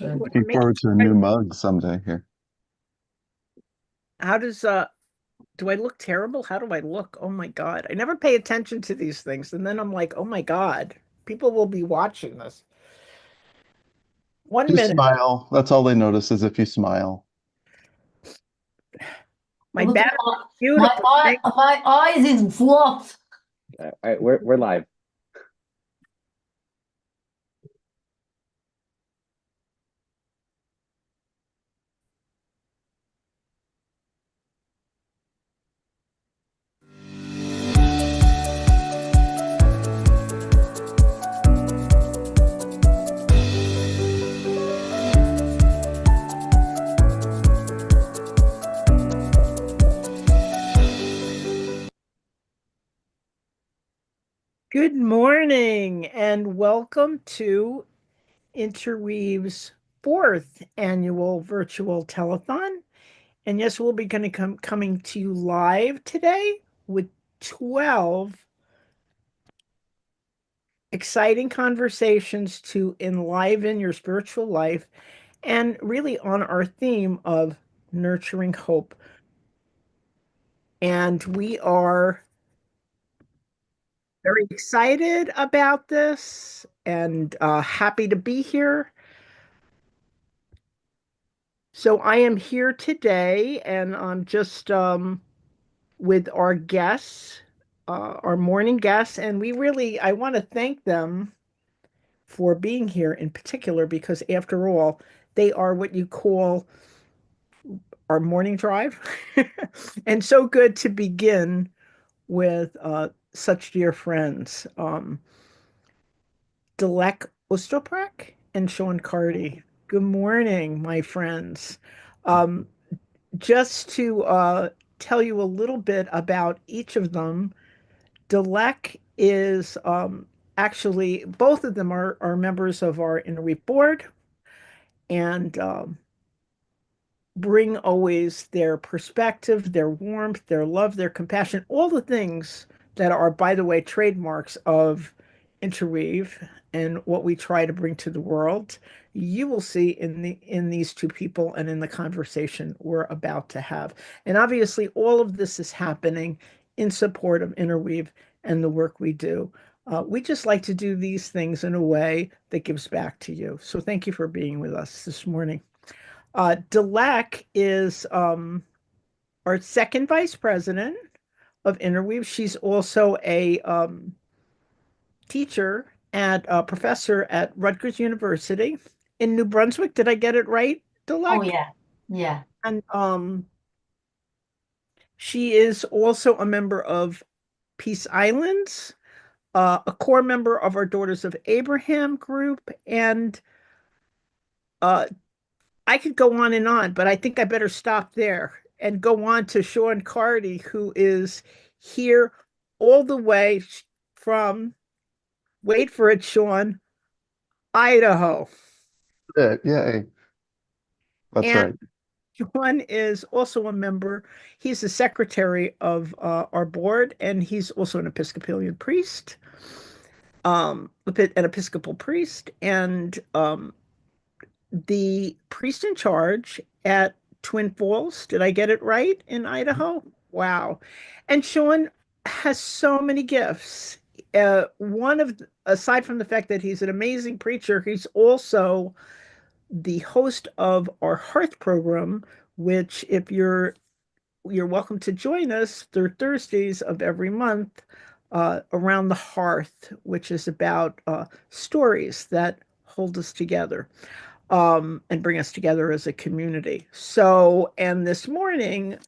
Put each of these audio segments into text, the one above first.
Looking Making forward to a sure new mug someday here. How does do I look terrible? How do I look? Oh my God. I never pay attention to these things. And then I'm like, oh my God, people will be watching this. One Just minute, smile. That's all they notice is if you smile. my Look at battery my is beautiful. my eyes is flopped. All right, we're live. Good morning and welcome to Interweave's fourth annual virtual telethon. And yes, we'll be going to coming to you live today with 12 exciting conversations to enliven your spiritual life and really on our theme of nurturing hope. And we are very excited about this and happy to be here. So I am here today and I'm just with our guests, our morning guests, and I want to thank them for being here in particular because after all, they are what you call our morning drive. And so good to begin with such dear friends, Dilek Ostroprak and Sean Cardy. Good morning, my friends. Um, just to tell you a little bit about each of them, Dilek is actually, both of them are members of our Interweave board and bring always their perspective, their warmth, their love, their compassion, all the things that are, by the way, trademarks of Interweave and what we try to bring to the world. You will see in these two people and in the conversation we're about to have. And obviously, all of this is happening in support of Interweave and the work we do. We just like to do these things in a way that gives back to you. So thank you for being with us this morning. Dilek is our second vice president of Interweave. She's also a teacher and a professor at Rutgers University in New Brunswick. Did I get it right, Oh Dilek? yeah, yeah. And she is also a member of Peace Islands, a core member of our Daughters of Abraham group, and uh, I could go on and on, but I think I better stop there and go on to Sean Cardy, who is here all the way from, wait for it, Sean, Idaho. Yay. That's And right. Sean is also a member. He's the secretary of our board, and he's also an Episcopalian priest, an Episcopal priest, and the priest in charge at Twin Falls. Did I get it right in Idaho? Wow. And Sean has so many gifts. Aside from the fact that he's an amazing preacher, he's also the host of our Hearth program, which if you're welcome to join us through Thursdays of every month around the hearth, which is about stories that hold us together and bring us together as a community. So, and this morning,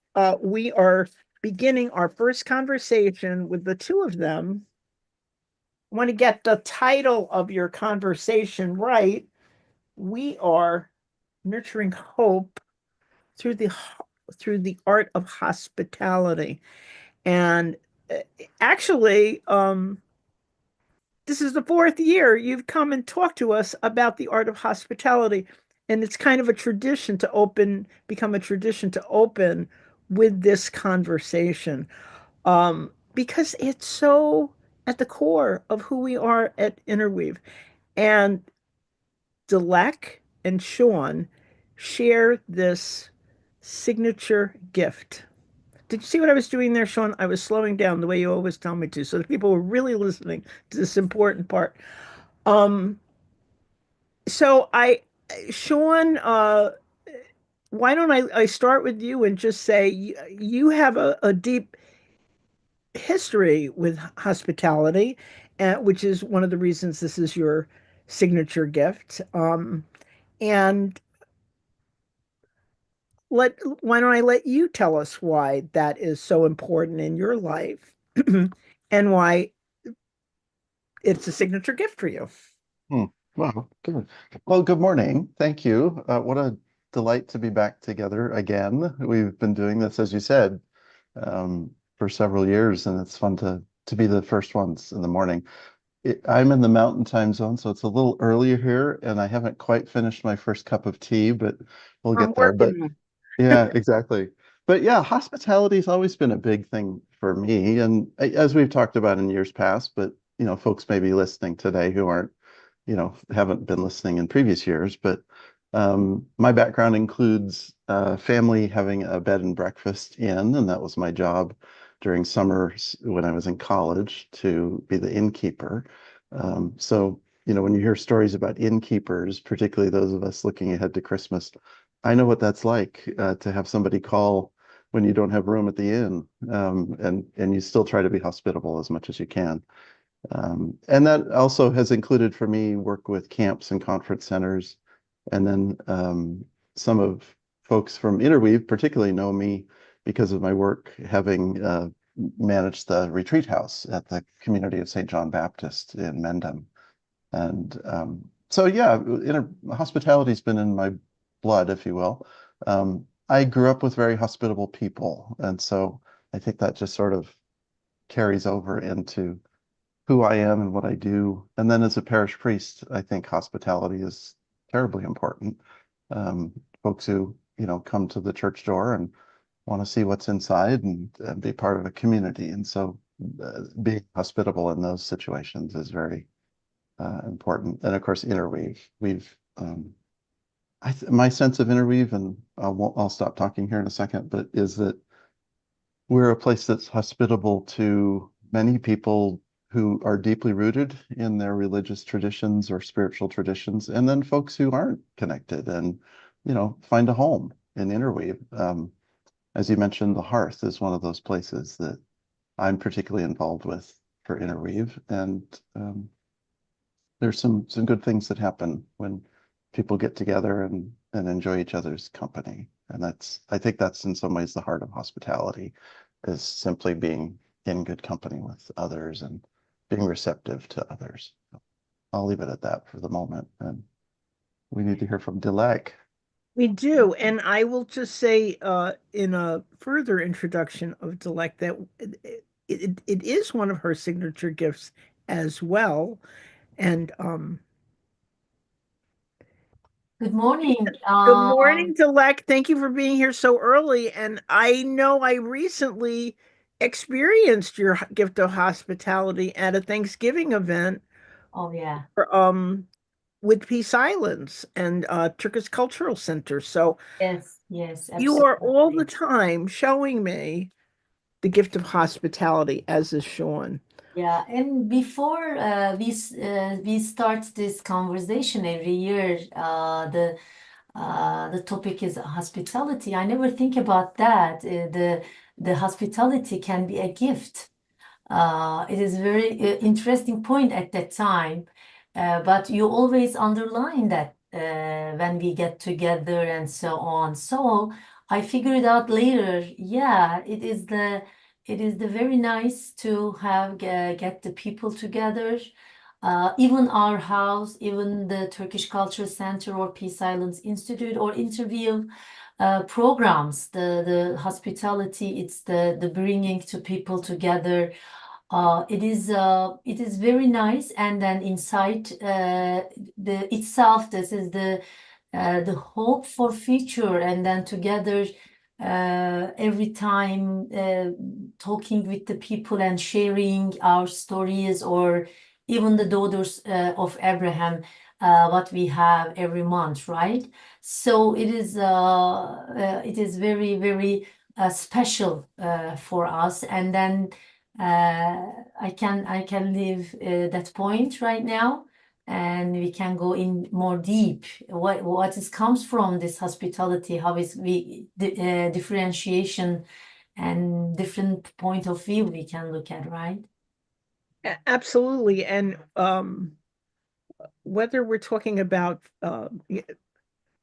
we are beginning our first conversation with the two of them. I want to get the title of your conversation right. We are nurturing hope through the art of hospitality. And uh, actually, this is the fourth year you've come and talked to us about the art of hospitality. And it's kind of a tradition to become a tradition to open with this conversation. Because it's so at the core of who we are at Interweave. And Dilek, and Sean share this signature gift. Did you see what I was doing there, Sean? I was slowing down the way you always tell me to, so that people were really listening to this important part. Um, so Sean, why don't I start with you and just say you have a deep history with hospitality, which is one of the reasons this is your signature gift. And why don't I let you tell us why that is so important in your life and why it's a signature gift for you. Hmm. Wow, good. Well, good morning. Thank you. What a delight to be back together again. We've been doing this, as you said, for several years, and it's fun to be the first ones in the morning. I'm in the mountain time zone, so it's a little earlier here, and I haven't quite finished my first cup of tea, but we'll I'm get there. But working. yeah, exactly. But yeah, hospitality has always been a big thing for me, and as we've talked about in years past, but folks may be listening today who aren't, haven't been listening in previous years. But my background includes family having a bed and breakfast inn, and that was my job during summers when I was in college to be the innkeeper. So, when you hear stories about innkeepers, particularly those of us looking ahead to Christmas, I know what that's like to have somebody call when you don't have room at the inn, and you still try to be hospitable as much as you can. And that also has included for me work with camps and conference centers, and then some of folks from Interweave particularly know me because of my work having managed the retreat house at the community of St. John Baptist in Mendham. And so, yeah, hospitality's been in my blood, if you will. I grew up with very hospitable people, and so I think that just sort of carries over into who I am and what I do. And then as a parish priest, I think hospitality is terribly important. Um, Folks who, come to the church door and want to see what's inside and be part of a community. And so being hospitable in those situations is very important. And of course, Interweave. My sense of Interweave, and I'll stop talking here in a second, but is that we're a place that's hospitable to many people who are deeply rooted in their religious traditions or spiritual traditions, and then folks who aren't connected and, find a home in Interweave. As you mentioned, the Hearth is one of those places that I'm particularly involved with for Interweave, and there's some good things that happen when people get together and enjoy each other's company. And I think that's in some ways the heart of hospitality, is simply being in good company with others and being receptive to others. I'll leave it at that for the moment. And we need to hear from Dilek. We do, and I will just say, in a further introduction of Delect, that it is one of her signature gifts as well. And Good morning. good morning, Delect. Thank you for being here so early. And I know I recently experienced your gift of hospitality at a Thanksgiving event Oh yeah. for, with Peace Islands and Turkish Cultural Center. So Yes, yes, you are all the absolutely. time showing me the gift of hospitality, as is Sean. Yeah, and before we start this conversation every year, the topic is hospitality. I never think about that. The hospitality can be a gift. It is very interesting point at that time, but you always underline that when we get together and so on. So I figured out later, yeah, it is the very nice to have get the people together. Even our house, even the Turkish Culture Center or Peace Islands Institute or interview programs, the hospitality, it's the bringing to people together. It is very nice, and then inside the itself, this is the hope for future, and then together every time talking with the people and sharing our stories, or even the daughters of Abraham. what we have every month, right? So it is very, very special for us. And then I can leave that point right now, and we can go in more deep. What is comes from this hospitality? How is differentiation and different point of view we can look at, right? Absolutely. And whether we're talking about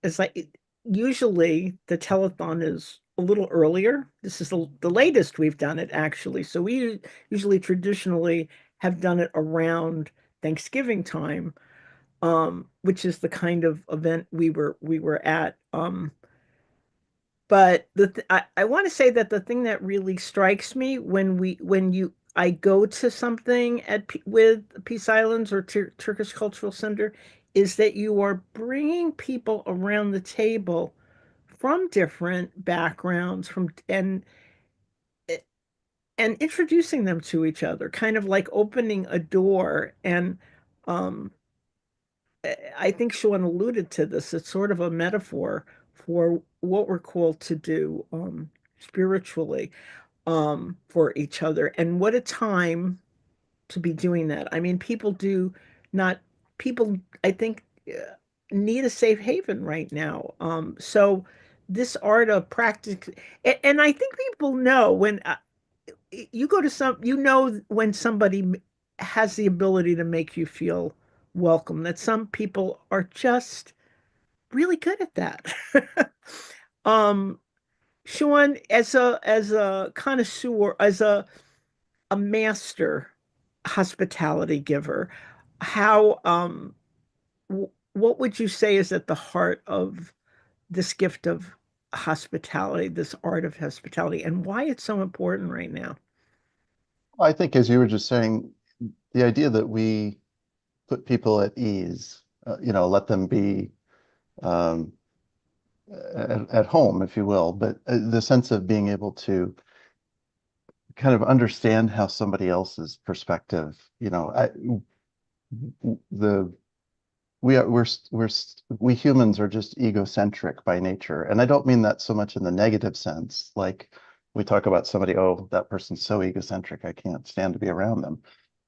it's like usually the telethon is a little earlier. This is the latest we've done it actually. So we usually traditionally have done it around Thanksgiving time, which is the kind of event we were at. But I want to say that the thing that really strikes me when you I go to something with Peace Islands or Turkish Cultural Center is that you are bringing people around the table from different backgrounds and introducing them to each other, kind of like opening a door. And um, I think Sean alluded to this. It's sort of a metaphor for what we're called to do spiritually for each other. And what a time to be doing that. I mean, not, people, I think, need a safe haven right now. So this art of practice, and I think people know when you go to you know, when somebody has the ability to make you feel welcome, that some people are just really good at that. um, Sean, as a connoisseur, as a master hospitality giver, how what would you say is at the heart of this gift of hospitality, this art of hospitality, and why it's so important right now? I think, as you were just saying, the idea that we put people at ease, let them be um, at home, if you will, but the sense of being able to kind of understand how somebody else's perspective, the we are we humans are just egocentric by nature, and I don't mean that so much in the negative sense, like we talk about somebody, oh, that person's so egocentric, I can't stand to be around them.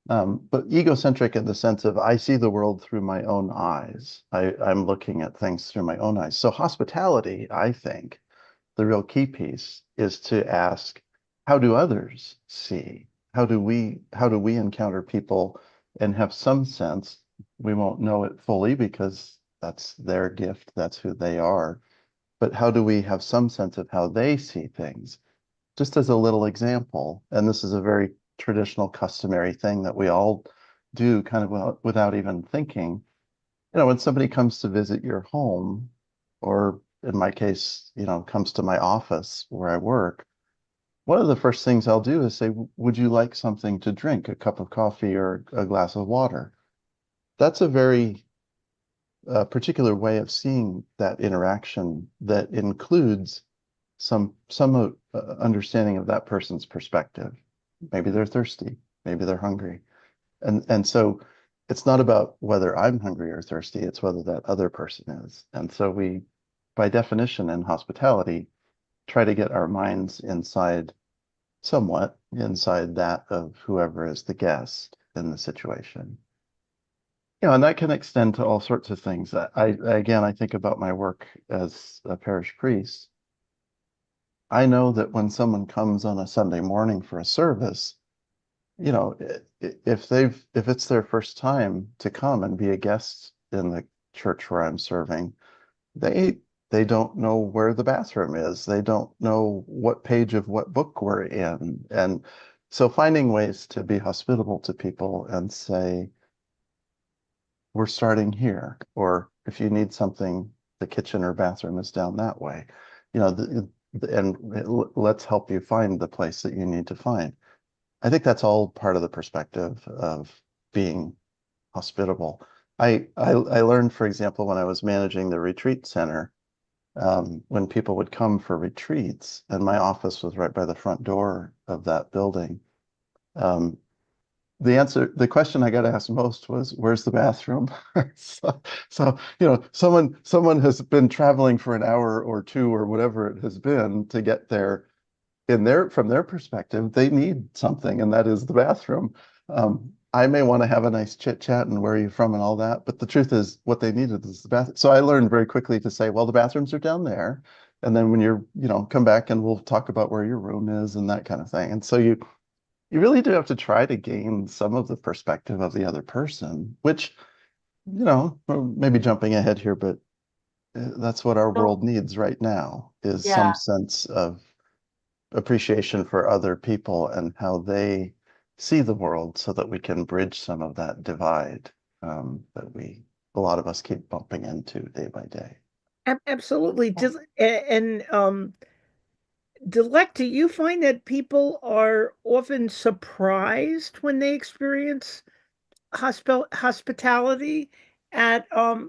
But egocentric in the sense of I see the world through my own eyes. I'm looking at things through my own eyes. So hospitality, I think, the real key piece is to ask, how do others see? How do we encounter people and have some sense? We won't know it fully because that's their gift, that's who they are. But how do we have some sense of how they see things? Just as a little example, and this is a very traditional, customary thing that we all do kind of without even thinking. When somebody comes to visit your home, or in my case, comes to my office where I work, one of the first things I'll do is say, would you like something to drink, a cup of coffee or a glass of water? That's a very particular way of seeing that interaction that includes some understanding of that person's perspective. Maybe they're thirsty, maybe they're hungry. And so it's not about whether I'm hungry or thirsty, it's whether that other person is. And so we, by definition in hospitality, try to get our minds somewhat inside that of whoever is the guest in the situation. And that can extend to all sorts of things. Again, I think about my work as a parish priest. I know that when someone comes on a Sunday morning for a service, if it's their first time to come and be a guest in the church where I'm serving, they they don't know where the bathroom is. They don't know what page of what book we're in. And so finding ways to be hospitable to people and say, we're starting here, or if you need something, the kitchen or bathroom is down that way. And let's help you find the place that you need to find. I think that's all part of the perspective of being hospitable. I learned, for example, when I was managing the retreat center, when people would come for retreats, and my office was right by the front door of that building, the question I got asked most was, where's the bathroom? So, someone has been traveling for an hour or two or whatever it has been to get there. From their perspective, they need something, and that is the bathroom. I may want to have a nice chit chat and where are you from and all that, but the truth is what they needed is the bathroom. So I learned very quickly to say, well, the bathrooms are down there. And then when come back and we'll talk about where your room is and that kind of thing. And so you really do have to try to gain some of the perspective of the other person, which, maybe jumping ahead here, but that's what our world needs right now is Yeah. some sense of appreciation for other people and how they see the world so that we can bridge some of that divide that a lot of us keep bumping into day by day. Absolutely. And Dilek, do you find that people are often surprised when they experience hospitality at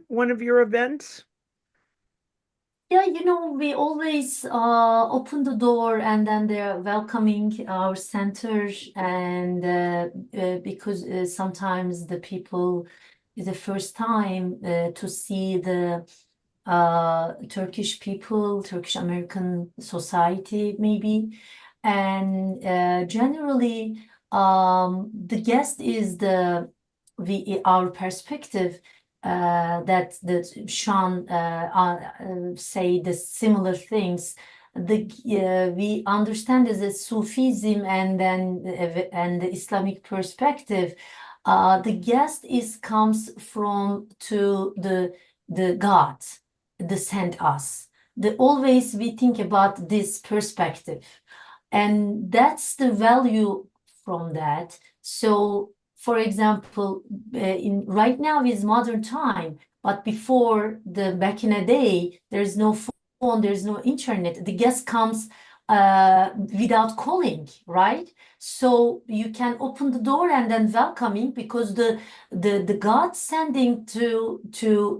one of your events? Yeah, we always open the door and then they're welcoming our center, and because sometimes the people is the first time to see the Turkish people, Turkish American society maybe, and generally the guest is our perspective. That Sean say the similar things. We understand as a Sufism and the Islamic perspective. The guest comes from to the gods that sent us. Always we think about this perspective, and that's the value from that. So for example, right now is modern time, but before back in a day, there's no phone, there's no internet. The guest comes without calling, right? So you can open the door and then welcoming, because the God sending to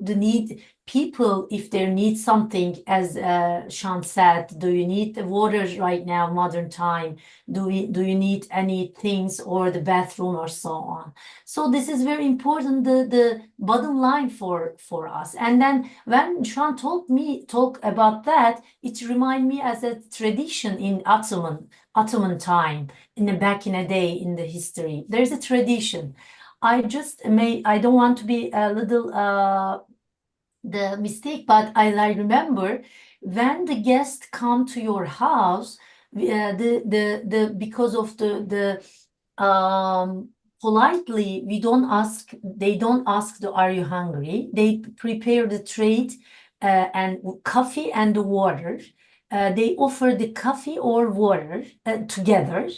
the need people if they need something, as Sean said, do you need the water right now, modern time? Do you need any things or the bathroom or so on? So this is very important, the bottom line for us. And then when Sean talk about that, it remind me as a tradition in Ottoman time, back in a day in the history. There's a tradition. I don't want to be a little the mistake, but I remember when the guests come to your house, because of the politely they don't ask are you hungry? They prepare the tray and coffee and the water. They offer the coffee or water together,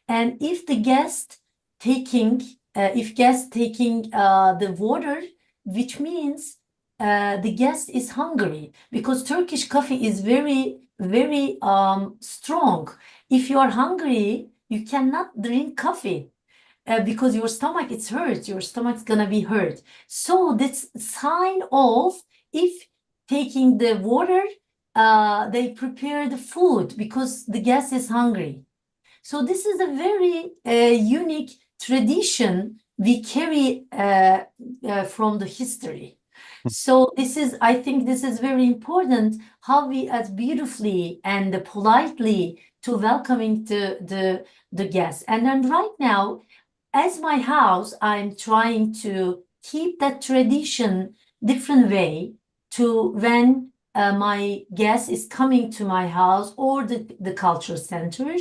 and if guest taking the water, which means the guest is hungry, because Turkish coffee is very, very strong. If you are hungry, you cannot drink coffee because your stomach is hurt. Your stomach's gonna be hurt. So this sign of, if taking the water, they prepare the food because the guest is hungry. So this is a very unique tradition we carry from the history. So I think this is very important, how we as beautifully and politely to welcoming the guests. And then right now, as my house, I'm trying to keep that tradition different way, to when my guest is coming to my house or the cultural center.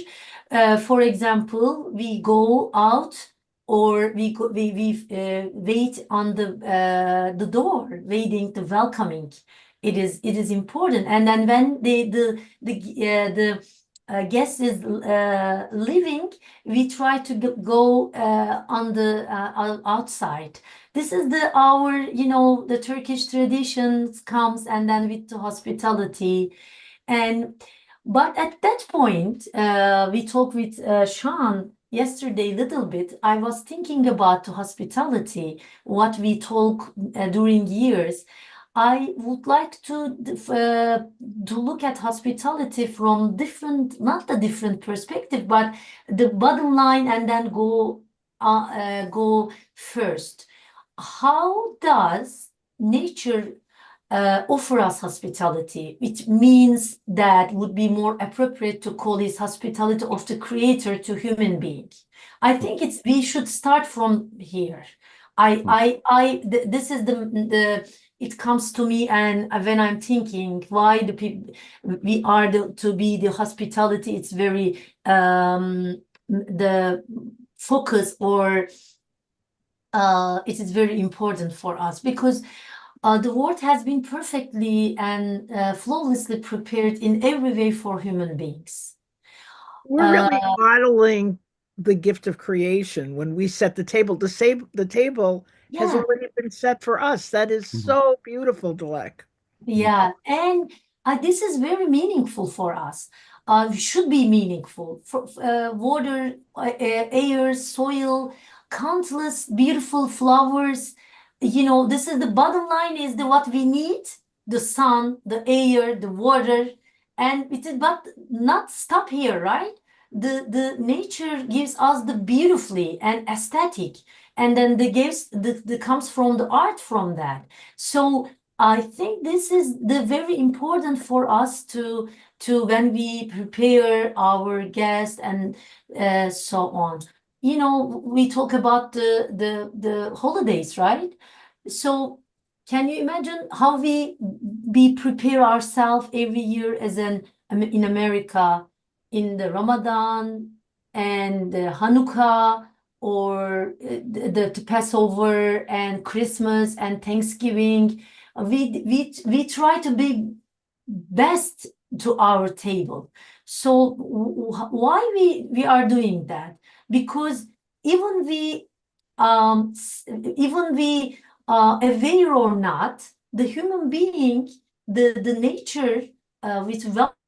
For example, we go out, or we wait on the door, waiting to welcoming. It is important. And then when the guest is leaving, we try to go on the outside. This is our the Turkish traditions comes, and then with the hospitality. But at that point, we talked with Sean yesterday a little bit. I was thinking about the hospitality, what we talk during years. I would like to look at hospitality from not the different perspective, but the bottom line, and then go go first. How does nature offer us hospitality? It means that would be more appropriate to call it hospitality of the creator to human being. I think we should start from here. This is the it comes to me, and when I'm thinking why the people we are to be the hospitality, it's very the focus, or it is very important for us because the world has been perfectly and flawlessly prepared in every way for human beings. We're really modeling the gift of creation when we set the table. The table has Yeah. already been set for us. That is Mhm. so beautiful, Dilek. Yeah, and this is very meaningful for us. Should be meaningful for water, air, soil, countless beautiful flowers. You know, this is the bottom line is the what we need, the sun, the air, the water, and it is but not stop here, right? The nature gives us the beautifully and aesthetic, and then the comes from the art from that. So I think this is the very important for us to when we prepare our guests and so on. You know, we talk about the holidays, right? So can you imagine how we prepare ourselves every year as in America in the Ramadan and the Hanukkah, or the Passover and Christmas and Thanksgiving. We try to be best to our table. So why we are doing that? Because even even we aware or not, the human being, the nature with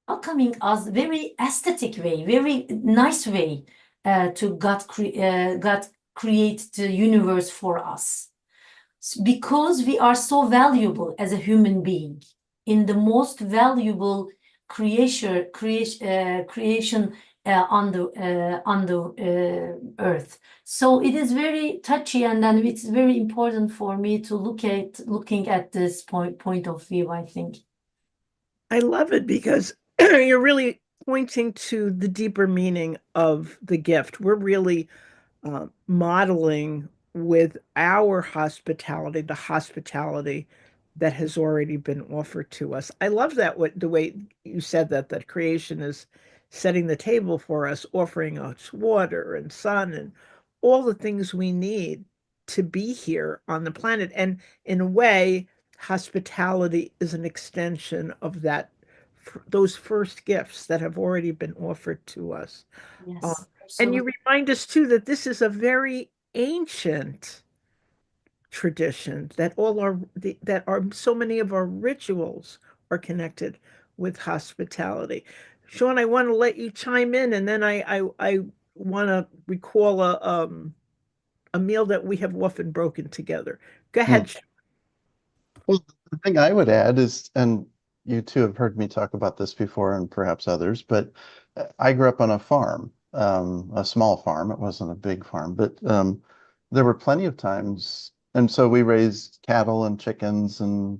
welcoming us very aesthetic way, very nice way to God create the universe for us, because we are so valuable as a human being in the most valuable creation on the earth. So it is very touchy, and then it's very important for me to looking at this point of view, I think. I love it because you're really pointing to the deeper meaning of the gift. We're really modeling with our hospitality, the hospitality that has already been offered to us. I love that the way you said that creation is setting the table for us, offering us water and sun and all the things we need to be here on the planet. And in a way, hospitality is an extension of those first gifts that have already been offered to us. Yes, And you absolutely. remind us too that this is a very ancient tradition, that that are so many of our rituals are connected with hospitality. Sean, I want to let you chime in, and then I want to recall a meal that we have often broken together. Go Hmm. ahead. Well, the thing I would add is, and you two have heard me talk about this before and perhaps others, but I grew up on a farm, a small farm. It wasn't a big farm, but there were plenty of times. And so we raised cattle and chickens and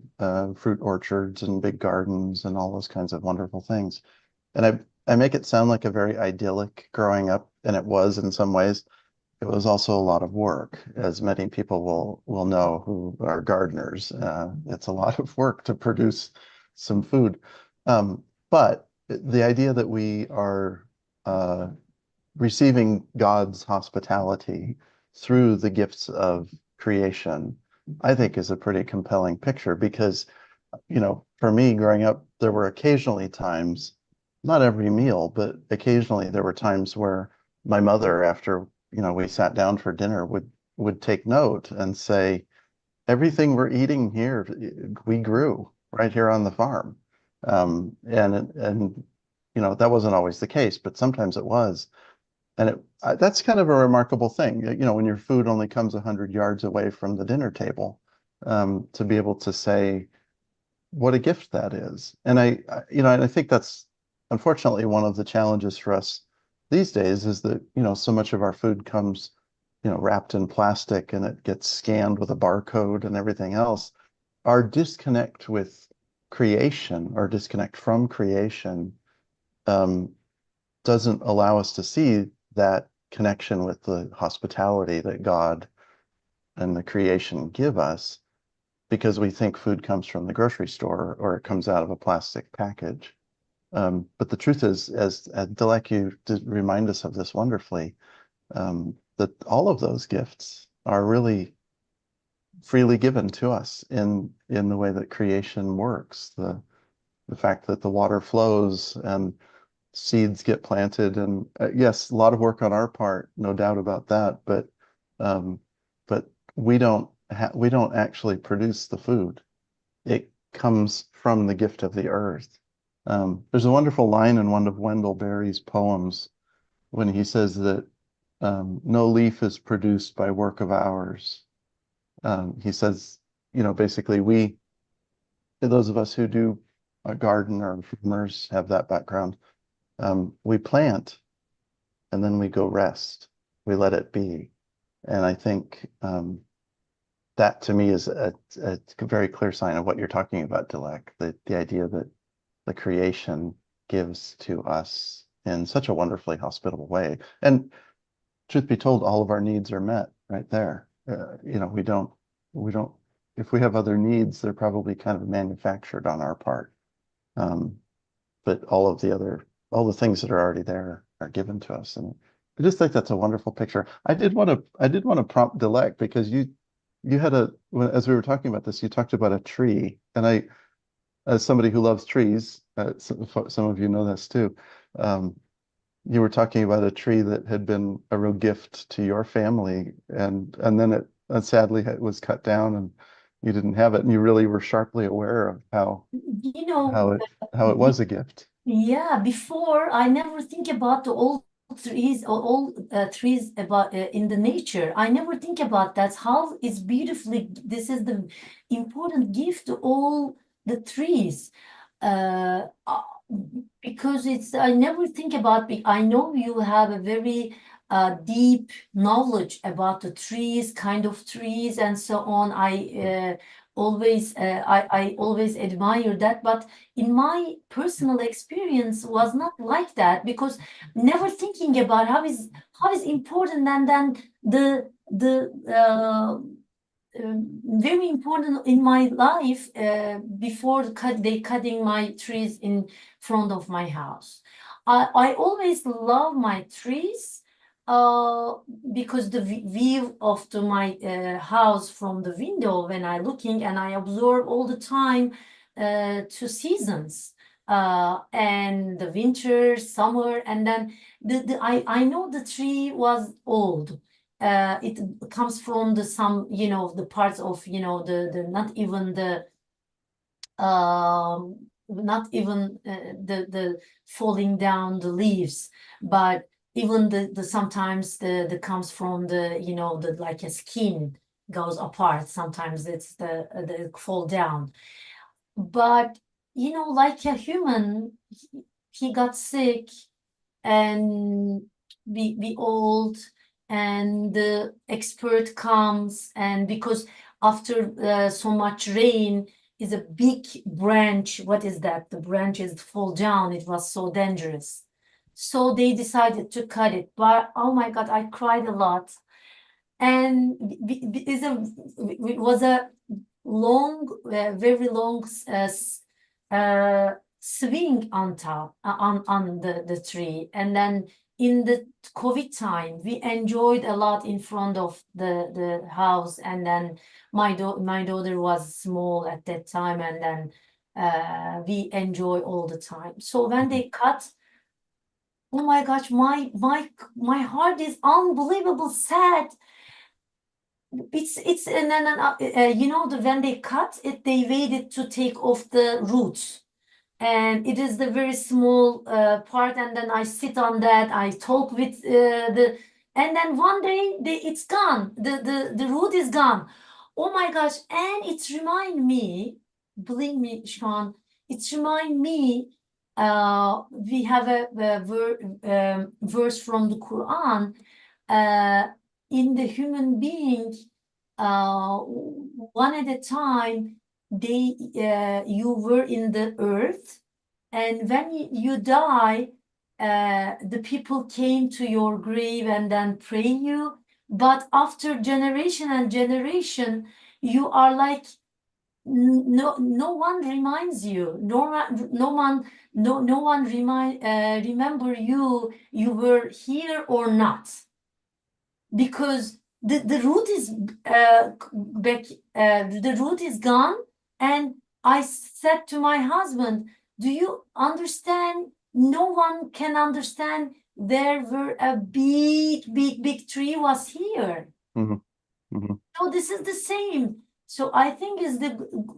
fruit orchards and big gardens and all those kinds of wonderful things. And I make it sound like a very idyllic growing up, and it was in some ways. It was also a lot of work, as many people will know who are gardeners. It's a lot of work to produce some food. But the idea that we are receiving God's hospitality through the gifts of creation, I think is a pretty compelling picture because, for me growing up, there were occasionally times, not every meal, but occasionally there were times where my mother, after, we sat down for dinner, would take note and say, everything we're eating here, we grew right here on the farm. And that wasn't always the case, but sometimes it was. And that's kind of a remarkable thing, when your food only comes 100 yards away from the dinner table, to be able to say what a gift that is. And and I think that's unfortunately one of the challenges for us these days is that, so much of our food comes wrapped in plastic and it gets scanned with a barcode and everything else. Our disconnect with creation, or disconnect from creation, doesn't allow us to see that connection with the hospitality that God and the creation give us, because we think food comes from the grocery store or it comes out of a plastic package. But the truth is, as Dilek, you did remind us of this wonderfully, that all of those gifts are really freely given to us in the way that creation works. The fact that the water flows and seeds get planted, and yes, a lot of work on our part, no doubt about that. Um, but we don't actually produce the food. It comes from the gift of the earth. There's a wonderful line in one of Wendell Berry's poems when he says that no leaf is produced by work of ours. He says, basically, those of us who do a garden or farmers have that background. We plant and then we go rest. We let it be. And I think that to me is a very clear sign of what you're talking about, Dilek, the idea that the creation gives to us in such a wonderfully hospitable way. And truth be told, all of our needs are met right there. We don't, if we have other needs, they're probably kind of manufactured on our part. But all the things that are already there are given to us. And I just think that's a wonderful picture. I did want to prompt Dilek, because you had as we were talking about this, you talked about a tree, and as somebody who loves trees, some of you know this too. You were talking about a tree that had been a real gift to your family, and then sadly it was cut down, and you didn't have it, and you really were sharply aware of how it was a gift. Yeah, before I never think about the old trees or all trees about in the nature. I never think about that. How it's beautifully. This is the important gift to all the trees. Uh, uh, because I never think about. I know you have a very deep knowledge about the trees, kind of trees, and so on. I always admire that, but in my personal experience was not like that, because never thinking about how is important, and then very important in my life before they cutting my trees in front of my house. I always love my trees because the view of my house from the window, when I looking and I observe all the time two seasons, and the winter, summer, and then I know the tree was old. It comes from some the parts of the not even the falling down the leaves, but even the sometimes the comes from the like a skin goes apart. Sometimes it's the fall down. But like a human, he got sick and be old, and the expert comes, and because after so much rain is a big branch. What is that? The branches fall down. It was so dangerous. So they decided to cut it. But oh my God, I cried a lot. And it was a long, very long swing on top on the tree. And then in the COVID time, we enjoyed a lot in front of the house. And then my daughter was small at that time, and then we enjoy all the time. So when they cut, oh my gosh, my heart is unbelievable sad. It's and then when they cut it, they waited to take off the roots, and it is the very small part, and then I sit on that, I talk with and then one day it's gone, the root is gone. Oh my gosh. And it remind me, believe me, Sean, it remind me we have a verse from the Quran, in the human being, one at a time, you were in the earth, and when you die, the people came to your grave and then pray you. But after generation and generation, you are like no one reminds you, no one remember you were here or not, because the root is back, the root is gone. And I said to my husband, do you understand, no one can understand there were a big tree was here. Mhm, mhm. So this is the same. So I think is the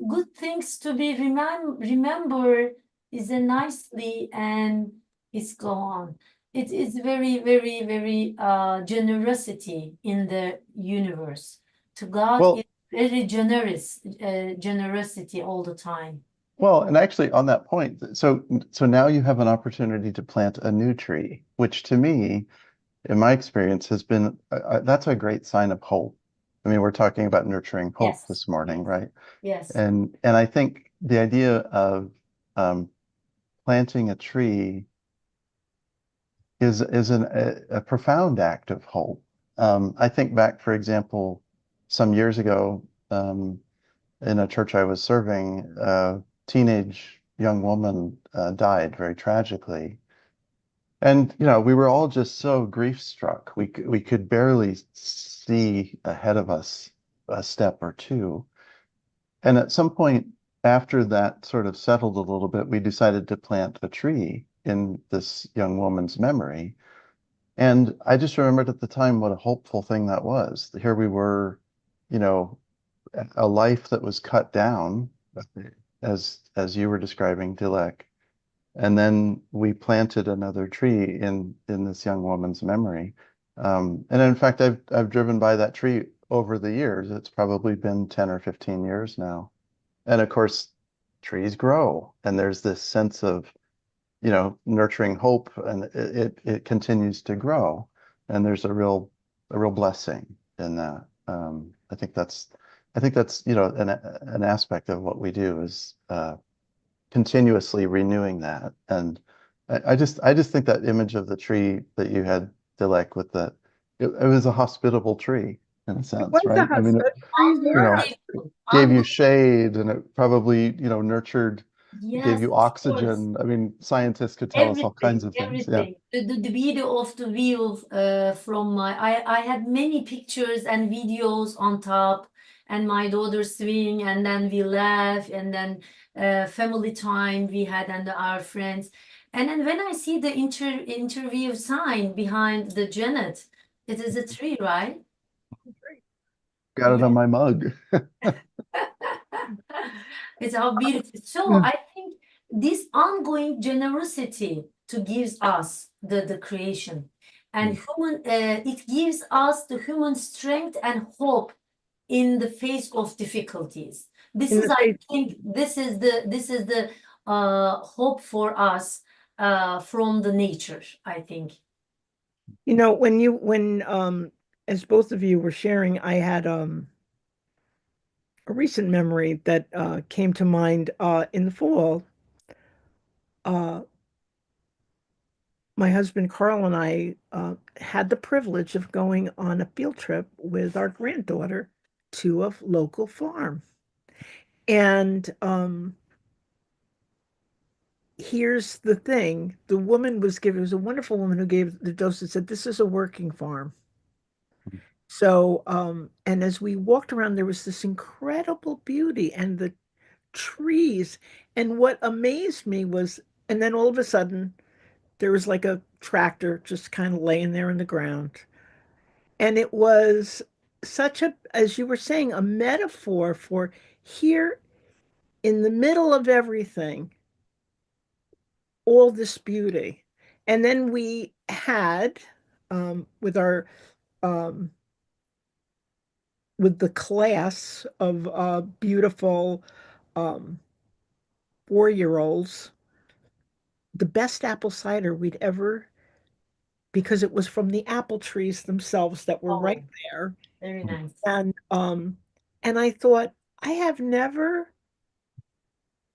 good things to be remember is a nicely, and it's gone. It is very generosity in the universe. To God is Well, very generous, generosity all the time. well, and actually on that point, so now you have an opportunity to plant a new tree, which to me, in my experience, has been that's a great sign of hope. I mean, we're talking about nurturing hope Yes, this morning, right? yes, And I think the idea of um, planting a tree is a profound act of hope. I think back, for example, some years ago, in a church I was serving, a teenage young woman died very tragically. And, we were all just so grief struck. We could barely see ahead of us a step or two. And at some point after that sort of settled a little bit, we decided to plant a tree in this young woman's memory. And I just remembered at the time what a hopeful thing that was. Here we were, you know, a life that was cut down, as you were describing, Dilek. And then we planted another tree in this young woman's memory. And in fact, I've driven by that tree over the years. It's probably been 10 or 15 years now. And of course, trees grow, and there's this sense of, nurturing hope, and it continues to grow. And there's a real blessing in that. I think that's an aspect of what we do is continuously renewing that. And I just think that image of the tree that you had, Dilek, with it was a hospitable tree in a It sense, was a right? I mean, trees you were know, unbelievable, gave you unbelievable. shade, and it probably, nurtured, gave Yes, you of course. oxygen. I mean, scientists could tell us all kinds Everything, of things. Yeah. everything. The video of the view from I had many pictures and videos on top, and my daughter swing, and then we laugh, and then family time we had, and our friends. And then when I see the interview sign behind the Janet, it is a tree, right? Got it on my mug. It's how beautiful. So Yeah. I think this ongoing generosity to gives us the creation and human, it gives us the human strength and hope in the face of difficulties. This in is, the I face. think, this is the hope for us from the nature, I think. When as both of you were sharing, I had a recent memory that came to mind in the fall. Uh, my husband Carl and I had the privilege of going on a field trip with our granddaughter to a local farm. And here's the thing: the woman it was a wonderful woman who gave the dose and said, "This is a working farm." So, and as we walked around, there was this incredible beauty and the trees. And what amazed me was, and then all of a sudden, there was like a tractor just kind of laying there in the ground. And it was such a, as you were saying, a metaphor for here in the middle of everything, all this beauty. And then we had, with our, um, with the class of beautiful um, 4-year-olds, the best apple cider we'd ever because it was from the apple trees themselves that were right Oh, there. very Mm. nice. And I thought, I have never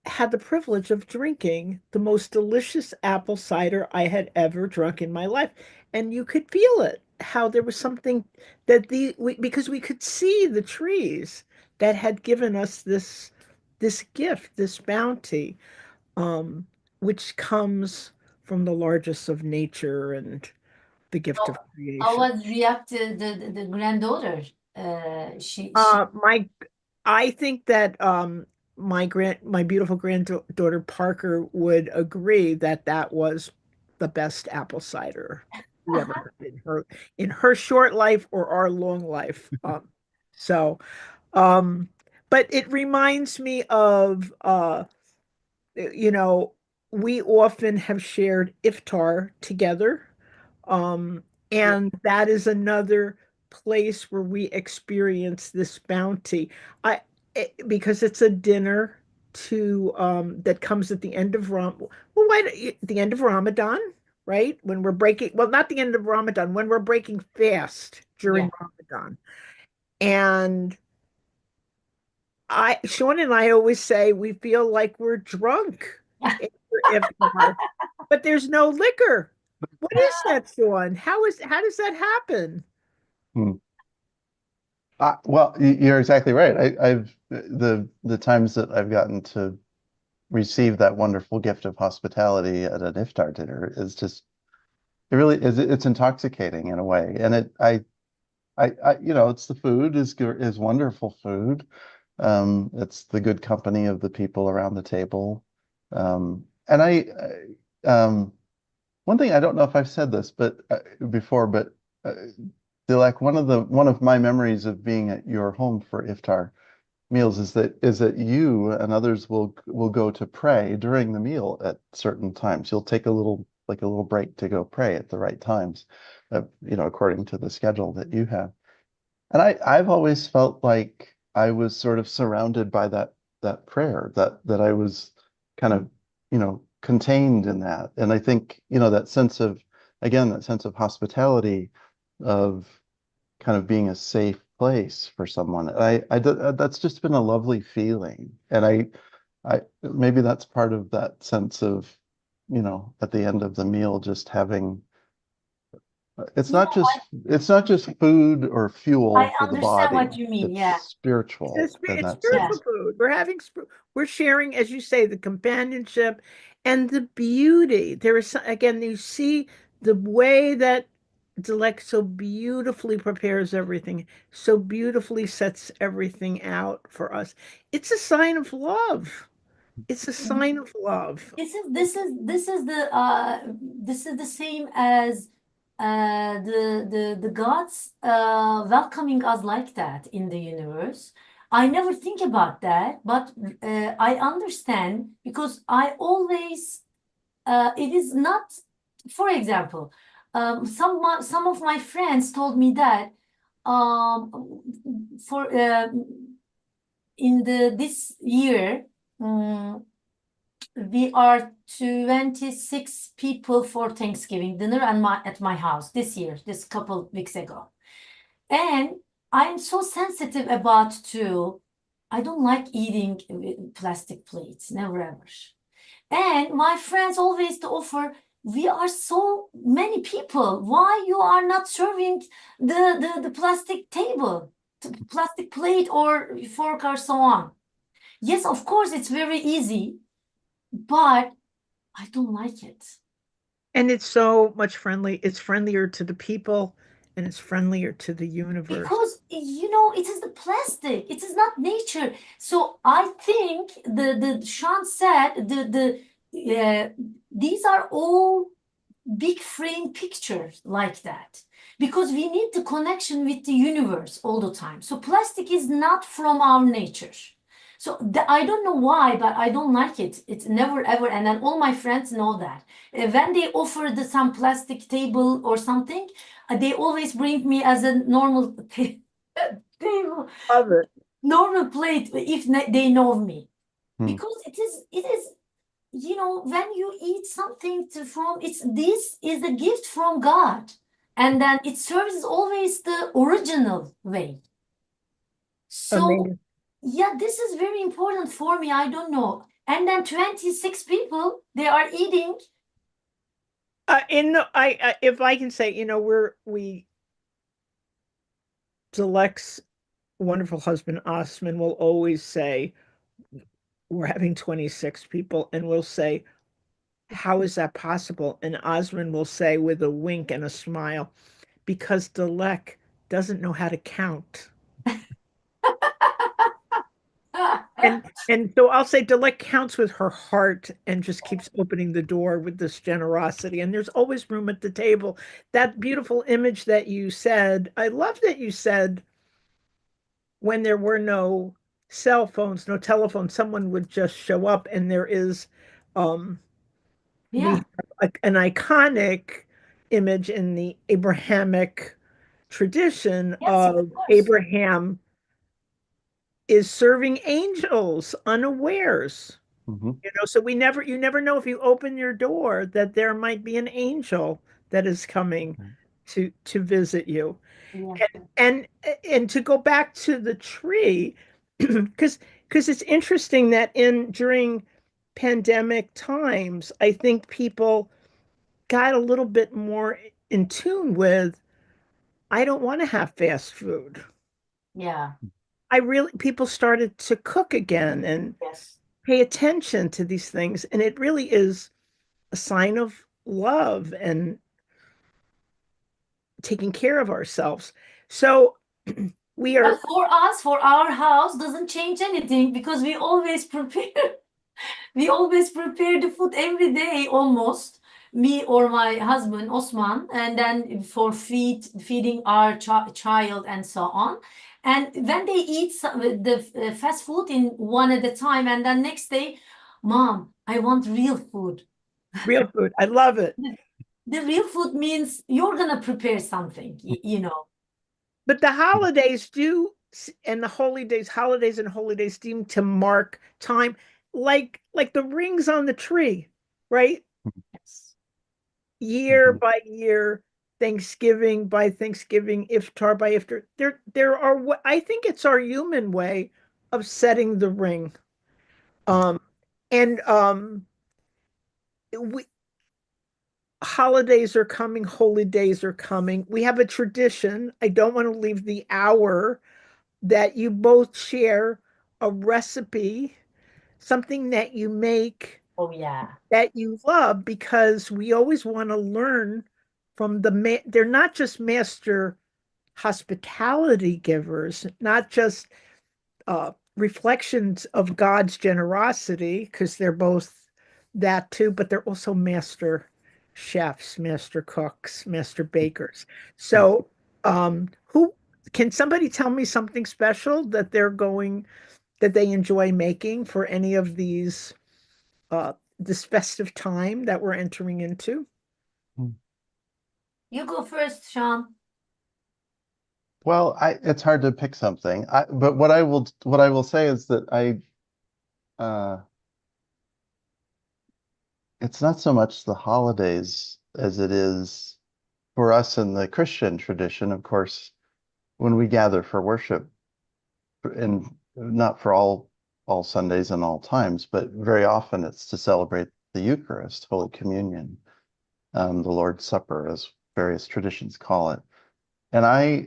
had the privilege of drinking the most delicious apple cider I had ever drunk in my life. And you could feel it, how there was something that because we could see the trees that had given us this gift, this bounty, um, which comes from the largest of nature and the gift of How creation. was react the granddaughter? She My I think that my beautiful granddaughter Parker would agree that that was the best apple cider we ever had in her short life or our long life. So um but it reminds me of you know, we often have shared iftar together. Um, Yeah. and that is another place where we experience this bounty. Because it's a dinner to that comes at the end of the end of Ramadan, right? When we're breaking, well, not the end of Ramadan, when we're breaking fast Yeah. during Ramadan. And Sean and I always say we feel like we're drunk after iftar, but there's no liquor. What is that, Sean? How does that happen? Mm. Well, you're exactly right. The times that I've gotten to receive that wonderful gift of hospitality at an iftar dinner is just it really is it's intoxicating in a way. And it's the food is wonderful food. It's the good company of the people around the table. And one thing I don't know if I've said this, but before, but uh, like one of my memories of being at your home for iftar meals is that you and others will go to pray during the meal at certain times. You'll take a little break to go pray at the right times, according to the schedule that you have. And I've always felt like I was sort of surrounded by that prayer, that I was kind of, contained in that. And I think, that sense of, again, that sense of hospitality, of kind of being a safe place for someone. That's just been a lovely feeling. And I maybe that's part of that sense of, at the end of the meal, just having You know, it's not just food or I fuel for the understand body. what you mean. It's Yeah. spiritual in It's that Yeah. spiritual sense. food. We're sharing, as you say, the companionship and the beauty. There is again, you see the way that Dilek so beautifully prepares everything, so beautifully sets everything out for us. It's a sign of love. It's a sign of love. This is the same as the gods welcoming us like that in the universe. I never think about that, but I understand because I always it is not. For example, some of my friends told me that for in the this year. We are 26 people for Thanksgiving dinner at my house this year, this couple weeks ago. And I'm so sensitive about too. I don't like eating plastic plates, never ever. And my friends always to offer, we are so many people. Why you are not serving the plastic table, plastic plate or fork or so on? Yes, of course, it's very easy, but I don't like it. And it's so much friendly. It's friendlier to the people and it's friendlier to the universe. Because it is the plastic, it is not nature. So I think the Sean said these are all big frame pictures like that because we need the connection with the universe all the time. So plastic is not from our nature. So I don't know why, but I don't like it. It's never ever, and then all my friends know that. When they offer some plastic table or something, they always bring me as a normal table, Love it. normal plate if they know me, Hmm. because it is when you eat something this is a gift from God, and then it serves always the original way. So Amazing. yeah, this is very important for me. I don't know. And then 26 people, they are eating. If I can say, Delec's wonderful husband Osman will always say, we're having 26 people, and we'll say, how is that possible? And Osman will say with a wink and a smile, because Delec doesn't know how to count. And so I'll say Delec counts with her heart and just keeps opening the door with this generosity. And there's always room at the table. That beautiful image that you said, I love that you said when there were no cell phones, no telephone, someone would just show up, and there is we Yeah. have an iconic image in the Abrahamic tradition Yes, of of course. Abraham is serving angels unawares. Mhm. So you never know if you open your door that there might be an angel that is coming to visit you. Yeah. And and to go back to the tree, because it's interesting that in during pandemic times, I think people got a little bit more in tune with, I don't want to have fast food. Yeah. People started to cook again and Yes. pay attention to these things. And it really is a sign of love and taking care of ourselves. So we But are, for us, for our house, doesn't change anything because we always prepare. We always prepare the food every day, almost me or my husband Osman, and then for feeding our child and so on. And when they eat the fast food in one at a time, and then next day, Mom, I want real food. real food. I love it. The real food means you're gonna prepare something, you know. But the holidays do, and the holidays and holy days seem to mark time, like the rings on the tree, right? Yes. Year Mhm. by year, Thanksgiving by Thanksgiving, iftar by iftar. There are what I think it's our human way of setting the ring. Um, and we holidays are coming, holy days are coming. We have a tradition. I don't want to leave the hour that you both share a recipe, something that you make Oh yeah. that you love, because we always want to learn from they're not just master hospitality givers, not just reflections of God's generosity, because they're both that too, but they're also master chefs, master cooks, master bakers. So, who can somebody tell me something special that they enjoy making for any of these this festive time that we're entering into? You go first, Sean. Well, it's hard to pick something. But what I will say is that uh it's not so much the holidays as it is for us in the Christian tradition, of course, when we gather for worship, and not for all Sundays and all times, but very often it's to celebrate the Eucharist, Holy Communion, the Lord's Supper, as various traditions call it. And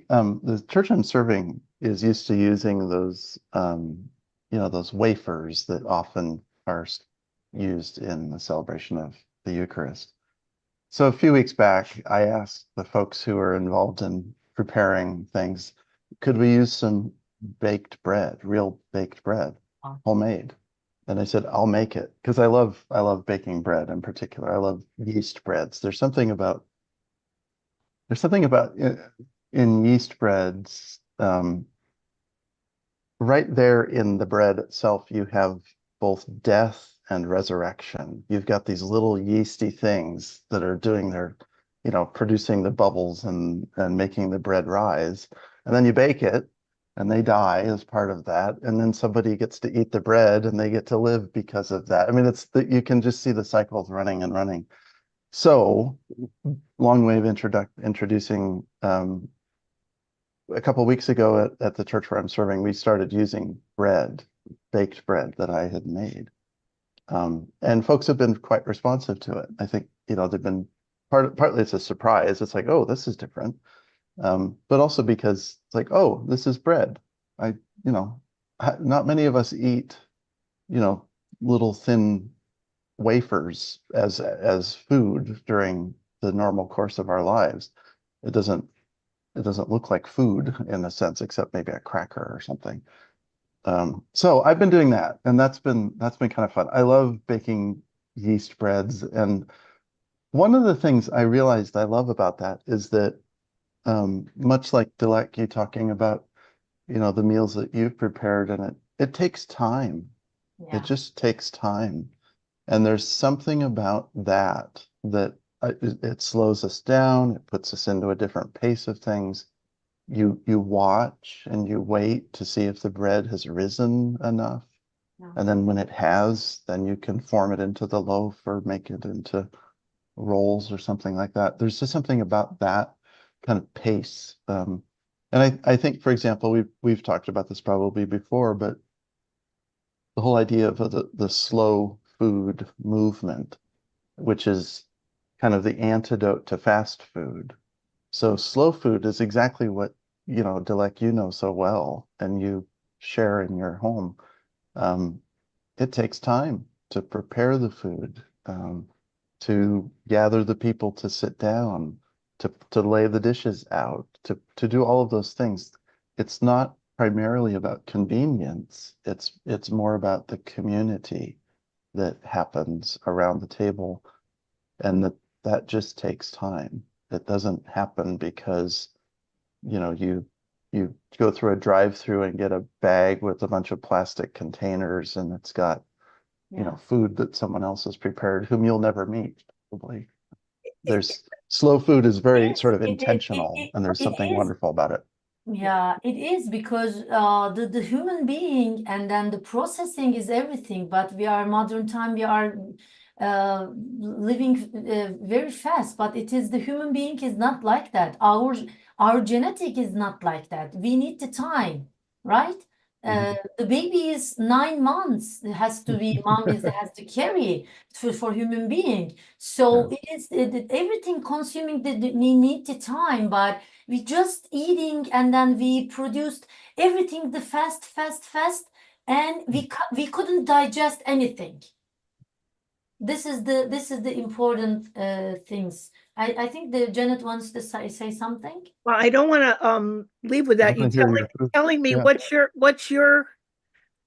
the church I'm serving is used to using those wafers that often are used in the celebration of the Eucharist. So a few weeks back, I asked the folks who are involved in preparing things, could we use some baked bread, real baked bread, homemade? And I said, I'll make it because I love baking bread in particular. I love yeast breads. There's something about in yeast breads, right there in the bread itself, you have both death and resurrection. You've got these little yeasty things that are doing producing the bubbles and making the bread rise. And then you bake it, and they die as part of that. And then somebody gets to eat the bread and they get to live because of that. I mean, you can just see the cycles running and running. So long way of introducing, a couple of weeks ago at the church where I'm serving, we started using baked bread that I had made. And folks have been quite responsive to it. I think, they've been partly it's a surprise. It's like, oh, this is different. But also because it's like, oh, this is bread. Not many of us eat, little thin wafers as food during the normal course of our lives. It doesn't look like food in a sense, except maybe a cracker or something. So I've been doing that, and that's been kind of fun. I love baking yeast breads, and one of the things I realized I love about that is that much like Dilek, you talking about, the meals that you've prepared, and it takes time. Yeah. It just takes time. And there's something about that it slows us down. It puts us into a different pace of things. You watch and you wait to see if the bread has risen enough. Yeah. And then when it has, then you can form it into the loaf or make it into rolls or something like that. There's just something about that kind of pace. And I think, for example, we've talked about this probably before, but the whole idea of the slow food movement, which is kind of the antidote to fast food. So slow food is exactly what, Dilek, so well, and you share in your home. It takes time to prepare the food, to gather the people to sit down, to lay the dishes out, to do all of those things. It's not primarily about convenience. It's more about the community that happens around the table, and that just takes time. It doesn't happen because, you go through a drive-through and get a bag with a bunch of plastic containers, and it's got, food that someone else has prepared, whom you'll never meet, probably. Slow food is very Yes, sort of intentional, and there's it something is. wonderful about it. Yeah, it is because the human being and then the processing is everything. But we are modern time, we are living very fast. But it is the human being is not like that. Our genetic is not like that. We need the time, right? The baby is 9 months. It has to be has to carry for human being. So it is everything consuming we need the time, but we just eating and then we produced everything the fast, and we couldn't digest anything. This is the important things. I think the Janet wants to say something. Well, I don't want to leave without you telling me what's your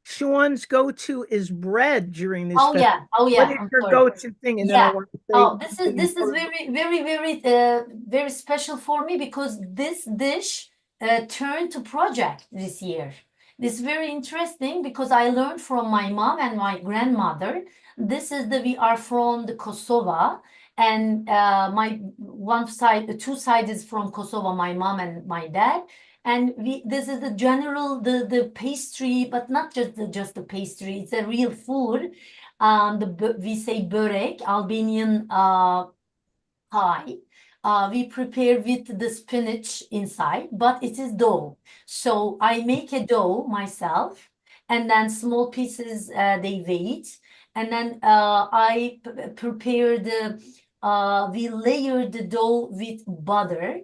Sean's go-to is bread during this Oh festival. yeah, What is your go-to thing? And then I want to say, oh, this is very special for me because this dish turned to project this year. This is very interesting because I learned from my mom and my grandmother. We are from the Kosovo, and my two sides is from Kosovo, my mom and my dad. And this is the pastry, but not just the pastry. It's a real food. We say börek, Albanian pie. We prepare with the spinach inside, but it is dough. So I make a dough myself, and then small pieces they weight, and then I prepare we layer the dough with butter,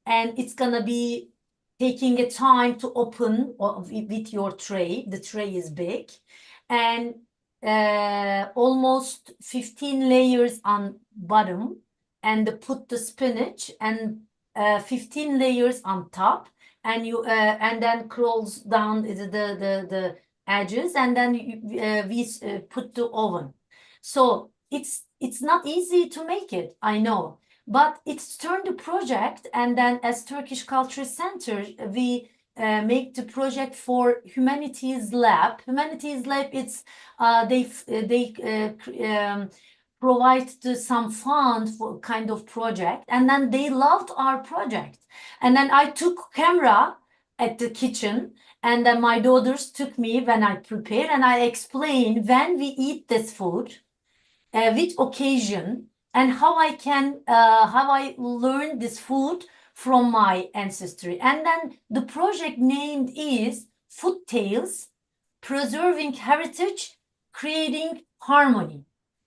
and it's gonna be taking a time to open with your tray. The tray is big, and almost 15 layers on bottom, and put the spinach and 15 layers on top, and and then crawls down the edges, and then we put the oven. So it's not easy to make it, I know, but it's turned a project, and then as Turkish Culture Center we make the project for Humanities Lab. Humanities Lab, it's they provide some fund for kind of project, and then they loved our project, and then I took camera at the kitchen, And then my daughters took me when I prepared, and I explained when we eat this food, which occasion, and how I learned this food from my ancestry. And then the project named is Food Tales, Preserving Heritage, Creating Harmony.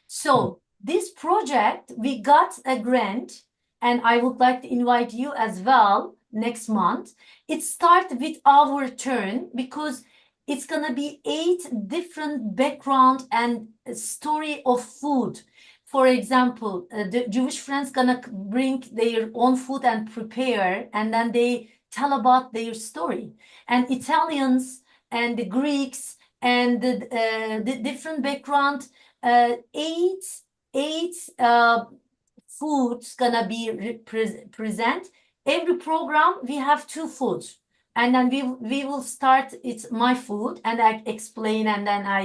So this project, we got a grant, and I would like to invite you as well next month. It starts with our turn because it's gonna be 8 different background and story of food. For example, the Jewish friends gonna bring their own food and prepare, and then they tell about their story. And Italians and the Greeks and the different background, eight foods gonna be present. Every program we have 2 foods, and then we will start. It's my food, and I explain, and then I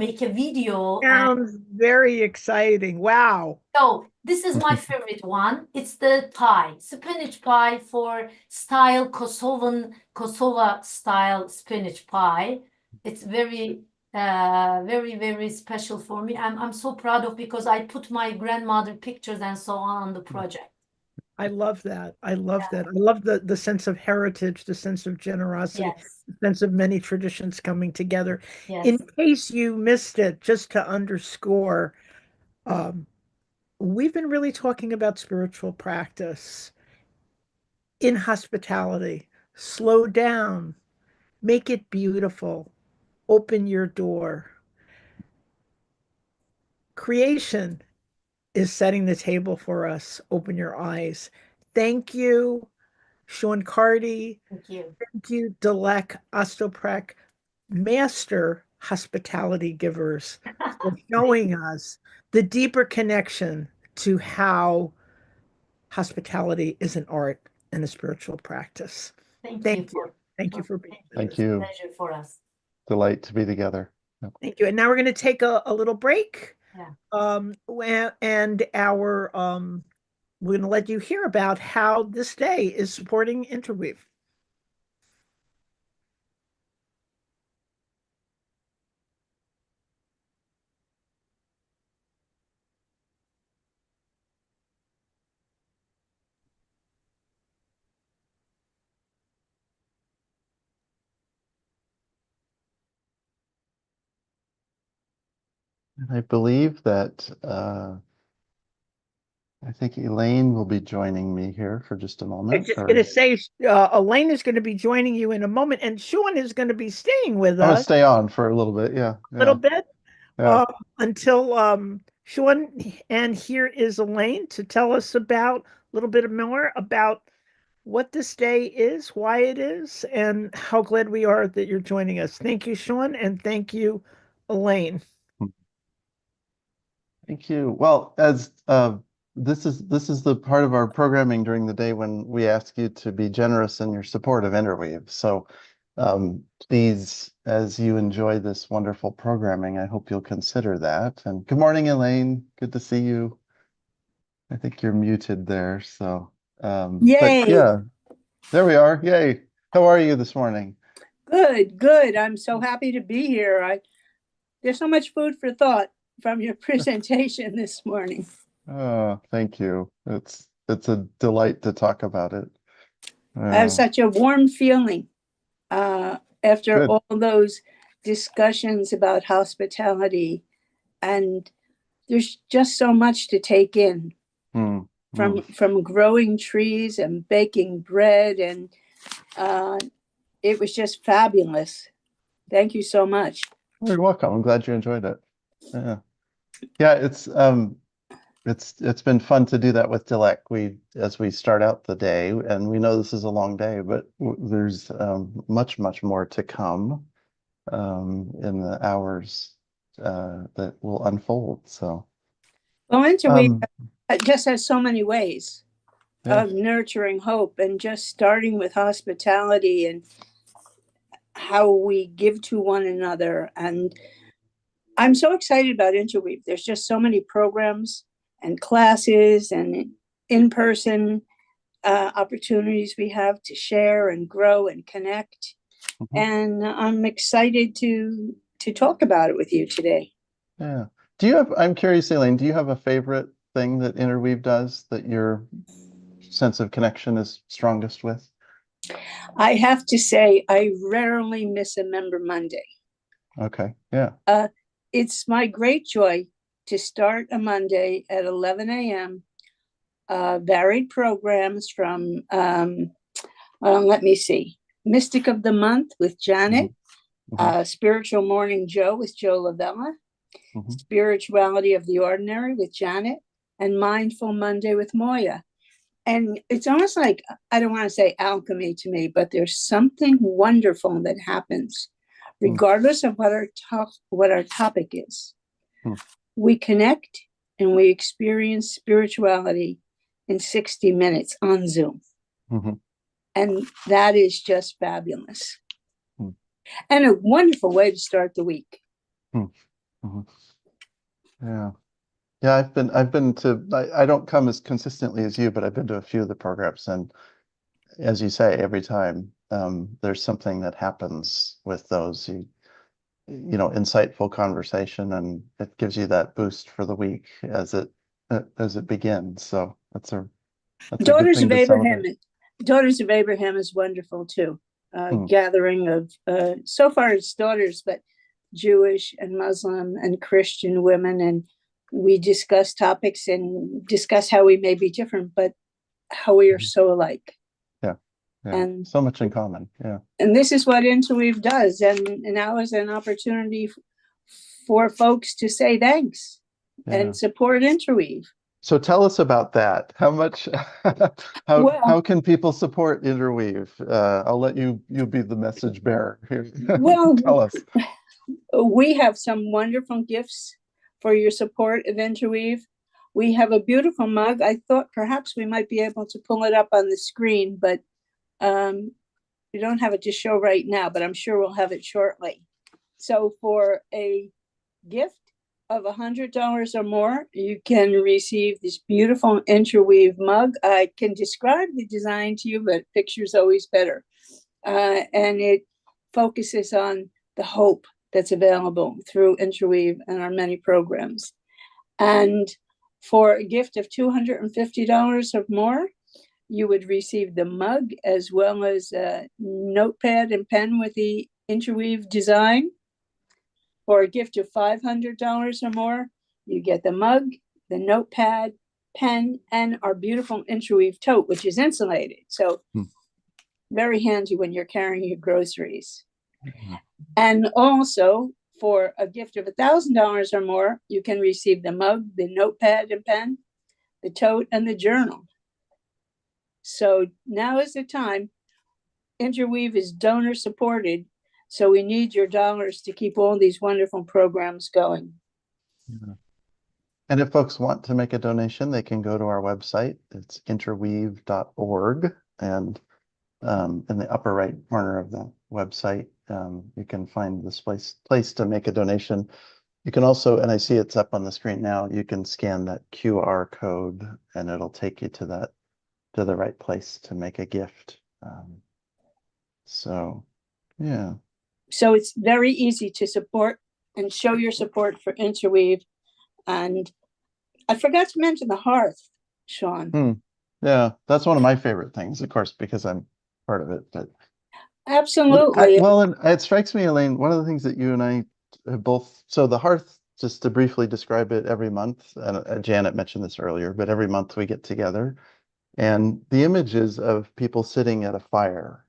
make a video. Sounds very exciting. Wow. So this is my favorite one. It's the pie, spinach pie for style Kosovo style spinach pie. It's very very special for me. I'm so proud of, because I put my grandmother pictures and so on the project. I love that. I love that. I love the sense of heritage, the sense of generosity, Yes, the sense of many traditions coming together. yes. In case you missed it, just to underscore, we've been really talking about spiritual practice in hospitality. Slow down, make it beautiful, open your door. Creation is setting the table for us. Open your eyes. Thank you, Sean Cardy. Thank you. Thank you, Dilek Ostoprek, master hospitality givers, for showing us the deeper connection to how hospitality is an art and a spiritual practice. Thank you Thank you. for Thank you for being with Thank us. you. pleasure for us. Delight to be together. Yep. Thank you. And now we're going to take a little break. Yeah. And we're going to let you hear about how this day is supporting Interweave. And I believe that I think Elaine will be joining me here for just a I was moment. just or- going to say, Elaine is going to be joining you in a moment, and Sean is going to be staying with I'm gonna us stay on for a little bit. Yeah. a little bit Yeah. until Sean. And here is Elaine to tell us about a little bit more about what this day is, why it is, and how glad we are that you're joining us. Thank you, Sean, and thank you, Elaine. Thank you. Well, as this is the part of our programming during the day when we ask you to be generous in your support of Interweave. So please, as you enjoy this wonderful programming, I hope you'll consider that. And good morning, Elaine. Good to see you. I think you're muted there. So Yay. but yeah, there we are. Yay. How are you this morning? Good, good. I'm so happy to be here. There's so much food for thought from your presentation this morning. Oh, thank you. It's a delight to talk about it. I have such a warm feeling after Good. all those discussions about hospitality, and there's just so much to take in from growing trees and baking bread, and it was just fabulous. Thank you so much. You're welcome. I'm glad you enjoyed it. Yeah, it's been fun to do that with Dilek. As we start out the day, and we know this is a long day, but there's much more to come in the hours that will unfold. So, well, Interweave just has so many ways of nurturing hope, and just starting with hospitality and how we give to one another. And I'm so excited about Interweave. There's just so many programs and classes and in-person opportunities we have to share and grow and connect. and I'm excited to talk about it with you today. Yeah. I'm curious, Elaine, do you have a favorite thing that Interweave does that your sense of connection is strongest with? I have to say, I rarely miss a Member Monday. Okay. Yeah. It's my great joy to start a Monday at 11 a.m. Varied programs from, let me see, Mystic of the Month with Janet, Spiritual Morning Joe with Joe Lavella, Spirituality of the Ordinary with Janet, and Mindful Monday with Moya. And it's almost like, I don't want to say alchemy to me, but there's something wonderful that happens regardless of what our topic is. We connect and we experience spirituality in 60 minutes on Zoom. And that is just fabulous. And a wonderful way to start the week. Yeah. Yeah, I've been to, I don't come as consistently as you, but I've been to a few of the programs, and as you say, every time there's something that happens with those, insightful conversation, and it gives you that boost for the week as it begins. So that's a good thing to celebrate. Daughters of Abraham is wonderful too. Gathering of so far it's daughters, but Jewish and Muslim and Christian women, and we discuss topics and discuss how we may be different, but how we are so alike. Yeah. And so much in common. Yeah. And this is what Interweave does. And now is an opportunity for folks to say thanks and support Interweave. So tell us about that. How much, how can people support Interweave? I'll let you be the message bearer here. Well, tell us. We have some wonderful gifts for your support of Interweave. We have a beautiful mug. I thought perhaps we might be able to pull it up on the screen, but we don't have it to show right now, but I'm sure we'll have it shortly. So for a gift of $100 or more, you can receive this beautiful Interweave mug. I can describe the design to you, but picture's always better. And it focuses on the hope that's available through Interweave and our many programs. And for a gift of $250 or more, you would receive the mug as well as a notepad and pen with the Interweave design. For a gift of $500 or more, you get the mug, the notepad, pen, and our beautiful Interweave tote, which is insulated. So very handy when you're carrying your groceries. And also, for a gift of $1,000 or more, you can receive the mug, the notepad and pen, the tote, and the journal. So now is the time. Interweave is donor supported, so we need your dollars to keep all these wonderful programs going. And if folks want to make a donation, they can go to our website. It's interweave.org, and in the upper right corner of the website, you can find this place to make a donation. You can also, and I see it's up on the screen now, you can scan that QR code and it'll take you to the right place to make a gift. So it's very easy to support and show your support for Interweave. And I forgot to mention the hearth, Sean. Yeah, that's one of my favorite things, of course, because I'm part of it. But absolutely. And it strikes me, Elaine, one of the things that you and I have both, so the hearth, just to briefly describe it, every month, and Janet mentioned this earlier, but every month we get together, and the images of people sitting at a fire,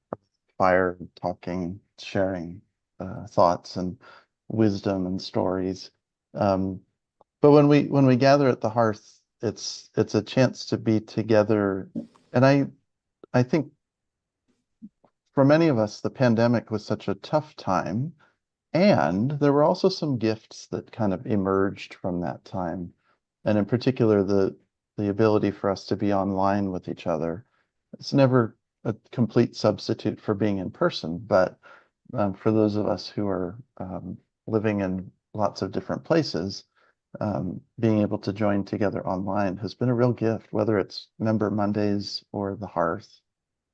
talking, sharing thoughts and wisdom and stories. But when we gather at the hearth, it's a chance to be together. And I think for many of us, the pandemic was such a tough time, and there were also some gifts that kind of emerged from that time. And in particular, the ability for us to be online with each other. It's never a complete substitute for being in person, but for those of us who are living in lots of different places, being able to join together online has been a real gift, whether it's Member Mondays or the Hearth.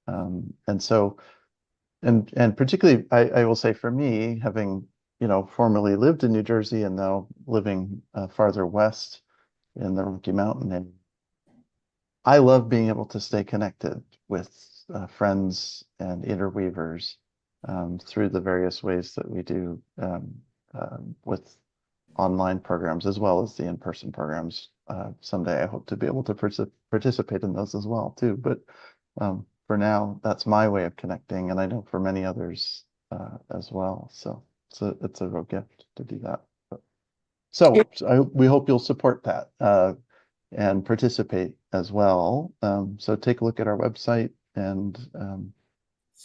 And so and particularly, I will say for me, having, formerly lived in New Jersey and now living farther west in the Rocky Mountain, and I love being able to stay connected with friends and interweavers through the various ways that we do with online programs as well as the in-person programs. Someday I hope to be able to participate in those as well too. But for now, that's my way of connecting, and I know for many others as well. So it's a real gift to do that. We hope you'll support that and participate as well. So take a look at our website and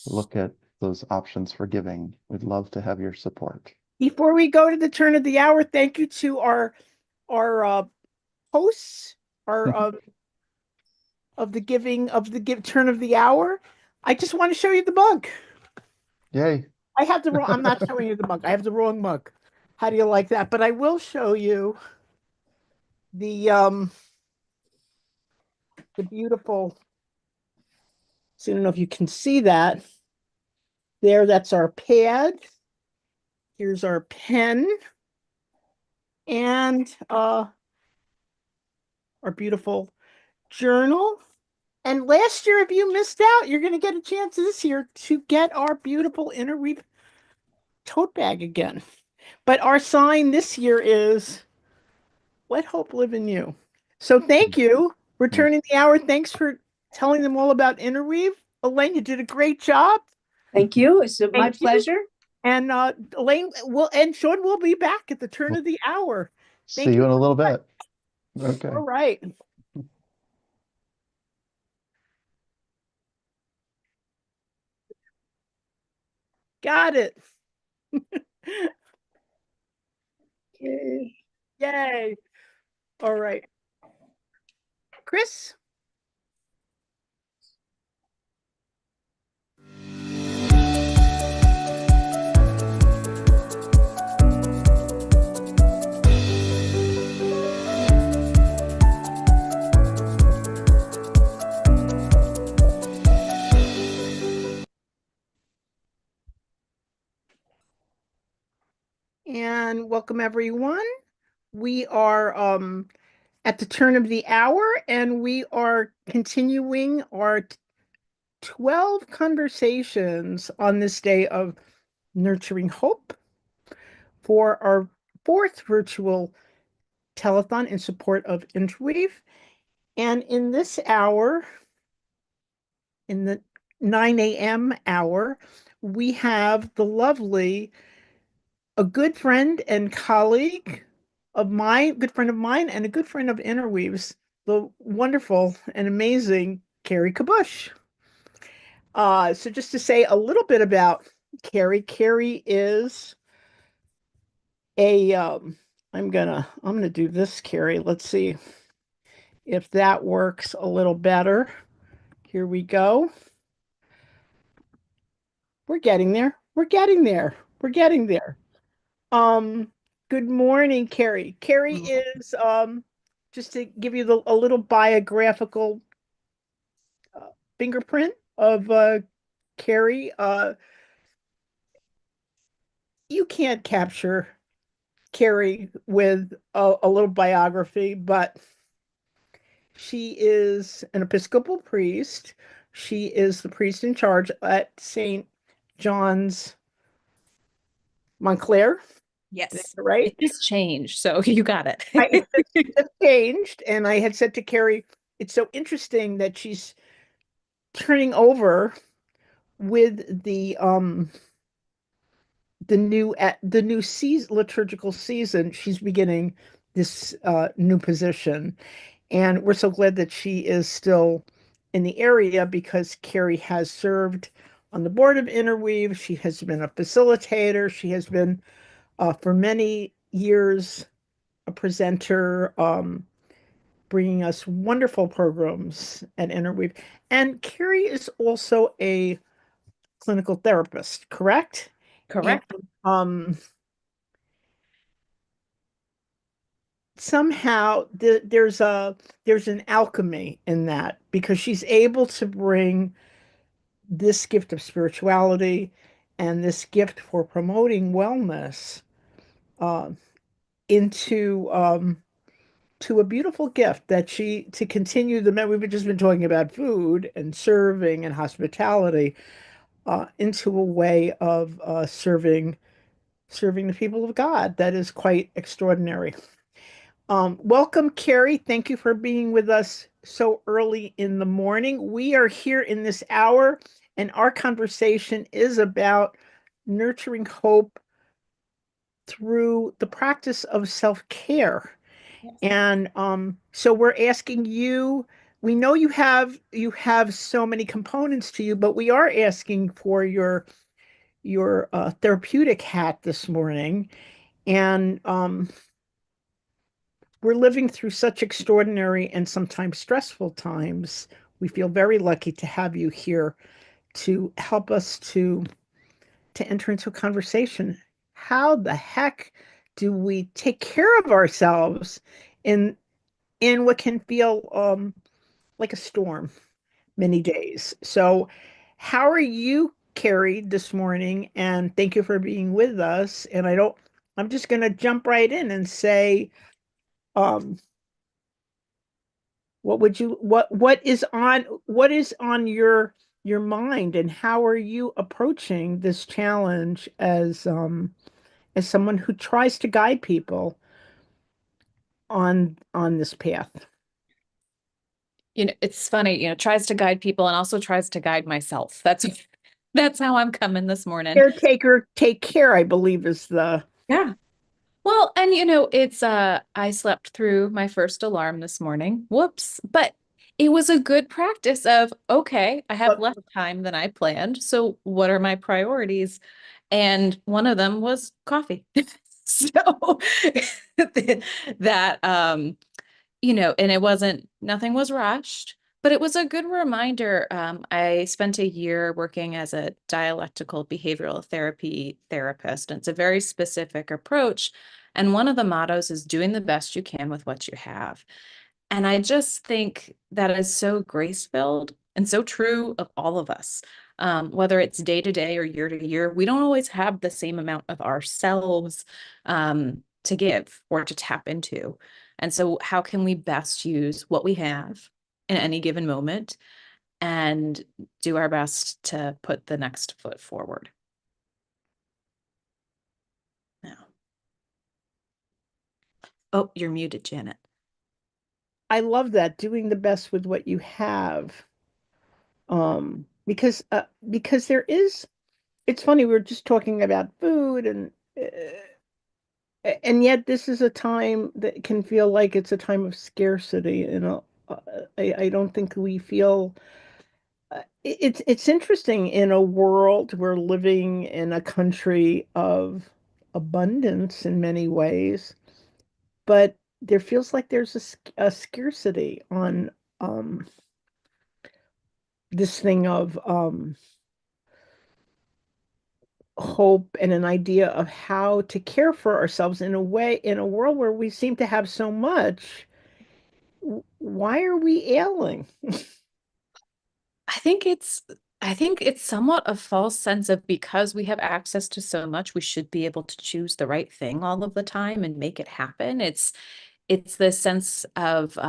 look at those options for giving. We'd love to have your support. Before we go to the turn of the hour, thank you to our hosts, our of the turn of the hour. I just want to show you the mug. Yay. I have the wrong, I'm not showing you the mug. I have the wrong mug. How do you like that? But I will show you the beautiful, so I don't know if you can see that. There, that's our pad. Here's our pen. And our beautiful journal. And last year, if you missed out, you're going to get a chance this year to get our beautiful Interweave tote bag again. But our sign this year is "Let Hope Live in You." So thank you for turning the hour. Thanks for telling them all about Interweave. Elaine, you did a great job. Thank you. It's my pleasure. And Elaine and Sean will be back at the turn of the hour. See you in a little bit. Okay. All right. Got it. Okay. Yay. All right. Chris? And welcome everyone. We are at the turn of the hour, and we are continuing our 12 conversations on this day of nurturing hope for our fourth virtual telethon in support of Interweave. And in this hour, in the 9 a.m. hour, we have the lovely, a good friend and colleague of mine, good friend of mine, and a good friend of Interweave's, the wonderful and amazing Carrie Kabush. So just to say a little bit about Carrie. Carrie is a I'm gonna do this, Carrie. Let's see if that works a little better. Here we go. We're getting there. We're getting there. We're getting there. Good morning, Carrie. Carrie is just to give you a little biographical fingerprint of Carrie. You can't capture Carrie with a little biography, but she is an Episcopal priest. She is the priest in charge at St. John's Montclair. Yes, right? it just changed, so you got it. It just changed, and I had said to Carrie, it's so interesting that she's turning over with the new season, liturgical season. She's beginning this new position, and we're so glad that she is still in the area because Carrie has served on the board of Interweave. She has been a facilitator. She has been for many years a presenter, bringing us wonderful programs at Interweave. And Carrie is also a clinical therapist, correct? Correct. And, somehow there's an alchemy in that because she's able to bring this gift of spirituality and this gift for promoting wellness uh, into to a beautiful gift that she to continue we've just been talking about food and serving and hospitality into a way of serving the people of God that is quite extraordinary. Welcome, Carrie. Thank you for being with us so early in the morning. We are here in this hour, and our conversation is about nurturing hope through the practice of self-care. Yes. And so we're asking you, we know you have so many components to you, but we are asking for your therapeutic hat this morning. And we're living through such extraordinary and sometimes stressful times. We feel very lucky to have you here to help us to enter into a conversation. How the heck do we take care of ourselves in what can feel like a storm many days? So, how are you, Carrie, this morning? And thank you for being with us. And I'm just going to jump right in and say, um, what is on your mind, and how are you approaching this challenge as someone who tries to guide people on this path? It's funny, tries to guide people and also tries to guide myself. That's how I'm coming this morning. Caretaker, take care, I believe is the Yeah. Well, and it's I slept through my first alarm this morning. Whoops. But it was a good practice of, okay, I have less time than I planned. So what are my priorities? And one of them was coffee. So that and nothing was rushed, but it was a good reminder. I spent a year working as a dialectical behavioral therapy therapist, and it's a very specific approach. And one of the mottos is doing the best you can with what you have. And I just think that is so grace-filled and so true of all of us. Whether it's day to day or year to year, we don't always have the same amount of ourselves to give or to tap into. And so how can we best use what we have in any given moment and do our best to put the next foot forward? Now. Oh, you're muted, Janet. I love that, doing the best with what you have. Because it's funny, we were just talking about food and yet this is a time that can feel like it's a time of scarcity. I don't think we feel it's interesting. In a world, we're living in a country of abundance in many ways, but there feels like there's a scarcity on um this thing of hope and an idea of how to care for ourselves in a way, in a world where we seem to have so much. Why are we ailing? I think it's I think it's somewhat a false sense of, because we have access to so much, we should be able to choose the right thing all of the time and make it happen. It's the sense of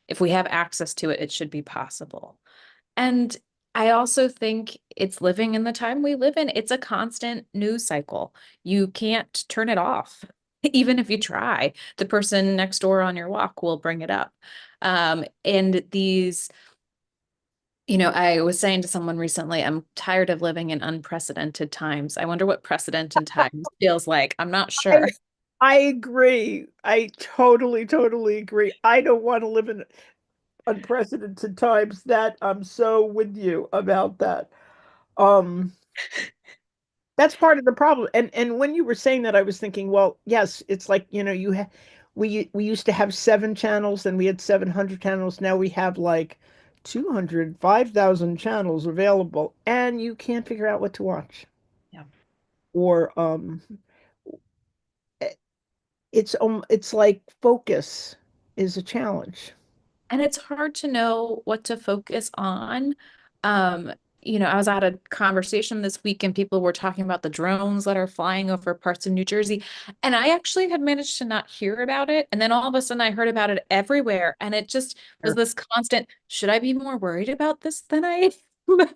if we have access to it, it should be possible. And I also think it's living in the time we live in. It's a constant news cycle. You can't turn it off. Even if you try, the person next door on your walk will bring it up. And these, I was saying to someone recently, I'm tired of living in unprecedented times. I wonder what precedented times feels like. I'm not sure. I agree. I totally agree. I don't want to live in unprecedented times. That I'm so with you about that. Um, that's part of the problem. And when you were saying that, I was thinking, well, yes, it's like, we used to have 7 channels, and we had 700 channels. Now we have like 200, 5,000 channels available, and you can't figure out what to watch. Yeah. Or eh, it's like focus is a challenge. And it's hard to know what to focus on. Um, I was at a conversation this week and people were talking about the drones that are flying over parts of New Jersey. And I actually had managed to not hear about it. And then all of a sudden I heard about it everywhere. And it just was this constant, should I be more worried about this than I am?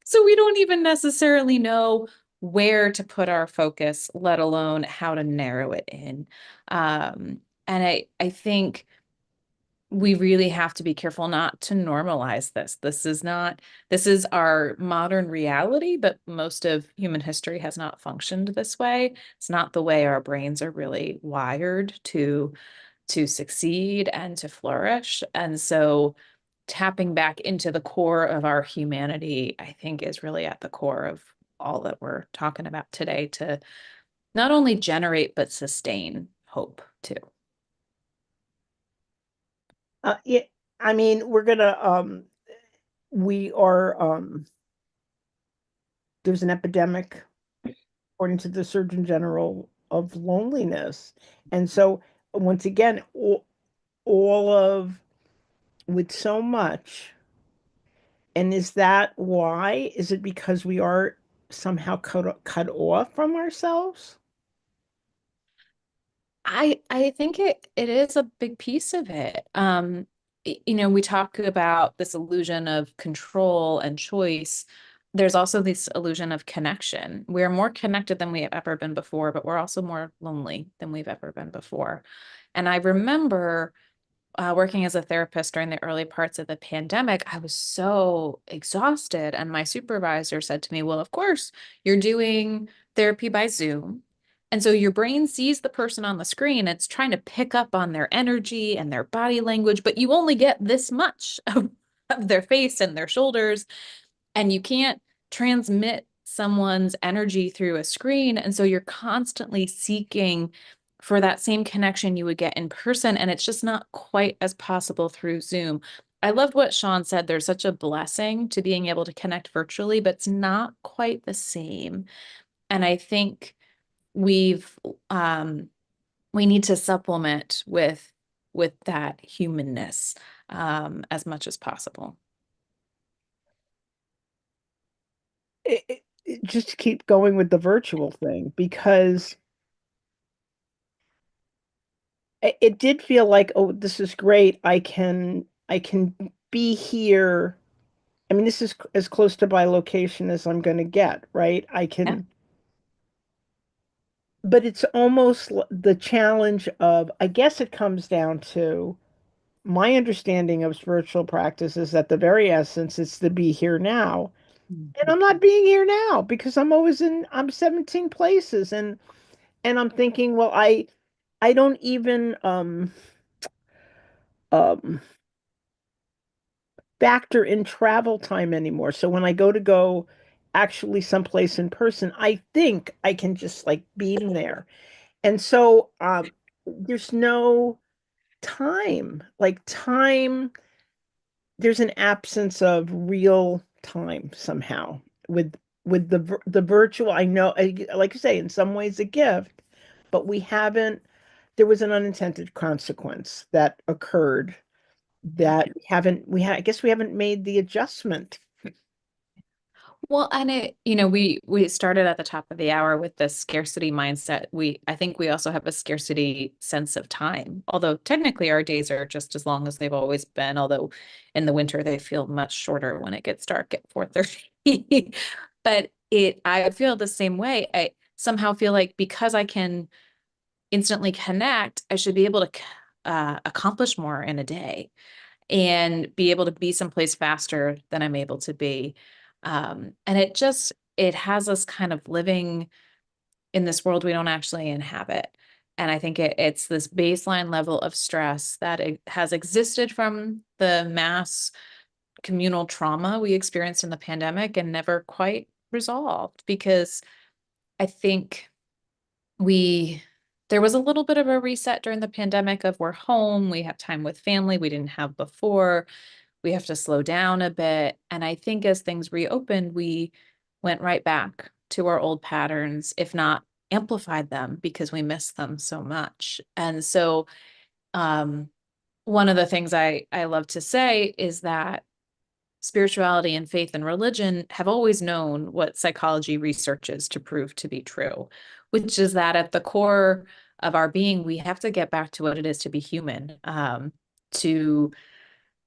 So we don't even necessarily know where to put our focus, let alone how to narrow it in. And I think we really have to be careful not to normalize this. This is our modern reality, but most of human history has not functioned this way. It's not the way our brains are really wired to succeed and to flourish. And so tapping back into the core of our humanity, I think, is really at the core of all that we're talking about today, to not only generate but sustain hope too. Yeah, I mean, we are there's an epidemic, according to the Surgeon General, of loneliness. And so once again, all of with so much, and is that why? Is it because we are somehow cut off from ourselves? I think it is a big piece of it. We talk about this illusion of control and choice. There's also this illusion of connection. We're more connected than we have ever been before, but we're also more lonely than we've ever been before. And I remember working as a therapist during the early parts of the pandemic, I was so exhausted. And my supervisor said to me, well, of course, you're doing therapy by Zoom. And so your brain sees the person on the screen, it's trying to pick up on their energy and their body language, but you only get this much of their face and their shoulders, and you can't transmit someone's energy through a screen. And so you're constantly seeking for that same connection you would get in person. And it's just not quite as possible through Zoom. I loved what Sean said. There's such a blessing to being able to connect virtually, but it's not quite the same. And I think we've we need to supplement with that humanness as much as possible. Just to keep going with the virtual thing, because it did feel like, oh, this is great. I can be here. I mean, this is as close to my location as I'm going to get, right? I Yeah. can, but it's almost the challenge of, I guess it comes down to my understanding of spiritual practice is at the very essence, it's to be here now. And I'm not being here now because I'm 17 places, and I'm thinking, well, I don't even um factor in travel time anymore. So when I go actually someplace in person, I think I can just like be there. And so there's no time. Like time, there's an absence of real time somehow with the virtual. I know, like you say, in some ways a gift, but we haven't, there was an unintended consequence that occurred that I guess we haven't made the adjustment. Well, and we started at the top of the hour with the scarcity mindset. I think we also have a scarcity sense of time. Although technically our days are just as long as they've always been, although in the winter they feel much shorter when it gets dark at 4:30. But I feel the same way. I somehow feel like because I can instantly connect, I should be able to accomplish more in a day and be able to be someplace faster than I'm able to be. And it has us kind of living in this world we don't actually inhabit. And I think it's this baseline level of stress that it has existed from the mass communal trauma we experienced in the pandemic and never quite resolved, because I think there was a little bit of a reset during the pandemic of we're home, we have time with family we didn't have before, we have to slow down a bit. And I think as things reopened, we went right back to our old patterns, if not amplified them because we missed them so much. And so one of the things I love to say is that spirituality and faith and religion have always known what psychology researches to prove to be true, which is that at the core of our being, we have to get back to what it is to be human, to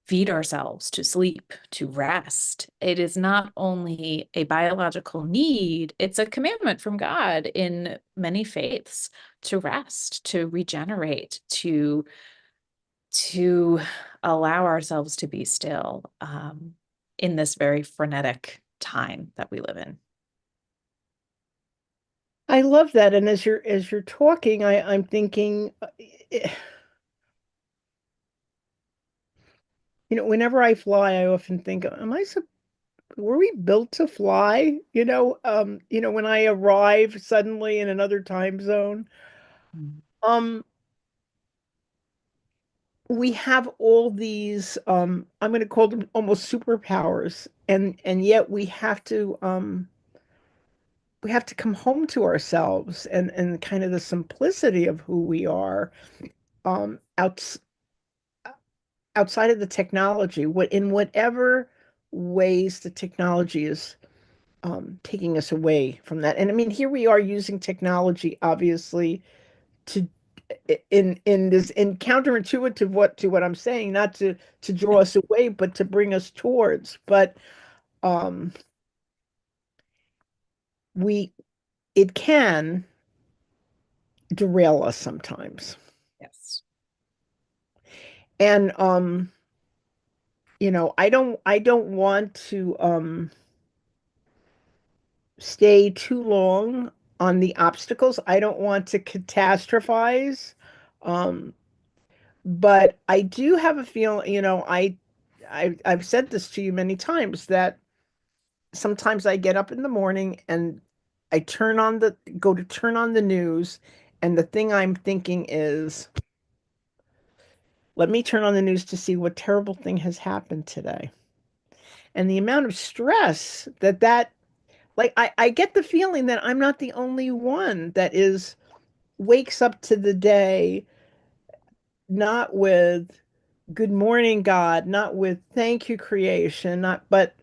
feed ourselves, to sleep, to rest. It is not only a biological need, it's a commandment from God in many faiths to rest, to regenerate, to allow ourselves to be still in this very frenetic time that we live in. I love that. And as you're talking, I'm thinking, whenever I fly, I often think, were we built to fly? When I arrive suddenly in another time zone, we have all these, I'm going to call them almost superpowers, and yet we have to come home to ourselves and kind of the simplicity of who we are, um, outs outside of the technology, in whatever ways the technology is taking us away from that. And I mean, here we are using technology, obviously, to in this in counterintuitive to what I'm saying, not to draw us away, but to bring us towards. But um, we it can derail us sometimes. Yes. And I don't want to stay too long on the obstacles. I don't want to catastrophize. Um, but I do have a feeling, I've said this to you many times that sometimes I get up in the morning and I go to turn on the news, and the thing I'm thinking is, let me turn on the news to see what terrible thing has happened today. And the amount of stress that like I get the feeling that I'm not the only one that wakes up to the day not with good morning, God, not with thank you, creation, not but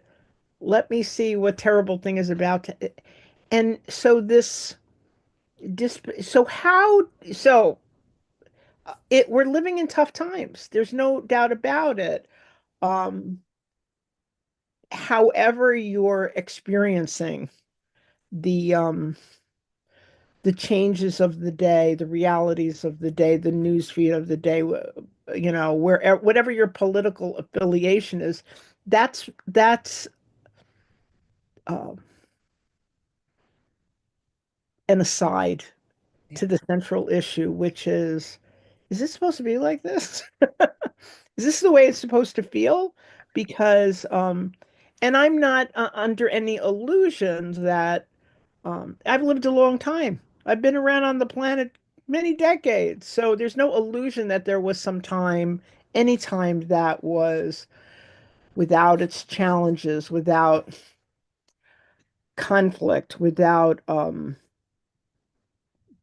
let me see what terrible thing is about to. And so so how so it we're living in tough times. There's no doubt about it. Um, However you're experiencing the changes of the day, the realities of the day, the news feed of the day, where whatever your political affiliation is, that's uh, an aside to the central issue, which is this supposed to be like this? Is this the way it's supposed to feel? Because, and I'm not under any illusions that I've lived a long time. I've been around on the planet many decades. So there's no illusion that there was some time, any time that was without its challenges, without conflict, without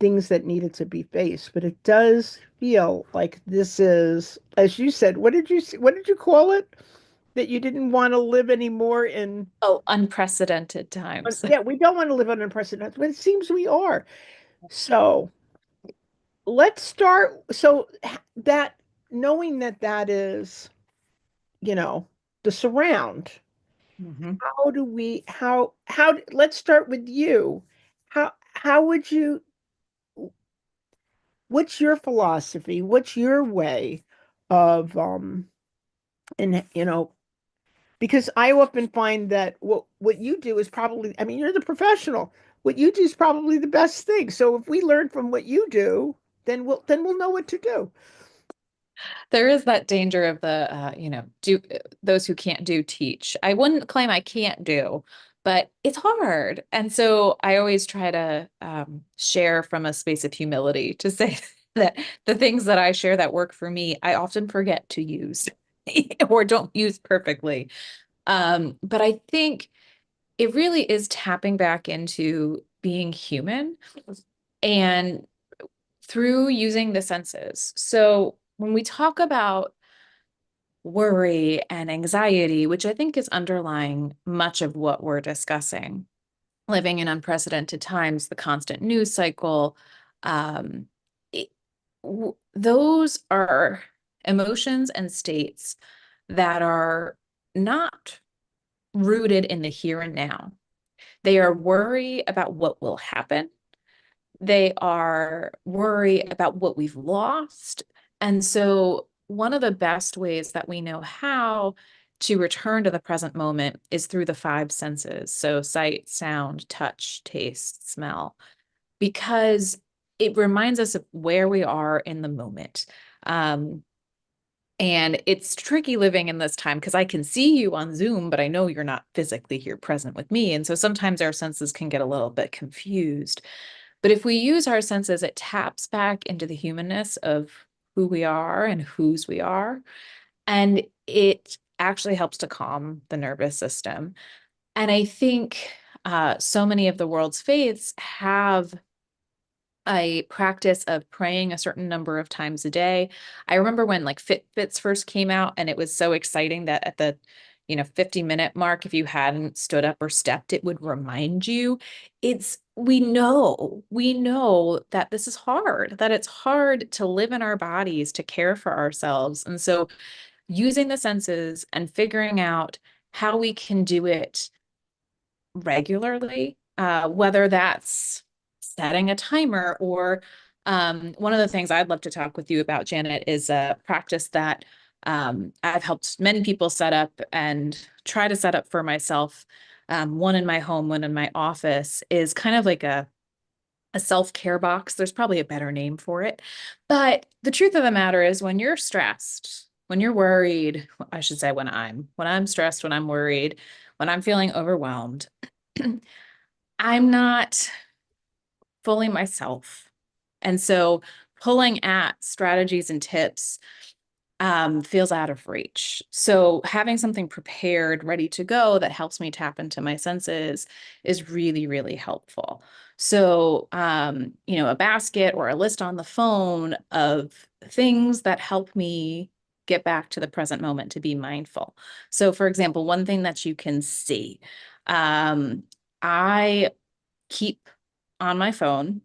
things that needed to be faced. But it does feel like this is, as you said, what did you call it? That you didn't want to live anymore in. Oh, unprecedented times. Yeah, we don't want to live on unprecedented, but it seems we are. So let's start. So that knowing that is, you know, the surround. Mhm. How do we? How? Let's start with you. How would you? What's your philosophy? What's your way of and because I often find that what you do is probably, I mean, you're the professional. What you do is probably the best thing. So if we learn from what you do, then we'll know what to do. There is that danger of the, do those who can't do teach. I wouldn't claim I can't do, but it's hard. And so I always try to share from a space of humility to say that the things that I share that work for me, I often forget to use or don't use perfectly. But I think it really is tapping back into being human and through using the senses. So when we talk about worry and anxiety, which I think is underlying much of what we're discussing. Living in unprecedented times, the constant news cycle, um, it, those are emotions and states that are not rooted in the here and now. They are worry about what will happen. They are worry about what we've lost. And so one of the best ways that we know how to return to the present moment is through the five senses. So sight, sound, touch, taste, smell, because it reminds us of where we are in the moment. And it's tricky living in this time because I can see you on Zoom, but I know you're not physically here present with me. And so sometimes our senses can get a little bit confused. But if we use our senses, it taps back into the humanness of who we are and whose we are. And it actually helps to calm the nervous system. And I think so many of the world's faiths have a practice of praying a certain number of times a day. I remember when like Fitbits first came out, and it was so exciting that at the 50-minute mark, if you hadn't stood up or stepped, it would remind you. We know that this is hard, that it's hard to live in our bodies, to care for ourselves. And so using the senses and figuring out how we can do it regularly, whether that's setting a timer or one of the things I'd love to talk with you about, Janet, is a practice that I've helped many people set up and try to set up for myself. One in my home, one in my office, is kind of like a self-care box. There's probably a better name for it. But the truth of the matter is when you're stressed, when you're worried, I should say when I'm stressed, when I'm worried, when I'm feeling overwhelmed, I'm not fully myself. And so pulling at strategies and tips feels out of reach. So having something prepared, ready to go that helps me tap into my senses is really, really helpful. So, a basket or a list on the phone of things that help me get back to the present moment, to be mindful. So, for example, one thing that you can see, I keep on my phone.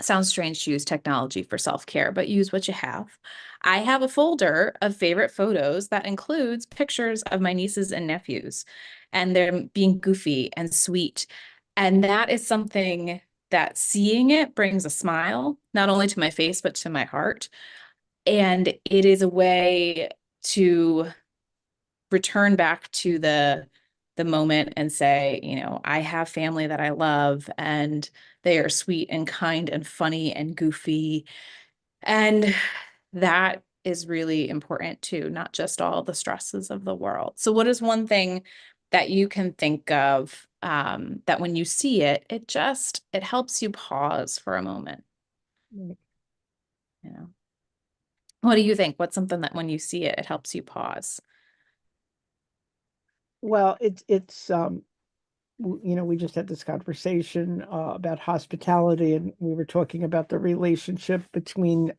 Sounds strange to use technology for self-care, but use what you have. I have a folder of favorite photos that includes pictures of my nieces and nephews, and they're being goofy and sweet. And that is something that seeing it brings a smile, not only to my face, but to my heart. And it is a way to return back to the moment and say, I have family that I love, and they are sweet and kind and funny and goofy. And that is really important too, not just all the stresses of the world. So what is one thing that you can think of that when you see it, it helps you pause for a moment? Right. What do you think? What's something that when you see it, it helps you pause? Well, it's we just had this conversation about hospitality, and we were talking about the relationship between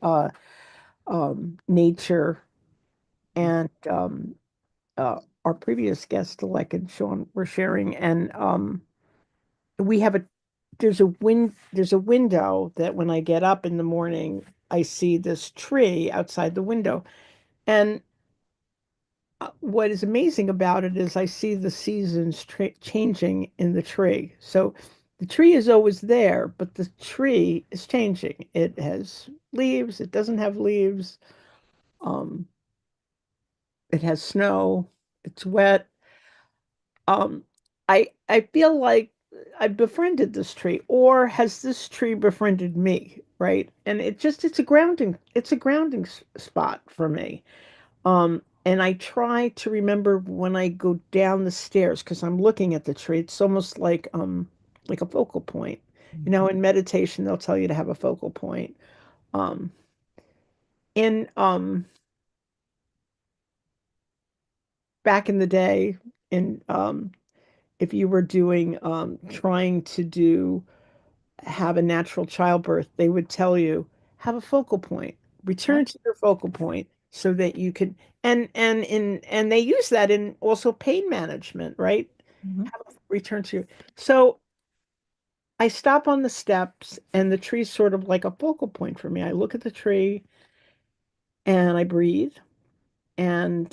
nature and our previous guest, Alec and Sean, were sharing, and we have a there's a window that when I get up in the morning, I see this tree outside the window, and what is amazing about it is I see the seasons changing in the tree. So the tree is always there, but the tree is changing. It has leaves, it doesn't have leaves. Um, it has snow, it's wet. Um, I feel like I befriended this tree, or has this tree befriended me, right? And it's a grounding spot for me. And I try to remember when I go down the stairs because I'm looking at the tree. It's almost like a focal point. In meditation they'll tell you to have a focal point. Um, in Back in the day, in if you were doing trying to do have a natural childbirth, they would tell you have a focal point. Return to your focal point. so that you could and they use that in also pain management, right? Mhm. Have a return to. So I stop on the steps and the tree's sort of like a focal point for me. I look at the tree and I breathe and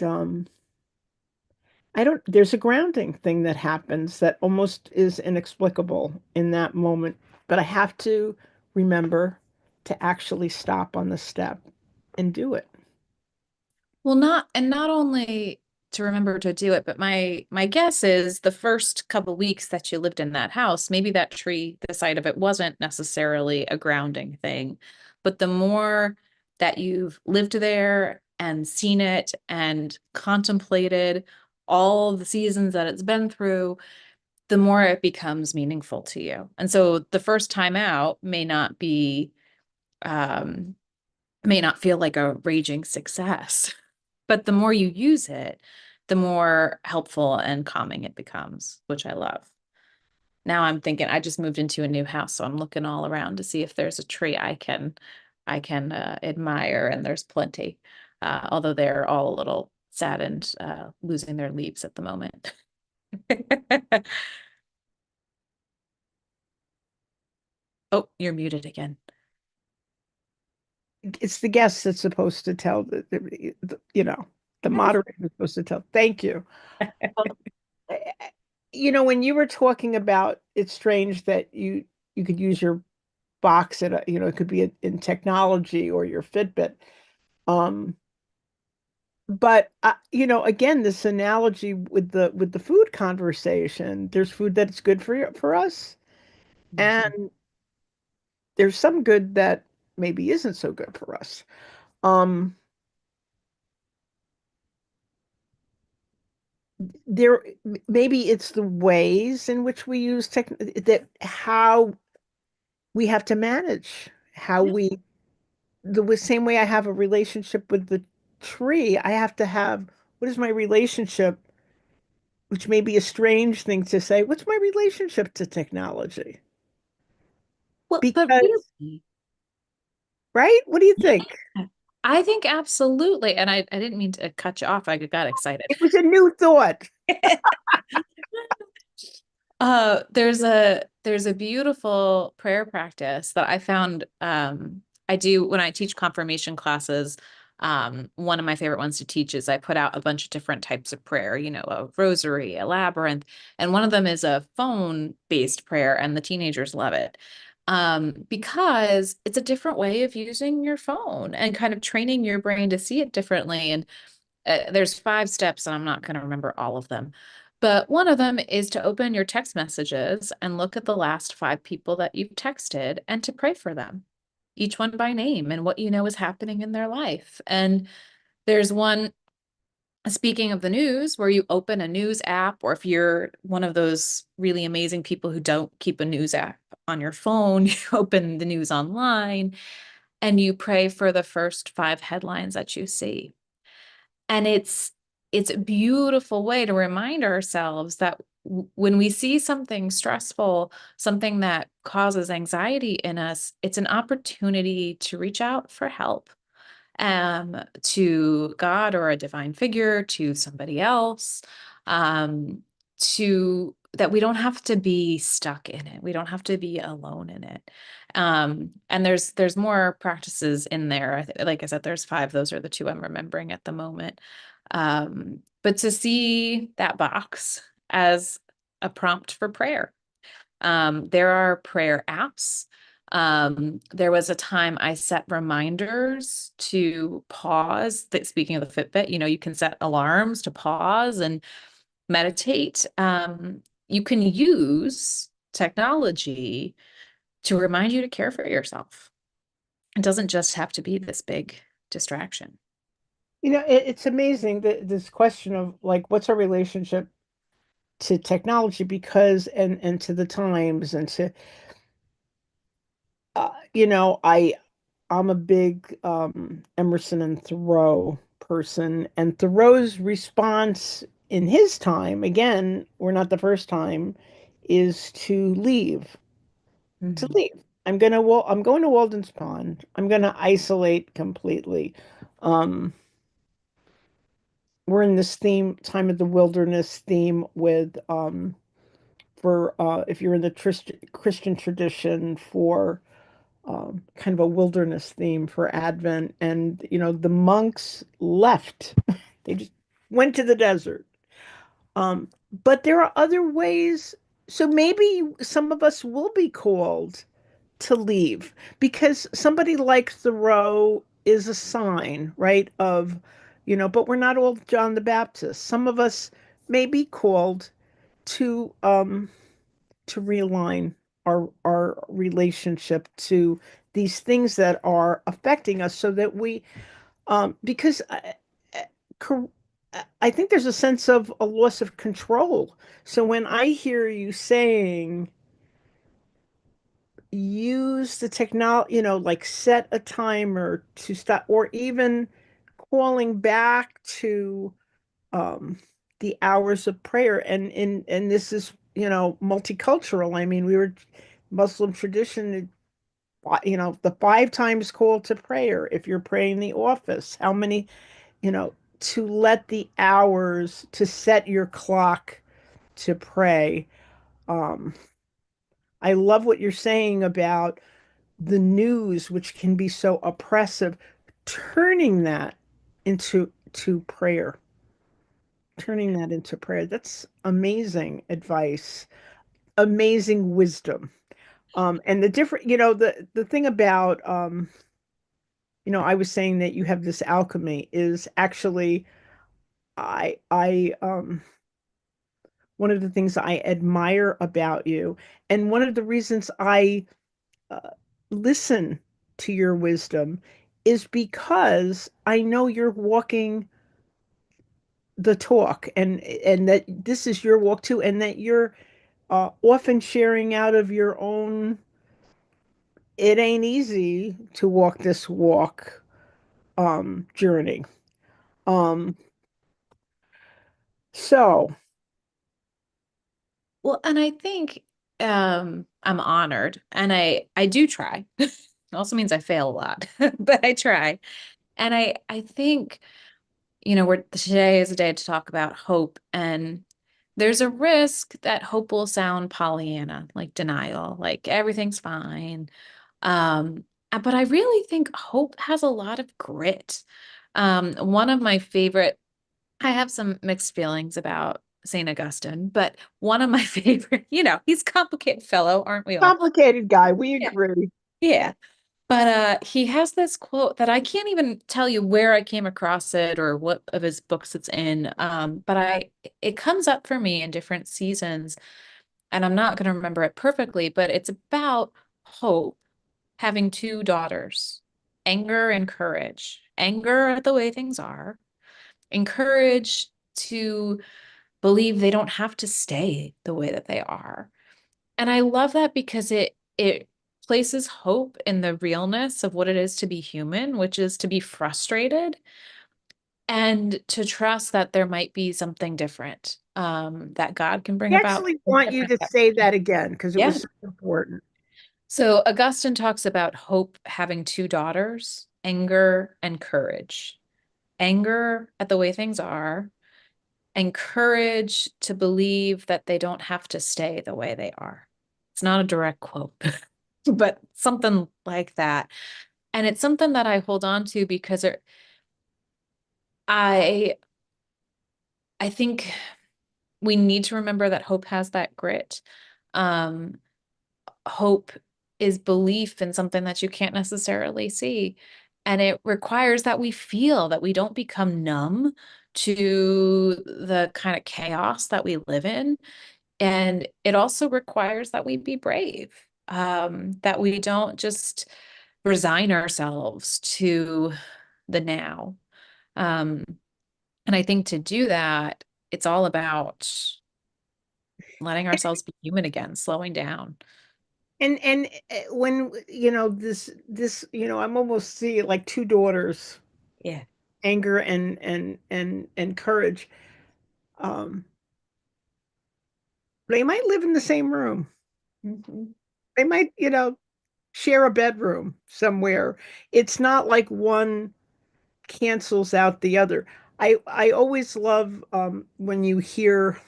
I don't, there's a grounding thing that happens that almost is inexplicable in that moment, but I have to remember to actually stop on the step and do it. Well, not only to remember to do it, but my guess is the first couple weeks that you lived in that house, maybe that tree, the site of it wasn't necessarily a grounding thing, but the more that you've lived there and seen it and contemplated all the seasons that it's been through, the more it becomes meaningful to you. And so the first time out um may not feel like a raging success. But the more you use it, the more helpful and calming it becomes, which I love. Now I'm thinking I just moved into a new house, so I'm looking all around to see if there's a tree I can admire, and there's plenty. Although they're all a little saddened, losing their leaves at the moment. Oh, you're muted again. It's the guest that's supposed to tell the moderator is supposed to tell. Thank you. Um, when you were talking about it's strange that you could use your box at it could be in technology or your Fitbit. Um, but again, this analogy with the food conversation, there's food that's good for us, and there's some good that maybe isn't so good for us. Um, there maybe it's the ways in which we use tech that how we have to manage how we the same way I have a relationship with the tree, I have to have what is my relationship, which may be a strange thing to say. What's my relationship to technology? Well, but Because, really, right? What do you think? yeah, I think absolutely. And I didn't mean to cut you off. I got excited. It was a new thought. There's a beautiful prayer practice that I found I do when I teach confirmation classes. One of my favorite ones to teach is I put out a bunch of different types of prayer, a rosary, a labyrinth, and one of them is a phone-based prayer, and the teenagers love it. Because it's a different way of using your phone and kind of training your brain to see it differently. And there's 5 steps, and I'm not going to remember all of them. But one of them is to open your text messages and look at the last 5 people that you've texted and to pray for them, each one by name and what you know is happening in their life. And there's one, speaking of the news, where you open a news app, or if you're one of those really amazing people who don't keep a news app on your phone, you open the news online and you pray for the first 5 headlines that you see. And it's a beautiful way to remind ourselves that when we see something stressful, something that causes anxiety in us, it's an opportunity to reach out for help, to God or a divine figure, to somebody else, um, to that we don't have to be stuck in it. We don't have to be alone in it. And there's more practices in there. Like I said, there's 5. Those are the 2 I'm remembering at the moment. But to see that box as a prompt for prayer. There are prayer apps. There was a time I set reminders to pause. That speaking of the Fitbit, you can set alarms to pause and meditate. You can use technology to remind you to care for yourself. It doesn't just have to be this big distraction. It's amazing that this question of like, what's our relationship to technology and to the times and to I'm a big Emerson and Thoreau person, and Thoreau's response in his time, again, we're not the first time, is to leave. To Mhm. leave. I'm going to Walden's Pond. I'm gonna isolate completely. Um, we're in this time of the wilderness theme with for if you're in the Christian tradition for kind of a wilderness theme for Advent, and the monks left. They just went to the desert. Um, but there are other ways. So maybe some of us will be called to leave because somebody like Thoreau is a sign, right? But we're not all John the Baptist. Some of us may be called to realign our relationship to these things that are affecting us so that because I think there's a sense of a loss of control. So when I hear you saying use the technology, like set a timer to stop, or even calling back to um, the hours of prayer, and this is multicultural. I mean, we were Muslim tradition. The 5 times call to prayer. If you're praying the office, how many? To let the hours to set your clock to pray. Um, I love what you're saying about the news, which can be so oppressive, turning that into prayer, turning that into prayer. That's amazing advice, amazing wisdom. And the different, the thing about, I was saying that you have this alchemy is actually, I one of the things I admire about you, and one of the reasons I uh, listen to your wisdom is because I know you're walking the talk, and that this is your walk too, and that you're often sharing out of your own. It ain't easy to walk this walk journey. Um, so Well, and I think I'm honored and I do try. It also means I fail a lot, but I try. And I think, today is a day to talk about hope, and there's a risk that hope will sound Pollyanna, like denial, like everything's fine. But I really think hope has a lot of grit. One of my favorite I have some mixed feelings about St. Augustine, but one of my favorite, he's a complicated fellow, aren't we all? complicated guy, we Yeah. agree. Yeah. But he has this quote that I can't even tell you where I came across it or what of his books it's in. But it comes up for me in different seasons, and I'm not going to remember it perfectly, but it's about hope having two daughters, anger and courage. Anger at the way things are, and courage to believe they don't have to stay the way that they are. And I love that because it places hope in the realness of what it is to be human, which is to be frustrated and to trust that there might be something different that God can bring I about. actually want you to say that again because it Yeah. was so important. So Augustine talks about hope having two daughters, anger and courage. Anger at the way things are, and courage to believe that they don't have to stay the way they are. It's not a direct quote, but something like that. And it's something that I hold on to because I I think we need to remember that hope has that grit. Um, Hope is belief in something that you can't necessarily see. And it requires that we feel, that we don't become numb to the kind of chaos that we live in. And it also requires that we be brave, that we don't just resign ourselves to the now. Um, and I think to do that, it's all about letting ourselves be human again, slowing down. And when this I'm almost seeing like two daughters, Yeah. anger and courage. Um, they might live in the same room. Mhm. They might, share a bedroom somewhere. It's not like one cancels out the other. I always love when you hear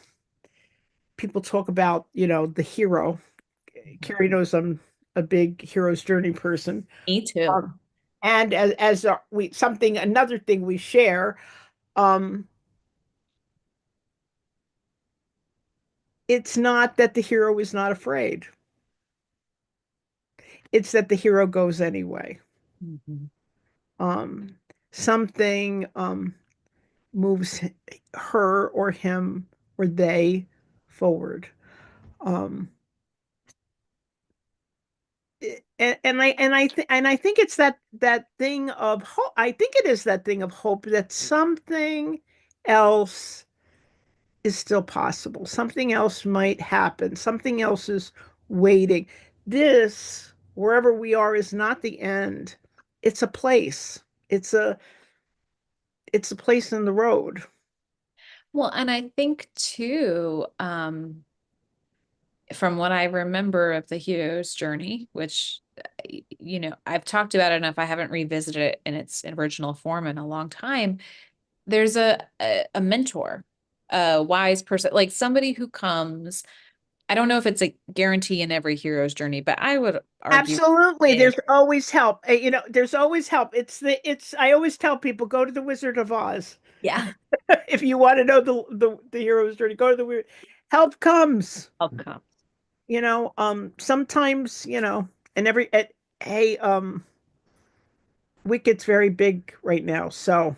people talk about, the hero. Carrie knows I'm a big hero's journey person. Me too. And as we something another thing we share, um, it's not that the hero is not afraid. It's that the hero goes anyway. Mhm. Um, something moves her or him or they forward. Um, and I think it's that thing of hope. I think it is that thing of hope that something else is still possible. Something else might happen. Something else is waiting. This, wherever we are, is not the end. It's a place. It's a it's a place in the road. Well, and I think too, from what I remember of the hero's journey, which I've talked about it enough, I haven't revisited it in its original form in a long time. There's a mentor, a wise person, like somebody who comes. I don't know if it's a guarantee in every hero's journey, but I would argue Absolutely. is. There's always help. There's always help. I always tell people go to the Wizard of Oz. Yeah, If you want to know the hero's journey, go to the weird help comes. outcome. Sometimes, and hey, Wicket's very big right now, so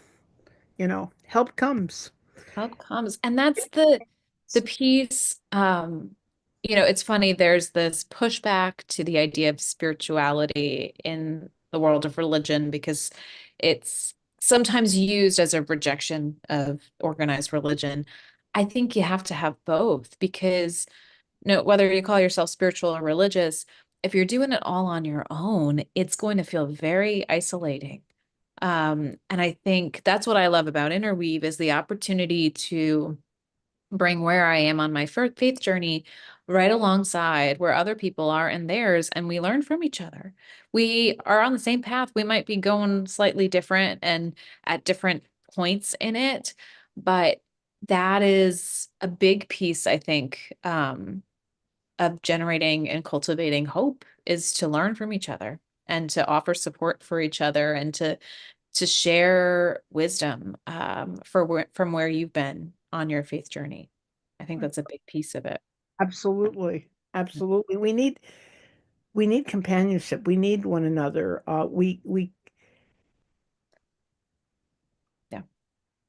help comes. Outcomes. And that's the piece, it's funny, there's this pushback to the idea of spirituality in the world of religion because it's sometimes used as a rejection of organized religion. I think you have to have both because no, whether you call yourself spiritual or religious, if you're doing it all on your own, it's going to feel very isolating. And I think that's what I love about Interweave is the opportunity to bring where I am on my faith journey right alongside where other people are in theirs, and we learn from each other. We are on the same path. We might be going slightly different and at different points in it, but that is a big piece, I think, of generating and cultivating hope is to learn from each other and to offer support for each other and to share wisdom from where you've been on your faith journey. I think that's a big piece of it. Absolutely. Absolutely. We need companionship. We need one another. We Yeah.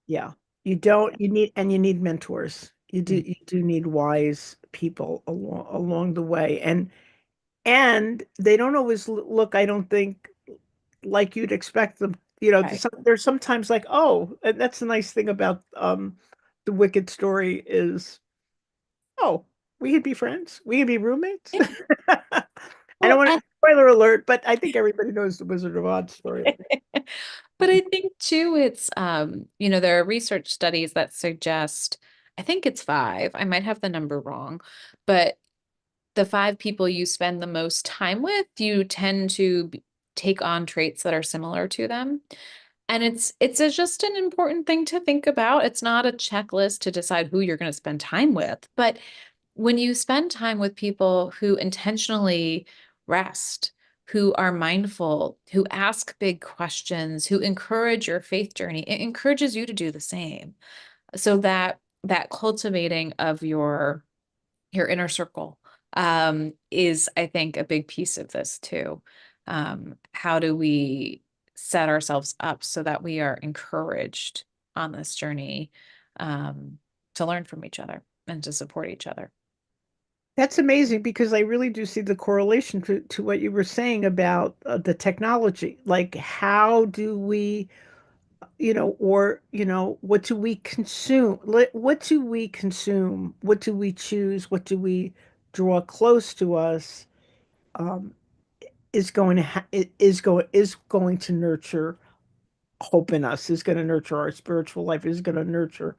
Yeah. You need mentors. You do Mm. you do need wise people along the way. And they don't always look, I don't think, like you'd expect them. Right. There's sometimes like, oh, and that's the nice thing about the Wicked story is, oh, we could be friends. We could be roommates. I don't Well, want and to spoiler alert, but I think everybody knows the Wizard of Oz story. but I think too, it's there are research studies that suggest, I think it's five, I might have the number wrong, but the five people you spend the most time with, you tend to take on traits that are similar to them. And just an important thing to think about. It's not a checklist to decide who you're going to spend time with, but when you spend time with people who intentionally rest, who are mindful, who ask big questions, who encourage your faith journey, it encourages you to do the same. So that cultivating of your inner circle is, I think, a big piece of this too. How do we set ourselves up so that we are encouraged on this journey to learn from each other and to support each other? That's amazing because I really do see the correlation to what you were saying about the technology. Like, how do we, what do we consume? What do we consume? What do we choose? What do we draw close to us? Um, is going to nurture hope in us. Is going to nurture our spiritual life. Is going to nurture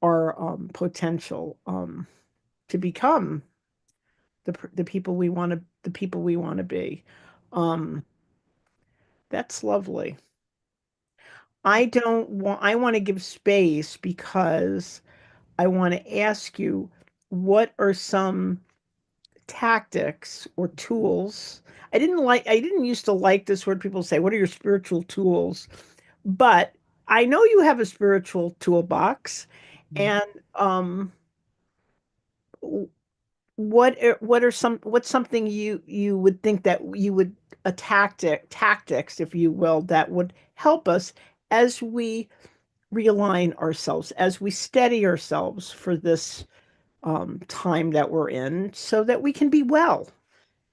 our potential to become the people we want to be. Um, that's lovely. I want to give space because I want to ask you, what are some tactics or tools? I didn't used to like this word. People say, what are your spiritual tools? But I know you have a spiritual toolbox. And what's something you would think that you would a tactics, if you will, that would help us as we realign ourselves, as we steady ourselves for this time that we're in, so that we can be well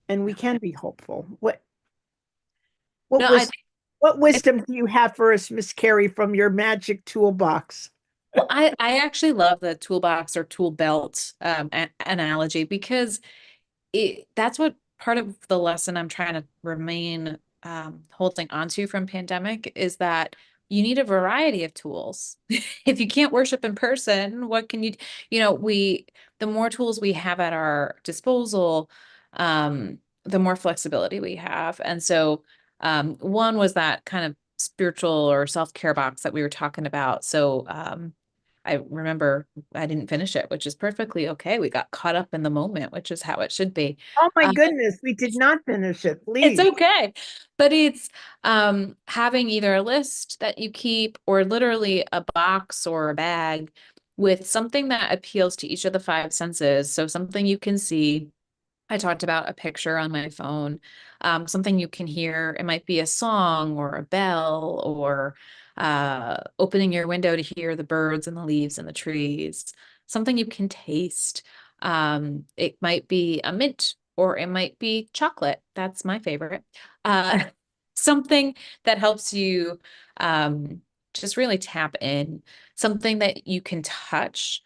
and we can be hopeful. What No, was what I wisdom do you have for us, Miss Carrie, from your magic toolbox? well, I actually love the toolbox or tool belt analogy because that's what part of the lesson I'm trying to remain holding onto from pandemic is that you need a variety of tools. If you can't worship in person, what can you know, the more tools we have at our disposal, the more flexibility we have. And so one was that kind of spiritual or self-care box that we were talking about. So I remember I didn't finish it, which is perfectly okay. We got caught up in the moment, which is how it should be. Oh my Uh, goodness, we did not finish it. it's Please. okay. But it's having either a list that you keep or literally a box or a bag with something that appeals to each of the five senses. So something you can see. I talked about a picture on my phone, something you can hear. It might be a song or a bell or opening your window to hear the birds and the leaves and the trees, something you can taste. It might be a mint or it might be chocolate. That's my favorite. Uh, something that helps you just really tap in, something that you can touch.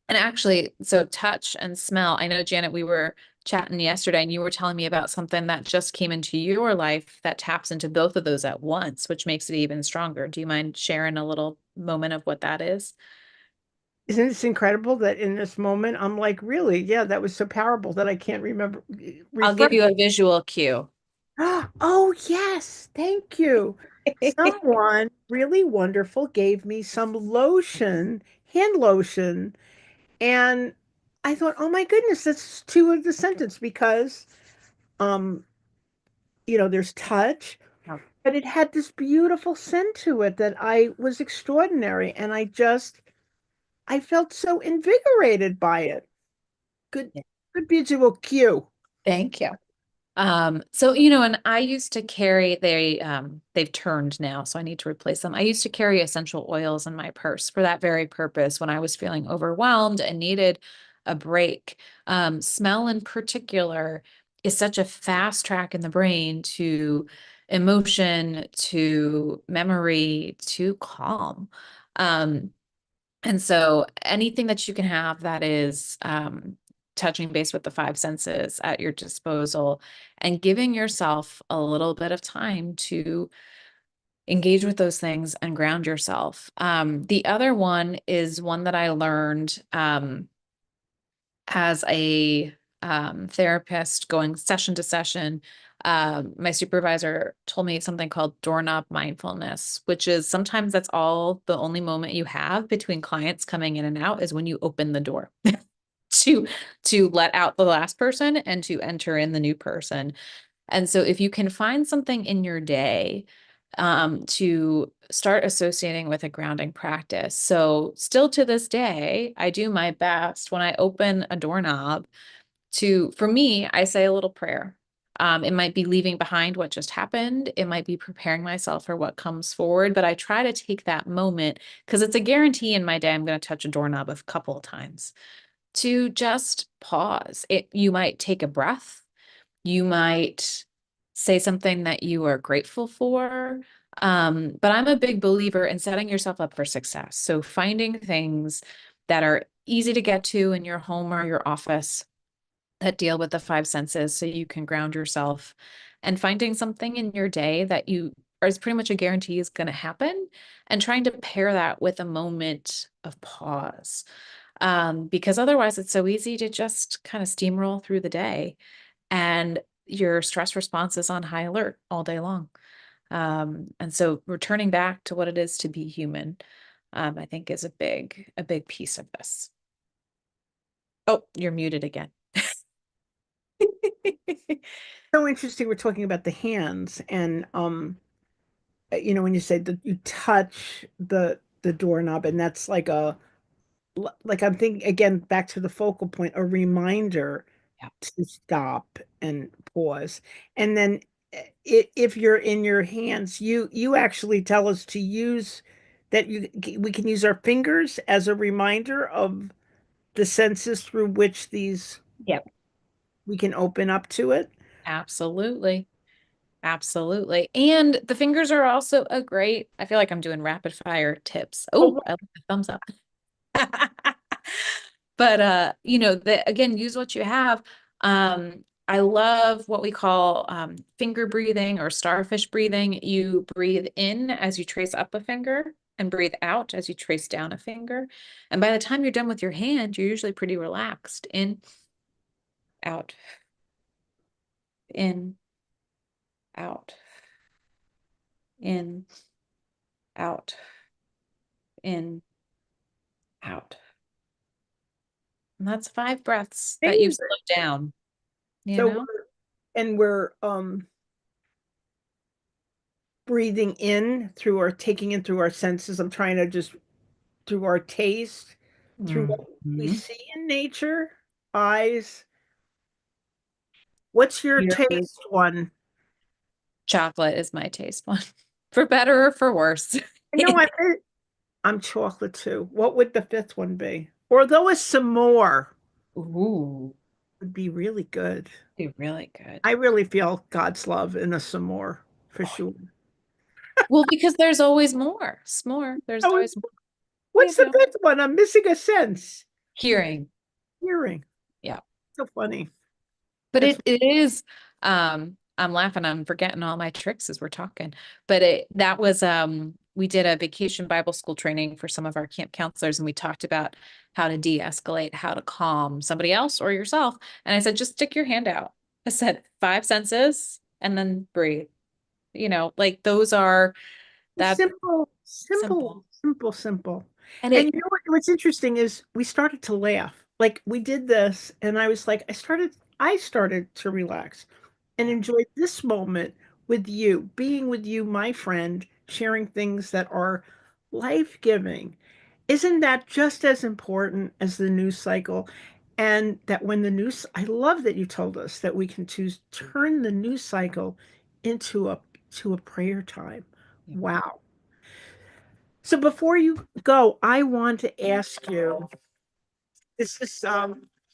And actually, so touch and smell. I know, Janet, we were chatting yesterday and you were telling me about something that just came into your life that taps into both of those at once, which makes it even stronger. Do you mind sharing a little moment of what that is? Isn't this incredible that in this moment I'm like, really? Yeah, that was so powerful that I can't remember. I'll Refresh. give you a visual cue. Oh, yes. Thank you. Someone really wonderful gave me some lotion, hand lotion, and I thought, oh my goodness, that's two of the sentence because um, there's touch, Oh, but it had this beautiful scent to it that I was extraordinary, and I felt so invigorated by it. Good, yeah. good visual cue. Thank you. So, and I used to carry, they've turned now, so I need to replace them. I used to carry essential oils in my purse for that very purpose when I was feeling overwhelmed and needed a break. Smell in particular is such a fast track in the brain to emotion, to memory, to calm. Um, and so anything that you can have that is touching base with the five senses at your disposal and giving yourself a little bit of time to engage with those things and ground yourself. The other one is one that I learned as a therapist going session to session. My supervisor told me something called doorknob mindfulness, which is sometimes that's all the only moment you have between clients coming in and out is when you open the door to let out the last person and to enter in the new person. And so if you can find something in your day to start associating with a grounding practice. So still to this day, I do my best when I open a doorknob for me, I say a little prayer. It might be leaving behind what just happened. It might be preparing myself for what comes forward, but I try to take that moment because it's a guarantee in my day I'm going to touch a doorknob a couple of times to just pause. You might take a breath. You might say something that you are grateful for. But I'm a big believer in setting yourself up for success. So finding things that are easy to get to in your home or your office that deal with the five senses so you can ground yourself and finding something in your day that you are is pretty much a guarantee is going to happen and trying to pair that with a moment of pause. Because otherwise it's so easy to just kind of steamroll through the day and your stress response is on high alert all day long. And so returning back to what it is to be human, I think is a big piece of this. Oh, you're muted again. So interesting. We're talking about the hands, and when you say that you touch the doorknob, and that's like I'm thinking again back to the focal point, a reminder Yeah. to stop and pause. And then if you're in your hands, you actually tell us to use that we can use our fingers as a reminder of the senses through which these Yep. we can open up to it. Absolutely. Absolutely. And the fingers are also a great, I feel like I'm doing rapid fire tips. Oh, I like the thumbs up. But again, use what you have. I love what we call finger breathing or starfish breathing. You breathe in as you trace up a finger and breathe out as you trace down a finger. And by the time you're done with your hand, you're usually pretty relaxed. In, out, in, out, in, out, in, out. And that's 5 breaths that you've slowed down, you So know? we're breathing in through our taking in through our senses. I'm trying to just through our taste, through what we Mhm. see in nature, eyes. What's your taste one? Chocolate is my taste one, for better or for worse. I know I'm chocolate too. What would the fifth one be? Although a s'more Ooh, would be really good. be really good. I really feel God's love in a s'more for sure. Well, because there's always more. S'more, there's Oh, always more. what's You the know. fifth one? I'm missing a sense. Hearing. Hearing. Yeah. So funny. But That's it is, I'm laughing, I'm forgetting all my tricks as we're talking. But that was we did a vacation Bible school training for some of our camp counselors, and we talked about how to de-escalate, how to calm somebody else or yourself. And I said, just stick your hand out. I said 5 senses and then breathe. Like those are that simple, simple. simple, simple, simple. And And you know what's interesting is we started to laugh. Like we did this, and I was like, I started to relax and enjoy this moment with you, being with you, my friend, sharing things that are life-giving. Isn't that just as important as the news cycle? And that when I love that you told us that we can turn the news cycle into a prayer time. Yeah. Wow. So before you go, I want to ask you, this is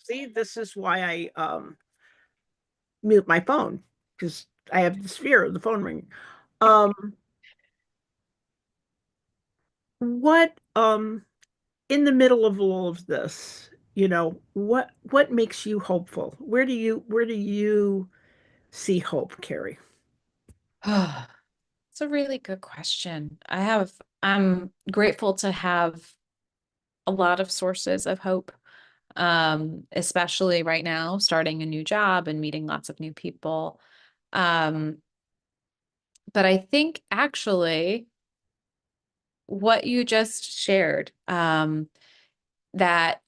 see, this is why I mute my phone, because I have this fear of the phone ringing. Um what in the middle of all of this, what makes you hopeful? Where do you see hope, Carrie? It's a really good question. I'm grateful to have a lot of sources of hope, especially right now, starting a new job and meeting lots of new people. Um, but I think actually what you just shared, that,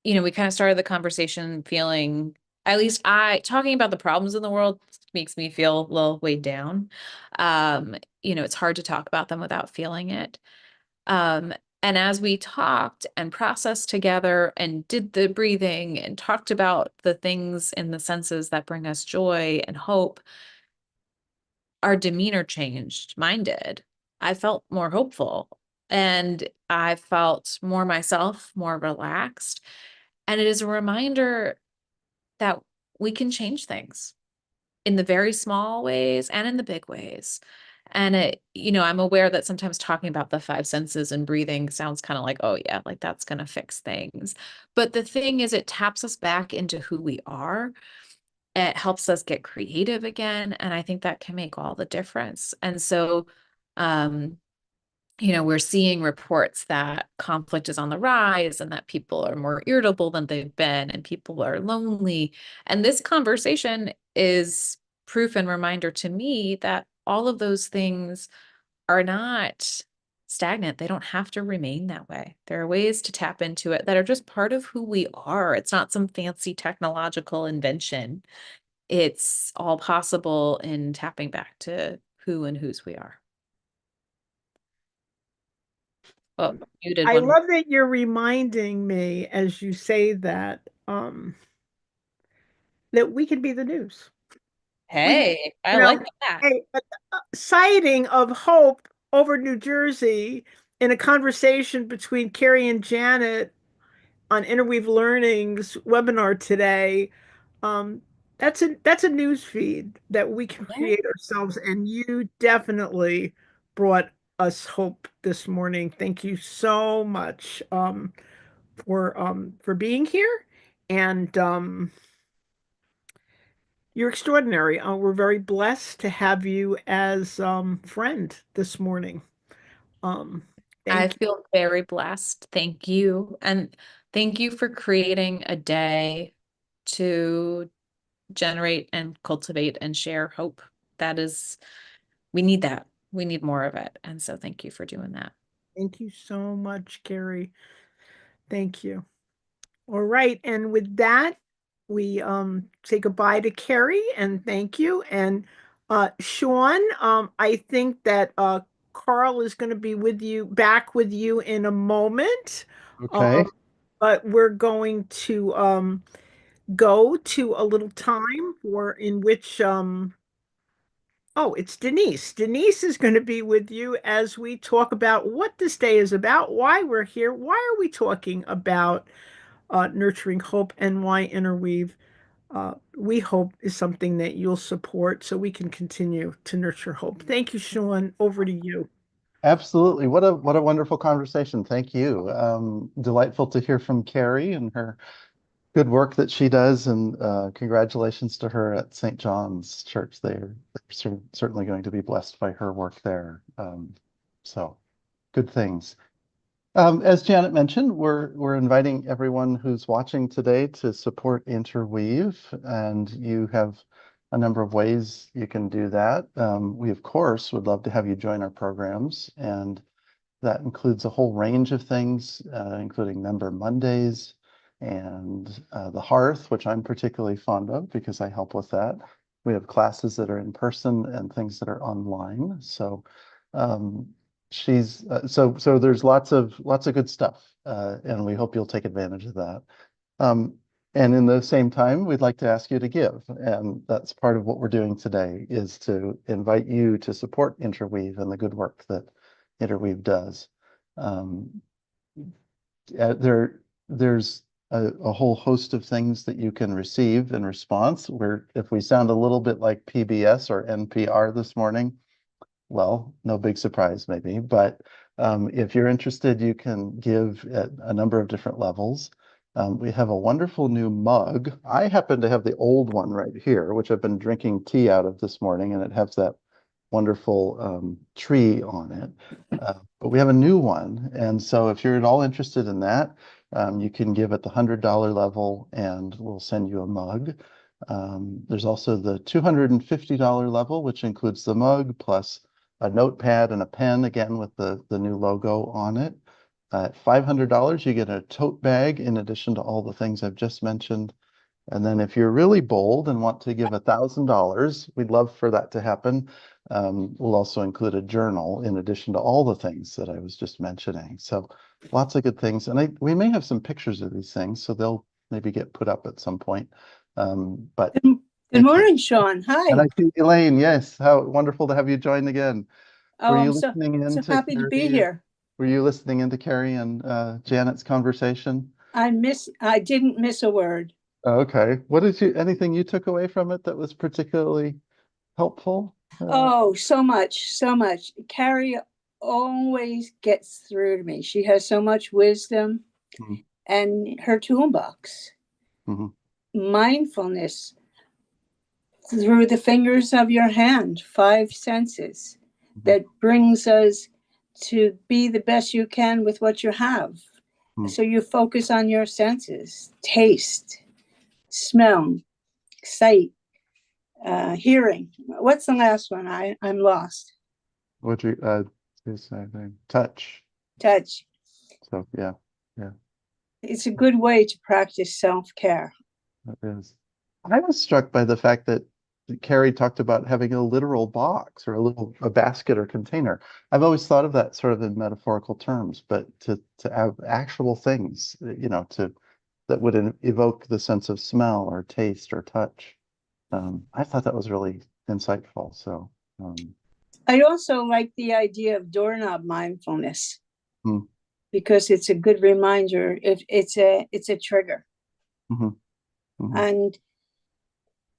we kind of started the conversation feeling, at least talking about the problems in the world makes me feel a little weighed down. It's hard to talk about them without feeling it. Um, and as we talked and processed together and did the breathing and talked about the things in the senses that bring us joy and hope, our demeanor changed. Mine did. I felt more hopeful and I felt more myself, more relaxed. And it is a reminder that we can change things in the very small ways and in the big ways. And I'm aware that sometimes talking about the 5 senses and breathing sounds kind of like, oh yeah, like that's going to fix things. But the thing is, it taps us back into who we are. It helps us get creative again. And I think that can make all the difference. And so, um, we're seeing reports that conflict is on the rise and that people are more irritable than they've been and people are lonely. And this conversation is proof and reminder to me that all of those things are not stagnant. They don't have to remain that way. There are ways to tap into it that are just part of who we are. It's not some fancy technological invention. It's all possible in tapping back to who and whose we are. Oh, you did I one more. love that you're reminding me as you say that that we can be the news. Hey, I You know, like that. a sighting of hope over New Jersey in a conversation between Carrie and Janet on Interweave Learning's webinar today. Um, that's a news feed that we can create ourselves, and you definitely brought us hope this morning. Thank you so much for being here, and you're extraordinary. We're very blessed to have you as friend this morning. I Thank you. feel very blessed. Thank you. And thank you for creating a day to generate and cultivate and share hope. That is, we need that. We need more of it. And so thank you for doing that. Thank you so much, Carrie. Thank you. All right, and with that, we say goodbye to Carrie and thank you. And Sean, I think that Carl is going to be back with you in a moment. Okay. But we're going to go to a little time in which oh, it's Denise. Denise is going to be with you as we talk about what this day is about, why we're here, why are we talking about nurturing hope, and why Interweave, we hope, is something that you'll support so we can continue to nurture hope. Thank you, Sean. Over to you. Absolutely. What a wonderful conversation. Thank you. Delightful to hear from Carrie and her good work that she does, and congratulations to her at St. John's Church. They're certainly going to be blessed by her work there. So good things. As Janet mentioned, we're inviting everyone who's watching today to support Interweave, and you have a number of ways you can do that. We, of course, would love to have you join our programs, and that includes a whole range of things, including Member Mondays and the Hearth, which I'm particularly fond of because I help with that. We have classes that are in person and things that are online. So so there's lots of good stuff, and we hope you'll take advantage of that. And in the same time, we'd like to ask you to give, and that's part of what we're doing today, is to invite you to support Interweave and the good work that Interweave does. There's a whole host of things that you can receive in response. If we sound a little bit like PBS or NPR this morning, well, no big surprise maybe, but if you're interested, you can give at a number of different levels. We have a wonderful new mug. I happen to have the old one right here, which I've been drinking tea out of this morning, and it has that wonderful tree on it. But we have a new one, and so if you're at all interested in that, you can give at the $100 level, and we'll send you a mug. There's also the $250 level, which includes the mug plus a notepad and a pen, again with the new logo on it. At $500, you get a tote bag in addition to all the things I've just mentioned. And then if you're really bold and want to give $1,000, we'd love for that to happen. We'll also include a journal in addition to all the things that I was just mentioning. So lots of good things. And we may have some pictures of these things, so they'll maybe get put up at some point. But Good morning, Sean. and Hi. I see Elaine. Yes, how wonderful to have you join again. Oh, Were you I'm so listening in to happy to be Carrie? here. Were you listening into Carrie and Janet's conversation? I didn't miss a word. Okay. Anything you took away from it that was particularly helpful? Oh, so much, so much. Carrie always gets through to me. She has so much wisdom, and her toolbox, mindfulness through the fingers of your hand, 5 senses, that brings us to be the best you can with what you have. So you focus on your senses: taste, smell, sight, hearing. What's the last one? I'm lost. Would you say touch? Touch. So yeah. It's a good way to practice self-care. It is. I was struck by the fact that Carrie talked about having a literal box or a basket or container. I've always thought of that sort of in metaphorical terms, but to have actual things, that would evoke the sense of smell or taste or touch. I thought that was really insightful. So, I also like the idea of doorknob mindfulness. Hmm. Because it's a good reminder. If it's a trigger. Mm-hmm. Mm-hmm. And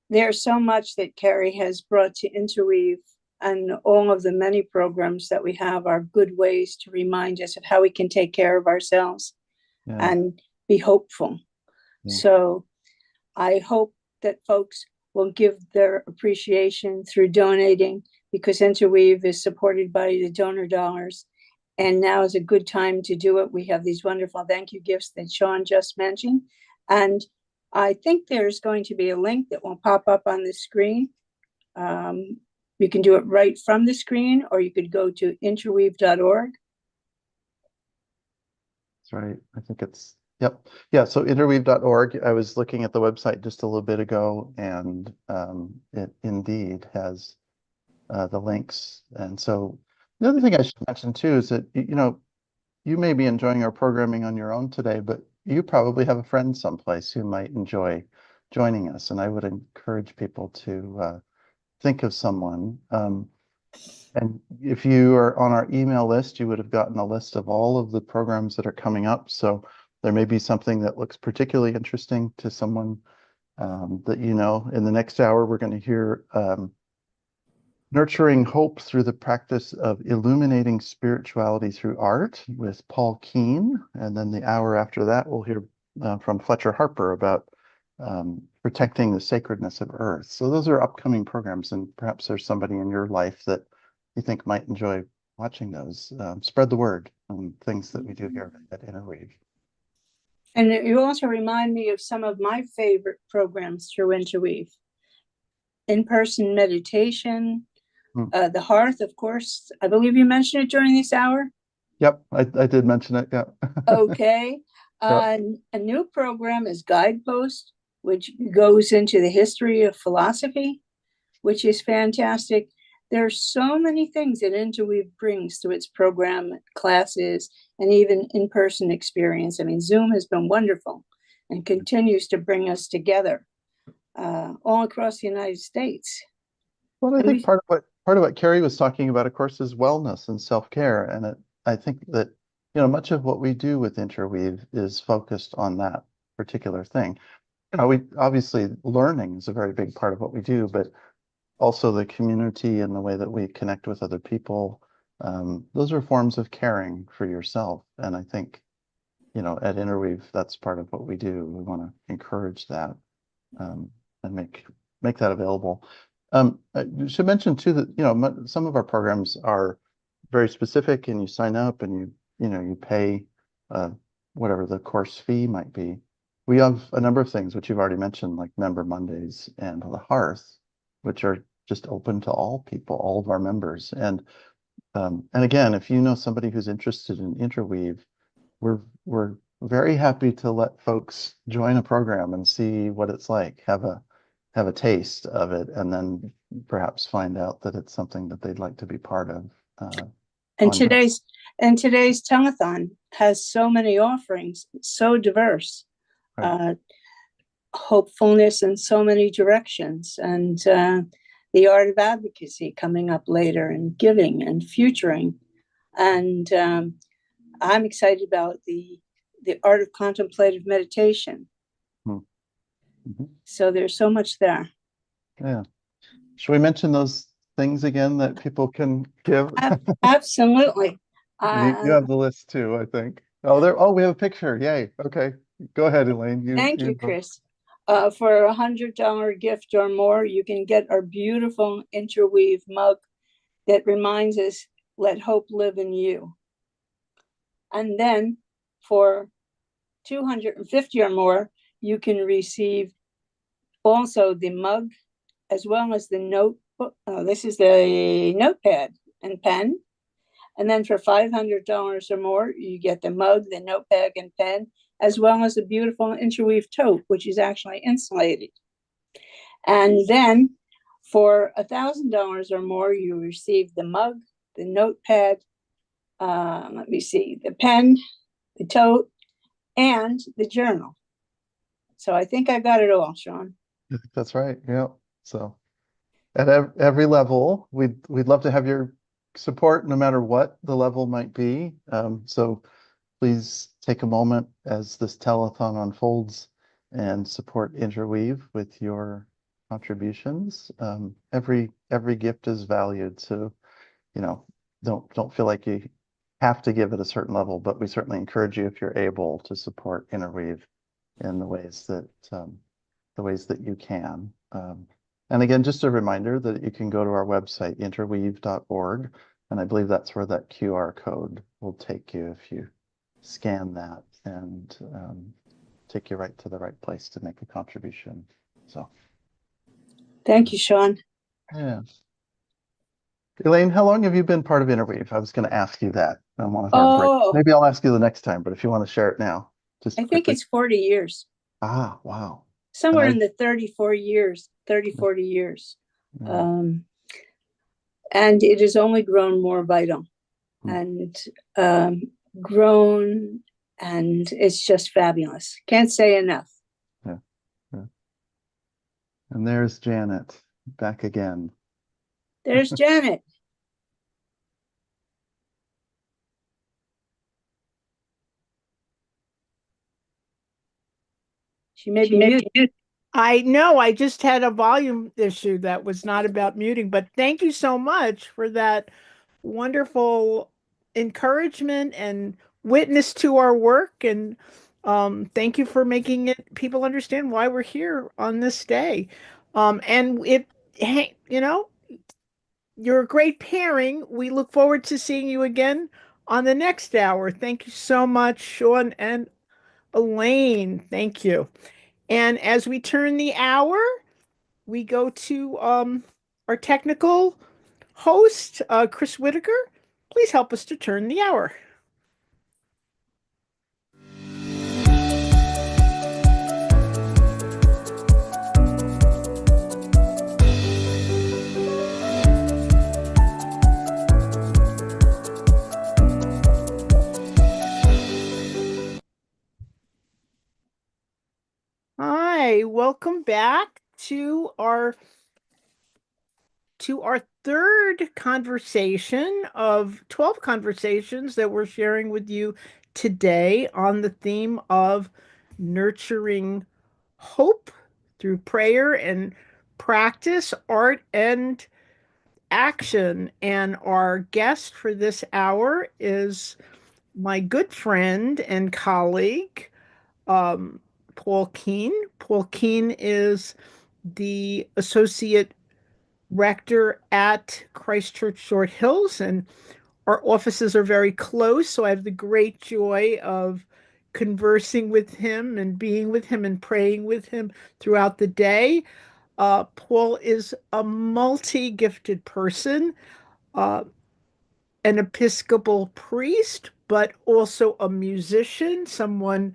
there's so much that Carrie has brought to Interweave, and all of the many programs that we have are good ways to remind us of how we can take care of ourselves and be hopeful. Yeah. So I hope that folks will give their appreciation through donating, because Interweave is supported by the donor dollars. And now is a good time to do it. We have these wonderful thank you gifts that Sean just mentioned. And I think there's going to be a link that will pop up on the screen. You can do it right from the screen, or you could go to interweave.org. That's right. I think it's, yep. Yeah, so interweave.org. I was looking at the website just a little bit ago, and it indeed has the links. And so the other thing I should mention too is that, you may be enjoying our programming on your own today, but you probably have a friend someplace who might enjoy joining us. And I would encourage people to think of someone. And if you are on our email list, you would have gotten a list of all of the programs that are coming up. So there may be something that looks particularly interesting to someone that In the next hour, we're going to hear Nurturing Hope Through the Practice of Illuminating Spirituality Through Art with Paul Keene. And then the hour after that, we'll hear from Fletcher Harper about protecting the sacredness of Earth. So those are upcoming programs, and perhaps there's somebody in your life that you think might enjoy watching those. Spread the word on things that we do here at Interweave. And you also remind me of some of my favorite programs through Interweave. In-person meditation, the hearth, of course. I believe you mentioned it during this hour. Yep, I did mention it. Yeah. Okay. Yep. A new program is Guidepost, which goes into the history of philosophy, which is fantastic. There are so many things that Interweave brings to its program, classes, and even in-person experience. I mean, Zoom has been wonderful and continues to bring us together all across the United States. Well, I think part of what Carrie was talking about, of course, is wellness and self-care. And I think that, much of what we do with Interweave is focused on that particular thing. We obviously, learning is a very big part of what we do, but also the community and the way that we connect with other people. Those are forms of caring for yourself. And I think, at Interweave, that's part of what we do. We want to encourage that and make that available. I should mention too that some of our programs are very specific, and you sign up and you pay whatever the course fee might be. We have a number of things which you've already mentioned, like Member Mondays and the Hearth, which are just open to all people, all of our members. And again, if you know somebody who's interested in Interweave, we're very happy to let folks join a program and see what it's like, have a taste of it, and then perhaps find out that it's something that they'd like to be part of. And today's telethon has so many offerings, so diverse, right. Hopefulness in so many directions, and the art of advocacy coming up later, and giving and futuring. And I'm excited about the art of contemplative meditation. Mm-hmm. So there's so much there. Yeah. Should we mention those things again that people can give? Absolutely. You have the list too, I think. Oh, we have a picture. Yay. Okay. Go ahead, Elaine. Thank you, Chris. For $100 gift or more, you can get our beautiful Interweave mug that reminds us, let hope live in you. And then for $250 or more, you can receive also the mug as well as the notebook. This is the notepad and pen. And then for $500 or more, you get the mug, the notepad and pen, as well as a beautiful Interweave tote, which is actually insulated. And then for $1,000 or more, you receive the mug, the notepad, let me see, the pen, the tote, and the journal. So I think I got it all, Sean. I think that's right. Yeah. So at every level, we'd love to have your support, no matter what the level might be. So please take a moment as this telethon unfolds and support Interweave with your contributions. Every gift is valued, so don't feel like you have to give at a certain level, but we certainly encourage you, if you're able, to support Interweave in the ways that you can. And again, just a reminder that you can go to our website, interweave.org, and I believe that's where that QR code will take you if you scan that, and take you right to the right place to make a contribution. So thank you, Sean. yeah. Elaine, how long have you been part of Interweave? I was going to ask you that on one of our breaks. Maybe I'll ask you the next time, but if you want to share it now, just I think it's 40 years. Ah, wow. Somewhere in the 30, 40 years. Yeah. And it has only grown more vital and grown, and it's just fabulous. Can't say enough. Yeah. And there's Janet back again. There's Janet. She may be muted. I know, I just had a volume issue that was not about muting, but thank you so much for that wonderful encouragement and witness to our work. And thank you for making people understand why we're here on this day. And hey, you're a great pairing. We look forward to seeing you again on the next hour. Thank you so much, Sean and Elaine. Thank you. And as we turn the hour, we go to our technical host, Chris Whitaker. Please help us to turn the hour. Hi, welcome back to our third conversation of 12 conversations that we're sharing with you today on the theme of nurturing hope through prayer and practice, art and action. And our guest for this hour is my good friend and colleague, Paul Keene. Paul Keene is the associate rector at Christ Church Short Hills, and our offices are very close. So I have the great joy of conversing with him and being with him and praying with him throughout the day. Paul is a multi-gifted person, an Episcopal priest, but also a musician, someone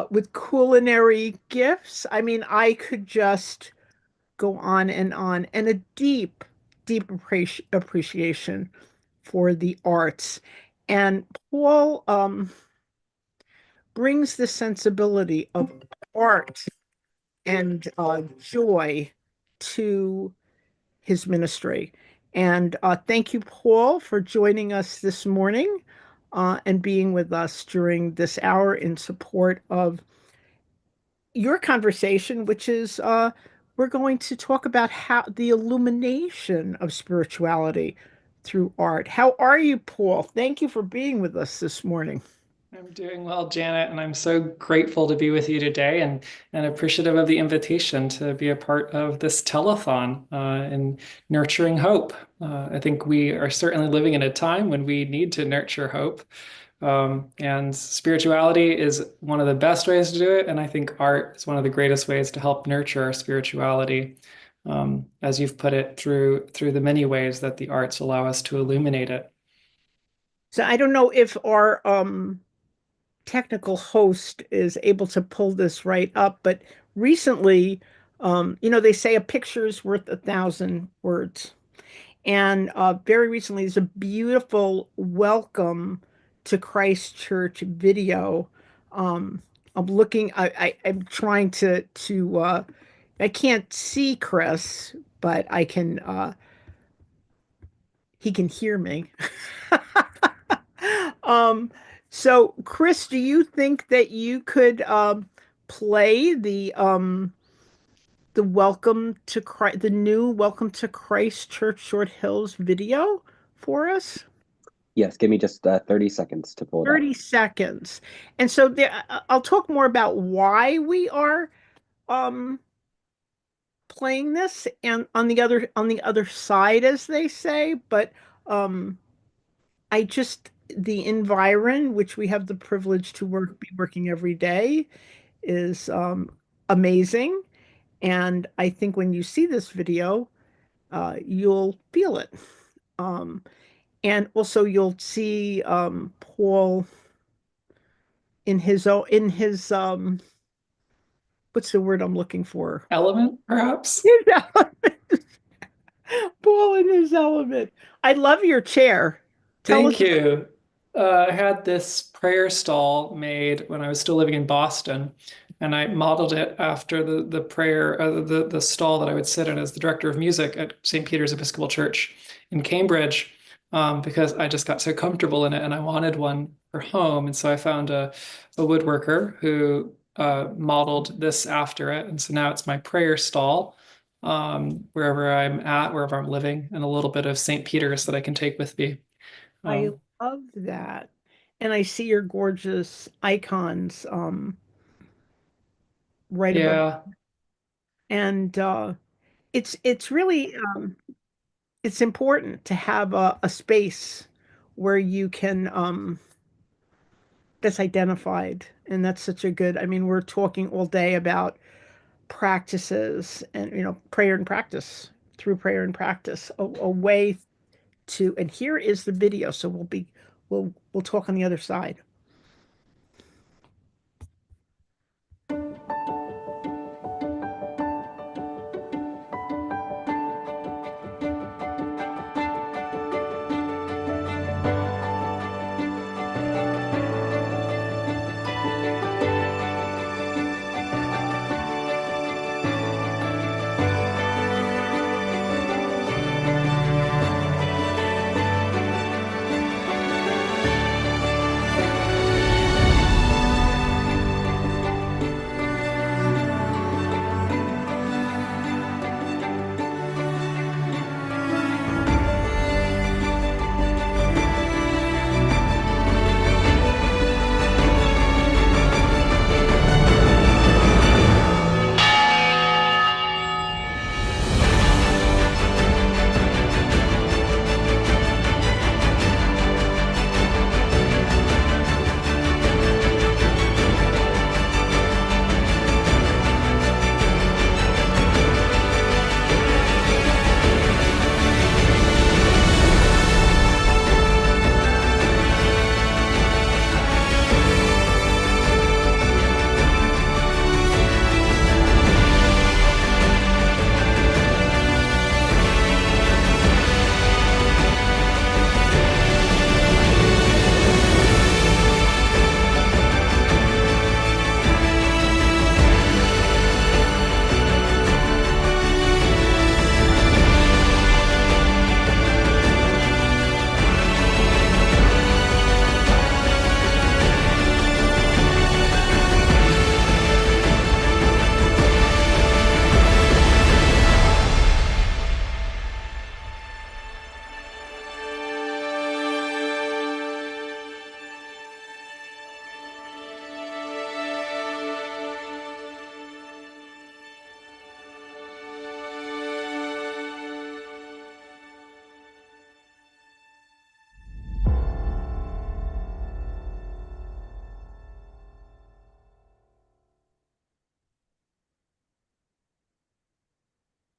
with culinary gifts. I mean, I could just go on, and a deep, deep appreciation for the arts. And Paul brings the sensibility of art and joy to his ministry. And thank you, Paul, for joining us this morning and being with us during this hour in support of your conversation, which is we're going to talk about how the illumination of spirituality through art. How are you, Paul? Thank you for being with us this morning. I'm doing well, Janet, and I'm so grateful to be with you today and appreciative of the invitation to be a part of this telethon in nurturing hope. I think we are certainly living in a time when we need to nurture hope. And spirituality is one of the best ways to do it. And I think art is one of the greatest ways to help nurture our spirituality. as you've put it, through the many ways that the arts allow us to illuminate it. So I don't know if our technical host is able to pull this right up, but recently, they say a picture's worth 1,000 words. And very recently, there's a beautiful welcome to Christchurch video. I'm looking, I'm trying to I can't see Chris, but he can hear me. Um, so Chris, do you think that you could play the Welcome to Christ, the new Welcome to Christchurch Short Hills video for us? Yes, give me just 30 seconds to pull it up. 30 seconds. And so I'll talk more about why we are playing this and on the other side, as they say, but I just the environ which we have the privilege to be working every day is amazing. And I think when you see this video, you'll feel it. And also you'll see Paul in his what's the word I'm looking for? Element, perhaps? His element. Paul in his element. I love your chair. Tell us. Thank you. I had this prayer stall made when I was still living in Boston, and I modeled it after the prayer, the stall that I would sit in as the director of music at St. Peter's Episcopal Church in Cambridge, because I just got so comfortable in it, and I wanted one for home. And so I found a woodworker who modeled this after it, and so now it's my prayer stall, wherever I'm at, wherever I'm living, and a little bit of St. Peter's that I can take with me. I love that. And I see your gorgeous icons right above. Yeah. And it's really it's important to have a space where you can that's identified. And that's such a good, I mean, we're talking all day about practices and prayer and practice, through prayer and practice, a way to, and here is the video. So we'll talk on the other side.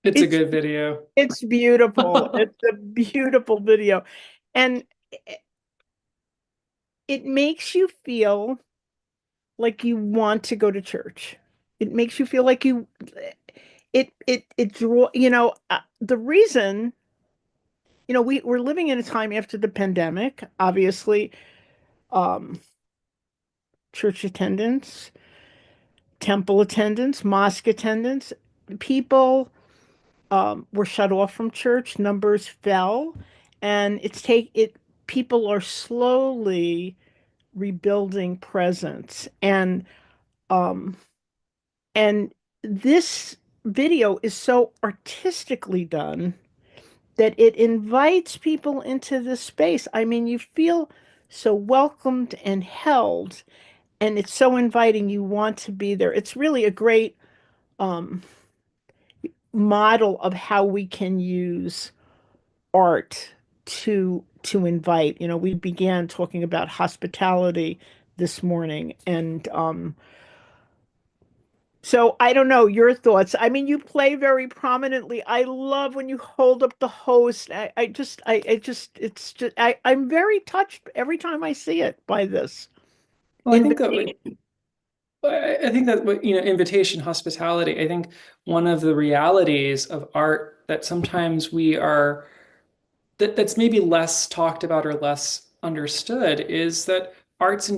It's a good video. It's beautiful. It's a beautiful video. And it makes you feel like you want to go to church. It makes you feel like it draw, the reason, we're living in a time after the pandemic, obviously, um, church attendance, temple attendance, mosque attendance, people were shut off from church, numbers fell, and people are slowly rebuilding presence. Um and this video is so artistically done that it invites people into this space. I mean, you feel so welcomed and held, and it's so inviting. You want to be there. It's really a great um, model of how we can use art to invite. We began talking about hospitality this morning, and so I don't know your thoughts. I mean, you play very prominently. I love when you hold up the host. I'm very touched every time I see it by this Well, invitation. I think that invitation, hospitality, I think one of the realities of art that sometimes that's maybe less talked about or less understood is that art's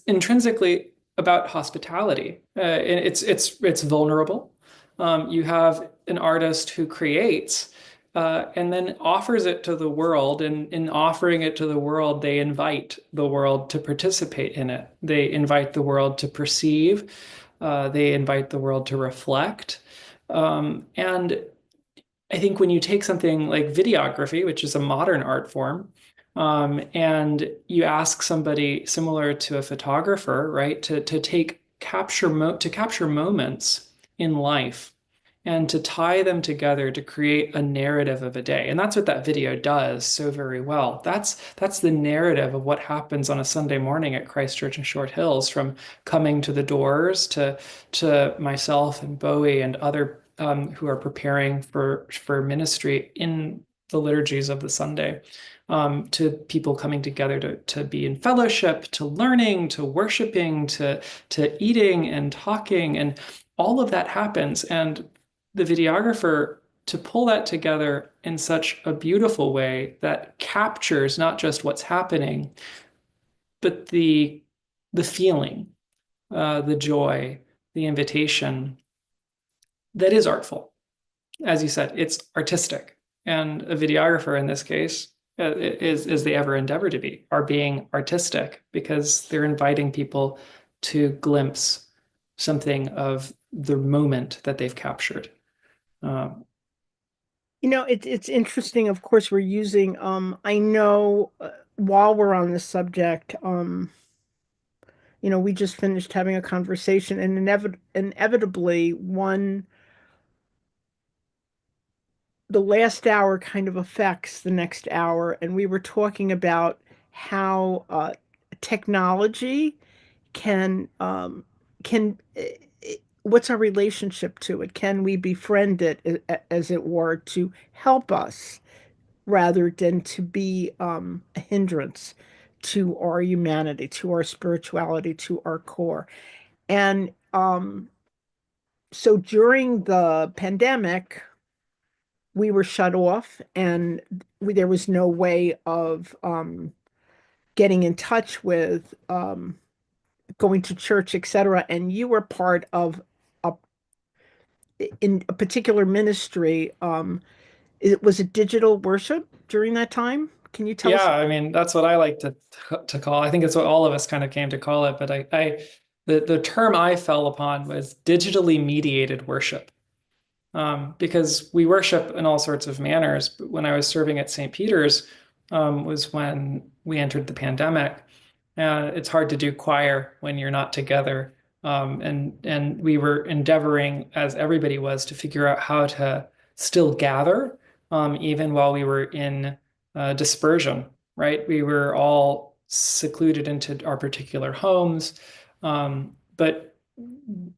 intrinsically about hospitality. And it's vulnerable. You have an artist who creates and then offers it to the world, and in offering it to the world, they invite the world to participate in it. They invite the world to perceive. They invite the world to reflect. And I think when you take something like videography, which is a modern art form, and you ask somebody similar to a photographer, right, to capture moments in life and to tie them together to create a narrative of a day. And that's what that video does so very well. That's the narrative of what happens on a Sunday morning at Christ Church in Short Hills, from coming to the doors to myself and Bowie and other who are preparing for ministry in the liturgies of the Sunday, to people coming together to be in fellowship, to learning, to worshiping, to eating and talking, and all of that happens. And the videographer, to pull that together in such a beautiful way that captures not just what's happening, but the feeling, the joy, the invitation, that is artful. As you said, it's artistic. And a videographer in this case is they ever endeavor to be, are being artistic, because they're inviting people to glimpse something of the moment that they've captured. It's interesting. Of course, we're using, I know, while we're on this subject, we just finished having a conversation, and inevitably the last hour kind of affects the next hour. And we were talking about how technology can what's our relationship to it? Can we befriend it, as it were, to help us rather than to be a hindrance to our humanity, to our spirituality, to our core? And so during the pandemic, we were shut off, and there was no way of getting in touch with going to church, etc. And you were part of a in a particular ministry. Was it digital worship during that time? Can you tell us? Yeah, I mean, that's what I like to call. I think it's what all of us kind of came to call it. But the term I fell upon was digitally mediated worship. Because we worship in all sorts of manners. But when I was serving at St. Peter's, was when we entered the pandemic. It's hard to do choir when you're not together. And we were endeavoring, as everybody was, to figure out how to still gather, even while we were in dispersion, right? We were all secluded into our particular homes. But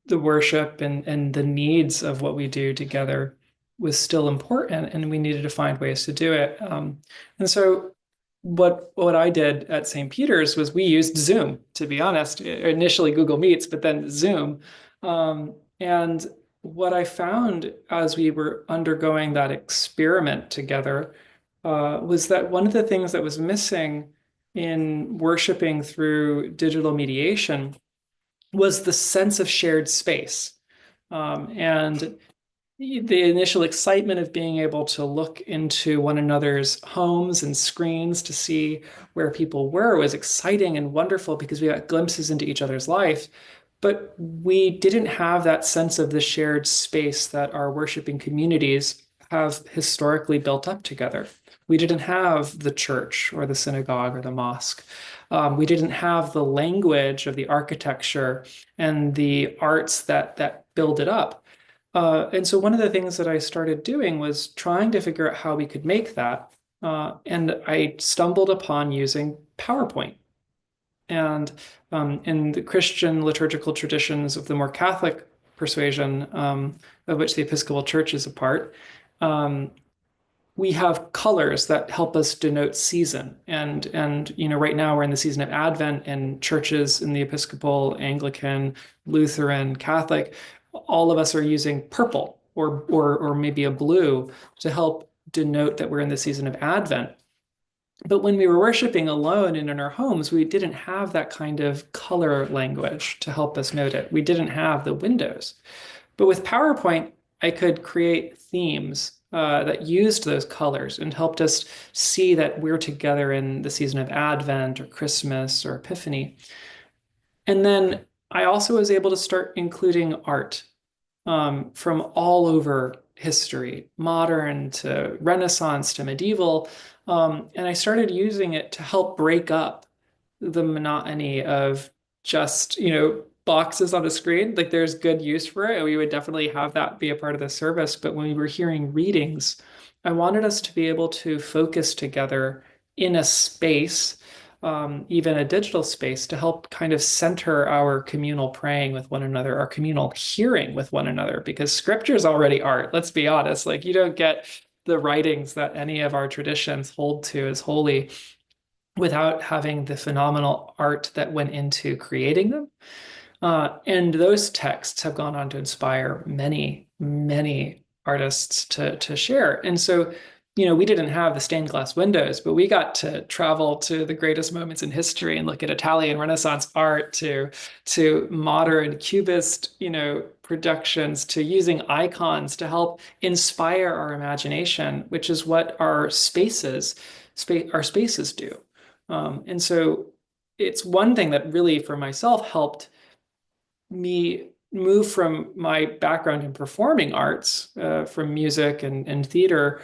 the worship and the needs of what we do together was still important, and we needed to find ways to do it. And so what I did at St. Peter's was we used Zoom, to be honest, initially Google Meets, but then Zoom. And what I found as we were undergoing that experiment together was that one of the things that was missing in worshiping through digital mediation was the sense of shared space. And the initial excitement of being able to look into one another's homes and screens to see where people were was exciting and wonderful because we got glimpses into each other's life. But we didn't have that sense of the shared space that our worshiping communities have historically built up together. We didn't have the church or the synagogue or the mosque. We didn't have the language of the architecture and the arts that build it up. And so one of the things that I started doing was trying to figure out how we could make that. And I stumbled upon using PowerPoint. And in the Christian liturgical traditions of the more Catholic persuasion, of which the Episcopal Church is a part, we have colors that help us denote season. And right now we're in the season of Advent, and churches in the Episcopal, Anglican, Lutheran, Catholic, all of us are using purple or maybe a blue to help denote that we're in the season of Advent. But when we were worshiping alone and in our homes, we didn't have that kind of color language to help us note it. We didn't have the windows. But with PowerPoint, I could create themes that used those colors and helped us see that we're together in the season of Advent or Christmas or Epiphany. And then I also was able to start including art from all over history, modern to Renaissance to medieval. And I started using it to help break up the monotony of just, boxes on a screen. Like there's good use for it. And we would definitely have that be a part of the service. But when we were hearing readings, I wanted us to be able to focus together in a space, even a digital space, to help kind of center our communal praying with one another, our communal hearing with one another, because scripture is already art. Let's be honest. Like you don't get the writings that any of our traditions hold to as holy without having the phenomenal art that went into creating them. And those texts have gone on to inspire many, many artists to share. And so, we didn't have the stained glass windows, but we got to travel to the greatest moments in history and look at Italian Renaissance art to modern Cubist, productions, to using icons to help inspire our imagination, which is what our spaces do. And so it's one thing that really, for myself, helped me move from my background in performing arts, from music and theater,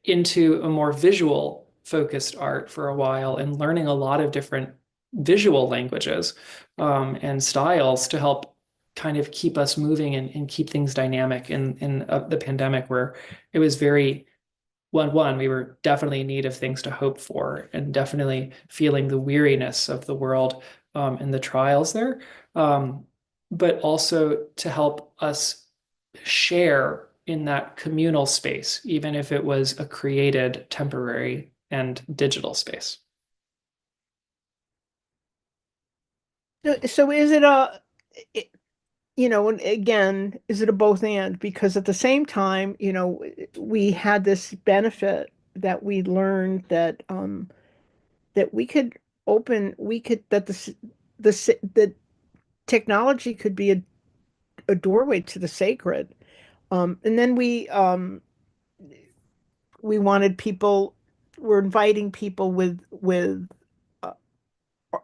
into a more visual focused art for a while, and learning a lot of different visual languages and styles to help kind of keep us moving and keep things dynamic in the pandemic, where it was very we were definitely in need of things to hope for, and definitely feeling the weariness of the world and the trials there. But also to help us share in that communal space, even if it was a created temporary and digital space. So is it and again, is it a both and? Because at the same time, we had this benefit that we learned that that the technology could be a doorway to the sacred. And then we wanted people, we're inviting people with uh,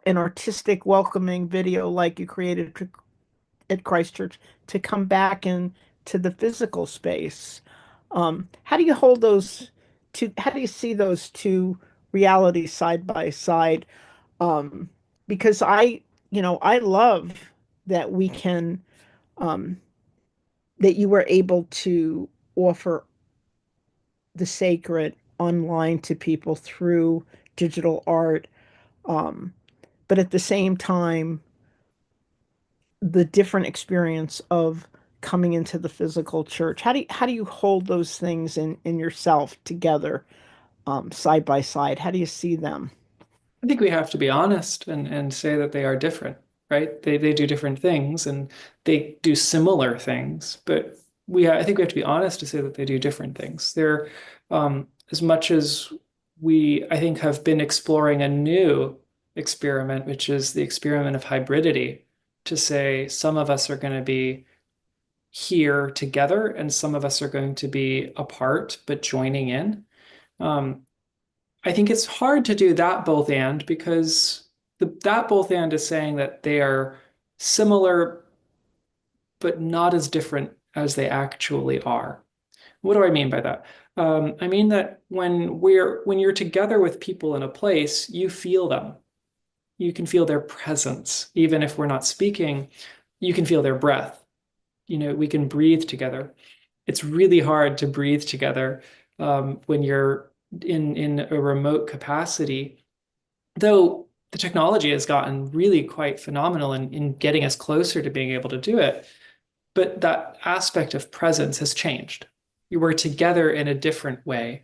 an artistic welcoming video like you created at Christchurch to come back into the physical space. How do you hold those two? How do you see those two realities side by side? Um, because I love that we can, um, that you were able to offer the sacred online to people through digital art. Um, but at the same time, the different experience of coming into the physical church? How do you hold those things in yourself together, side by side? How do you see them? I think we have to be honest and say that they are different, right? They do different things and they do similar things, but I think we have to be honest to say that they do different things. They're as much as we, I think, have been exploring a new experiment, which is the experiment of hybridity, to say some of us are going to be here together and some of us are going to be apart but joining in. Um, I think it's hard to do that both and, because that both and is saying that they are similar but not as different as they actually are. What do I mean by that? I mean that when you're together with people in a place, you feel them. You can feel their presence, even if we're not speaking. You can feel their breath. We can breathe together. It's really hard to breathe together when you're in a remote capacity, though the technology has gotten really quite phenomenal in getting us closer to being able to do it. But that aspect of presence has changed. You were together in a different way.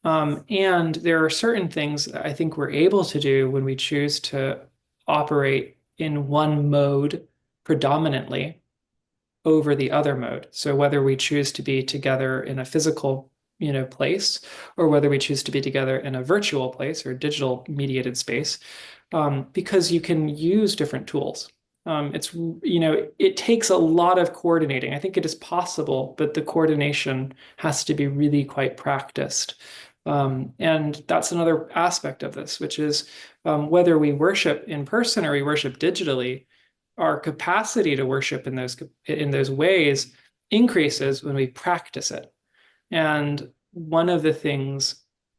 And there are certain things that I think we're able to do when we choose to operate in one mode predominantly over the other mode. So whether we choose to be together in a physical, place, or whether we choose to be together in a virtual place or digital mediated space, because you can use different tools. It takes a lot of coordinating. I think it is possible, but the coordination has to be really quite practiced. And that's another aspect of this, which is whether we worship in person or we worship digitally, our capacity to worship in those ways increases when we practice it. And one of the things,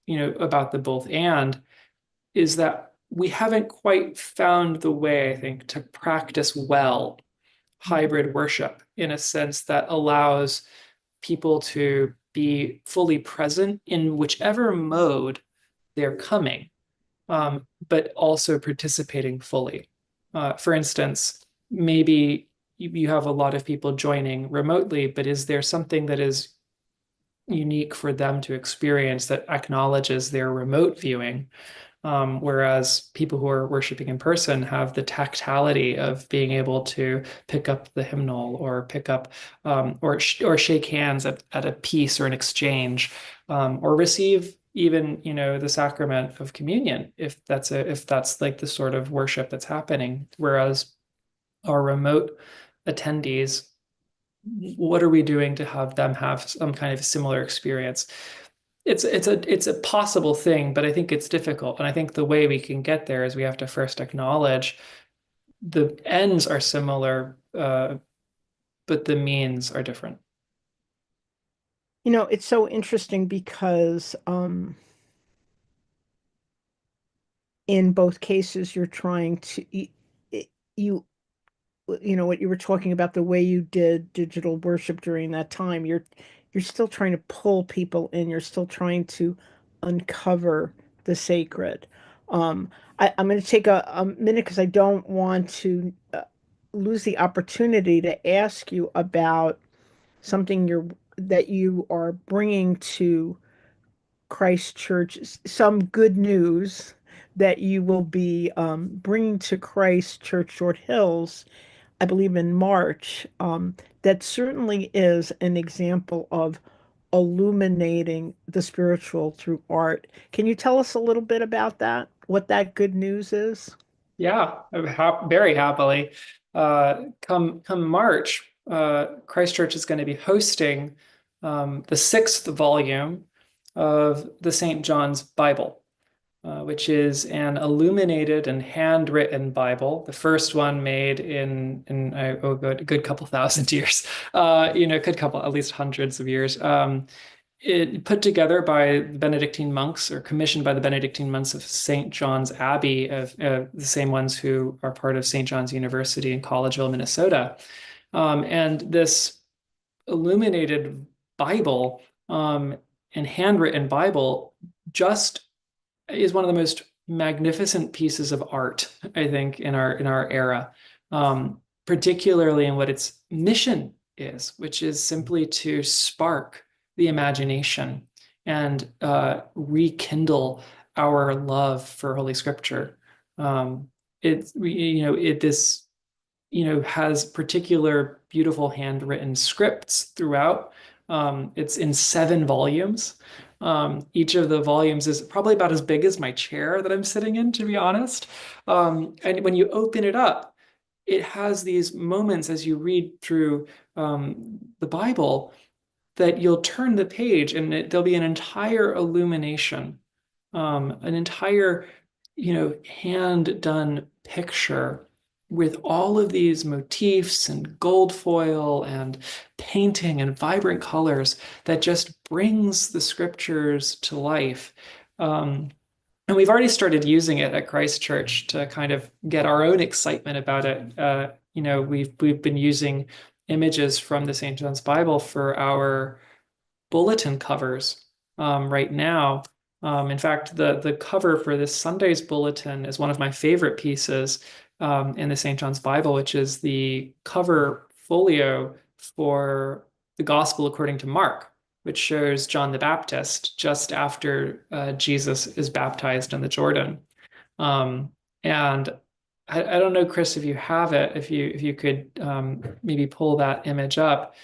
about the both and is that we haven't quite found the way, I think, to practice well hybrid worship in a sense that allows people to be fully present in whichever mode they're coming, but also participating fully. For instance, maybe you have a lot of people joining remotely, but is there something that is unique for them to experience that acknowledges their remote viewing? Whereas people who are worshiping in person have the tactility of being able to pick up the hymnal or pick up or shake hands at a piece or an exchange, or receive even the sacrament of communion if that's like the sort of worship that's happening. Whereas our remote attendees, what are we doing to have them have some kind of similar experience? It's a possible thing, but I think it's difficult. And I think the way we can get there is we have to first acknowledge the ends are similar, but the means are different. It's so interesting because in both cases you're trying to you what you were talking about, the way you did digital worship during that time, you're still trying to pull people in, you're still trying to uncover the sacred. I'm going to take a minute because I don't want to lose the opportunity to ask you about something that you are bringing to Christ Church, some good news that you will be bringing to Christ Church Short Hills, I believe in March. That certainly is an example of illuminating the spiritual through art. Can you tell us a little bit about that? What that good news is? Yeah, very happily. Come March, Christchurch is going to be hosting the 6th volume of the St. John's Bible, which is an illuminated and handwritten Bible. The first one made in a good couple thousand years, good couple, at least hundreds of years. It put together by the Benedictine monks, or commissioned by the Benedictine monks of St. John's Abbey, of the same ones who are part of St. John's University in Collegeville, Minnesota. And this illuminated Bible and handwritten Bible just is one of the most magnificent pieces of art, I think, in our era, particularly in what its mission is, which is simply to spark the imagination and rekindle our love for Holy Scripture. This has particular beautiful handwritten scripts throughout. It's in 7 volumes. Each of the volumes is probably about as big as my chair that I'm sitting in, to be honest. And when you open it up, it has these moments as you read through the Bible that you'll turn the page and there'll be an entire illumination, an entire, hand done picture with all of these motifs and gold foil and painting and vibrant colors that just brings the scriptures to life. And we've already started using it at Christ Church to kind of get our own excitement about it. We've been using images from the St. John's Bible for our bulletin covers right now. In fact, the cover for this Sunday's bulletin is one of my favorite pieces in the St. John's Bible, which is the cover folio for the Gospel according to Mark, which shows John the Baptist just after Jesus is baptized in the Jordan. And I don't know, Chris, if you have it, if you could maybe pull that image up.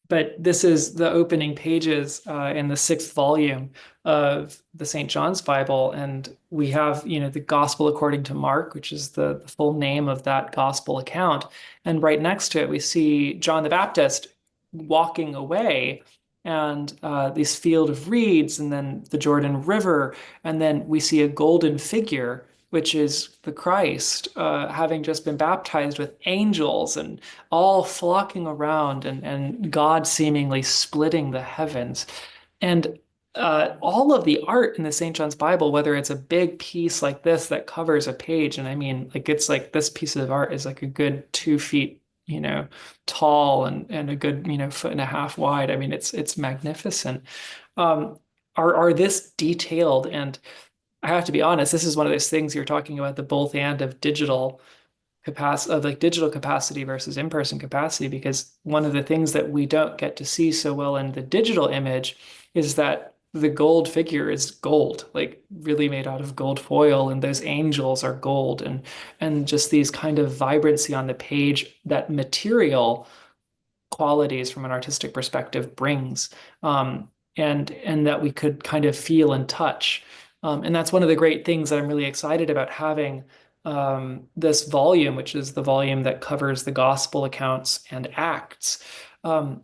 But this is the opening pages in the 6th volume of the St. John's Bible. And we have, the Gospel according to Mark, which is the full name of that gospel account. And right next to it, we see John the Baptist walking away and this field of reeds and then the Jordan River. And then we see a golden figure, which is the Christ, having just been baptized, with angels and all flocking around and God seemingly splitting the heavens. And all of the art in the St. John's Bible, whether it's a big piece like this that covers a page, and I mean, it's like this piece of art is like a good 2 feet, tall and a good, 1.5 wide. I mean, it's magnificent. Are this detailed, and I have to be honest, this is one of those things you're talking about, the both and of digital capacity versus in-person capacity, because one of the things that we don't get to see so well in the digital image is that the gold figure is gold, like really made out of gold foil, and those angels are gold, and just these kind of vibrancy on the page that material qualities from an artistic perspective brings, and that we could kind of feel and touch. And that's one of the great things that I'm really excited about having this volume, which is the volume that covers the gospel accounts and Acts,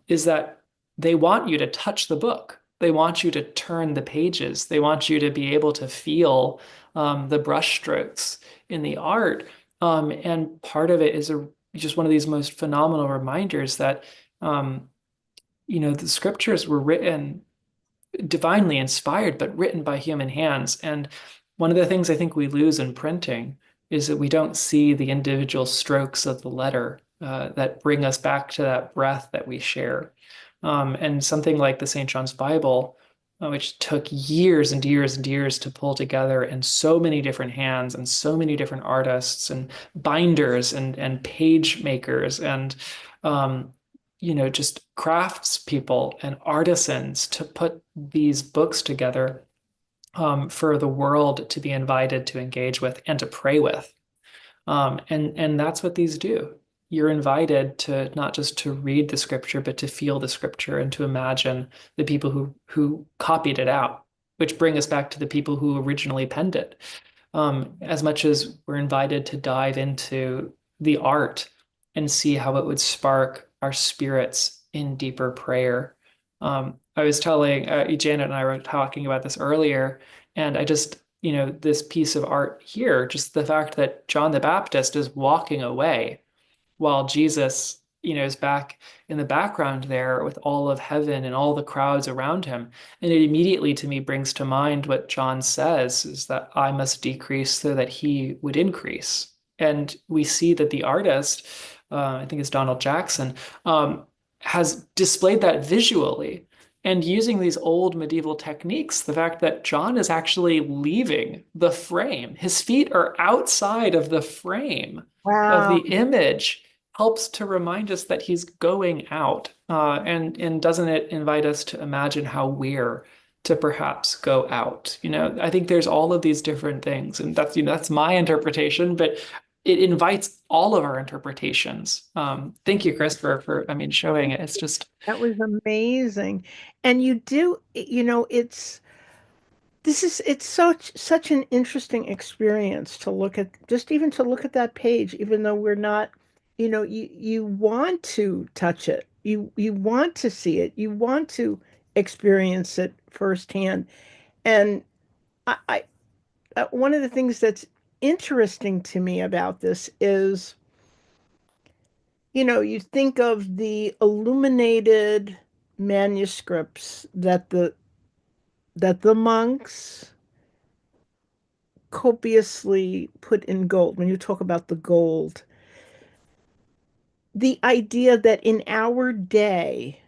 is that they want you to touch the book. They want you to turn the pages. They want you to be able to feel the brushstrokes in the art. And part of it is just one of these most phenomenal reminders that, the scriptures were written divinely inspired, but written by human hands. And one of the things I think we lose in printing is that we don't see the individual strokes of the letter that bring us back to that breath that we share. And something like the St. John's Bible, which took years and years and years to pull together, and so many different hands and so many different artists and binders and page makers and just craftspeople and artisans to put these books together for the world to be invited to engage with and to pray with. And that's what these do. You're invited to not just to read the scripture, but to feel the scripture and to imagine the people who copied it out, which bring us back to the people who originally penned it. As much as we're invited to dive into the art and see how it would spark our spirits in deeper prayer. I was telling Janet and I were talking about this earlier, and I just, this piece of art here, just the fact that John the Baptist is walking away while Jesus, is back in the background there with all of heaven and all the crowds around him. And it immediately to me brings to mind what John says, is that I must decrease so that he would increase. And we see that the artist, I think it's Donald Jackson, has displayed that visually. And using these old medieval techniques, the fact that John is actually leaving the frame, his feet are outside of the frame of the image. helps to remind us that he's going out. And doesn't it invite us to imagine how we're to perhaps go out? I think there's all of these different things, and that's my interpretation, but it invites all of our interpretations. Thank you, Christopher, for showing it. It's just That was amazing. And you do, it's such an interesting experience to look at, just even to look at that page, even though we're not, you want to touch it. You want to see it. You want to experience it firsthand. And one of the things that's interesting to me about this is, you think of the illuminated manuscripts that the monks copiously put in gold. When you talk about the gold, the idea that in our day,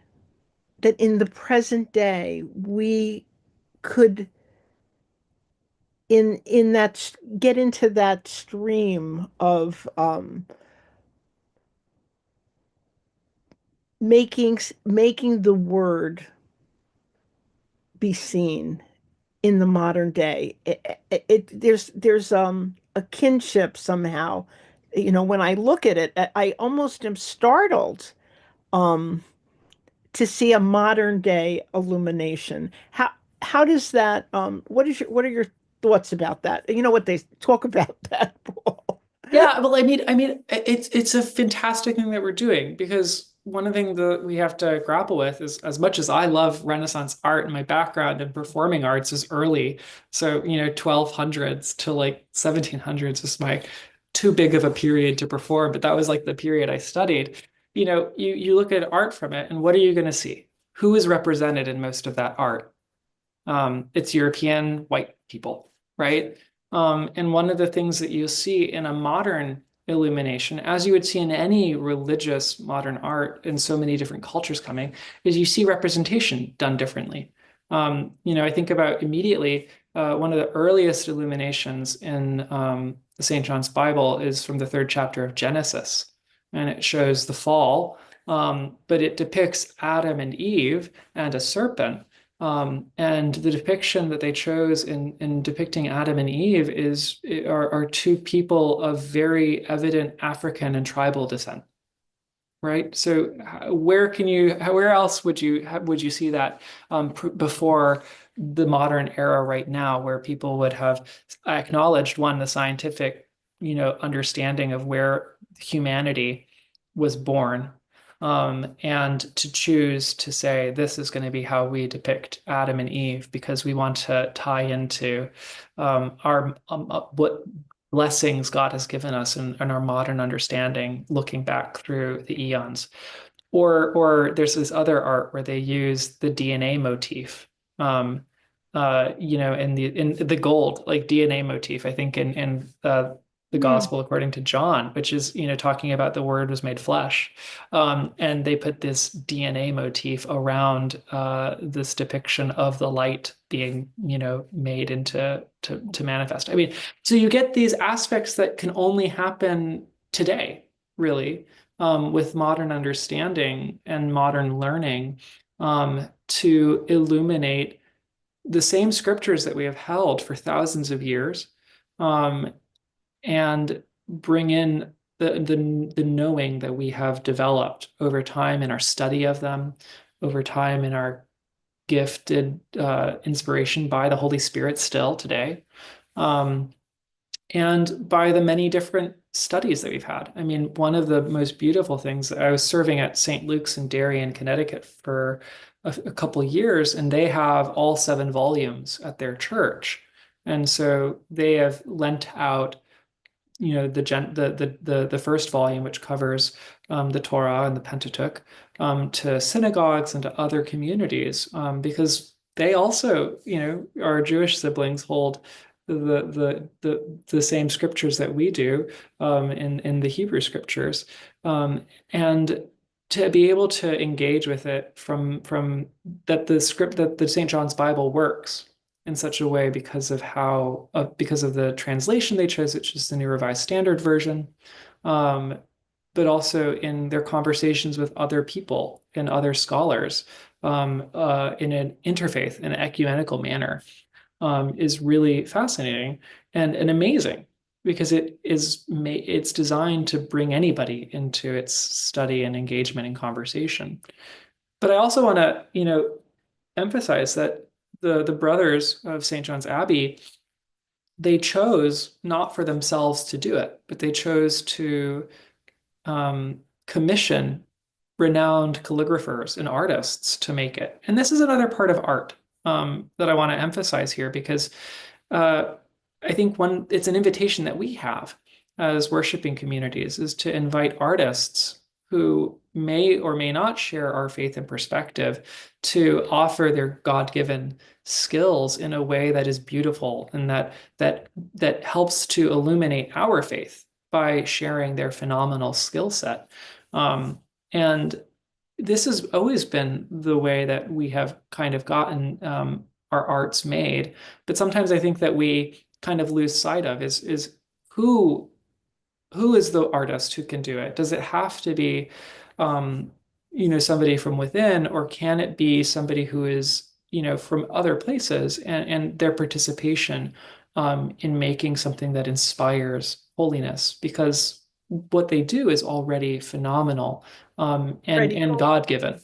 that in the present day, we could in that get into that stream of making the word be seen in the modern day. There's a kinship somehow. When I look at it, I almost am startled um to see a modern day illumination. How does that what are your thoughts about that? What they talk about that, Paul? Yeah, well, it's a fantastic thing that we're doing, because one of the things that we have to grapple with is, as much as I love Renaissance art and my background in performing arts is early, so 1200s to like 1700s is my too big of a period to perform, but that was like the period I studied. You look at art from it, and what are you going to see? Who is represented in most of that art? It's European white people, right? And one of the things that you see in a modern illumination, as you would see in any religious modern art in so many different cultures coming, is you see representation done differently. I think about immediately one of the earliest illuminations in the St. John's Bible is from the 3rd chapter of Genesis, and it shows the fall, but it depicts Adam and Eve and a serpent. And the depiction that they chose in depicting Adam and Eve are two people of very evident African and tribal descent, right? So where else would you see that before the modern era right now, where people would have acknowledged, one, the scientific understanding of where humanity was born, and to choose to say this is going to be how we depict Adam and Eve, because we want to tie into our what blessings God has given us in our modern understanding, looking back through the eons. Or there's this other art where they use the DNA motif, in the gold, like DNA motif, I think in the gospel according to John, which is, talking about the word was made flesh. And they put this DNA motif around this depiction of the light being, made to manifest. So you get these aspects that can only happen today, really, with modern understanding and modern learning, to illuminate the same scriptures that we have held for thousands of years, and bring in the knowing that we have developed over time in our study of them, over time in our gifted inspiration by the Holy Spirit still today, and by the many different studies that we've had. One of the most beautiful things, I was serving at St. Luke's in Darien, Connecticut for a couple of years, and they have all 7 volumes at their church. And so they have lent out the first volume, which covers the Torah and the Pentateuch, to synagogues and to other communities, because they also, our Jewish siblings hold the same scriptures that we do, in the Hebrew scriptures, and to be able to engage with it from that the St. John's Bible works in such a way because of the translation they chose, which is the New Revised Standard Version, but also in their conversations with other people and other scholars in an interfaith, in an ecumenical manner, is really fascinating and amazing because it's designed to bring anybody into its study and engagement and conversation. But I also want to, emphasize that the brothers of St. John's Abbey, they chose not for themselves to do it, but they chose to commission renowned calligraphers and artists to make it. And this is another part of art that I want to emphasize here because I think it's an invitation that we have as worshiping communities is to invite artists who may or may not share our faith and perspective to offer their God-given skills in a way that is beautiful and that helps to illuminate our faith by sharing their phenomenal skill set. And this has always been the way that we have kind of gotten our arts made. But sometimes I think that we kind of lose sight of is who is the artist who can do it? Does it have to be somebody from within, or can it be somebody who is from other places and their participation in making something that inspires holiness? Because what they do is already phenomenal and God-given.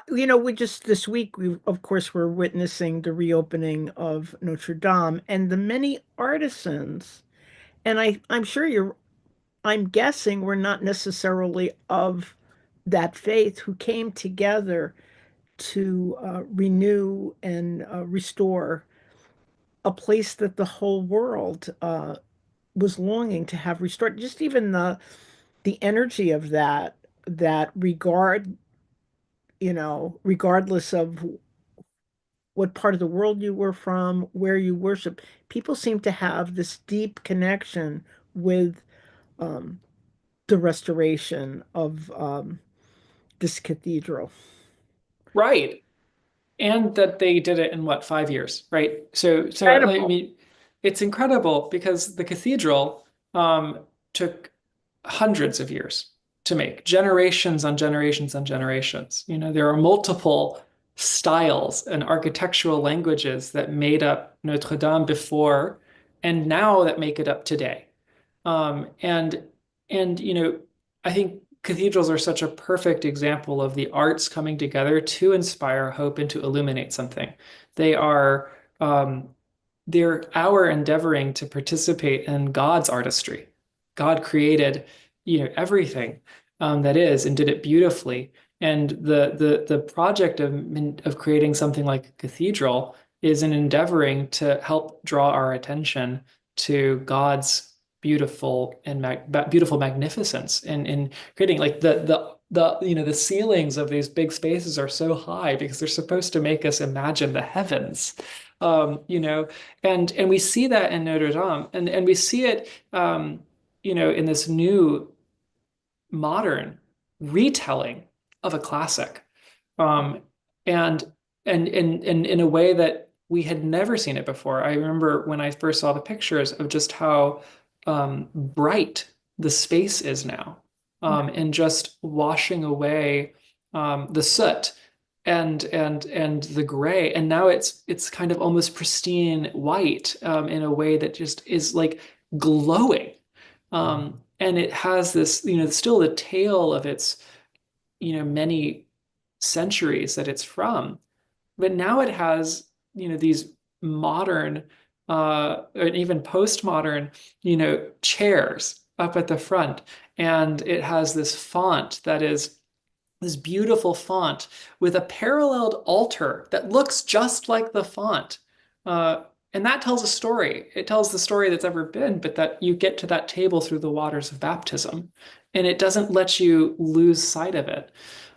We just this week, of course, we're witnessing the reopening of Notre Dame and the many artisans. And I'm guessing we're not necessarily of that faith who came together to renew and restore a place that the whole world was longing to have restored. Just even the energy of that regard, regardless of what part of the world you were from, where you worship, people seem to have this deep connection with um, the restoration of this cathedral. Right. And that they did it in what, 5 years, right? So I Incredible. mean, it's incredible because the cathedral took hundreds of years to make, generations on generations on generations. There are multiple styles and architectural languages that made up Notre Dame before and now that make it up today. And I think cathedrals are such a perfect example of the arts coming together to inspire hope and to illuminate something. They are they're our endeavoring to participate in God's artistry. God created, everything that is and did it beautifully. And the project of creating something like a cathedral is an endeavoring to help draw our attention to God's beautiful and beautiful magnificence in creating like the ceilings of these big spaces are so high because they're supposed to make us imagine the heavens. And we see that in Notre Dame, and we see it in this new modern retelling of a classic, um, and and in a way that we had never seen it before. I remember when I first saw the pictures of just how bright the space is now, and just washing away the soot and the gray, and now it's kind of almost pristine white in a way that just is like glowing. And it has this, still the tale of its, many centuries that it's from, but now it has, these modern, and even postmodern, chairs up at the front, and it has this font that is this beautiful font with a paralleled altar that looks just like the font. And that tells a story. It tells the story that's ever been, but that you get to that table through the waters of baptism, and it doesn't let you lose sight of it.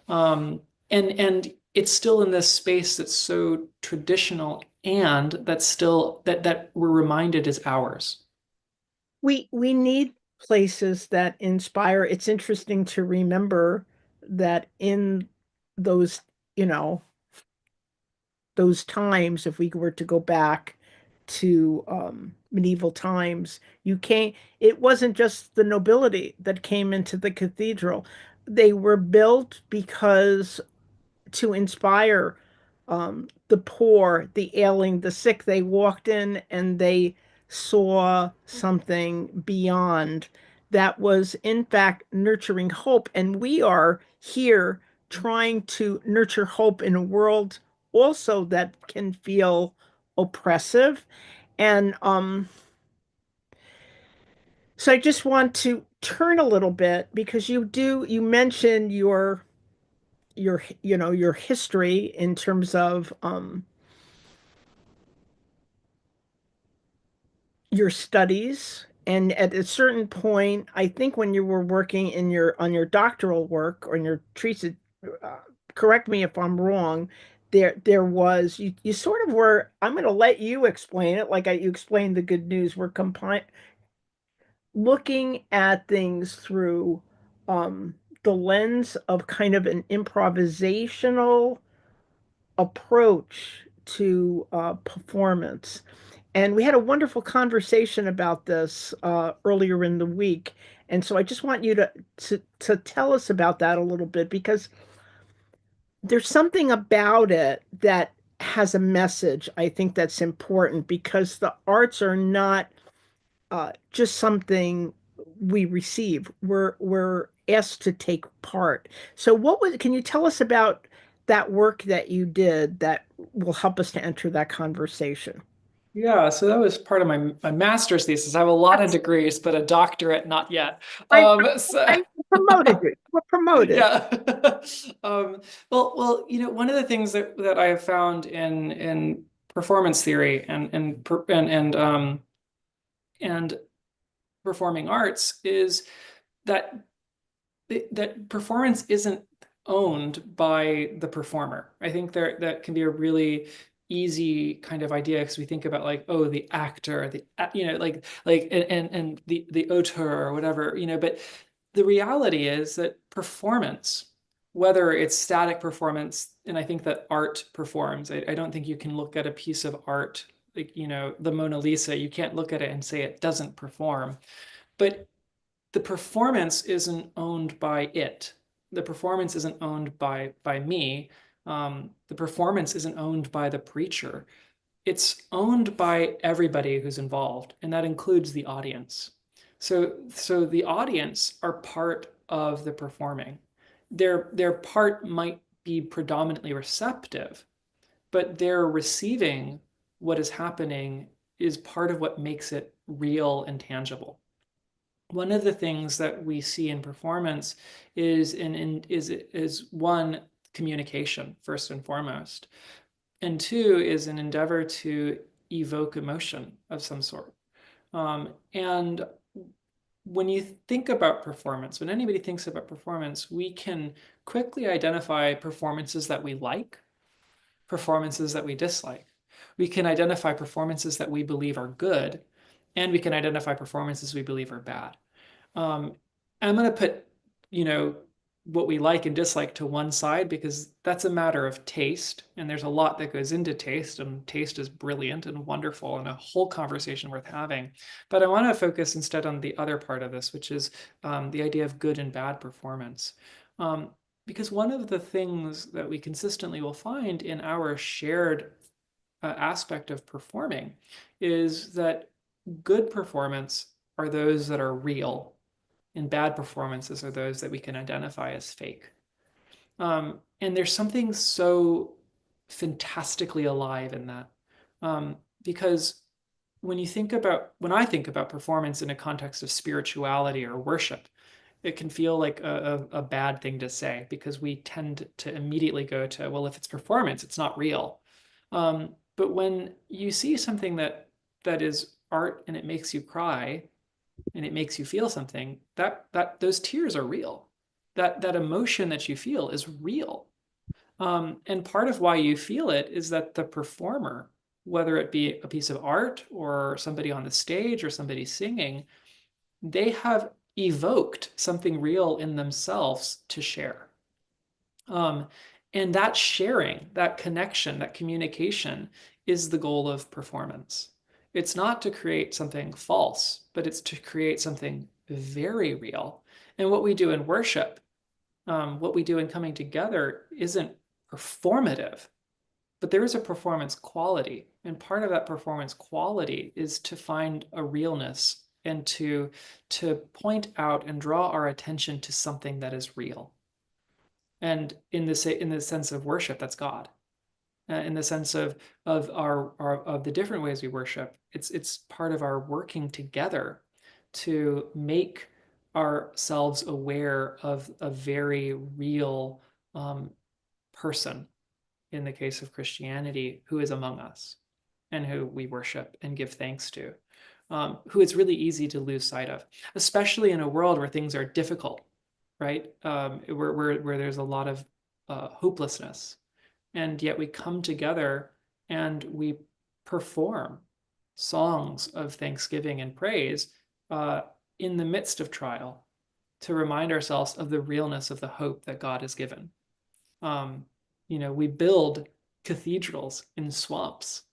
And it's still in this space that's so traditional and that's still that we're reminded is ours. We need places that inspire. It's interesting to remember that in those, those times, if we were to go back to medieval times. It wasn't just the nobility that came into the cathedral. They were built because to inspire the poor, the ailing, the sick. They walked in and they saw something beyond that was, in fact, nurturing hope. And we are here trying to nurture hope in a world also that can feel oppressive. And so I just want to turn a little bit because you mentioned your history in terms of your studies. And at a certain point, I think when you were working in your on your doctoral work or in your thesis, uh, correct me if I'm wrong, there was you sort of were, I'm going to let you explain it like you explained the good news. We're looking at things through the lens of kind of an improvisational approach to performance. And we had a wonderful conversation about this earlier in the week. And so I just want you to tell us about that a little bit because there's something about it that has a message. I think that's important because the arts are not just something we receive. We're asked to take part. So can you tell us about that work that you did that will help us to enter that conversation? Yeah, so that was part of my master's thesis. I have a lot of degrees, but a doctorate, not yet. I, So I promoted you. We're promoted. yeah. Well, one of the things that I have found in performance theory and performing arts is that that performance isn't owned by the performer. I think that can be a really easy kind of idea because we think about like, oh, the actor, and the auteur or whatever, but the reality is that performance, whether it's static performance, and I think that art performs. I don't think you can look at a piece of art like, the Mona Lisa, you can't look at it and say it doesn't perform. But the performance isn't owned by it. The performance isn't owned by me. The performance isn't owned by the preacher. It's owned by everybody who's involved, and that includes the audience. So the audience are part of the performing. Their part might be predominantly receptive, but their receiving what is happening is part of what makes it real and tangible. One of the things that we see in performance is one, communication first and foremost, and two is an endeavor to evoke emotion of some sort. And when you think about performance, when anybody thinks about performance, we can quickly identify performances that we like, performances that we dislike. We can identify performances that we believe are good, and we can identify performances we believe are bad. I'm going to put, what we like and dislike to one side because that's a matter of taste. And there's a lot that goes into taste, and taste is brilliant and wonderful and a whole conversation worth having. But I want to focus instead on the other part of this, which is the idea of good and bad performance. Because one of the things that we consistently will find in our shared aspect of performing is that good performance are those that are real, and bad performances are those that we can identify as fake. And there's something so fantastically alive in that. Because when I think about performance in a context of spirituality or worship, it can feel like a bad thing to say because we tend to immediately go to, well, if it's performance, it's not real. But when you see something that is art and it makes you cry, and it makes you feel something, that those tears are real. That emotion that you feel is real. And part of why you feel it is that the performer, whether it be a piece of art or somebody on the stage or somebody singing, they have evoked something real in themselves to share. And that sharing, that connection, that communication is the goal of performance. It's not to create something false, but it's to create something very real. And what we do in worship, what we do in coming together isn't performative, but there is a performance quality. And part of that performance quality is to find a realness and to point out and draw our attention to something that is real. And in the sense of worship, that's God. In the sense of our of the different ways we worship, it's part of our working together to make ourselves aware of a very real person, in the case of Christianity, who is among us and who we worship and give thanks to, who it's really easy to lose sight of, especially in a world where things are difficult, right? Where there's a lot of hopelessness. And yet we come together and we perform songs of thanksgiving and praise in the midst of trial to remind ourselves of the realness of the hope that God has given. We build cathedrals in swamps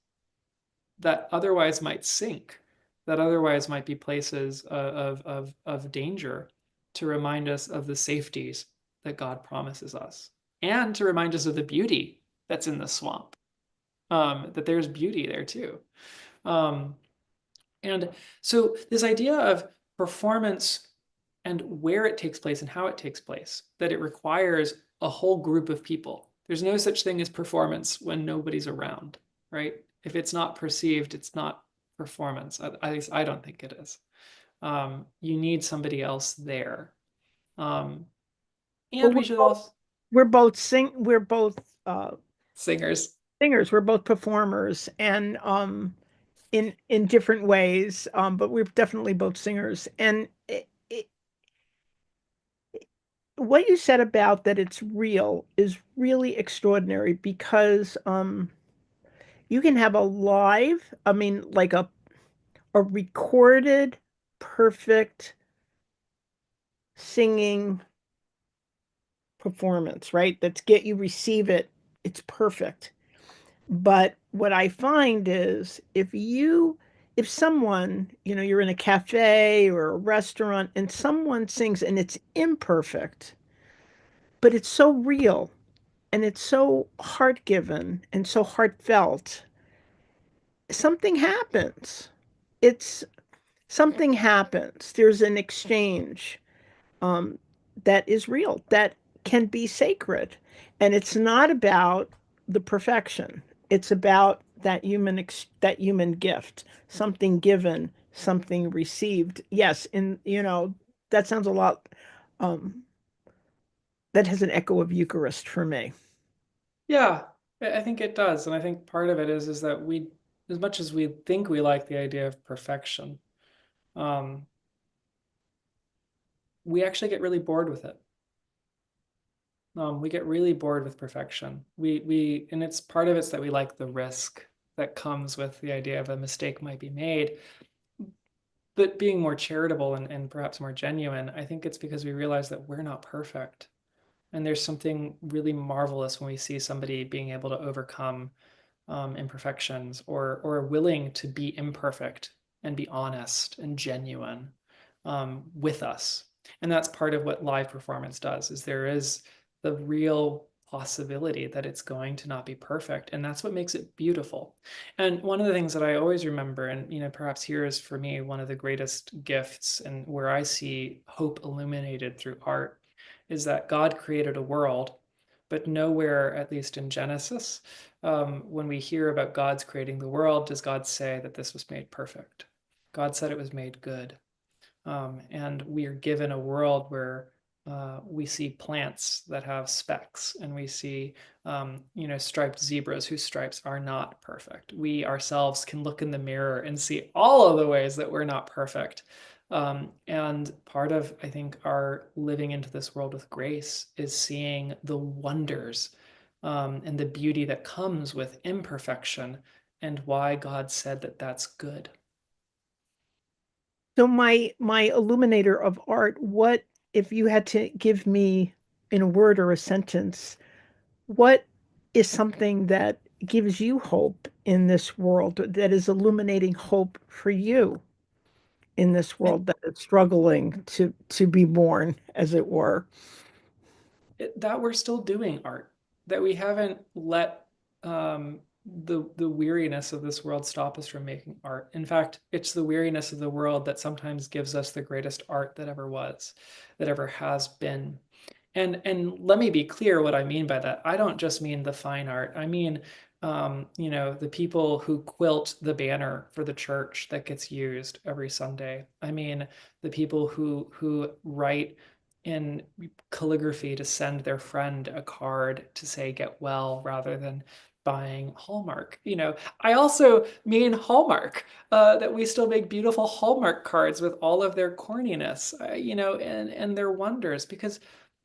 that otherwise might sink, that otherwise might be places of danger, to remind us of the safeties that God promises us, and to remind us of the beauty that's in the swamp, that there's beauty there too. And so this idea of performance and where it takes place and how it takes place, that it requires a whole group of people. There's no such thing as performance when nobody's around, right? If it's not perceived, it's not performance. At least I don't think it is. You need somebody else there. And we should also we're both singers. We're both performers, and in different ways, but we're definitely both singers. And what you said about that it's real is really extraordinary, because you can have a live, I mean, like a recorded, perfect singing performance, right? You receive it, it's perfect. But what I find is, if someone, you're in a cafe or a restaurant and someone sings and it's imperfect, but it's so real and it's so heart given and so heartfelt, something happens. It's Something happens. There's an exchange um, that is real, that can be sacred. And it's not about the perfection. It's about that human gift, something given, something received. Yes, and that sounds a lot. Um, that has an echo of Eucharist for me. Yeah, I think it does. And I think part of it is that we, as much as we think we like the idea of perfection, um, we actually get really bored with it. We get really bored with perfection. And it's part of it's that we like the risk that comes with the idea of a mistake might be made. But being more charitable and perhaps more genuine, I think it's because we realize that we're not perfect. And there's something really marvelous when we see somebody being able to overcome imperfections, or willing to be imperfect and be honest and genuine with us. And that's part of what live performance does, is there is the real possibility that it's going to not be perfect, and that's what makes it beautiful. And one of the things that I always remember, and perhaps here is for me one of the greatest gifts, and where I see hope illuminated through art, is that God created a world, but nowhere, at least in Genesis, when we hear about God's creating the world, does God say that this was made perfect. God said it was made good. And we are given a world where we see plants that have specks, and we see striped zebras whose stripes are not perfect. We ourselves can look in the mirror and see all of the ways that we're not perfect. And part of, I think, our living into this world with grace is seeing the wonders and the beauty that comes with imperfection, and why God said that that's good. So my illuminator of art, what if you had to give me in a word or a sentence, what is something that gives you hope in this world, that is illuminating hope for you in this world that is struggling to be born, as it were. That we're still doing art, that we haven't let the weariness of this world stop us from making art. In fact, it's the weariness of the world that sometimes gives us the greatest art that ever was, that ever has been. And let me be clear what I mean by that. I don't just mean the fine art. I mean, the people who quilt the banner for the church that gets used every Sunday. I mean, the people who write in calligraphy to send their friend a card to say get well rather than buying Hallmark. I also mean Hallmark, that we still make beautiful Hallmark cards with all of their corniness, and their wonders, because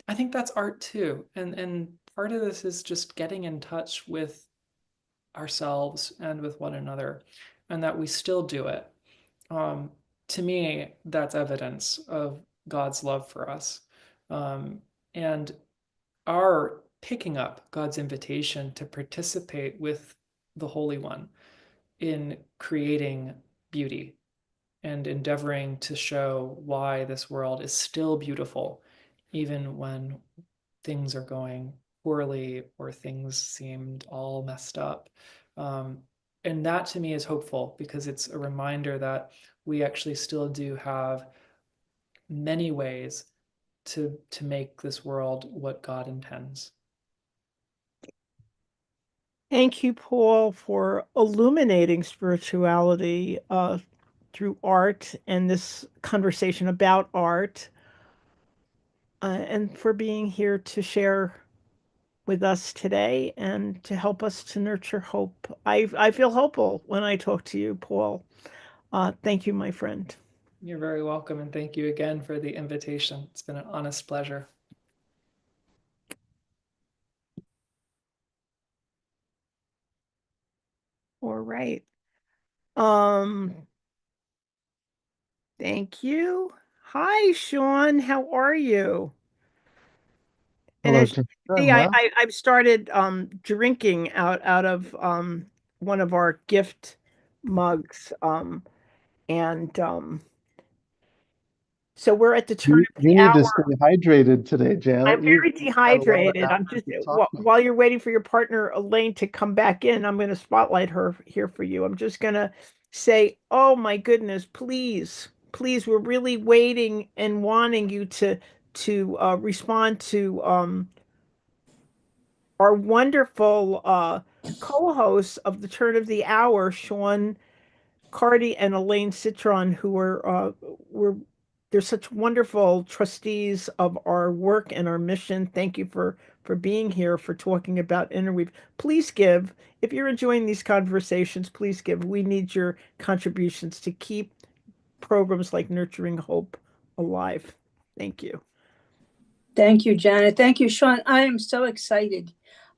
I think that's art too. And part of this is just getting in touch with ourselves and with one another, and that we still do it. Um, to me, that's evidence of God's love for us. And our picking up God's invitation to participate with the Holy One in creating beauty and endeavoring to show why this world is still beautiful, even when things are going poorly or things seemed all messed up. And that to me is hopeful, because it's a reminder that we actually still do have many ways to make this world what God intends. Thank you, Paul, for illuminating spirituality through art and this conversation about art, and for being here to share with us today and to help us to nurture hope. I feel hopeful when I talk to you, Paul. Thank you, my friend. You're very welcome, and thank you again for the invitation. It's been an honest pleasure. All right. Thank you. Hi, Sean. How are you? And Hello, as you Tim. can Doing see, well. I've started drinking out of one of our gift mugs. And so we're at the turn of You the need to hour. stay hydrated today, I'm Janet. You've very got a lot of dehydrated. I'm hours just of talking. while you're waiting for your partner Elaine to come back in, I'm going to spotlight her here for you. I'm just going to say, "Oh my goodness, please, please, we're really waiting and wanting you to respond to our wonderful co-hosts of the Turn of the Hour, Sean Cardy and Elaine Citron, who were they're such wonderful trustees of our work and our mission. Thank you for being here, for talking about Interweave. Please give. If you're enjoying these conversations, please give. We need your contributions to keep programs like Nurturing Hope alive. Thank you. Thank you, Janet. Thank you, Sean. I am so excited.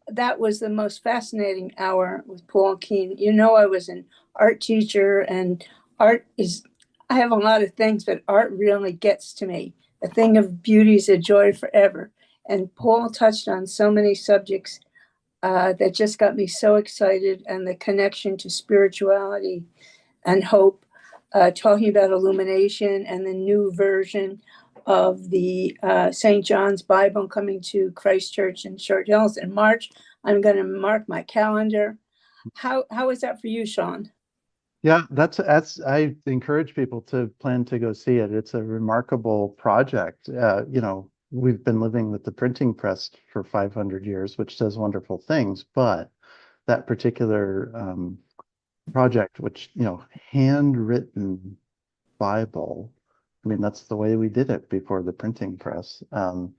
That was the most fascinating hour with Paul Keen. You know, I was an art teacher, and art is, I have a lot of things, but art really gets to me. The thing of beauty is a joy forever. And Paul touched on so many subjects that just got me so excited, and the connection to spirituality and hope, talking about illumination and the new version of the St. John's Bible coming to Christ Church in Short Hills in March. I'm going to mark my calendar. How is that for you, Sean? Yeah, I encourage people to plan to go see it. It's a remarkable project. We've been living with the printing press for 500 years, which does wonderful things, but that particular project, which, handwritten Bible, I mean, that's the way we did it before the printing press. And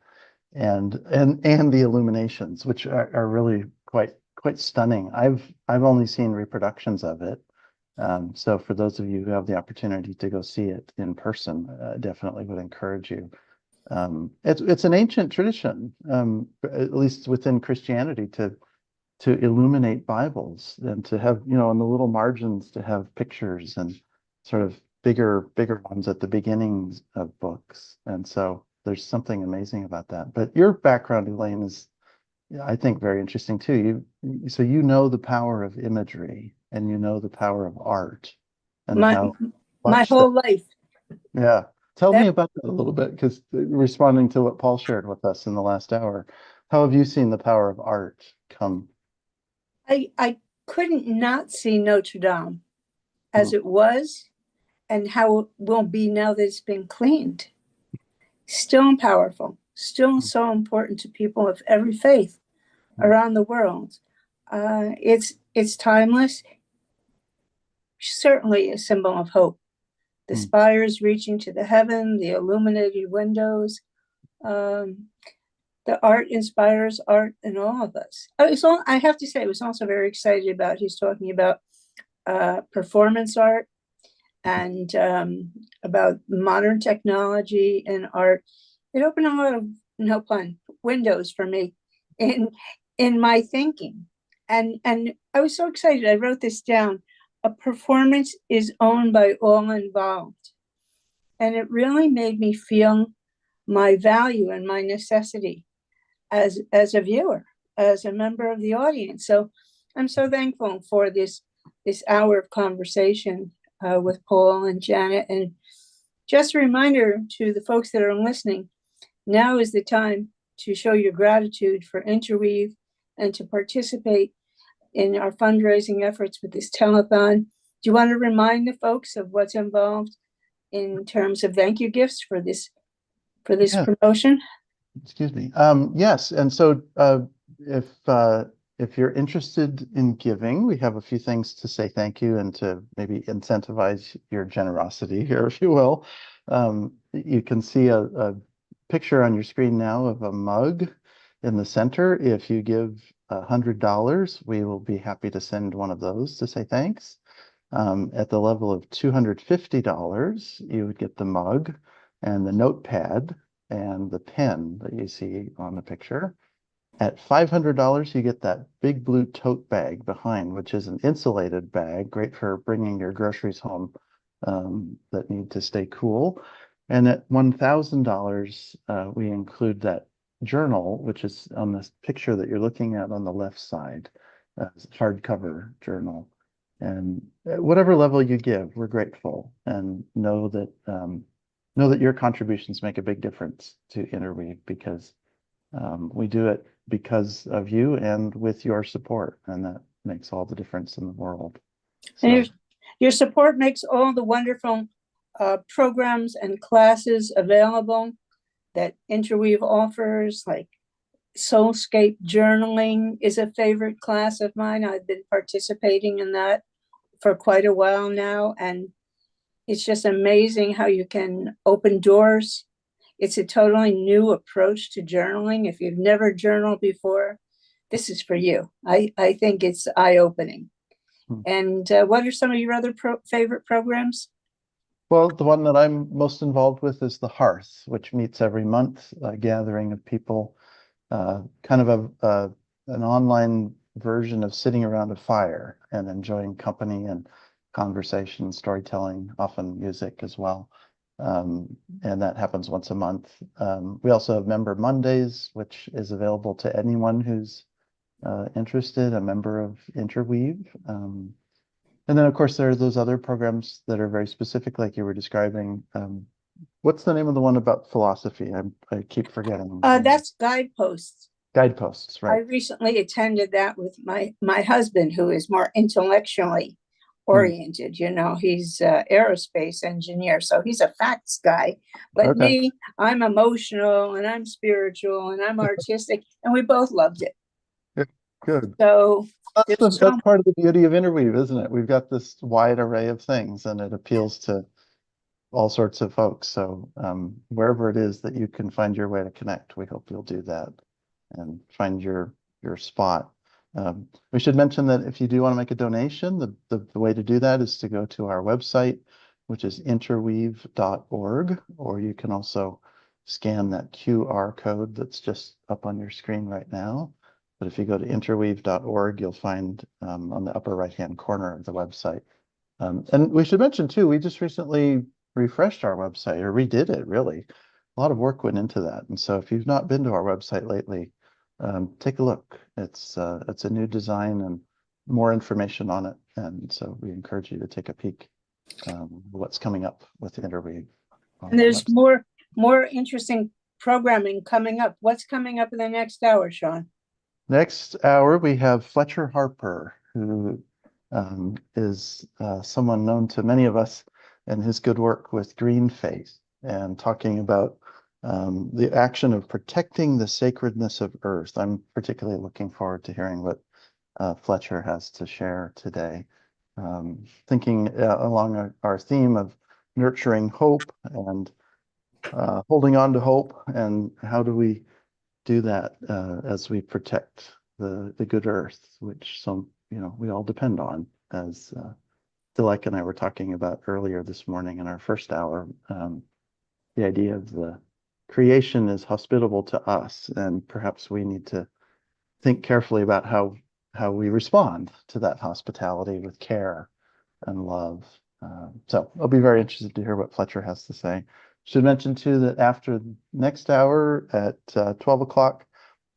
the illuminations, which are really quite stunning. I've only seen reproductions of it. So for those of you who have the opportunity to go see it in person, definitely would encourage you. It's an ancient tradition, at least within Christianity, to illuminate Bibles and to have, on the little margins, to have pictures and sort of bigger ones at the beginnings of books. And so there's something amazing about that. But your background, Elaine, is yeah, I think very interesting too. So you know the power of imagery and you know the power of art and My how my much that, whole life. yeah. Tell me That about that a little bit, because responding to what Paul shared with us in the last hour, how have you seen the power of art come? I couldn't not see Notre Dame Hmm. as it was and how it will be now that it's been cleaned. Still powerful, still so important to people of every faith around the world. It's timeless, certainly a symbol of hope. The Hmm. spires reaching to the heaven, the illuminated windows. Um, the art inspires art in all of us. I have to say, I was also very excited about, he's talking about performance art and about modern technology and art. It opened a lot of, no pun, windows for me in my thinking. And I was so excited. I wrote this down. A performance is owned by all involved. And it really made me feel my value and my necessity as a viewer, as a member of the audience. So I'm so thankful for this hour of conversation with Paul and Janet. And just a reminder to the folks that are listening, now is the time to show your gratitude for Interweave and to participate in our fundraising efforts with this telethon. Do you want to remind the folks of what's involved in terms of thank you gifts for this Yeah. promotion? Excuse me. Yes, and so if you're interested in giving, we have a few things to say thank you and to maybe incentivize your generosity here, if you will. You can see a picture on your screen now of a mug in the center. If you give $100, we will be happy to send one of those to say thanks. At the level of $250, you would get the mug and the notepad and the pen that you see on the picture. At $500, you get that big blue tote bag behind, which is an insulated bag, great for bringing your groceries home that need to stay cool. And at $1,000, we include that journal, which is on this picture that you're looking at on the left side, hardcover journal. And at whatever level you give, we're grateful and know that your contributions make a big difference to Interweave, because we do it because of you and with your support, and that makes all the difference in the world. And So, your support makes all the wonderful programs and classes available that Interweave offers, like Soulscape journaling is a favorite class of mine. I've been participating in that for quite a while now, and it's just amazing how you can open doors. It's a totally new approach to journaling. If you've never journaled before, this is for you. I think it's eye-opening. And what are some of your other favorite programs? well, the one that I'm most involved with is the Hearth, which meets every month, a gathering of people, kind of an online version of sitting around a fire and enjoying company and conversation, storytelling, often music as well. And that happens once a month. We also have Member Mondays, which is available to anyone who's interested, a member of Interweave. And then, of course, there are those other programs that are very specific, like you were describing. What's the name of the one about philosophy? I keep forgetting. That's Guideposts. Guideposts, I right? recently attended that with my husband, who is more intellectually oriented. You know, he's an aerospace engineer, so he's a facts guy. But Okay. me, I'm emotional and I'm spiritual and I'm artistic, and we both loved it. Good. So That's part of the beauty of Interweave, isn't it? We've got this wide array of things, and it appeals to all sorts of folks. So wherever it is that you can find your way to connect, we hope you'll do that and find your spot. We should mention that if you do want to make a donation, the way to do that is to go to our website, which is interweave.org, or you can also scan that QR code that's just up on your screen right now. But if you go to interweave.org, you'll find on the upper right-hand corner of the website. And we should mention too, we just recently refreshed our website, or redid it really. A lot of work went into that. And so if you've not been to our website lately, take a look. It's a new design and more information on it. And so we encourage you to take a peek what's coming up with Interweave. And there's more interesting programming coming up. What's coming up in the next hour, Sean? Next hour, we have Fletcher Harper, who is someone known to many of us and his good work with Green Faith, and talking about the action of protecting the sacredness of Earth. I'm particularly looking forward to hearing what Fletcher has to share today. Thinking along our theme of nurturing hope and holding on to hope, and how do we do that as we protect the good Earth, which we all depend on, as Dilek and I were talking about earlier this morning in our first hour. The idea of the creation is hospitable to us, and perhaps we need to think carefully about how we respond to that hospitality with care and love. So I'll be very interested to hear what Fletcher has to say. Should mention too that after next hour at 12 o'clock,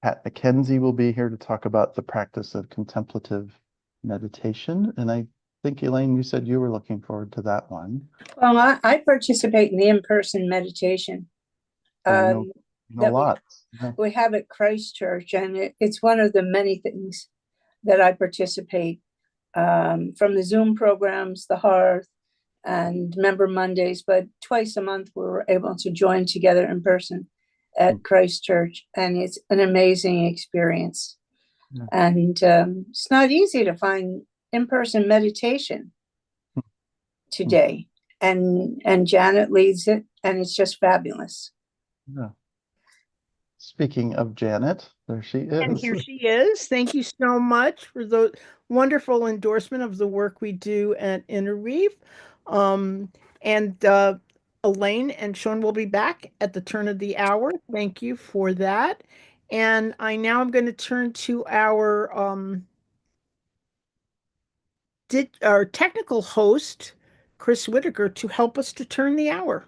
Pat McKenzie will be here to talk about the practice of contemplative meditation. And I think, Elaine, you said you were looking forward to that one. Well, I participate in the in-person meditation. You know a lot. We have at Christ Church, and it's one of the many things that I participate from the Zoom programs, the Hearth, and Member Mondays, but twice a month we're able to join together in person at Christ Church, and it's an amazing experience. Yeah. And it's not easy to find in-person meditation today, and Janet leads it, and it's just fabulous. Yeah. Speaking of Janet, there she is. And here she is. Thank you so much for the wonderful endorsement of the work we do at Interweave. And Elaine and Sean will be back at the turn of the hour. Thank you for that. And now I'm going to turn to our technical host, Chris Whitaker, to help us to turn the hour.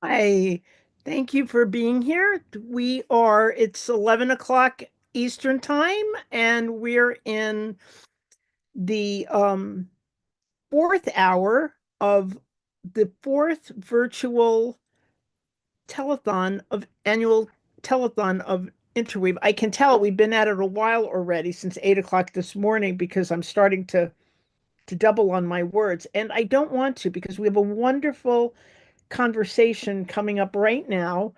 Hi, thank you for being here. It's 11 o'clock Eastern time, and we're in the fourth hour of the fourth virtual annual telethon of Interweave. I can tell we've been at it a while already, since 8 o'clock this morning, because I'm starting to double on my words, and I don't want to, because we have a wonderful conversation coming up right now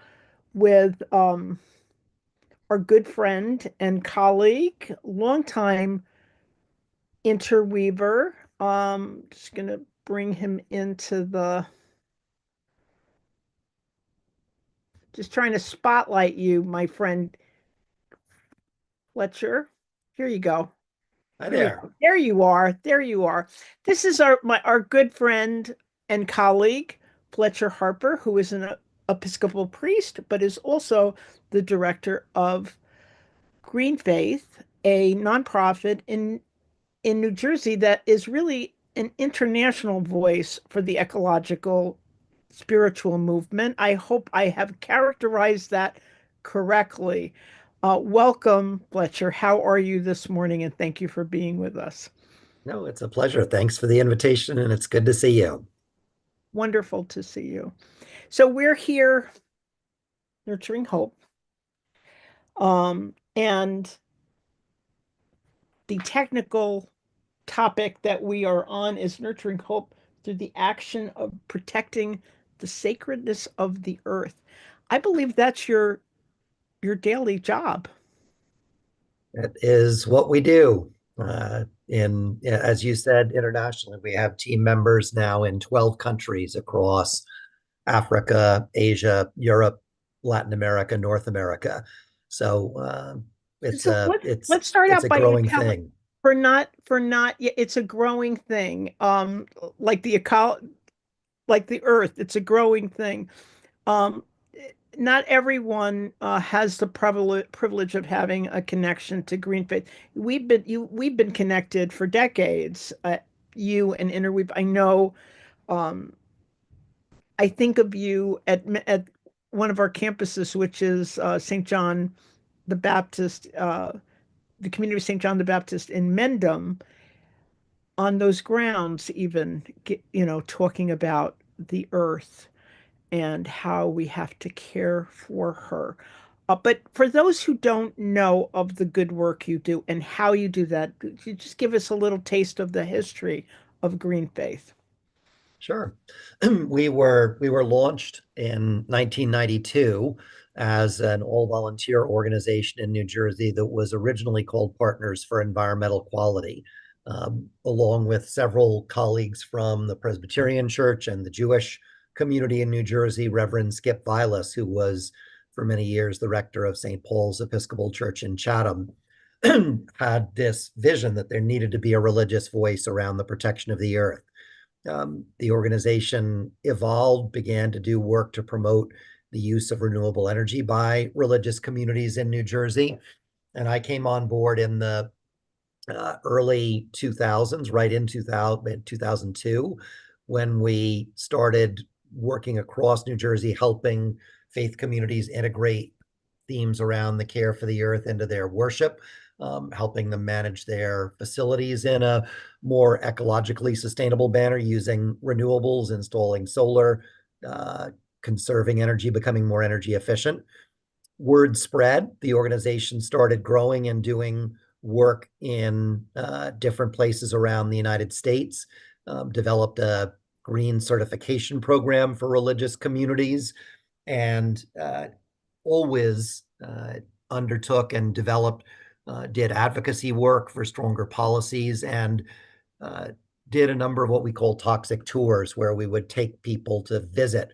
with our good friend and colleague, longtime interweaver. Just gonna bring him just trying to spotlight you, my friend Fletcher. Here you go. Hi there. There you are. There you are. This is our good friend and colleague, Fletcher Harper, who is an Episcopal priest, but is also the director of Green Faith, a nonprofit in New Jersey that is really an international voice for the ecological spiritual movement. I hope I have characterized that correctly. Welcome, Fletcher. How are you this morning? And thank you for being with us. No, it's a pleasure. Thanks for the invitation, and it's good to see you. Wonderful to see you. So we're here nurturing hope. And the technical topic that we are on is nurturing hope through the action of protecting the sacredness of the earth. I believe that's your daily job. It is what we do. As you said, internationally, we have team members now in 12 countries across Africa, Asia, Europe, Latin America, North America. So let's start out by growing thing. For not, it's a growing thing. Like the like the earth. It's a growing thing. Um, Not everyone has the privilege of having a connection to Green Faith. We've been connected for decades. You and Interweave. I know. Um, I think of you at one of our campuses, which is St. John the Baptist, the community of St. John the Baptist in Mendham, on those grounds, even talking about the earth and how we have to care for her. But for those who don't know of the good work you do and how you do that, could you just give us a little taste of the history of Green Faith? Sure. We were launched in 1992 as an all-volunteer organization in New Jersey that was originally called Partners for Environmental Quality, along with several colleagues from the Presbyterian Church and the Jewish community in New Jersey. Reverend Skip Vilas, who was for many years the rector of St. Paul's Episcopal Church in Chatham, had this vision that there needed to be a religious voice around the protection of the earth. The organization evolved, began to do work to promote the use of renewable energy by religious communities in New Jersey. And I came on board in the early 2000s, right in 2002, when we started working across New Jersey, helping faith communities integrate themes around the care for the earth into their worship, helping them manage their facilities in a more ecologically sustainable manner using renewables, installing solar, uh, conserving energy, becoming more energy efficient. Word spread, the organization started growing and doing work in different places around the United States, developed a green certification program for religious communities, and always undertook and developed, did advocacy work for stronger policies, and uh, did a number of what we call toxic tours, where we would take people to visit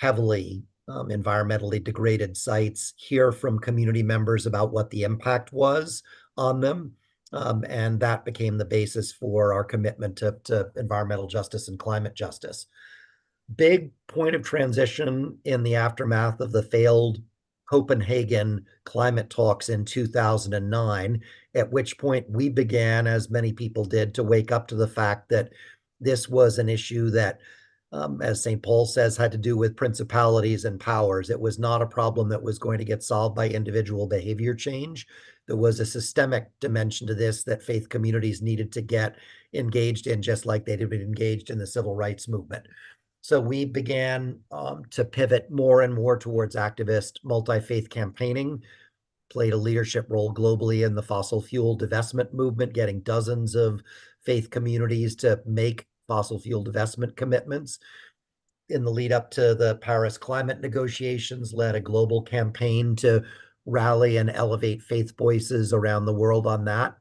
heavily environmentally degraded sites, hear from community members about what the impact was on them. And that became the basis for our commitment to environmental justice and climate justice. Big point of transition in the aftermath of the failed Copenhagen climate talks in 2009, at which point we began, as many people did, to wake up to the fact that this was an issue that, as St. Paul says, had to do with principalities and powers. It was not a problem that was going to get solved by individual behavior change. There was a systemic dimension to this that faith communities needed to get engaged in, just like they'd been engaged in the civil rights movement. So we began to pivot more and more towards activist multi-faith campaigning, played a leadership role globally in the fossil fuel divestment movement, getting dozens of faith communities to make fossil fuel divestment commitments. In the lead up to the Paris climate negotiations, led a global campaign to rally and elevate faith voices around the world on that.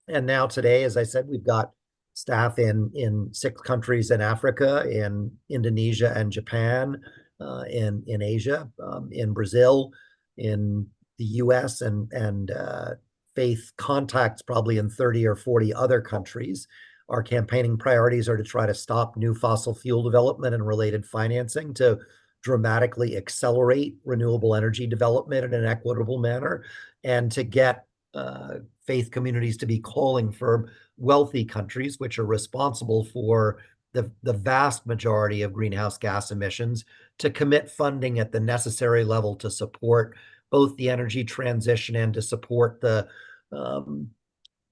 And now today, as I said, we've got staff in 6 countries in Africa, in Indonesia and Japan, in Asia, in Brazil, in the U.S., and faith contacts probably in 30 or 40 other countries. Our campaigning priorities are to try to stop new fossil fuel development and related financing, to dramatically accelerate renewable energy development in an equitable manner, and to get faith communities to be calling for wealthy countries, which are responsible for the vast majority of greenhouse gas emissions, to commit funding at the necessary level to support both the energy transition and to support the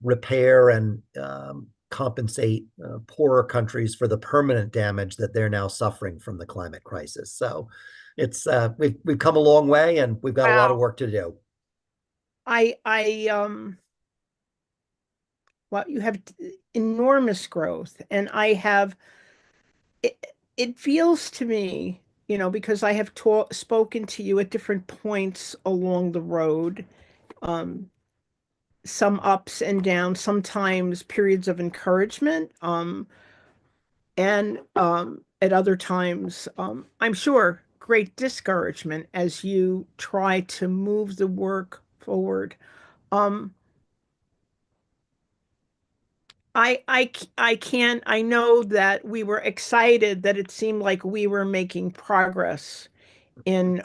repair and compensate poorer countries for the permanent damage that they're now suffering from the climate crisis. So it's we've come a long way, and we've got a lot of work to do. Well, you have enormous growth, and it feels to me, because I have spoken to you at different points along the road, um, some ups and downs, sometimes periods of encouragement, and at other times, I'm sure, great discouragement as you try to move the work forward. Um, I know that we were excited that it seemed like we were making progress in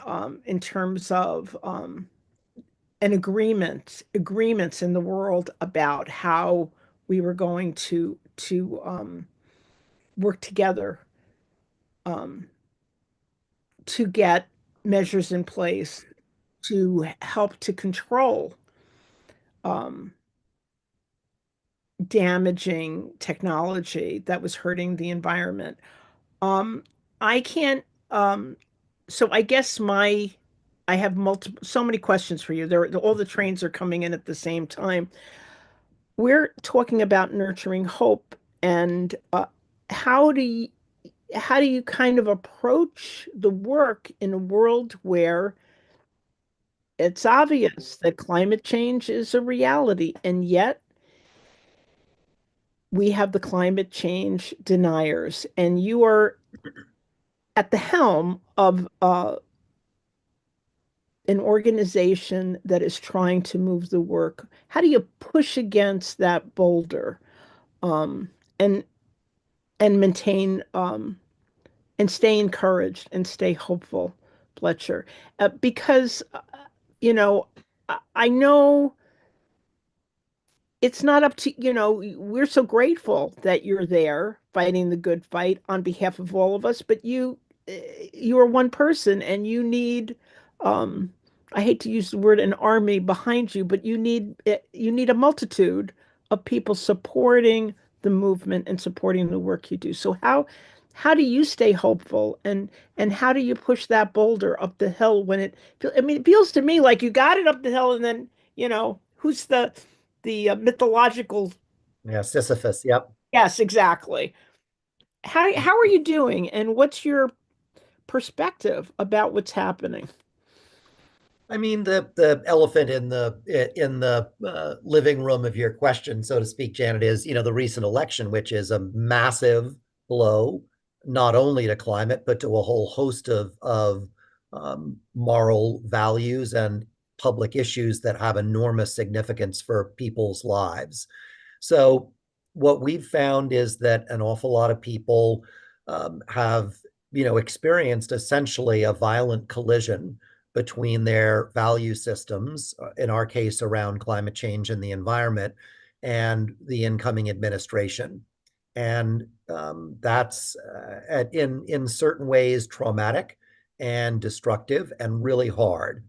terms of an agreements in the world about how we were going to work together um, to get measures in place to help to control um, damaging technology that was hurting the environment. Um, I can't, so I guess I have so many questions for you. All the trains are coming in at the same time. We're talking about nurturing hope, and how do you, how do you kind of approach the work in a world where it's obvious that climate change is a reality, and yet we have the climate change deniers, and you are at the helm of an organization that is trying to move the work. How do you push against that boulder um, and maintain and stay encouraged and stay hopeful, Fletcher? Because you know, I know it's not up to, we're so grateful that you're there fighting the good fight on behalf of all of us, but you are one person and you need um I hate to use the word an army behind you, but you need a multitude of people supporting the movement and supporting the work you do. So how do you stay hopeful and how do you push that boulder up the hill when it feels to me like you got it up the hill and then, who's the mythological. Yeah, Sisyphus. Yep. Yes, exactly. How are you doing, and what's your perspective about what's happening? I mean, the elephant in the living room of your question, so to speak, Janet, is the recent election, which is a massive blow, not only to climate but to a whole host of moral values and public issues that have enormous significance for people's lives. So what we've found is that an awful lot of people have experienced essentially a violent collision between their value systems, in our case around climate change and the environment, and the incoming administration. And that's in certain ways traumatic and destructive and really hard.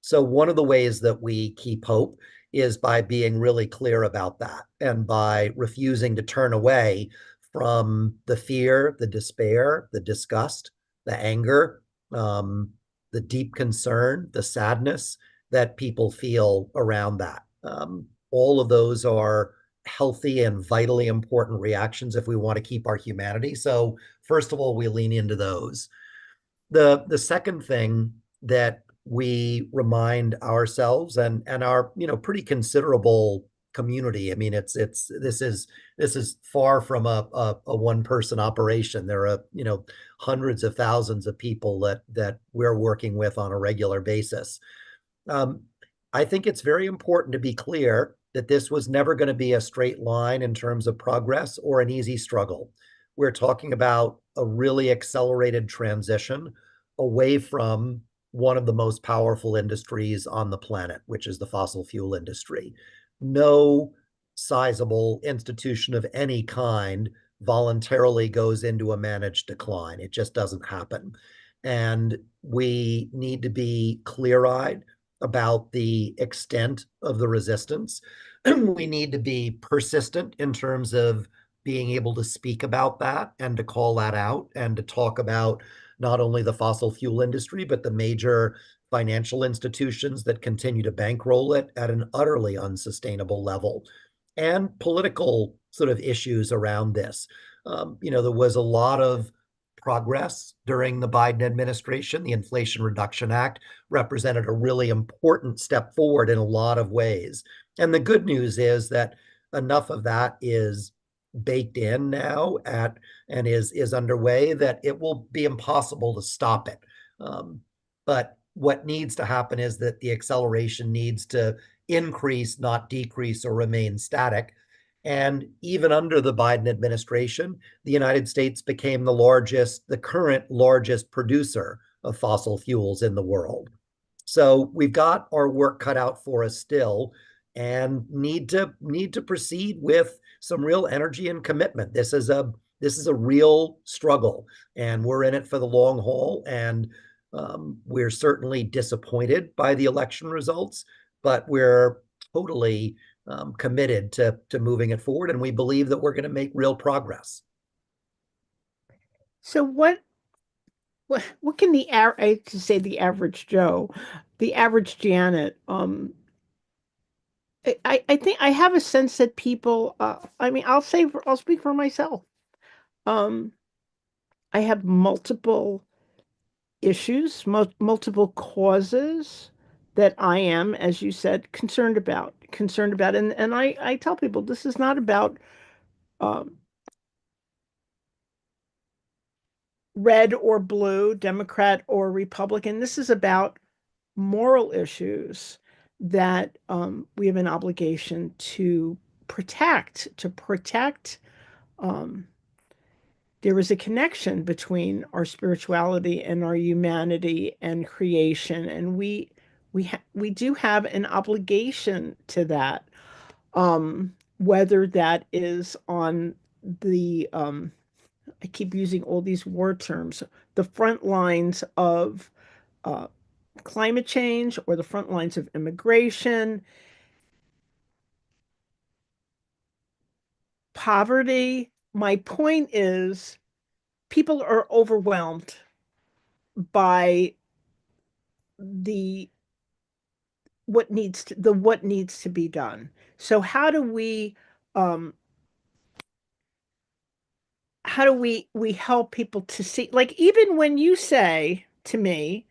So one of the ways that we keep hope is by being really clear about that and by refusing to turn away from the fear, the despair, the disgust, the anger, the deep concern, the sadness that people feel around that. All of those are healthy and vitally important reactions if we want to keep our humanity. So first of all, we lean into those. The second thing that we remind ourselves and our pretty considerable community. I mean, this is far from a one person operation. There are hundreds of thousands of people that we're working with on a regular basis. Um, I think it's very important to be clear that this was never going to be a straight line in terms of progress or an easy struggle. We're talking about a really accelerated transition away from one of the most powerful industries on the planet, which is the fossil fuel industry. No sizable institution of any kind voluntarily goes into a managed decline. It just doesn't happen. And we need to be clear-eyed about the extent of the resistance. We need to be persistent in terms of being able to speak about that and to call that out and to talk about not only the fossil fuel industry, but the major financial institutions that continue to bankroll it at an utterly unsustainable level, and political sort of issues around this. There was a lot of progress during the Biden administration. The Inflation Reduction Act represented a really important step forward in a lot of ways. And the good news is that enough of that is baked in now and is underway that it will be impossible to stop it. But what needs to happen is that the acceleration needs to increase, not decrease or remain static. And even under the Biden administration, the United States became the current largest producer of fossil fuels in the world. So we've got our work cut out for us still, and need to proceed with some real energy and commitment. This is a real struggle, and we're in it for the long haul. And we're certainly disappointed by the election results, but we're totally committed to moving it forward, and we believe that we're going to make real progress. So what can the average Joe, the average Janet, I think I have a sense that people, I mean, I'll speak for myself. Um, I have multiple issues, multiple causes that I am, as you said, concerned about. And I tell people this is not about um, red or blue, Democrat or Republican. This is about moral issues that we have an obligation to protect. Um, there is a connection between our spirituality and our humanity and creation, and we do have an obligation to that. Whether that is on the I keep using all these war terms, the front lines of uh, climate change or the front lines of immigration, poverty. My point is, people are overwhelmed by the what needs to be done. So um how do we help people to see, like, even when you say to me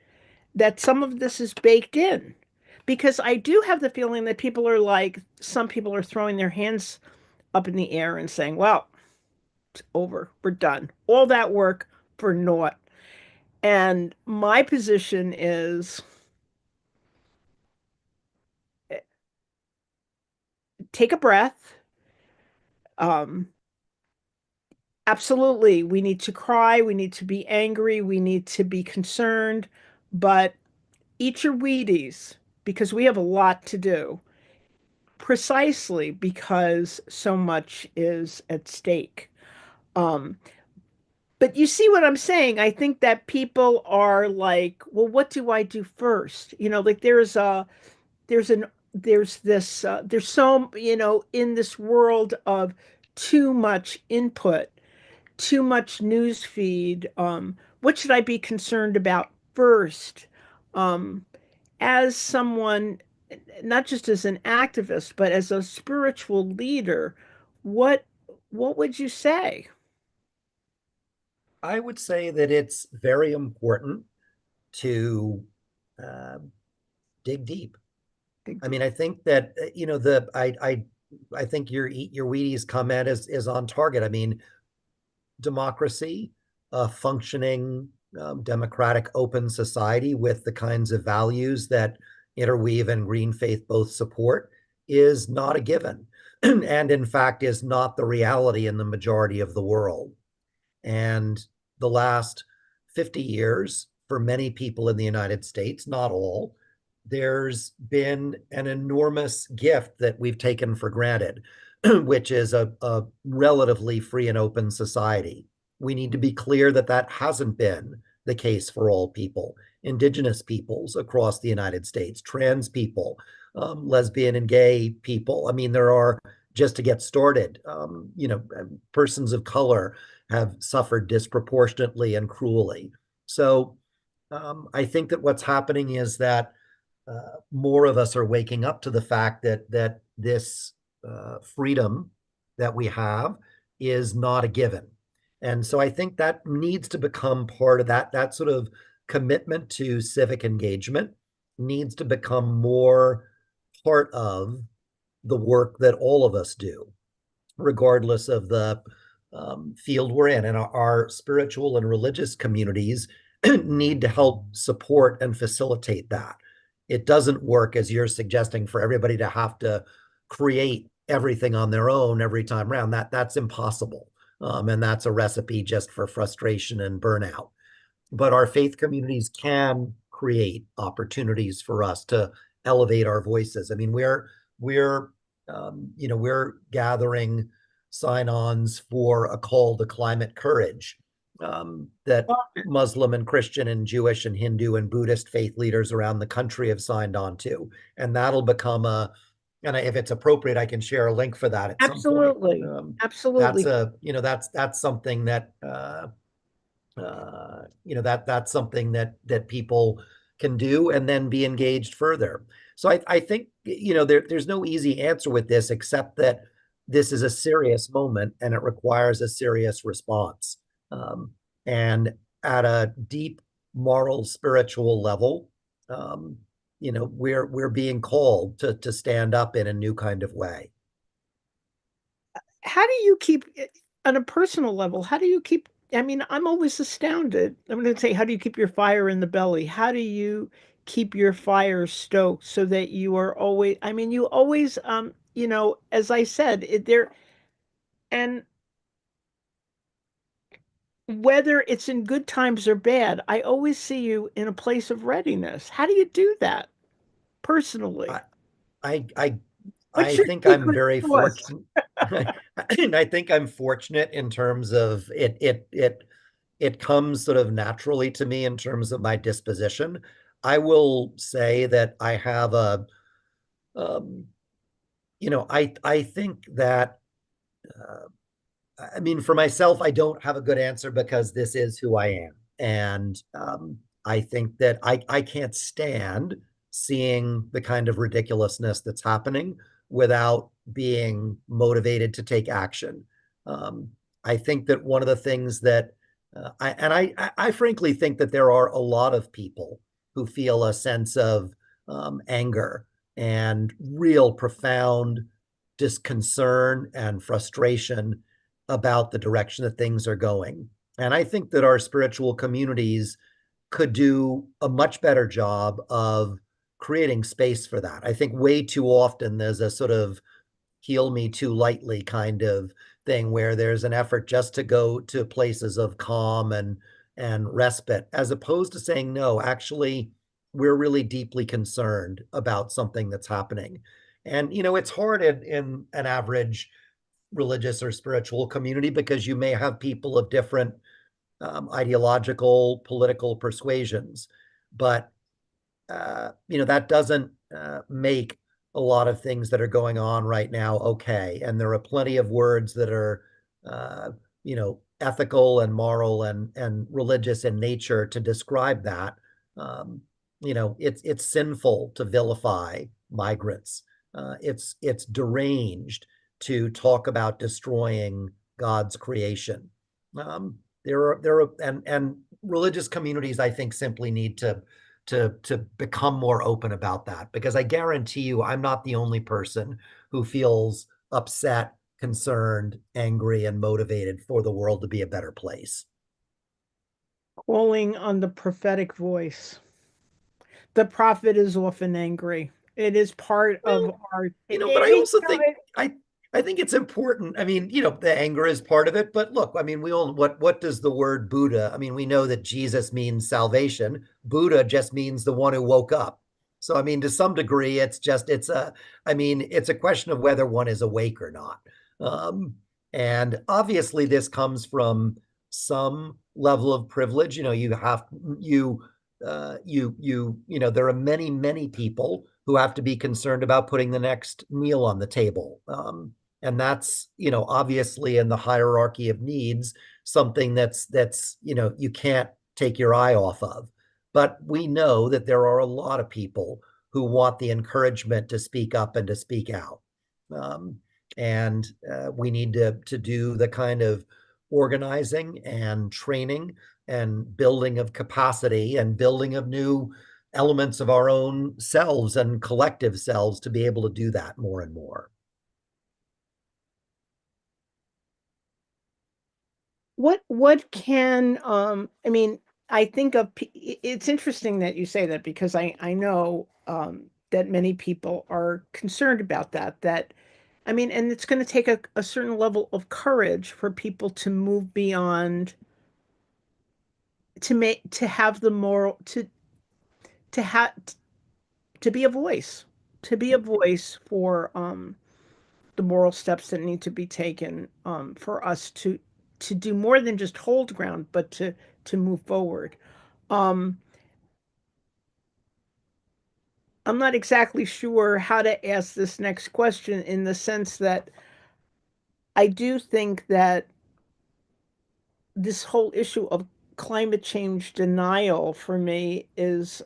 that some of this is baked in, because I do have the feeling that some people are throwing their hands up in the air and saying, well, it's over, we're done, all that work for naught. And my position is, eh, take a breath. um Absolutely, we need to cry, we need to be angry, we need to be concerned, but eat your Wheaties, because we have a lot to do, precisely because so much is at stake. Um, but you see what I'm saying? I think that people are like, well, what do I do first? Like there's an there's this there's so, in this world of too much input, too much news feed. What should I be concerned about first? Um, as someone, not just as an activist, but as a spiritual leader, what what would you say? I would say that it's very important to uh, dig deep. I mean, I think that I think your eat your Wheaties comment is on target. I mean, democracy, a functioning democratic open society with the kinds of values that Interweave and Green Faith both support is not a given, and in fact is not the reality in the majority of the world. And the last 50 years, for many people in the United States, not all, there's been an enormous gift that we've taken for granted, which is a relatively free and open society. We need to be clear that that hasn't been the case for all people. Indigenous peoples across the United States, trans people, lesbian and gay people. I mean, there are, just to get started, persons of color have suffered disproportionately and cruelly. So I think that what's happening is that more of us are waking up to the fact that this freedom that we have is not a given. And so I think that needs to become part of that sort of commitment to civic engagement needs to become more part of the work that all of us do, regardless of the field we're in. And our spiritual and religious communities need to help support and facilitate that. It doesn't work, as you're suggesting, for everybody to have to create everything on their own every time around. That's impossible. And that's a recipe just for frustration and burnout. But our faith communities can create opportunities for us to elevate our voices. I mean, we're gathering sign-ons for a call to climate courage that Muslim and Christian and Jewish and Hindu and Buddhist faith leaders around the country have signed on to, and that'll become and if it's appropriate, I can share a link for that at some point. Absolutely. Absolutely. That's something that that's something that people can do and then be engaged further. So I think there's no easy answer with this except that this is a serious moment and it requires a serious response. And at a deep moral, spiritual level, we're being called to stand up in a new kind of way. How do you keep, on a personal level, how do you keep, I mean, I'm always astounded. I'm going to say, how do you keep your fire in the belly? How do you keep your fire stoked so that you are always, I mean, you always, as I said, and whether it's in good times or bad, I always see you in a place of readiness. How do you do that personally? I think I'm very fortunate. I think I'm fortunate in terms of it comes sort of naturally to me in terms of my disposition. I will say that I have I think that I mean, for myself, I don't have a good answer because this is who I am. And I think that I can't stand seeing the kind of ridiculousness that's happening without being motivated to take action. I think that one of the things that I frankly think that there are a lot of people who feel a sense of anger and real profound disconcern and frustration about the direction that things are going. And I think that our spiritual communities could do a much better job of creating space for that. I think way too often there's a sort of heal me too lightly kind of thing where there's an effort just to go to places of calm and respite, as opposed to saying, no, actually, we're really deeply concerned about something that's happening. And, it's hard in an average religious or spiritual community because you may have people of different ideological, political persuasions. But, that doesn't make a lot of things that are going on right now okay. And there are plenty of words that are, ethical and moral and religious in nature to describe that. It's sinful to vilify migrants. It's deranged to talk about destroying God's creation. And religious communities, I think, simply need to become more open about that, because I guarantee you, I'm not the only person who feels upset, concerned, angry, and motivated for the world to be a better place. Calling on the prophetic voice. The prophet is often angry. It is part of our, but I also think I think it's important. I mean, the anger is part of it, but look, I mean, what does the word Buddha? I mean, we know that Jesus means salvation. Buddha just means the one who woke up. So, I mean, to some degree, it's a question of whether one is awake or not. And obviously this comes from some level of privilege. There are many, many people who have to be concerned about putting the next meal on the table. And that's, obviously in the hierarchy of needs, something that's you can't take your eye off of. But we know that there are a lot of people who want the encouragement to speak up and to speak out. And we need to do the kind of organizing and training and building of capacity and building of new elements of our own selves and collective selves to be able to do that more and more. What can I mean, I think it's interesting that you say that, because I know that many people are concerned about that I mean, and it's going to take a certain level of courage for people to move beyond, to have the moral, to have to be a voice, to be a voice for the moral steps that need to be taken for us to do more than just hold ground, but to move forward. Um, I'm not exactly sure how to ask this next question in the sense that I do think that this whole issue of climate change denial for me is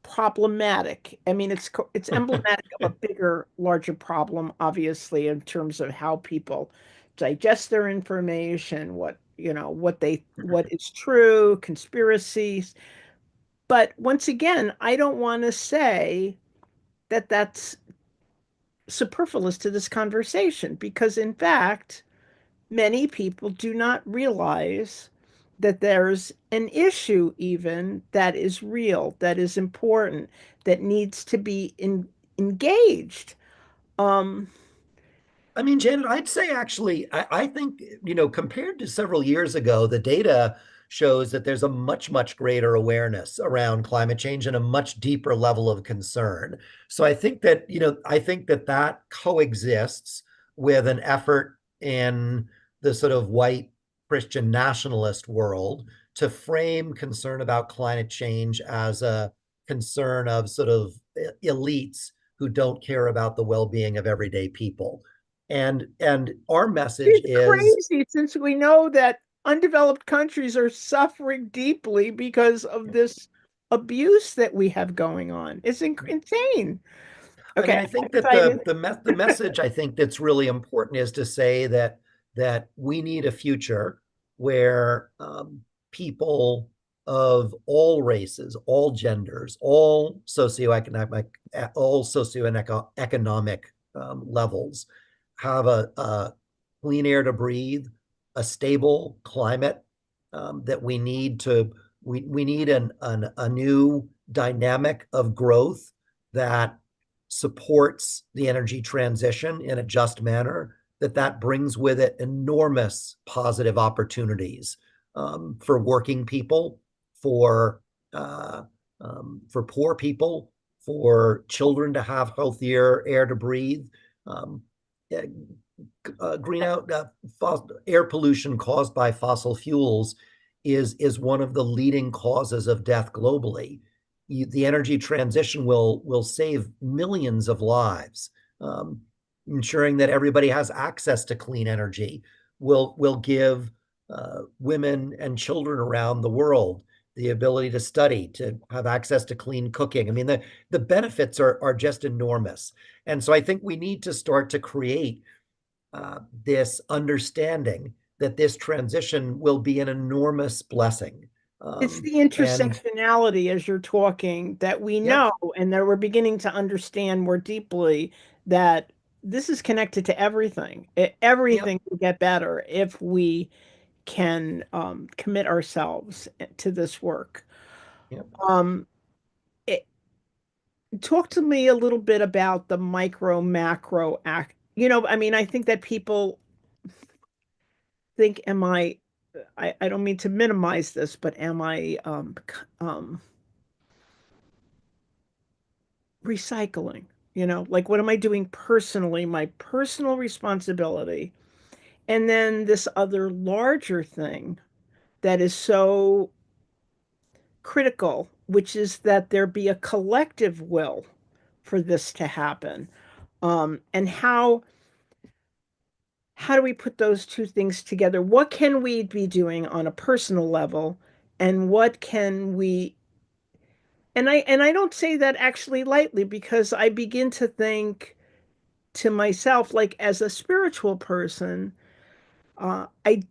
problematic. I mean, it's emblematic of a bigger, larger problem, obviously, in terms of how people digest their information, what is true, conspiracies. But once again, I don't want to say that that's superfluous to this conversation because, in fact, many people do not realize that there's an issue even that is real, that is important, that needs to be engaged. Um, I mean, Janet, I'd say actually, I think, compared to several years ago, the data shows that there's a much, much greater awareness around climate change and a much deeper level of concern. So I think that that coexists with an effort in the sort of white Christian nationalist world to frame concern about climate change as a concern of sort of elites who don't care about the well-being of everyday people. And our message it's is, crazy since we know that undeveloped countries are suffering deeply because of this abuse that we have going on. It's insane. I mean, Okay, I think I'm that excited. the message I think that's really important is to say that we need a future where people of all races, all genders, all socioeconomic levels have a clean air to breathe, a stable climate that we need a new dynamic of growth that supports the energy transition in a just manner, that brings with it enormous positive opportunities for working people, for poor people, for children to have healthier air to breathe. Um, Greenhouse air pollution caused by fossil fuels is one of the leading causes of death globally. The energy transition will save millions of lives. Ensuring that everybody has access to clean energy will give women and children around the world the ability to study, to have access to clean cooking. I mean, the benefits are just enormous. And so I think we need to start to create this understanding that this transition will be an enormous blessing. It's the And intersectionality as you're talking that we yeah, know and that we're beginning to understand more deeply that this is connected to everything. yeah, Everything will get better if we can commit ourselves to this work. yeah. Um, it, Talk to me a little bit about the micro macro act. I mean, I think that people think, I don't mean to minimize this, but am I recycling? Like what am I doing personally, my personal responsibility, and then this other larger thing that is so critical, which is that there be a collective will for this to happen. And how do we put those two things together? What can we be doing on a personal level, and what can we and I don't say that actually lightly because I begin to think to myself, like as a spiritual person, I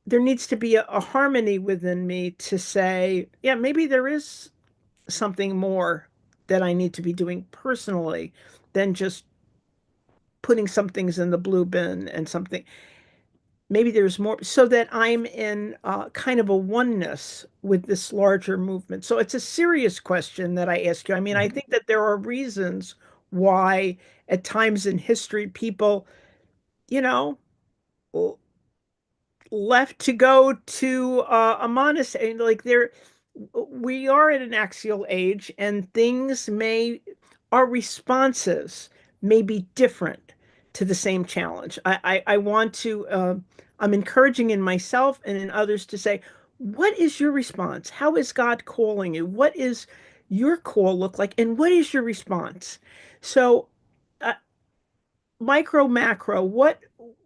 there needs to be a harmony within me to say, yeah, maybe there is something more that I need to be doing personally than just putting some things in the blue bin and something. Maybe there's more so that I'm in kind of a oneness with this larger movement. So it's a serious question that I ask you. I mean, I Mhm. think that there are reasons why at times in history people, you know, left to go to a monastery. Like there, we are in an axial age, and our responses may be different to the same challenge. I want to, I'm encouraging in myself and in others to say, what is your response? How is God calling you? What is your call look like? And what is your response? So, uh, micro macro, what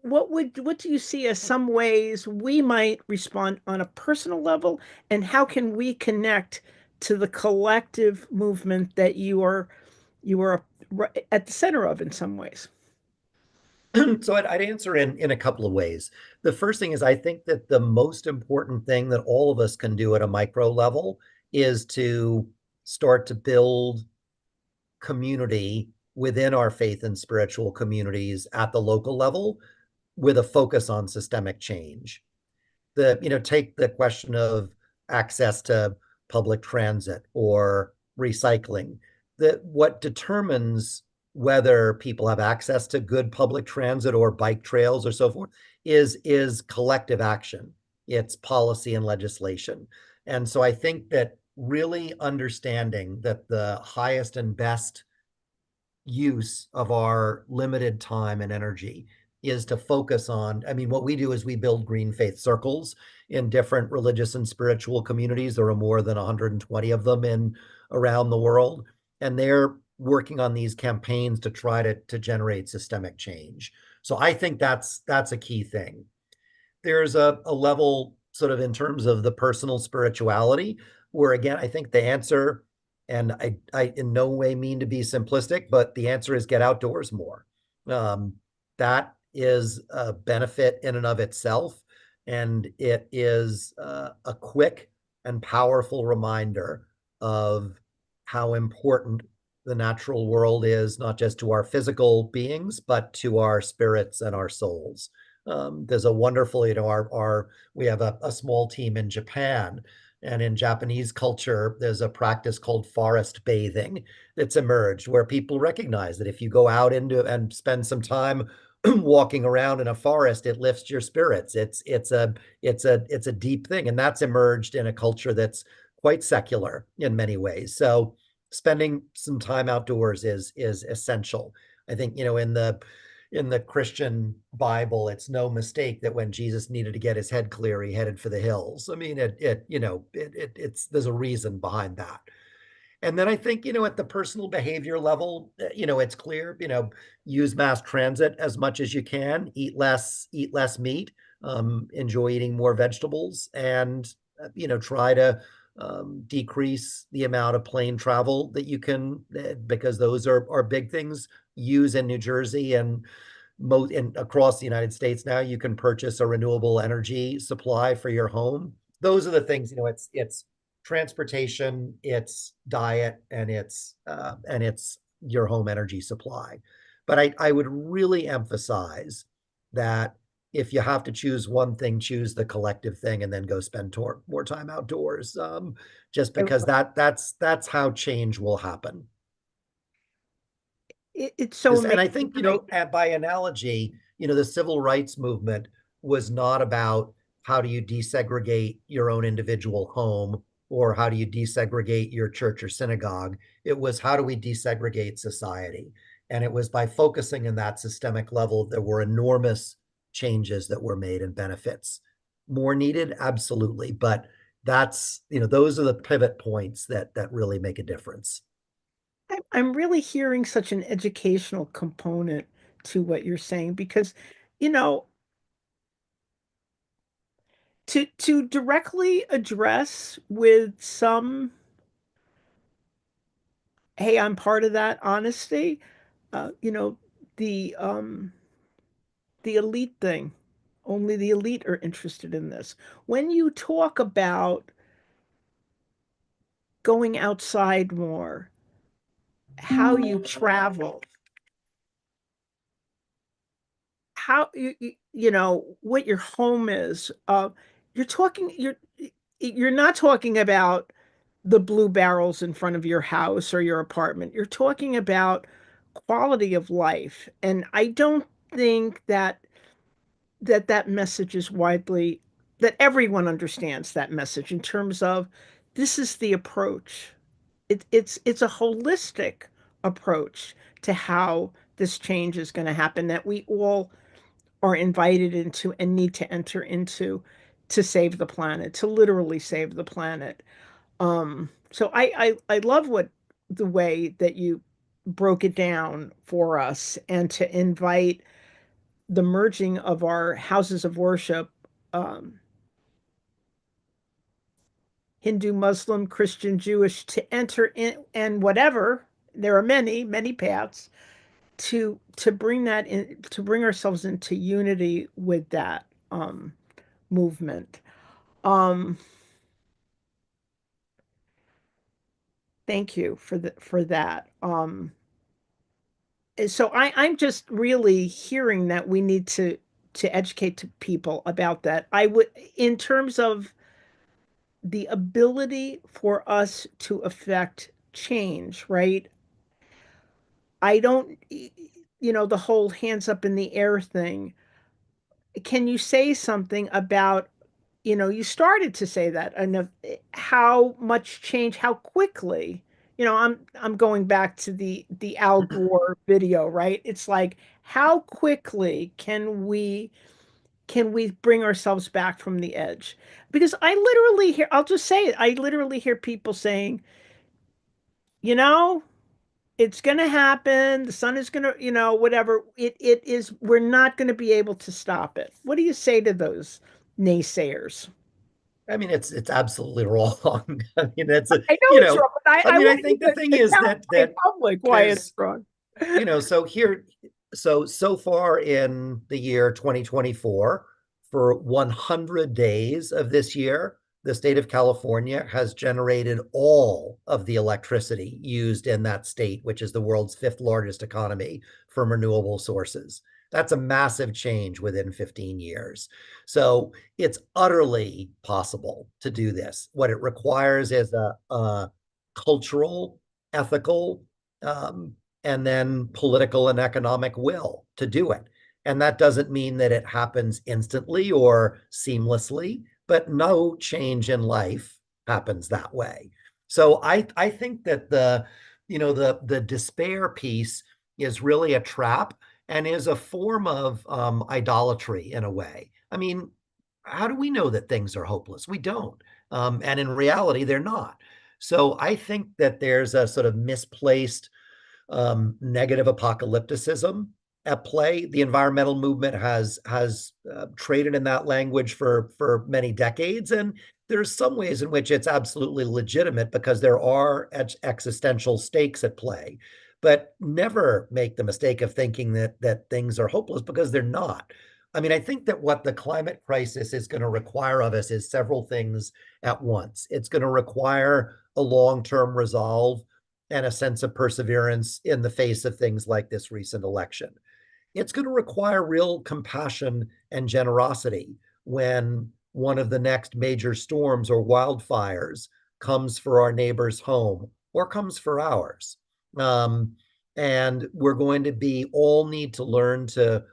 do you see as some ways we might respond on a personal level, and how can we connect to the collective movement that you are at the center of in some ways? So I'd answer in a couple of ways. The first thing is I think that the most important thing that all of us can do at a micro level is to start to build community within our faith and spiritual communities at the local level with a focus on systemic change. Take the question of access to public transit or recycling. That what determines whether people have access to good public transit or bike trails or so forth is collective action. It's policy and legislation. And so I think that really understanding that the highest and best use of our limited time and energy is to focus on, I mean, what we do is we build green faith circles in different religious and spiritual communities. There are more than 120 of them in around the world, and they're working on these campaigns to try to generate systemic change. So I think that's a key thing. There's a level sort of in terms of the personal spirituality where, again, I think the answer, and I in no way mean to be simplistic, but the answer is get outdoors more. That is a benefit in and of itself, and it is a quick and powerful reminder of how important the natural world is, not just to our physical beings, but to our spirits and our souls. There's a wonderful, we have a small team in Japan, and in Japanese culture, there's a practice called forest bathing that's emerged where people recognize that if you go out into and spend some time walking around in a forest, it lifts your spirits. It's a deep thing, and that's emerged in a culture that's quite secular in many ways. So spending some time outdoors is essential. I think, in the Christian Bible, it's no mistake that when Jesus needed to get his head clear, he headed for the hills. I mean, there's a reason behind that. And then I think, at the personal behavior level, it's clear, use mass transit as much as you can, eat less meat, enjoy eating more vegetables, and, try to decrease the amount of plane travel that you can, because those are big things. Use in New Jersey and across the United States now, you can purchase a renewable energy supply for your home. Those are the things, it's transportation, it's diet, and it's your home energy supply. But I would really emphasize that if you have to choose one thing, choose the collective thing, and then go spend more time outdoors. Just because that's how change will happen. It's so amazing. And I think, by analogy, the civil rights movement was not about how do you desegregate your own individual home or how do you desegregate your church or synagogue. It was how do we desegregate society? And it was by focusing in that systemic level, there were enormous changes that were made and benefits. More needed, absolutely. But that's, those are the pivot points that really make a difference. I'm really hearing such an educational component to what you're saying because, you know, to directly address with some, hey, I'm part of that honesty, uh, you know, the um the elite thing. Only the elite are interested in this. When you talk about going outside more, how you travel, how what your home is, you're not talking about the blue barrels in front of your house or your apartment. You're talking about quality of life. And I don't think that message is widely, that everyone understands that message in terms of this is the approach. It's a holistic approach to how this change is going to happen that we all are invited into and need to enter into to save the planet, to literally save the planet. So I love what the way that you broke it down for us and to invite the merging of our houses of worship, um, Hindu, Muslim, Christian, Jewish, to enter in and whatever. There are many, many paths to bring that in, to bring ourselves into unity with that movement. Um, thank you for that. So I'm just really hearing that we need to educate to people about that. I would, in terms of the ability for us to affect change, right? I don't, the whole hands up in the air thing. Can you say something about, you started to say that, and how much change, how quickly, I'm going back to the Al Gore video, right? It's like, how quickly can we bring ourselves back from the edge? Because I literally hear, I'll just say it, I literally hear people saying, you know, it's going to happen. The sun is going to, whatever. It is, we're not going to be able to stop it. What do you say to those naysayers? I mean, it's absolutely wrong. I mean, that's a, I know it's wrong, but I I mean, I want you think the thing to is tell my that public why it's there's, wrong. so here, so far in the year 2024, for 100 days of this year, the state of California has generated all of the electricity used in that state, which is the world's fifth largest economy, from renewable sources. That's a massive change within 15 years. So it's utterly possible to do this. What it requires is a cultural, ethical, and then political and economic will to do it. And that doesn't mean that it happens instantly or seamlessly, but no change in life happens that way. So I think that the despair piece is really a trap and is a form of idolatry in a way. I mean, how do we know that things are hopeless? We don't. And in reality, they're not. So I think that there's a sort of misplaced negative apocalypticism at play. The environmental movement has traded in that language for many decades, and there's some ways in which it's absolutely legitimate because there are existential stakes at play. But never make the mistake of thinking that things are hopeless, because they're not. I mean, I think that what the climate crisis is going to require of us is several things at once. It's going to require a long-term resolve and a sense of perseverance in the face of things like this recent election. It's going to require real compassion and generosity when one of the next major storms or wildfires comes for our neighbor's home or comes for ours. And we're going to be all need to learn to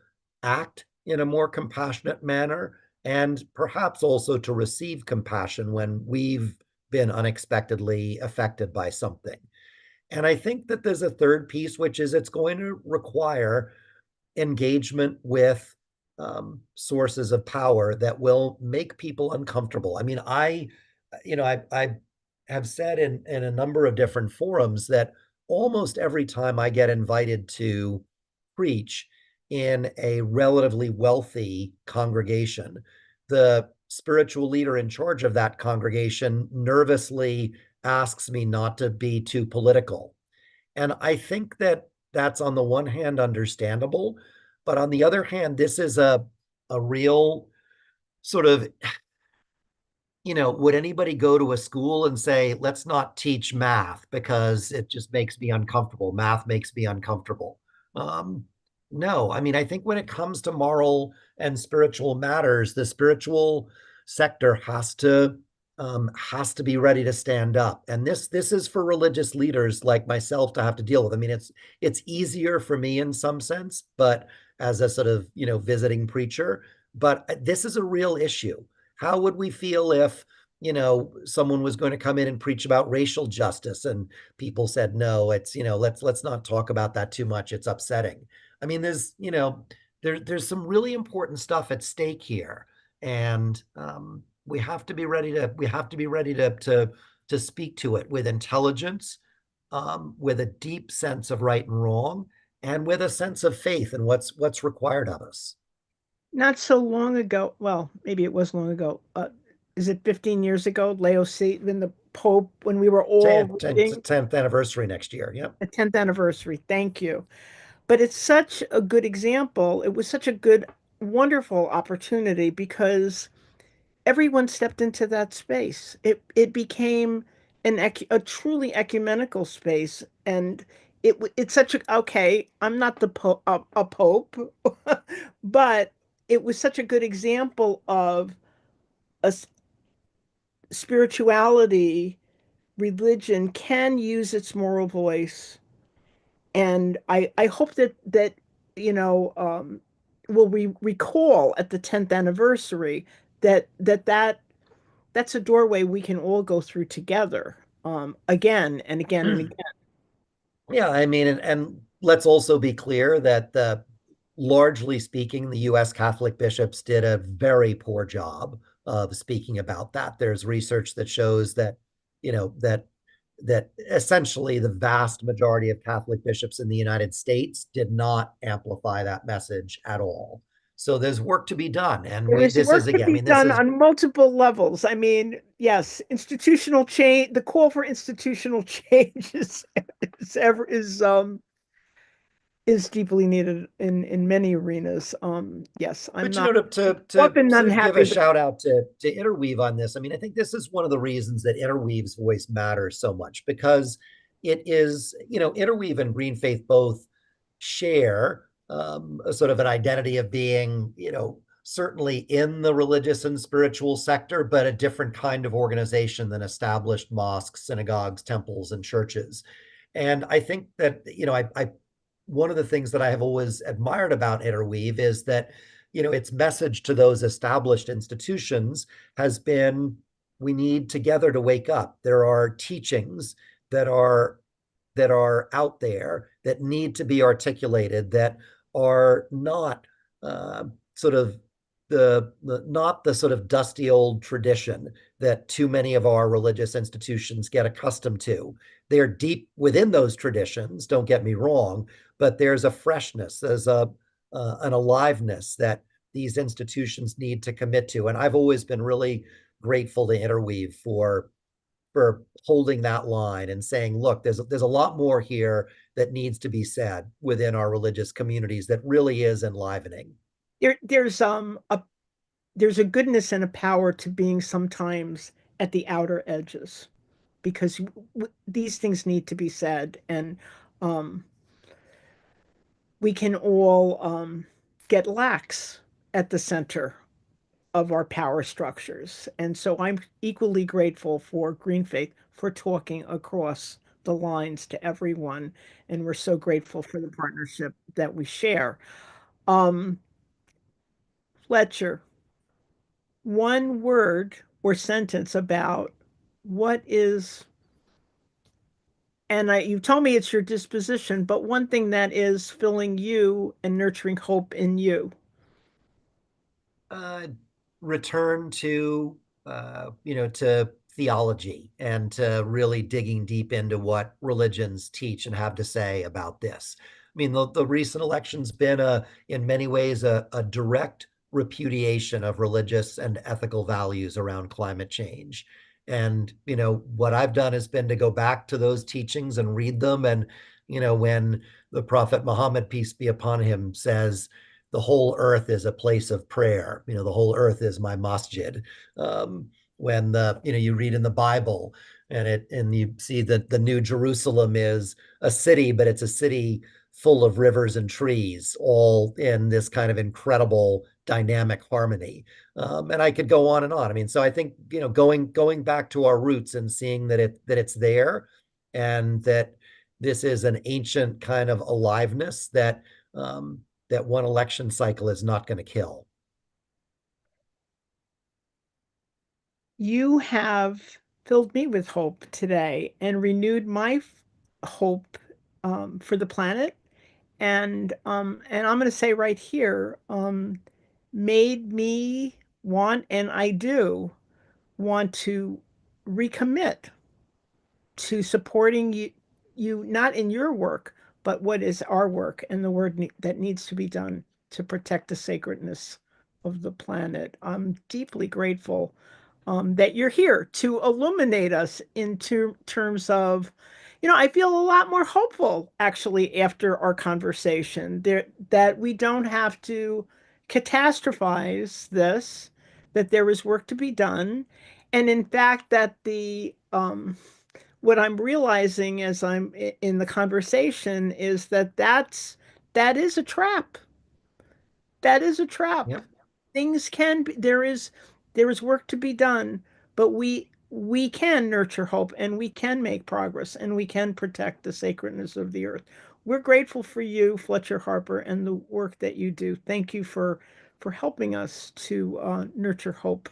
act in a more compassionate manner, and perhaps also to receive compassion when we've been unexpectedly affected by something. And I think that there's a third piece, which is it's going to require engagement with sources of power that will make people uncomfortable. I mean, I have said in a number of different forums that almost every time I get invited to preach in a relatively wealthy congregation, the spiritual leader in charge of that congregation nervously asks me not to be too political. And I think that that's on the one hand understandable, but on the other hand, this is a real sort of, would anybody go to a school and say, let's not teach math because it just makes me uncomfortable? Math makes me uncomfortable. No, I mean, I think when it comes to moral and spiritual matters, the spiritual sector has to has to be ready to stand up. And this is for religious leaders like myself to have to deal with. I mean, it's easier for me in some sense, but as a sort of, visiting preacher, but this is a real issue. How would we feel if, someone was going to come in and preach about racial justice and people said, no, it's, let's not talk about that too much. It's upsetting. I mean, there's some really important stuff at stake here. And we have to be ready to speak to it with intelligence, with a deep sense of right and wrong, and with a sense of faith in what's required of us. Not so long ago, well, maybe it was long ago. Is it 15 years ago? Leo Satan, the Pope, when we were all 10th anniversary next year. Yep. The 10th anniversary. Thank you. But it's such a good example. It was such a good, wonderful opportunity because everyone stepped into that space. It became a truly ecumenical space, and it's such a okay. I'm not a pope, but it was such a good example of a spirituality, religion can use its moral voice, and I hope that you know will recall at the 10th anniversary that that's a doorway we can all go through together, again and again and again. Yeah, I mean, and let's also be clear that largely speaking, the U.S. Catholic bishops did a very poor job of speaking about that. There's research that shows that, that essentially the vast majority of Catholic bishops in the United States did not amplify that message at all. So there's work to be done, and There is this work is to again. I be mean, done on multiple levels. I mean, yes, institutional change. The call for institutional change is deeply needed in many arenas. Yes, I'm But not to often sort of give a unhappy with. shout out to Interweave on this, I mean, I think this is one of the reasons that Interweave's voice matters so much, because it is, Interweave and Green Faith both share a sort of an identity of being, certainly in the religious and spiritual sector, but a different kind of organization than established mosques, synagogues, temples, and churches. And I think that, I one of the things that I have always admired about Interweave is that, its message to those established institutions has been, we need together to wake up. There are teachings that are out there that need to be articulated, that are not sort of not the sort of dusty old tradition that too many of our religious institutions get accustomed to. They're deep within those traditions, don't get me wrong, but there's a freshness, there's an aliveness that these institutions need to commit to. And I've always been really grateful to Interweave for holding that line and saying, look, there's a lot more here that needs to be said within our religious communities that really is enlivening. There's a goodness and a power to being sometimes at the outer edges, because these things need to be said, and um, we can all get lax at the center of our power structures. And so I'm equally grateful for Green Faith for talking across the lines to everyone. And we're so grateful for the partnership that we share. Um, Fletcher, one word or sentence about what is, and you told me it's your disposition, but one thing that is filling you and nurturing hope in you. Return to to theology and to really digging deep into what religions teach and have to say about this. I mean, the recent election's been in many ways a direct repudiation of religious and ethical values around climate change. And what I've done has been to go back to those teachings and read them. And when the Prophet Muhammad, peace be upon him, says the whole earth is a place of prayer. The whole earth is my masjid. When you read in the Bible and you see that the New Jerusalem is a city, but it's a city full of rivers and trees, all in this kind of incredible dynamic harmony. And I could go on and on. I mean, so I think, going back to our roots and seeing that it's there, and that this is an ancient kind of aliveness that that one election cycle is not going to kill. You have filled me with hope today and renewed my hope for the planet. And I'm going to say right here, made me want, and I do want to recommit to supporting you not in your work, but what is our work and the work that needs to be done to protect the sacredness of the planet. I'm deeply grateful that you're here to illuminate us into terms of, I feel a lot more hopeful actually after our conversation there, that we don't have to catastrophize this, that there is work to be done. And in fact, that what I'm realizing as I'm in the conversation is that is a trap. That is a trap. Yep. Things can be, there is work to be done, but we can nurture hope and we can make progress and we can protect the sacredness of the earth. We're grateful for you, Fletcher Harper, and the work that you do. Thank you for helping us to nurture hope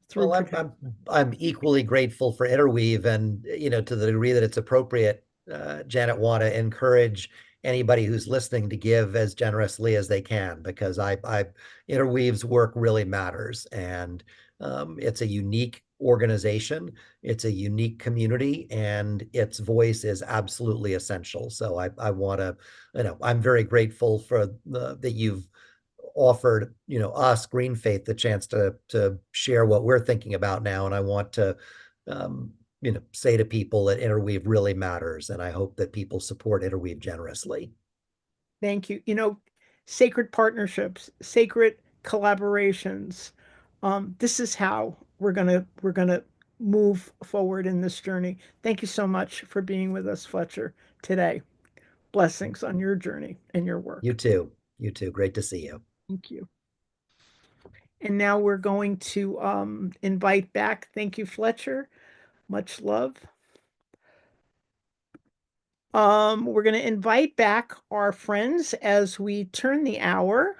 through Well, I'm equally grateful for Interweave, and to the degree that it's appropriate, Janet, want to encourage anybody who's listening to give as generously as they can, because I Interweave's work really matters, and it's a unique organization, it's a unique community, and its voice is absolutely essential. So I want to, I'm very grateful for that you've offered us Green Faith the chance to share what we're thinking about now, and I want to say to people that Interweave really matters, and I hope that people support Interweave generously. Thank you. Sacred partnerships, sacred collaborations. This is how we're gonna move forward in this journey. Thank you so much for being with us, Fletcher, today. Blessings on your journey and your work. You too. You too. Great to see you. Thank you. And now we're going to invite back. Thank you, Fletcher. Much love. We're going to invite back our friends as we turn the hour.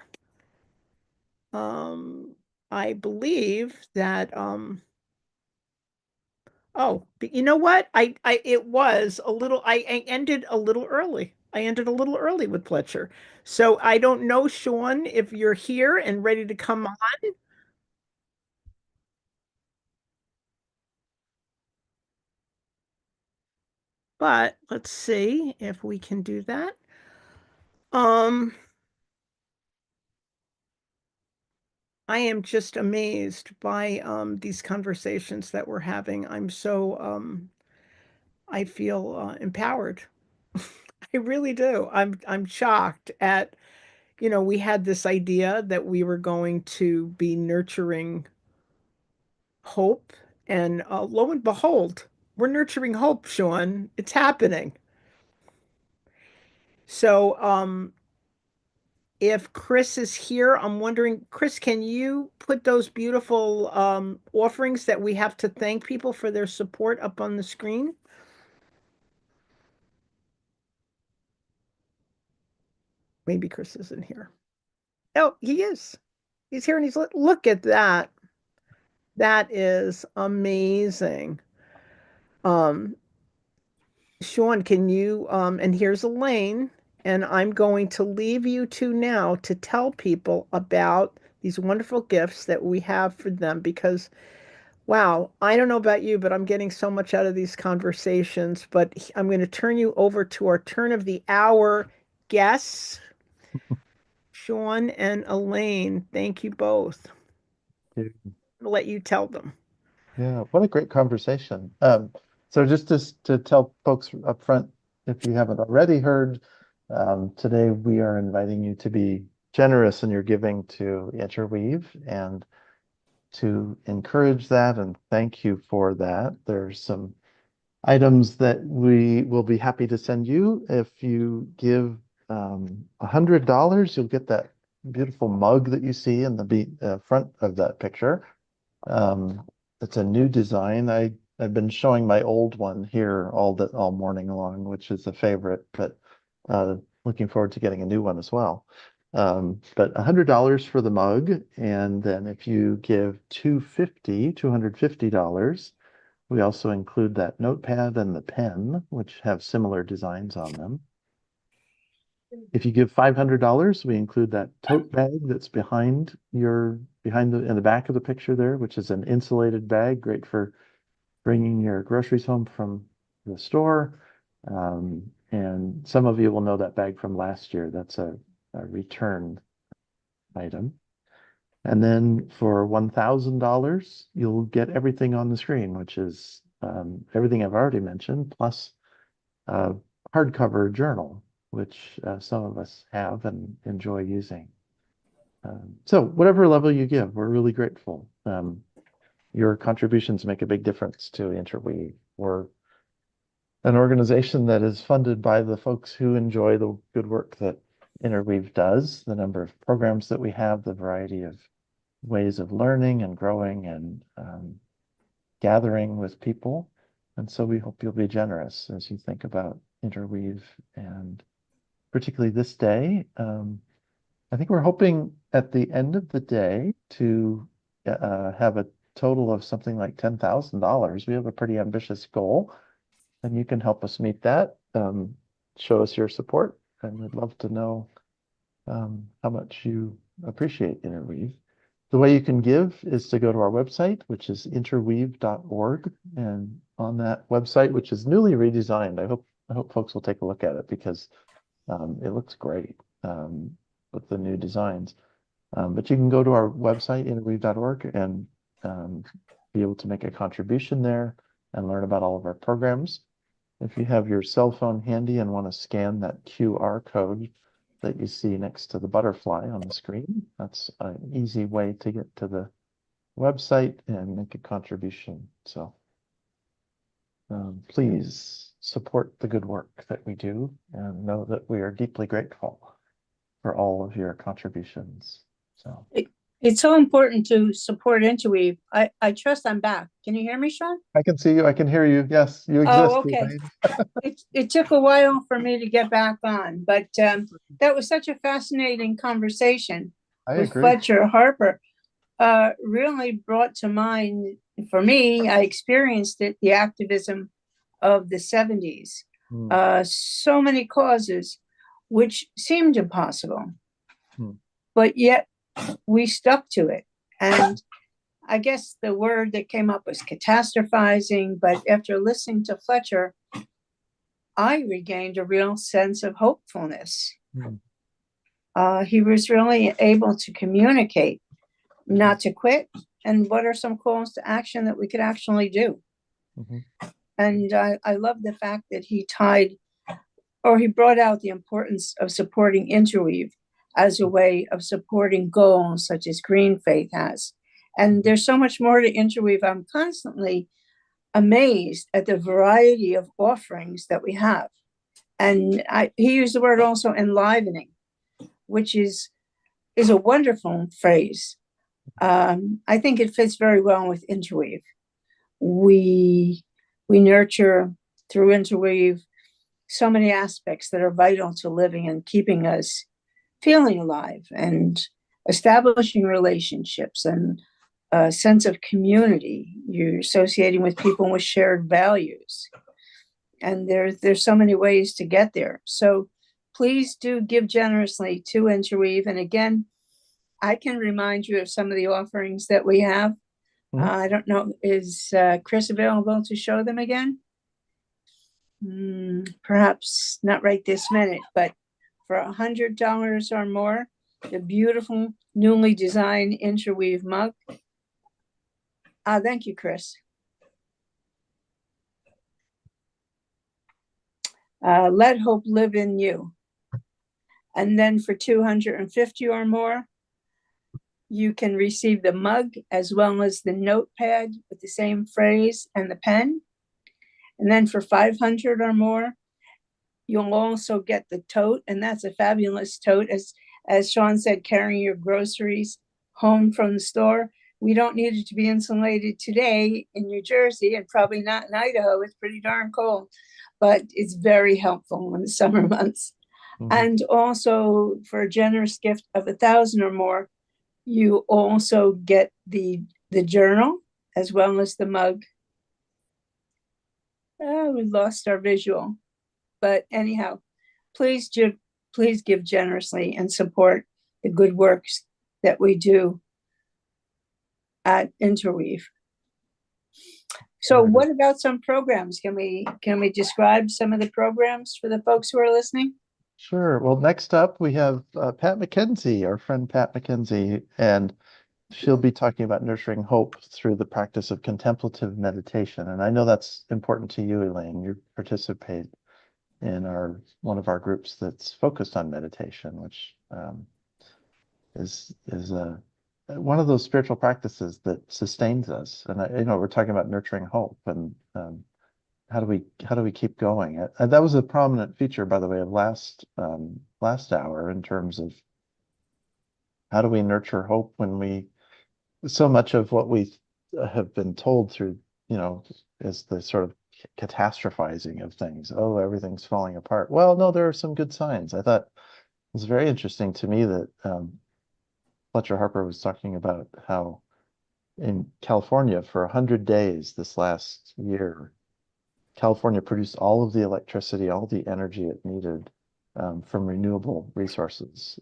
I believe that but you know what? It was a little I ended a little early. I ended a little early with Fletcher. So I don't know, Sean, if you're here and ready to come on. But let's see if we can do that. I am just amazed by these conversations that we're having. I feel empowered. I really do. I'm shocked at, we had this idea that we were going to be nurturing hope, and lo and behold, we're nurturing hope, Sean. It's happening. So, if Chris is here, I'm wondering, Chris, can you put those beautiful offerings that we have to thank people for their support up on the screen? Maybe Chris isn't here. Oh, he is. He's here and look at that. That is amazing. Sean, can you and here's Elaine, and I'm going to leave you two now to tell people about these wonderful gifts that we have for them, because wow, I don't know about you, but I'm getting so much out of these conversations. But I'm going to turn you over to our turn of the hour guests, Sean and Elaine. Thank you both. I'll let you tell them. Yeah, what a great conversation. So just to tell folks up front, if you haven't already heard, today we are inviting you to be generous in your giving to Interweave, and to encourage that and thank you for that. There's some items that we will be happy to send you. If you give $100, you'll get that beautiful mug that you see in the front of that picture. It's a new design. I've been showing my old one here all morning long, which is a favorite, but looking forward to getting a new one as well. But $100 for the mug, and then if you give $250, we also include that notepad and the pen, which have similar designs on them. If you give $500, we include that tote bag that's in the back of the picture there, which is an insulated bag, great for bringing your groceries home from the store. And some of you will know that bag from last year. That's a return item. And then for $1,000, you'll get everything on the screen, which is everything I've already mentioned, plus a hardcover journal, which some of us have and enjoy using. So whatever level you give, we're really grateful. Your contributions make a big difference to Interweave. We're an organization that is funded by the folks who enjoy the good work that Interweave does, the number of programs that we have, the variety of ways of learning and growing and gathering with people. And so we hope you'll be generous as you think about Interweave, and particularly this day. I think we're hoping at the end of the day to have a total of something like $10,000. We have a pretty ambitious goal, and you can help us meet that. Show us your support, and we'd love to know how much you appreciate Interweave. The way you can give is to go to our website, which is interweave.org, and on that website, which is newly redesigned, I hope folks will take a look at it, because it looks great with the new designs. But you can go to our website, interweave.org, and be able to make a contribution there and learn about all of our programs. If you have your cell phone handy and want to scan that QR code that you see next to the butterfly on the screen, that's an easy way to get to the website and make a contribution. So please support the good work that we do, and know that we are deeply grateful for all of your contributions. So it's so important to support Interweave. I trust I'm back. Can you hear me, Sean? I can see you. I can hear you. Yes, you exist. Oh, okay. It took a while for me to get back on, but that was such a fascinating conversation with Fletcher Harper. Really brought to mind, for me, I experienced it, the activism of the 70s. So many causes which seemed impossible, but yet we stuck to it. And I guess the word that came up was catastrophizing, but after listening to Fletcher, I regained a real sense of hopefulness. He was really able to communicate, not to quit, and what are some calls to action that we could actually do. And I love the fact that he brought out the importance of supporting Interweave as a way of supporting goals such as Green Faith has. And there's so much more to Interweave. I'm constantly amazed at the variety of offerings that we have. And he used the word also enlivening, which is a wonderful phrase. I think it fits very well with Interweave. We nurture through Interweave so many aspects that are vital to living and keeping us feeling alive and establishing relationships and a sense of community. You're associating with people with shared values. And there's so many ways to get there. So please do give generously to Interweave. And again, I can remind you of some of the offerings that we have. I don't know, is Chris available to show them again? Perhaps not right this minute, but for $100 or more, the beautiful newly designed Interweave mug. Thank you, Chris. Let hope live in you. And then for $250 or more, you can receive the mug as well as the notepad with the same phrase and the pen. And then for $500 or more, you'll also get the tote, and that's a fabulous tote, as Sean said, carrying your groceries home from the store. We don't need it to be insulated today in New Jersey, and probably not in Idaho. It's pretty darn cold, but it's very helpful in the summer months. Mhm. And also for a generous gift of 1,000 or more, you also get the journal as well as the mug. We lost our visual, but anyhow, please give generously and support the good works that we do at Interweave. So what about some programs? Can we describe some of the programs for the folks who are listening? Sure. Well, next up we have Pat McKenzie, our friend Pat McKenzie, and she'll be talking about nurturing hope through the practice of contemplative meditation. And I know that's important to you, Elaine. You participate in one of our groups that's focused on meditation, which is one of those spiritual practices that sustains us. And we're talking about nurturing hope and how do we keep going? And that was a prominent feature, by the way, of last hour in terms of how do we nurture hope when so much of what we have been told through, is the sort of catastrophizing of things. Oh, everything's falling apart. Well, no, there are some good signs. I thought it was very interesting to me that Fletcher Harper was talking about how in California for 100 days this last year, California produced all of the electricity, all the energy it needed from renewable resources.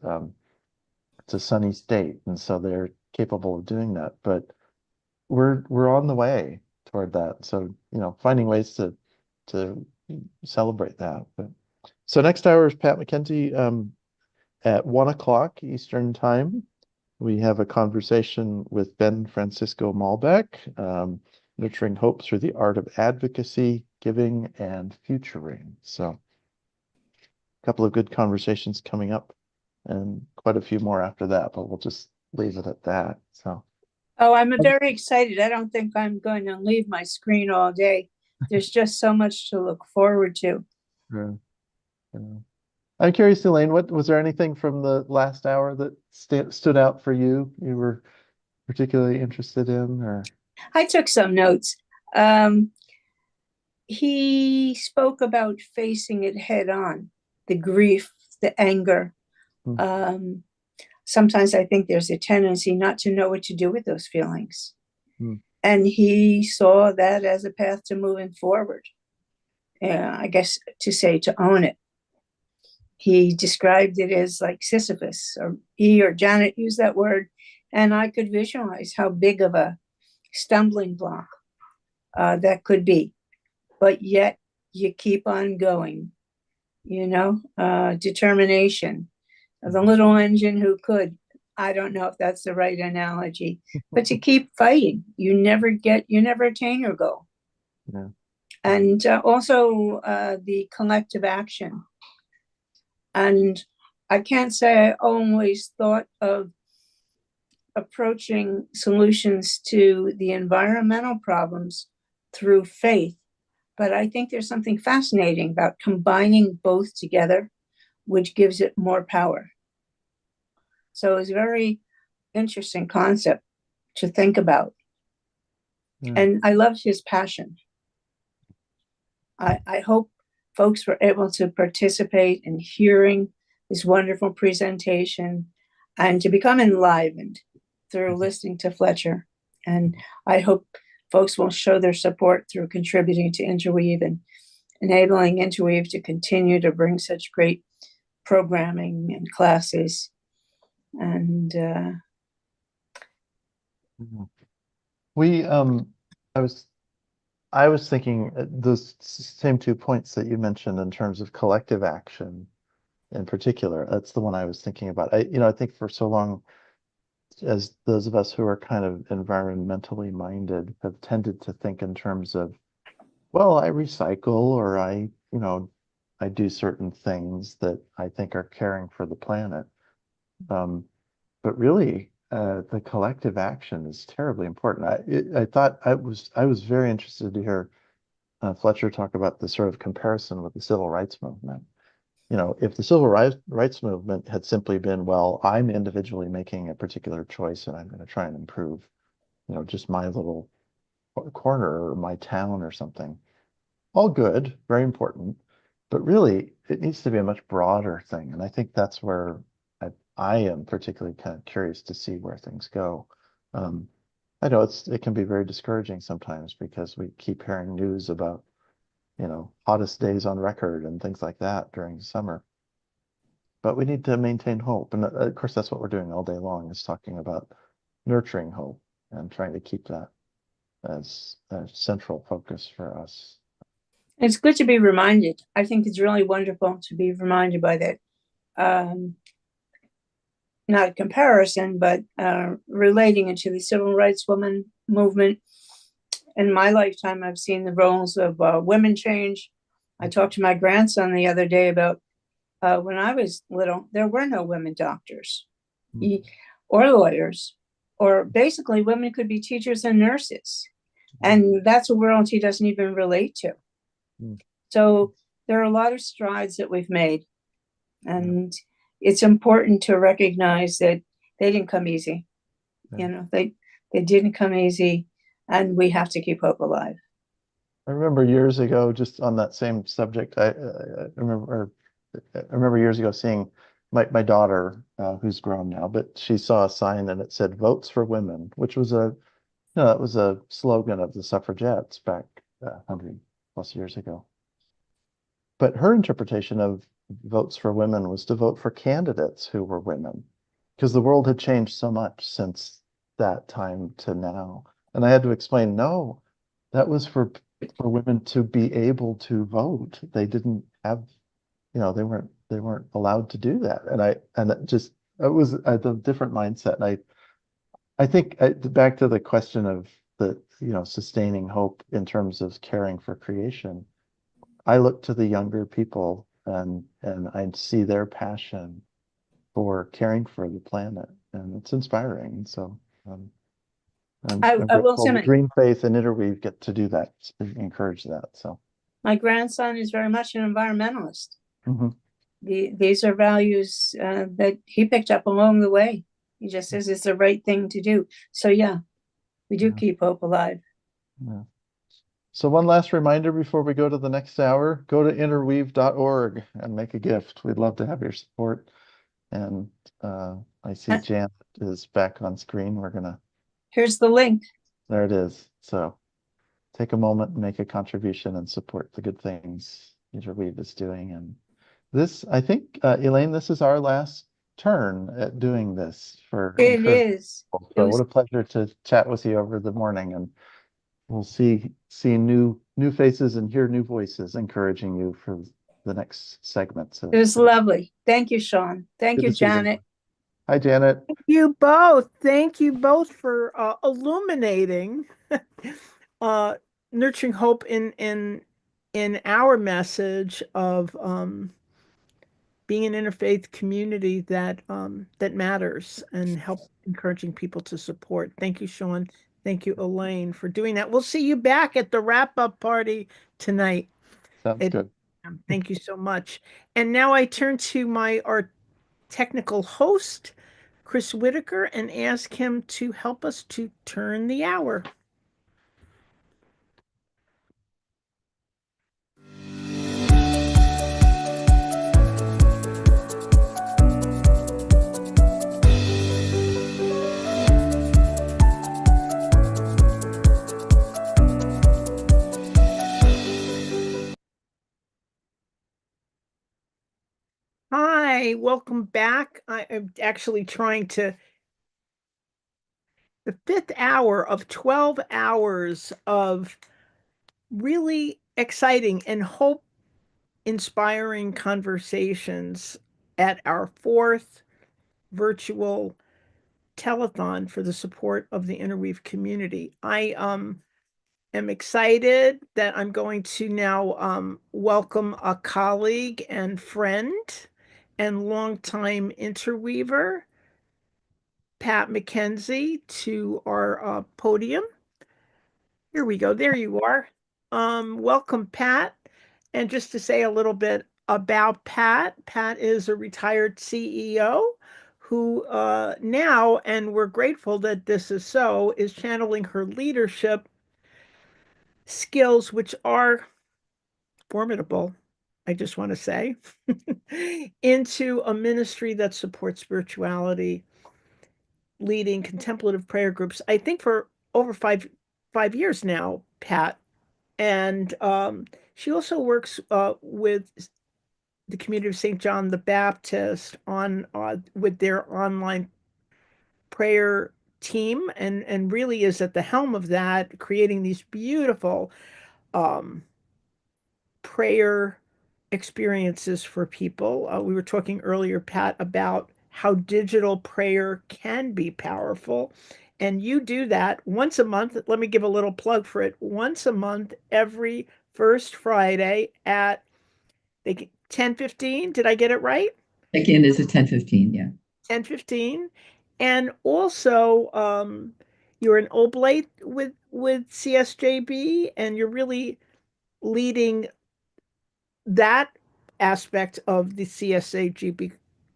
It's a sunny state, and so they're capable of doing that. But we're on the way toward that. So finding ways to celebrate that. So next hour is Pat McKenzie at 1:00 Eastern Time. We have a conversation with Ben Francisco Malbec, nurturing hope through the art of advocacy, giving, and futuring. So a couple of good conversations coming up and quite a few more after that, but we'll just leave it at that. So. Oh, I'm very excited. I don't think I'm going to leave my screen all day. There's just so much to look forward to. Yeah. I'm curious, Elaine, was there anything from the last hour that stood out for you were particularly interested in? Or I took some notes. He spoke about facing it head on, the grief, the anger. Sometimes I think there's a tendency not to know what to do with those feelings. And he saw that as a path to moving forward. I guess to own it. He described it as like Sisyphus, or he or Janet used that word, and I could visualize how big of a stumbling block that could be. But yet you keep on going, determination. The little engine who could. I don't know if that's the right analogy, but to keep fighting. You never attain your goal. Yeah. And also the collective action. And I can't say I always thought of approaching solutions to the environmental problems through faith, but I think there's something fascinating about combining both together, which gives it more power. So it's a very interesting concept to think about. And I loved his passion. I hope folks were able to participate in hearing this wonderful presentation and to become enlivened through listening to Fletcher. And I hope folks will show their support through contributing to Interweave and enabling Interweave to continue to bring such great programming and classes. And I was thinking those same 2 points that you mentioned in terms of collective action in particular. That's the one I was thinking about. I think for so long, as those of us who are kind of environmentally minded have tended to think in terms of, well, I recycle or I do certain things that I think are caring for the planet. But really, the collective action is terribly important. I thought I was very interested to hear Fletcher talk about the sort of comparison with the civil rights movement, if the civil rights movement had simply been, well, I'm individually making a particular choice and I'm going to try and improve, just my little corner or my town or something. All good, very important, but really it needs to be a much broader thing. And I think that's where I am particularly kind of curious to see where things go. I know it can be very discouraging sometimes because we keep hearing news about, hottest days on record and things like that during the summer. But we need to maintain hope. And of course, that's what we're doing all day long, is talking about nurturing hope and trying to keep that as a central focus for us. It's good to be reminded. I think it's really wonderful to be reminded by that. Not a comparison, but relating it to the civil rights woman movement. In my lifetime, I've seen the roles of women change. I talked to my grandson the other day about when I was little, there were no women doctors or lawyers, or basically women could be teachers and nurses. And that's a world he doesn't even relate to. So there are a lot of strides that we've made. And it's important to recognize that they didn't come easy. They didn't come easy, and we have to keep hope alive. I remember years ago, just on that same subject, I remember years ago seeing my daughter, who's grown now, but she saw a sign and it said "Votes for Women," which was that was a slogan of the suffragettes back 100+ years ago. But her interpretation of votes for women was to vote for candidates who were women, because the world had changed so much since that time to now. And I had to explain, no, that was for women to be able to vote. They didn't have, they weren't allowed to do that. It was a different mindset. And I think back to the question of the, sustaining hope in terms of caring for creation. I look to the younger people and I see their passion for caring for the planet, and it's inspiring. So I'm I will grateful say that Green Faith and Interweave get to do that, encourage that. So my grandson is very much an environmentalist. Mhm. These are values that he picked up along the way. He just says it's the right thing to do. So yeah, we do keep hope alive. Yeah. So one last reminder before we go to the next hour, go to interweave.org and make a gift. We'd love to have your support. And I see Janet is back on screen. Here's the link. There it is. So take a moment and make a contribution and support the good things Interweave is doing. And this, I think, Elaine, this is our last turn at doing this for It is. So what a pleasure to chat with you over the morning, and we'll see new faces and hear new voices encouraging you for the next segment. It was lovely. Thank you, Sean. Thank you, Janet. Hi, Janet. Thank you both. Thank you both for illuminating nurturing hope in our message of being an interfaith community that matters, and help encouraging people to support. Thank you, Sean. Thank you, Elaine, for doing that. We'll see you back at the wrap-up party tonight. Sounds good. Thank you so much. And now I turn to our technical host, Chris Whitaker, and ask him to help us to turn the hour. Hi, welcome back. I am actually trying to the 5th hour of 12 hours of really exciting and hope inspiring conversations at our 4th virtual telethon for the support of the Interweave community. I am excited that I'm going to now welcome a colleague and friend and longtime interweaver, Pat McKenzie, to our podium. Here we go. There you are. Welcome, Pat. And just to say a little bit about Pat. Pat is a retired CEO who now, and we're grateful that this is so, is channeling her leadership skills, which are formidable, I just want to say, into a ministry that supports spirituality, leading contemplative prayer groups, I think for over five years now, Pat. And she also works with the community of St. John the Baptist on with their online prayer team, and really is at the helm of that, creating these beautiful um, prayer experiences for people. We were talking earlier, Pat, about how digital prayer can be powerful. And you do that once a month. Let me give a little plug for it. Once a month, every first Friday at 10:15. Did I get it right? Again, is at 10:15, yeah. 10:15. And also, you're an oblate with CSJB, and you're really leading that aspect of the CSAGB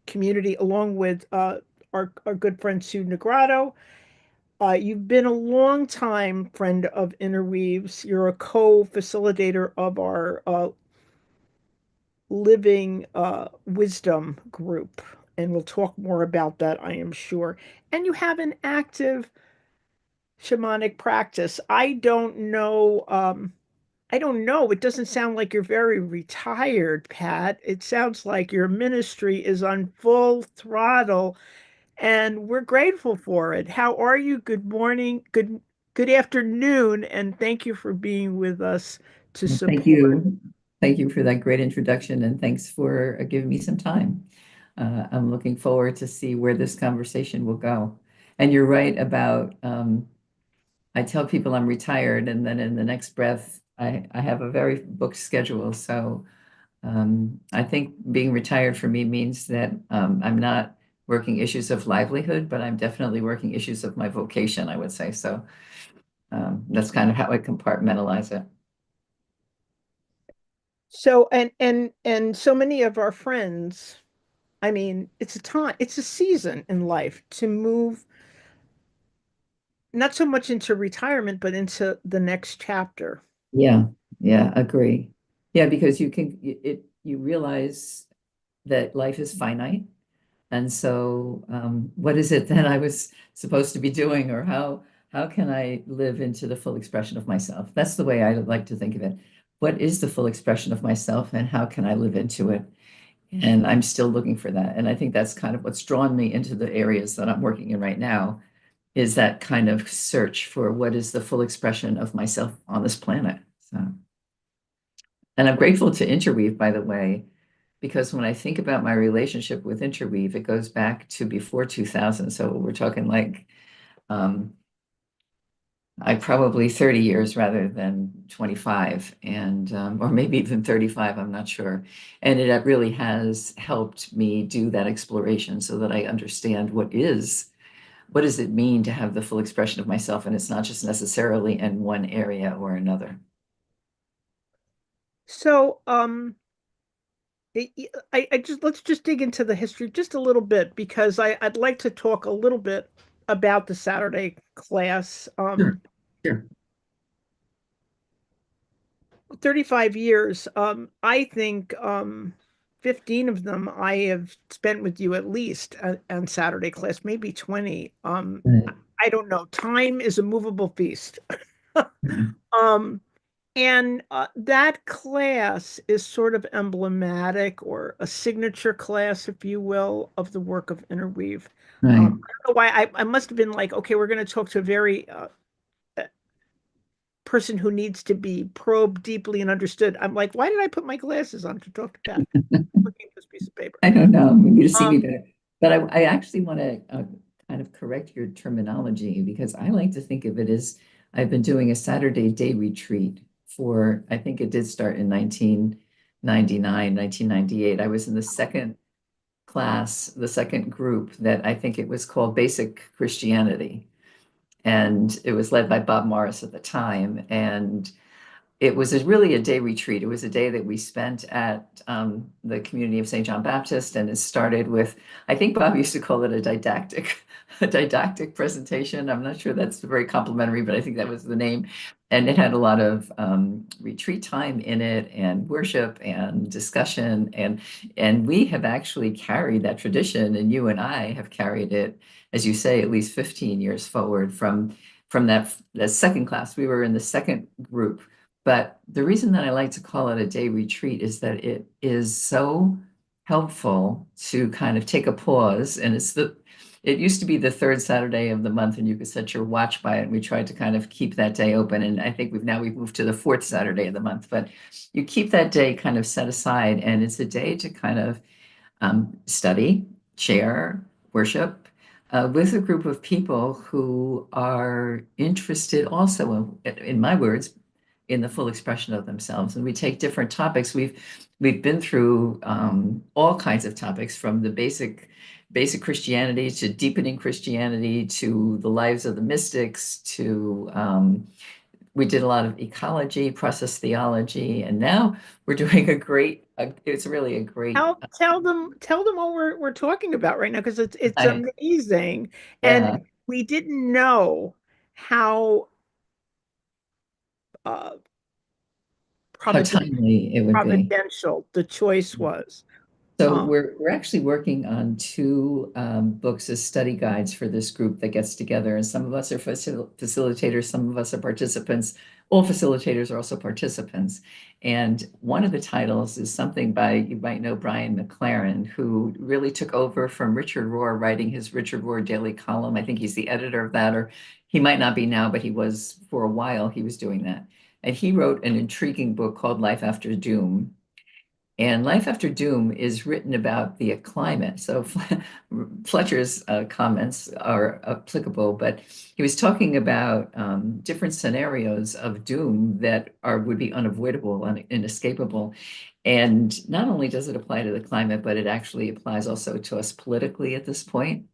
community, along with our good friend Sue Negrado. You've been a long time friend of Interweaves. You're a co-facilitator of our Living Wisdom group, and we'll talk more about that, I am sure. And you have an active shamanic practice. I don't know. It doesn't sound like you're very retired, Pat. It sounds like your ministry is on full throttle, and we're grateful for it. How are you? Good morning, good afternoon, and thank you for being with us to Well, support. thank you. Thank you for that great introduction, and thanks for giving me some time. I'm looking forward to see where this conversation will go. And you're right about, I tell people I'm retired, and then in the next breath, I have a very booked schedule. So I think being retired for me means that I'm not working issues of livelihood, but I'm definitely working issues of my vocation, I would say. So that's kind of how I compartmentalize it. So and so many of our friends, I mean, it's a season in life to move not so much into retirement, but into the next chapter. Yeah, yeah, agree. Yeah, because you realize that life is finite. And so what is it that I was supposed to be doing, or how can I live into the full expression of myself? That's the way I like to think of it. What is the full expression of myself, and how can I live into it? And I'm still looking for that. And I think that's kind of what's drawn me into the areas that I'm working in right now, is that kind of search for what is the full expression of myself on this planet. So, and I'm grateful to Interweave, by the way, because when I think about my relationship with Interweave, it goes back to before 2000. So we're talking like I probably 30 years rather than 25, and or maybe even 35, I'm not sure. And it really has helped me do that exploration so that I understand what does it mean to have the full expression of myself, and it's not just necessarily in one area or another. So, I just let's just dig into the history just a little bit, because I'd like to talk a little bit about the Saturday class. Sure, sure. 35 years. I think 15 of them I have spent with you at least on Saturday class, maybe 20. Right. I don't know. Time is a movable feast. Yeah. Um, And that class is sort of emblematic, or a signature class, if you will, of the work of Interweave. Right. I don't know why I must have been like, okay, we're going to talk to a very person who needs to be probed deeply and understood. I'm like, why did I put my glasses on to talk to Pat? Looking at this piece of paper. I don't know, maybe to see me Um, better. But I actually want to kind of correct your terminology, because I like to think of it as I've been doing a Saturday day retreat for, I think it did start in 1999, 1998. I was in the second class, the second group, that I think it was called Basic Christianity. And it was led by Bob Morris at the time. And it was really a day retreat. It was a day that we spent at the community of St. John Baptist, and it started with, I think Bob used to call it a didactic presentation. I'm not sure that's very complimentary, but I think that was the name. And it had a lot of retreat time in it, and worship and discussion, and we have actually carried that tradition, and you and I have carried it, as you say, at least 15 years forward from that second class. We were in the second group. But the reason that I like to call it a day retreat is that it is so helpful to kind of take a pause. And it used to be the third Saturday of the month, and you could set your watch by it. And we tried to kind of keep that day open. And I think we've moved to the fourth Saturday of the month. But you keep that day kind of set aside, and it's a day to kind of study, share, worship, with a group of people who are interested also, in my words, in the full expression of themselves. And we take different topics. We've been through all kinds of topics, from the basic Christianity to deepening Christianity to the lives of the mystics to we did a lot of ecology, process theology, and now we're doing it's really a great. Tell them what we're talking about right now, because it's amazing. Yeah. And we didn't know how timely it would be. Providential the choice was. So we're actually working on two books as study guides for this group that gets together, and some of us are facilitators, some of us are participants. All facilitators are also participants. And one of the titles is something by, you might know, Brian McLaren, who really took over from Richard Rohr, writing his Richard Rohr Daily Column. I think he's the editor of that, or he might not be now, but he was for a while, he was doing that. And he wrote an intriguing book called Life After Doom. And Life After Doom is written about the climate. So Fletcher's comments are applicable, but he was talking about different scenarios of doom that would be unavoidable and inescapable. And not only does it apply to the climate, but it actually applies also to us politically at this point,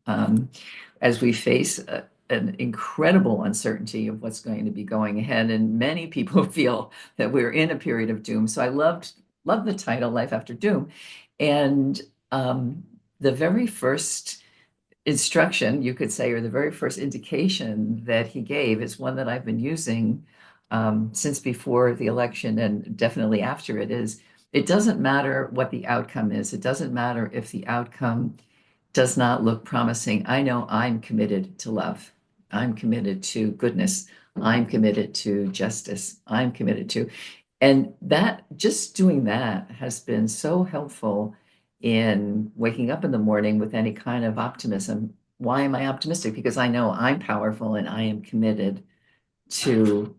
as we face an incredible uncertainty of what's going to be going ahead. And many people feel that we're in a period of doom. So I love the title, Life After Doom. And the very first instruction, you could say, or the very first indication that he gave is one that I've been using since before the election, and definitely after it doesn't matter what the outcome is. It doesn't matter if the outcome does not look promising. I know I'm committed to love. I'm committed to goodness. I'm committed to justice. I'm committed to. And that, just doing that has been so helpful in waking up in the morning with any kind of optimism. Why am I optimistic? Because I know I'm powerful and I am committed to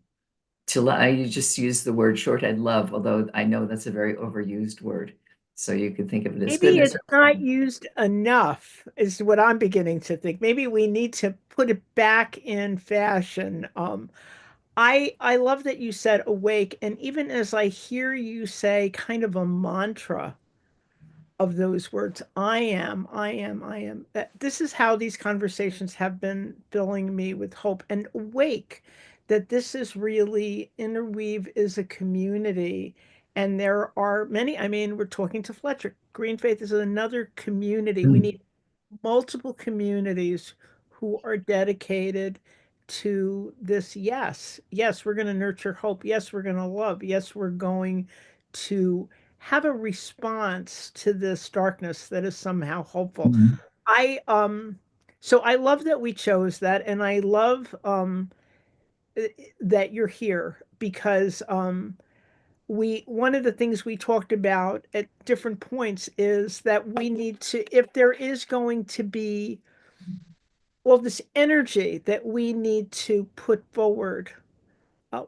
I just use the word shorthand love, although I know that's a very overused word. So you could think of it as maybe goodness. it's not used enough, is what I'm beginning to think. Maybe we need to put it back in fashion. I love that you said awake, and even as I hear you say kind of a mantra of those words, I am, I am, I am. This is how these conversations have been filling me with hope and awake, that this is really, Interweave is a community. And there are many, I mean, we're talking to Fletcher. Green Faith is another community. We need multiple communities who are dedicated to this. Yes, we're going to nurture hope. Yes, we're going to love. Yes, we're going to have a response to this darkness that is somehow hopeful. Mhm. So I love that we chose that, and I love that you're here, because one of the things we talked about at different points is that we need to, if there is going to be all this energy that we need to put forward,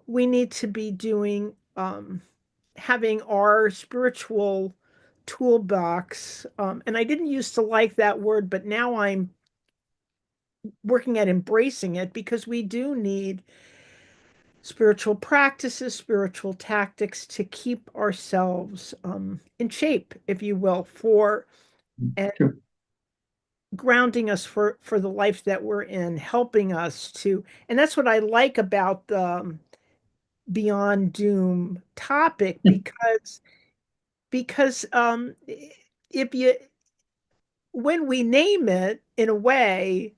we need to be doing having our spiritual toolbox. And I didn't used to like that word, but now I'm working at embracing it, because we do need spiritual practices, spiritual tactics to keep ourselves in shape, if you will, for and True. grounding us for the life that we're in, helping us to. And that's what I like about beyond doom topic because if you when we name it in a way,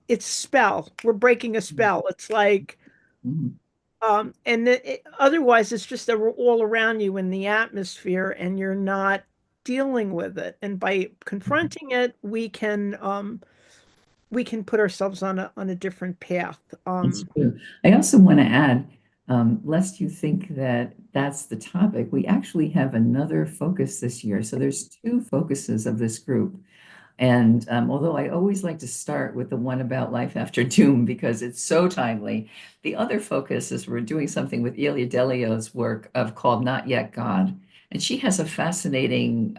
it's spell. We're breaking a spell. It's like Mhm. and otherwise it's just that we're all around you in the atmosphere and you're not dealing with it. And by confronting it, we can put ourselves on a different path. It's true. I also want to add, lest you think that that's the topic, we actually have another focus this year. So there's two focuses of this group. And although I always like to start with the one about life after doom because it's so timely, the other focus is we're doing something with Ilia Delio's work of called Not Yet God. And she has a fascinating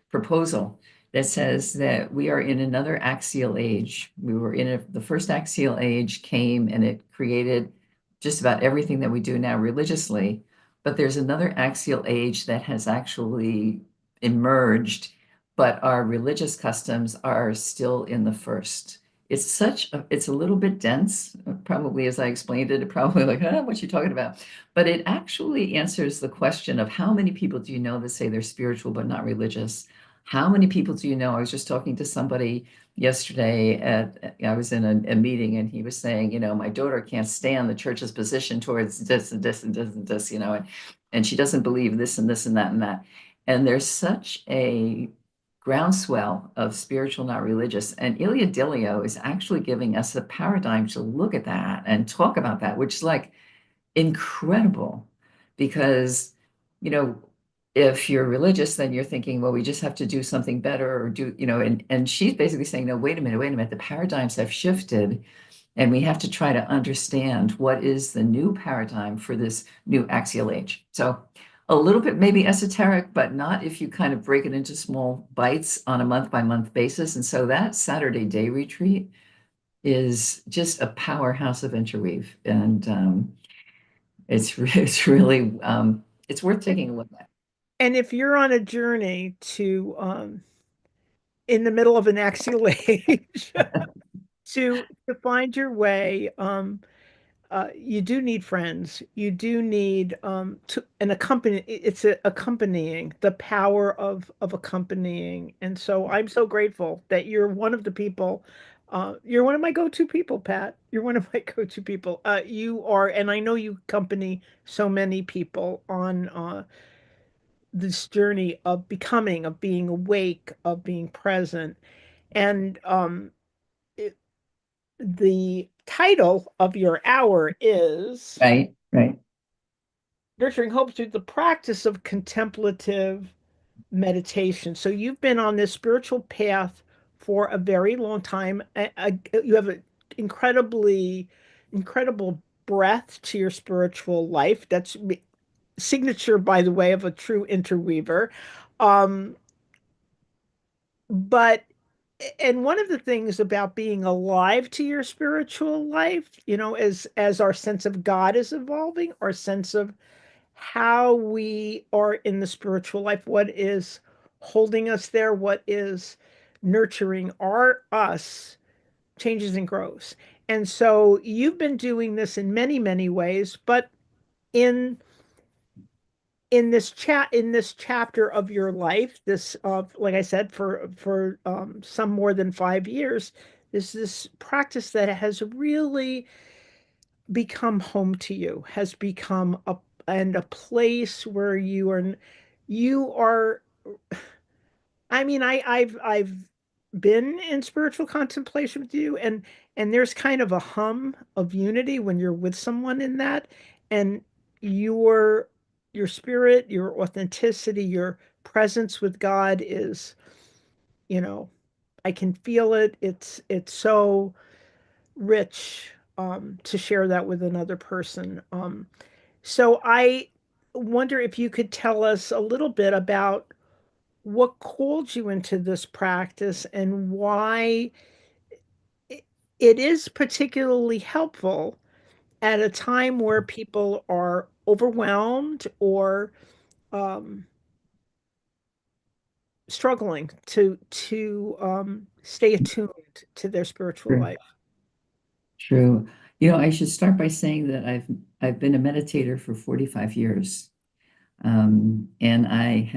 proposal that says that we are in another axial age. We were in the first axial age came and it created just about everything that we do now religiously. But there's another axial age that has actually emerged, but our religious customs are still in the first. It's a little bit dense, probably as I explained it, probably like, what you talking about? But it actually answers the question of how many people do you know that say they're spiritual but not religious? How many people do you know? I was just talking to somebody yesterday I was in a meeting and he was saying, my daughter can't stand the church's position towards this and this and this and this, and she doesn't believe this and this and that and that. And there's such a groundswell of spiritual, not religious. And Ilia Delio is actually giving us a paradigm to look at that and talk about that, which is like incredible because, you know, if you're religious, then you're thinking, well, we just have to do something better or do, and she's basically saying, no, wait a minute, the paradigms have shifted and we have to try to understand what is the new paradigm for this new axial age. So a little bit maybe esoteric, but not if you kind of break it into small bites on a month by month basis. And so that Saturday day retreat is just a powerhouse of interweave. And it's really it's worth taking a look at. And if you're on a journey to in the middle of an axial age to find your way, you do need friends. You do need to an accompany. It's accompanying the power of accompanying. And so I'm so grateful that you're one of the people. You're one of my go-to people, Pat. You're one of my go-to people. You are, and I know you accompany so many people on this journey of becoming, of being awake, of being present. And it, the title of your hour is Right. Nurturing Hope Through the Practice of Contemplative Meditation. So you've been on this spiritual path for a very long time. You have an incredible breadth to your spiritual life. That's signature, by the way, of a true interweaver. Um, but and one of the things about being alive to your spiritual life, as our sense of God is evolving, our sense of how we are in the spiritual life, what is holding us there, what is nurturing our us changes and grows. And so you've been doing this in many, many ways, but in in this chapter of your life, this like I said, for some more than 5 years, is this practice that has really become home to you, has become a place where you are. I mean, I've been in spiritual contemplation with you, and there's kind of a hum of unity when you're with someone in that, and your spirit, your authenticity, your presence with God is, you know, I can feel it. It's so rich to share that with another person. So I wonder if you could tell us a little bit about what called you into this practice and why it is particularly helpful at a time where people are overwhelmed or um, struggling to stay attuned to their spiritual True. life. True. I should start by saying that I've been a meditator for 45 years. And I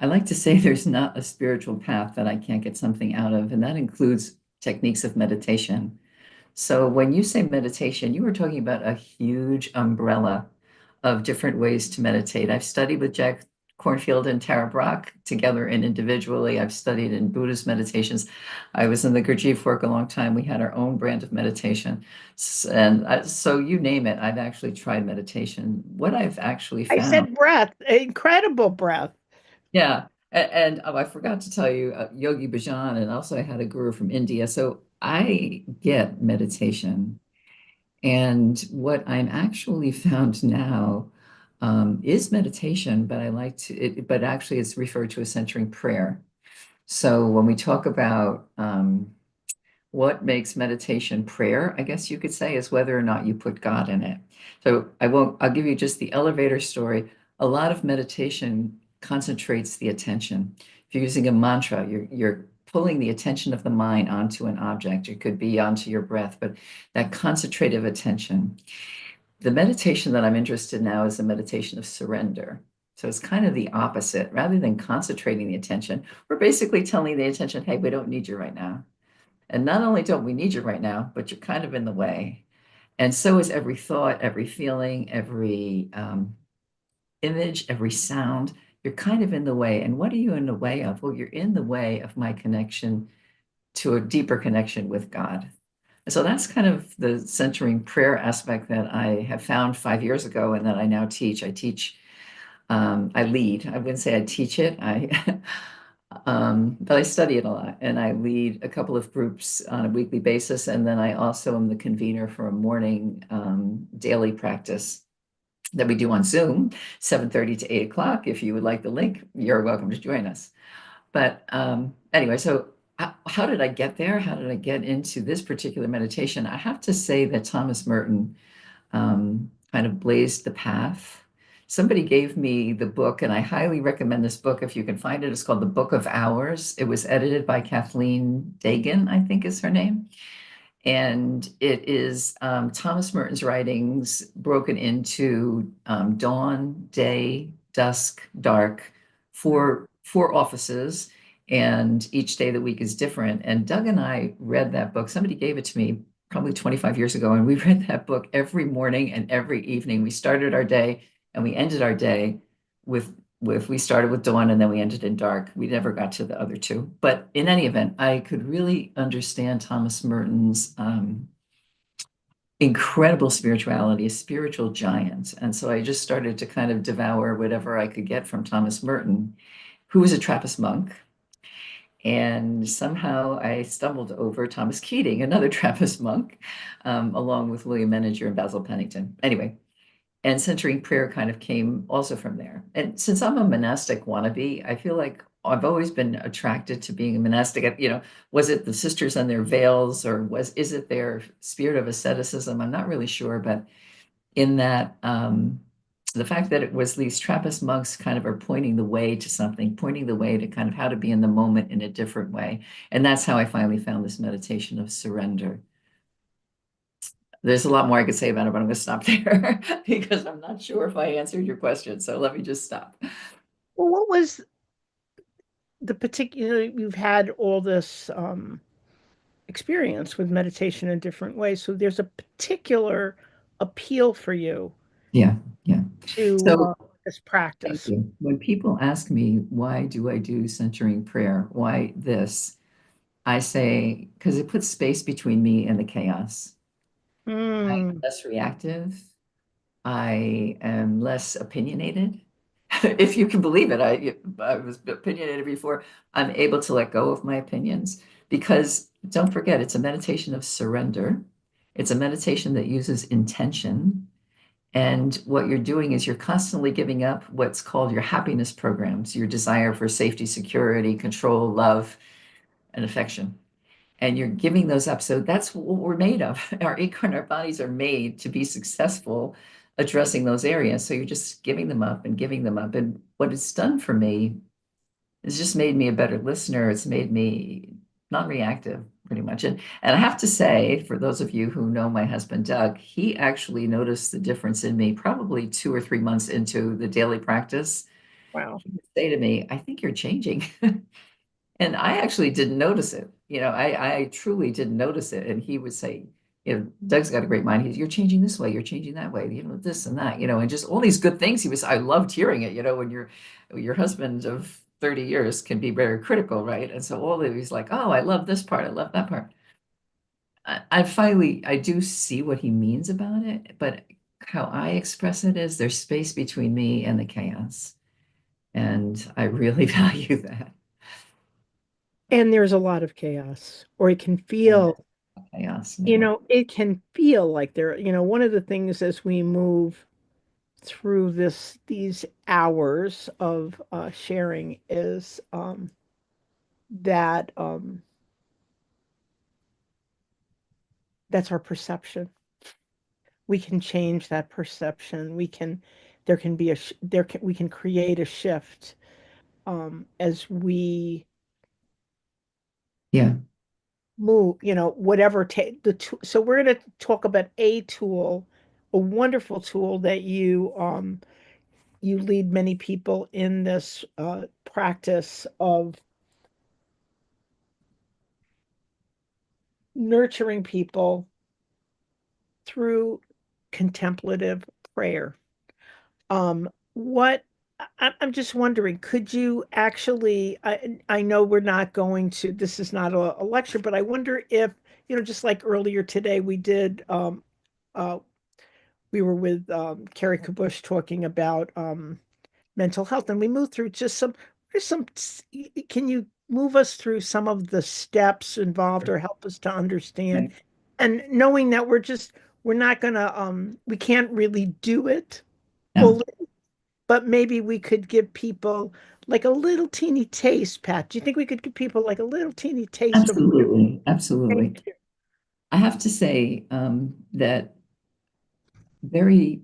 like to say there's not a spiritual path that I can't get something out of, and that includes techniques of meditation. So when you say meditation, you were talking about a huge umbrella of different ways to meditate. I've studied with Jack Cornfield and Tara Brach together and individually. I've studied in Buddhist meditations. I was in the Gurdjieff work a long time. We had our own brand of meditation. So you name it, I've actually tried meditation. What I've actually I found, said breath, incredible breath. yeah. And I forgot to tell you, Yogi Bhajan, and also I had a guru from India. So I get meditation. And what I'm actually found now is meditation, but but actually it's referred to as centering prayer. So when we talk about what makes meditation prayer, I guess you could say, is whether or not you put God in it. So I'll give you just the elevator story. A lot of meditation concentrates the attention. If you're using a mantra, you're pulling the attention of the mind onto an object. It could be onto your breath, but that concentrative attention. The meditation that I'm interested in now is a meditation of surrender. So it's kind of the opposite. Rather than concentrating the attention, we're basically telling the attention, hey, we don't need you right now. And not only don't we need you right now, but you're kind of in the way. And so is every thought, every feeling, every image, every sound. You're kind of in the way. And what are you in the way of? Well, you're in the way of my connection to a deeper connection with God. And so that's kind of the centering prayer aspect that I have found 5 years ago and that I now teach. I lead. I wouldn't say I teach it. But I study it a lot, and I lead a couple of groups on a weekly basis, and then I also am the convener for a morning daily practice that we do on Zoom, 7:30 to 8 o'clock. If you would like the link, you're welcome to join us. But anyway, so how did I get there? How did I get into this particular meditation? I have to say that Thomas Merton kind of blazed the path. Somebody gave me the book, and I highly recommend this book if you can find it. It's called The Book of Hours. It was edited by Kathleen Dagan, I think is her name. And it is Thomas Merton's writings broken into dawn, day, dusk, dark, four offices, and each day of the week is different. And Doug and I read that book. Somebody gave it to me probably 25 years ago, and we read that book every morning and every evening. We started our day and we ended our day with we started with dawn and then we ended in dark. We never got to the other two. But in any event, I could really understand Thomas Merton's incredible spirituality, a spiritual giant. And so I just started to kind of devour whatever I could get from Thomas Merton, who was a Trappist monk. And somehow I stumbled over Thomas Keating, another Trappist monk, along with William Menninger and Basil Pennington. Anyway, and centering prayer kind of came also from there. And since I'm a monastic wannabe, I feel like I've always been attracted to being a monastic. Was it the sisters and their veils, or is it their spirit of asceticism? I'm not really sure, but in that the fact that it was these Trappist monks kind of are pointing the way to something, pointing the way to kind of how to be in the moment in a different way. And that's how I finally found this meditation of surrender. There's a lot more I could say about it, but I'm going to stop there because I'm not sure if I answered your question. So let me just stop. Well, what was the particular, you've had all this experience with meditation in different ways. So there's a particular appeal for you. Yeah. To this practice. Thank you. When people ask me, why do I do centering prayer? Why this? I say, because it puts space between me and the chaos. I'm less reactive. I am less opinionated. If you can believe it, I was opinionated before. I'm able to let go of my opinions because don't forget, it's a meditation of surrender. It's a meditation that uses intention. And what you're doing is you're constantly giving up what's called your happiness programs, your desire for safety, security, control, love, and affection. And you're giving those up. So that's what we're made of. Our ego and our bodies are made to be successful addressing those areas. So you're just giving them up and giving them up. And what it's done for me is just made me a better listener. It's made me non-reactive, pretty much. And I have to say, for those of you who know my husband, Doug, he actually noticed the difference in me probably 2 or 3 months into the daily practice. Wow. He would say to me, I think you're changing. And I actually didn't notice it. I truly didn't notice it. And he would say, Doug's got a great mind. You're changing this way, you're changing that way, this and that, and just all these good things. I loved hearing it, when your husband of 30 years can be very critical, right? And so all of he's like, oh, I love this part, I love that part. I do see what he means about it, but how I express it is there's space between me and the chaos. And I really value that. And there's a lot of chaos, or it can feel, Chaos. it can feel like there, one of the things as we move through these hours of sharing is that that's our perception. We can change that perception. We can create a shift as we move, whatever so we're going to talk about a tool, a wonderful tool that you lead many people in this practice of nurturing people through contemplative prayer. I'm just wondering, could you actually, I know we're not going to, this is not a lecture, but I wonder if, just like earlier today, we did, we were with Carrie Kabush talking about mental health, and we moved through just can you move us through some of the steps involved or help us to understand? And knowing that we're not gonna, we can't really do it fully, but maybe we could give people like a little teeny taste, Pat. Do you think we could give people like a little teeny taste of? Absolutely, absolutely. I have to say that very,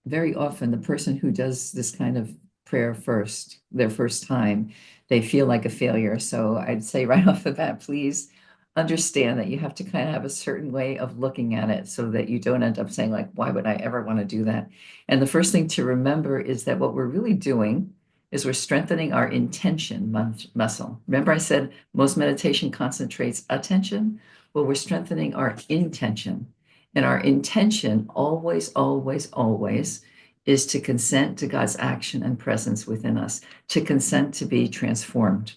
very often the person who does this kind of prayer first, their first time, they feel like a failure. So I'd say right off the bat, please understand that you have to kind of have a certain way of looking at it so that you don't end up saying like, why would I ever want to do that? And the first thing to remember is that what we're really doing is we're strengthening our intention muscle. Remember I said most meditation concentrates attention? Well, we're strengthening our intention. And our intention always, always, always is to consent to God's action and presence within us, to consent to be transformed.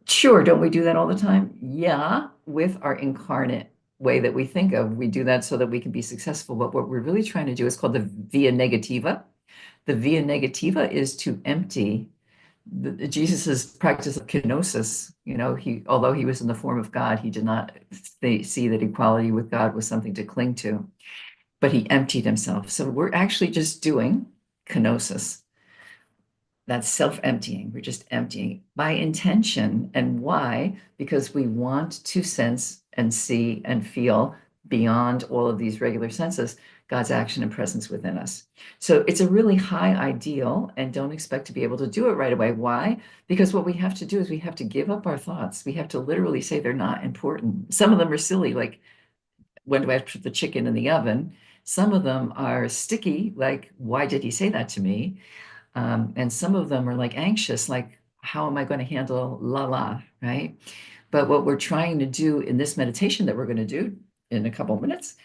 Sure, don't we do that all the time? Yeah, with our incarnate way that we think of. We do that so that we can be successful. But what we're really trying to do is called the via negativa. The via negativa is to empty Jesus's practice of kenosis. Although he was in the form of God, he did not see that equality with God was something to cling to, but he emptied himself. So we're actually just doing kenosis. That's self-emptying. We're just emptying by intention. And why? Because we want to sense and see and feel beyond all of these regular senses, God's action and presence within us. So it's a really high ideal, and don't expect to be able to do it right away. Why? Because what we have to do is we have to give up our thoughts. We have to literally say they're not important. Some of them are silly, like, when do I have to put the chicken in the oven? Some of them are sticky, like, why did he say that to me? And some of them are like anxious, like, how am I going to handle la, right? But what we're trying to do in this meditation that we're going to do in a couple of minutes,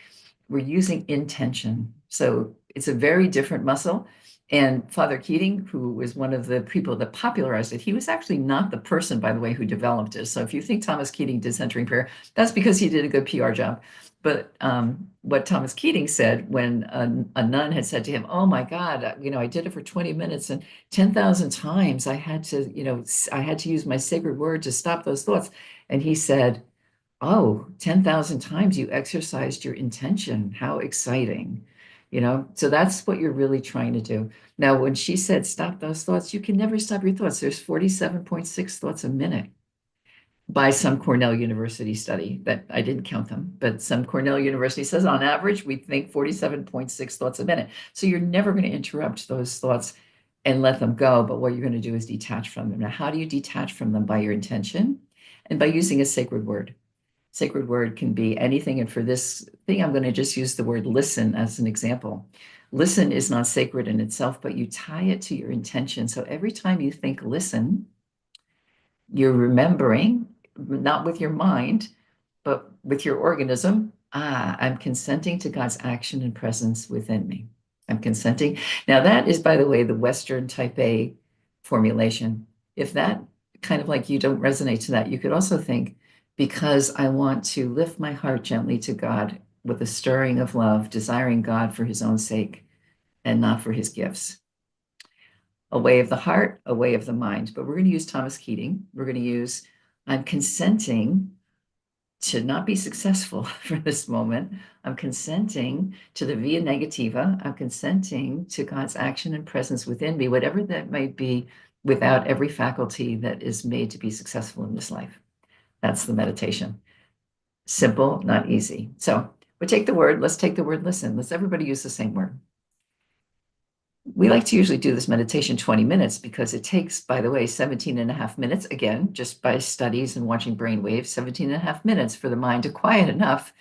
we're using intention. So it's a very different muscle. And Father Keating, who was one of the people that popularized it, he was actually not the person, by the way, who developed it. So if you think Thomas Keating did centering prayer, that's because he did a good PR job. But what Thomas Keating said when a nun had said to him, oh my God, I did it for 20 minutes and 10,000 times I had to, I had to use my sacred word to stop those thoughts. And he said, oh, 10,000 times you exercised your intention. How exciting. So that's what you're really trying to do. Now, when she said stop those thoughts, you can never stop your thoughts. There's 47.6 thoughts a minute by some Cornell University study that I didn't count them, but some Cornell University says on average, we think 47.6 thoughts a minute. So you're never going to interrupt those thoughts and let them go. But what you're going to do is detach from them. Now, how do you detach from them? By your intention and by using a sacred word. Sacred word can be anything. And for this thing, I'm going to just use the word listen as an example. Listen is not sacred in itself, but you tie it to your intention. So every time you think listen, you're remembering, not with your mind, but with your organism. I'm consenting to God's action and presence within me. I'm consenting. Now, that is, by the way, the Western type A formulation. If that kind of like you don't resonate to that, you could also think, because I want to lift my heart gently to God with a stirring of love, desiring God for his own sake and not for his gifts. A way of the heart, a way of the mind. But we're going to use Thomas Keating. We're going to use, I'm consenting to not be successful for this moment. I'm consenting to the via negativa. I'm consenting to God's action and presence within me, whatever that might be, without every faculty that is made to be successful in this life. That's the meditation. Simple, not easy. So we take the word, let's take the word listen. Let's everybody use the same word. We like to usually do this meditation 20 minutes because it takes, by the way, 17 and a half minutes, again, just by studies and watching brain waves, 17 and a half minutes for the mind to quiet enough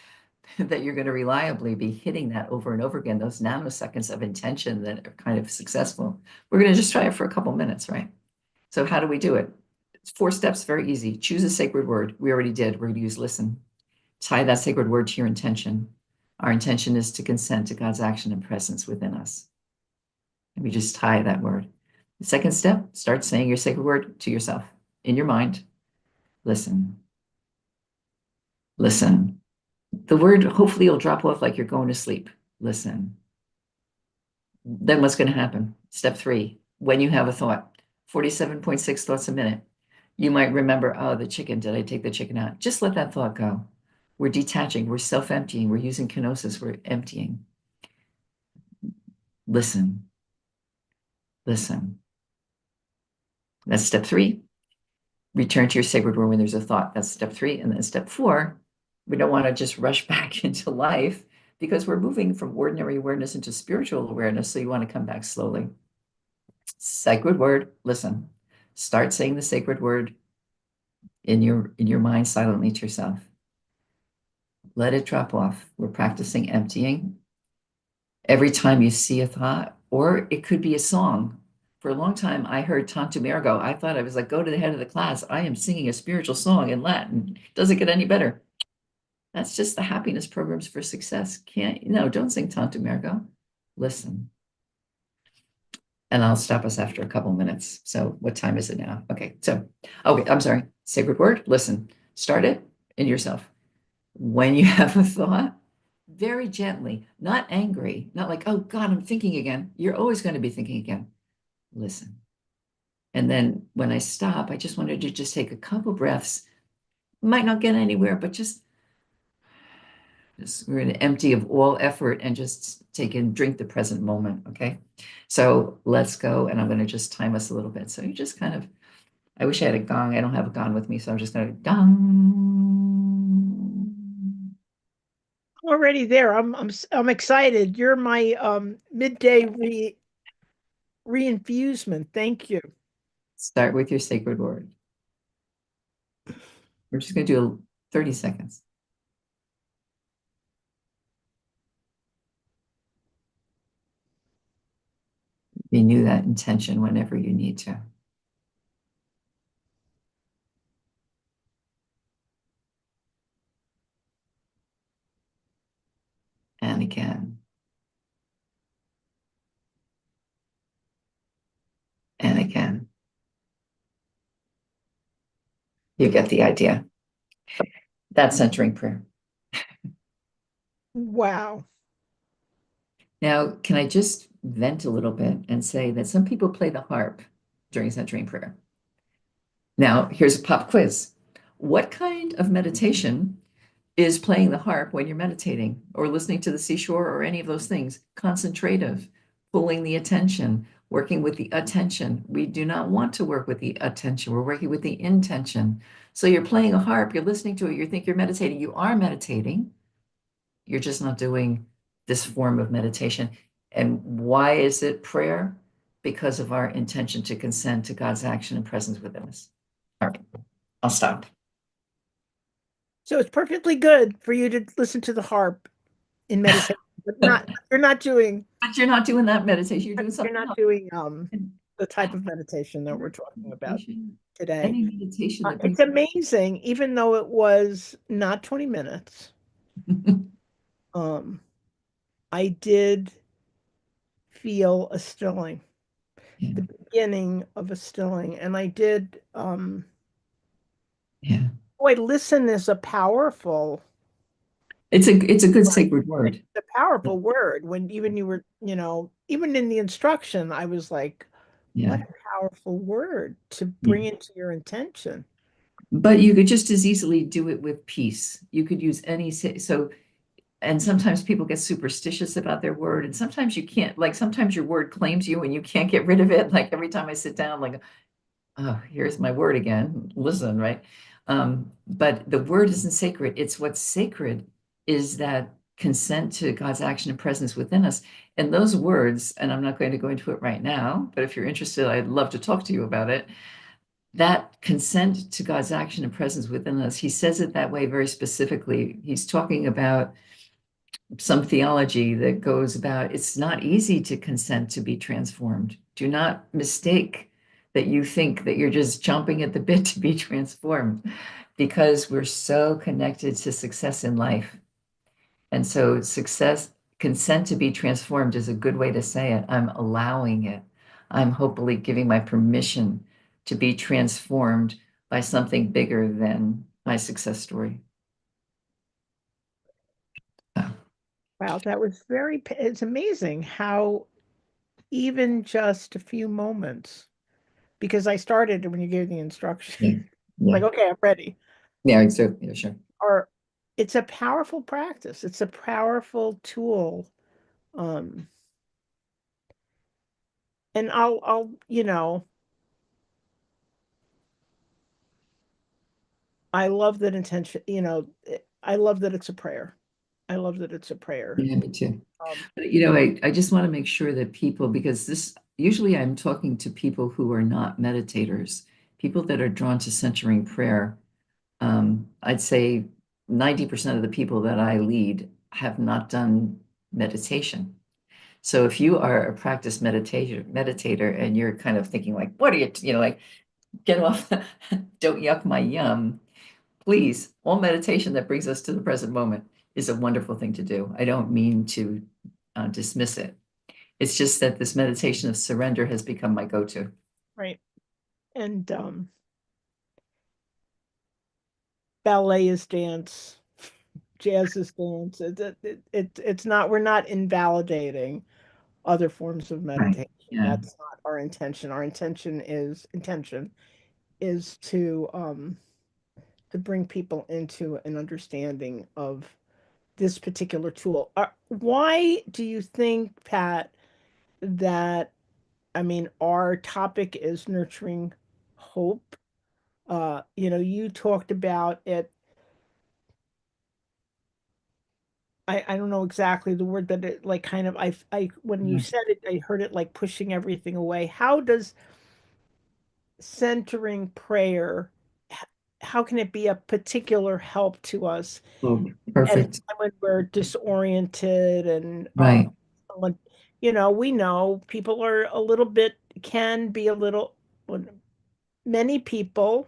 that you're going to reliably be hitting that over and over again, those nanoseconds of intention that are kind of successful. We're going to just try it for a couple minutes, right? So how do we do it? It's 4 steps, very easy. Choose a sacred word. We already did. We're going to use listen. Tie that sacred word to your intention. Our intention is to consent to God's action and presence within us. And we just tie that word. The second step, start saying your sacred word to yourself in your mind. Listen. Listen. The word hopefully will drop off like you're going to sleep. Listen. Then what's going to happen? Step 3, when you have a thought, 47.6 thoughts a minute. You might remember, oh, the chicken, did I take the chicken out? Just let that thought go. We're detaching, we're self-emptying, we're using kenosis, we're emptying. Listen. Listen. That's step 3. Return to your sacred word when there's a thought. That's step 3. And then step 4, we don't want to just rush back into life because we're moving from ordinary awareness into spiritual awareness. So you want to come back slowly. Sacred word, listen. Start saying the sacred word in your mind silently to yourself. Let it drop off. We're practicing emptying. Every time you see a thought, or it could be a song. For a long time, I heard Tantum Ergo. I thought I was like, go to the head of the class. I am singing a spiritual song in Latin. Doesn't get any better. That's just the happiness programs for success. Don't sing Tantum Ergo. Listen. And I'll stop us after a couple minutes. So what time is it now? Okay, I'm sorry. Sacred word, listen. Start it in yourself. When you have a thought, very gently, not angry, not like, oh God, I'm thinking again. You're always going to be thinking again. Listen. And then when I stop, I just wanted to just take a couple breaths. Might not get anywhere, but just we're going to empty of all effort and just drink the present moment. Okay. So let's go. And I'm going to just time us a little bit. So you just kind of, I wish I had a gong. I don't have a gong with me. So I'm just going to gong. Already there. I'm excited. You're my midday reinfusement. Thank you. Start with your sacred word. We're just going to do 30 seconds. Renew that intention whenever you need to. And again. And again. You get the idea. That's centering prayer. Wow. Now, can I just vent a little bit and say that some people play the harp during centering prayer? Now, here's a pop quiz. What kind of meditation is playing the harp when you're meditating or listening to the seashore or any of those things? Concentrative, pulling the attention, working with the attention. We do not want to work with the attention. We're working with the intention. So you're playing a harp, you're listening to it, you think you're meditating. You are meditating. You're just not doing this form of meditation. And why is it prayer? because of our intention to consent to God's action and presence within us. All right, I'll stop. So it's perfectly good for you to listen to the harp in meditation, but you're not doing that meditation. You're doing something else. The type of meditation that we're talking about today. Any meditation that it's amazing, even though it was not 20 minutes. I did feel a stilling, the beginning of a stilling, and I did boy, listen is a powerful. It's a good sacred word. It's a powerful word. When even you were, even in the instruction, I was like, what a powerful word to bring into your intention. But you could just as easily do it with peace. You could use any, and sometimes people get superstitious about their word, and sometimes you can't, like sometimes your word claims you and you can't get rid of it. Like every time I sit down, like, oh, here's my word again. Listen, right? But the word isn't sacred. It's what's sacred is that consent to God's action and presence within us. And those words, and I'm not going to go into it right now, but if you're interested, I'd love to talk to you about it. That consent to God's action and presence within us, he says it that way very specifically. He's talking about some theology that goes about it's not easy to consent to be transformed. Do not mistake that you think that you're just jumping at the bit to be transformed, because we're so connected to success in life. And so consent to be transformed is a good way to say it. I'm allowing it. I'm hopefully giving my permission to be transformed by something bigger than my success story. Wow, that was it's amazing how even just a few moments, because I started when you gave the instruction, like, okay, I'm ready. Yeah, so yeah, sure. Or it's a powerful practice. It's a powerful tool. And I'll, I love that intention, I love that it's a prayer. I love that it's a prayer. Yeah, me too. I just want to make sure that people, because usually I'm talking to people who are not meditators, people that are drawn to centering prayer. I'd say 90% of the people that I lead have not done meditation. So if you are a practice meditator and you're kind of thinking like, what are you, like, get off, don't yuck my yum. Please, all meditation that brings us to the present moment is a wonderful thing to do. I don't mean to dismiss it. It's just that this meditation of surrender has become my go-to. Right. And ballet is dance, jazz is dance. It's not, we're not invalidating other forms of meditation. Right. Yeah. That's not our intention. Our intention is to bring people into an understanding of this particular tool. Why do you think, Pat, that, our topic is nurturing hope? You talked about it. I don't know exactly the word, but it like kind of, when you said it, I heard it like pushing everything away. How does centering prayer, how can it be a particular help to us? Oh, perfect. When we're disoriented and right. We know people are can be a little, many people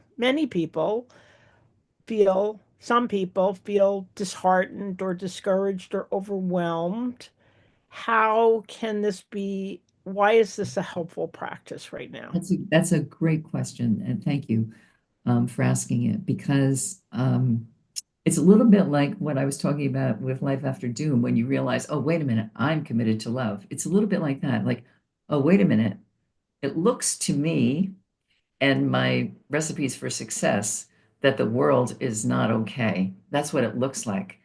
some people feel disheartened or discouraged or overwhelmed. How can this be? Why is this a helpful practice right now? That's a great question, and thank you for asking it, because it's a little bit like what I was talking about with Life After Doom, when you realize, oh, wait a minute, I'm committed to love. It's a little bit like that, like, oh, wait a minute, it looks to me and my recipes for success that the world is not okay. That's what it looks like.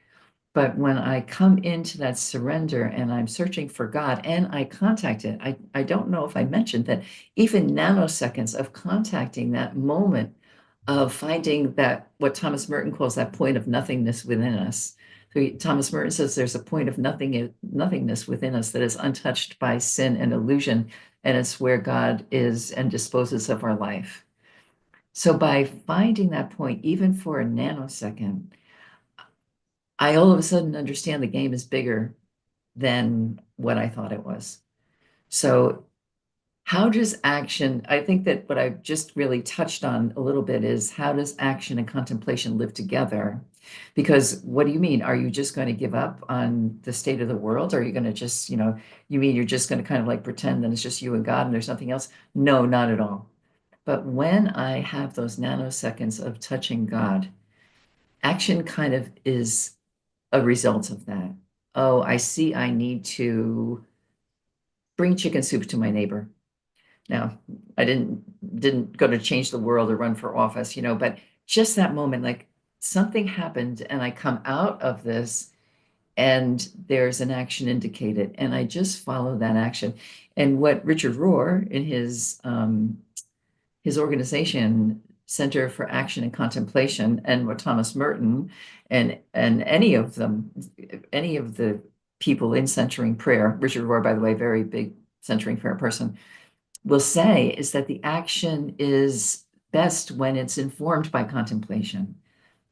But when I come into that surrender and I'm searching for God and I contact it, I don't know if I mentioned that even nanoseconds of contacting that moment of finding that, what Thomas Merton calls that point of nothingness within us. So Thomas Merton says there's a point of nothingness within us that is untouched by sin and illusion. and it's where God is and disposes of our life. So by finding that point, even for a nanosecond, I all of a sudden understand the game is bigger than what I thought it was. So how does action, I think that what I've just really touched on a little bit is how does action and contemplation live together? Because what do you mean? Are you just going to give up on the state of the world? Or are you going to just, you mean you're just going to kind of like pretend that it's just you and God and there's nothing else? No, not at all. But when I have those nanoseconds of touching God, action kind of is a result of that. Oh, I see I need to bring chicken soup to my neighbor. Now, I didn't go to change the world or run for office, but just that moment, like something happened and I come out of this and there's an action indicated and I just follow that action. And what Richard Rohr in his organization, Center for Action and Contemplation, and what Thomas Merton and any of them, any of the people in centering prayer, Richard Rohr, by the way, very big centering prayer person, will say is that the action is best when it's informed by contemplation,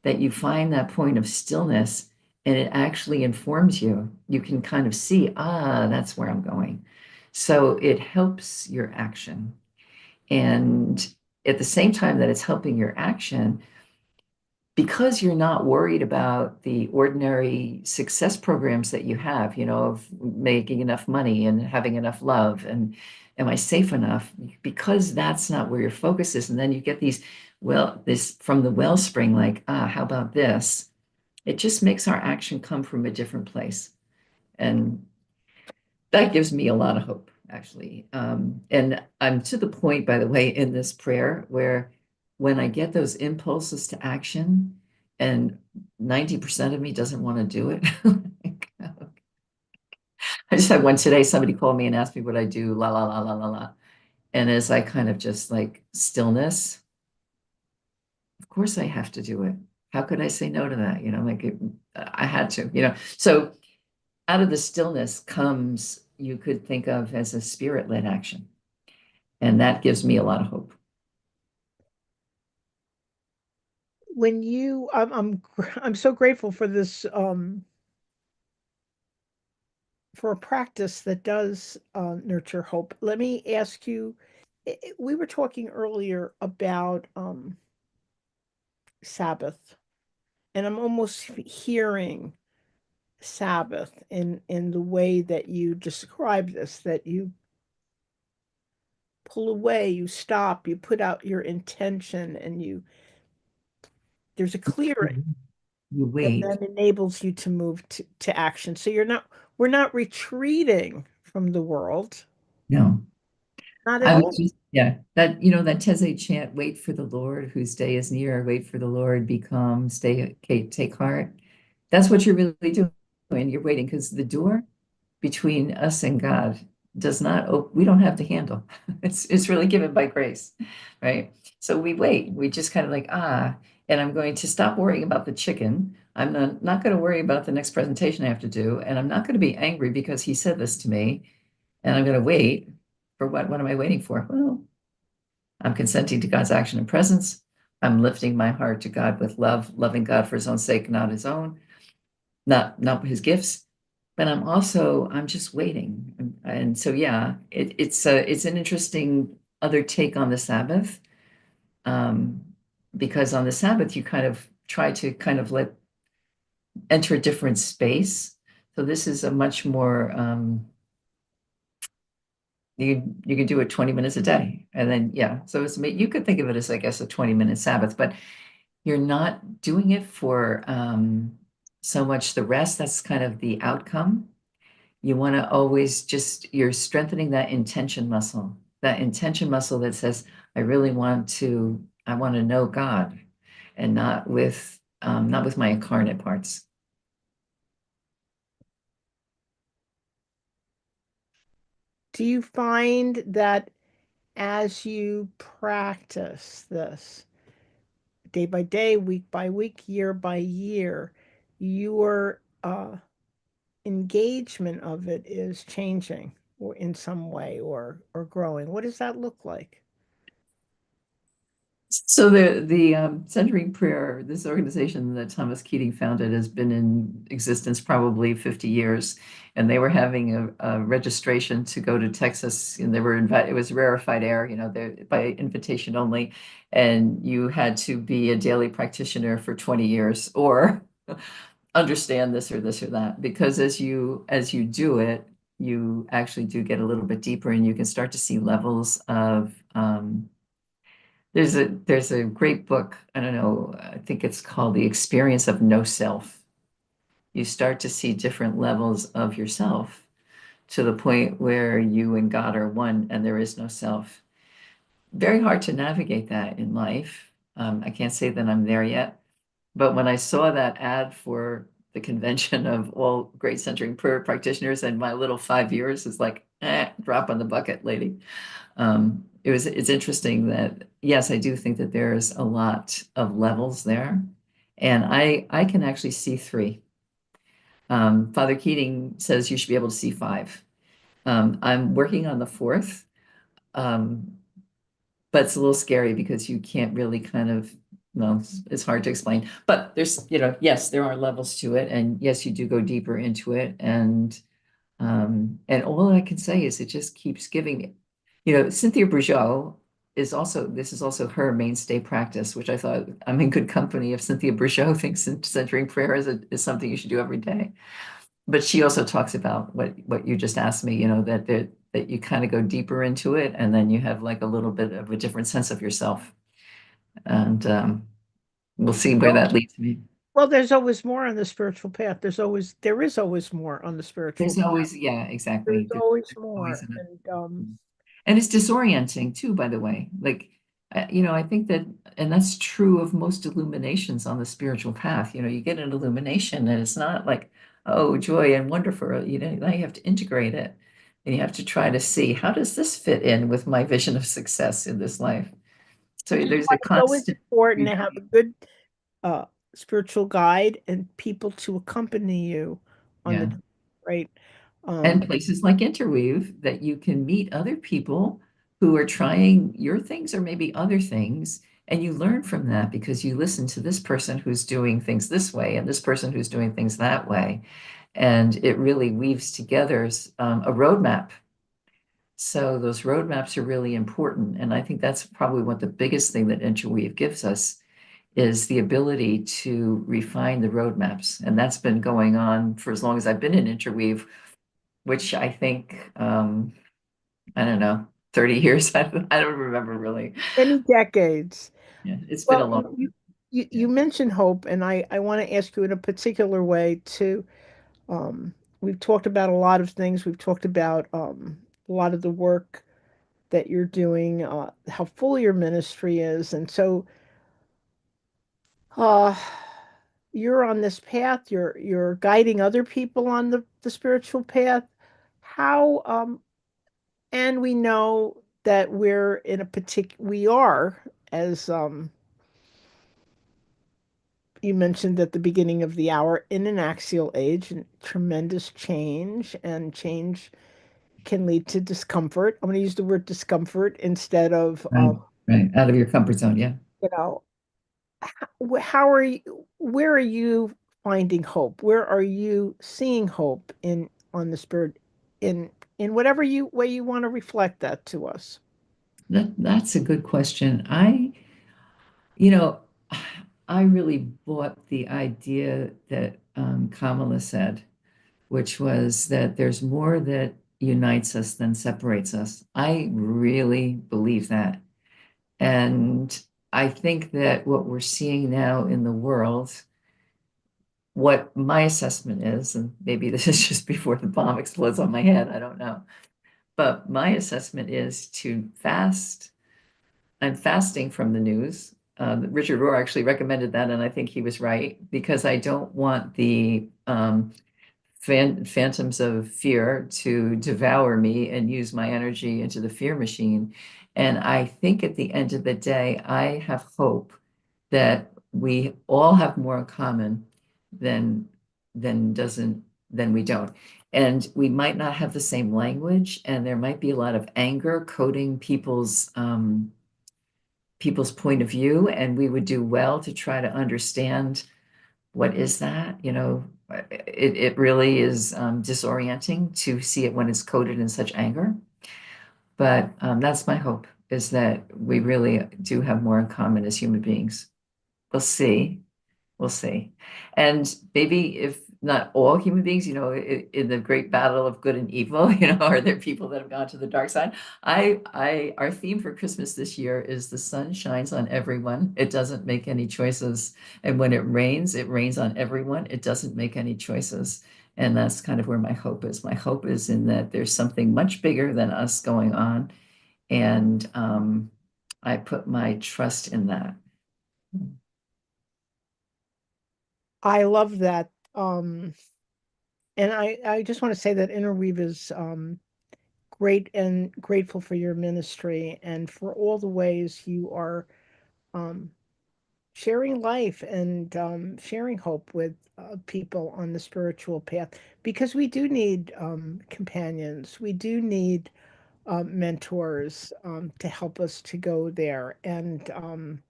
that you find that point of stillness and it actually informs you. You can kind of see, that's where I'm going. So it helps your action. And at the same time that it's helping your action, because you're not worried about the ordinary success programs that you have, of making enough money and having enough love and am I safe enough? Because that's not where your focus is. And then you get this from the wellspring, like, how about this? It just makes our action come from a different place. And that gives me a lot of hope, actually. And I'm to the point, by the way, in this prayer where when I get those impulses to action and 90% of me doesn't want to do it. I just had one today, somebody called me and asked me what I do, la, la, la, la, la, la. And as I kind of just like stillness, of course I have to do it. How could I say no to that? I had to. So out of the stillness comes, you could think of as a spirit-led action. And that gives me a lot of hope. When I'm so grateful for this, for a practice that does nurture hope. Let me ask you, we were talking earlier about Sabbath, and I'm almost hearing Sabbath in the way that you describe this, that you pull away, you stop, you put out your intention, and there's a clearing You that wait. then enables you to move to action. So we're not retreating from the world. No. Not at I all. was just, yeah, that, that Teze chant, wait for the Lord, whose day is near, wait for the Lord, be calm, stay, okay, take heart. That's what you're really doing. You're waiting because the door between us and God does not open, we don't have to handle. It's really given by grace, right? So we wait. We just kind of like, and I'm going to stop worrying about the chicken. I'm not going to worry about the next presentation I have to do. And I'm not going to be angry because he said this to me. And I'm going to wait for what? What am I waiting for? Well, I'm consenting to God's action and presence. I'm lifting my heart to God with love, loving God for his own sake, not his own, not his gifts. But I'm just waiting. And so, yeah, it's an interesting other take on the Sabbath. Because on the Sabbath, you kind of try to kind of enter a different space. So this is a much more, you can do it 20 minutes a day. And then, yeah, so you could think of it as, I guess, a 20-minute Sabbath, but you're not doing it for so much the rest. That's kind of the outcome. You want to always you're strengthening that intention muscle that says, I want to know God and not with my incarnate parts. Do you find that as you practice this day by day, week by week, year by year, your engagement of it is changing, or in some way or growing? What does that look like? So the Centering Prayer, this organization that Thomas Keating founded, has been in existence probably 50 years, and they were having a registration to go to Texas, and they were invited. It was rarefied air, by invitation only, and you had to be a daily practitioner for 20 years or understand this or this or that. Because as you do it, you actually do get a little bit deeper, and you can start to see levels of there's a great book, I don't know, I think it's called The Experience of No Self. You start to see different levels of yourself to the point where you and God are one and there is no self. Very hard to navigate that in life. I can't say that I'm there yet, but when I saw that ad for the convention of all great centering prayer practitioners, and my little 5 years is like, drop on the bucket, lady. It's interesting that, yes, I do think that there's a lot of levels there, and I can actually see three. Father Keating says you should be able to see five. I'm working on the fourth, but it's a little scary because you can't really well, it's hard to explain. But there's, yes, there are levels to it, and yes, you do go deeper into it, and all I can say is it just keeps giving. Cynthia Bourgeault this is also her mainstay practice, which I thought I'm in good company if Cynthia Bourgeault thinks centering prayer is something you should do every day. But she also talks about what you just asked me, that you kind of go deeper into it, and then you have like a little bit of a different sense of yourself. And we'll see where that leads me. Well, there's always more on the spiritual path. There is always more on the spiritual There's path. always, yeah, exactly. There's always more. always And it's disorienting too, by the way. Like, I think that, and that's true of most illuminations on the spiritual path. You get an illumination and it's not like, oh, joy and wonderful. Now you have to integrate it, and you have to try to see, how does this fit in with my vision of success in this life? So there's a it's always constant. important to have a good spiritual guide and people to accompany you on Yeah. the right. And places like Interweave that you can meet other people who are trying your things or maybe other things, and you learn from that because you listen to this person who's doing things this way and this person who's doing things that way. And it really weaves together a roadmap. So those roadmaps are really important. And I think that's probably what the biggest thing that Interweave gives us is the ability to refine the roadmaps. And that's been going on for as long as I've been in Interweave, which I think, I don't know, 30 years. I don't remember really. Many decades. Yeah, it's been a long. You mentioned hope, and I want to ask you in a particular way too. We've talked about a lot of things. We've talked about a lot of the work that you're doing, how full your ministry is, and so uh, you're on this path. You're guiding other people on the spiritual path. How and we know that we are, as you mentioned at the beginning of the hour, in an axial age, and tremendous change, and change can lead to discomfort. I'm going to use the word discomfort instead of, right, out of your comfort zone. Yeah. you know, how are you, where are you finding hope? Where are you seeing hope on the spirit, in whatever way you want to reflect that to us? That's a good question. You know, I really bought the idea that Kamala said, which was that there's more that unites us than separates us. I really believe that. And I think that what we're seeing now in the world, what my assessment is, and maybe this is just before the bomb explodes on my head, I don't know. But my assessment is to fast. I'm fasting from the news. Richard Rohr actually recommended that, and I think he was right, because I don't want the phantoms of fear to devour me and use my energy into the fear machine. And I think at the end of the day, I have hope that we all have more in common than than we don't. And we might not have the same language, and there might be a lot of anger coding people's point of view, and we would do well to try to understand what is that, it really is disorienting to see it when it's coded in such anger. But that's my hope, is that we really do have more in common as human beings. We'll see. We'll see. And maybe if not all human beings, in the great battle of good and evil, are there people that have gone to the dark side? Our theme for Christmas this year is the sun shines on everyone. It doesn't make any choices. And when it rains on everyone. It doesn't make any choices. And that's kind of where my hope is. My hope is in that there's something much bigger than us going on. And I put my trust in that. I love that. And I just want to say that Interweave is great and grateful for your ministry and for all the ways you are sharing life and sharing hope with people on the spiritual path, because we do need companions. We do need mentors to help us to go there. And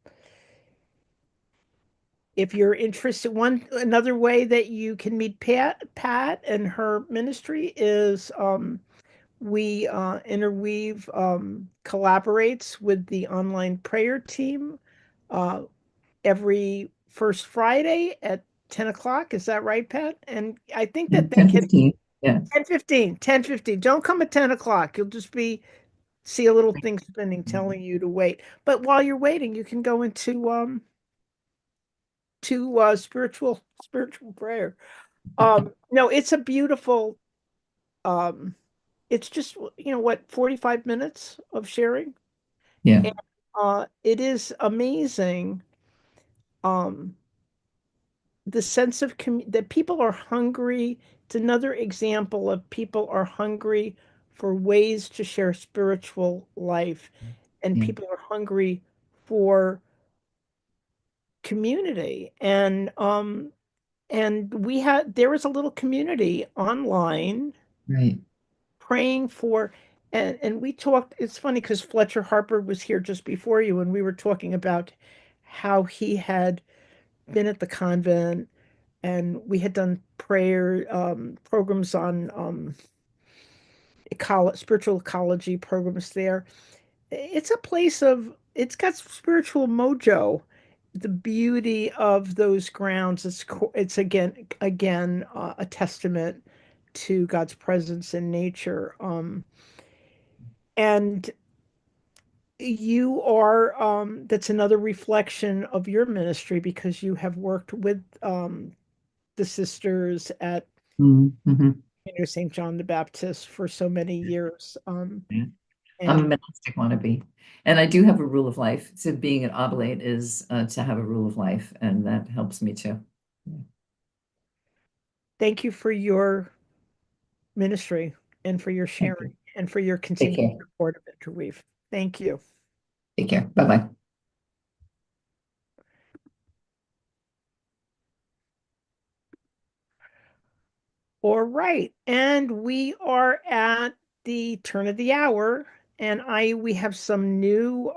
if you're interested, another way that you can meet Pat and her ministry is we Interweave collaborates with the online prayer team uh, every first Friday at 10 o'clock. Is that right, Pat? And I think that they can 10:15. Yeah. 10:15. Don't come at 10 o'clock. You'll just see a little thing spinning telling you to wait. But while you're waiting, you can go into spiritual prayer. No, it's a beautiful it's just, 45 minutes of sharing. Yeah. And it is amazing the sense of that people are hungry. It's another example of people are hungry for ways to share spiritual life, and Yeah. people are hungry for community. And there is a little community online Right. praying for, and we talked, it's funny because Fletcher Harper was here just before you, and we were talking about how he had been at the convent, and we had done prayer programs on spiritual ecology programs there. It's a place it's got spiritual mojo. The beauty of those grounds, it's again a testament to God's presence in nature. And you are that's another reflection of your ministry, because you have worked with the sisters at Mm-hmm. St. John the Baptist for so many years. Yeah. I'm a And monastic wannabe. And I do have a rule of life. So being an oblate is to have a rule of life, and that helps me too. Yeah. thank you for your ministry and for your Thank you. sharing and for your Take continued care. support of Interweave. Thank you. Take care. Bye-bye. All right. And we are at the turn of the hour, and we have some new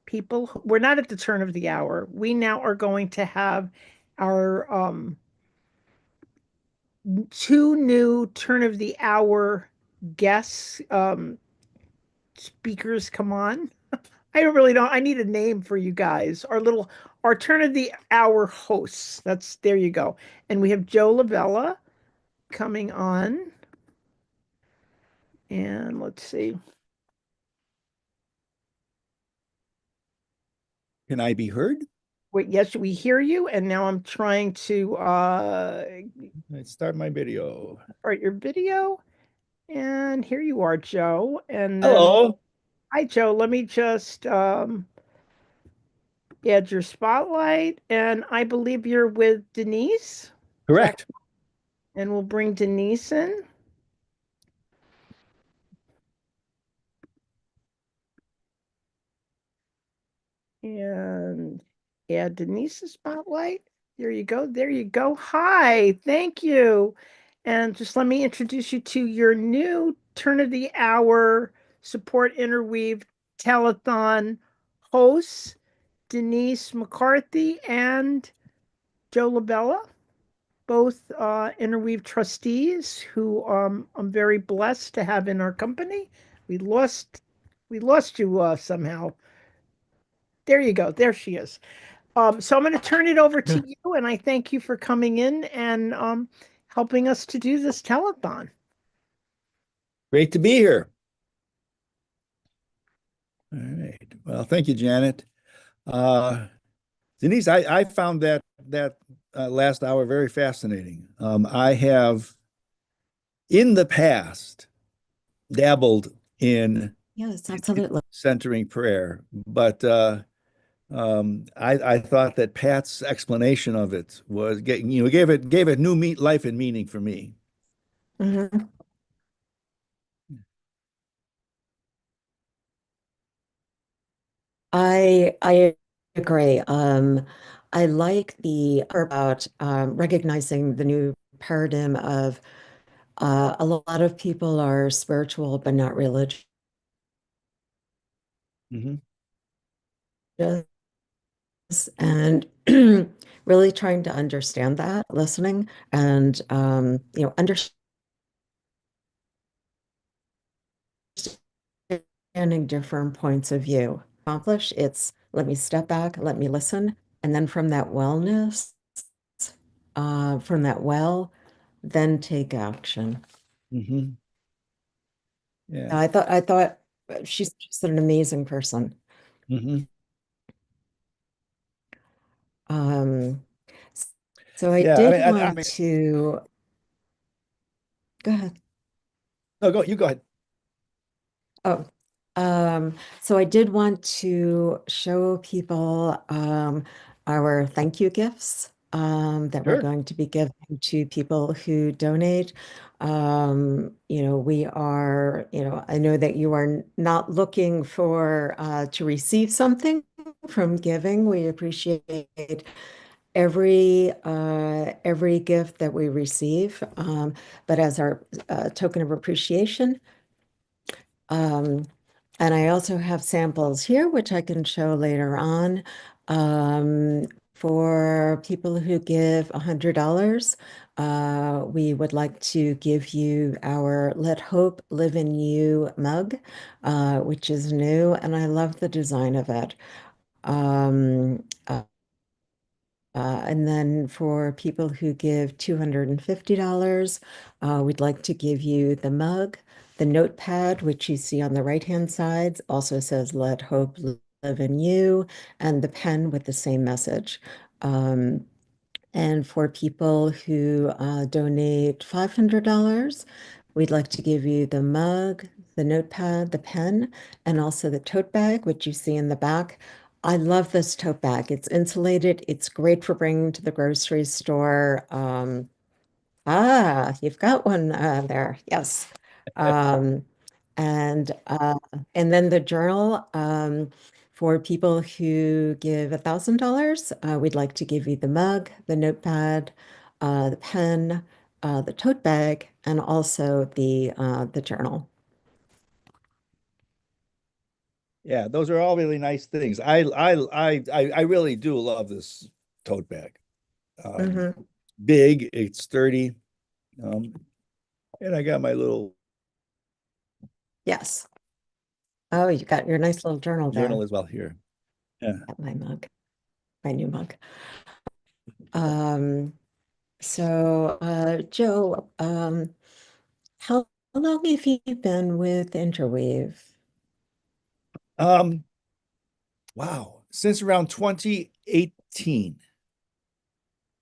people. We're not at the turn of the hour. We now are going to have our two new turn of the hour guests, speakers come on. I don't really know. I need a name for you guys. Our turn of the hour hosts. There you go. And we have Joe Lavella coming on. And let's see. Can I be heard? Wait, yes, we hear you. And now I'm trying to Let's start my video. start your video. And here you are, Joe. And then, Hello. hi, Joe. Let me just add your spotlight. And I believe you're with Denise. Correct. And we'll bring Denise in. And add Denise's spotlight. There you go. There you go. Hi, thank you. And just let me introduce you to your new Turn of the Hour Support Interweave Telethon hosts, Denise McCarthy and Joe LaBella, both Interweave trustees who I'm very blessed to have in our company. We lost you somehow. There you go. There she is. So I'm going to turn it over to you, and I thank you for coming in and helping us to do this telethon. Great to be here. All right. Well, thank you, Janet. Denise, I found that last hour very fascinating. I have in the past dabbled in Yes, absolutely. centering prayer, but I thought that Pat's explanation of it was gave it new life and meaning for me. Mhm. I agree. I like the about recognizing the new paradigm of a lot of people are spiritual but not religious, Mhm. and really trying to understand that, listening, and understanding different points of view. Accomplish it's let me step back, let me listen, and then from that wellness, from that well, then take action. Mhm. Yeah. I thought she's just an amazing person. Mhm. Um, so I Yeah, did I want mean, to go ahead. no, you go ahead. Oh, so I did want to show people our thank you gifts that we're Sure. going to be giving to people who donate. We are, I know that you are not looking for to receive something from giving. We appreciate every gift that we receive, but as our token of appreciation. And I also have samples here, which I can show later on. For people who give $100, we would like to give you our Let Hope Live in You mug, which is new, and I love the design of it. Um, and then for people who give $250, we'd like to give you the mug. The notepad, which you see on the right-hand side, also says Let Hope Live in You, and the pen with the same message. And for people who donate $500, we'd like to give you the mug, the notepad, the pen, and also the tote bag, which you see in the back. I love this tote bag. It's insulated. It's great for bringing to the grocery store. You've got one there. Yes. Um, and then the journal, for people who give $1,000, we'd like to give you the mug, the notepad, the pen, the tote bag, and also the journal. Yeah, those are all really nice things. I really do love this tote bag. Mm-hmm. Big, it's sturdy. And I got my little Yes. Oh, you got your nice little journal journal there. as well here. Yeah. Got my mug, my new mug. Joe, how long have you been with Interweave? Um, wow. Since around 2018.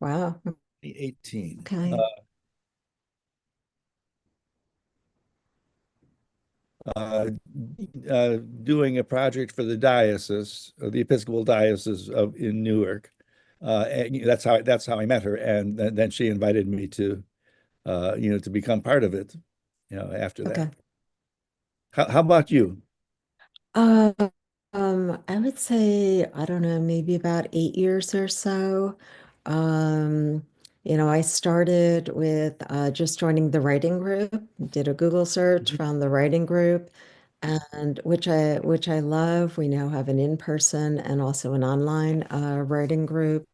Wow. 2018. Okay. Uh, doing a project for the diocese, the Episcopal Diocese of in Newark. And that's how I met her, and then she invited me to to become part of it. After Okay. that. How about you? I would say, I don't know, maybe about 8 years or so. I started with just joining the writing group, did a Google search, found the writing group, and which I love. We now have an in-person and also an online writing group.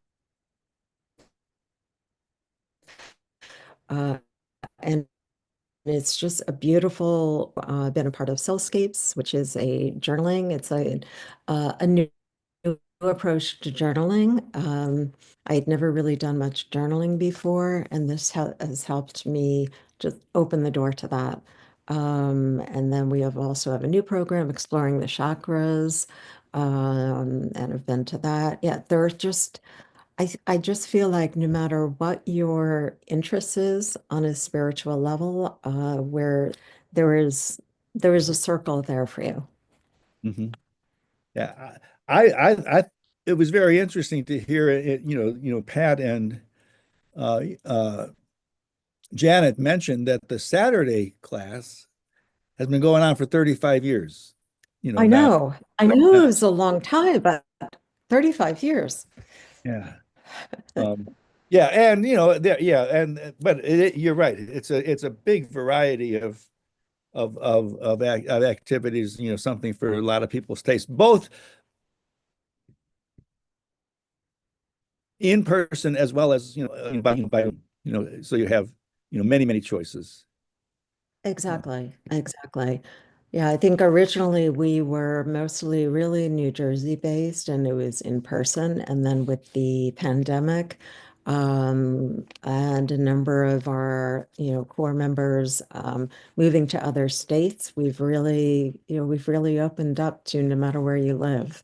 And it's just a beautiful, been a part of Soulscapes, which is a journaling. It's a new approach to journaling. I had never really done much journaling before, and this has helped me just open the door to that. And then we also have a new program, Exploring the Chakras, and I've been to that. Yeah, there are just I just feel like no matter what your interest is on a spiritual level, where there is there is a circle there for you. Mhm. Yeah, I it was very interesting to hear it, Pat and Janet mentioned that the Saturday class has been going on for 35 years. I Now, know. I know it was a long time, but 35 years. yeah. Yeah, and but you're right. It's a big variety of activities, something for a lot of people's taste, both in person as well as, so you have, many choices. Exactly. Exactly. Yeah, I think originally we were mostly really New Jersey based and it was in person. And then with the pandemic, and a number of our, core members moving to other states, we've really opened up to no matter where you live,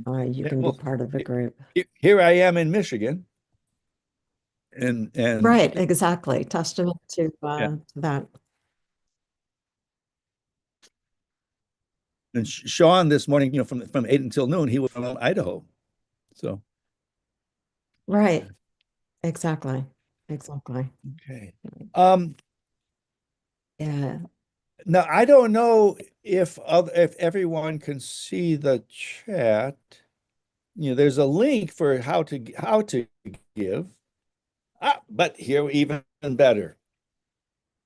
you can be Well, part of a group. here I am in Michigan, and Right, exactly. Testament to yeah, that. and Sean this morning, from 8 until noon, he was from Idaho. So Right. Exactly. Exactly. okay. Yeah. Now I don't know if everyone can see the chat. There's a link for how to give. But here even better.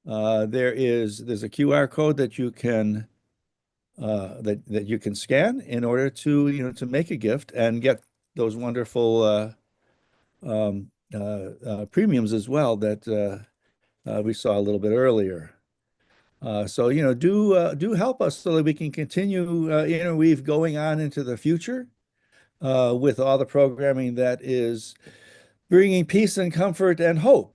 There's a QR code that you can that you can scan in order to make a gift and get those wonderful premiums as well that we saw a little bit earlier. So do help us so that we can continue Interweave going on into the future with all the programming that is bringing peace and comfort and hope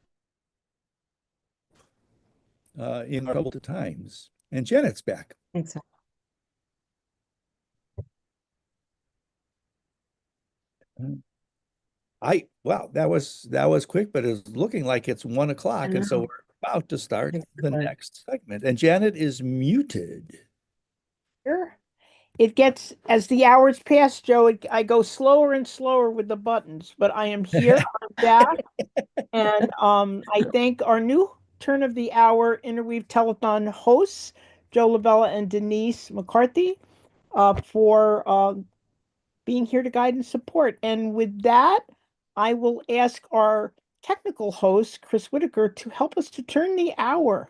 in troubled times. And Janet's back. Exactly. Wow, that was quick, but it's looking like it's 1 o'clock, and so know. we're about to start the Exactly. next segment. And Janet is muted. Sure. It gets, as the hours pass, Joe, I go slower and slower with the buttons, but I am here, I'm back, and I thank our new turn of the hour Interweave Telethon hosts, Joe Lavella and Denise McCarthy, for being here to guide and support. And with that, I will ask our technical host, Chris Whitaker, to help us to turn the hour.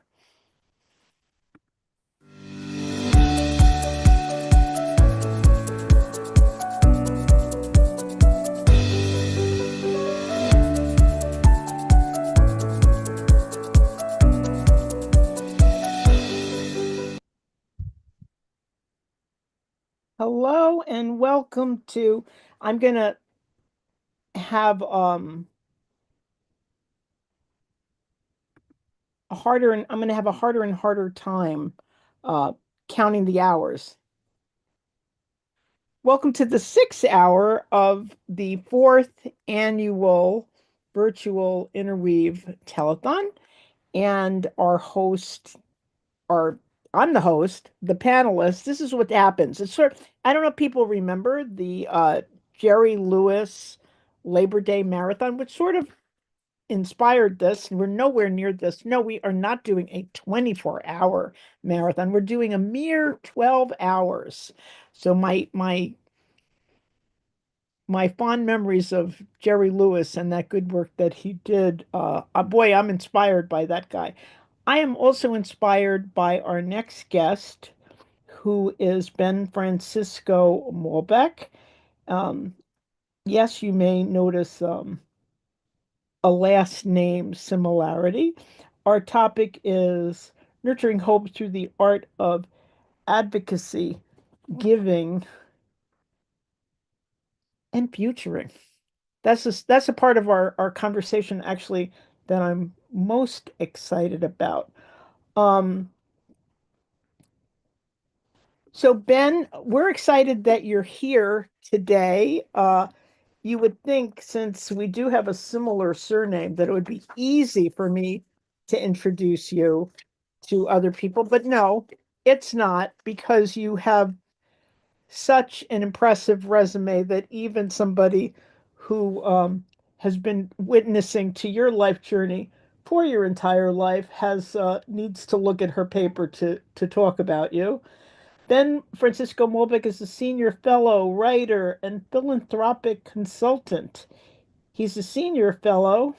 Hello and welcome to, I'm gonna have I'm gonna have a harder and harder time counting the hours. Welcome to the 6th hour of the 4th annual virtual Interweave Telethon. And I'm the host, the panelists. This is what happens. It's I don't know if people remember the Jerry Lewis Labor Day Marathon, which sort of inspired this. We're nowhere near this. No, we are not doing a 24-hour marathon. We're doing a mere 12 hours. So my my fond memories of Jerry Lewis and that good work that he did. Boy, I'm inspired by that guy. I am also inspired by our next guest, who is Ben Francisco Malbec. Yes, you may notice a last name similarity. Our topic is nurturing hope through the art of advocacy, giving, and futuring. That's a part of our conversation actually that I'm most excited about. Um, so Ben, we're excited that you're here today. You would think since we do have a similar surname that it would be easy for me to introduce you to other people, but no, it's not because you have such an impressive resume that even somebody who has been witnessing to your life journey for your entire life has needs to look at her paper to talk about you. Ben Francisco Molbeck is a senior fellow, writer, and philanthropic consultant. He's a senior fellow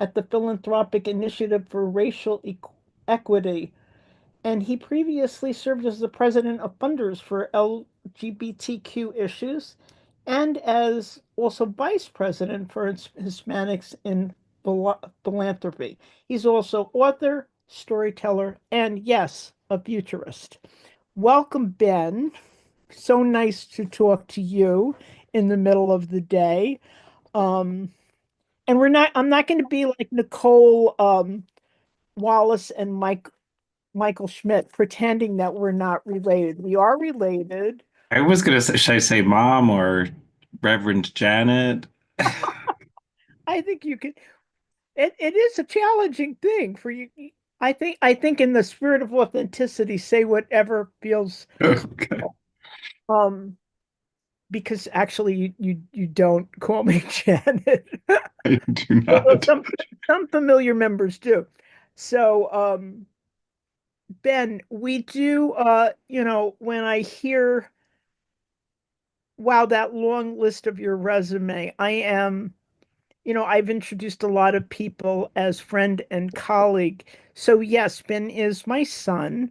at the Philanthropic Initiative for Racial Equity, and he previously served as the president of funders for LGBTQ issues and as also vice president for Hispanics in philanthropy. He's also author, storyteller, and yes, a futurist. Welcome, Ben. So nice to talk to you in the middle of the day. Um, and I'm not going to be like Nicole Wallace and Michael Schmidt pretending that we're not related. We are related. I was gonna say, should I say mom or Reverend Janet? I think you could it is a challenging thing for you. I think in the spirit of authenticity, say whatever feels Okay. um because actually you don't call me Janet. I do Although not. some familiar members do. So Ben, we do when I hear wow, that long list of your resume, I've introduced a lot of people as friend and colleague. So yes, Ben is my son,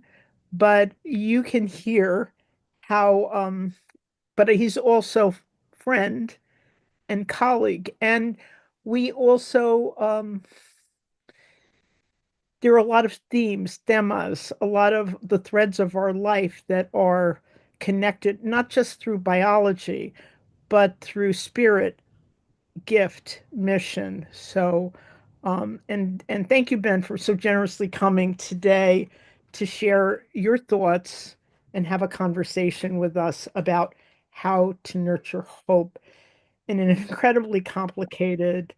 but you can hear how but he's also friend and colleague. And we also there are a lot of themas, a lot of the threads of our life that are connected not just through biology, but through spirit, gift, mission. So, and thank you, Ben, for so generously coming today to share your thoughts and have a conversation with us about how to nurture hope in an incredibly complicated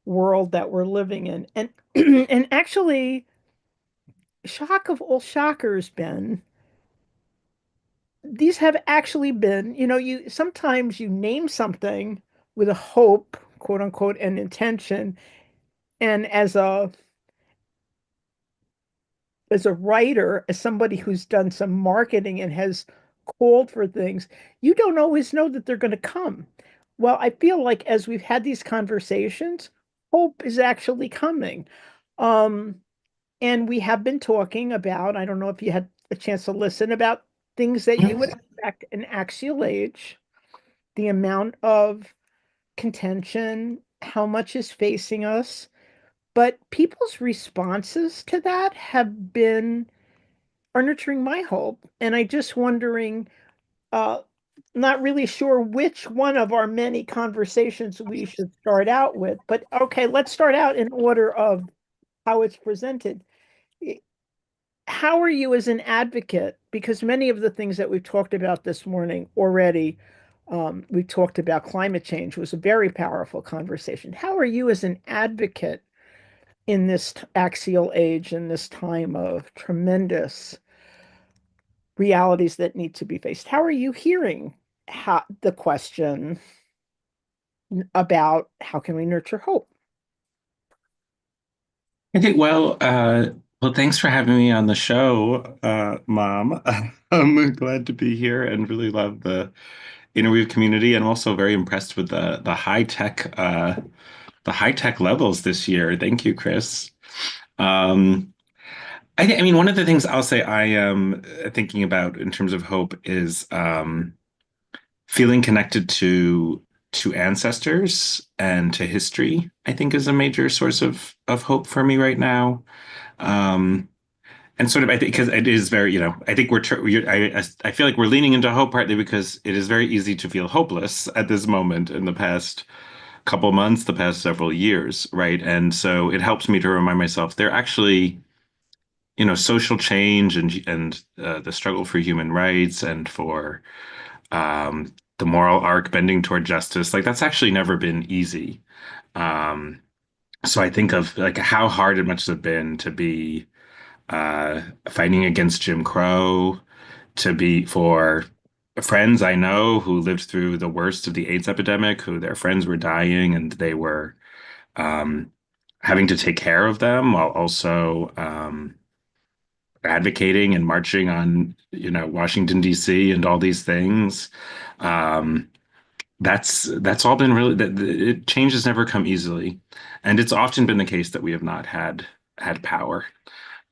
world that we're living in. And and actually, shock of all shockers, Ben, these have actually been, you sometimes you name something with a hope, quote unquote, and intention. And as a writer, as somebody who's done some marketing and has called for things, you don't always know that they're going to come. Well, I feel like as we've had these conversations, hope is actually coming. Um, and we have been talking about, I don't know if you had a chance to listen, about things that you would expect an axial age, the amount of contention, how much is facing us. But people's responses to that are nurturing my hope. And I just wondering, uh, not really sure which one of our many conversations we should start out with, but okay, let's start out in order of how it's presented. How are you as an advocate? Because many of the things that we've talked about this morning already, we talked about climate change was a very powerful conversation. How are you as an advocate in this axial age, in this time of tremendous realities that need to be faced? How are you hearing the question about how can we nurture hope? Okay, well, thanks for having me on the show, Mom. I'm glad to be here and really love the Interweave community, and I'm also very impressed with the high tech levels this year. Thank you, Chris. Um, I mean, one of the things I'll say I am thinking about in terms of hope is feeling connected to ancestors and to history. I think is a major source of hope for me right now. Um, and sort of, I think, because it is very, I think I feel like we're leaning into hope partly because it is very easy to feel hopeless at this moment in the past couple months, the past several years, right? And so it helps me to remind myself they're actually, social change and the struggle for human rights and for the moral arc bending toward justice, like that's actually never been easy. Um, so I think of like how hard it must have been to be fighting against Jim Crow, to be for friends I know who lived through the worst of the AIDS epidemic, who their friends were dying and they were um, having to take care of them while also advocating and marching on, Washington, D.C. and all these things. Um, that's all been really that change has never come easily, and it's often been the case that we have not had power.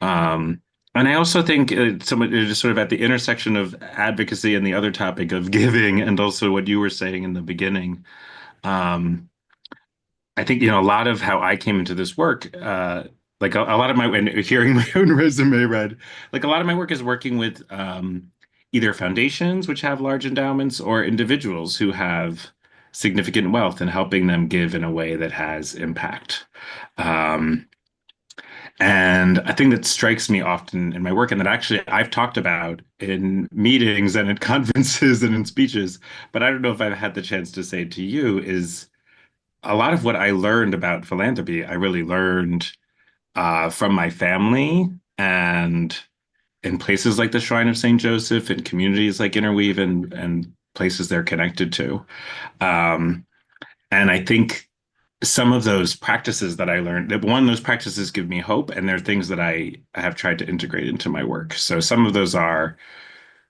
Um, and I also think just sort of at the intersection of advocacy and the other topic of giving, and also what you were saying in the beginning. Um, I think, a lot of how I came into this work, like a lot of my, when hearing my own resume read, like a lot of my work is working with either foundations, which have large endowments, or individuals who have significant wealth and helping them give in a way that has impact. Um, and a thing that strikes me often in my work, and that actually I've talked about in meetings and at conferences and in speeches, but I don't know if I've had the chance to say it to you, is a lot of what I learned about philanthropy, I really learned from my family and in places like the Shrine of St. Joseph and communities like Interweave and places they're connected to. Um, and I think some of those practices that I learned, that one, those practices give me hope, and they're things that I have tried to integrate into my work. So some of those are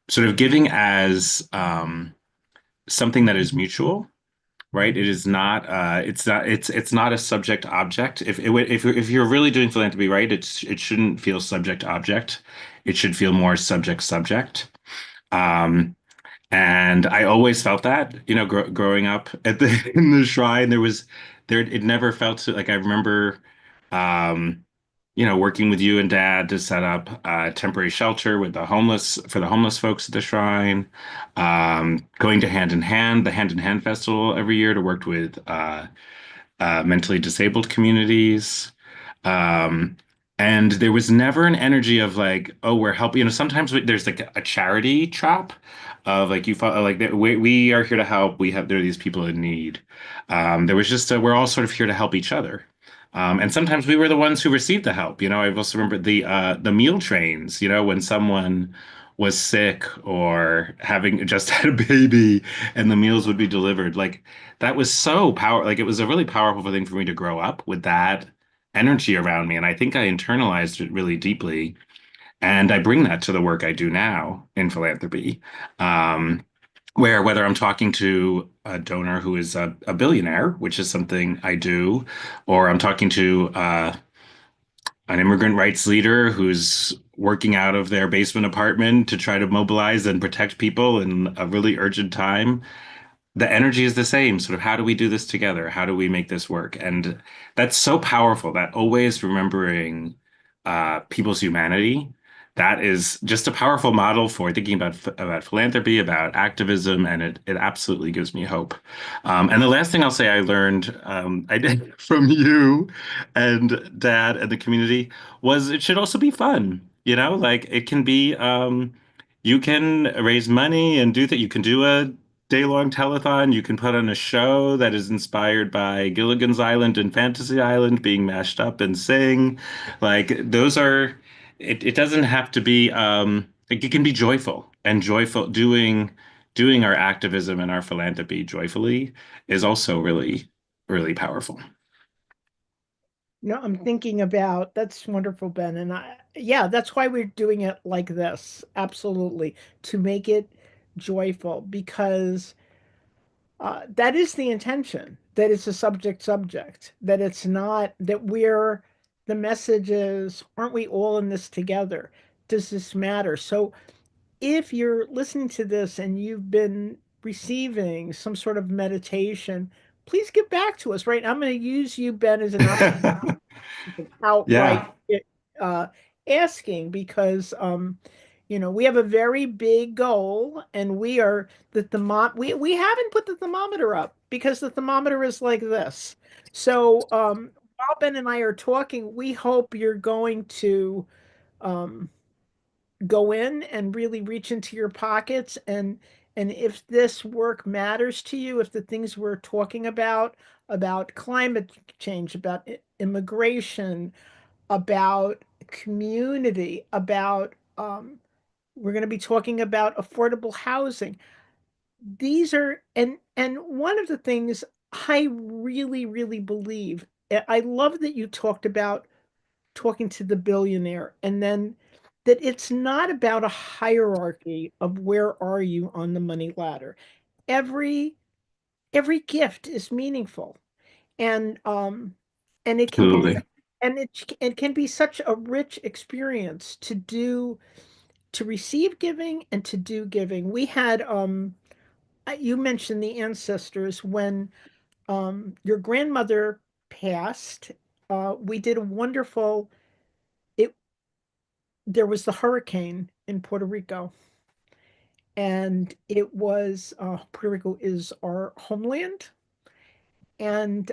sort of giving as something that is mutual, right? It is not. It's not a subject object. If you're really doing philanthropy, right, it shouldn't feel subject object. It should feel more subject subject. Um, and I always felt that, growing up at the in the shrine, it never felt like I remember, um, working with you and Dad to set up a temporary shelter with the homeless folks at the shrine, going to the Hand in Hand Festival every year to work with mentally disabled communities. Um, and there was never an energy of like, oh, we're helping. Sometimes there's like a charity trap of like we are here to help. There are these people in need. There was just we're all sort of here to help each other. And sometimes we were the ones who received the help. I've also remembered the meal trains. When someone was sick or having just had a baby, and the meals would be delivered. Like that was so power. Like it was a really powerful thing for me to grow up with that energy around me. And I think I internalized it really deeply. And I bring that to the work I do now in philanthropy, where whether I'm talking to a donor who is a billionaire, which is something I do, or I'm talking to an immigrant rights leader who's working out of their basement apartment to try to mobilize and protect people in a really urgent time, the energy is the same. Sort of, how do we do this together? How do we make this work? And that's so powerful, that always remembering people's humanity. That is just a powerful model for thinking about philanthropy, about activism, and it absolutely gives me hope. And the last thing I'll say I learned, I did from you and Dad and the community, was it should also be fun. Like it can be. You can raise money and do that. You can do a day-long telethon. You can put on a show that is inspired by Gilligan's Island and Fantasy Island being mashed up and sing. Like those are, it doesn't have to be, like, it can be joyful, and joyful doing our activism and our philanthropy joyfully is also really, really powerful. I'm thinking about that's wonderful, Ben. And yeah, that's why we're doing it like this. Absolutely. To make it joyful, because that is the intention, that it's a subject, that it's not that the message is, aren't we all in this together? Does this matter? So if you're listening to this and you've been receiving some sort of meditation, please get back to us, right? I'm going to use you, Ben, as an outright Yeah. uh, asking because we have a very big goal, and we are the we haven't put the thermometer up because the thermometer is like this. So while Ben and I are talking, we hope you're going to um, go in and really reach into your pockets, and if this work matters to you, if the things we're talking about climate change, about immigration, about community, about we're going to be talking about affordable housing. These are and one of the things I really, really believe, I love that you talked about talking to the billionaire, and then that it's not about a hierarchy of where are you on the money ladder. Every every gift is meaningful, and it can be, Absolutely. and it can be such a rich experience to receive giving and to do giving. We had you mentioned the ancestors when your grandmother passed. We did a wonderful, it there was the hurricane in Puerto Rico, and it was Puerto Rico is our homeland, and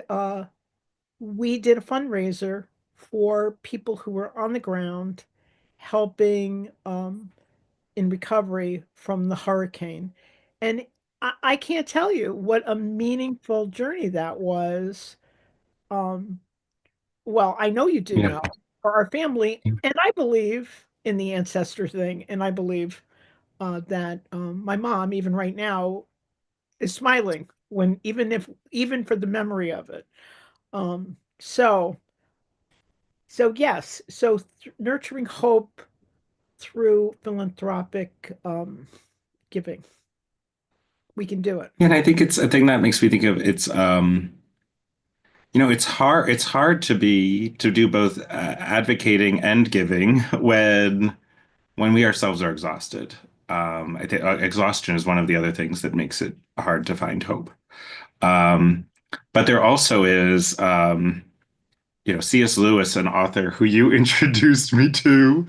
we did a fundraiser for people who were on the ground helping in recovery from the hurricane. And I can't tell you what a meaningful journey that was. Um, well, I know you do Yeah. know for our family, and I believe in the ancestor thing, and I believe that my mom, even right now, is smiling when even for the memory of it. So yes, so nurturing hope through philanthropic giving, we can do it. And I think it's a thing that makes me think of it's hard to do both advocating and giving when we ourselves are exhausted. I think exhaustion is one of the other things that makes it hard to find hope. Um, but there also is, C.S. Lewis, an author who you introduced me to,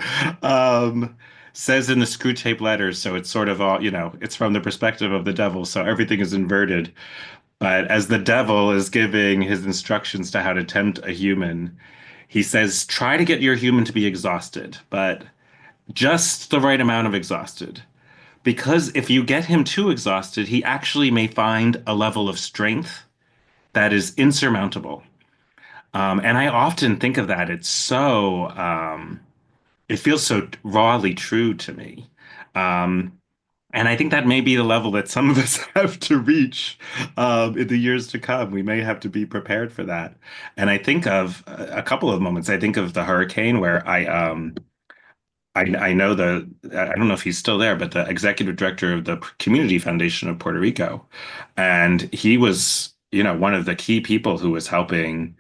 says in the Screw Tape Letters, so it's sort of all, it's from the perspective of the devil, so everything is inverted. But as the devil is giving his instructions to how to tempt a human, he says, try to get your human to be exhausted, but just the right amount of exhausted. Because if you get him too exhausted, he actually may find a level of strength that is insurmountable. And I often think of that. It feels so rawly true to me. Um, and I think that may be the level that some of us have to reach in the years to come. We may have to be prepared for that. And I think of a couple of moments. I think of the hurricane where I know I don't know if he's still there, but the executive director of the Community Foundation of Puerto Rico, and he was, one of the key people who was helping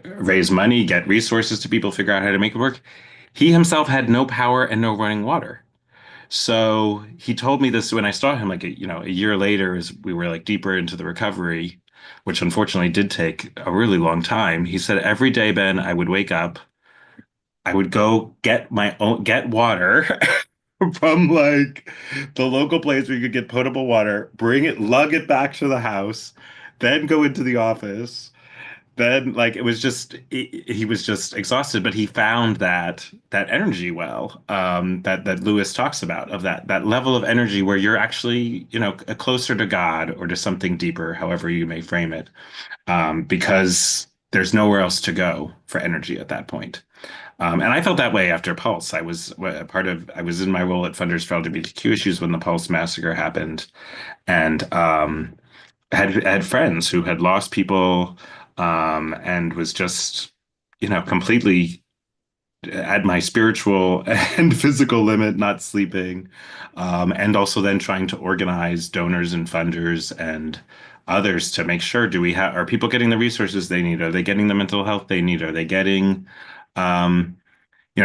raise money, get resources to people, figure out how to make it work. He himself had no power and no running water. So he told me this when I saw him, like a year later, as we were like deeper into the recovery, which unfortunately did take a really long time. He said every day, Ben, I would wake up, I would go get water from like the local place where you could get potable water, bring it, lug it back to the house, then go into the office. Then like it was just he was just exhausted, but he found that energy well, that Lewis talks about, of that level of energy where you're actually, closer to God or to something deeper, however you may frame it, because there's nowhere else to go for energy at that point. And I felt that way after Pulse. I was in my role at Funders for LGBTQ Issues when the Pulse massacre happened, and had friends who had lost people, and was just, completely at my spiritual and physical limit, not sleeping, and also then trying to organize donors and funders and others to make sure, are people getting the resources they need? Are they getting the mental health they need? Are they getting um,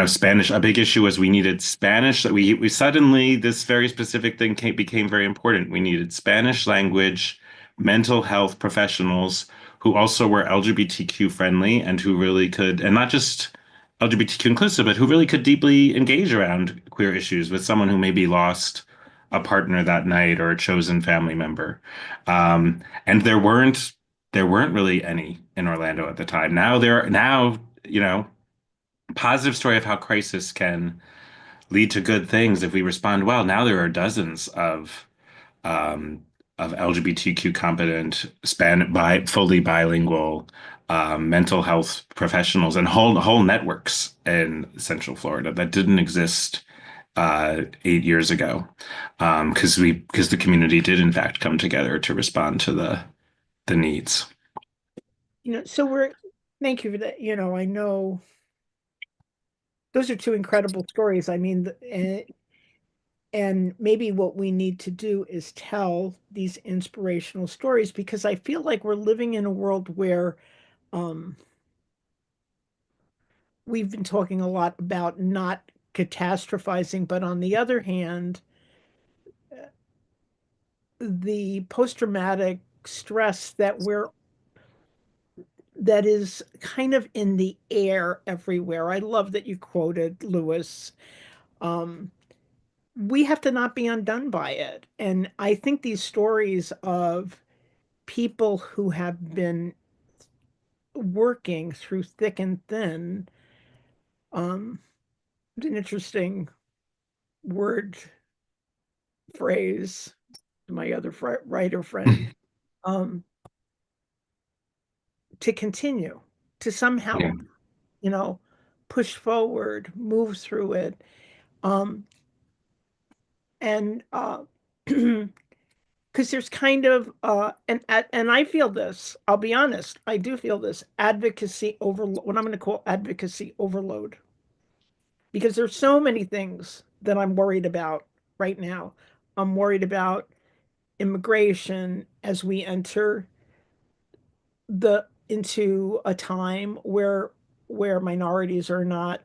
Spanish? A big issue was we needed Spanish. That we suddenly, this very specific thing became very important. We needed Spanish language mental health professionals who also were LGBTQ friendly and who really could, and not just LGBTQ inclusive, but who really could deeply engage around queer issues with someone who maybe lost a partner that night or a chosen family member. And there weren't really any in Orlando at the time. Now, positive story of how crisis can lead to good things if we respond well. Now there are dozens um, of LGBTQ competent, fully bilingual mental health professionals and whole networks in Central Florida that didn't exist 8 years ago, because the community did in fact come together to respond to the needs. Thank you for that. I know those are two incredible stories. I mean, and maybe what we need to do is tell these inspirational stories, because I feel like we're living in a world where we've been talking a lot about not catastrophizing, but on the other hand, the post-traumatic stress that is kind of in the air everywhere. I love that you quoted Lewis. We have to not be undone by it. And I think these stories of people who have been working through thick and thin, it's an interesting word phrase to my other writer friend, to continue, to somehow, push forward, move through it. And because there's kind of and I feel this, I'll be honest, I do feel this advocacy overload, what I'm going to call advocacy overload, because there's so many things that I'm worried about right now. I'm worried about immigration as we enter into a time where minorities are not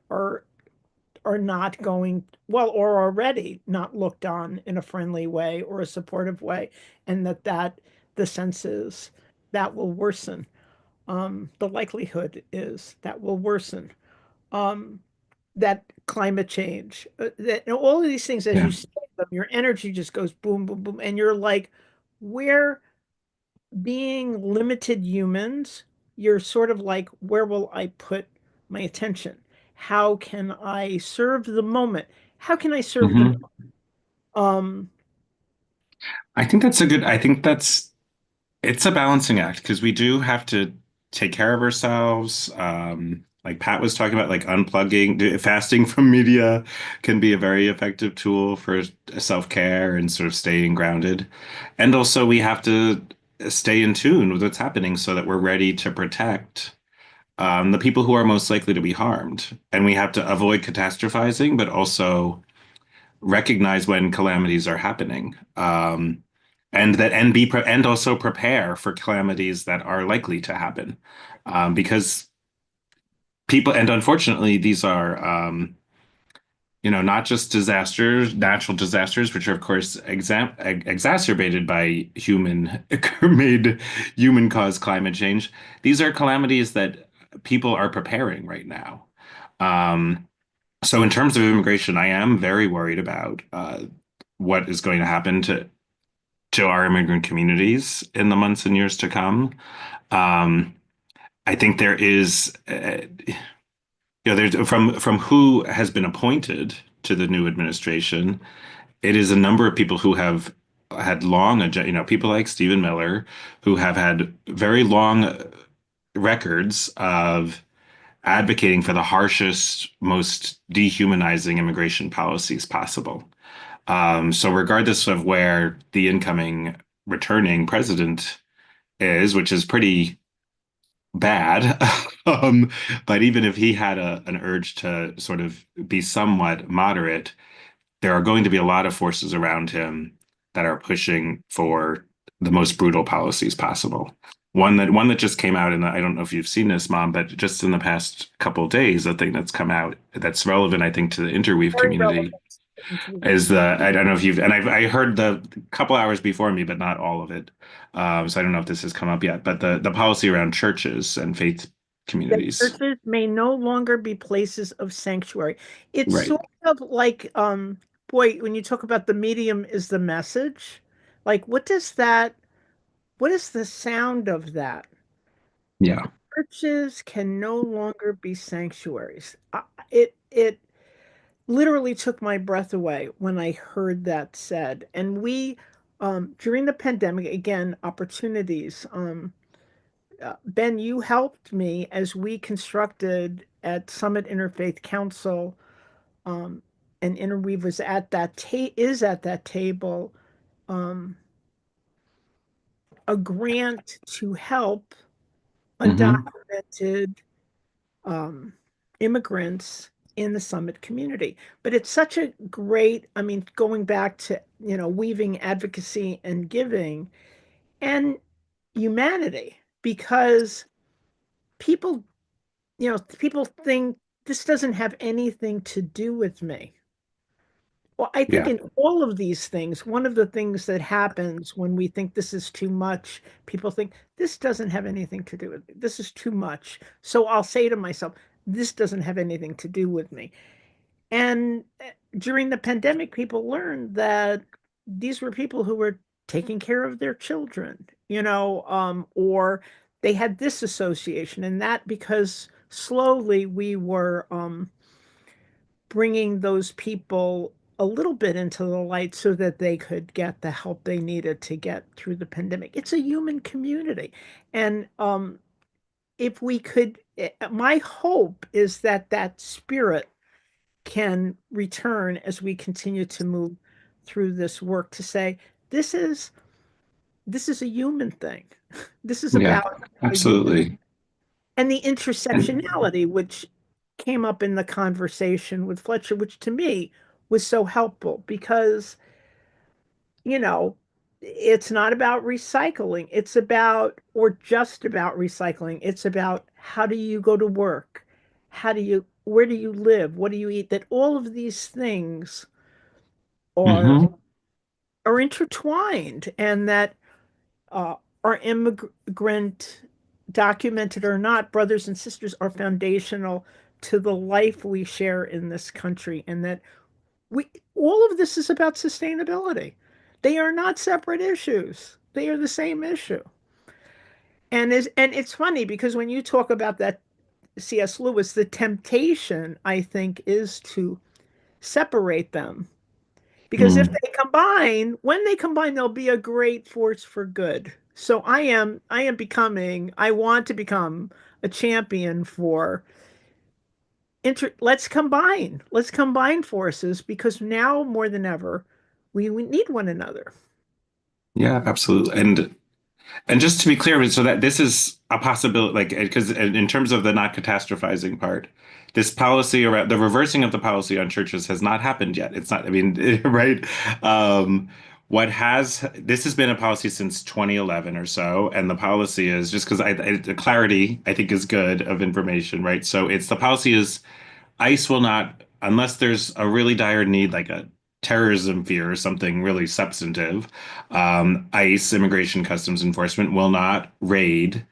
going well, or already not looked on in a friendly way or a supportive way, and that the sense is that will worsen. The likelihood is that will worsen. That climate change, that all of these things, as you say them, your energy just goes boom, boom, boom, and you're like, we're being limited humans. You're sort of like, where will I put my attention? How can I serve the moment? How can I serve the moment? I think it's a balancing act, because we do have to take care of ourselves. Like Pat was talking about, like unplugging, fasting from media can be a very effective tool for self-care and sort of staying grounded. And also we have to stay in tune with what's happening so that we're ready to protect the people who are most likely to be harmed. And we have to avoid catastrophizing, but also recognize when calamities are happening, and also prepare for calamities that are likely to happen, because people, and unfortunately these are not just disasters, natural disasters, which are of course exacerbated by human caused climate change. These are calamities that people are preparing right now. So in terms of immigration, I am very worried about what is going to happen to our immigrant communities in the months and years to come. I think there is, there's from who has been appointed to the new administration. It is a number of people who have had long, people like Stephen Miller, who have had very long records of advocating for the harshest, most dehumanizing immigration policies possible. So regardless of where the incoming returning president is, which is pretty bad. But even if he had an urge to sort of be somewhat moderate, there are going to be a lot of forces around him that are pushing for the most brutal policies possible. One that just came out, and I don't know if you've seen this, Mom, but just in the past couple of days, a thing that's come out that's relevant, I think, to the interweave Very community relevant into the is the I don't know if you've and I heard the couple hours before me, but not all of it. So I don't know if this has come up yet, but the policy around churches and faith that communities. churches may no longer be places of sanctuary. It's Right. sort of like, boy, when you talk about the medium is the message, like what is the sound of that? Yeah. Churches can no longer be sanctuaries. It literally took my breath away when I heard that said. And we, during the pandemic, again, opportunities. Ben, you helped me as we constructed at Summit Interfaith Council, and Interweave was at that is at that table, um, a grant to help Hmm. undocumented immigrants in the Summit community. But it's such a great, I mean, going back to, weaving advocacy and giving and humanity, because people, people think this doesn't have anything to do with me. Well, I think Yeah. in all of these things, one of the things that happens when we think this is too much, people think this doesn't have anything to do with me. This is too much. So I'll say to myself, this doesn't have anything to do with me. And during the pandemic, people learned that these were people who were taking care of their children, or they had this association and that, because slowly we were bringing those people a little bit into the light so that they could get the help they needed to get through the pandemic. It's a human community. And if we could, my hope is that that spirit can return as we continue to move through this work, to say this is a human thing. This is Yeah. about a human, Absolutely. and the And intersectionality, which came up in the conversation with Fletcher, which to me was so helpful because, you know, it's not about recycling. It's about, or just about recycling. It's about how do you go to work? Where do you live? What do you eat? That all of these things are hmm are intertwined, and that our immigrant, documented or not, brothers and sisters are foundational to the life we share in this country, and that we all of this is about sustainability. They are not separate issues. They are the same issue. And it's funny because when you talk about that C.S. Lewis, the temptation, I think, is to separate them. Because if Mm. they combine, when they combine, they'll be a great force for good. So I want to become a champion for let's combine forces, because now more than ever, we need one another. Yeah, absolutely. And just to be clear, so that this is a possibility, like, because in terms of the not catastrophizing part, this policy around the reversing of the policy on churches has not happened yet. It's not, I mean, right? This has been a policy since 2011 or so, and the policy is just because the clarity, I think, is good of information, right? So the policy is ICE will not, unless there's a really dire need, like a terrorism fear or something really substantive, ICE, Immigration Customs Enforcement, will not raid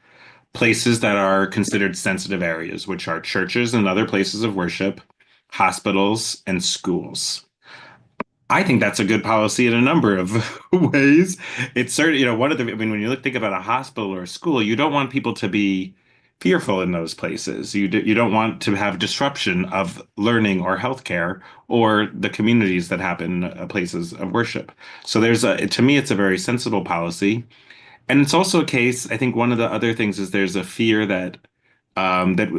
places that are considered sensitive areas, which are churches and other places of worship, hospitals, and schools. I think that's a good policy in a number of ways. It's certainly, I mean, when you think about a hospital or a school, you don't want people to be fearful in those places. You don't want to have disruption of learning or healthcare or the communities that happen places of worship. So to me, it's a very sensible policy. And it's also a case, I think one of the other things is there's a fear that um, that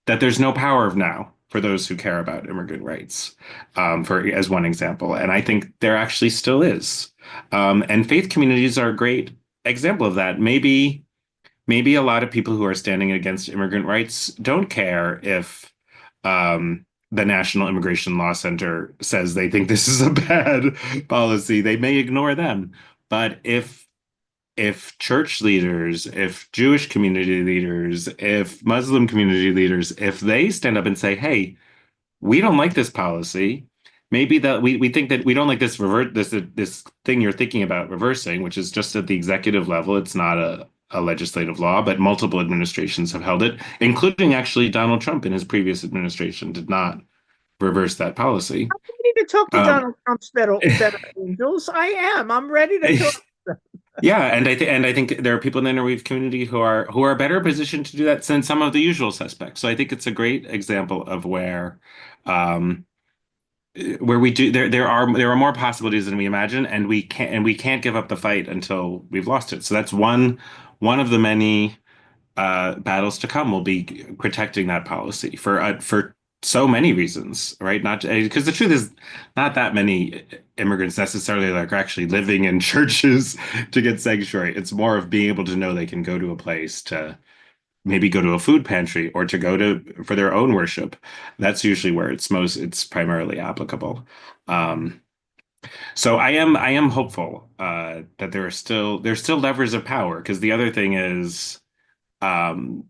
that there's no power of now for those who care about immigrant rights, for as one example. And I think there actually still is. And faith communities are a great example of that. Maybe maybe a lot of people who are standing against immigrant rights don't care if the National Immigration Law Center says they think this is a bad policy. They may ignore them. But if church leaders, if Jewish community leaders, if Muslim community leaders, if they stand up and say, hey, we don't like this policy. Maybe that we think that we don't like this thing you're thinking about reversing, which is just at the executive level. It's not a legislative law, but multiple administrations have held it, including actually Donald Trump in his previous administration did not reverse that policy. We need to talk to Donald Trump's better angels. I am. I'm ready to talk. Yeah, and I think there are people in the Interweave community who are better positioned to do that than some of the usual suspects. So I think it's a great example of where we do there are more possibilities than we imagine, and we can't give up the fight until we've lost it. So that's one of the many battles to come will be protecting that policy for so many reasons, right? Not because the truth is not that many immigrants necessarily like are actually living in churches to get sanctuary. It's more of being able to know they can go to a place to maybe go to a food pantry or to go to for their own worship. That's usually where it's primarily applicable. Um, so I am hopeful that there's still levers of power because the other thing is um,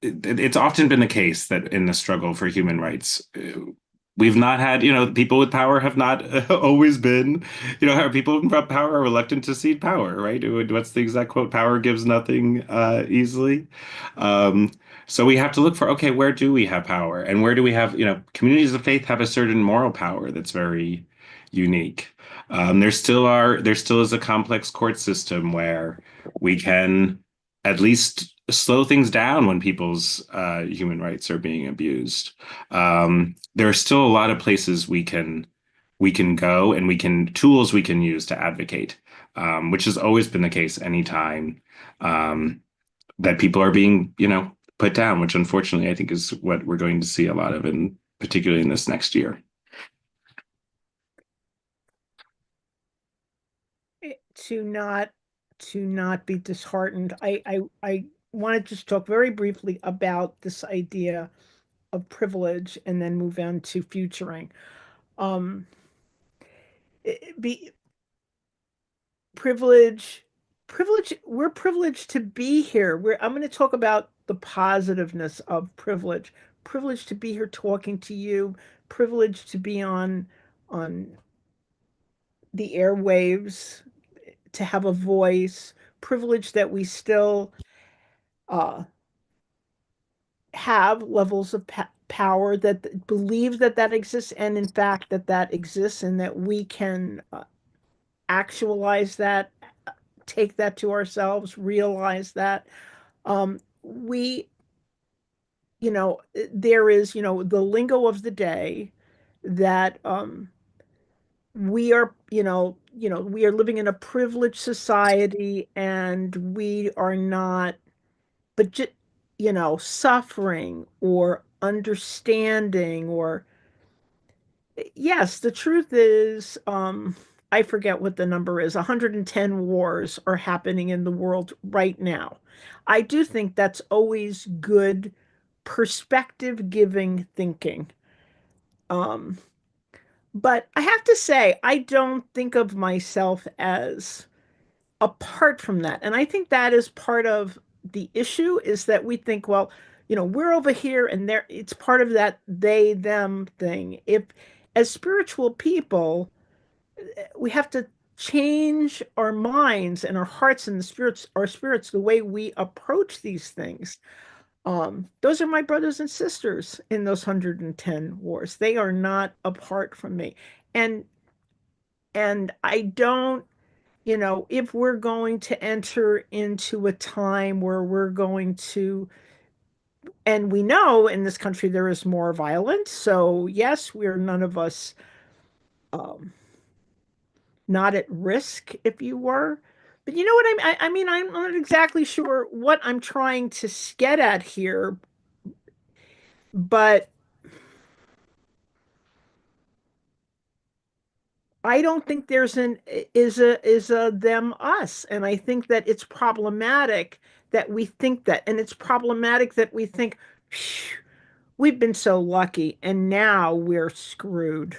it's often been the case that in the struggle for human rights, we've not had, people with power have not always been, people with power are reluctant to cede power, right? What's the exact quote? Power gives nothing easily. Um, so we have to look for, okay, where do we have power? And where do we have, communities of faith have a certain moral power that's very unique. There still is a complex court system where we can at least slow things down when people's human rights are being abused. There are still a lot of places we can go and tools we can use to advocate, which has always been the case anytime that people are being, put down, which unfortunately I think is what we're going to see a lot of, in particularly in this next year. To not be disheartened, I want to just talk very briefly about this idea of privilege and then move on to futuring. Be privilege, we're privileged to be here. I'm going to talk about the positiveness of privilege to be here talking to you, privilege to be on the airwaves, to have a voice, privilege that we still have levels of power, that believe that exists, and in fact that exists, and that we can actualize that, take that to ourselves, realize that we, there is, the lingo of the day that we are, we are living in a privileged society, and we are not, but just, suffering or understanding, or yes, the truth is, I forget what the number is. 110 wars are happening in the world right now. I do think that's always good perspective giving thinking. Um, but I have to say, I don't think of myself as apart from that. And I think that is part of the issue, is that we think, well, we're over here and there, it's part of that they, them thing. If, as spiritual people, we have to change our minds and our hearts and our spirits, the way we approach these things. Those are my brothers and sisters in those 110 wars. They are not apart from me. And I don't, if we're going to enter into a time where we're going to, and we know in this country there is more violence. So yes, we're none of us um, not at risk, if you were. But you know what I mean, I'm not exactly sure what I'm trying to get at here, but I don't think there's an is a them us, and I think that it's problematic that we think that, and it's problematic that we think, "Phew, we've been so lucky, and now we're screwed."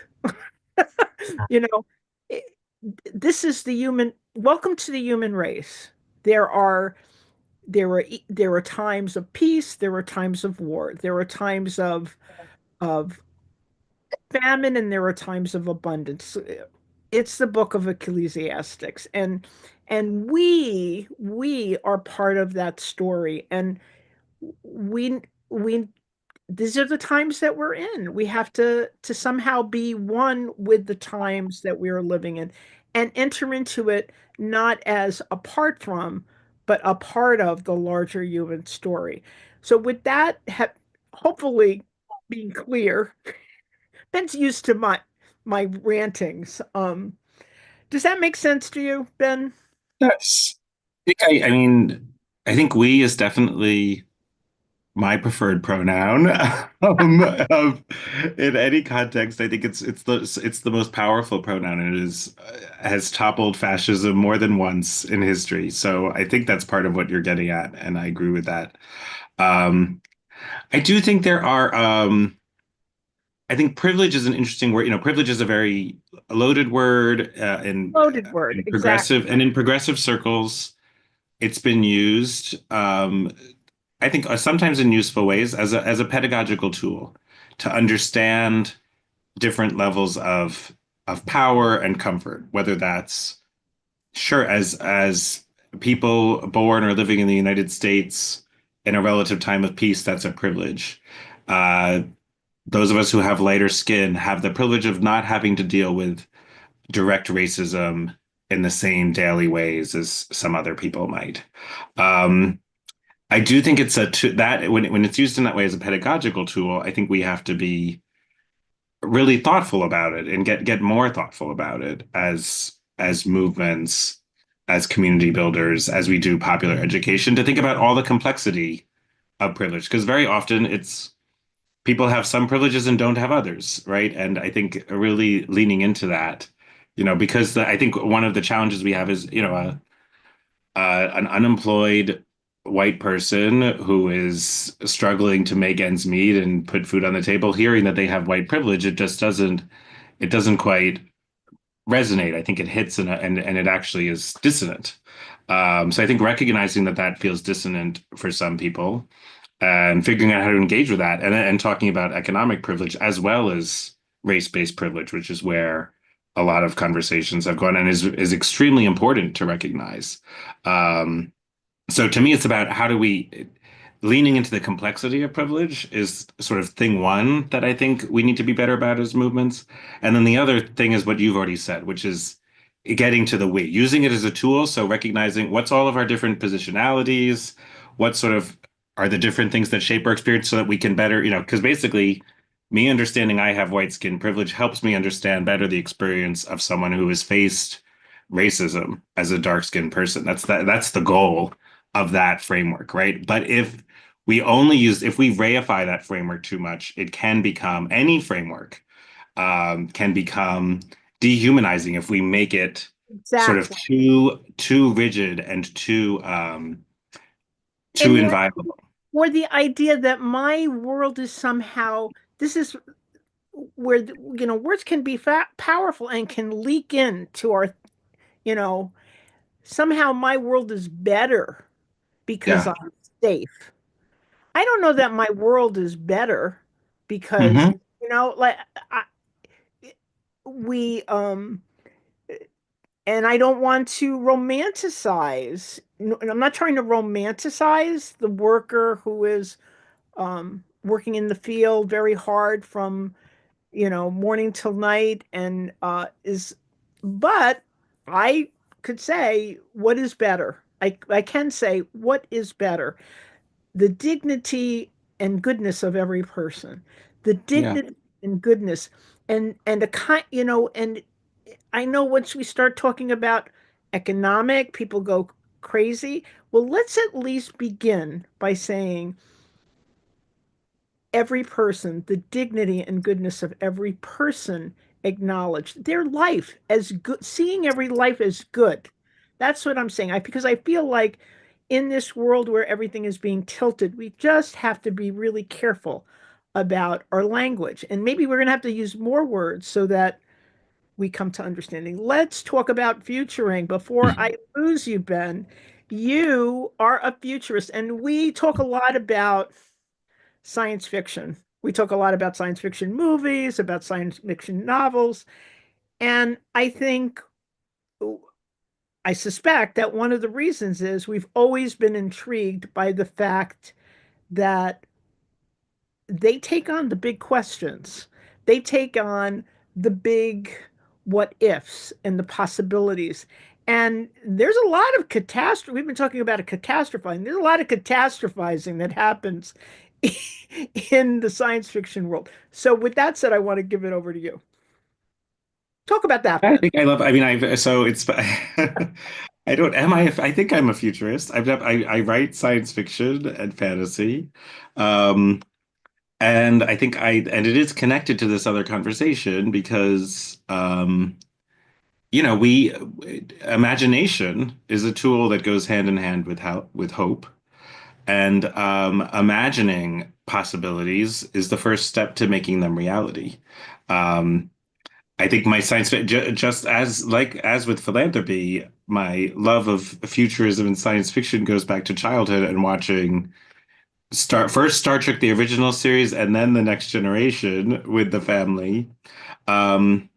You know, it- this is the human. Welcome to the human race. There are there are times of peace. There are times of war. There are times of famine, and there are times of abundance. It's the book of Ecclesiastics, and we are part of that story, and we these are the times that we're in. We have to somehow be one with the times that we are living in and enter into it not as apart from, but a part of the larger human story. So with that, hopefully being clear, Ben's used to my rantings. Does that make sense to you, Ben? Yes. I mean, I think we is definitely my preferred pronoun. Um, in any context, I think it's the most powerful pronoun. It is has toppled fascism more than once in history. So I think that's part of what you're getting at, and I agree with that. Um, I do think there are. I think privilege is an interesting word. You know, privilege is a very loaded word Loaded word, exactly. in progressive circles. It's been used, I think, sometimes in useful ways as a pedagogical tool to understand different levels of power and comfort, whether that's sure as people born or living in the United States in a relative time of peace, that's a privilege. Uh, those of us who have lighter skin have the privilege of not having to deal with direct racism in the same daily ways as some other people might. Um, I do think it's that when it's used in that way as a pedagogical tool, I think we have to be really thoughtful about it and get more thoughtful about it as movements, as community builders, as we do popular education, to think about all the complexity of privilege. Because very often it's people have some privileges and don't have others, right? And I think really leaning into that, because I think one of the challenges we have is, an unemployed white person who is struggling to make ends meet and put food on the table, hearing that they have white privilege, it doesn't quite resonate. I think it hits and it actually is dissonant. So I think recognizing that that feels dissonant for some people and figuring out how to engage with that and talking about economic privilege as well as race-based privilege, which is where a lot of conversations have gone and is extremely important to recognize. So to me, it's about how do we leaning into the complexity of privilege is sort of thing one that I think we need to be better about as movements. And then the other thing is what you've already said, which is getting to the we, using it as a tool. So recognizing what's all of our different positionalities, what sort of are the different things that shape our experience so that we can better, because basically me understanding I have white skin privilege helps me understand better the experience of someone who has faced racism as a dark skinned person. That's the goal of that framework, right? But if we reify that framework too much, it can become any framework can become dehumanizing if we make it sort of Exactly. too rigid and too And inviolable. or the idea that my world is somehow this is where words can be powerful and can leak into our you know somehow my world is better because Yeah. I'm safe. I don't know that my world is better because Hmm. like I, we and I don't want to romanticize. I'm not trying to romanticize the worker who is working in the field very hard from morning till night and but I could say what is better. I can say what is better. The dignity and goodness of every person. The Yeah. dignity and goodness and a kind, and I know once we start talking about economic, people go crazy. Well, let's at least begin by saying every person, the dignity and goodness of every person acknowledge their life as good, seeing every life as good. That's what I'm saying. Because I feel like in this world where everything is being tilted, we just have to be really careful about our language. And maybe we're going to have to use more words so that we come to understanding. Let's talk about futuring before I lose you, Ben. You are a futurist, and we talk a lot about science fiction. We talk a lot about science fiction movies, about science fiction novels. And I suspect that one of the reasons is we've always been intrigued by the fact that they take on the big questions. They take on the big what ifs and the possibilities. And there's a lot of catastrophe. We've been talking about a catastrophizing. There's a lot of catastrophizing that happens in the science fiction world. So, with that said, I want to give it over to you. Talk about that, I Ben. think I love, I mean, so it's, I don't, am I, I think I'm a futurist. I write science fiction and fantasy. Um, and I think and it is connected to this other conversation because, imagination is a tool that goes hand in hand with hope. And imagining possibilities is the first step to making them reality. Um, I think my just as with philanthropy, my love of futurism and science fiction goes back to childhood and watching Star Trek, the original series, and then the Next Generation with the family. Um,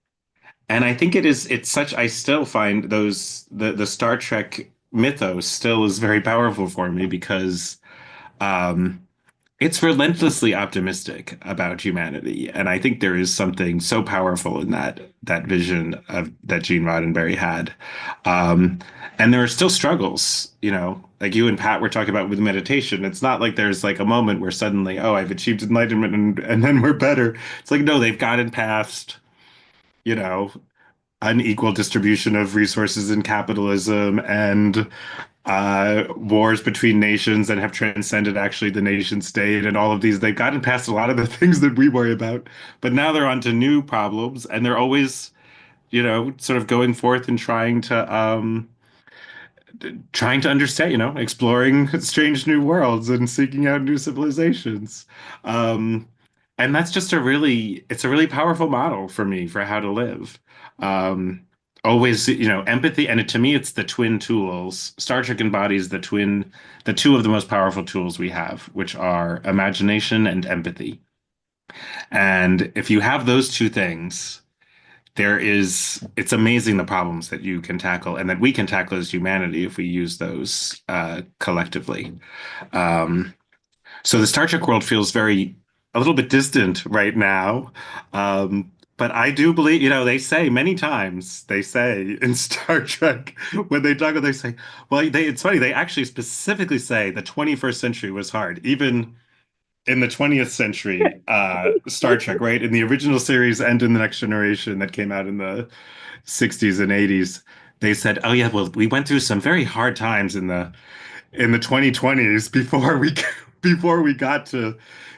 and I think it's such, I still find the Star Trek mythos still is very powerful for me because um, it's relentlessly optimistic about humanity, and I think there is something so powerful in that vision of that Gene Roddenberry had. Um, and there are still struggles, like you and Pat were talking about with meditation. It's not like there's like a moment where suddenly, oh, I've achieved enlightenment and then we're better. It's like, no, they've gotten past, you know, unequal distribution of resources in capitalism and wars between nations and have transcended actually the nation state and all of these. They've gotten past a lot of the things that we worry about, but now they're on to new problems, and they're always, sort of going forth and trying to understand, exploring strange new worlds and seeking out new civilizations. Um, and that's just it's a really powerful model for me for how to live. Um, Always, empathy. And to me, it's the twin tools. Star Trek embodies the two of the most powerful tools we have, which are imagination and empathy. And if you have those two things, it's amazing the problems that you can tackle and that we can tackle as humanity if we use those collectively. Um, so the Star Trek world feels a little bit distant right now. But I do believe, they say many times, they say in Star Trek, when they talk, they say, well, it's funny, they actually specifically say the 21st century was hard, even in the 20th century Star Trek, right? In the original series and in the Next Generation that came out in the 60s and 80s, they said, "Oh yeah, well, we went through some very hard times in the 2020s before we got to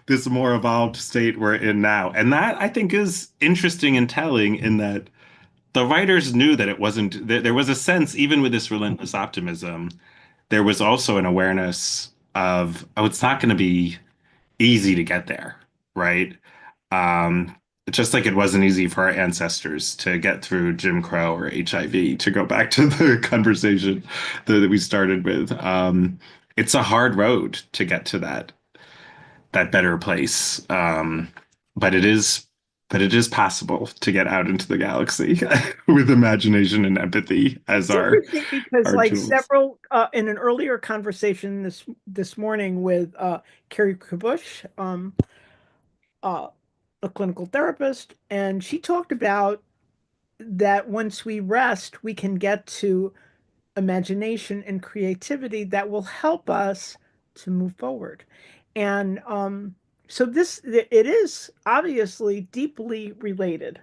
this more evolved state we're in now." And that I think is interesting and telling in that the writers knew that it wasn't there was a sense, even with this relentless optimism, there was also an awareness of, oh, it's not going to be easy to get there, right? Um, just like it wasn't easy for our ancestors to get through Jim Crow or HIV, to go back to the conversation that we started with. It's a hard road to get to that better place. But it is possible to get out into the galaxy with imagination and empathy as It's our interesting because, our like tools. several in an earlier conversation this morning with Carrie Kabush, uh, a clinical therapist, and she talked about that once we rest, we can get to imagination and creativity that will help us to move forward. And so it is obviously deeply related.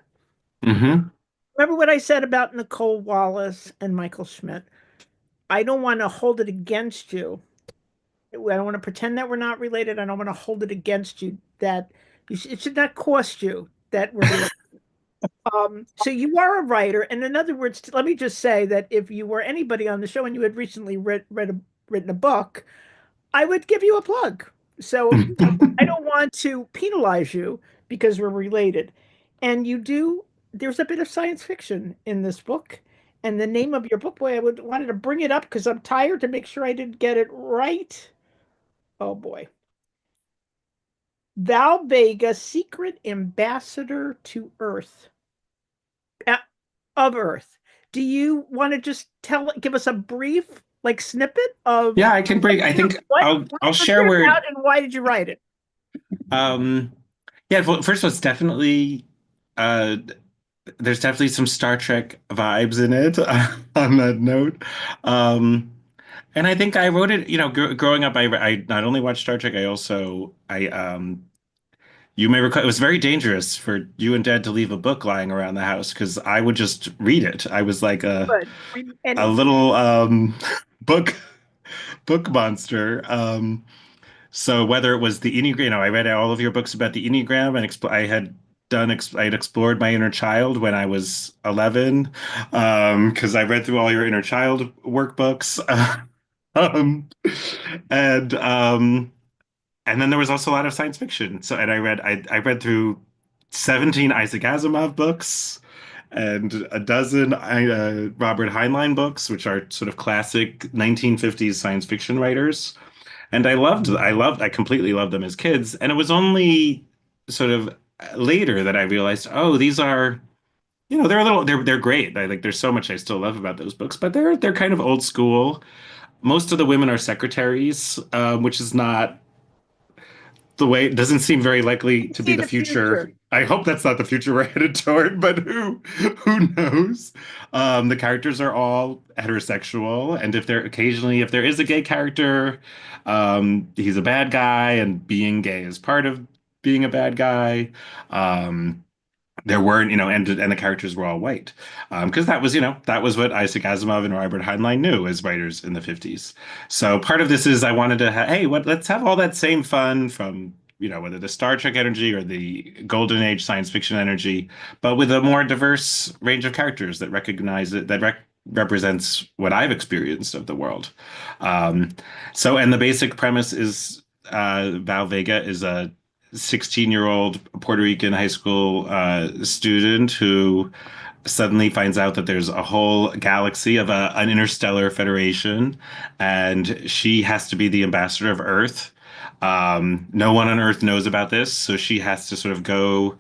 Hmm. Remember what I said about Nicole Wallace and Michael Schmidt? I don't want to hold it against you. I don't want to pretend that we're not related. I don't want to hold it against you that it should not cost you that we're related. So you are a writer, and in other words, let me just say that if you were anybody on the show and you had recently written a book, I would give you a plug. So I don't want to penalize you because we're related. And there's a bit of science fiction in this book. And the name of your book, boy, wanted to bring it up because I'm tired to make sure I didn't get it right. Oh boy. Val Vega, Secret Ambassador to Earth. Of Earth. Do you want to just give us a brief snippet of Yeah, I can break. I think I'll share where and why did you write it? Yeah, well, first of all, it's definitely uh there's definitely some Star Trek vibes in it on that note. And I think I wrote it, growing up, I not only watched Star Trek, you may recall it was very dangerous for you and Dad to leave a book lying around the house because I would just read it. I was like a little book book monster. So whether it was the Enneagram, I read all of your books about the Enneagram, and I had explored my inner child when I was 11, because I read through all your inner child workbooks, um, and um, and then there was also a lot of science fiction. So and I read through 17 Isaac Asimov books and a dozen Robert Heinlein books, which are sort of classic 1950s science fiction writers. And I completely loved them as kids. And it was only sort of later that I realized, oh, these are, they're great. There's so much I still love about those books, but they're kind of old school. Most of the women are secretaries, which is not the way, it doesn't seem very likely to be See the the future. future. I hope that's not the future we're headed toward, but who knows? The characters are all heterosexual, and if there is a gay character, he's a bad guy, and being gay is part of being a bad guy. Um, there weren't, and the characters were all white, because that was what Isaac Asimov and Robert Heinlein knew as writers in the 50s. So part of this is I wanted to hey, let's have all that same fun from, whether the Star Trek energy or the Golden Age science fiction energy, but with a more diverse range of characters that recognize it, represents what I've experienced of the world. Um, and the basic premise is Val Vega is a 16-year-old Puerto Rican high school student who suddenly finds out that there's a whole galaxy of an interstellar federation, and she has to be the ambassador of Earth. No one on Earth knows about this, so she has to sort of go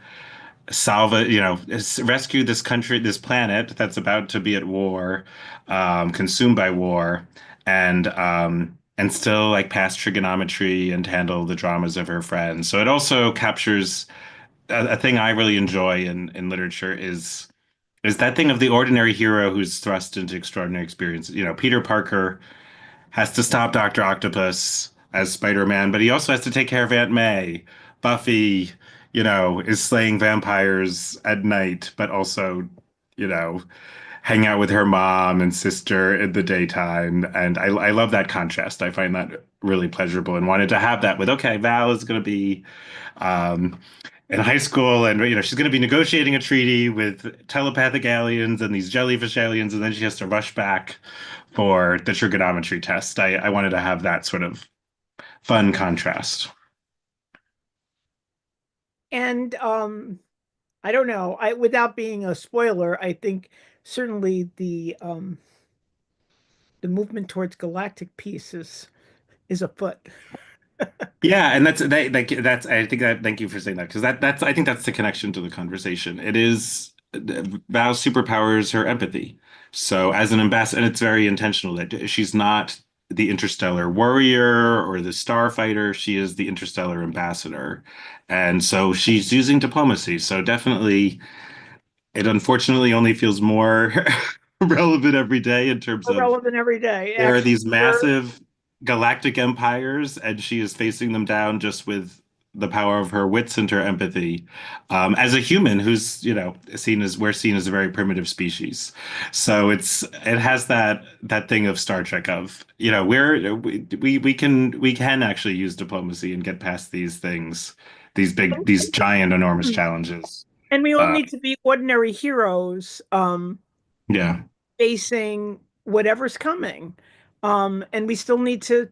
rescue this country, this planet that's about to be at war, consumed by war, and still pass trigonometry and handle the dramas of her friends. So it also captures a thing I really enjoy in literature is that thing of the ordinary hero who's thrust into extraordinary experiences. Peter Parker has to stop Dr. Octopus as Spider-Man, but he also has to take care of Aunt May. Buffy, is slaying vampires at night, but also, you know, hang out with her mom and sister in the daytime. And I love that contrast. I find that really pleasurable and wanted to have that with, okay, Val is going to be um, in high school and, she's going to be negotiating a treaty with telepathic aliens and these jellyfish aliens. And then she has to rush back for the trigonometry test. I wanted to have that sort of fun contrast. And I don't know. Without being a spoiler, I think certainly the movement towards galactic peace is afoot. Yeah, and that's I think that thank you for saying that because that's I think that's the connection to the conversation. It is Val's superpower is her empathy. So as an ambassador, and it's very intentional that she's not the interstellar warrior or the starfighter. She is the interstellar ambassador, and so she's using diplomacy. So definitely, it unfortunately only feels more relevant every day in terms of Relevant every day. there are Actually, these massive galactic empires, and she is facing them down just with the power of her wits and her empathy. As a human who's, we're seen as a very primitive species. So it has that thing of Star Trek of, we can actually use diplomacy and get past these things, these giant, enormous challenges. And we all need to be ordinary heroes, Yeah. facing whatever's coming. And we still need to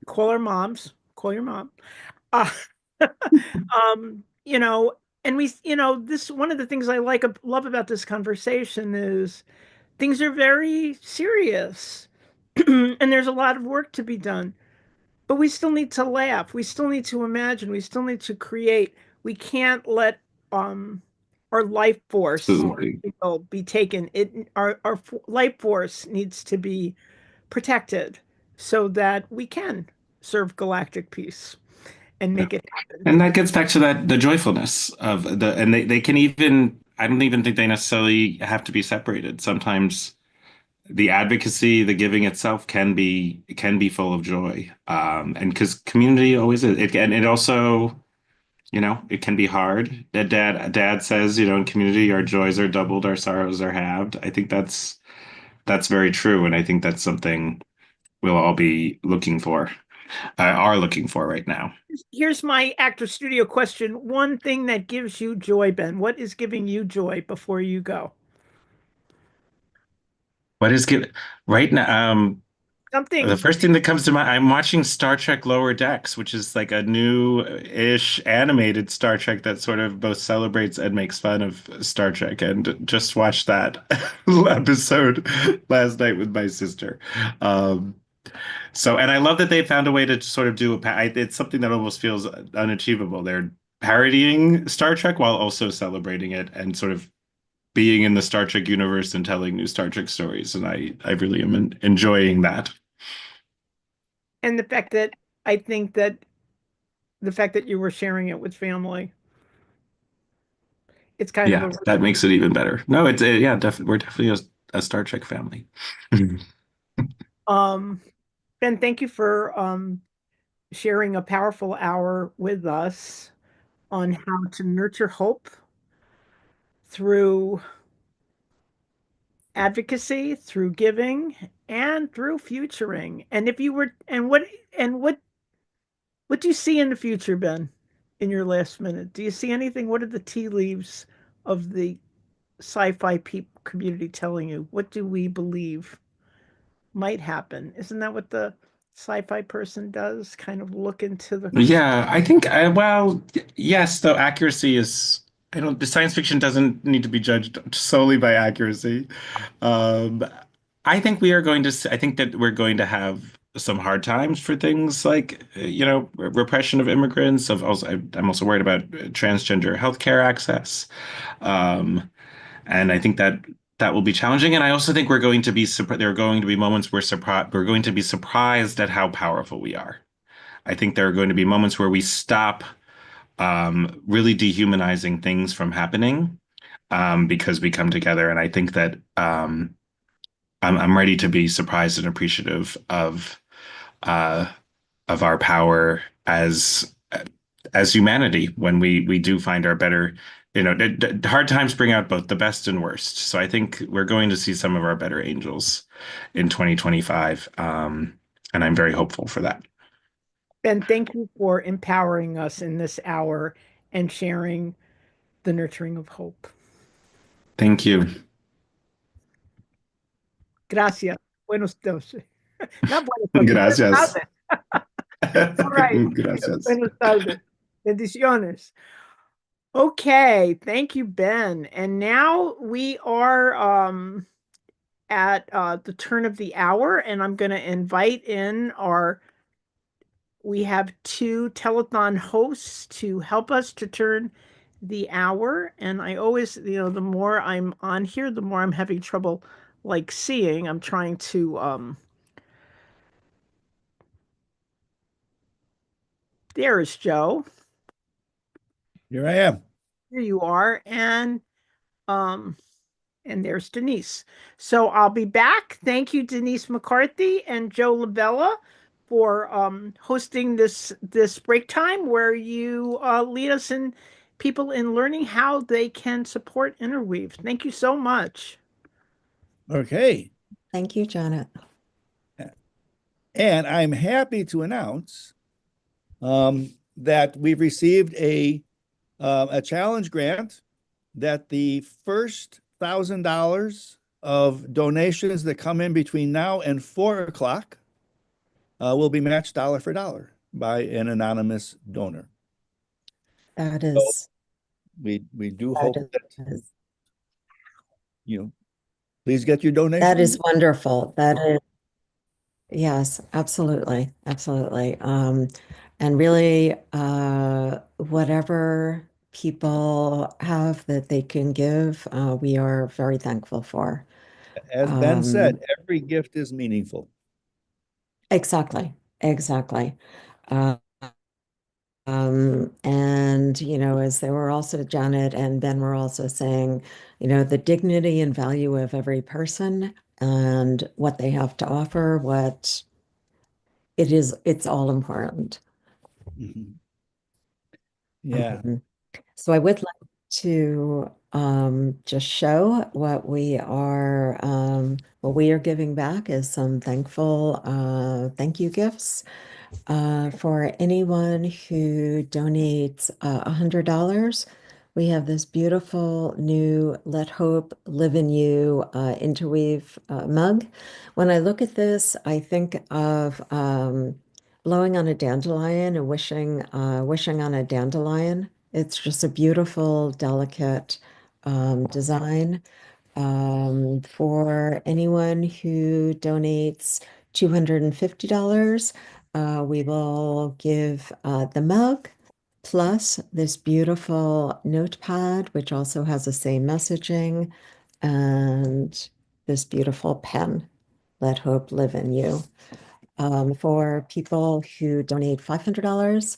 call our moms, call your mom. Uh, you know, and this one of the things I love about this conversation is things are very serious and there's a lot of work to be done. But we still need to laugh. We still need to imagine. We still need to create. We can't let um our life force Absolutely. be taken. Our life force needs to be protected so that we can serve galactic peace and make it happen. And that gets back to the joyfulness of and they can even, I don't even think they necessarily have to be separated. Sometimes the advocacy, the giving itself can be full of joy. And because community always is, and it also, it can be hard. Dad says, in community, our joys are doubled, our sorrows are halved. I think that's very true. And I think that's something we'll all be are looking for right now. Here's my actor studio question. One thing that gives you joy, Ben. What is giving you joy before you go? What is good right now? Something. The first thing that comes to mind, I'm watching Star Trek Lower Decks, which is like a new-ish animated Star Trek that sort of both celebrates and makes fun of Star Trek. And just watched that episode last night with my sister. And I love that they found a way to sort of it's something that almost feels unachievable. They're parodying Star Trek while also celebrating it and sort of being in the Star Trek universe and telling new Star Trek stories. And I really am enjoying that. And the fact that I think that the fact that you were sharing it with family, it's kind of that makes it even better. No, it's we're definitely a Star Trek family. Ben, thank you for sharing a powerful hour with us on how to nurture hope through advocacy, through giving, and through futuring. And what do you see in the future, Ben, in your last minute? Do you see anything? What are the tea leaves of the sci-fi community telling you? What do we believe might happen? Isn't that what the sci-fi person does? Kind of look into the Yeah, I think well, yes, though accuracy is the science fiction doesn't need to be judged solely by accuracy. Um, I think that we're going to have some hard times for things like, repression of immigrants. I'm also worried about transgender healthcare access. And I think that will be challenging. And I also think there are going to be moments where we're going to be surprised at how powerful we are. I think there are going to be moments where we stop really dehumanizing things from happening because we come together. And I think that I'm ready to be surprised and appreciative of our power as humanity when we do find our better. Hard times bring out both the best and worst. So I think we're going to see some of our better angels in 2025, and I'm very hopeful for that. Ben, thank you for empowering us in this hour and sharing the nurturing of hope. Thank you. Gracias. Buenos dias. Not buenos dias. Gracias. All right. Gracias. Buenos tardes. Bendiciones. Okay, thank you, Ben. And now we are at the turn of the hour, and I'm going to invite in we have two telethon hosts to help us to turn the hour. And I always, the more I'm on here, the more I'm having trouble seeing. I'm trying to there's Joe. Here I am. Here you are. And there's Denise. So I'll be back. Thank you, Denise McCarthy and Joe Labella, for hosting this break time where you lead us in people in learning how they can support Interweave. Thank you so much. Okay. Thank you, Janet. And I'm happy to announce that we've received a challenge grant that the first $1,000 of donations that come in between now and 4 o'clock will be matched dollar for dollar by an anonymous donor. That So is, we do that hope that is, please get your donation. that is wonderful. That is, yes, absolutely, absolutely. And really, whatever people have that they can give, we are very thankful for. As Ben said, every gift is meaningful. Exactly, exactly. Uh, and as they were also, Janet and Ben were also saying, the dignity and value of every person and what they have to offer, it's all important. Mhm. Yeah. So I would like to just show what we are giving back as some thankful thank you gifts. For anyone who donates $100, we have this beautiful new Let Hope Live in You Interweave mug. When I look at this, I think of blowing on a dandelion and wishing on a dandelion. It's just a beautiful, delicate design. For anyone who donates $250, we will give the mug plus this beautiful notepad, which also has the same messaging, and this beautiful pen, Let Hope Live in You. For people who donate $500,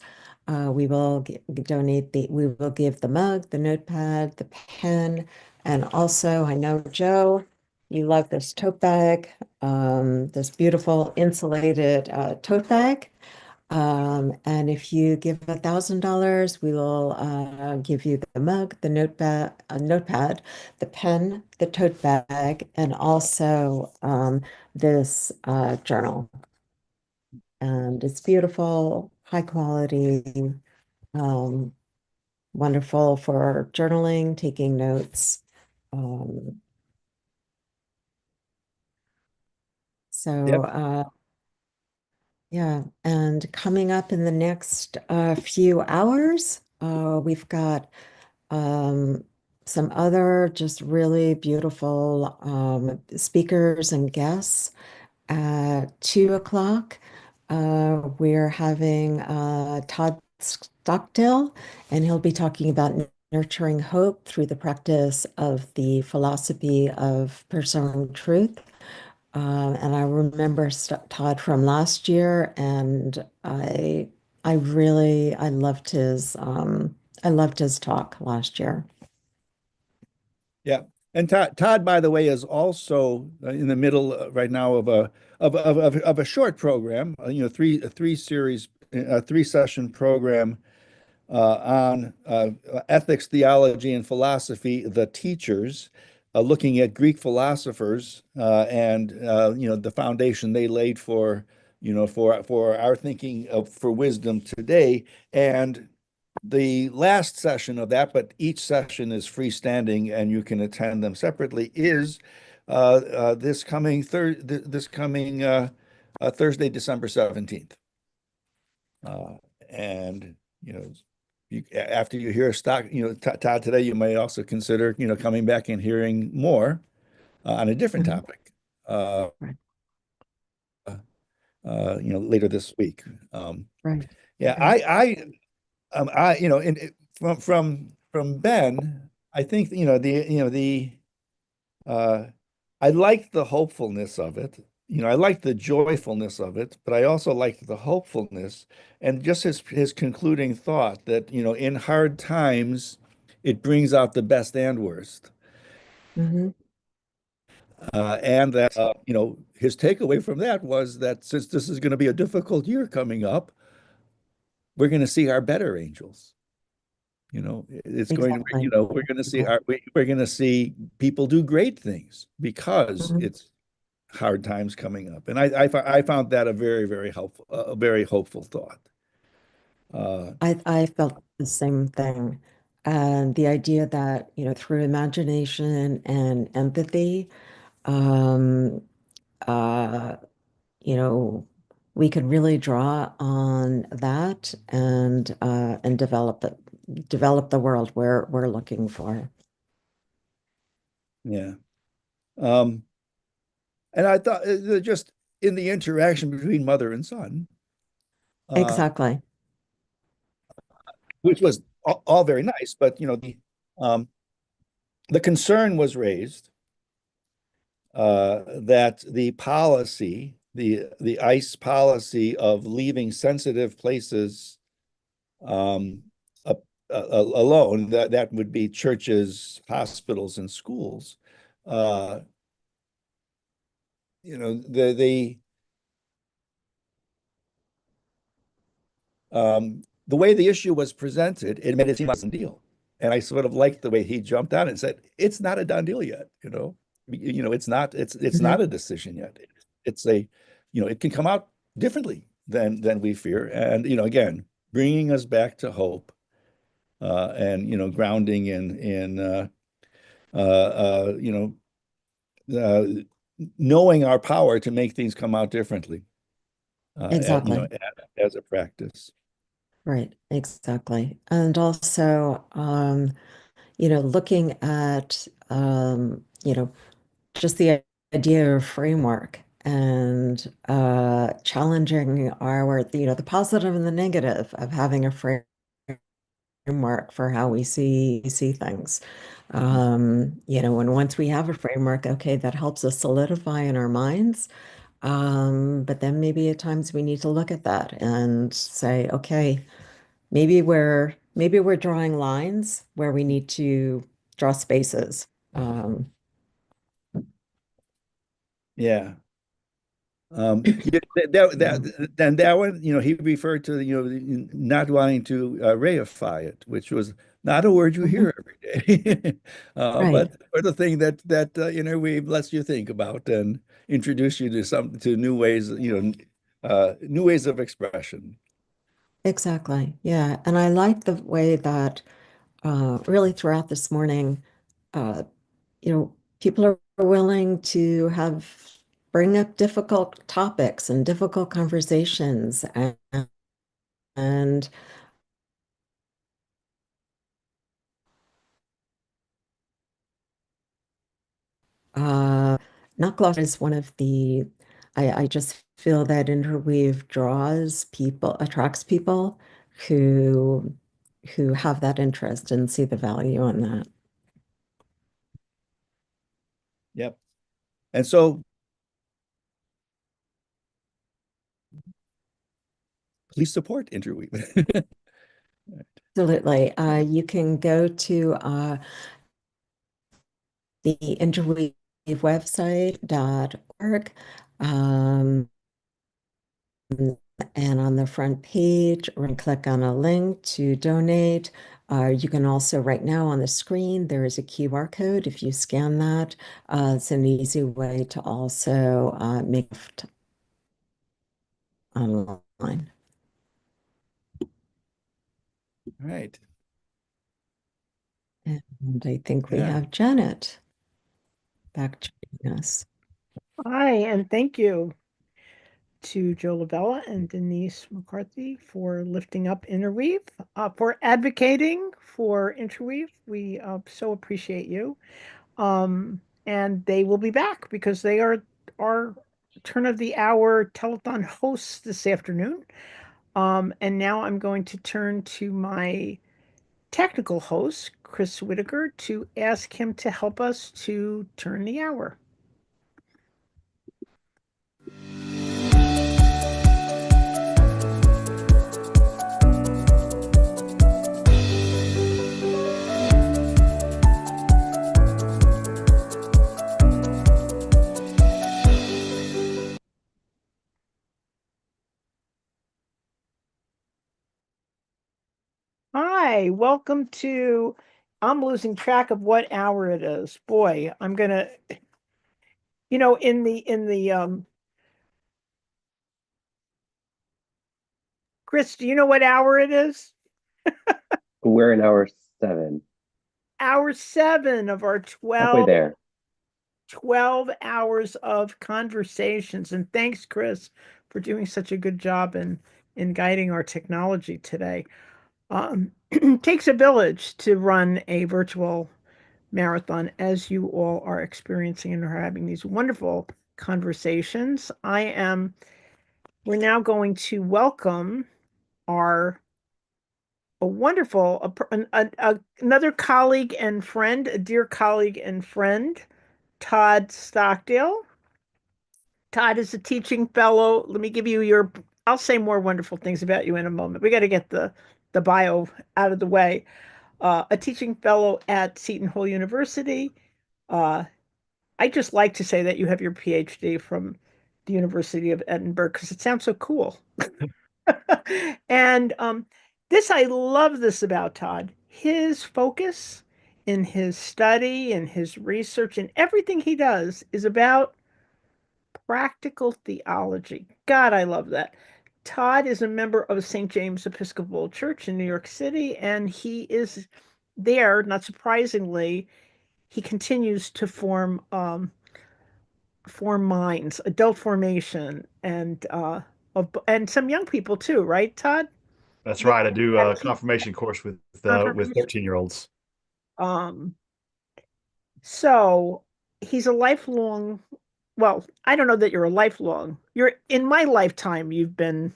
we will we will give the mug, the notepad, the pen, and also I know Joe, you love this tote bag, this beautiful insulated tote bag. And if you give $1,000, we will give you the mug, the notepad, the pen, the tote bag, and also this journal. And it's beautiful, high quality, wonderful for journaling, taking notes. So yeah, and coming up in the next few hours, we've got some other just really beautiful speakers and guests. At 2 o'clock, we're having Todd Stockdale, and he'll be talking about nurturing hope through the practice of the philosophy of pursuing truth. And I remember Todd from last year, and I loved his talk last year. Yeah. And Todd, by the way, is also in the middle right now of a short program, a 3 session program on ethics, theology, and philosophy, the teachers, looking at Greek philosophers and the foundation they laid for our thinking for wisdom today. And the last session of that, but each session is freestanding and you can attend them separately, is this coming Thursday, December 17th. And after you hear Todd today, you may also consider coming back and hearing more on a different topic later this week. Right. Yeah, from Ben, I think I like the hopefulness of it. I like the joyfulness of it, but I also like the hopefulness and just his concluding thought that in hard times it brings out the best and worst. And that his takeaway from that was that since this is going to be a difficult year coming up, we're going to see our better angels. It's going to, we're going to see we're going to see people do great things because it's hard times coming up. And I found that a very, very helpful, a very hopeful thought. I felt the same thing. And the idea that, through imagination and empathy, um, uh, we could really draw on that and develop the world we're looking for. Yeah. And I thought just in the interaction between mother and son, Exactly. which was all very nice, but the concern was raised that the policy, the ICE policy of leaving sensitive places um, alone, that would be churches, hospitals, and schools. The the way the issue was presented, it made it seem like a done deal. And I sort of liked the way he jumped on and said, "It's not a done deal yet. It's not. It's not a decision yet. It's a, it can come out differently than we fear. And again, bringing us back to hope, and grounding in uh, knowing our power to make things come out differently, Exactly. as a practice." Right, exactly. And also, looking at, just the idea of framework and challenging the positive and the negative of having a framework for how we see things. And once we have a framework, okay, that helps us solidify in our minds. But then maybe at times we need to look at that and say, okay, maybe we're drawing lines where we need to draw spaces. Yeah. That one, he referred to, not wanting to reify it, which was not a word you hear every day. Right. But for the thing that Interweave lets you think about and introduce you to new ways, new ways of expression. Exactly. Yeah. And I like the way that really throughout this morning, people are willing to bring up difficult topics and difficult conversations and not gloss is one of the I just feel that Interweave attracts people who have that interest and see the value in that. Yep. And so please support Interweave. Absolutely. You can go to the Interweave website.org. And on the front page, we're going to click on a link to donate. You can also, right now on the screen, there is a QR code. If you scan that, it's an easy way to also make a gift online. All right. And I think we Yeah. have Janet back joining us. Hi, and thank you to Joe Lavella and Denise McCarthy for lifting up Interweave, for advocating for Interweave. We so appreciate you. And they will be back because they are our turn of the hour telethon hosts this afternoon. And now I'm going to turn to my technical host, Chris Whitaker, to ask him to help us to turn the hour. Hi, welcome to, I'm losing track of what hour it is. Boy, I'm gonna, Chris, do you know what hour it is? We're in hour 7. Hour 7 of our Halfway there. 12 hours of conversations. And thanks, Chris, for doing such a good job in guiding our technology today. It takes a village to run a virtual marathon, as you all are experiencing and are having these wonderful conversations. We're now going to welcome our a wonderful another colleague and friend, a dear colleague and friend, Todd Stockdale. Todd is a teaching fellow. Let me give you I'll say more wonderful things about you in a moment. We got to get the bio out of the way. A teaching fellow at Seton Hall University. Uh, I just like to say that you have your PhD from the University of Edinburgh because it sounds so cool. And I love this about Todd. His focus in his study and his research and everything he does is about practical theology. God, I love that. Todd is a member of St. James Episcopal Church in New York City, and he is there, not surprisingly, he continues to form minds, adult formation, and some young people too, right, Todd? That's right. I do a Attitude confirmation course with confirmation. 13-year-olds. So he's a lifelong, well, I don't know that you're a lifelong. You're in my lifetime, you've been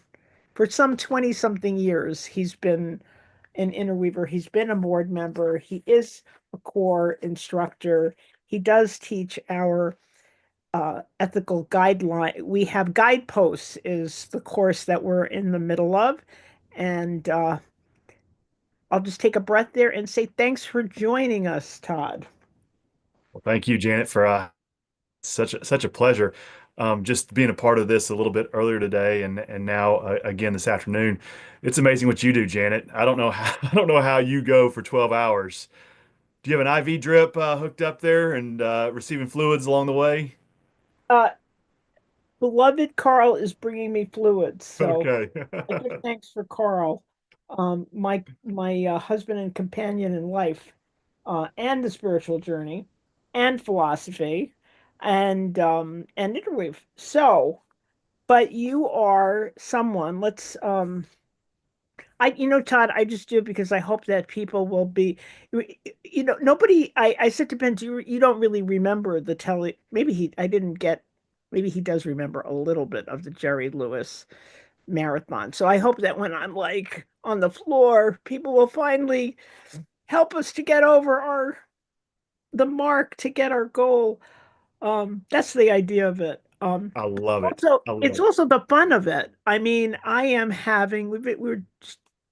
for some 20 something years, he's been an interweaver. He's been a board member. He is a core instructor. He does teach our ethical guideline. We have guideposts is the course that we're in the middle of. And I'll just take a breath there and say thanks for joining us, Todd. Well, thank you, Janet, for such a pleasure. Just being a part of this a little bit earlier today and now again this afternoon. It's amazing what you do, Janet. I don't know how I don't know how you go for 12 hours. Do you have an IV drip hooked up there and receiving fluids along the way? Uh, Beloved Carl is bringing me fluids, so Okay. I give thanks for Carl, my husband and companion in life, and the spiritual journey, and philosophy, and interweave. So, but you are someone. Todd, I just do it because I hope that people will be, nobody. I said to Ben, you don't really remember the tele. Maybe he does remember a little bit of the Jerry Lewis marathon. So I hope that when I'm like on the floor, people will finally help us to get over the mark to get our goal. That's the idea of it. I love it. Also, I love it's it. also the fun of it. I mean, I am having we're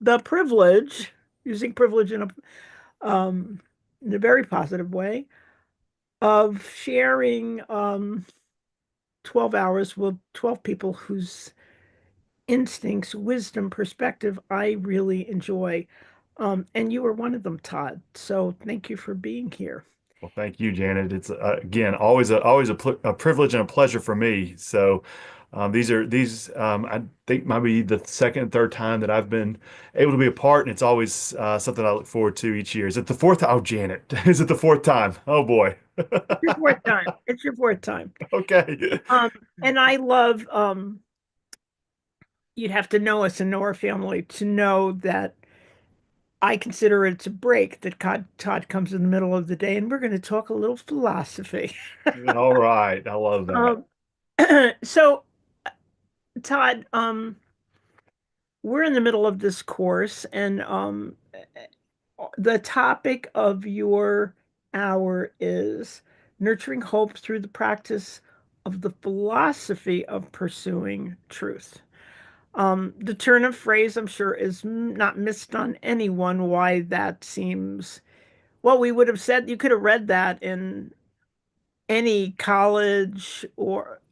the privilege, using privilege in a very positive way, of sharing 12 hours with 12 people whose instincts, wisdom, perspective I really enjoy. And you were one of them, Todd. So thank you for being here. Well, thank you, Janet. It's again always a privilege and a pleasure for me. So these I think might be the second and third time that I've been able to be a part, and it's always something I look forward to each year. Is it the fourth? Oh, Janet, is it the fourth time? Oh boy. It's your fourth time. It's your fourth time. Okay. And I love you'd have to know us and know our family to know that I consider it's a break that Todd comes in the middle of the day, and we're going to talk a little philosophy. All right. I love that. So, Todd, we're in the middle of this course, and the topic of your hour is nurturing hope through the practice of the philosophy of pursuing truth. The turn of phrase, I'm sure, is not missed on anyone why that seems, well, we would have said you could have read that in any college or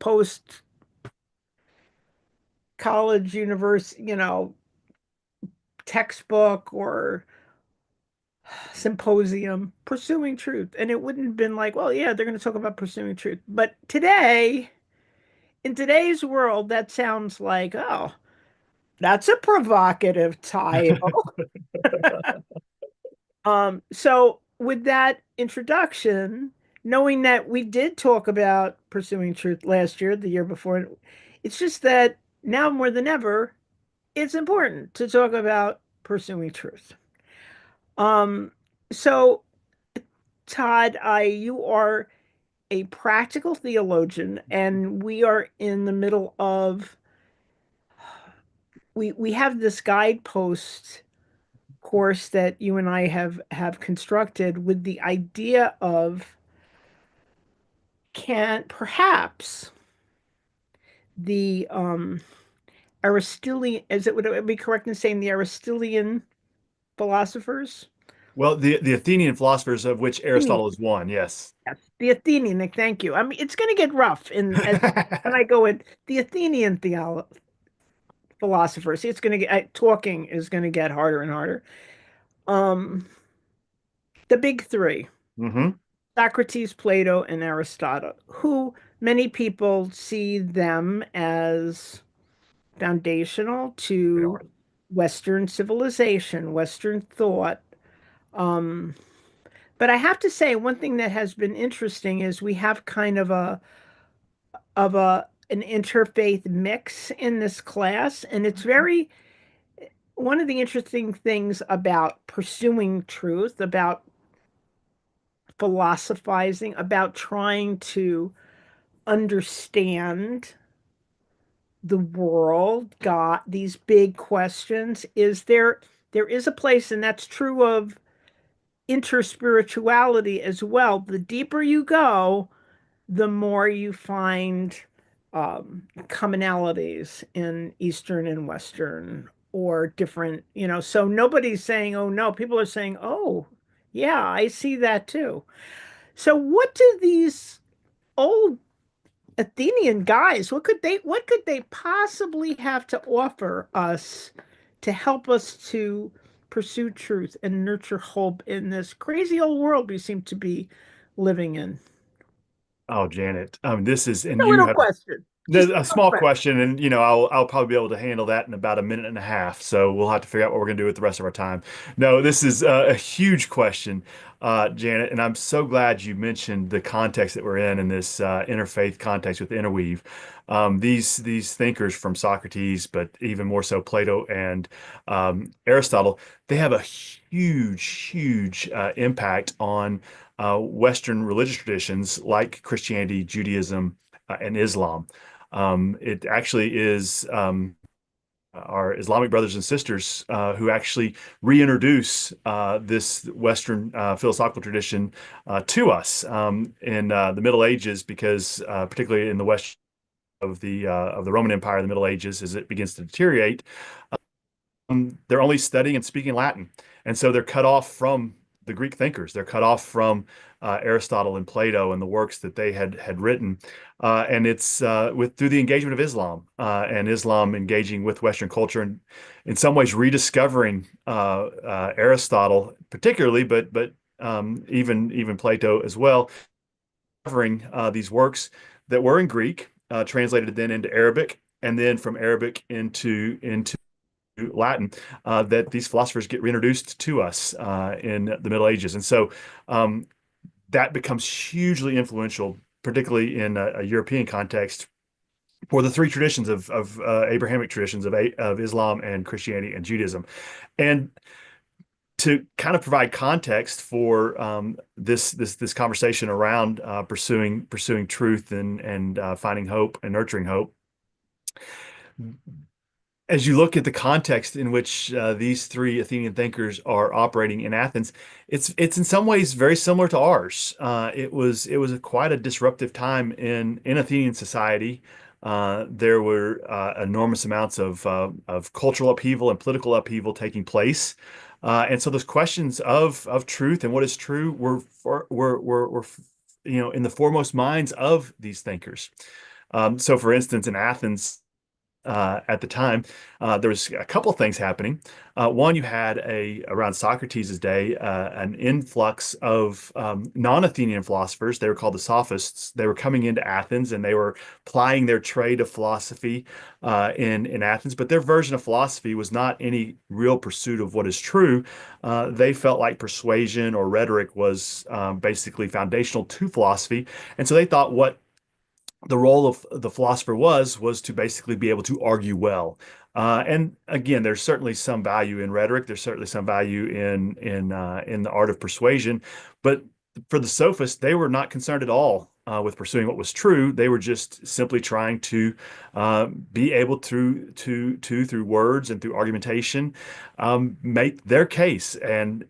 post college, university, textbook or symposium, pursuing truth. And it wouldn't have been like, well, yeah, they're going to talk about pursuing truth. But today, in today's world, that sounds like, oh, that's a provocative title. So with that introduction, knowing that we did talk about pursuing truth last year, the year before, it's just that now more than ever, it's important to talk about pursuing truth. So Todd, you are a practical theologian, and we are in the middle of we have this guidepost course that you and I have constructed with the idea of can perhaps the Aristotelian, would it be correct in saying the Aristotelian philosophers? Well, the Athenian philosophers, of which Aristotle is one, yes. Yes, the Athenian, thank you. I mean, it's going to get rough when I go in the Athenian philosophers. It's going to get talking is going to get harder and harder. The big three. Mm-hmm. Socrates, Plato, and Aristotle, who many people see them as foundational to Western civilization, Western thought. But I have to say, one thing that has been interesting is we have kind of an interfaith mix in this class, and it's very one of the interesting things about pursuing truth, about philosophizing, about trying to understand the world, God, these big questions, is there is a place, and that's true of interspirituality as well. The deeper you go, the more you find commonalities in Eastern and Western or different, so nobody's saying, oh no, people are saying, oh yeah, I see that too. So what do these old Athenian guys, what could they possibly have to offer us to help us to pursue truth and nurture hope in this crazy old world we seem to be living in? Oh, Janet, this is, and A you little have question. Just a small question, and I'll probably be able to handle that in about a minute and a half. So we'll have to figure out what we're gonna do with the rest of our time. No, this is a huge question, Janet, and I'm so glad you mentioned the context that we're in this interfaith context with Interweave. These thinkers from Socrates, but even more so Plato and Aristotle, they have a huge impact on Western religious traditions like Christianity, Judaism, and Islam. It actually is our Islamic brothers and sisters who actually reintroduce this Western philosophical tradition to us in the Middle Ages, because particularly in the West of the Roman Empire, the Middle Ages, as it begins to deteriorate, they're only studying and speaking Latin, and so they're cut off from the Greek thinkers. They're cut off from Aristotle and Plato and the works that they had written, and it's through the engagement of Islam and Islam engaging with Western culture, and in some ways rediscovering Aristotle particularly, but even Plato as well, covering these works that were in Greek, translated then into Arabic, and then from Arabic into Latin, that these philosophers get reintroduced to us in the Middle Ages. And so that becomes hugely influential, particularly in a European context, for the three traditions of Abrahamic traditions of Islam and Christianity and Judaism. And to kind of provide context for this conversation around pursuing truth and finding hope and nurturing hope, as you look at the context in which these three Athenian thinkers are operating in Athens, it's in some ways very similar to ours. It was quite a disruptive time in Athenian society. There were enormous amounts of cultural upheaval and political upheaval taking place, and so those questions of truth and what is true were in the foremost minds of these thinkers. So, for instance, in Athens, at the time, there was a couple of things happening. One, you had around Socrates' day, an influx of non-Athenian philosophers. They were called the Sophists. They were coming into Athens and they were plying their trade of philosophy in Athens. But their version of philosophy was not any real pursuit of what is true. They felt like persuasion or rhetoric was basically foundational to philosophy. And so they thought what the role of the philosopher was to basically be able to argue well. And again, there's certainly some value in rhetoric. There's certainly some value in the art of persuasion. But for the sophists, they were not concerned at all with pursuing what was true. They were just simply trying to be able through words and through argumentation, make their case. And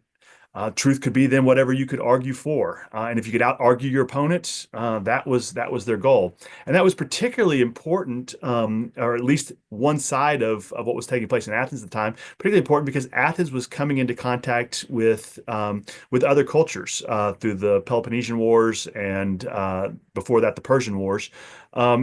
truth could be then whatever you could argue for, and if you could out argue your opponent, that was their goal, and that was particularly important, or at least one side of what was taking place in Athens at the time, particularly important because Athens was coming into contact with other cultures through the Peloponnesian Wars and before that the Persian Wars.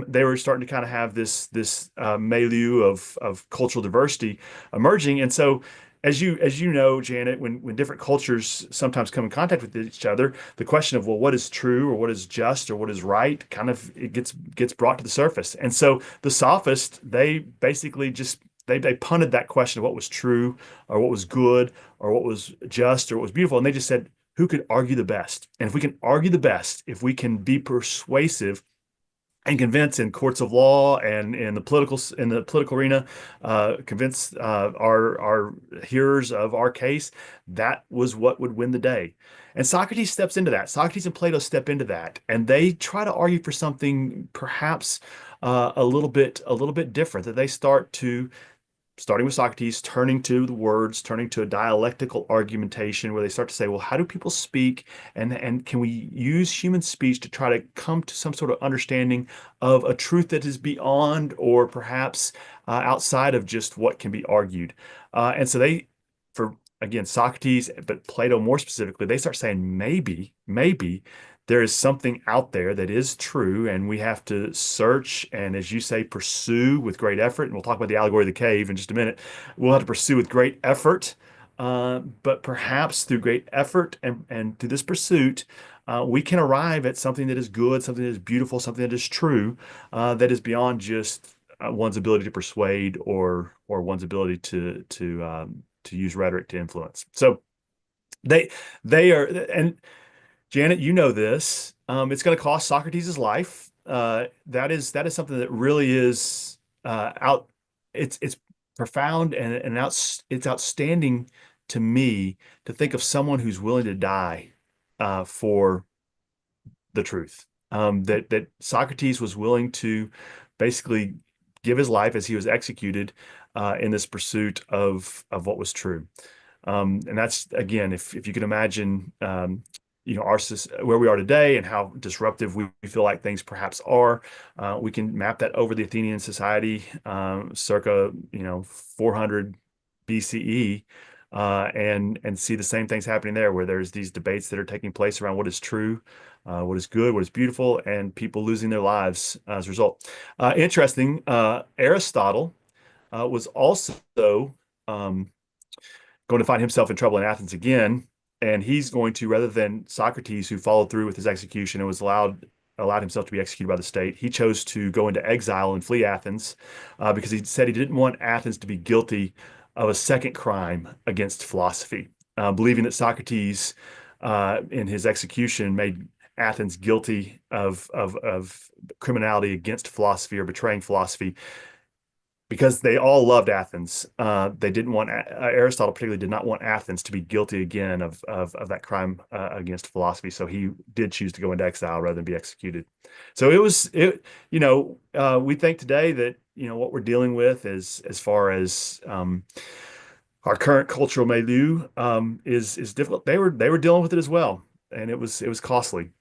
They were starting to kind of have this milieu of cultural diversity emerging, and so as you know, Janet, when different cultures sometimes come in contact with each other, the question of, well, what is true or what is just or what is right kind of it gets brought to the surface. And so the sophists, they basically just they punted that question of what was true or what was good or what was just or what was beautiful, and they just said, who could argue the best? And if we can argue the best, if we can be persuasive and convince in courts of law and in the political arena, convince our hearers of our case, that was what would win the day. And Socrates steps into that. Socrates and Plato step into that, and they try to argue for something perhaps a little bit different. That they starting with Socrates, turning to the words, turning to a dialectical argumentation where they start to say, well, how do people speak? And can we use human speech to try to come to some sort of understanding of a truth that is beyond or perhaps outside of just what can be argued? And so for again, Socrates, but Plato more specifically, they start saying maybe there is something out there that is true, and we have to search and, as you say, pursue with great effort. And we'll talk about the allegory of the cave in just a minute. We'll have to pursue with great effort, but perhaps through great effort and through this pursuit, we can arrive at something that is good, something that is beautiful, something that is true, that is beyond just one's ability to persuade or one's ability to use rhetoric to influence. So they are and. Janet, you know this. It's going to cost Socrates his life. That is something that really is out. It's profound and it's outstanding to me to think of someone who's willing to die for the truth. That Socrates was willing to basically give his life as he was executed in this pursuit of what was true. And that's again, if you can imagine. Our where we are today and how disruptive we feel like things perhaps are, we can map that over the Athenian society, circa 400 BCE, and see the same things happening there, where there's these debates that are taking place around what is true, what is good, what is beautiful, and people losing their lives as a result. Interesting, Aristotle was also going to find himself in trouble in Athens again. And he's going to, rather than Socrates, who followed through with his execution and was allowed himself to be executed by the state, he chose to go into exile and flee Athens because he said he didn't want Athens to be guilty of a second crime against philosophy, believing that Socrates, in his execution, made Athens guilty of criminality against philosophy or betraying philosophy. Because they all loved Athens, they didn't want Aristotle particularly did not want Athens to be guilty again of that crime against philosophy. So he did choose to go into exile rather than be executed. So we think today that what we're dealing with is as far as our current cultural milieu is difficult. They were dealing with it as well, and it was costly.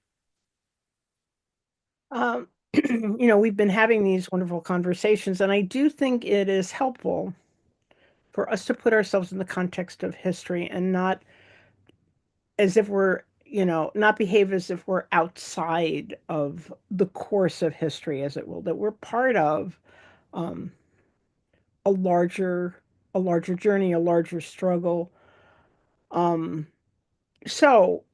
We've been having these wonderful conversations, and I do think it is helpful for us to put ourselves in the context of history and not as if we're, not behave as if we're outside of the course of history, as it will, that we're part of a larger journey, a larger struggle. Um, so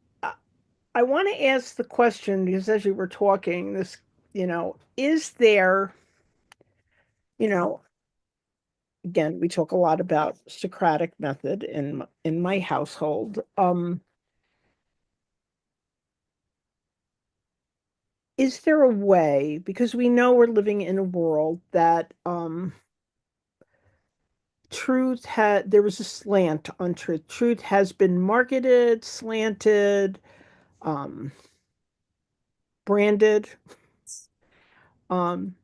I want to ask the question, because as you were talking, this, is there, you know, again, we talk a lot about Socratic method in my household. Is there a way, because we know we're living in a world that there was a slant on truth. Truth has been marketed, slanted, um, branded, um,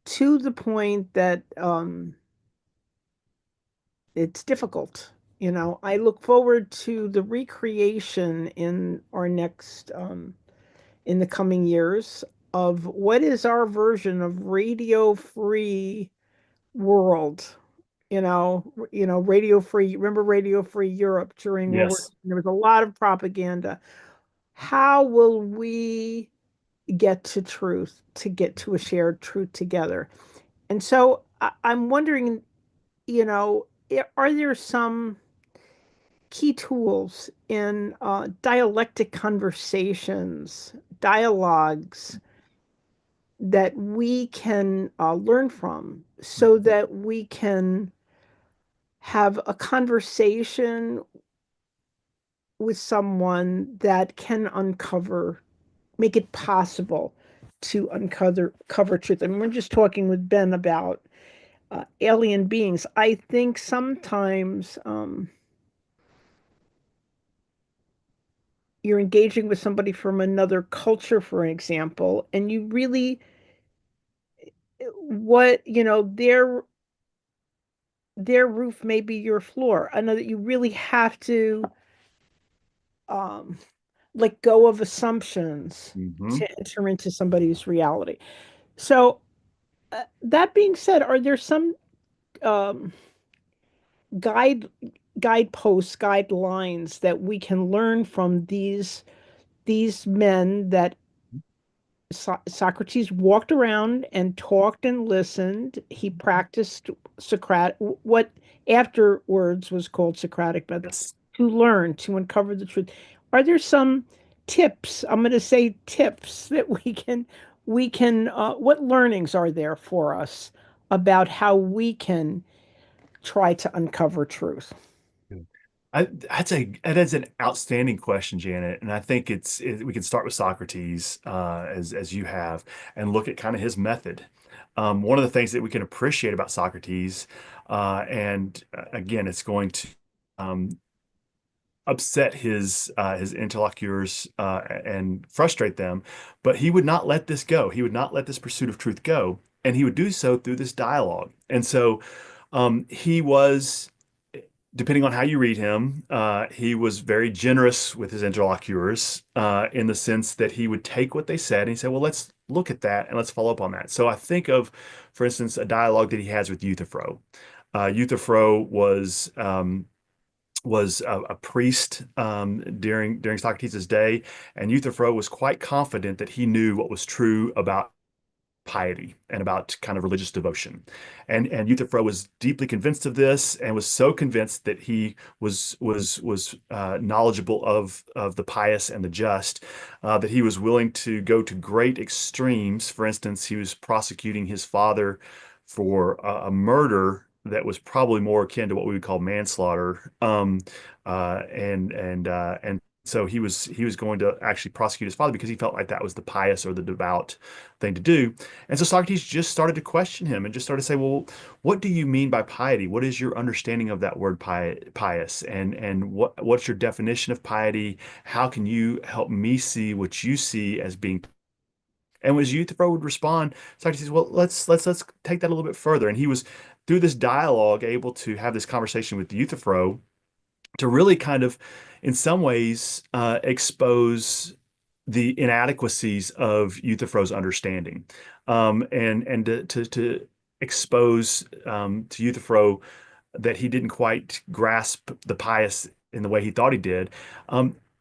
to the point that it's difficult. I look forward to the recreation in our next in the coming years of what is our version of radio free world. Radio free. Remember Radio Free Europe during World War Yes. II? There was a lot of propaganda. How will we get to truth, to get to a shared truth together? And so I'm wondering, are there some key tools in dialectic conversations, dialogues that we can learn from so that we can have a conversation with someone that can make it possible to cover truth? I mean, we're just talking with Ben about alien beings. I think sometimes you're engaging with somebody from another culture, for an example, and you really, their roof may be your floor. I know that you really have to um, let go of assumptions Mm-hmm. to enter into somebody's reality. So, that being said, are there some um, guide guideposts, guidelines that we can learn from these men that Socrates walked around and talked and listened. He practiced Socratic, what afterwards was called Socratic method, Yes. to learn, to uncover the truth. Are there some tips? I'm going to say tips that what learnings are there for us about how we can try to uncover truth? That is an outstanding question, Janet, and I think we can start with Socrates, as you have, and look at kind of his method. One of the things that we can appreciate about Socrates, and again, it's going to upset his interlocutors and frustrate them, but he would not let this go. He would not let this pursuit of truth go, and he would do so through this dialogue. And so he was, depending on how you read him, he was very generous with his interlocutors in the sense that he would take what they said and he said, well, let's look at that and let's follow up on that. So I think of, for instance, a dialogue that he has with Euthyphro. Euthyphro was a priest during Socrates' day, and Euthyphro was quite confident that he knew what was true about piety and about kind of religious devotion. And Euthyphro was deeply convinced of this and was so convinced that he was knowledgeable of the pious and the just that he was willing to go to great extremes. For instance, he was prosecuting his father for a murder that was probably more akin to what we would call manslaughter. And so he was going to actually prosecute his father because he felt like that was the pious or the devout thing to do. And so Socrates just started to question him and just started to say, well, what do you mean by piety? What is your understanding of that word pious? And what's your definition of piety? How can you help me see what you see as being? And as Euthyphro would respond, Socrates says, well, let's take that a little bit further. And he was through this dialogue able to have this conversation with Euthyphro to really kind of, in some ways, expose the inadequacies of Euthyphro's understanding, and to expose to Euthyphro that he didn't quite grasp the pious in the way he thought he did.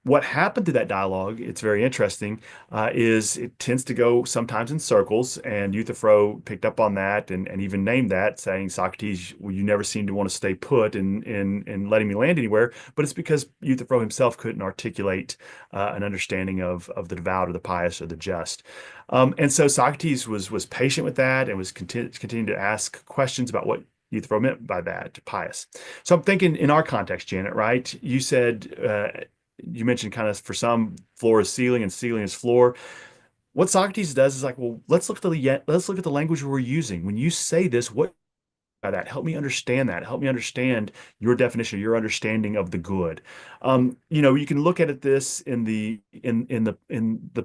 what happened to that dialogue, it's very interesting, is it tends to go sometimes in circles, and Euthyphro picked up on that and even named that, saying, Socrates, well, you never seem to want to stay put in letting me land anywhere. But it's because Euthyphro himself couldn't articulate an understanding of the devout or the pious or the just. And so Socrates was patient with that and was continuing to ask questions about what Euthyphro meant by that, pious. So I'm thinking in our context, Janet, right? You said, you mentioned kind of for some floor is ceiling and ceiling is floor. What Socrates does is like, well, let's look at the language we're using. When you say this, what by that? Help me understand that. Help me understand your definition, your understanding of the good. You can look at this in the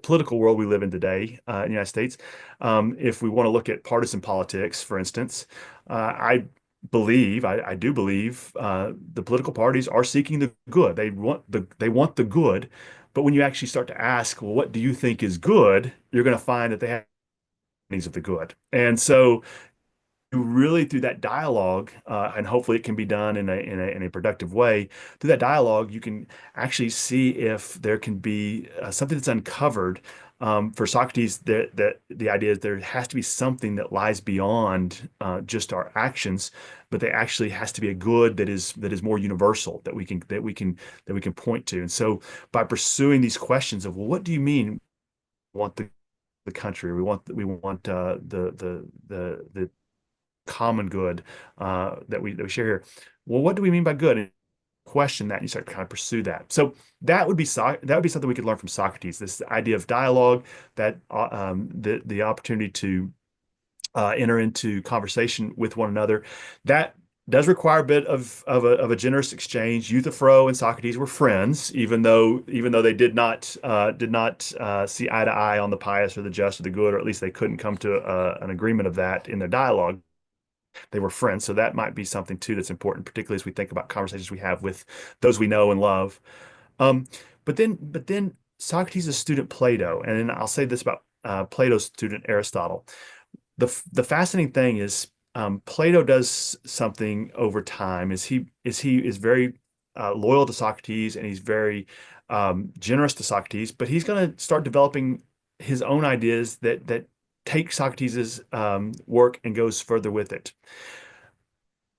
political world we live in today in the United States. If we want to look at partisan politics, for instance, I do believe the political parties are seeking the good. They want the good. But when you actually start to ask, well, what do you think is good? You're going to find that they have needs of the good. And so really through that dialogue, and hopefully it can be done in a productive way. Through that dialogue, you can actually see if there can be something that's uncovered. For Socrates, the idea is there has to be something that lies beyond just our actions, but there actually has to be a good that is more universal that we can point to. And so, by pursuing these questions of, well, what do you mean? We want the country. We want the common good that we share here. Well, what do we mean by good? And question that, and you start to kind of pursue that. So that would be something we could learn from Socrates. This idea of dialogue, that the opportunity to enter into conversation with one another. That does require a bit of a generous exchange. Euthyphro and Socrates were friends, even though they did not see eye to eye on the pious or the just or the good, or at least they couldn't come to an agreement of that in their dialogue. They were friends. So that might be something too that's important, particularly as we think about conversations we have with those we know and love. Um, but then Socrates' student Plato, and then I'll say this about Plato's student Aristotle. The fascinating thing is Plato does something over time. He is very loyal to Socrates, and he's very generous to Socrates, but he's going to start developing his own ideas that take Socrates' work and goes further with it.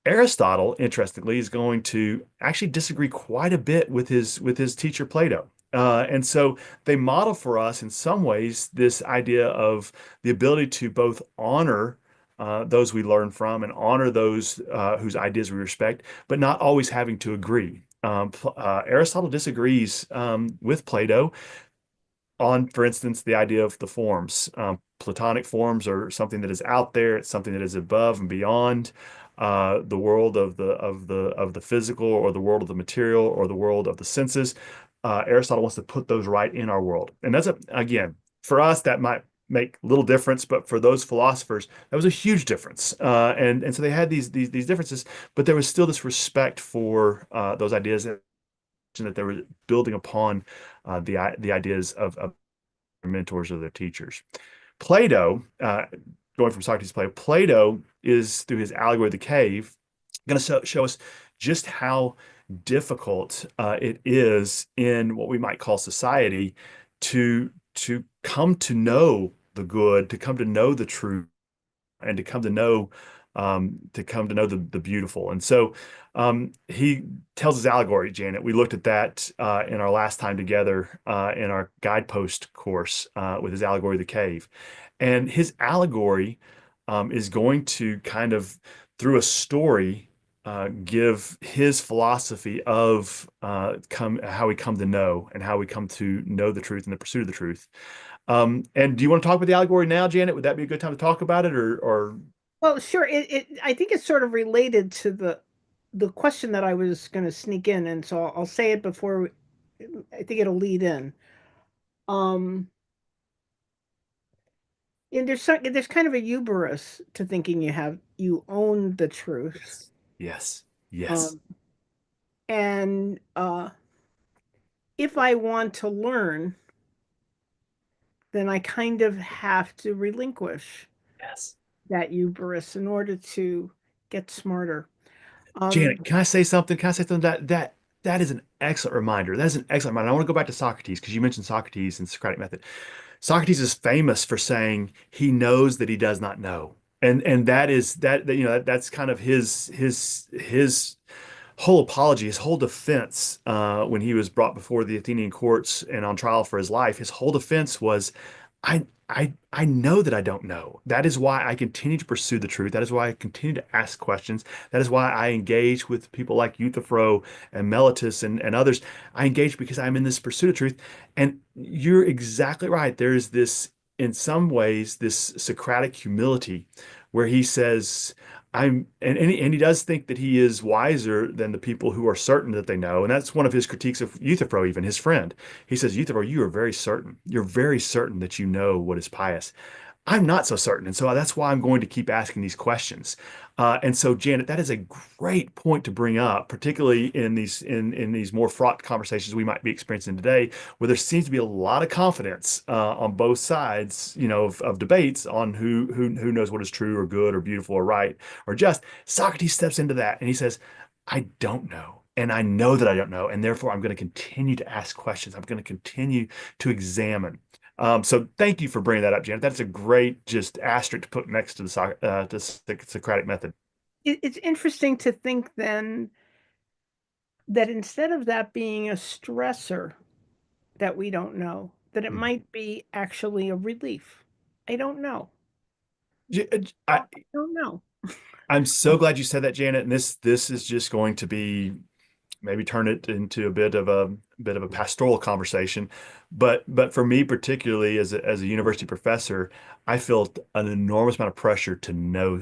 Aristotle, interestingly, is going to actually disagree quite a bit with his teacher Plato. And so they model for us in some ways this idea of the ability to both honor those we learn from and honor those whose ideas we respect, but not always having to agree. Aristotle disagrees with Plato on, for instance, the idea of the forms. Platonic forms are something that is out there. It's something that is above and beyond the world of the physical, or the world of the material, or the world of the senses. Aristotle wants to put those right in our world, and again, for us that might make little difference, but for those philosophers that was a huge difference. And so they had these differences, but there was still this respect for those ideas that they were building upon the ideas of their mentors or their teachers. Plato, going from Socrates to Plato is, through his allegory of the cave, going to show us just how difficult it is in what we might call society to come to know the good, to come to know the truth, and to come to know the beautiful. And so he tells his allegory, Janet. We looked at that in our last time together in our guidepost course with his allegory of the cave. And his allegory is going to kind of, through a story, give his philosophy of how we come to know, and how we come to know the truth and the pursuit of the truth. And do you want to talk about the allegory now, Janet? Would that be a good time to talk about it, or? Well, sure. I think it's sort of related to the question that I was going to sneak in, and so I'll say it before. I think it'll lead in. And there's kind of a hubris to thinking you own the truth. Yes. Yes. And if I want to learn, then I kind of have to relinquish that hubris in order to get smarter. Janet, can I say something? Can I say something that is an excellent reminder. That is an excellent reminder. I want to go back to Socrates because you mentioned Socrates and Socratic method. Socrates is famous for saying he knows that he does not know. And that is that's kind of his whole apology, his whole defense when he was brought before the Athenian courts and on trial for his life. His whole defense was, I know that I don't know. That is why I continue to pursue the truth. That is why I continue to ask questions. That is why I engage with people like Euthyphro and Meletus and others. I engage because I'm in this pursuit of truth. And you're exactly right. There is this, in some ways, this Socratic humility where he says, and he does think that he is wiser than the people who are certain that they know. And that's one of his critiques of Euthyphro, even his friend. He says, Euthyphro, you are very certain. You're very certain that you know what is pious. I'm not so certain. And so that's why I'm going to keep asking these questions. And so, Janet, that is a great point to bring up, particularly in these more fraught conversations we might be experiencing today, where there seems to be a lot of confidence on both sides, of debates on who knows what is true or good or beautiful or right or just. Socrates steps into that and he says, I don't know. And I know that I don't know. And therefore, I'm going to continue to ask questions. I'm going to continue to examine. So thank you for bringing that up, Janet. That's a great just asterisk to put next to the Socratic method. It's interesting to think then that instead of that being a stressor that we don't know, that it might be actually a relief. I don't know. I don't know. I'm so glad you said that, Janet. And this is just going to be maybe turn it into a bit of a pastoral conversation. But for me, particularly as a university professor, I felt an enormous amount of pressure to know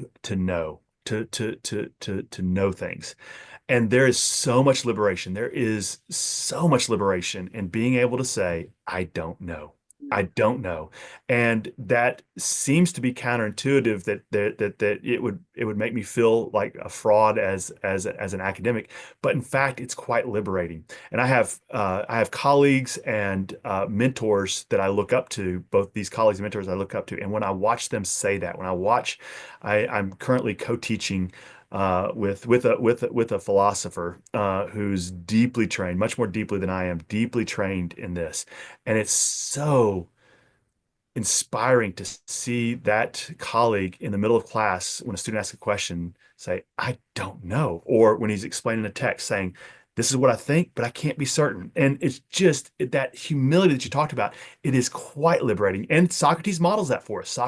things. And there is so much liberation. There is so much liberation in being able to say, I don't know. I don't know. And that seems to be counterintuitive that it would make me feel like a fraud as an academic. But in fact, it's quite liberating. And I have colleagues and mentors that I look up to, both these colleagues and mentors I look up to. And when I watch them say that, I'm currently co-teaching with a philosopher who's deeply trained, much more deeply than I am, deeply trained in this. And it's so inspiring to see that colleague in the middle of class, when a student asks a question, say, I don't know. Or when he's explaining a text saying, this is what I think, but I can't be certain. And it's just that humility that you talked about. It is quite liberating. And Socrates models that for us.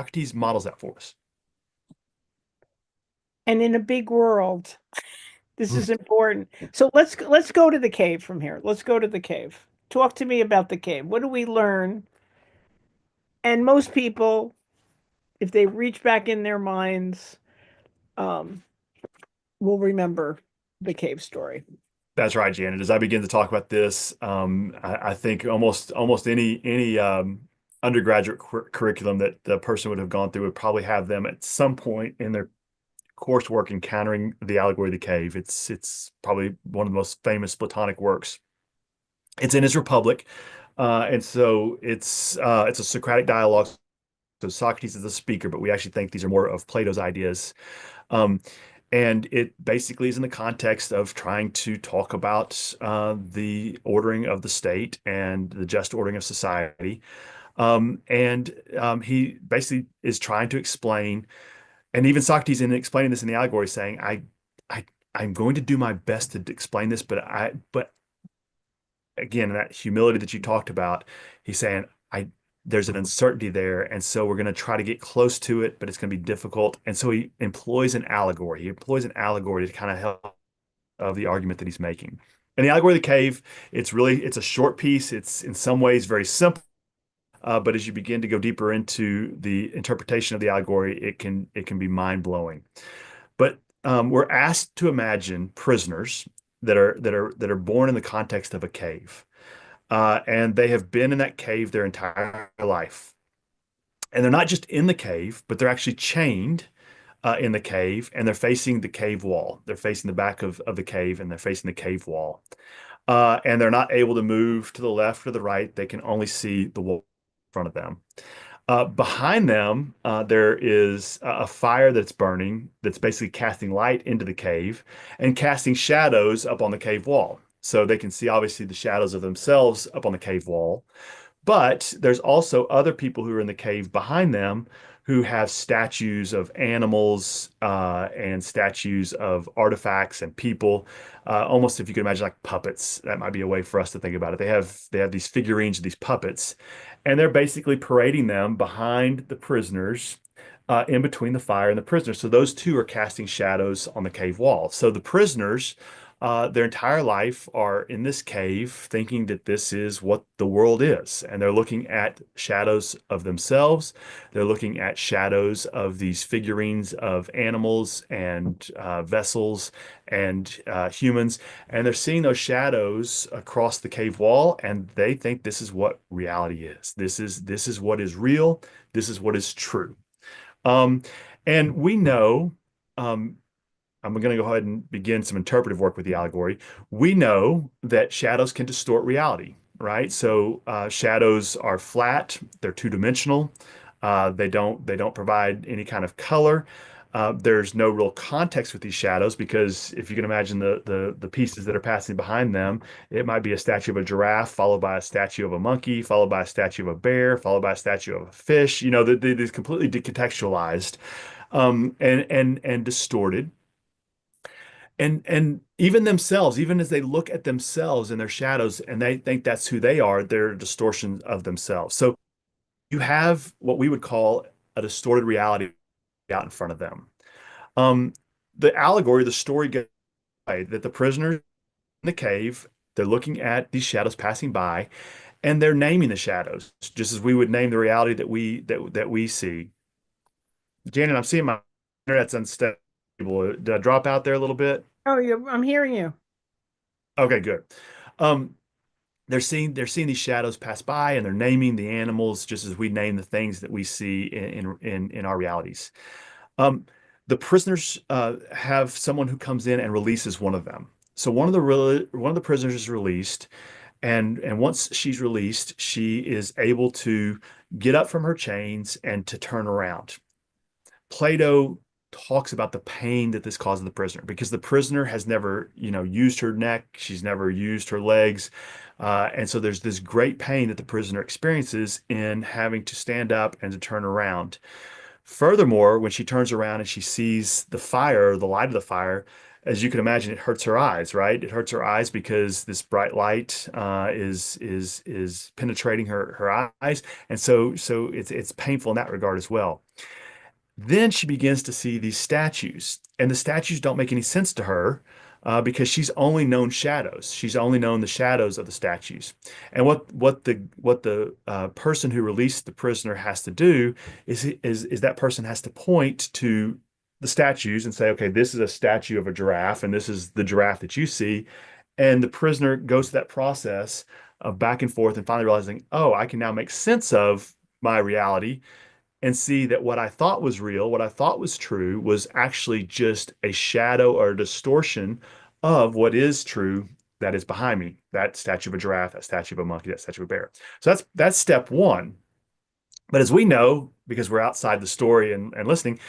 And in a big world, this is important. So let's go to the cave from here. Let's go to the cave. Talk to me about the cave. What do we learn? And most people, if they reach back in their minds, will remember the cave story. That's right, Janet. As I begin to talk about this, I think almost any undergraduate curriculum that the person would have gone through would probably have them at some point in their coursework encountering the allegory of the cave. It's probably one of the most famous Platonic works. It's in his Republic, and so it's a Socratic dialogue. So Socrates is the speaker, but we actually think these are more of Plato's ideas. And it basically is in the context of trying to talk about the ordering of the state and the just ordering of society. He basically is trying to explain, and even Socrates in explaining this in the allegory, saying, I'm going to do my best to explain this, but again, that humility that you talked about, he's saying, there's an uncertainty there. And so we're going to try to get close to it, but it's going to be difficult. And so he employs an allegory. He employs an allegory to kind of help of the argument that he's making. And the allegory of the cave, it's a short piece. It's in some ways very simple. But as you begin to go deeper into the interpretation of the allegory, it can be mind-blowing. But we're asked to imagine prisoners that are born in the context of a cave. And they have been in that cave their entire life. And they're not just in the cave, but they're actually chained in the cave, and they're facing the cave wall. They're facing the back of the cave, and they're facing the cave wall. And they're not able to move to the left or the right. They can only see the wall in front of them. Behind them, there is a fire that's burning, that's basically casting light into the cave and casting shadows up on the cave wall. So they can see obviously the shadows of themselves up on the cave wall. But there's also other people who are in the cave behind them who have statues of animals and statues of artifacts and people, almost if you could imagine like puppets. That might be a way for us to think about it. They have these figurines of these puppets, and they're basically parading them behind the prisoners. In between the fire and the prisoners. So those two are casting shadows on the cave wall. So the prisoners their entire life are in this cave thinking that this is what the world is. And they're looking at shadows of themselves. They're looking at shadows of these figurines of animals and vessels and humans. And they're seeing those shadows across the cave wall. And they think this is what reality is. This is what is real. This is what is true. Um, and we know, I'm going to go ahead and begin some interpretive work with the allegory. We know that shadows can distort reality, right? So shadows are flat, they're two-dimensional, they don't provide any kind of color. There's no real context with these shadows because if you can imagine the pieces that are passing behind them, it might be a statue of a giraffe followed by a statue of a monkey, followed by a statue of a bear, followed by a statue of a fish. You know, they're completely decontextualized and distorted. And even themselves, even as they look at themselves and their shadows and they think that's who they are, they're a distortion of themselves. So you have what we would call a distorted reality out in front of them. The allegory, the story goes that the prisoners in the cave, they're looking at these shadows passing by, and they're naming the shadows, just as we would name the reality that we see. Janet, I'm seeing my internet's unstable. Did I drop out there a little bit? Oh, I'm hearing you. Okay, good. Um, they're seeing these shadows pass by, and they're naming the animals just as we name the things that we see in our realities. Um, the prisoners have someone who comes in and releases one of them. So one of the prisoners is released, and once she's released, she is able to get up from her chains and to turn around. Plato talks about the pain that this causes the prisoner because the prisoner has never, used her neck, she's never used her legs. And so there's this great pain that the prisoner experiences in having to stand up and to turn around. Furthermore, when she turns around and she sees the fire, the light of the fire, as you can imagine, it hurts her eyes, right? It hurts her eyes because this bright light is penetrating her eyes, and so it's painful in that regard as well. Then she begins to see these statues, and the statues don't make any sense to her because she's only known shadows. She's only known the shadows of the statues. And what the person who released the prisoner has to do is that person has to point to the statues and say, okay, this is a statue of a giraffe, and this is the giraffe that you see. And the prisoner goes through that process of back and forth and finally realizing, oh, I can now make sense of my reality and see that what I thought was real, what I thought was true, was actually just a shadow or a distortion of what is true that is behind me. That statue of a giraffe, that statue of a monkey, that statue of a bear. So that's step one. But as we know, because we're outside the story and listening,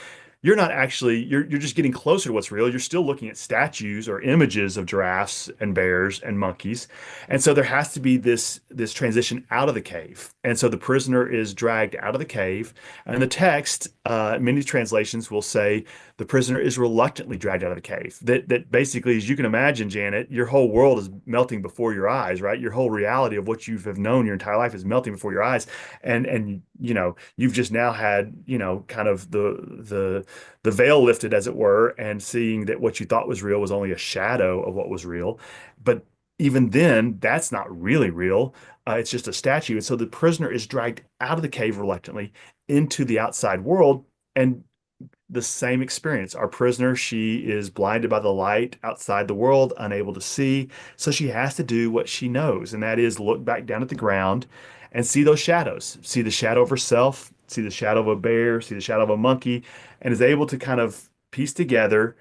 you're not actually you're just getting closer to what's real. You're still looking at statues or images of giraffes and bears and monkeys. And so there has to be this transition out of the cave. And so the prisoner is dragged out of the cave. And the text, many translations will say the prisoner is reluctantly dragged out of the cave. That basically, as you can imagine, Janet, your whole world is melting before your eyes, right? Your whole reality of what you have known your entire life is melting before your eyes. And you've just now had, kind of the veil lifted, as it were, and seeing that what you thought was real was only a shadow of what was real. But even then, that's not really real. It's just a statue. And so the prisoner is dragged out of the cave reluctantly into the outside world. And the same experience. Our prisoner, she is blinded by the light outside the world, unable to see. So she has to do what she knows, and that is look back down at the ground and see those shadows, see the shadow of herself, see the shadow of a bear, see the shadow of a monkey, and is able to kind of piece together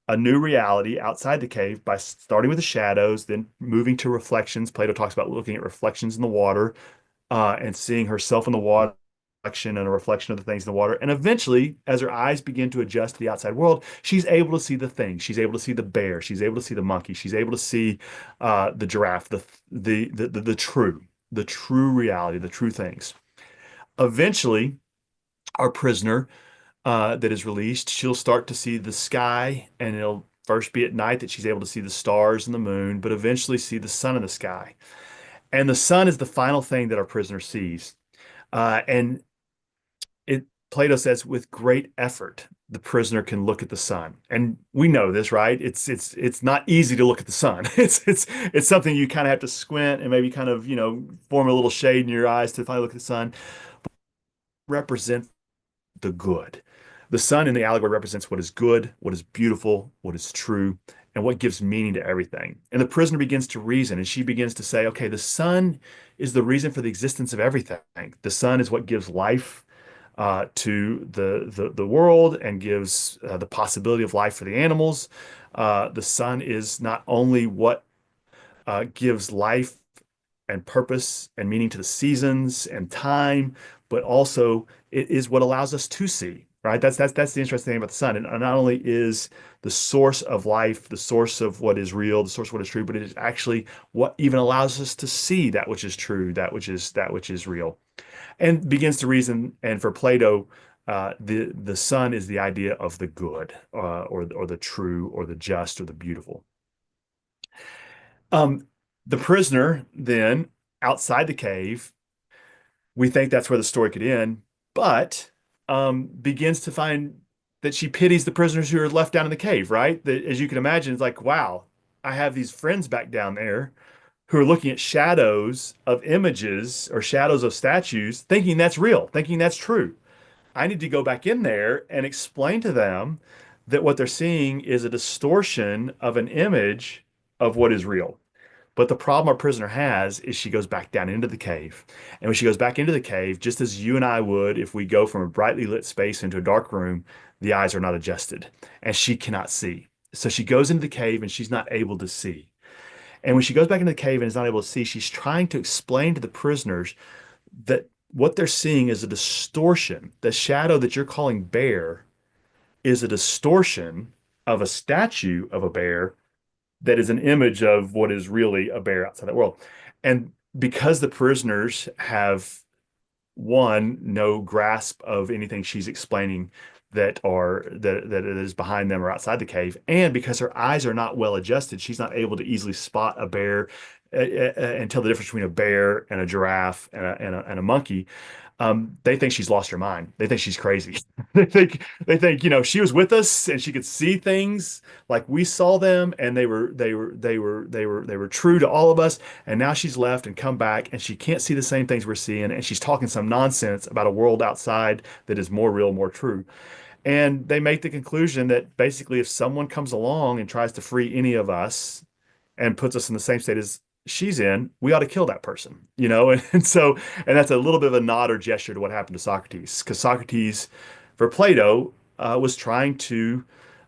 a new reality outside the cave by starting with the shadows, then moving to reflections. Plato talks about looking at reflections in the water and seeing herself in the water and a reflection of the things in the water. And eventually, as her eyes begin to adjust to the outside world, she's able to see the things. She's able to see the bear. She's able to see the monkey. She's able to see the giraffe, the true reality, the true things. Eventually, our prisoner that is released, she'll start to see the sky, and it'll first be at night that she's able to see the stars and the moon, but eventually see the sun in the sky. And the sun is the final thing that our prisoner sees. And Plato says, with great effort, the prisoner can look at the sun. And we know this, right? It's not easy to look at the sun. It's something you kind of have to squint and maybe kind of, form a little shade in your eyes to finally look at the sun. Represent the good. The sun in the allegory represents what is good, what is beautiful, what is true, and what gives meaning to everything. And the prisoner begins to reason, and she begins to say, okay, the sun is the reason for the existence of everything. The sun is what gives life to the world and gives the possibility of life for the animals. The sun is not only what gives life and purpose and meaning to the seasons and time, but also it is what allows us to see, right? That's the interesting thing about the sun. And not only is the source of life, the source of what is real, the source of what is true, but it is actually what even allows us to see that which is true, that which is real. And begins to reason. And for Plato, the sun is the idea of the good, or the true, or the just, or the beautiful. The prisoner then, outside the cave, we think that's where the story could end, but begins to find that she pities the prisoners who are left down in the cave, right? That, as you can imagine, it's like, wow, I have these friends back down there who are looking at shadows of images or shadows of statues, thinking that's real, thinking that's true. I need to go back in there and explain to them that what they're seeing is a distortion of an image of what is real. But the problem our prisoner has is she goes back down into the cave. And when she goes back into the cave, just as you and I would if we go from a brightly lit space into a dark room, the eyes are not adjusted and she cannot see. So she goes into the cave and she's not able to see. And when she goes back into the cave and is not able to see, she's trying to explain to the prisoners that what they're seeing is a distortion. The shadow that you're calling bear is a distortion of a statue of a bear that is an image of what is really a bear outside that world. And because the prisoners have, one, no grasp of anything she's explaining that is behind them or outside the cave, and because her eyes are not well adjusted, she's not able to easily spot a bear and tell the difference between a bear and a giraffe and a monkey. They think she's lost her mind. They think she's crazy. They think she was with us and she could see things like we saw them, and they were true to all of us. And now she's left and come back, and she can't see the same things we're seeing, and she's talking some nonsense about a world outside that is more real, more true. And they make the conclusion that basically, if someone comes along and tries to free any of us and puts us in the same state as she's in, we ought to kill that person, and that's a little bit of a nod or gesture to what happened to Socrates, because Socrates, for Plato, was trying to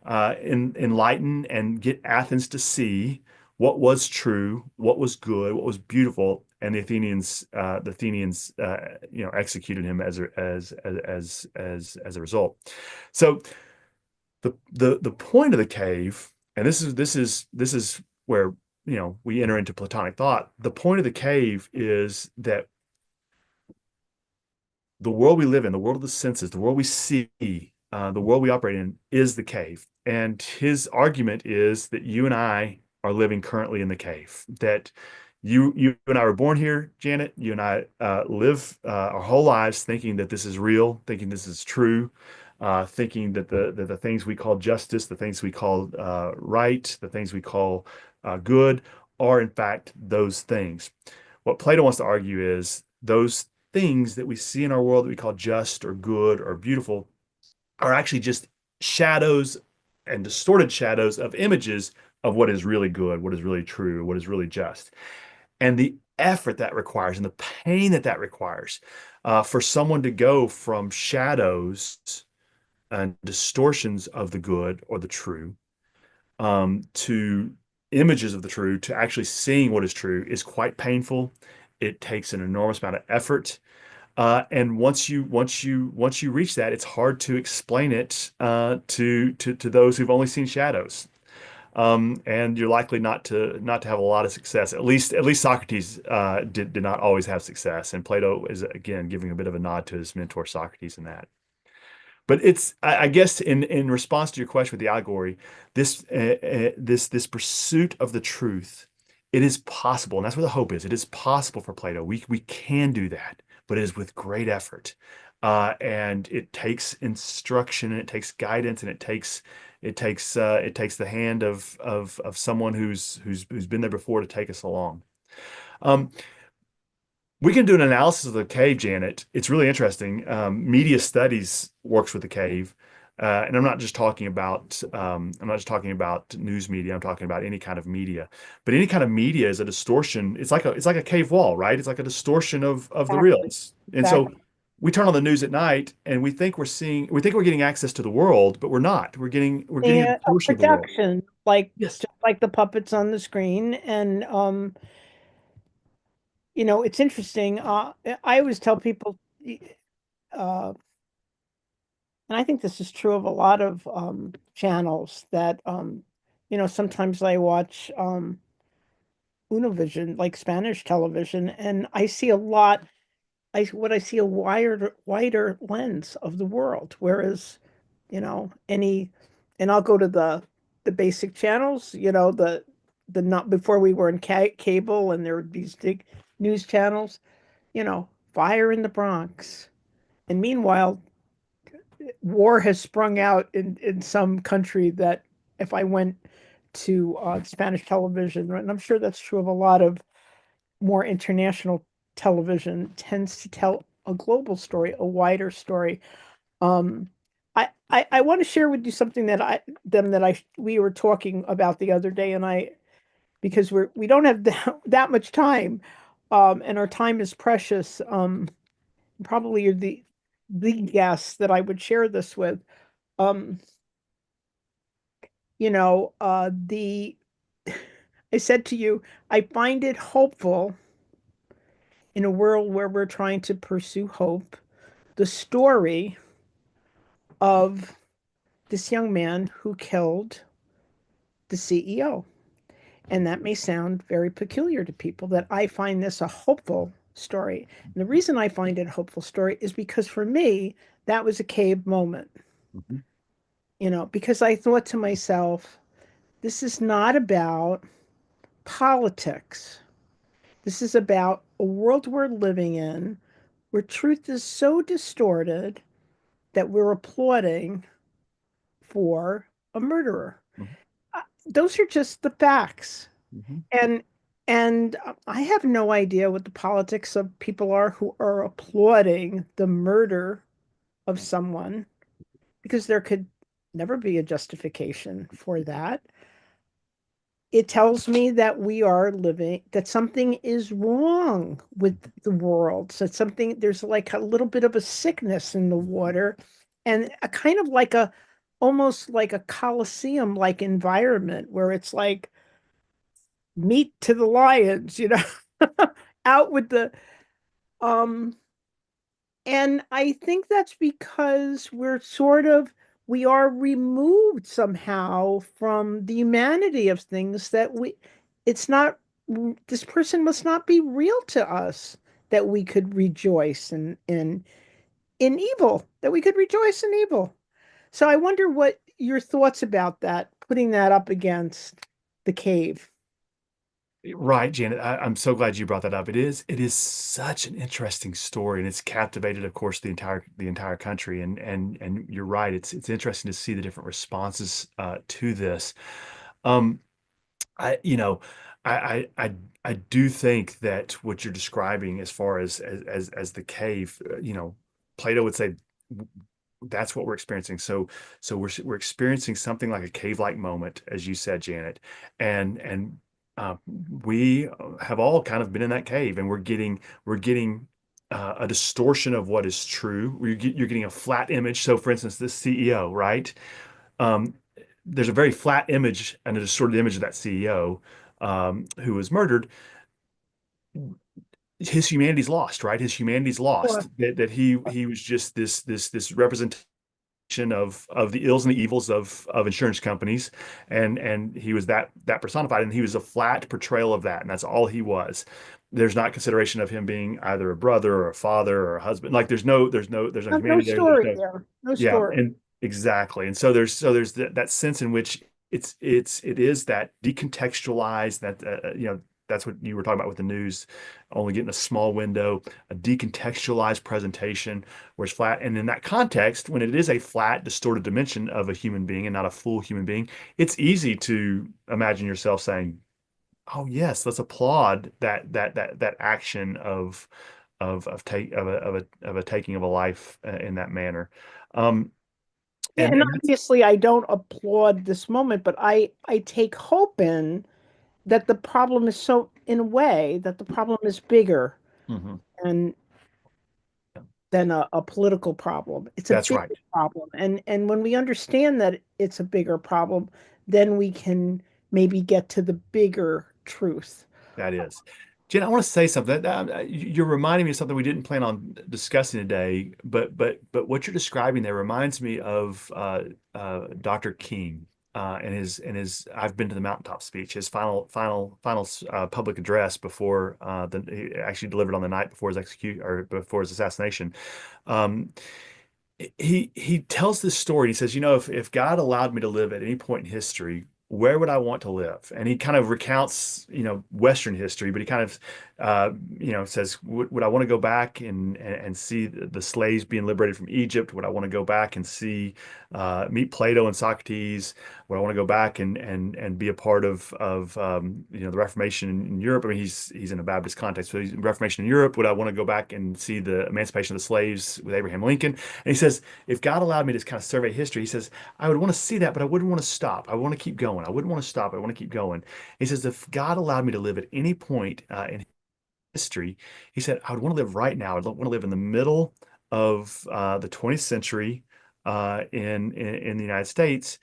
enlighten and get Athens to see what was true, what was good, what was beautiful, and the Athenians executed him as a result. So the point of the cave, and this is where we enter into Platonic thought. The point of the cave is that the world we live in, the world of the senses, the world we see, the world we operate in, is the cave. And his argument is that you and I are living currently in the cave. That you and I were born here, Janet. You and I live our whole lives thinking that this is real, thinking this is true, thinking that the things we call justice, the things we call right, the things we call good, are in fact those things. What Plato wants to argue is those things that we see in our world that we call just or good or beautiful are actually just shadows and distorted shadows of images of what is really good, what is really true, what is really just. And the effort that requires and the pain that requires for someone to go from shadows and distortions of the good or the true to images of the true, to actually seeing what is true, is quite painful. It takes an enormous amount of effort. And once you reach that, it's hard to explain it to those who've only seen shadows. And you're likely not to have a lot of success. At least Socrates did not always have success, and Plato is again giving a bit of a nod to his mentor Socrates in that. But I guess in response to your question with the allegory, this pursuit of the truth, it is possible, and that's where the hope is. It is possible for Plato. We can do that, but it is with great effort, and it takes instruction, and it takes guidance, and it takes the hand of someone who's been there before to take us along. We can do an analysis of the cave, Janet. It's really interesting. Media studies works with the cave, and I'm not just talking about news media. I'm talking about any kind of media. But any kind of media is a distortion. It's like a cave wall, right? It's like a distortion of the real. And so we turn on the news at night, and we think we're getting access to the world, but we're not. We're getting a portion of the world. Production, like Yes. just like the puppets on the screen, and it's interesting. I always tell people, and I think this is true of a lot of channels that sometimes I watch Univision, like Spanish television, and I see a lot. I see a wider lens of the world, whereas and I'll go to the basic channels, the not before we were in cable, and there were these big news channels, fire in the Bronx, and meanwhile war has sprung out in some country that if I went to Spanish television, and I'm sure that's true of a lot of more international television, tends to tell a global story, a wider story. Um, I want to share with you something we were talking about the other day, and because we don't have that much time, and our time is precious. Probably you're the guest that I would share this with. Um, the I said to you, I find it hopeful in a world where we're trying to pursue hope, the story of this young man who killed the CEO. And that may sound very peculiar to people, that I find this a hopeful story. And the reason I find it a hopeful story is because for me, that was a cave moment. Because I thought to myself, this is not about politics. This is about a world we're living in where truth is so distorted that we're applauding for a murderer. Those are just the facts. And I have no idea what the politics of people are who are applauding the murder of someone, because there could never be a justification for that. It tells me that that something is wrong with the world. So there's like a little bit of a sickness in the water, and a kind of like almost like a coliseum like environment where it's like meat to the lions, out with the, um, and I think that's because we are removed somehow from the humanity of things, it's not, this person must not be real to us, that we could rejoice in evil, that we could rejoice in evil. So I wonder what your thoughts about that, putting that up against the cave. Right, Janet. I'm so glad you brought that up. It is such an interesting story, and it's captivated, of course, the entire country. And you're right. It's interesting to see the different responses to this. Um, I you know I do think that what you're describing as far as the cave, Plato would say that's what we're experiencing. So we're experiencing something like a cave-like moment, as you said, Janet, and we have all kind of been in that cave, and we're getting a distortion of what is true. You're getting a flat image. So, for instance, this CEO, right? Um, there's a very flat image and a distorted image of that CEO who was murdered. his humanity's lost, right? His humanity's lost. Sure. That he was just this representation of the ills and the evils of insurance companies, and he was that personified, and he was a flat portrayal of that, and that's all he was. There's not consideration of him being either a brother or a father or a husband. Like there's no No humanity there. There's story no there. No yeah, story. and exactly. And so there's that sense in which it is that decontextualized that that's what you were talking about with the news, only getting a small window, a decontextualized presentation where it's flat. And in that context, when it is a flat, distorted dimension of a human being and not a full human being, it's easy to imagine yourself saying, "Oh yes, let's applaud that action of a taking of a life in that manner." Um, Yeah, and obviously I don't applaud this moment, but I take hope in that the problem is so, in a way, that the problem is bigger mhm, and than a political problem. It's a that's bigger right. problem. And when we understand that it's a bigger problem, then we can maybe get to the bigger truth. That is. Jen, I want to say something. You're reminding me of something we didn't plan on discussing today, but what you're describing there reminds me of Dr. King and his I've been to the mountaintop speech, his final public address before he actually delivered on the night before his execution or before his assassination. Um, he tells this story. He says, if God allowed me to live at any point in history, where would I want to live? And he kind of recounts, Western history, but he kind of, says, would I want to go back and see the slaves being liberated from Egypt? Would I want to go back and see, meet Plato and Socrates? Would I want to go back and be a part of the Reformation in Europe? I mean, he's in a Baptist context, so he's in Reformation in Europe. Would I want to go back and see the emancipation of the slaves with Abraham Lincoln? And he says, if God allowed me to kind of survey history, he says, I would want to see that, but I wouldn't want to stop. I want to keep going. I wouldn't want to stop. I want to keep going. He says, if God allowed me to live at any point in history, he said, I would want to live right now. I'd want to live in the middle of the 20th century in the United States.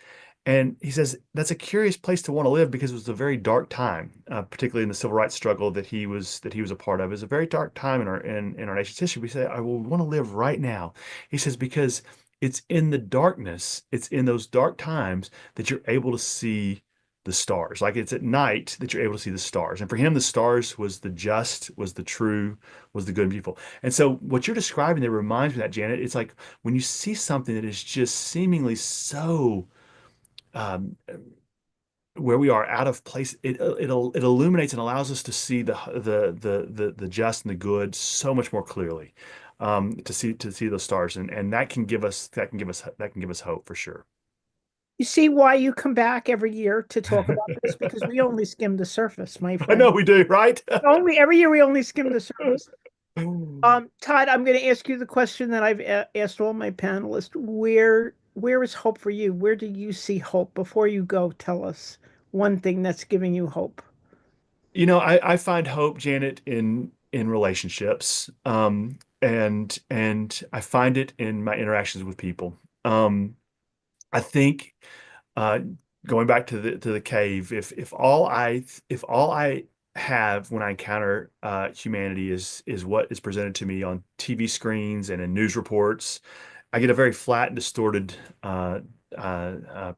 And he says that's a curious place to want to live because it was a very dark time, particularly in the civil rights struggle that he was a part of. It was a very dark time in our nation's history. We say, I will want to live right now. He says because it's in the darkness, it's in those dark times that you're able to see the stars. Like it's at night that you're able to see the stars. And for him, the stars was the just, was the true, was the good and beautiful. And so what you're describing there reminds me of that, Janet. It's like when you see something that is just seemingly so um, where we are out of place, it illuminates and allows us to see the just and the good so much more clearly, to see those stars, and that can give us hope for sure. You see why you come back every year to talk about this? Because we only skim the surface, my I know friend. we do, right? Only every year we only skim the surface. Todd, I'm going to ask you the question that I've asked all my panelists. Where is hope for you? Where do you see hope? Before you go, tell us one thing that's giving you hope. I find hope, Janet, in relationships, and I find it in my interactions with people. I think uh, going back to the cave, if all I have when I encounter humanity is what is presented to me on TV screens and in news reports, I get a very flat and distorted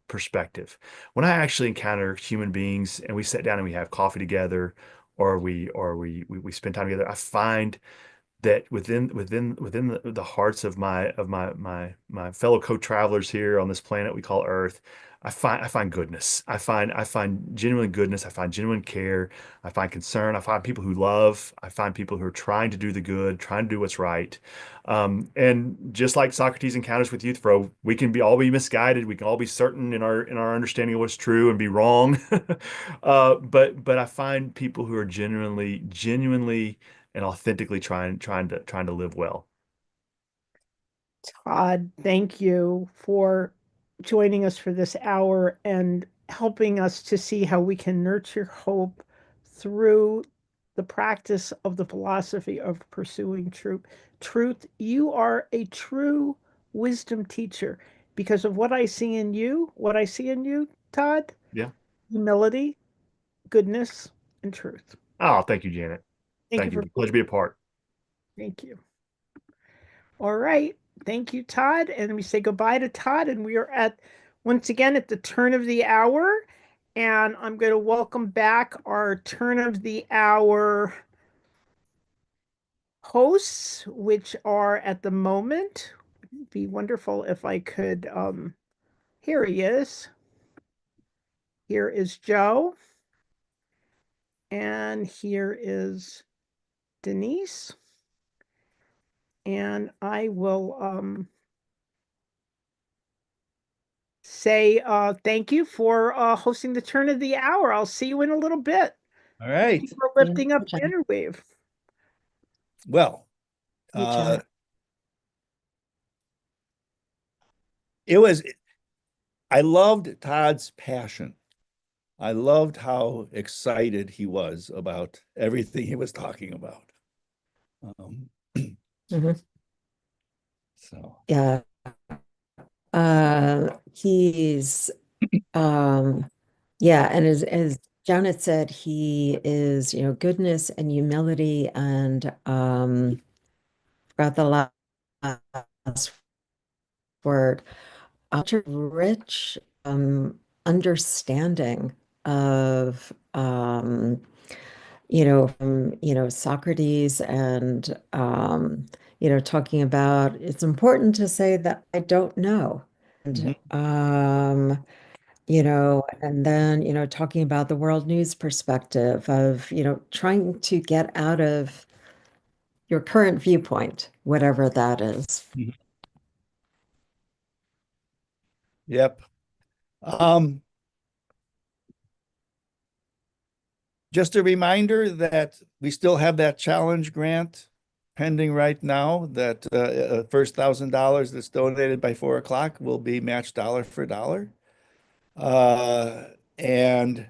perspective. When I actually encounter human beings and we sit down and we have coffee together, or we spend time together, I find that within the hearts of my fellow co-travelers here on this planet we call Earth, I find goodness. I find genuine goodness. I find genuine care. I find concern. I find people who love. I find people who are trying to do the good, trying to do what's right. And just like Socrates' encounters with Euthyphro, we can all be misguided. We can all be certain in our understanding of what's true and be wrong. But I find people who are genuinely and authentically trying to live well. Todd, thank you for joining us for this hour and helping us to see how we can nurture hope through the practice of the philosophy of pursuing truth. Truth, you are a true wisdom teacher because of what I see in you, Todd, Yeah. humility, goodness, and truth. Oh, thank you, Janet. Thank you. Pleasure to be a part. Thank you. All right. Thank you, Todd. And we say goodbye to Todd. And we are once again at the turn of the hour. And I'm going to welcome back our turn of the hour hosts, which are at the moment. It'd be wonderful if I could. Here he is. Here is Joe. And here is Denise. And I will say thank you for hosting the turn of the hour. I'll see you in a little bit. All right. Thank you for lifting up Interweave. Well, I loved Todd's passion. I loved how excited he was about everything he was talking about. So yeah, he's yeah, and as Janet said, he is, goodness and humility, and forgot the last word, such a rich understanding of from Socrates, and talking about it's important to say that I don't know. And and then talking about the world news perspective of trying to get out of your current viewpoint, whatever that is. Yep. Just a reminder that we still have that challenge grant pending right now, that first $1,000 that's donated by 4 o'clock will be matched dollar for dollar. And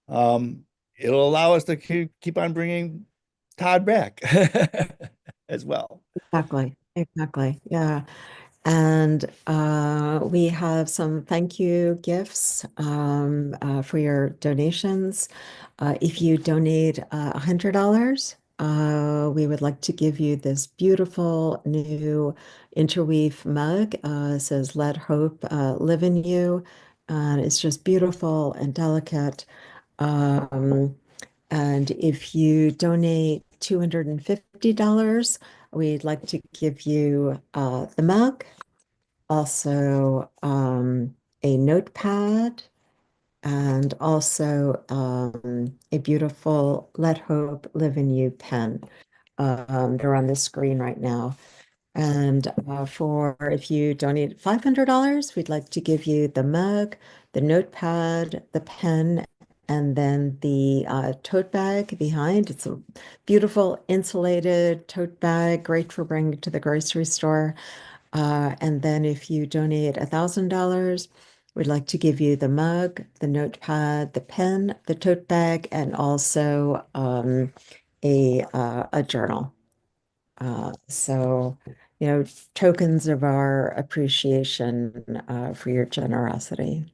it'll allow us to keep on bringing Todd back as well. Exactly. Yeah. And we have some thank you gifts for your donations. If you donate $100, we would like to give you this beautiful new Interweave mug. It says, "Let hope live in you." And it's just beautiful and delicate. And if you donate $250, we'd like to give you the mug, also a notepad, and also a beautiful Let Hope Live in You pen. They're on the screen right now. And for if you donate $500, we'd like to give you the mug, the notepad, the pen, and then the tote bag behind. It's a beautiful insulated tote bag, great for bringing to the grocery store. And then if you donate $1,000, we'd like to give you the mug, the notepad, the pen, the tote bag, and also a journal. So, tokens of our appreciation for your generosity.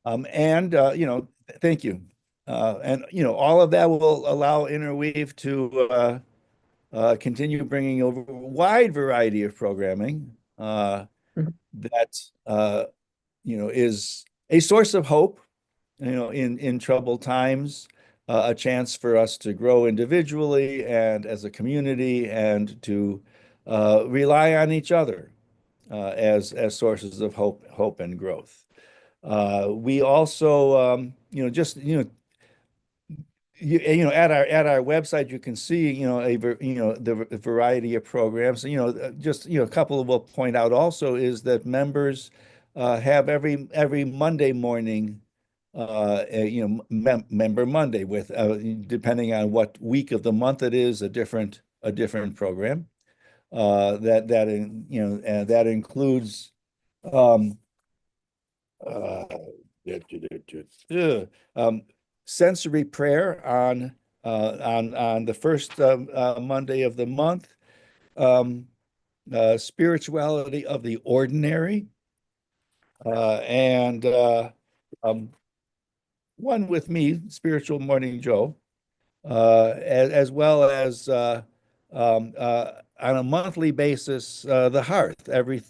And thank you. And all of that will allow Interweave to continue bringing over a wide variety of programming that is a source of hope, in troubled times, a chance for us to grow individually and as a community, and to rely on each other as sources of hope and growth. We also, at our website, you can see, the variety of programs. Just a couple we'll point out also is that members have every Monday morning, Member Monday, with depending on what week of the month it is, a different program. That includes sensory prayer on the first Monday of the month, spirituality of the ordinary, and one with me, Spiritual Morning Joe, as well as on a monthly basis, the Hearth every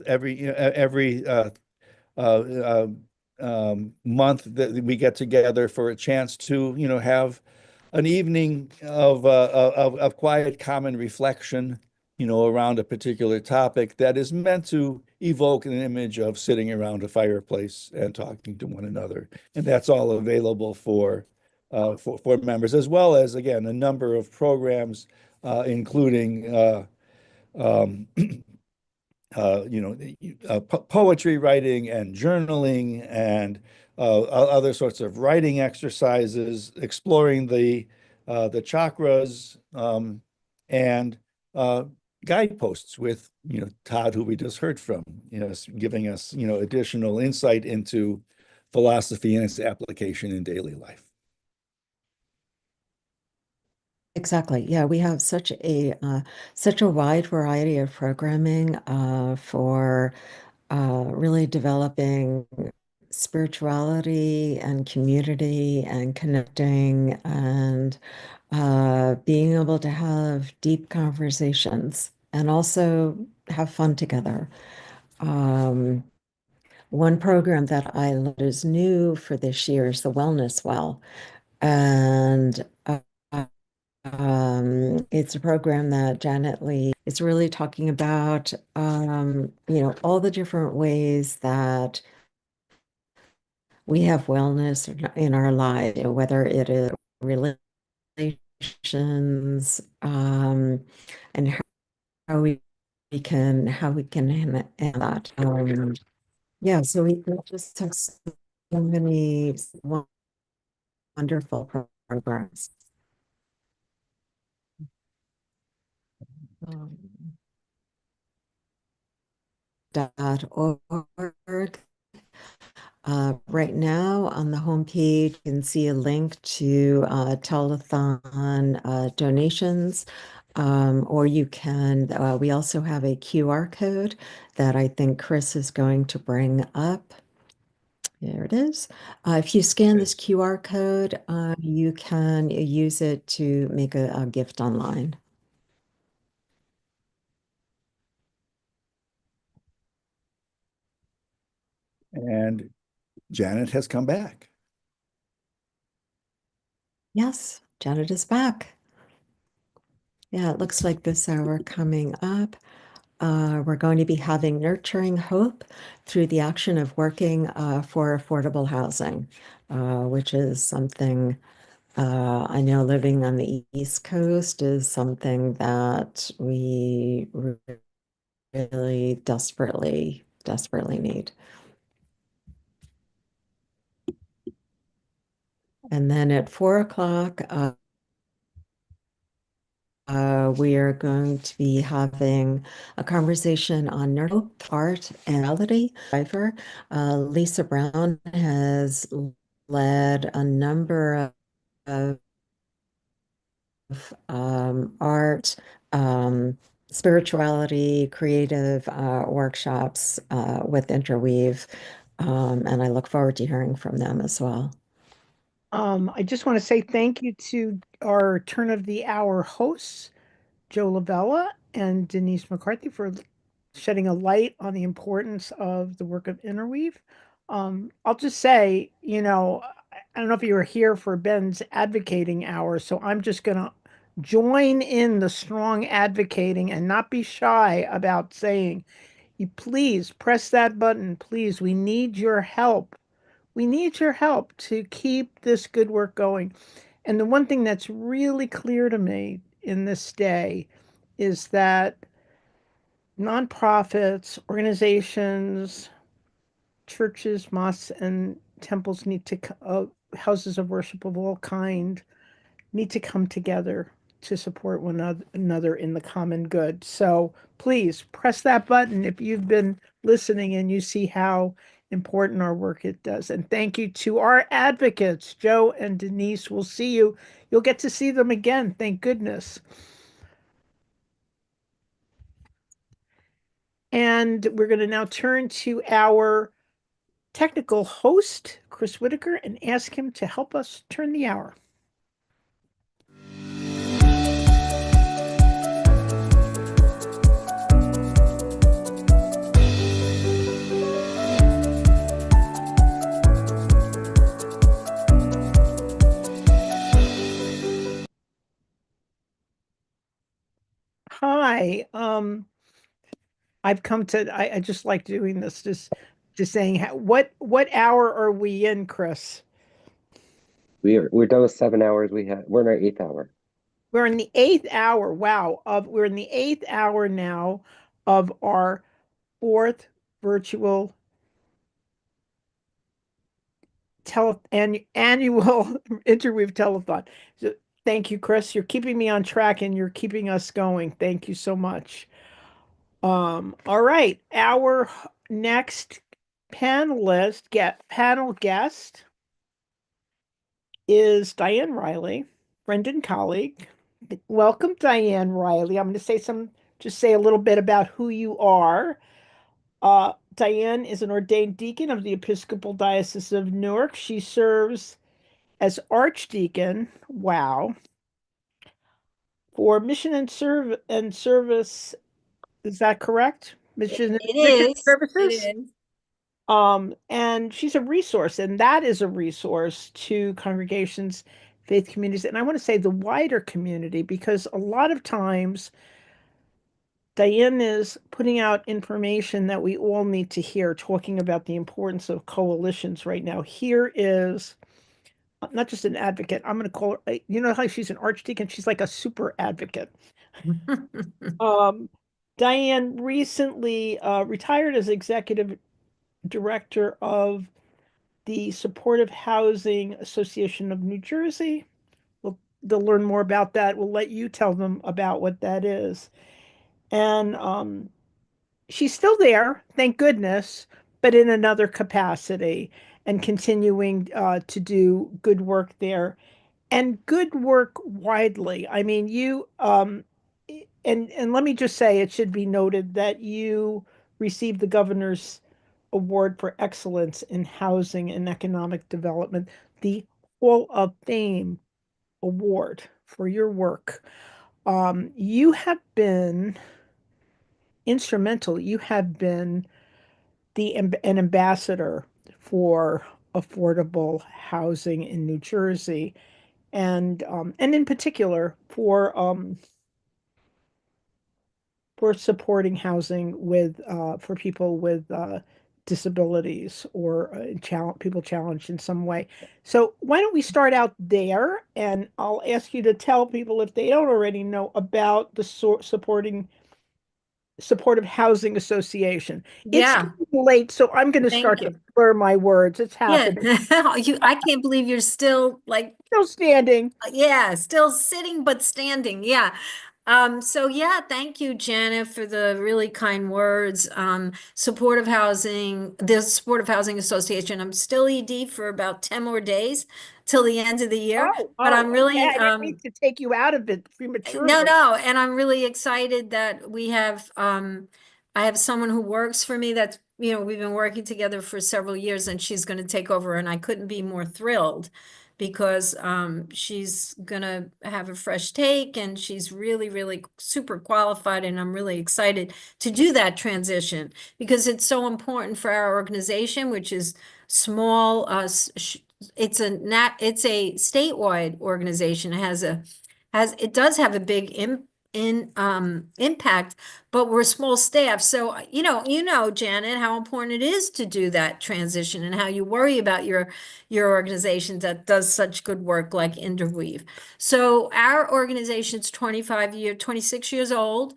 month that we get together for a chance to have an evening of quiet common reflection around a particular topic that is meant to evoke an image of sitting around a fireplace and talking to one another. And that's all available for members, as well as, again, a number of programs, including um, poetry writing and journaling and other sorts of writing exercises, exploring the chakras, and guideposts with Todd, who we just heard from, giving us additional insight into philosophy and its application in daily life. Exactly. Yeah, we have such a wide variety of programming for really developing spirituality and community and connecting and being able to have deep conversations and also have fun together. One program that I love is new for this year is the Wellness Well. And it's a program that Janet Lee is really talking about, all the different ways that we have wellness in our lives, whether it is relations, and how we can handle that. Yeah, so we just have so many wonderful programs. .org. Right now on the homepage, you can see a link to telethon donations, or you can, we also have a QR code that I think Chris is going to bring up. There it is. If you scan this QR code, you can use it to make a gift online. And Janet has come back. Yes, Janet is back. Yeah, it looks like this hour coming up. We're going to be having Nurturing Hope through the action of working for affordable housing, which is something I know living on the East Coast is something that we really desperately need. And then at 4 o'clock, we are going to be having a conversation on nerd art and reality. Lisa Brown has led a number of art, spirituality, creative workshops with Interweave, and I look forward to hearing from them as well. I just want to say thank you to our turn of the hour hosts, Joe Lavella and Denise McCarthy, for shedding a light on the importance of the work of Interweave. I'll just say, I don't know if you were here for Ben's advocating hour, so I'm just going to join in the strong advocating and not be shy about saying, you please press that button. Please, we need your help. We need your help to keep this good work going. And the one thing that's really clear to me in this day is that nonprofits, organizations, churches, mosques, and temples need to, houses of worship of all kind, need to come together to support one another in the common good. So please press that button if you've been listening and you see how important our work it does. And thank you to our advocates, Joe and Denise. We'll see you. You'll get to see them again. Thank goodness. And we're going to now turn to our technical host, Chris Whitaker, and ask him to help us turn the hour. Hi. I've come to I just like doing this, just saying what hour are we in, Chris? We're done with 7 hours. We're in our 8th hour. We're in the 8th hour. Wow. We're in the 8th hour now of our fourth virtual annual Interweave Telethon. So thank you, Chris. You're keeping me on track and you're keeping us going. Thank you so much. All right. Our next panel guest is Diane Riley, friend and colleague. Welcome, Diane Riley. I'm going to just say a little bit about who you are. Diane is an ordained deacon of the Episcopal Diocese of Newark. She serves as archdeacon, wow, for mission and service. Is that correct? Mission services? It is. And she's a resource, and that is a resource to congregations, faith communities, and I want to say the wider community, because a lot of times Diane is putting out information that we all need to hear, talking about the importance of coalitions right now. Here is not just an advocate. I'm going to call her, you know how she's an archdeacon? She's like a super advocate. Diane recently retired as executive director of the Supportive Housing Association of New Jersey. They'll learn more about that. We'll let you tell them about what that is. And she's still there, thank goodness, but in another capacity and continuing to do good work there and good work widely. I mean, and let me just say, it should be noted that you received the governor's award for excellence in housing and economic development, the Hall of Fame award for your work. You have been instrumental. You have been an ambassador for affordable housing in New Jersey, and in particular for supporting housing for people with disabilities or people challenged in some way. So why don't we start out there, and I'll ask you to tell people, if they don't already know, about the Supportive Housing Association. Yeah. It's getting late, so I'm going to start to blur my words. It's happening. I can't believe you're still still standing. Yeah, still sitting but standing. Yeah. So yeah, thank you, Janet, for the really kind words. Supportive Housing, the Supportive Housing Association. I'm still ED for about 10 more days till the end of the year. But I'm really I didn't mean to take you out of it prematurely. No, and I'm really excited that we have I have someone who works for me that's, we've been working together for several years, and she's going to take over, and I couldn't be more thrilled because she's going to have a fresh take, and she's really, really super qualified, and I'm really excited to do that transition because it's so important for our organization, which is small. It's a statewide organization. It does have a big impact, but we're small staff. So, Janet, how important it is to do that transition and how you worry about your organization that does such good work like Interweave. So our organization's 26 years old.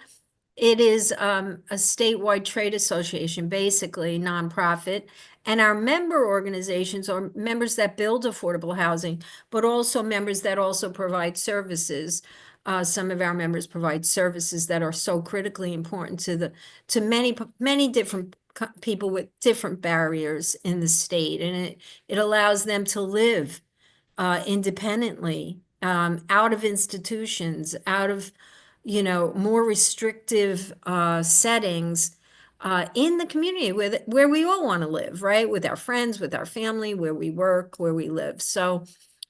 It is a statewide trade association, basically nonprofit. And our member organizations are members that build affordable housing, but also members that also provide services. Some of our members provide services that are so critically important to many different people with different barriers in the state. And it allows them to live independently, out of institutions, out of more restrictive settings in the community where we all want to live, right? With our friends, with our family, where we work, where we live. So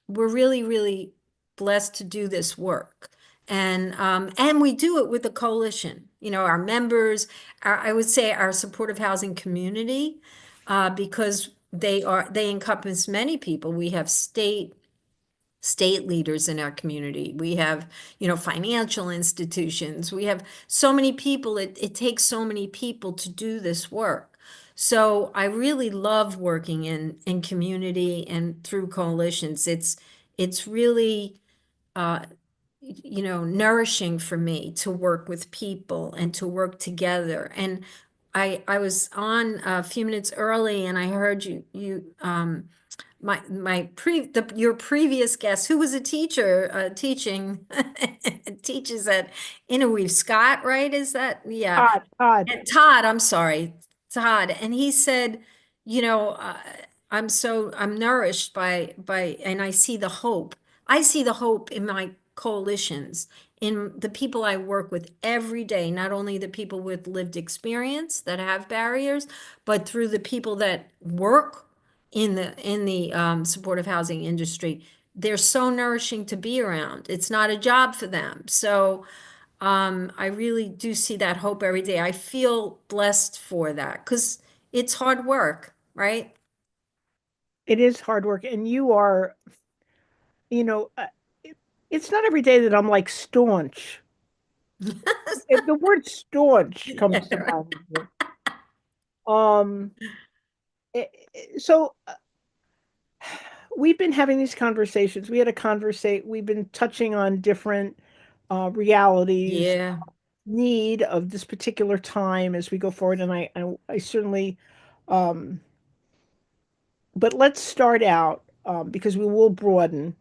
we're really, really blessed to do this work. And we do it with a coalition, our members, I would say our supportive housing community, because they encompass many people. We have state state leaders in our community. We have, financial institutions. We have so many people. It takes so many people to do this work. So I really love working in community and through coalitions. It's really nourishing for me to work with people and to work together. And I was on a few minutes early and I heard your previous guest, who was a teacher, teaching, teaches at Interweave, Scott, right? Is that, yeah. Todd. Todd, I'm sorry, Todd. And he said, I'm nourished and I see the hope. I see the hope in my coalitions, in the people I work with every day, not only the people with lived experience that have barriers, but through the people that work in the supportive housing industry. They're so nourishing to be around. It's not a job for them. So I really do see that hope every day. I feel blessed for that because it's hard work, right? It is hard work, and you are, you know, it's not every day that I'm like staunch. If the word staunch comes to mind. Um, so we've been having these conversations. We've been touching on different realities, Yeah. need of this particular time as we go forward, and I certainly, but let's start out because we will broaden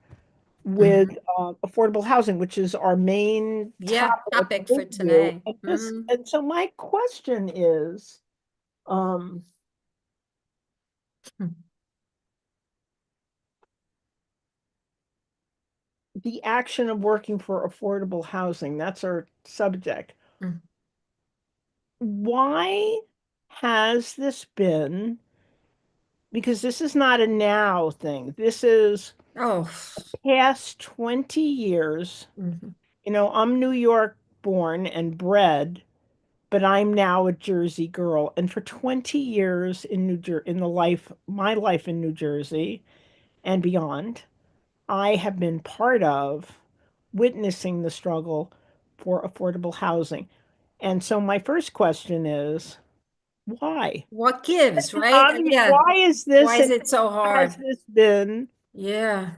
with affordable housing, which is our main Yeah, topic for interview. today. And so my question is, the action of working for affordable housing, that's our subject. Why has this been, because this is not a now thing, this is past 20 years. I'm New York born and bred, but I'm now a Jersey girl. And for 20 years in my life in New Jersey and beyond, I have been part of witnessing the struggle for affordable housing. And so my first question is, why? What gives, right? Yeah. Why is this? Why is it so hard? Has this been? Yeah.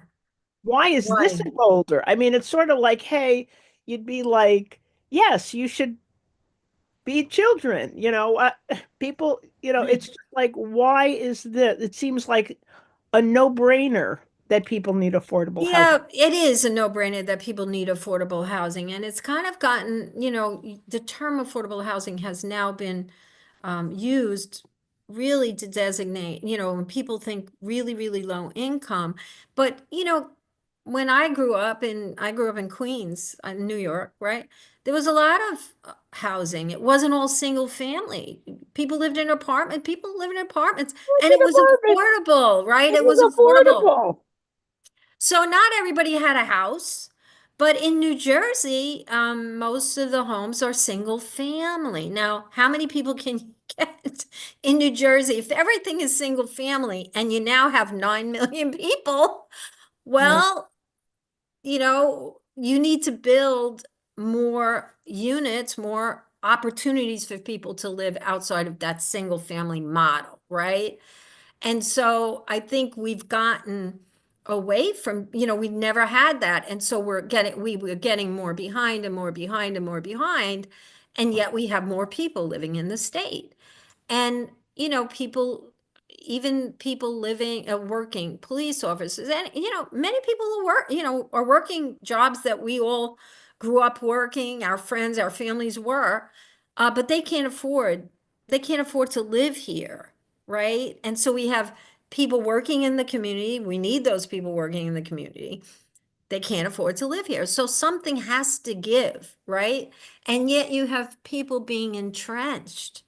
Why is this a boulder? I mean, it's sort of like, hey, you'd be like, yes, you should be children, people, it's just like, why is this? It seems like a no-brainer that people need affordable housing. Yeah, it is a no-brainer that people need affordable housing. And it's kind of gotten, the term affordable housing has now been used really to designate, when people think really, really low income. But, when I grew up in Queens, New York, right? There was a lot of housing. It wasn't all single family. People lived in apartments. People lived in apartments, and it was affordable, right? It was affordable. So not everybody had a house, but in New Jersey, most of the homes are single family. Now, how many people can you get in New Jersey? If everything is single family and you now have 9 million people, well, you need to build more units, more opportunities for people to live outside of that single family model, right? And so I think we've gotten away from, we've never had that. And so we were getting more behind and more behind and more behind. And yet we have more people living in the state. And, even people living, working, police officers, and, many people who work, are working jobs that we all grew up working, our friends, our families were, but they can't afford to live here, right? And so we have people working in the community. We need those people working in the community. They can't afford to live here. So something has to give, right? And yet you have people being entrenched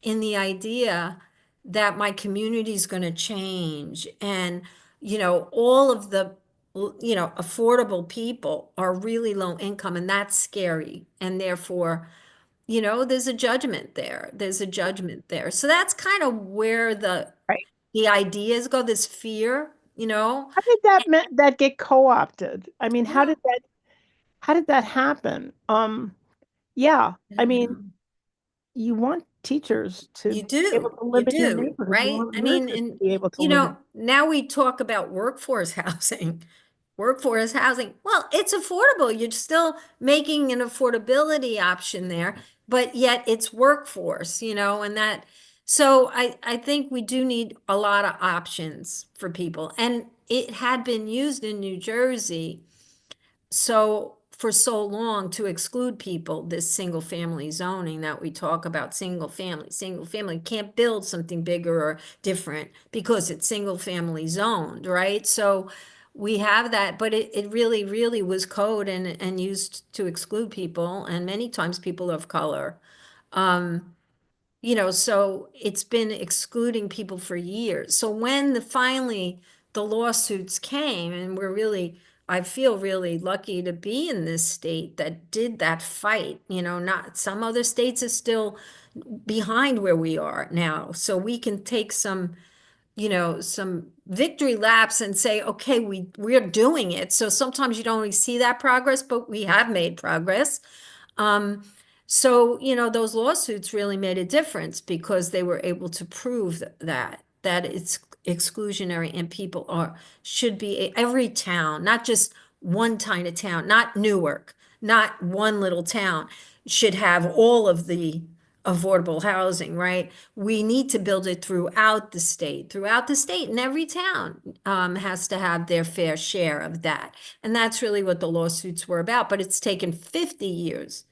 in the idea that my community is going to change. And, all of the, affordable people are really low income, and that's scary. And therefore, there's a judgment there. There's a judgment there. So that's kind of where the ideas go, this fear you know? How did that get co-opted? I mean, how did that happen? Yeah, I mean, you want teachers to You be able do, to you live in your do, neighborhood. You right? want I mean, nurses to and be able to you live in. know, now we talk about workforce housing. Workforce housing. Well, it's affordable. You're still making an affordability option there, but yet it's workforce, you know, and that. So I think we do need a lot of options for people. And it had been used in New Jersey so for so long to exclude people, this single family zoning that we talk about, single family can't build something bigger or different because it's single family zoned, right? So we have that, but it really, really was code and used to exclude people, and many times people of color. You know, so it's been excluding people for years. So when finally the lawsuits came, and I feel really lucky to be in this state that did that fight. You know, not some other states are still behind where we are now. So we can take some, you know, some victory laps and say, okay, we're doing it. So sometimes you don't always see that progress, but we have made progress. Um, so, you know, those lawsuits really made a difference because they were able to prove that it's exclusionary and should be every town, not just one tiny town, not Newark, not one little town, should have all of the affordable housing, right? We need to build it throughout the state, and every town has to have their fair share of that. And that's really what the lawsuits were about. But it's taken 50 years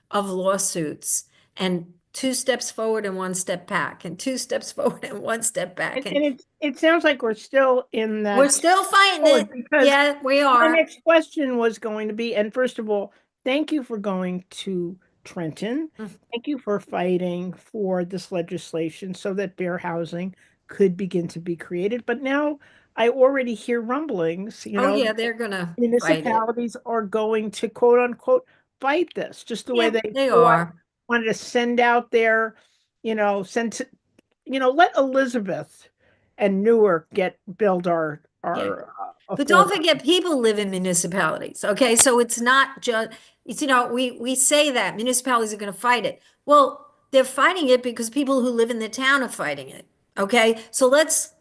of lawsuits, and 2 steps forward and 1 step back, and 2 steps forward and 1 step back. And it sounds like we're still in that. We're still fighting it. Because yeah, we my are. next question was going to be, and first of all, thank you for going to Trenton. Thank you for fighting for this legislation so that bear housing could begin to be created. But now I already hear rumblings, Oh yeah, they're gonna fight it. municipalities are going to quote unquote fight this, just the way Yeah, they wanted are. to send out their, let Elizabeth and Newark build our But don't affordable. forget, people live in municipalities, okay? So it's not just, it's, you know, we say that municipalities are gonna fight it. Well, they're fighting it because people who live in the town are fighting it, okay? So let's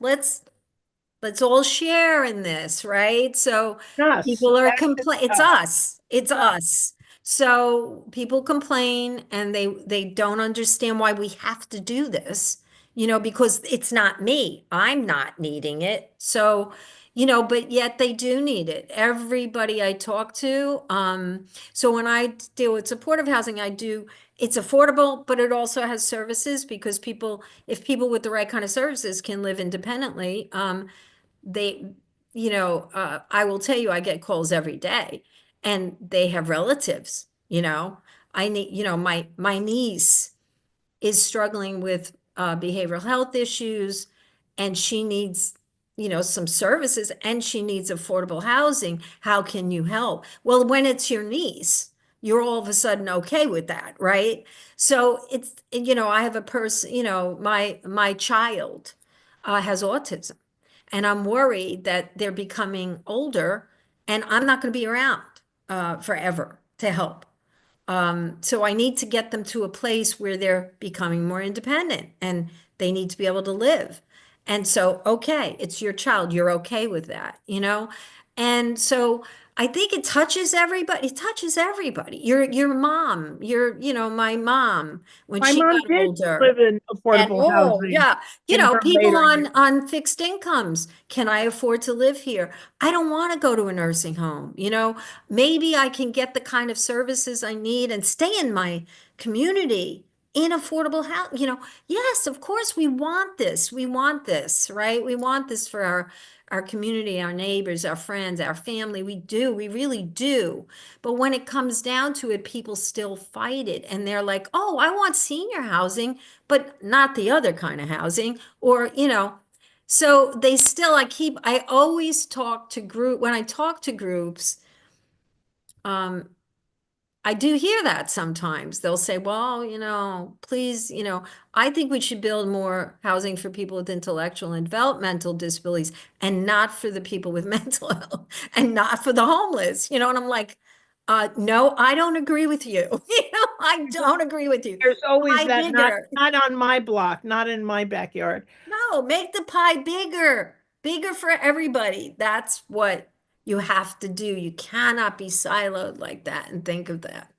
all share in this, right? So people are it's us. It's us. So people complain and they don't understand why we have to do this, you know, because it's not me. I'm not needing it. So, you know, but yet they do need it. Everybody I talk to, so when I deal with supportive housing, it's affordable, but it also has services because if people with the right kind of services can live independently, they, I will tell you, I get calls every day and they have relatives, I need, my niece is struggling with behavioral health issues, and she needs, some services, and she needs affordable housing. How can you help? Well, when it's your niece, you're all of a sudden okay with that, right? So I have a person, my child has autism, and I'm worried that they're becoming older and I'm not going to be around forever to help. So I need to get them to a place where they're becoming more independent and they need to be able to live. And so, okay, it's your child. You're okay with that, And so I think it touches everybody. It touches everybody. Your mom, my mom, when My she mom got did older. live in And affordable housing. yeah, in her people later years. on fixed incomes. Can I afford to live here? I don't want to go to a nursing home. Maybe I can get the kind of services I need and stay in my community in affordable house. Yes, of course we want this. We want this, right? We want this for our community, our neighbors, our friends, our family. We do. We really do. But when it comes down to it, people still fight it. And they're like, oh, I want senior housing, but not the other kind of housing. Or, so they still, I always talk to when I talk to groups, I do hear that sometimes. They'll say, well, please, I think we should build more housing for people with intellectual and developmental disabilities and not for the people with mental health and not for the homeless, and I'm like, no, I don't agree with you. I don't agree with you. There's always Pie that, bigger. not on my block, not in my backyard. No, make the pie bigger for everybody. That's what you have to do. You cannot be siloed like that and think of that.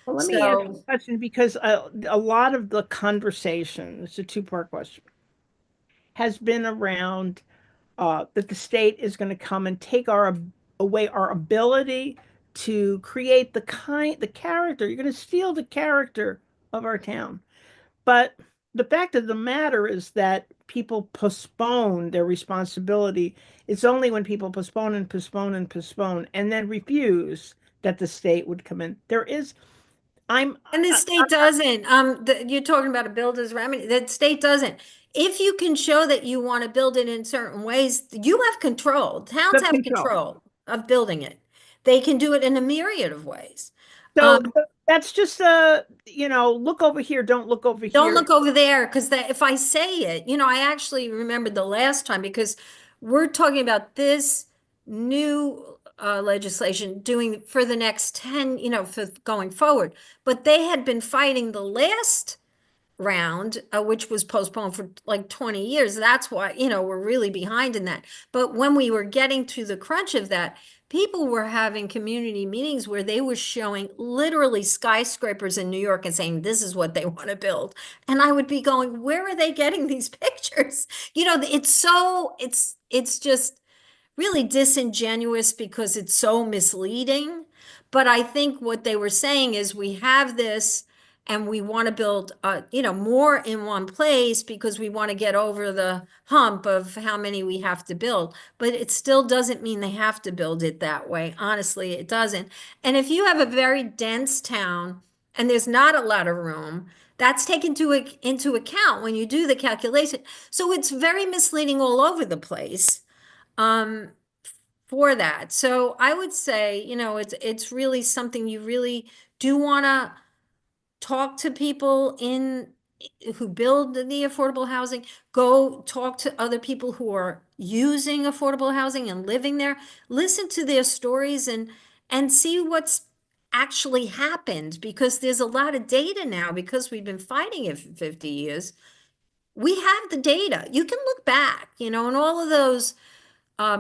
Well, let me ask you a So, question because a lot of the conversation, it's a two-part question, has been around that the state is going to come and take away our ability to create the character. You're going to steal the character of our town. But the fact of the matter is that people postpone their responsibility. It's only when people postpone and postpone and postpone and then refuse that the state would come in. and the state doesn't. You're talking about a builder's remedy. The state doesn't. If you can show that you want to build it in certain ways, you have control. Towns have control of building it. They can do it in a myriad of ways. So that's just look over here, don't look over here. Don't look over there, because if I say it, I actually remembered the last time, because we're talking about this new legislation doing for the next 10, for going forward. But they had been fighting the last round, which was postponed for like 20 years. That's why, we're really behind in that. But when we were getting to the crunch of that, people were having community meetings where they were showing literally skyscrapers in New York and saying, this is what they want to build. And I would be going, where are they getting these pictures? It's just really disingenuous because it's so misleading. But I think what they were saying is we have this and we want to build, more in one place because we want to get over the hump of how many we have to build. But it still doesn't mean they have to build it that way. Honestly, it doesn't. And if you have a very dense town and there's not a lot of room, that's taken into account when you do the calculation. So it's very misleading all over the place for that. So I would say, it's really something you really do want to talk to people who build the affordable housing. Go talk to other people who are using affordable housing and living there. Listen to their stories and see what's actually happened, because there's a lot of data now, because we've been fighting it for 50 years. We have the data. You can look back, and all of those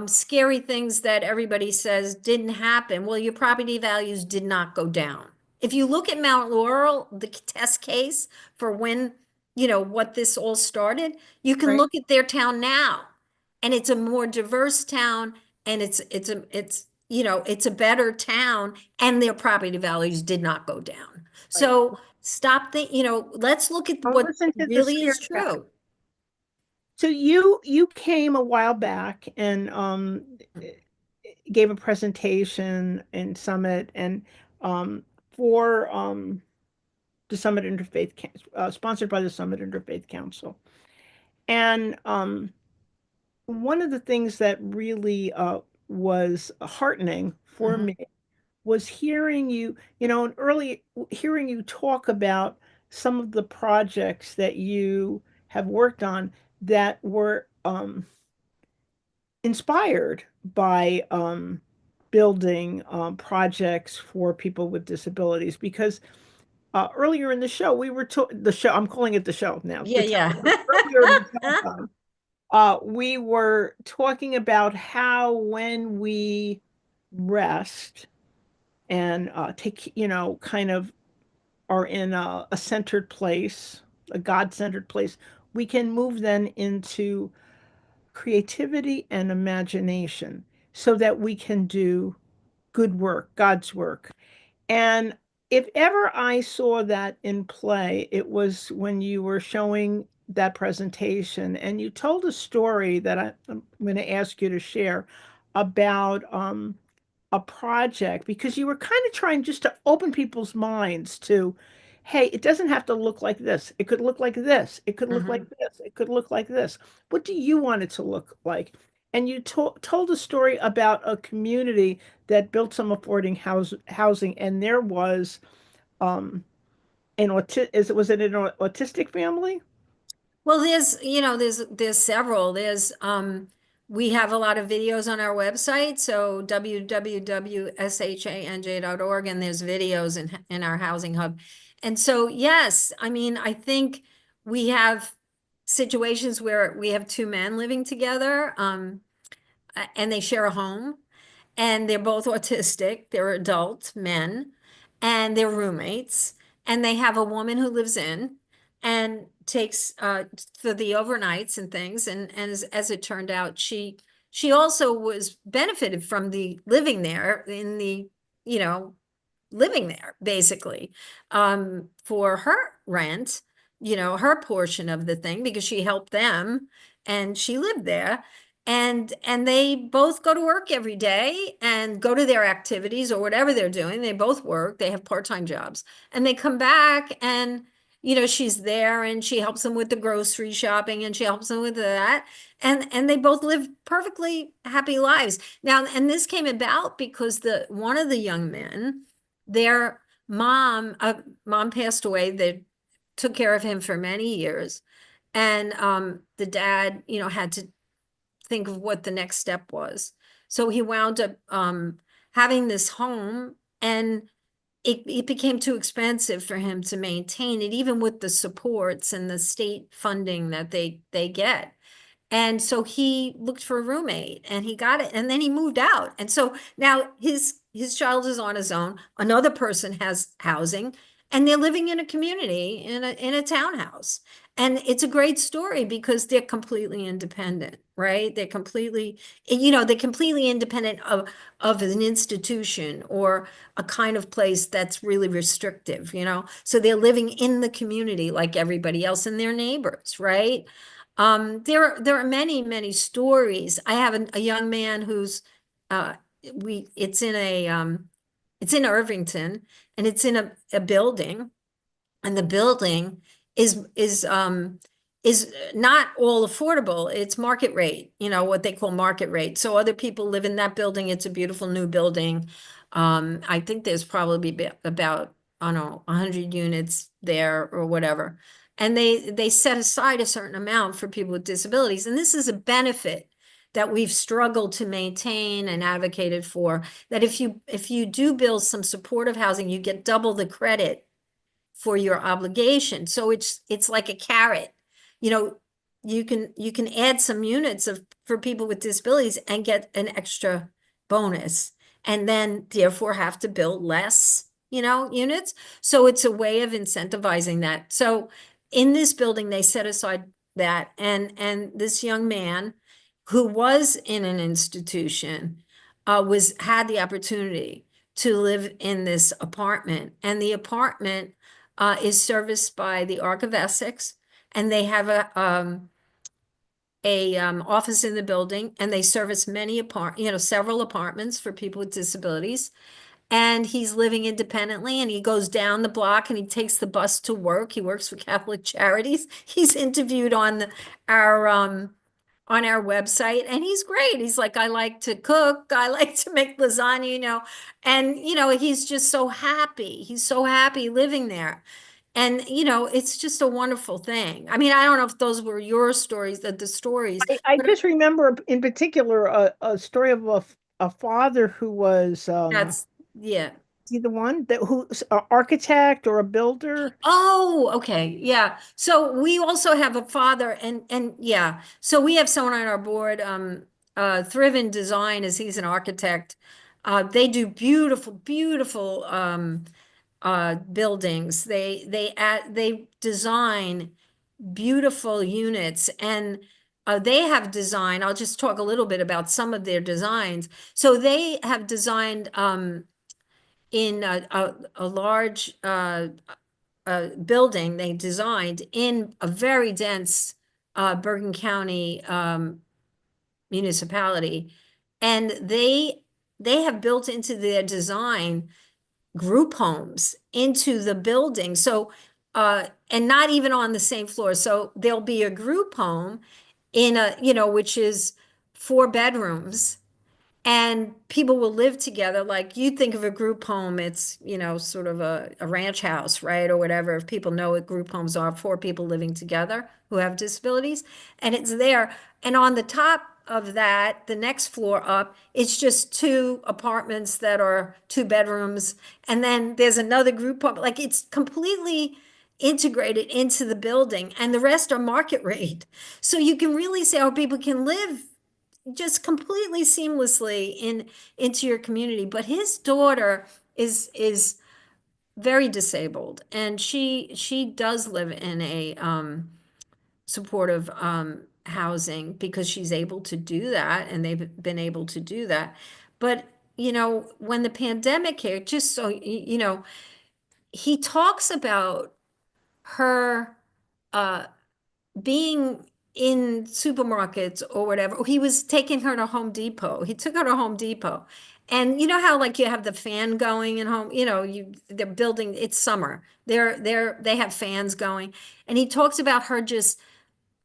scary things that everybody says didn't happen. Well, your property values did not go down. If you look at Mount Laurel, the test case for when, what this all started, you can look at their town now, and it's a more diverse town, and it's a better town, and their property values did not go down. So stop let's look at what really is true. So you came a while back and gave a presentation in Summit and for the Summit Interfaith sponsored by the Summit Interfaith Council. And one of the things that really was heartening for me was hearing you hearing you talk about some of the projects that you have worked on that were inspired by building projects for people with disabilities. Because earlier in the show, I'm calling it the show now. Yeah. Earlier in the telephone, we were talking about how when we rest and take, kind of are in a centered place, a God-centered place, we can move then into creativity and imagination so that we can do good work, God's work. And if ever I saw that in play, it was when you were showing that presentation and you told a story that I'm going to ask you to share about a project, because you were kind of trying just to open people's minds to, hey, it doesn't have to look like this. It could look like this. It could look like this. It could look like this. What do you want it to look like? And you told a story about a community that built some affording housing, and there was an was it an autistic family? Well, there's several. We have a lot of videos on our website, so www.shanj.org, and there's videos in our housing hub. And so, yes, I mean, I think we have situations where we have two men living together, and they share a home, and they're both autistic. They're adult men, and they're roommates, and they have a woman who lives in and takes for the overnights and things. And as it turned out, she also was benefited from the living there in the, you know, living there basically, for her rent, her portion of the thing, because she helped them and she lived there. And they both go to work every day and go to their activities or whatever they're doing. They both work, they have part-time jobs, and they come back and she's there and she helps them with the grocery shopping and she helps them with that. And they both live perfectly happy lives. Now, and this came about because one of the young men, their mom passed away. They took care of him for many years. And the dad, had to think of what the next step was. So he wound up having this home, and it became too expensive for him to maintain it, even with the supports and the state funding that they get. And so he looked for a roommate and he got it, and then he moved out. And so now his child is on his own. Another person has housing, and they're living in a community in a townhouse. And it's a great story because they're completely independent, right? They're completely independent of an institution or a kind of place that's really restrictive, So they're living in the community like everybody else and their neighbors, right? There are many, many stories. I have a young man who's it's in Irvington, and it's in a building, and the building is not all affordable. It's market rate, what they call market rate. So other people live in that building. It's a beautiful new building. I think there's probably about, I don't know, 100 units there or whatever. And they set aside a certain amount for people with disabilities. And this is a benefit that we've struggled to maintain and advocated for, that if you do build some supportive housing, you get double the credit for your obligation. So it's like a carrot. You can add some units for people with disabilities and get an extra bonus, and then therefore have to build less, units. So it's a way of incentivizing that. So in this building, they set aside that, and this young man who was in an institution had the opportunity to live in this apartment, and the apartment is serviced by the Arc of Essex, and they have a office in the building, and they service several apartments for people with disabilities. And he's living independently, and he goes down the block and he takes the bus to work. He works for Catholic Charities. He's interviewed on our website, and he's great. He's like, I like to cook, I like to make lasagna, and he's just so happy. He's so happy living there. And it's just a wonderful thing. I mean, I don't know if those were your stories, the stories. I just remember in particular a story of a father who was yeah. Is he the one who's an architect or a builder? Oh, okay. Yeah. So we also have a father, and yeah. So we have someone on our board, Thriven Design, as he's an architect. They do beautiful, beautiful buildings. They design beautiful units, and they have designed, I'll just talk a little bit about some of their designs. So they have designed in a large building they designed in a very dense Bergen County municipality. And they have built into their design group homes into the building. So, and not even on the same floor. So there'll be a group home in which is 4 bedrooms, and people will live together. Like you think of a group home, it's, sort of a ranch house, right? Or whatever. If people know what group homes are, 4 people living together who have disabilities, and it's there. And on the top of that, the next floor up, it's just 2 apartments that are 2 bedrooms. And then there's another group home. Like it's completely integrated into the building, and the rest are market rate. So you can really say how people can live just completely seamlessly into your community. But his daughter is very disabled, and she does live in a supportive housing because she's able to do that, and they've been able to do that. But when the pandemic hit, just so he talks about her being in supermarkets or whatever. He was taking her to Home Depot. He took her to Home Depot. And you know how like you have the fan going in home, they're building, it's summer. They have fans going. And he talks about her just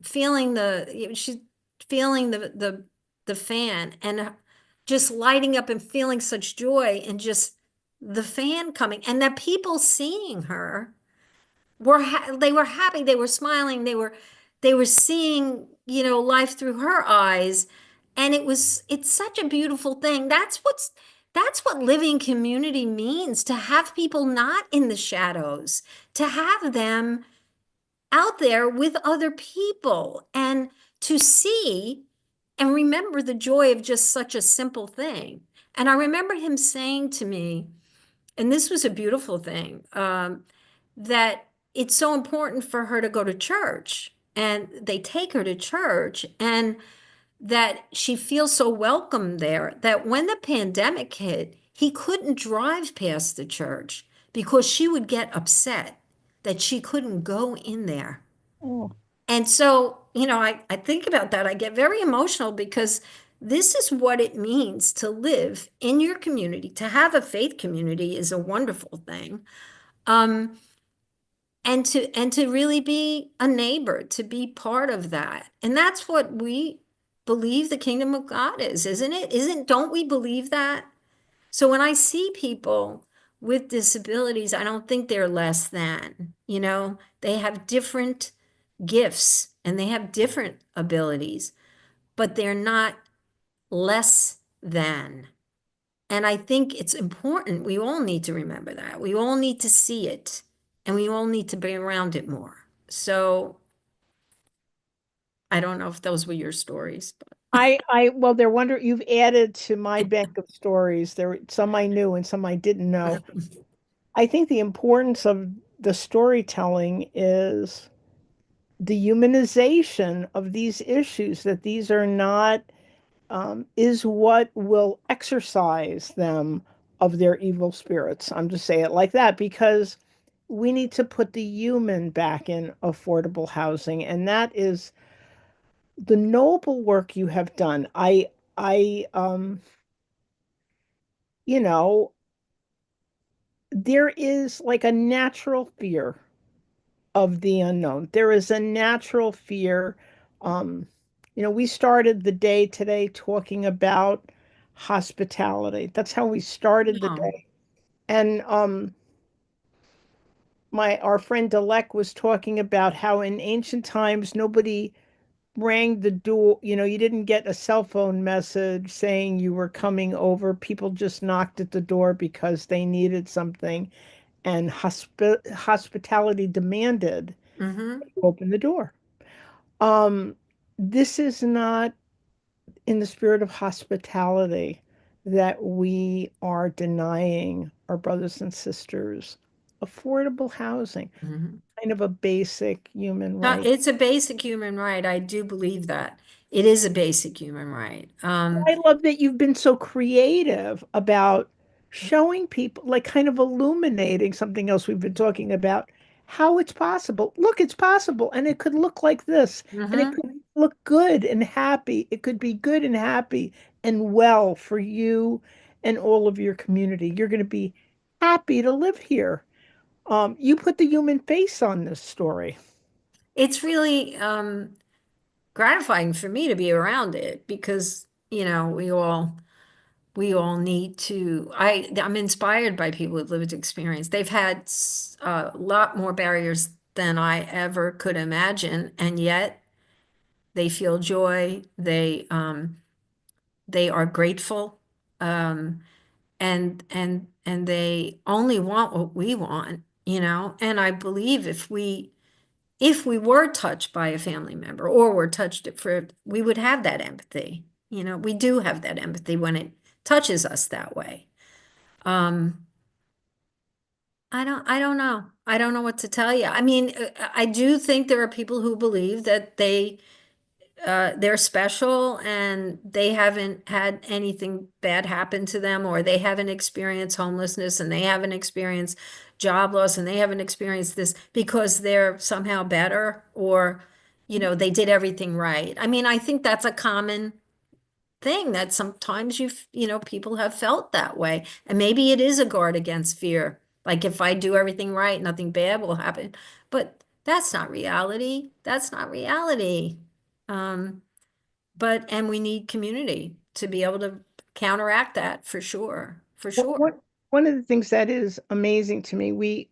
feeling she's feeling the fan and just lighting up and feeling such joy and just the fan coming, and that people seeing her they were happy, they were smiling, they were seeing, life through her eyes. And it's such a beautiful thing. That's what living community means, to have people not in the shadows, to have them out there with other people, and to see and remember the joy of just such a simple thing. And I remember him saying to me, and this was a beautiful thing, that it's so important for her to go to church, and they take her to church, and that she feels so welcome there, that when the pandemic hit, he couldn't drive past the church because she would get upset that she couldn't go in there. Oh. And so, I think about that. I get very emotional because this is what it means to live in your community. To have a faith community is a wonderful thing. And to really be a neighbor, to be part of that. And that's what we believe the kingdom of God is, isn't it? Don't we believe that? So when I see people with disabilities, I don't think they're less than, they have different gifts and they have different abilities, but they're not less than. And I think it's important. We all need to remember that. We all need to see it, and we all need to be around it more. So I don't know if those were your stories, but Well, they're you've added to my bank of stories. There some I knew and some I didn't know. I think the importance of the storytelling is the humanization of these issues, that these are not, is what will exorcise them of their evil spirits. I'm just saying it like that because we need to put the human back in affordable housing, and that is the noble work you have done. I you know, there is like a natural fear of the unknown. There is a natural fear. Um, we started the day today talking about hospitality. That's how we started the no. day. And our friend Delek was talking about how in ancient times nobody rang the door. You didn't get a cell phone message saying you were coming over. People just knocked at the door because they needed something, and hospitality demanded Mm-hmm. open the door. This is not in the spirit of hospitality that we are denying our brothers and sisters affordable housing, Mm-hmm. kind of a basic human No, right. it's a basic human right. I do believe that. It is a basic human right. I love that you've been so creative about showing people, like kind of illuminating something else we've been talking about, how it's possible. Look, it's possible, and it could look like this, and it Mm-hmm. could look good and happy. It could be good and happy and well for you and all of your community. You're going to be happy to live here. You put the human face on this story. It's really gratifying for me to be around it because, we all need to, I'm inspired by people with lived experience. They've had a lot more barriers than I ever could imagine, and yet they feel joy. They are grateful. Um, and they only want what we want, and I believe if we were touched by a family member or were touched we would have that empathy. We do have that empathy when it touches us that way. um I don't know. I don't know what to tell you. I mean, I do think there are people who believe that they're special and they haven't had anything bad happen to them, or they haven't experienced homelessness and they haven't experienced job loss and they haven't experienced this because they're somehow better, or they did everything right. I mean, I think that's a common thing that sometimes people have felt that way, and maybe it is a guard against fear, like if I do everything right nothing bad will happen, but that's not reality. That's not reality. um and we need community to be able to counteract that, for sure, for sure. One of the things that is amazing to me,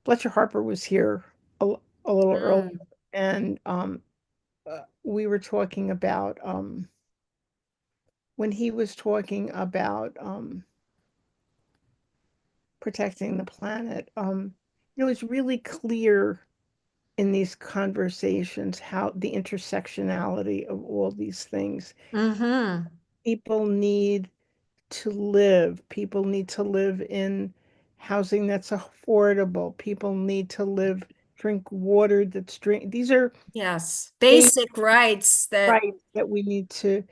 Fletcher Harper was here a little earlier, Mm. and we were talking about when he was talking about protecting the planet. It's really clear in these conversations how the intersectionality of all these things. Mm-hmm. People need to live. People need to live in housing that's affordable. People need to drink water that's These are Yes, basic basic rights that, rights that we need to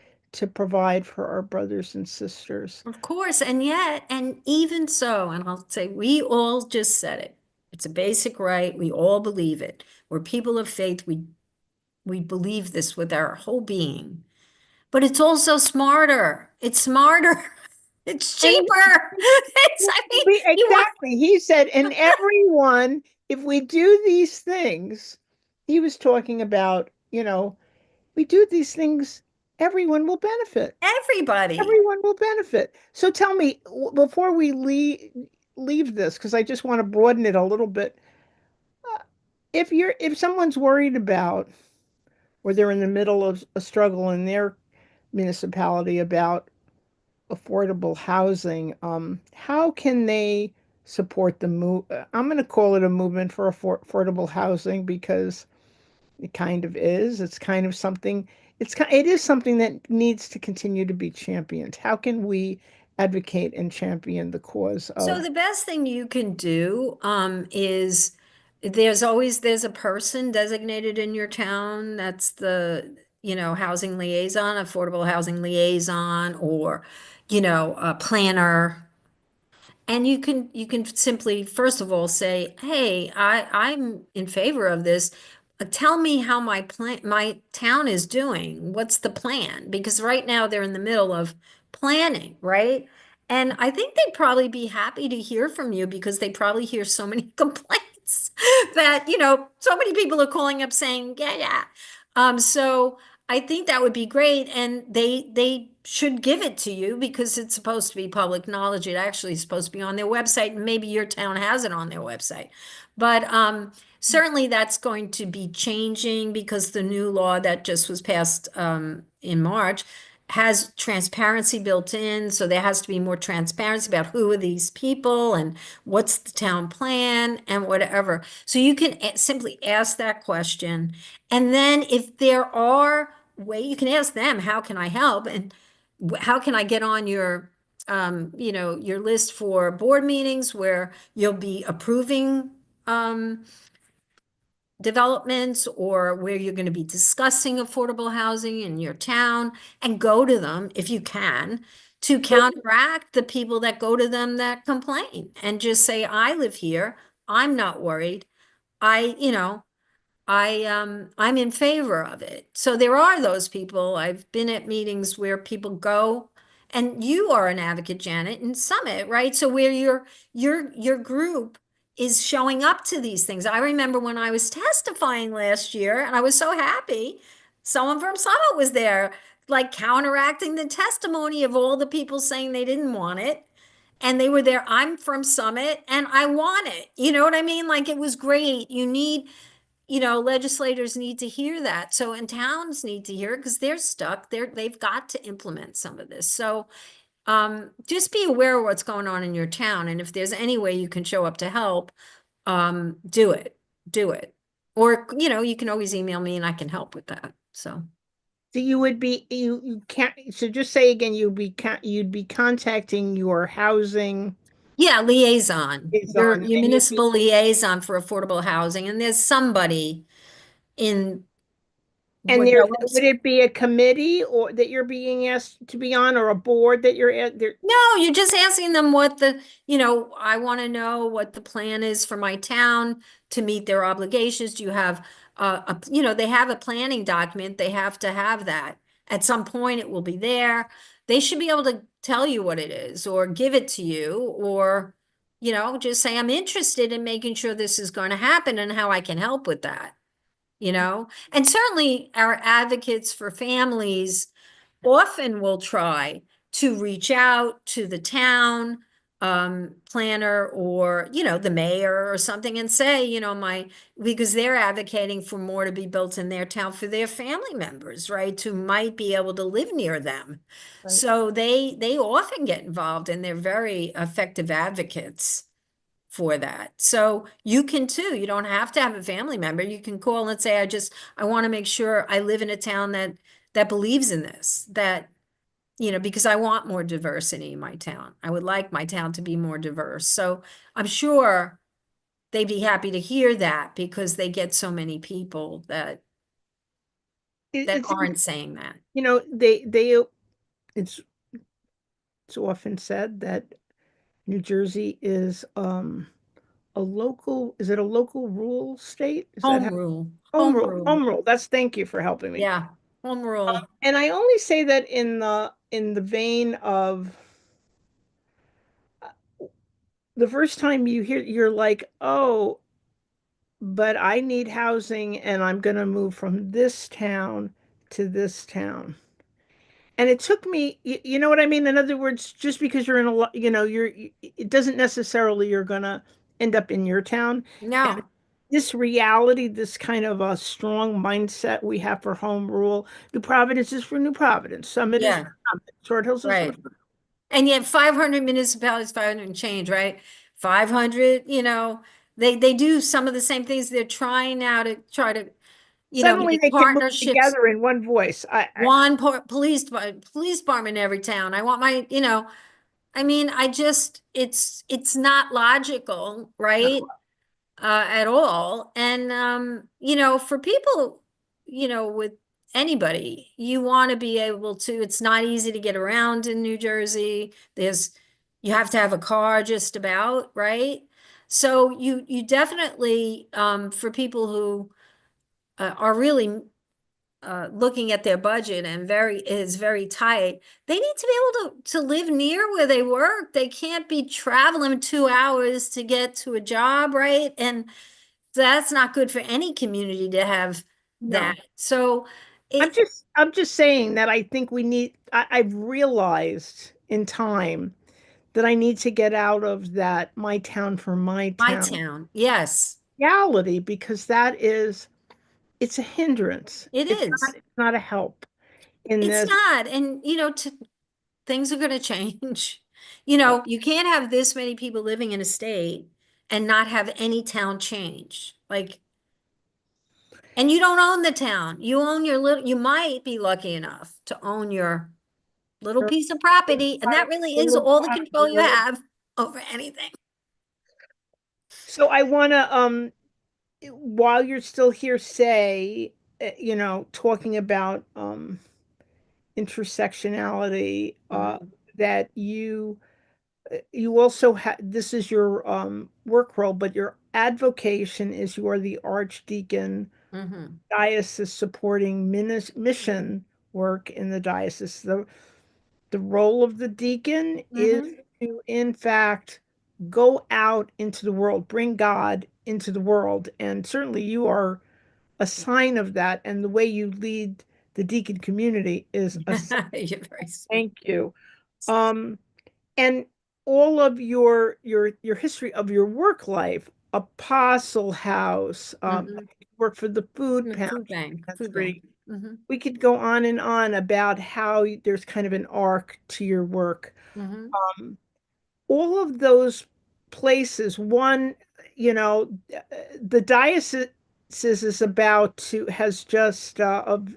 provide for our brothers and sisters. of course, and yet, and even so, and I'll say we all just said it. It's a basic right. We all believe it. We're people of faith. We believe this with our whole being. But it's also smarter. It's smarter. It's And cheaper. I mean, you want, exactly. He said, and everyone, if we do these things, he was talking about, we do these things, everyone will benefit. everybody. Everyone will benefit. So tell me, before we leave this, because I just want to broaden it a little bit, if someone's worried about, or they're in the middle of a struggle in their municipality about affordable housing, how can they support the move? I'm going to call it a movement for affordable housing because it kind of is. It's kind of something. It is something that needs to continue to be championed. How can we advocate and champion the cause So of? the best thing you can do is there's a person designated in your town that's the, housing liaison, affordable housing liaison, or, a planner. And you can simply, first of all, say, hey, I'm in favor of this. Tell me how my town is doing. What's the plan? Because right now they're in the middle of planning, right? And I think they'd probably be happy to hear from you because they probably hear so many complaints that, so many people are calling up saying, yeah, yeah. So I think that would be great, and they should give it to you because it's supposed to be public knowledge. It actually is supposed to be on their website, and maybe your town has it on their website. But certainly that's going to be changing because the new law that just was passed in March has transparency built in. So there has to be more transparency about who are these people and what's the town plan and whatever. So you can simply ask that question. And then if there are you can ask them, how can I help? And how can I get on your list for board meetings where you'll be approving developments, or where you're going to be discussing affordable housing in your town, and go to them if you can, to counteract the people that go to them that complain, and just say, I live here. I'm not worried. I'm in favor of it. So there are those people. I've been at meetings where people go, and you are an advocate, Janet, in Summit, right? So where your group is showing up to these things. I remember when I was testifying last year, and I was so happy, someone from Summit was there, like counteracting the testimony of all the people saying they didn't want it. And they were there. I'm from Summit and I want it. You know what I mean? Like, it was great. You need, legislators need to hear that. So, and towns need to hear it because they're stuck. They've got to implement some of this. So, just be aware of what's going on in your town. And if there's any way you can show up to help, do it. Do it. Or, you can always email me and I can help with that. So. So you can't, so just say again, you'd be contacting your housing Yeah, liaison. Your liaison, and you'd be, municipal liaison for affordable housing, and there's somebody in and what there, that was. would it be a committee or that you're being asked to be on, or a board that you're at there? No, you're just asking them I want to know what the plan is for my town to meet their obligations. Do you have they have a planning document. They have to have that. At some point, it will be there. They should be able to tell you what it is or give it to you or, just say, I'm interested in making sure this is going to happen and how I can help with that, And certainly our advocates for families often will try to reach out to the town planner or the mayor or something and say because they're advocating for more to be built in their town for their family members, right, who might be able to live near them. Right. So they often get involved and they're very effective advocates for that. So you can too. You don't have to have a family member. You can call and say, I want to make sure I live in a town that believes in this, because I want more diversity in my town. I would like my town to be more diverse. So I'm sure they'd be happy to hear that because they get so many people that aren't saying that. It's often said that New Jersey is is it a local rule state? Is that Home rule. home rule? Thank you for helping me. Yeah, home rule. And I only say that in the vein of the first time you're like, oh, but I need housing and I'm going to move from this town to this town. And it took me, you know what I mean? In other words, just because you're in it doesn't necessarily you're going to end up in your town. No. And this reality, this kind of a strong mindset we have for home rule. New Providence is for New Providence. Summit is for Summit. Short Hills is Right. for And yet 500 municipalities, 500 and change, right? 500, they do some of the same things. They're trying now to suddenly make they can move partnerships. together in one voice. Police department in every town. I want it's not logical, right? At all. And for people, with anybody, you want to be able to, it's not easy to get around in New Jersey. You have to have a car just about, right? So you definitely, for people who are really looking at their budget and is very tight, they need to be able to live near where they work. They can't be traveling 2 hours to get to a job, right? And that's not good for any community to have that. So I'm just saying that I think I've realized in time that I need to get out of that my town for my town yes, reality, because it's a hindrance. It's not a help in it's this. not. And things are going to change. You can't have this many people living in a state and not have any town change. And you don't own the town. You own you might be lucky enough to own your little piece of property. And that really is all the control you have over anything. So I want to, while you're still here, say, talking about intersectionality, that you also have, this is your work role, but your advocation is you are the archdeacon diocese supporting mission work in the diocese. The role of the deacon is to, in fact, go out into the world, bring God into the world. And certainly you are a sign of that. And the way you lead the deacon community is a You're very sweet. thank you. And all of your history of your work life, Apostle House, work for the food Food bank. pantry. We could go on and on about how there's kind of an arc to your work. All of those places, one, the diocese is about to has just of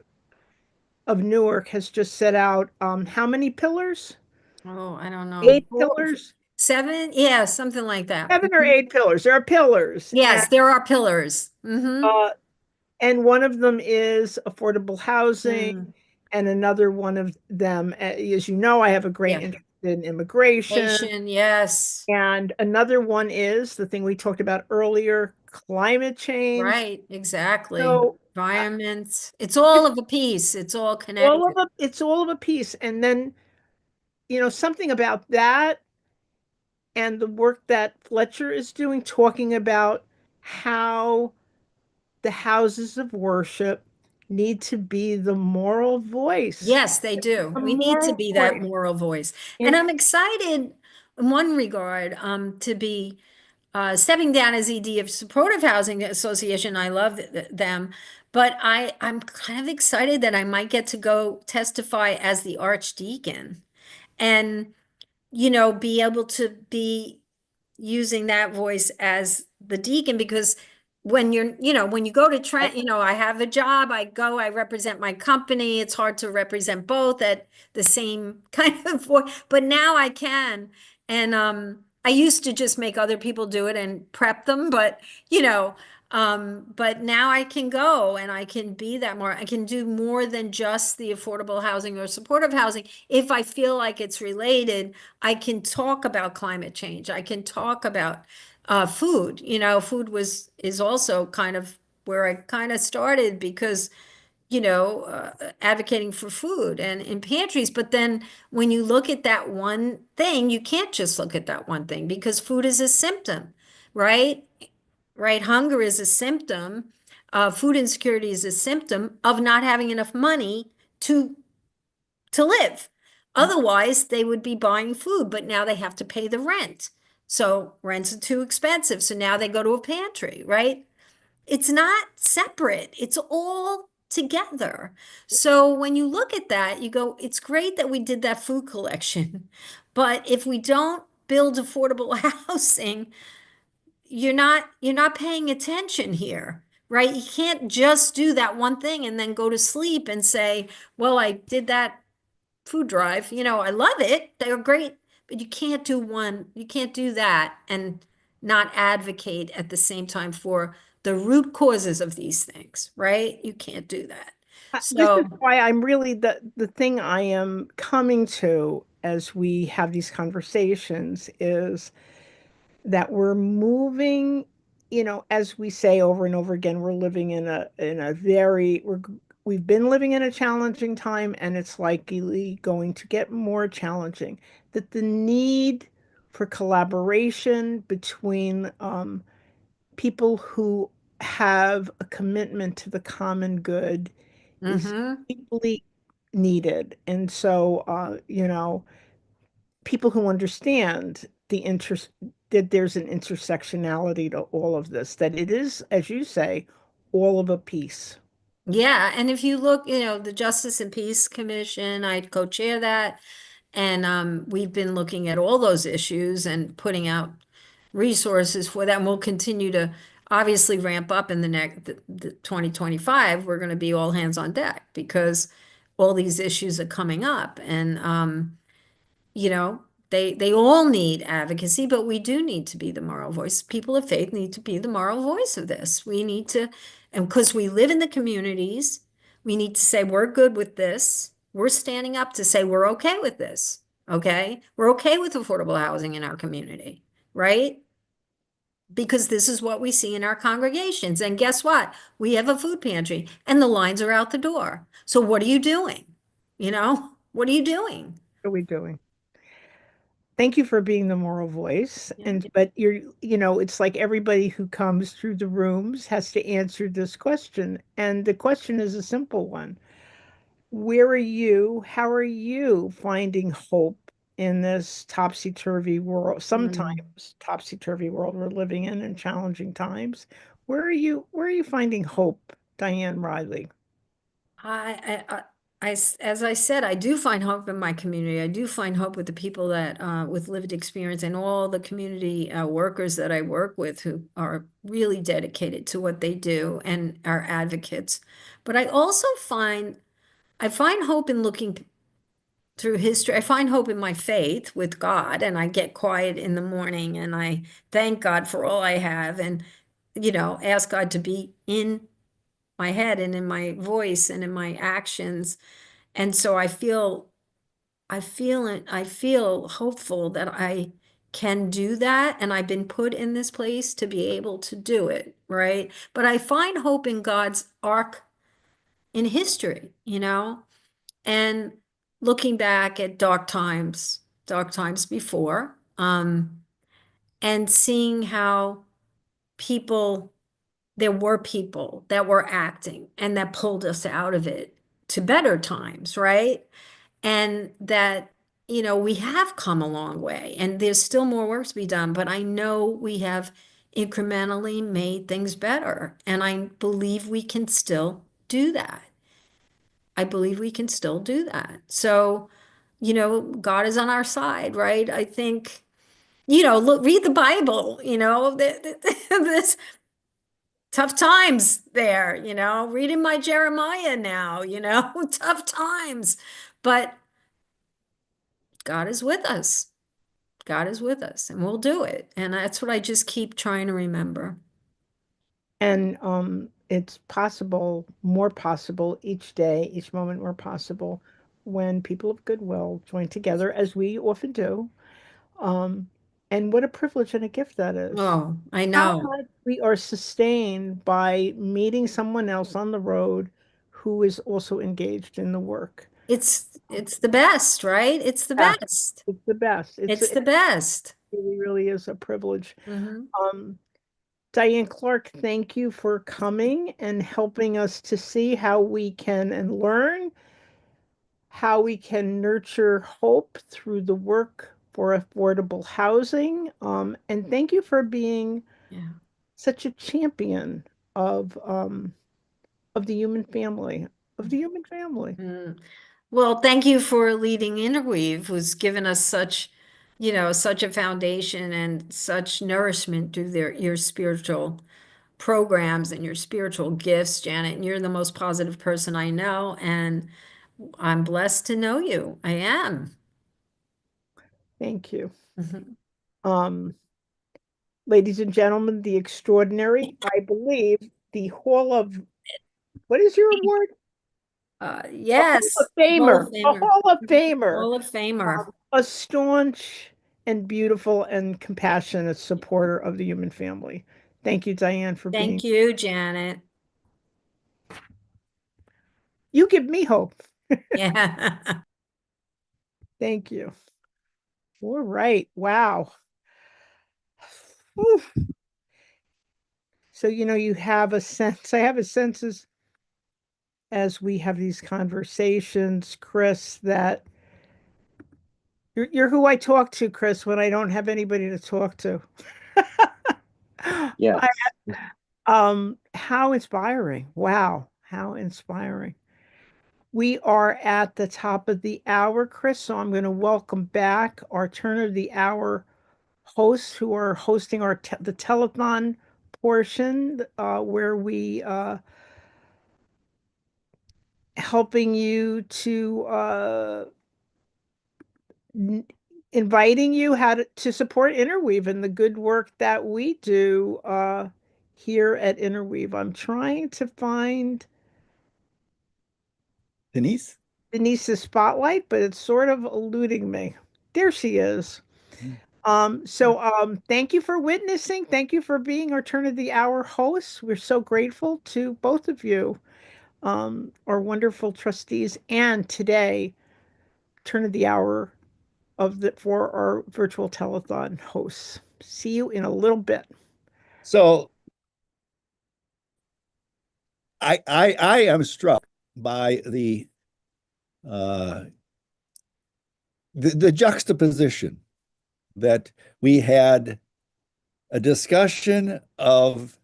Newark has just set out how many pillars? Oh, I don't know. 8 pillars? 7? Yeah, something like that. 7 or 8 pillars. There are pillars. Yes, there are pillars. And one of them is affordable housing, and another one of them, as you know, I have a great interest in immigration. Yes. And another one is the thing we talked about earlier, climate change. Right, exactly. So, environment. It's all of a piece. It's all connected. It's all of a piece. And then, something about that and the work that Fletcher is doing, talking about how the houses of worship need to be the moral voice. Yes, they do. We need to be that moral voice. And I'm excited in one regard to be stepping down as ED of Supportive Housing Association. I love them, but I'm kind of excited that I might get to go testify as the archdeacon and, be able to be using that voice as the deacon, because when when you go to Trent, I have a job, I represent my company. It's hard to represent both at the same kind of voice, but now I can. And I used to just make other people do it and prep them, but but now I can go and I can be that more. I can do more than just the affordable housing or supportive housing. If I feel like it's related, I can talk about climate change. I can talk about food. Food is also kind of where I kind of started, because advocating for food and in pantries. But then when you look at that one thing, you can't just look at that one thing, because food is a symptom, right? Right? Hunger is a symptom. Food insecurity is a symptom of not having enough money to live. Otherwise, they would be buying food, but now they have to pay the rent. So rents are too expensive. So now they go to a pantry, right? It's not separate. It's all together. So when you look at that, you go, it's great that we did that food collection, but if we don't build affordable housing, you're not paying attention here, right? You can't just do that one thing and then go to sleep and say, well, I did that food drive. I love it. They're great, but you can't do that and not advocate at the same time for the root causes of these things, right? You can't do that. This is why I'm really the thing I am coming to as we have these conversations is that we're moving, as we say over and over again, we're living in a we've been living in a challenging time, and it's likely going to get more challenging. That the need for collaboration between people who have a commitment to the common good is deeply needed. And so, people who understand that there's an intersectionality to all of this, that it is, as you say, all of a piece. Yeah, and if you look, the Justice and Peace Commission, I co-chair that, and we've been looking at all those issues and putting out resources for that. And we'll continue to obviously ramp up in the 2025. We're going to be all hands on deck, because all these issues are coming up, and they all need advocacy, but we do need to be the moral voice. People of faith need to be the moral voice of this. We need to, and because we live in the communities, we need to say we're good with this. We're standing up to say we're okay with this. Okay, we're okay with affordable housing in our community, right? Because this is what we see in our congregations. And guess what? We have a food pantry and the lines are out the door. So what are you doing? What are you doing? What are we doing? thank you for being the moral voice. But it's like everybody who comes through the rooms has to answer this question. And the question is a simple one. Where are you? How are you finding hope in this topsy-turvy world? Sometimes topsy-turvy world we're living in and challenging times. Where are you finding hope, Diane Riley? As I said, I do find hope in my community. I do find hope with the people that, with lived experience and all the community workers that I work with who are really dedicated to what they do and are advocates. But I find hope in looking through history. I find hope in my faith with God, and I get quiet in the morning and I thank God for all I have and, ask God to be in my head and in my voice and in my actions. And so I feel hopeful that I can do that. And I've been put in this place to be able to do it, right? But I find hope in God's arc in history, and looking back at dark times before, and seeing how people there were people that were acting and that pulled us out of it to better times, right? And that, we have come a long way and there's still more work to be done, but I know we have incrementally made things better. And I believe we can still do that. I believe we can still do that. So, God is on our side, right? I think, look, read the Bible, this tough times there, reading my Jeremiah now, tough times. But God is with us. God is with us and we'll do it. And that's what I just keep trying to remember. And it's possible, more possible each day, each moment more possible when people of goodwill join together, as we often do. And what a privilege and a gift that is. Oh, I How know. much we are sustained by meeting someone else on the road who is also engaged in the work. It's the best, right? It's the Yeah, best. it's the best. It's the best. It really is a privilege. Mhm. Diane Clark, thank you for coming and helping us to see how we can and learn how we can nurture hope through the work for affordable housing. And thank you for being Yeah. such a champion of the human family, Mm. Well, thank you for leading Interweave, who's given us such, such a foundation and such nourishment through your spiritual programs and your spiritual gifts, Janet. And you're the most positive person I know, and I'm blessed to know you. I am. Thank you. Um, ladies and gentlemen, the extraordinary, I believe, the Hall of, what is your award? Yes, A Famer, a Hall of Famer, Hall of Famer. a staunch and beautiful and compassionate supporter of the human family. Thank you, Diane, for being. Thank you, Janet. You give me hope. Yeah. Thank you. All right. Wow. Whew. So, you have a sense, I have a sense as we have these conversations, Chris, that you're who I talk to, Chris, when I don't have anybody to talk to. Yes. How inspiring. Wow, how inspiring. We are at the top of the hour, Chris, so I'm going to welcome back our turn of the hour hosts who are hosting the telethon portion, where we helping you to inviting you how to support Interweave and the good work that we do here at Interweave. I'm trying to find Denise's spotlight, but it's sort of eluding me. There she is. Thank you for witnessing. Thank you for being our turn of the hour hosts. We're so grateful to both of you, our wonderful trustees, and today, turn of the hour for our virtual telethon hosts. See you in a little bit. So I am struck by the juxtaposition that we had a discussion of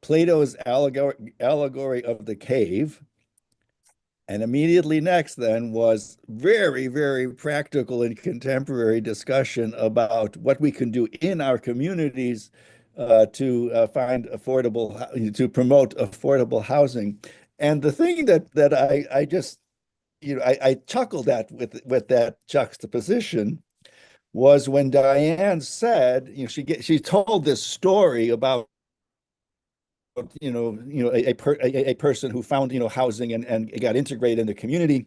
Plato's allegory of the cave. And immediately next then was very, very practical and contemporary discussion about what we can do in our communities to find to promote affordable housing. And the thing that I just, I chuckled at with that juxtaposition was when Diane said, she told this story about a person who found housing and got integrated in the community,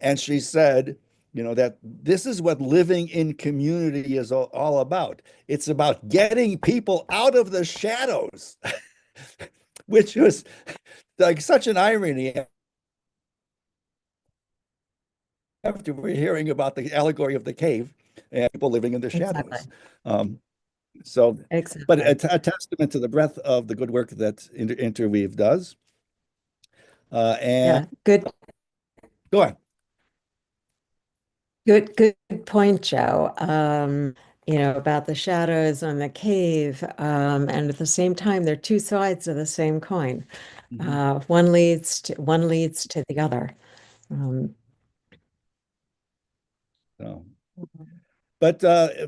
and she said that this is what living in community is all about. It's about getting people out of the shadows, which was like such an irony after we're hearing about the allegory of the cave and people living in the shadows. Exactly. So, Exactly. but a testament to the breadth of the good work that Interweave does. And Yeah, good. Go on. Good point, Joe. About the shadows on the cave. And at the same time, they're two sides of the same coin. One leads to the other. But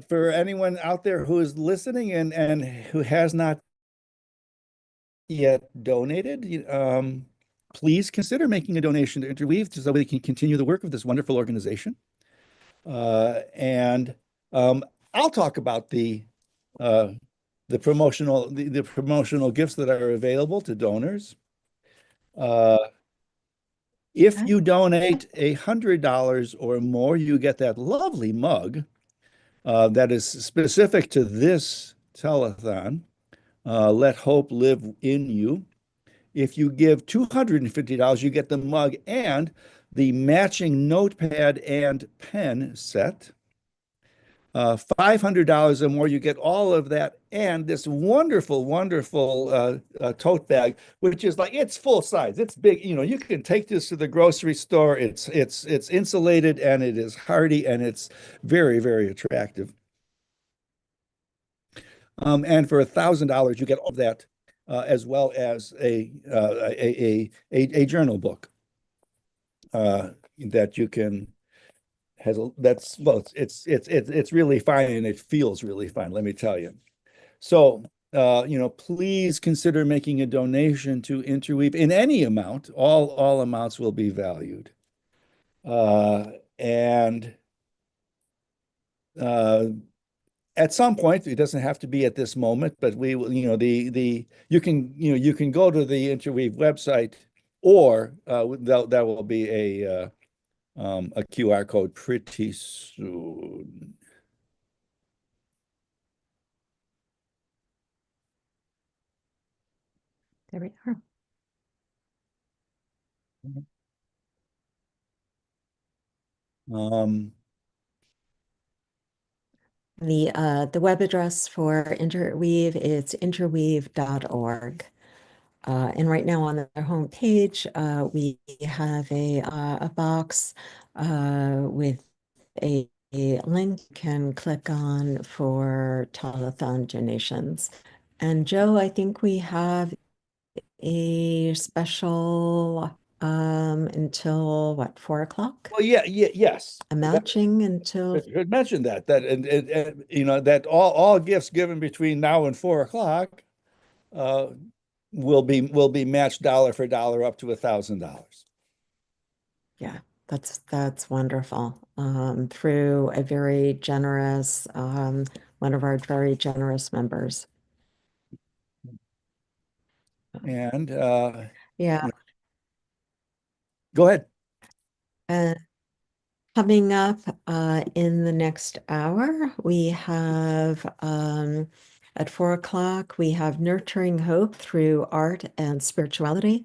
for anyone out there who is listening and who has not yet donated, please consider making a donation to Interweave so we can continue the work of this wonderful organization. And I'll talk about the promotional gifts that are available to donors. If you donate $100 or more, you get that lovely mug that is specific to this telethon. Let hope live in you. If you give $250, you get the mug and the matching notepad and pen set. $500 or more, you get all of that and this wonderful, wonderful tote bag, which is like, it's full size. It's big. You can take this to the grocery store. It's insulated and it is hardy and it's very, very attractive. And for $1,000, you get all of that as well as a journal book that you can. It's really fine and it feels really fine, let me tell you. So please consider making a donation to Interweave in any amount. All amounts will be valued. And at some point, it doesn't have to be at this moment, but we will, you can go to the Interweave website, or that will be a QR code pretty soon. There we are. The web address for Interweave is interweave.org. And right now on their homepage, we have a box with a link you can click on for telethon donations. And Joe, I think we have a special until what, 4 o'clock? Well, yes. A matching until I should mention that that all gifts given between now and 4 o'clock will be matched dollar for dollar up to $1,000. Yeah, that's wonderful. Through a very generous, one of our very generous members. And yeah. Go ahead. Coming up in the next hour, we have at 4 o'clock, we have Nurturing Hope Through Art and Spirituality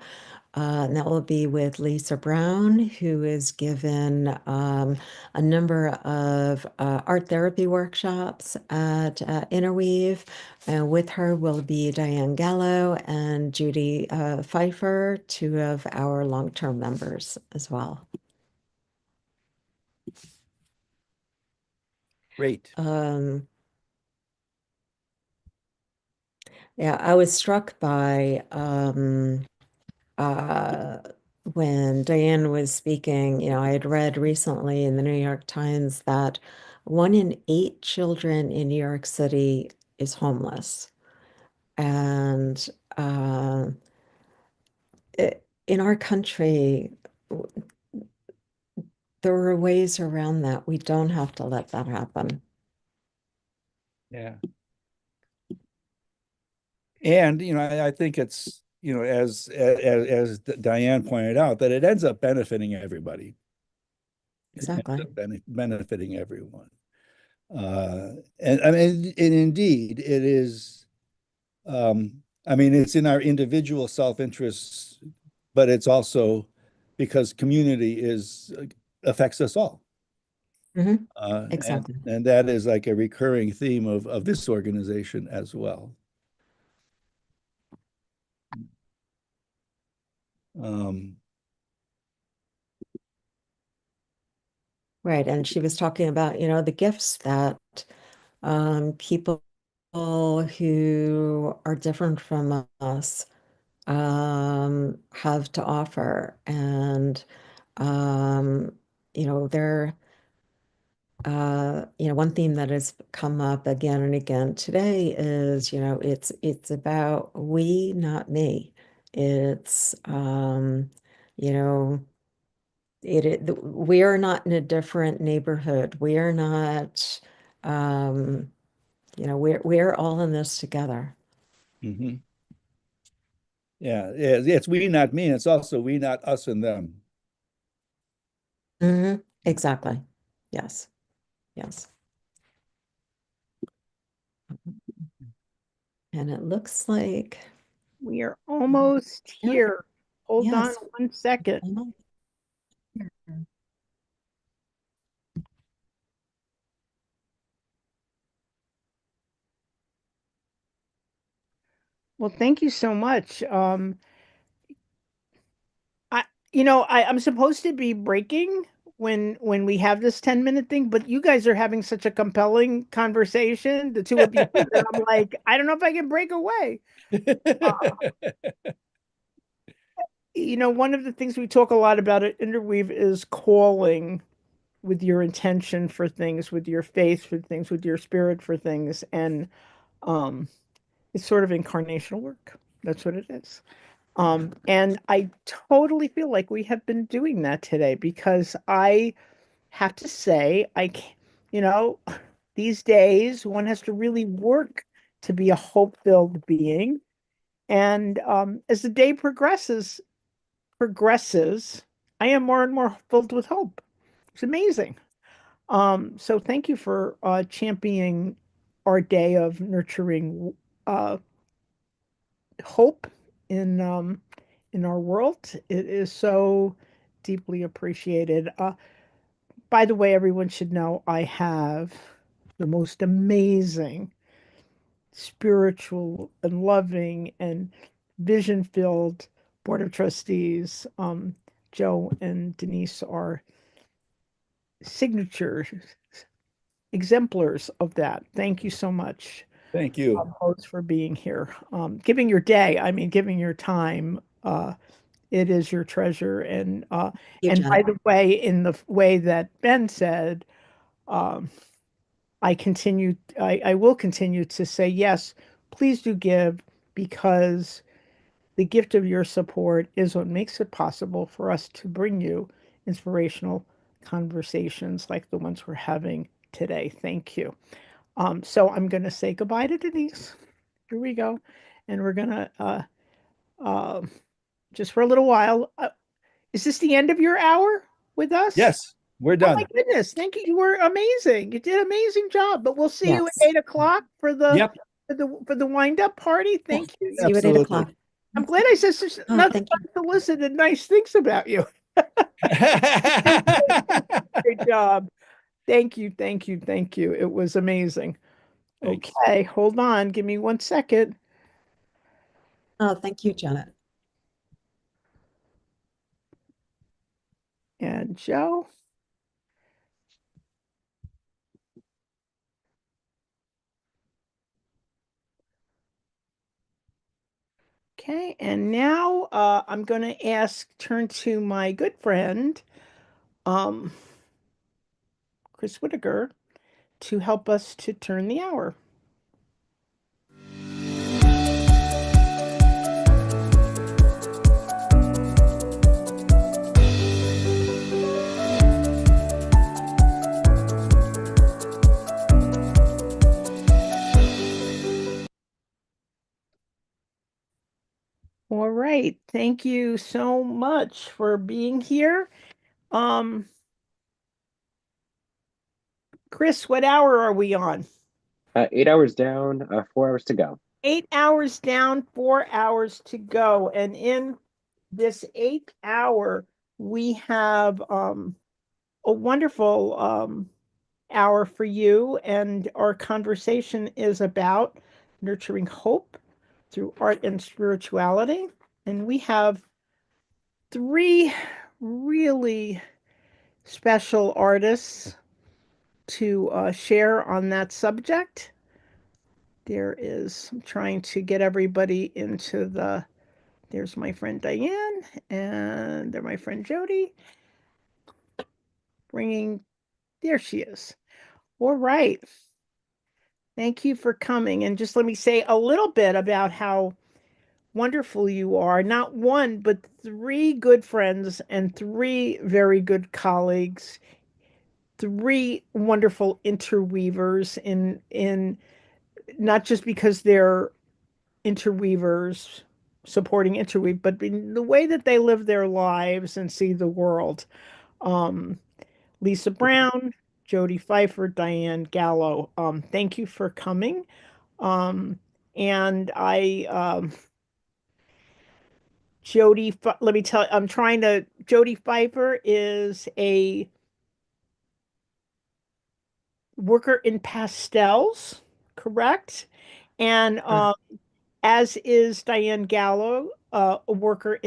And that will be with Lisa Brown, who is given a number of art therapy workshops at Interweave. And with her will be Diane Gallo and Judy Pfeiffer, two of our long-term members as well. Great. Yeah, I was struck by when Diane was speaking, you know, I had read recently in the New York Times that 1 in 8 children in New York City is homeless. And in our country, there are ways around that. We don't have to let that happen. Yeah. And, you know, I think it's, you know, as Diane pointed out, that it ends up benefiting everybody. Exactly. It ends up benefiting everyone. And I mean, and indeed, it is, I mean, it's in our individual self-interests, but it's also because community affects us all. Exactly. And that is like a recurring theme of this organization as well. Right. And she was talking about, you know, the gifts that people who are different from us have to offer. And, you know, you know, one theme that has come up again and again today is, you know, it's about we, not me. It's, you know, we are not in a different neighborhood. We are not, you know, we're all in this together. Mm-hmm. Yeah, it's we, not me. And it's also we, not us and them. Exactly. Yes. Yes. And it looks like we are almost here. Hold on yes. 1 second. Well, thank you so much. I'm supposed to be breaking when we have this 10-minute thing, but you guys are having such a compelling conversation, the two of you, that I'm like, I don't know if I can break away. You know, one of the things we talk a lot about at Interweave is calling with your intention for things, with your faith for things, with your spirit for things. And it's sort of incarnational work. That's what it is. And I totally feel like we have been doing that today because I have to say, you know, these days one has to really work to be a hope-filled being. And as the day progresses, I am more and more filled with hope. It's amazing. So thank you for championing our day of nurturing hope in our world. It is so deeply appreciated. By the way, everyone should know I have the most amazing, spiritual and loving and vision-filled board of trustees. Joe and Denise are signature exemplars of that. Thank you so much. Thank you. Both for being here. Giving your day, I mean, giving your time. It is your treasure. And by the way, in the way that Ben said, I will continue to say, yes, please do give, because the gift of your support is what makes it possible for us to bring you inspirational conversations like the ones we're having today. Thank you. So I'm going to say goodbye to Denise. Here we go. And we're going to, just for a little while, is this the end of your hour with us? Yes, we're Oh done. my goodness. Thank you. You were amazing. You did an amazing job, but we'll see you at Yes. 8 o'clock for the Yep. for the wind up party. Thank you. See you at 8 o'clock. I'm glad I said such Oh, nothing thank you. but solicited nice things about you. Great job. Thank you, thank you, thank you. It was amazing. Thanks. Okay, hold on. Give me 1 second. Oh, thank you, Janet. And Joe. Okay, and now I'm going to turn to my good friend, Chris Whitaker, to help us to turn the hour. All right. Thank you so much for being here. Chris, what hour are we on? 8 hours down, 4 hours to go. 8 hours down, 4 hours to go. And in this 8th hour, we have a wonderful hour for you. And our conversation is about nurturing hope through art and spirituality. And we have 3 really special artists to share on that subject. I'm trying to get everybody into there's my friend Diane and there's my friend Jody. There she is. All right. Thank you for coming. And just let me say a little bit about how wonderful you are. Not one, but 3 good friends and 3 very good colleagues, 3 wonderful interweavers in not just because they're interweavers supporting interweave, but in the way that they live their lives and see the world. Lisa Brown, Jody Pfeiffer, Diane Gallo. Thank you for coming. And let me tell you, Jody Pfeiffer is a worker in pastels, correct? And as is Diane Gallo, a worker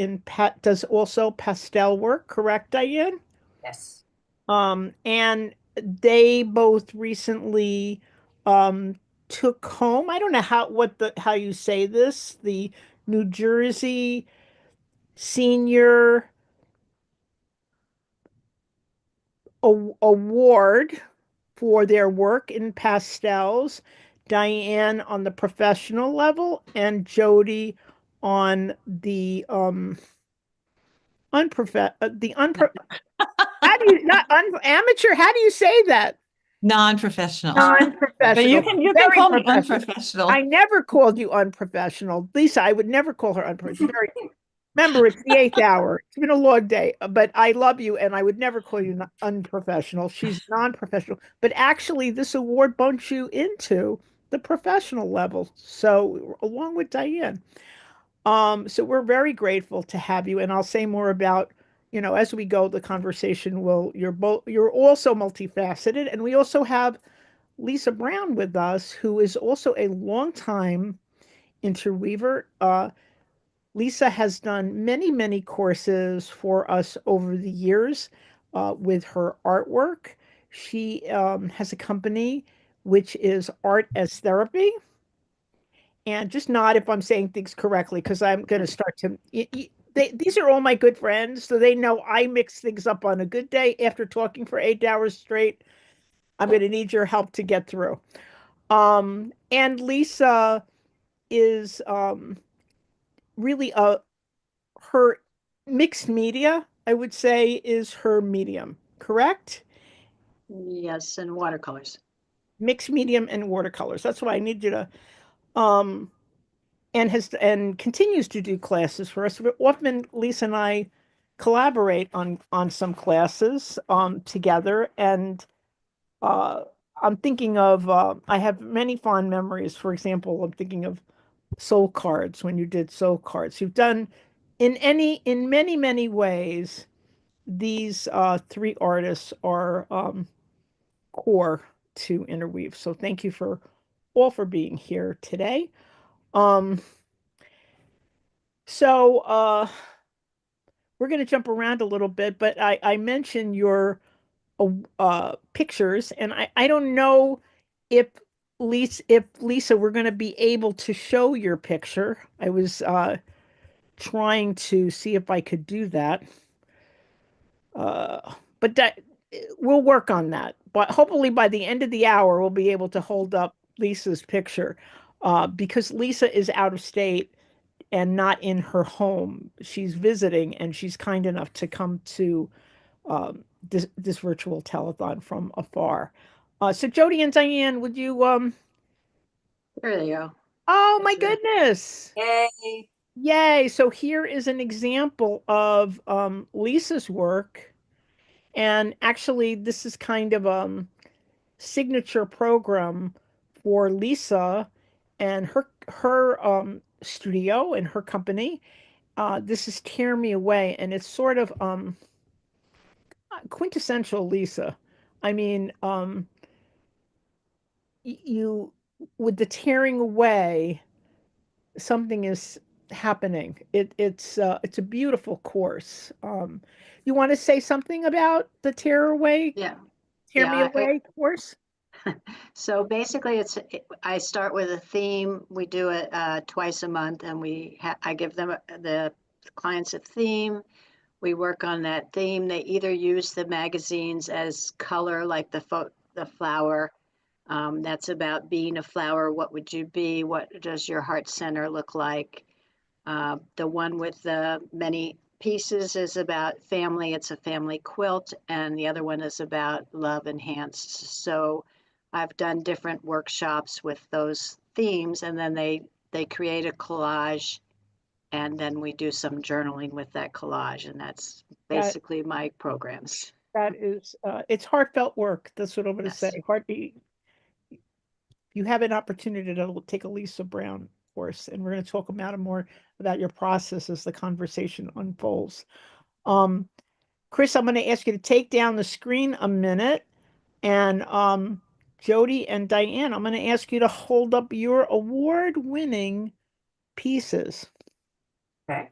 does also pastel work, correct, Diane? Yes. And they both recently took home, I don't know how you say this, the New Jersey Senior Award for their work in pastels. Diane on the professional level and Jody on the how do you not amateur? How do you say that? Non-professional. Non-professional. But you can Very call me professional. unprofessional. I never called you unprofessional. Lisa, I would never call her unprofessional. Remember, it's the 8th hour. It's been a long day, but I love you and I would never call you unprofessional. She's non-professional. But actually, this award bumps you into the professional level. So, along with Diane. So we're very grateful to have you. And I'll say more about, as we go, the conversation you're also multifaceted. And we also have Lisa Brown with us, who is also a longtime interweaver. Lisa has done many, many courses for us over the years with her artwork. She has a company which is Art as Therapy. And just nod if I'm saying things correctly, because I'm going to start to. These are all my good friends, so they know I mix things up on a good day. After talking for 8 hours straight, I'm going to need your help to get through. And Lisa is really her mixed media, I would say, is her medium, correct? Yes, and watercolors. Mixed medium and watercolors. That's why I need you to um and continues to do classes for us. Often Lisa and I collaborate on some classes together, and I'm thinking of I have many fond memories. For example, I'm thinking of soul cards when you did soul cards. You've done in many ways, these three artists are core to Interweave. So thank you for all for being here today. Um, so we're going to jump around a little bit, but I mentioned your pictures, and I don't know if Lisa, we're going to be able to show your picture. I was trying to see if I could do that. But that we'll work on that. But hopefully by the end of the hour, we'll be able to hold up Lisa's picture because Lisa is out of state and not in her home. She's visiting, and she's kind enough to come to this virtual telethon from afar. So Jody and Diane, would you There you go. Oh my goodness. Yay. Yay. So here is an example of Lisa's work. And actually, this is kind of signature program for Lisa and her studio and her company. This is Tear Me Away, and it's sort of quintessential Lisa. I mean, you with the tearing away, something is happening. It's a beautiful course. You want to say something about the Tear Away? Yeah. Tear Me Away course? So basically, I start with a theme. We do it twice a month, and I give them the clients a theme. We work on that theme. They either use the magazines as color, like the flower. That's about being a flower. What would you be? What does your heart center look like? The one with the many pieces is about family. It's a family quilt, and the other one is about love enhanced. So I've done different workshops with those themes, and then they create a collage, and then we do some journaling with that collage, and that's basically my programs. That is, it's heartfelt work. That's what I'm going to say. You have an opportunity to take a Lisa Brown course, and we're going to talk about more about your process as the conversation unfolds. Chris, I'm going to ask you to take down the screen a minute, and Jody and Diane, I'm going to ask you to hold up your award-winning pieces. Okay.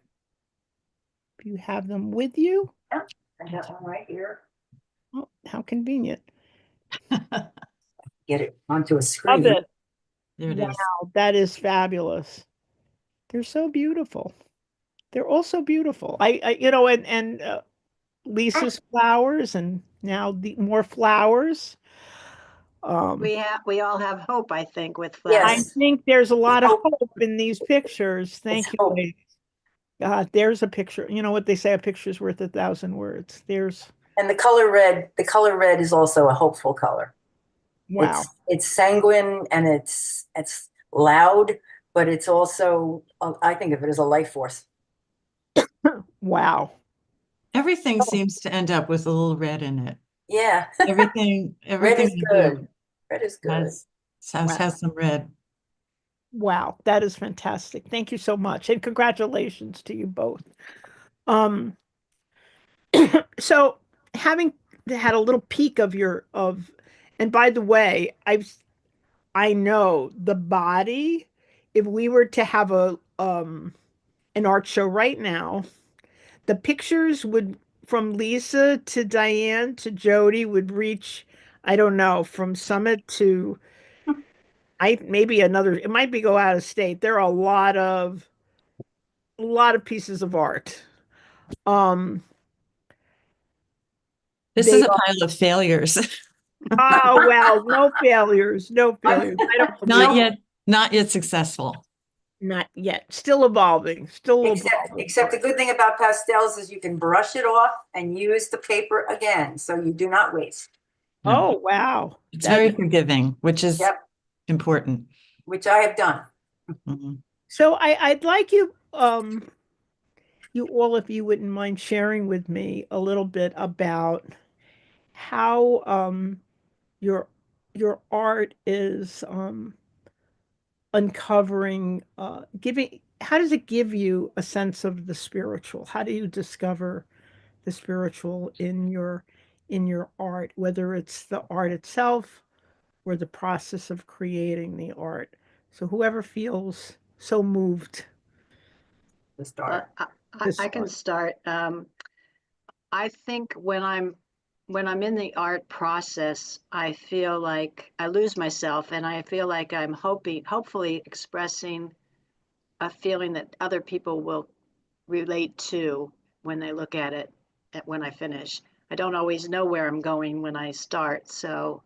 If you have them with you. Yeah, I got one right here. Oh, how convenient. Get it onto a screen. Love it. There it wow, is. that is fabulous. They're so beautiful. They're all so beautiful. And Lisa's flowers, and now the more flowers. We all have hope, I think, with I flowers. think there's a lot of hope in these pictures. Thank you, ladies. There's a picture. You know what they say, a picture's worth 1,000 words. And the color red is also a hopeful color. Wow. It's sanguine and it's loud, but it's also, I think of it as a life force. Wow. Everything seems to end up with a little red in it. Yeah. Everything Red is you good. do Red is good. has some red. Wow, that is fantastic. Thank you so much. And congratulations to you both. So having had a little peek of and by the way, I know the body, if we were to have an art show right now, the pictures would from Lisa to Diane to Jody would reach, I don't know, from Summit to maybe another, it might be go out of state. There are a lot of pieces of art. This is a pile of failures. Oh, well, no failures. No failures. I don't Not yet successful. Not yet. Still evolving. Except the good thing about pastels is you can brush it off and use the paper again, so you do not waste. Oh, wow. It's very forgiving, which is important. Which I have done. So I'd like you all, if you wouldn't mind sharing with me a little bit about how your art is uncovering, how does it give you a sense of the spiritual? How do you discover the spiritual in your art, whether it's the art itself or the process of creating the art? So whoever feels so moved to start. I can start. I think when I'm in the art process, I feel like I lose myself, and I feel like I'm hopefully expressing a feeling that other people will relate to when they look at it when I finish. I don't always know where I'm going when I start, so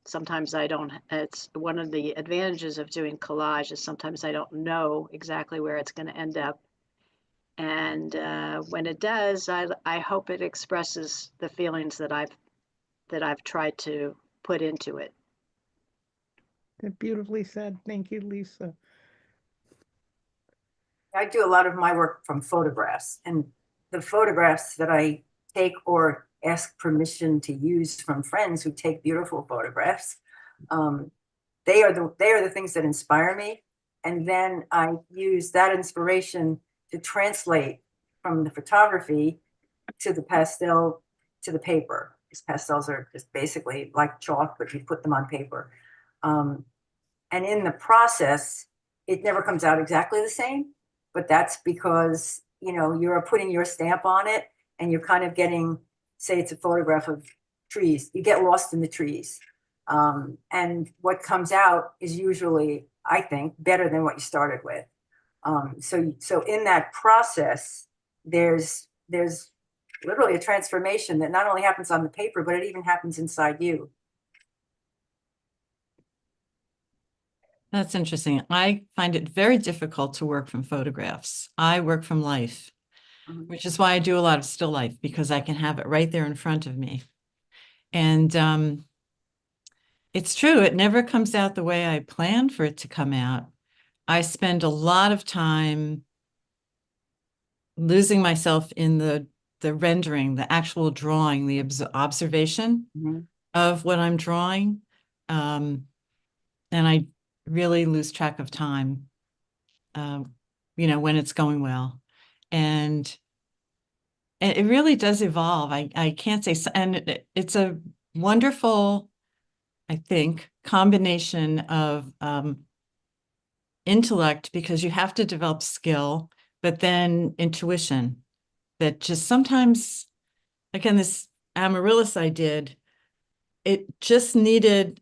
sometimes I don't. It's one of the advantages of doing collage is sometimes I don't know exactly where it's going to end up. And when it does, I hope it expresses the feelings that I've tried to put into it. Beautifully said. Thank you, Lisa. I do a lot of my work from photographs, and the photographs that I take or ask permission to use from friends who take beautiful photographs, they are the things that inspire me. And then I use that inspiration to translate from the photography to the pastel to the paper. These pastels are just basically like chalk, but you put them on paper. And in the process, it never comes out exactly the same, but that's because, you're putting your stamp on it, and you're kind of getting, say it's a photograph of trees, you get lost in the trees. And what comes out is usually, I think, better than what you started with. So in that process, there's literally a transformation that not only happens on the paper, but it even happens inside you. That's interesting. I find it very difficult to work from photographs. I work from life, which is why I do a lot of still life, because I can have it right there in front of me. And it's true, it never comes out the way I planned for it to come out. I spend a lot of time losing myself in the rendering, the actual drawing, the observation of what I'm drawing. And I really lose track of time, when it's going well. And it really does evolve. I can't say, and it's a wonderful, I think, combination of intellect, because you have to develop skill, but then intuition that just sometimes, again, this amaryllis I did, it just needed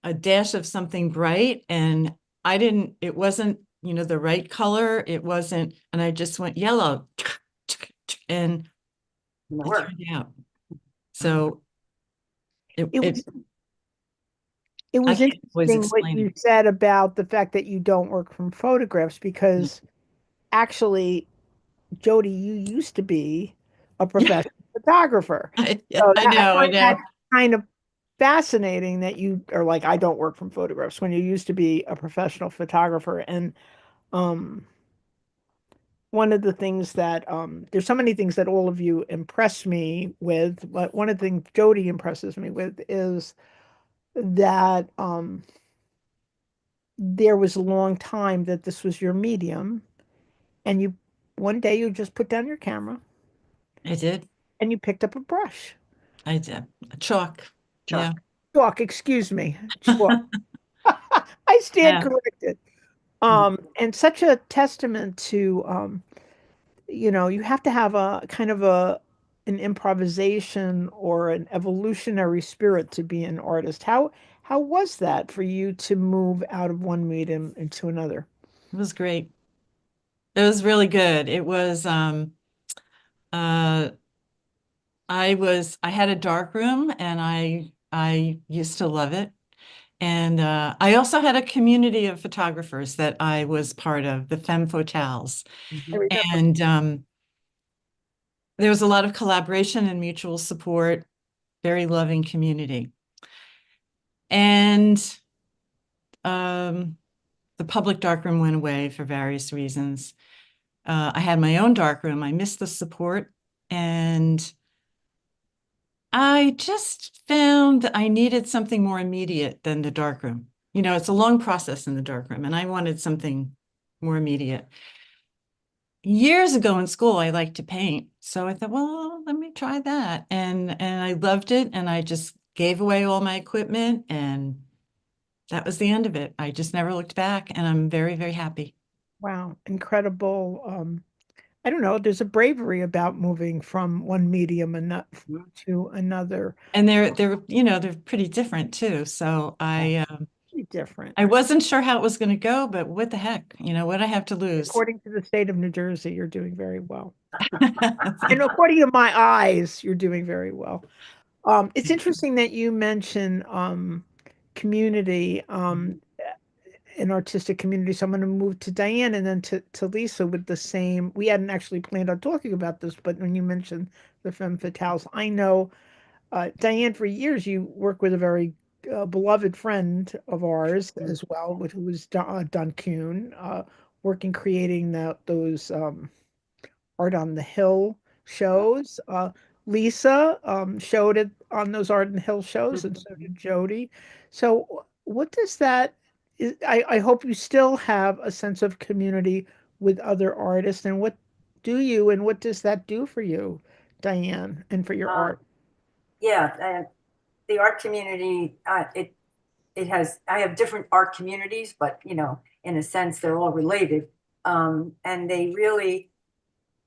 a dash of something bright, and it wasn't, the right color. It wasn't, and I just went yellow and it turned out. So it was interesting what you said about the fact that you don't work from photographs, because actually, Jody, you used to be a professional photographer. I know. That's kind of fascinating that you are like, I don't work from photographs, when you used to be a professional photographer. And one of the things that there's so many things that all of you impress me with, but one of the things Jody impresses me with is that there was a long time that this was your medium, and one day you just put down your camera. I did. And you picked up a brush. I did. Chalk. Yeah. Chalk, excuse me. Chalk. I stand corrected. And such a testament to you have to have a kind of an improvisation or an evolutionary spirit to be an artist. How was that for you to move out of one medium into another? It was great. It was really good. It was I had a dark room, and I used to love it. And I also had a community of photographers that I was part of, the Femme Fatales. And there was a lot of collaboration and mutual support, very loving community. And the public darkroom went away for various reasons. I had my own darkroom. I missed the support, and I just found I needed something more immediate than the darkroom. You know, it's a long process in the darkroom, and I wanted something more immediate. Years ago in school, I liked to paint. So I thought, well, let me try that. And I loved it. And I just gave away all my equipment, and that was the end of it. I just never looked back, and I'm very, very happy. Wow, incredible. I don't know, there's a bravery about moving from one medium to another. And they're pretty different too. So Different. I wasn't sure how it was going to go, but what the heck, what I have to lose? According to the state of New Jersey, you're doing very well. And according to my eyes, you're doing very well. It's interesting that you mention community, an artistic community. So I'm going to move to Diane and then to Lisa with the same. We hadn't actually planned on talking about this, but when you mentioned the femme fatales, I know, Diane, for years you work with a very beloved friend of ours as well, who was Don Kuhn, working, creating those Art on the Hill shows. Lisa showed it on those Art on the Hill shows, and so did Jody. So, what does that? I hope you still have a sense of community with other artists, and what does that do for you, Diane, and for your art? Yeah, the art community, it has, I have different art communities, but in a sense, they're all related. And they really,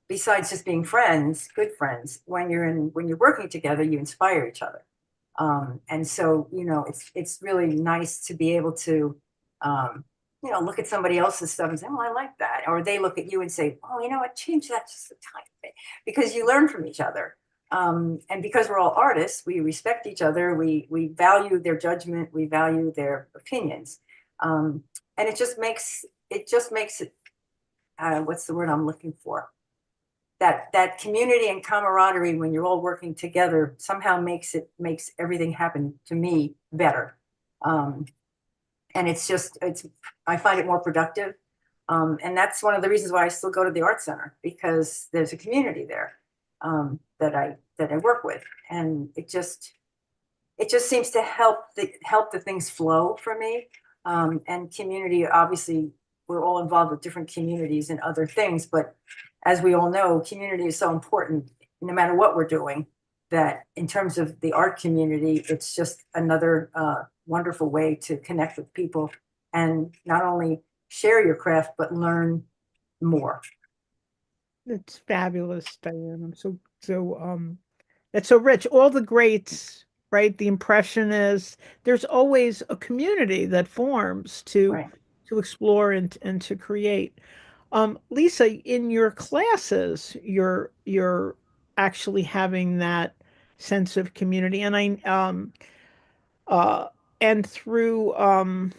besides just being friends, good friends, when you're working together, you inspire each other. And so, it's really nice to be able to, look at somebody else's stuff and say, oh, I like that. Or they look at you and say, oh, you know what, change that just a tiny bit, because you learn from each other. And because we're all artists, we respect each other. We value their judgment. We value their opinions. And it just makes it, what's the word I'm looking for? That community and camaraderie, when you're all working together, somehow makes everything happen, to me, better. And I find it more productive. And that's one of the reasons why I still go to the art center, because there's a community there that I work with, and it just seems to help the things flow for me. And community, obviously, we're all involved with different communities and other things, but as we all know, community is so important no matter what we're doing, that in terms of the art community, it's just another wonderful way to connect with people and not only share your craft, but learn more. It's fabulous, Diane. I'm that's so rich. All the greats, right? The Impressionists. There's always a community that forms to explore and to create. Lisa, in your classes, you're actually having that sense of community, and and through I'm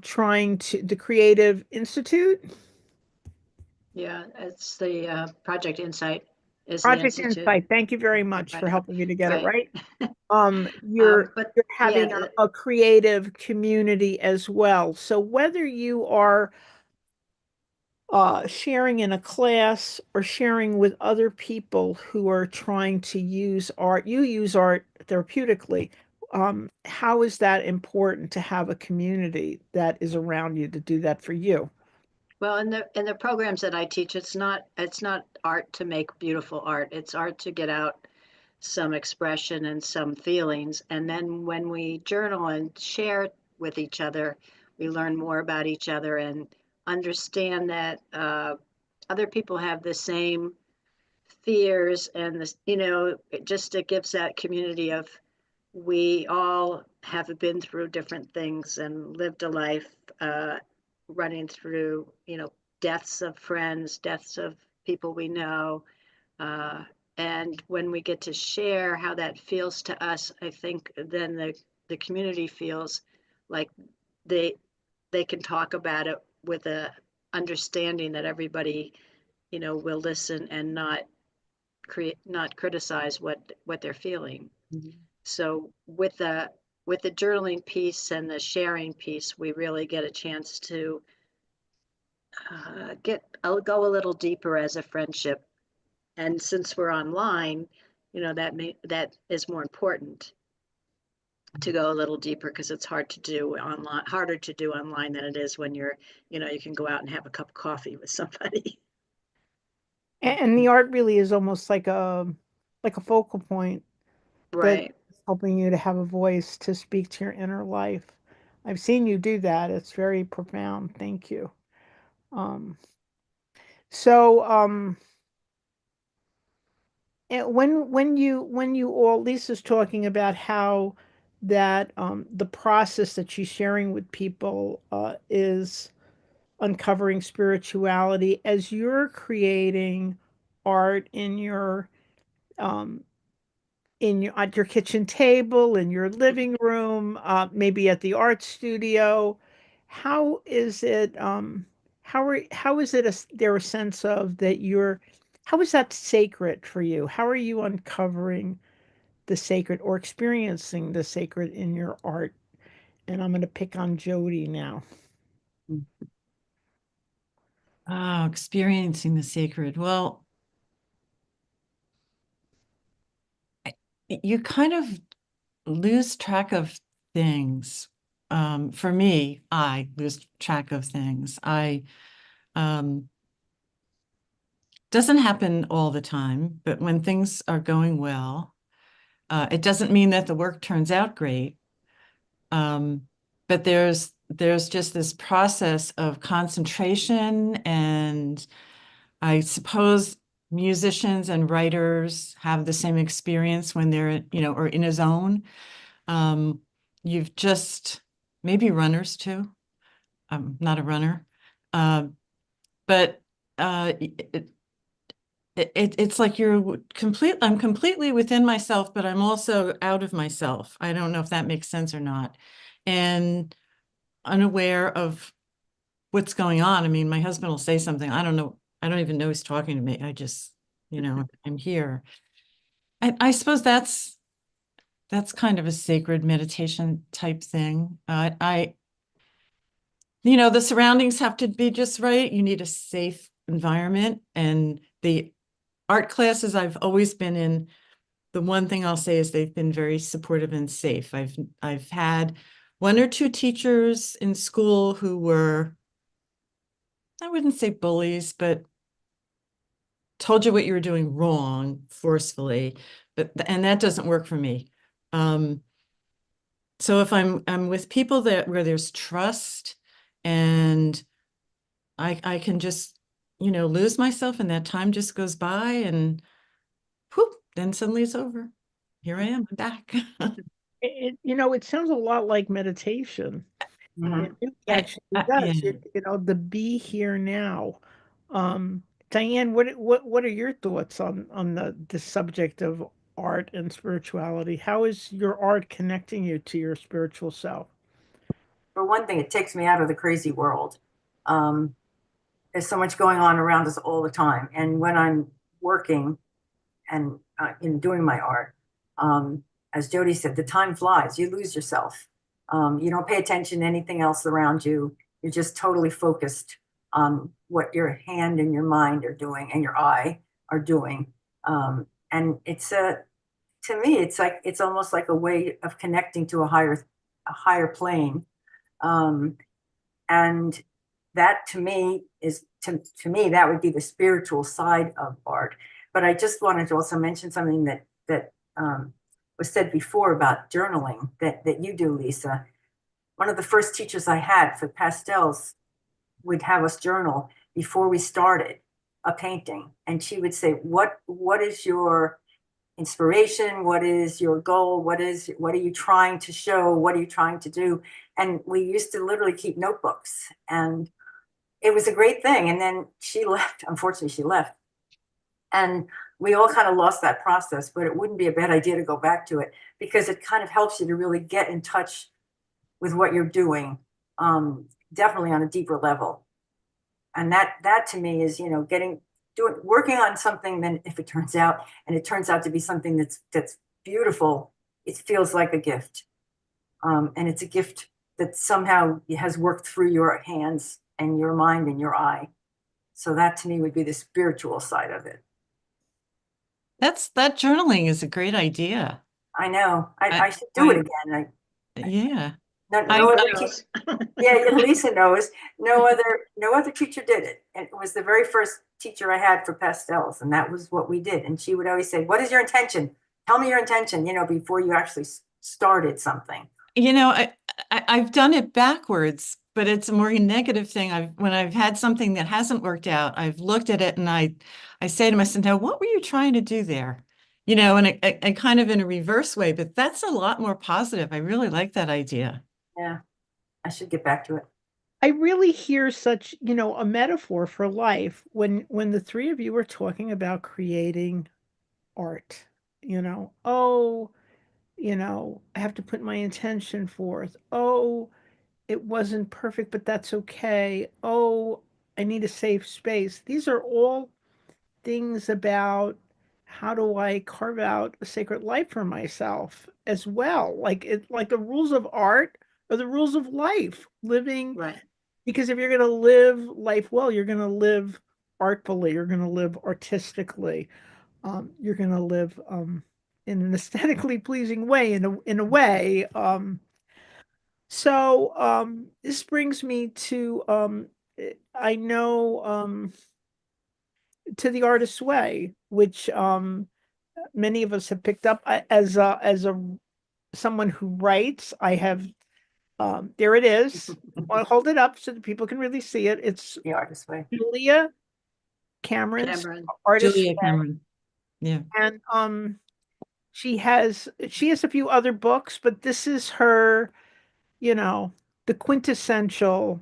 trying to the Creative Institute. Yeah, it's the Project Insight is the Project institute. Insight. Thank you very much for helping me to get it right. You're having a creative community as well. So whether you are sharing in a class or sharing with other people who are trying to use art, you use art therapeutically. How is that important to have a community that is around you to do that for you? Well, in the programs that I teach, it's not art to make beautiful art. It's art to get out some expression and some feelings. And then when we journal and share with each other, we learn more about each other and understand that other people have the same fears, and this, it gives that community of, we all have been through different things and lived a life, running through, deaths of friends, deaths of people we know. And when we get to share how that feels to us, I think then the community feels like they can talk about it with a understanding that everybody, will listen and not criticize what they're feeling. So with the journaling piece and the sharing piece, we really get a chance to I'll go a little deeper as a friendship. And since we're online, that is more important. to go a little deeper because it's hard to do online, harder to do online than it is when you're, you can go out and have a cup of coffee with somebody. And the art really is almost like a focal point that's Right. helping you to have a voice to speak to your inner life. I've seen you do that. It's very profound. Thank you. So and when you all, Lisa's talking about how that the process that she's sharing with people is uncovering spirituality as you're creating art um at your kitchen table, in your living room, maybe at the art studio. How is it how is it there a sense of that how is that sacred for you? How are you uncovering the sacred or experiencing the sacred in your art? And I'm going to pick on Jody now. Oh, experiencing the sacred. Well, you kind of lose track of things. For me, I lose track of things. Doesn't happen all the time, but when things are going well, it doesn't mean that the work turns out great. But there's just this process of concentration, and I suppose musicians and writers have the same experience when they're, or in a zone. You've just, maybe runners too. I'm not a runner. But it's like I'm completely within myself, but I'm also out of myself. I don't know if that makes sense or not. And unaware of what's going on. I mean, my husband will say something. I don't know. I don't even know he's talking to me. I just, I'm here. I suppose that's kind of a sacred meditation type thing. The surroundings have to be just right. You need a safe environment. And the art classes I've always been in, the one thing I'll say is they've been very supportive and safe. I've had one or two teachers in school who were, I wouldn't say bullies, but told you what you were doing wrong forcefully, and that doesn't work for me. So if I'm with people where there's trust, and I can just, lose myself, and that time just goes by, and whoop, then suddenly it's over. Here I am, I'm back. It sounds a lot like meditation. It really actually does. Yeah. The be here now. Diane, what are your thoughts on the subject of art and spirituality? How is your art connecting you to your spiritual self? For one thing, it takes me out of the crazy world. There's so much going on around us all the time, and when I'm working and in doing my art, as Jody said, the time flies. You lose yourself. You don't pay attention to anything else around you. You're just totally focused on what your hand and your mind are doing and your eye are doing. And to me, it's almost like a way of connecting to a higher plane. And that to me that would be the spiritual side of art. But I just wanted to also mention something that was said before about journaling that you do, Lisa. One of the first teachers I had for pastels would have us journal before we started a painting, and she would say, what is your inspiration? What is your goal? What are you trying to show? What are you trying to do? And we used to literally keep notebooks, and it was a great thing. And then she left. Unfortunately, she left. And we all kind of lost that process, but it wouldn't be a bad idea to go back to it, because it kind of helps you to really get in touch with what you're doing, definitely on a deeper level. And that to me is, working on something. Then if it turns out to be something that's beautiful, it feels like a gift. And it's a gift that somehow has worked through your hands and your mind and your eye. So that to me would be the spiritual side of it. That journaling is a great idea. I know. I should do it again. Yeah. No, I, no other I teacher. Yeah, Lisa knows. No other teacher did it. And it was the very first teacher I had for pastels, and that was what we did. And she would always say, "What is your intention? Tell me your intention, before you actually started something." I've done it backwards, but it's a more negative thing. When I've had something that hasn't worked out, I've looked at it and I say to myself, now, what were you trying to do there? And it kind of in a reverse way, but that's a lot more positive. I really like that idea. Yeah, I should get back to it. I really hear such, a metaphor for life when the three of you were talking about creating art. Oh, I have to put my intention forth. Oh, it wasn't perfect, but that's okay. Oh, I need a safe space. These are all things about how do I carve out a sacred life for myself as well. Like the rules of art are the rules of life, living. Right. Because if you're going to live life well, you're going to live artfully, you're going to live artistically, you're going to live in an aesthetically pleasing way, in a way. So this brings me to I know to the artist's way, which many of us have picked up. As a someone who writes, I have there it is. I'll hold it up so that people can really see it. It's The Artist's Way. Julia Cameron's Cameron. Artist's Julia Way. Cameron. Yeah. And she has a few other books, but this is her, the quintessential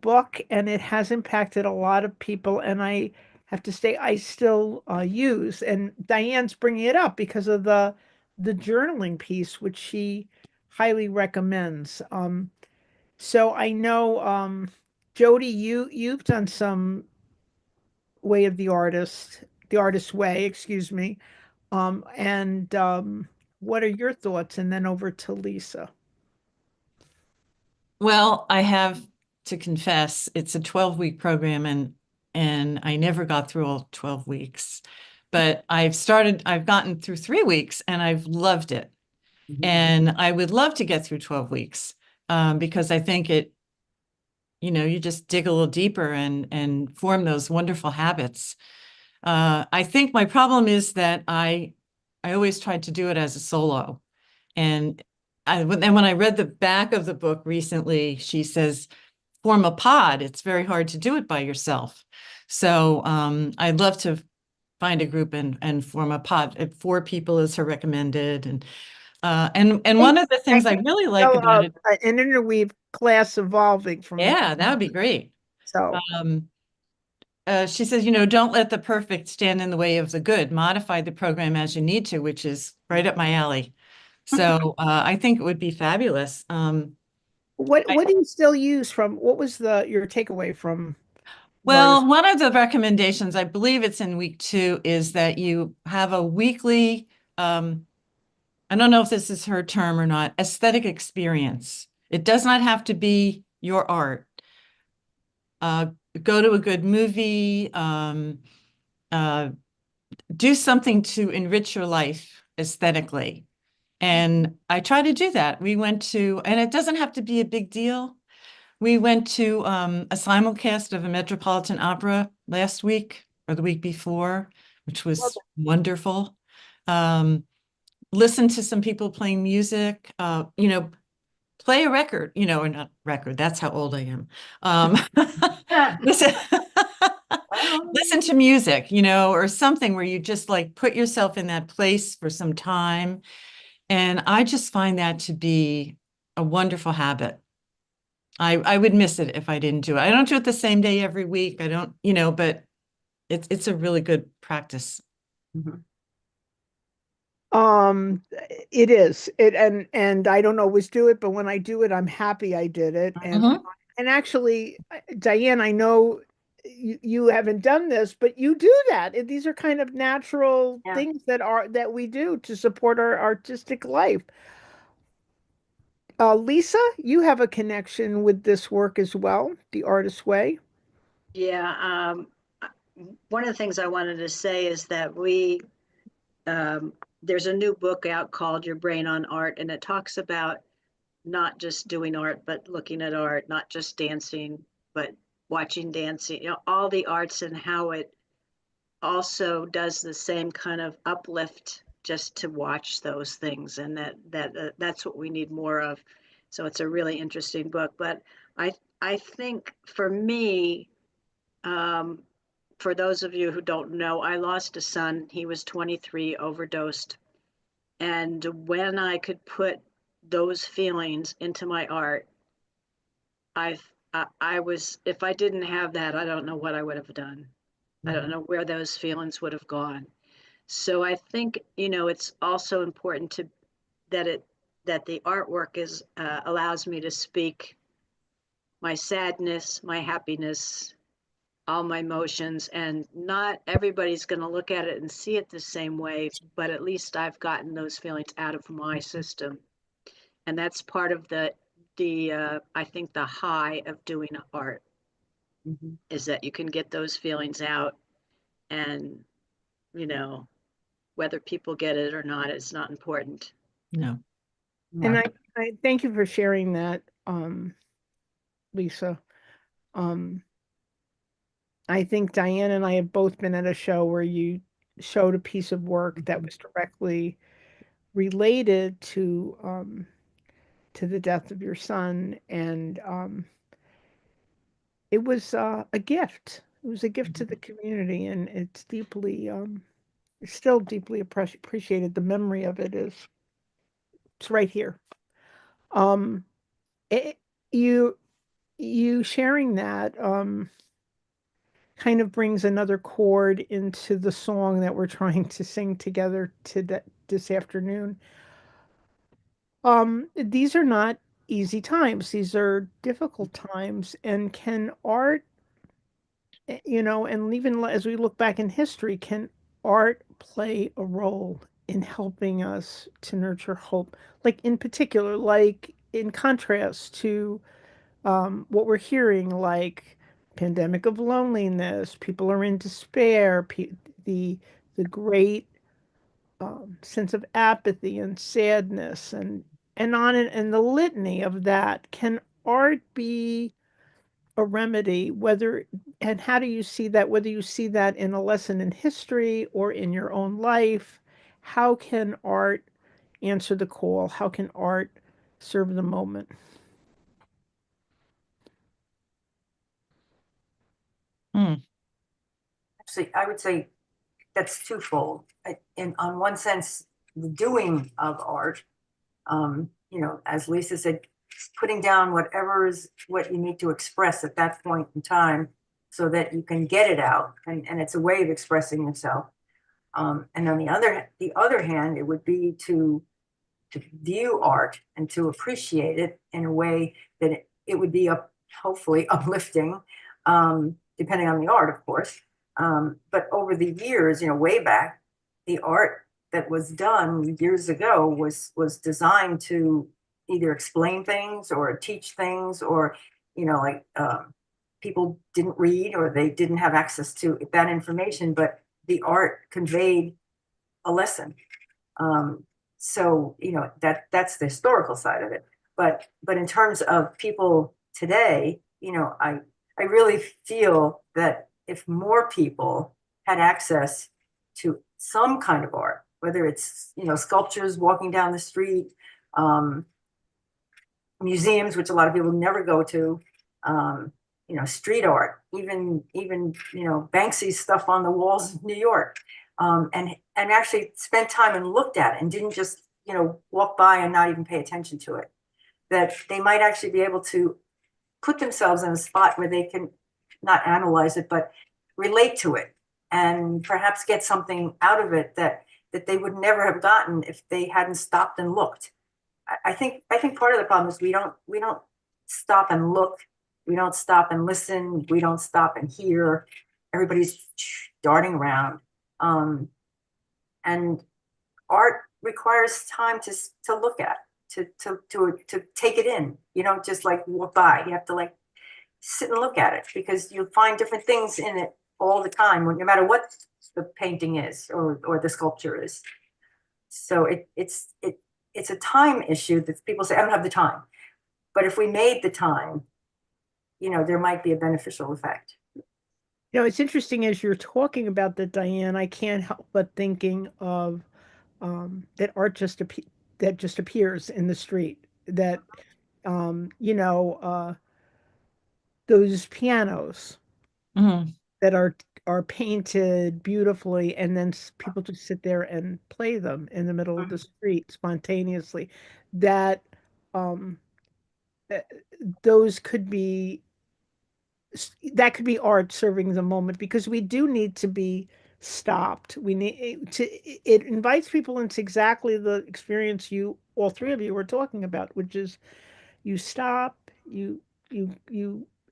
book, and it has impacted a lot of people. And I have to say, I still use. And Diane's bringing it up because of the journaling piece, which she highly recommends. So I know, Jody, you've done some way of the artist's way, excuse me. And what are your thoughts? And then over to Lisa. Well, I have to confess, it's a 12-week program and I never got through all 12 weeks. But I've gotten through 3 weeks and I've loved it. And I would love to get through 12 weeks because I think you just dig a little deeper and form those wonderful habits. I think my problem is that I always tried to do it as a solo. And when I read the back of the book recently, she says, form a pod. It's very hard to do it by yourself. So I'd love to find a group and form a pod. 4 people is her recommended. And one of the things I really like about it, an interweave class evolving from. yeah, that would be great. So she says, don't let the perfect stand in the way of the good. Modify the program as you need to, which is right up my alley. So I think it would be fabulous. What do you still use from, what was your takeaway from? Well, one of the recommendations, I believe it's in week 2, is that you have a weekly, I don't know if this is her term or not, aesthetic experience. It does not have to be your art. Go to a good movie, do something to enrich your life aesthetically. And I try to do that. And it doesn't have to be a big deal. We went to a simulcast of a Metropolitan Opera last week or the week before, which was wonderful. Listen to some people playing music, play a record, or not record, that's how old I am. Listen to music, or something where you just like put yourself in that place for some time. And I just find that to be a wonderful habit. I would miss it if I didn't do it. I don't do it the same day every week. I don't, but it's a really good practice. It is and I don't always do it, but when I do it, I'm happy I did it. And actually, Diane, I know you haven't done this, but you do that. These are kind of natural things that we do to support our artistic life. Lisa, you have a connection with this work as well, The Artist's Way. Yeah. One of the things I wanted to say is that we there's a new book out called Your Brain on Art, and it talks about not just doing art, but looking at art, not just dancing, but watching dancing, all the arts, and how it also does the same kind of uplift just to watch those things, and that's what we need more of. So it's a really interesting book. But I think for me, for those of you who don't know, I lost a son. He was 23, overdosed. And when I could put those feelings into my art, I was, if I didn't have that, I don't know what I would have done. I don't know where those feelings would have gone. So I think, it's also important that the artwork allows me to speak my sadness, my happiness, all my emotions, and not everybody's going to look at it and see it the same way, but at least I've gotten those feelings out of my system. And that's part of I think the high of doing art is that you can get those feelings out, and, whether people get it or not is not important. No. And I thank you for sharing that, Lisa. I think Diane and I have both been at a show where you showed a piece of work that was directly related to the death of your son, and it was a gift. It was a gift to the community, and it's still deeply appreciated. The memory of it it's right here. It, you sharing that kind of brings another chord into the song that we're trying to sing together this afternoon. These are not easy times. These are difficult times, and can art, and even as we look back in history, can art play a role in helping us to nurture hope? Like in particular, like in contrast to what we're hearing, like pandemic of loneliness, people are in despair, the great sense of apathy and sadness, and on and the litany of that. Can art be a remedy? And how do you see that? Whether you see that in a lesson in history or in your own life, how can art answer the call? How can art serve the moment? Actually, I would say that's twofold. In on one sense, the doing of art, as Lisa said, putting down whatever is what you need to express at that point in time so that you can get it out, and it's a way of expressing yourself. And on the other hand, it would be to view art and to appreciate it in a way that it would be hopefully uplifting, depending on the art, of course. But over the years, way back, the art that was done years ago was designed to either explain things or teach things, or people didn't read or they didn't have access to that information, but the art conveyed a lesson. So that's the historical side of it. But in terms of people today, I really feel that if more people had access to some kind of art, whether it's sculptures walking down the street, museums, which a lot of people never go to, street art, even Banksy's stuff on the walls of New York, and actually spent time and looked at it and didn't just walk by and not even pay attention to it, that they might actually be able to put themselves in a spot where they can not analyze it, but relate to it and perhaps get something out of it that they would never have gotten if they hadn't stopped and looked. I think part of the problem is we don't stop and look, we don't stop and listen, we don't stop and hear. Everybody's darting around, and art requires time to look at, to take it in. You don't just like walk by. You have to like sit and look at it, because you'll find different things in it all the time, no matter what the painting is or the sculpture is. So it's a time issue that people say, I don't have the time. But if we made the time, there might be a beneficial effect. It's interesting as you're talking about that, Diane, I can't help but thinking of that art that just appears in the street. That those pianos that are painted beautifully, and then people just sit there and play them in the middle of the street spontaneously. That um, uh, those could be that could be art serving the moment, because we do need to be stopped. We need to, it invites people into exactly the experience all three of you were talking about, which is you stop, you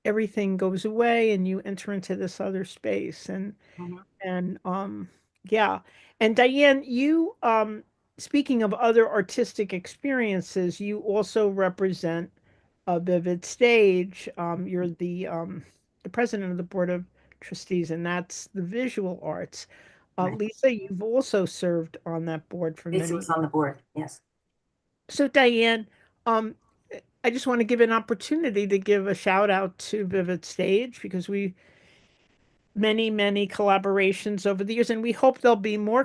everything goes away and you enter into this other space. And yeah. And Diane, you speaking of other artistic experiences, you also represent a Vivid Stage. You're the president of the board of trustees, and that's the visual arts. Right. Lisa, you've also served on that board for Lisa many. was on the board, yes. So Diane, um, I just want to give an opportunity to give a shout out to Vivid Stage, because we many collaborations over the years, and we hope there'll be more more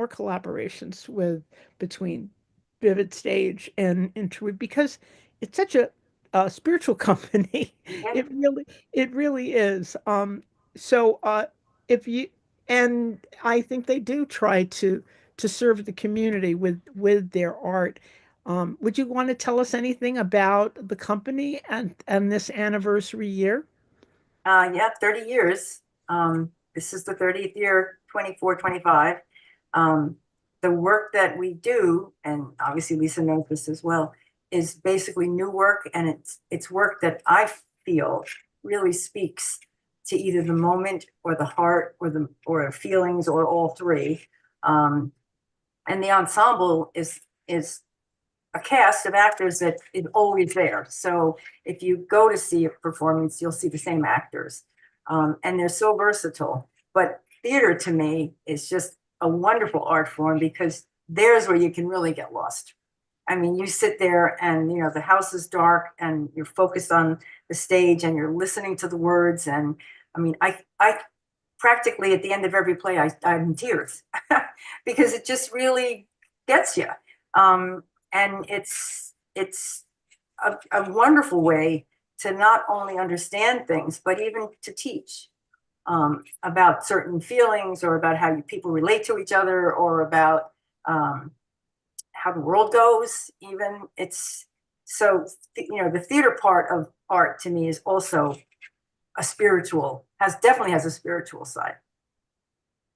collaborations between Vivid Stage and Interweave, because it's such a spiritual company. It really is. So if you and I think they do try to serve the community with their art. Would you want to tell us anything about the company and this anniversary year? Yeah, 30 years. This is the 30th year, 24, 25. The work that we do, and obviously Lisa knows this as well, is basically new work, and it's work that I feel really speaks to either the moment or the heart or feelings or all three. And the ensemble is a cast of actors that is always there. So if you go to see a performance, you'll see the same actors. And they're so versatile. But theater to me is just a wonderful art form, because there's where you can really get lost. I mean, you sit there and, the house is dark and you're focused on the stage and you're listening to the words. And I mean, I practically at the end of every play, I'm in tears because it just really gets you. And it's a wonderful way to not only understand things, but even to teach about certain feelings, or about how people relate to each other, or about how the world goes. Even it's so the theater part of art to me is also definitely has a spiritual side.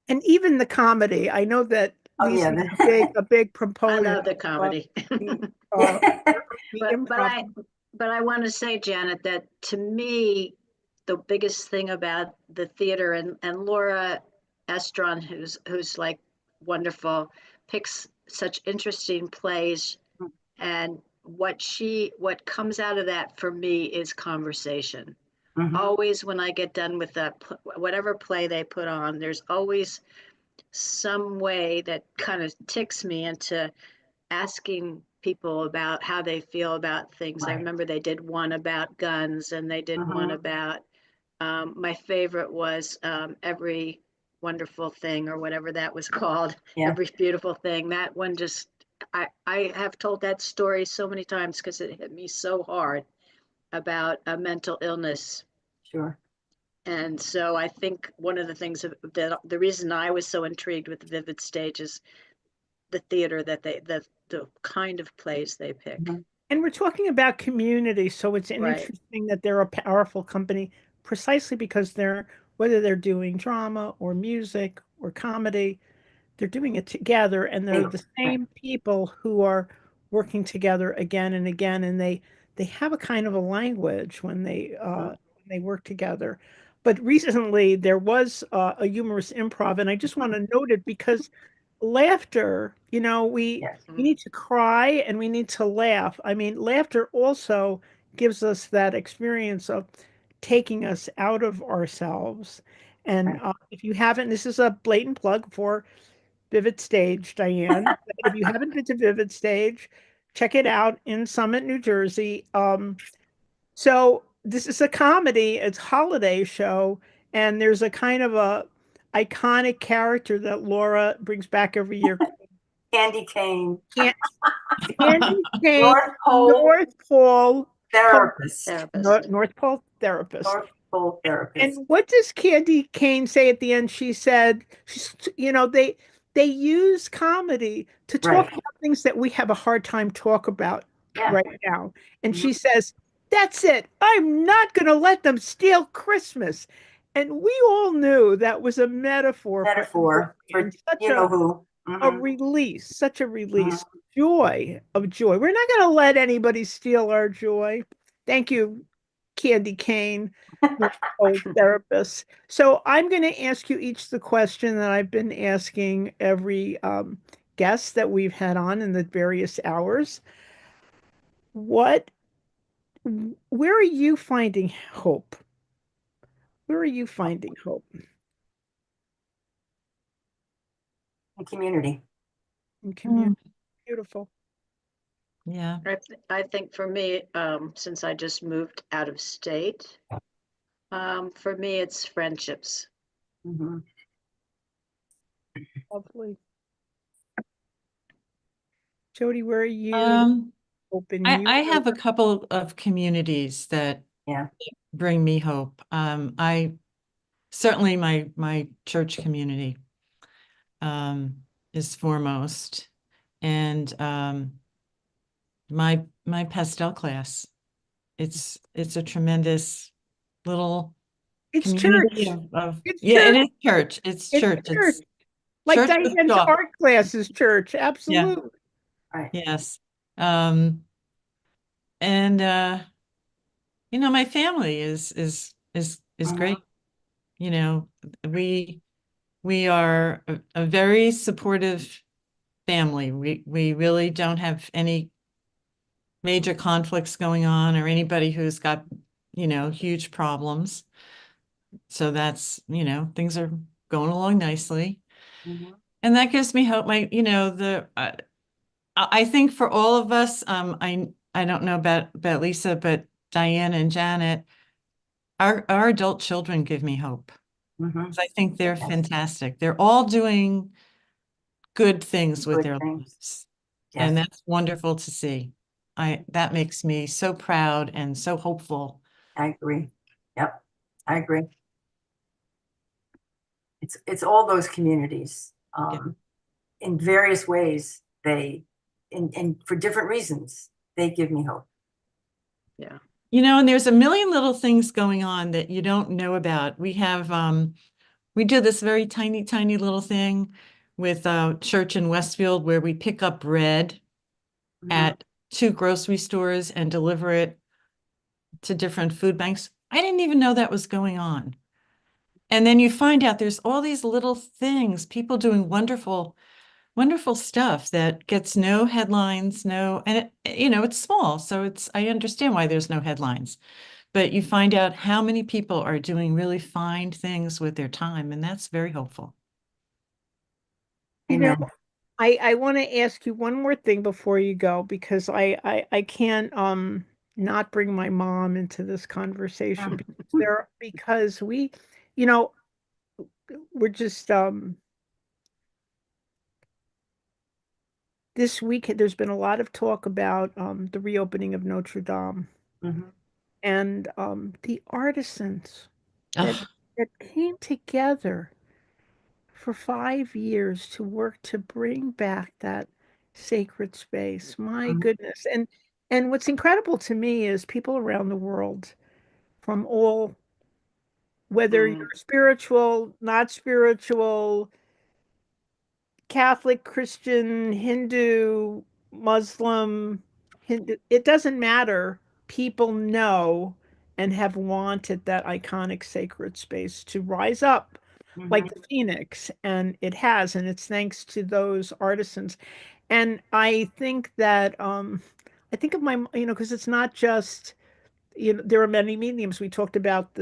And even the comedy. I know that Lisa's a big proponent. I love the comedy. But I want to say, Janet, that to me, the biggest thing about the theater, and Laura Estron, who's like wonderful, picks such interesting plays, and what comes out of that for me is conversation. Always when I get done with that, whatever play they put on, there's always some way that kind of ticks me into asking people about how they feel about things. Right. I remember they did one about guns, and they did one about, my favorite was Every Wonderful Thing, or whatever that was called. Yeah. Every Beautiful Thing. That one just, I have told that story so many times because it hit me so hard about a mental illness. Sure. And so I think one of the things that the reason I was so intrigued with the Vivid Stage is the theater that the kind of plays they pick. And we're talking about community, so it's interesting that they're a powerful company, precisely because whether they're doing drama or music or comedy, they're doing it together, and they're the same people who are working together again and again, and they have a kind of a language when they work together. But recently there was a humorous improv, and I just want to note it because laughter, we need to cry and we need to laugh. I mean, laughter also gives us that experience of taking us out of ourselves. And if you haven't, this is a blatant plug for Vivid Stage, Diane. If you haven't been to Vivid Stage, check it out in Summit, New Jersey. So this is a comedy, it's holiday show, and there's a kind of a iconic character that Laura brings back every year. Candy cane. Candy cane, North Pole North Pole therapist. North Pole therapist. North Pole therapist. And what does Candy Kane say at the end? She said, they use comedy to talk about things that we have a hard time talk about right now. And she says, "That's it. I'm not going to let them steal Christmas." And we all knew that was a metaphor for such you know who. a release, such a release, joy of joy. We're not going to let anybody steal our joy. Thank you, Candy Cane, old therapist. So I'm going to ask you each the question that I've been asking every guest that we've had on in the various hours. Where are you finding hope? Where are you finding hope? In community. In community. Beautiful. Yeah. I think for me, since I just moved out of state, for me, it's friendships. Lovely. Jody, where are you? I have a couple of communities that bring me hope. I certainly my church community is foremost, and my pastel class. It's a tremendous little community of It's yeah, church. it is church. It's church. It's like church with Diane's chalk. art class is church. Absolutely. Right. Yes. And my family is great. We are a very supportive family. We really don't have any major conflicts going on or anybody who's got, huge problems. So that's, things are going along nicely. And that gives me hope. I think for all of us, I don't know about Lisa, but Diane and Janet, our adult children give me hope. I think they're fantastic. They're all doing good things with their lives. And that's wonderful to see. That makes me so proud and so hopeful. I agree. Yep. I agree. It's all those communities. In various ways, and for different reasons, they give me hope. Yeah. And there's a million little things going on that you don't know about. We have, we do this very tiny, tiny little thing with a church in Westfield where we pick up bread at 2 grocery stores and deliver it to different food banks. I didn't even know that was going on. And then you find out there's all these little things, people doing wonderful, wonderful stuff that gets no headlines, and it's small. So I understand why there's no headlines, but you find out how many people are doing really fine things with their time. And that's very hopeful. I want to ask you one more thing before you go, because I can't not bring my mom into this conversation because we, we're just this week there's been a lot of talk about the reopening of Notre Dame and the artisans that came together for 5 years to work to bring back that sacred space. My goodness. And what's incredible to me is people around the world from all, whether you're spiritual, not spiritual, Catholic, Christian, Hindu, Muslim, it doesn't matter. People know and have wanted that iconic sacred space to rise up like the phoenix, and it has, and it's thanks to those artisans. And I think that I think of my, because it's not just, there are many mediums. We talked about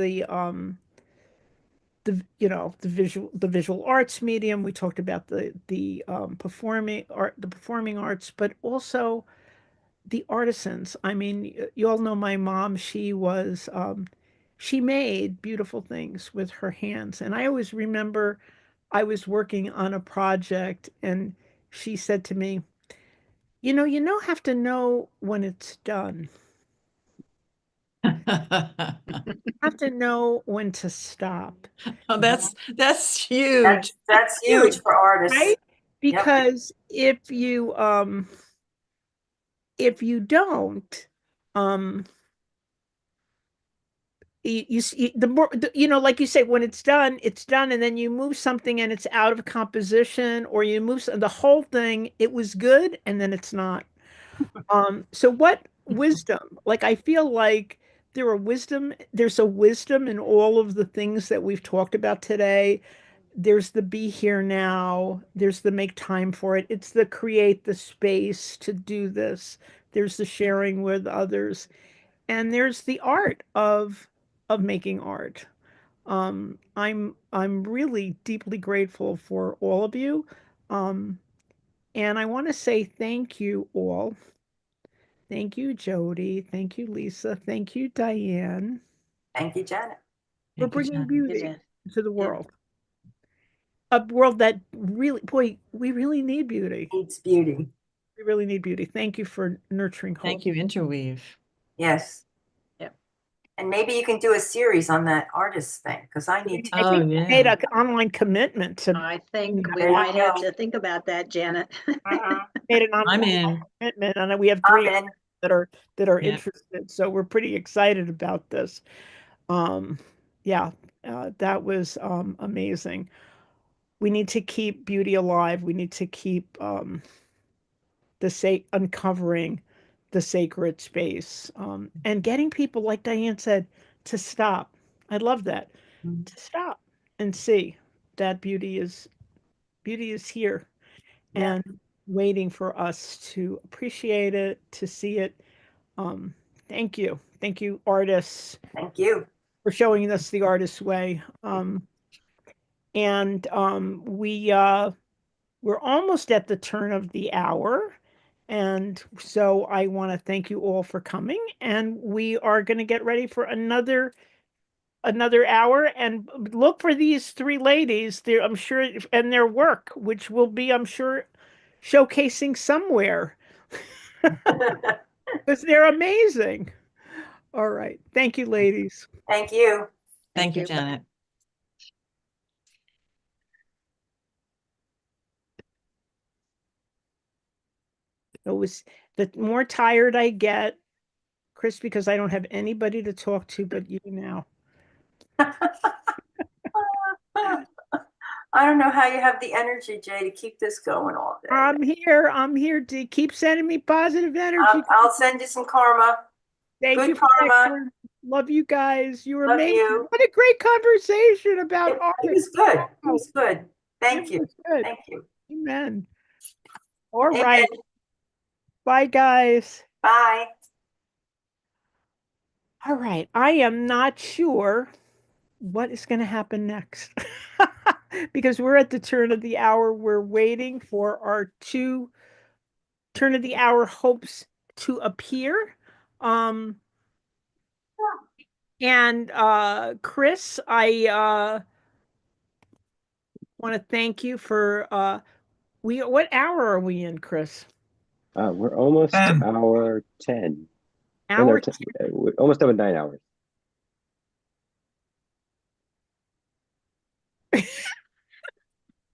the visual arts medium. We talked about the performing arts, but also the artisans. I mean, you all know my mom. She made beautiful things with her hands, and I always remember I was working on a project, and she said to me, you don't have to know when it's done. Have to know when to stop. Oh, that's huge. That's huge for artists. Right? Yep. Because if you don't, the more like you say, when it's done, and then you move something and it's out of composition, or you move the whole thing, it was good and then it's not. So what wisdom? Like, I feel like there's a wisdom in all of the things that we've talked about today. There's the be here now, there's the make time for it, it's the create the space to do this, there's the sharing with others, and there's the art of making art. I'm really deeply grateful for all of you. And I want to say thank you all. Thank you, Jody. Thank you, Lisa. Thank you, Diane. Thank you, Janet. For bringing beauty Janet. to the world. A world that really, boy, we really need beauty. Needs beauty. We really need beauty. Thank you for nurturing hope. Thank you, Interweave. Yes. Yep. And maybe you can do a series on that artist thing, because I need to. I think we made an online commitment to. I think we There you might have go. to think about that, Janet. Made an I'm online in. commitment, and we have 3 I'm in. that are Yep. interested. So we're pretty excited about this. Yeah, that was amazing. We need to keep beauty alive. We need to keep uncovering the sacred space, and getting people, like Diane said, to stop. I love that. To stop and see that beauty is here, Yeah. and waiting for us to appreciate it, to see it. Thank you. Thank you, artists, Thank you. for showing us the artist's way. And we're almost at the turn of the hour. And so I want to thank you all for coming. And we are going to get ready for another hour, and look for these 3 ladies there, I'm sure, and their work, which will be, I'm sure, showcasing somewhere, because they're amazing. All right. Thank you, ladies. Thank you. Thank you, Janet. It was the more tired I get, Chris, because I don't have anybody to talk to but you now. I don't know how you have the energy, Jay, to keep this going all day. I'm here to keep sending me positive energy. I'll send you some karma. Thank Good you for that, karma. Karen. Love you guys. You were Love amazing. you. What a great conversation about art. It was good. It was good. Thank It you. was good. Thank you. Amen. All Amen. right. Bye, guys. Bye. All right. I am not sure what is going to happen next, because we're at the turn of the hour. We're waiting for our 2 turn of the hour hopes to appear. And Chris, I want to thank you for what hour are we in, Chris? We're almost hour 10. No, Hour 10. We're almost over 9 hours.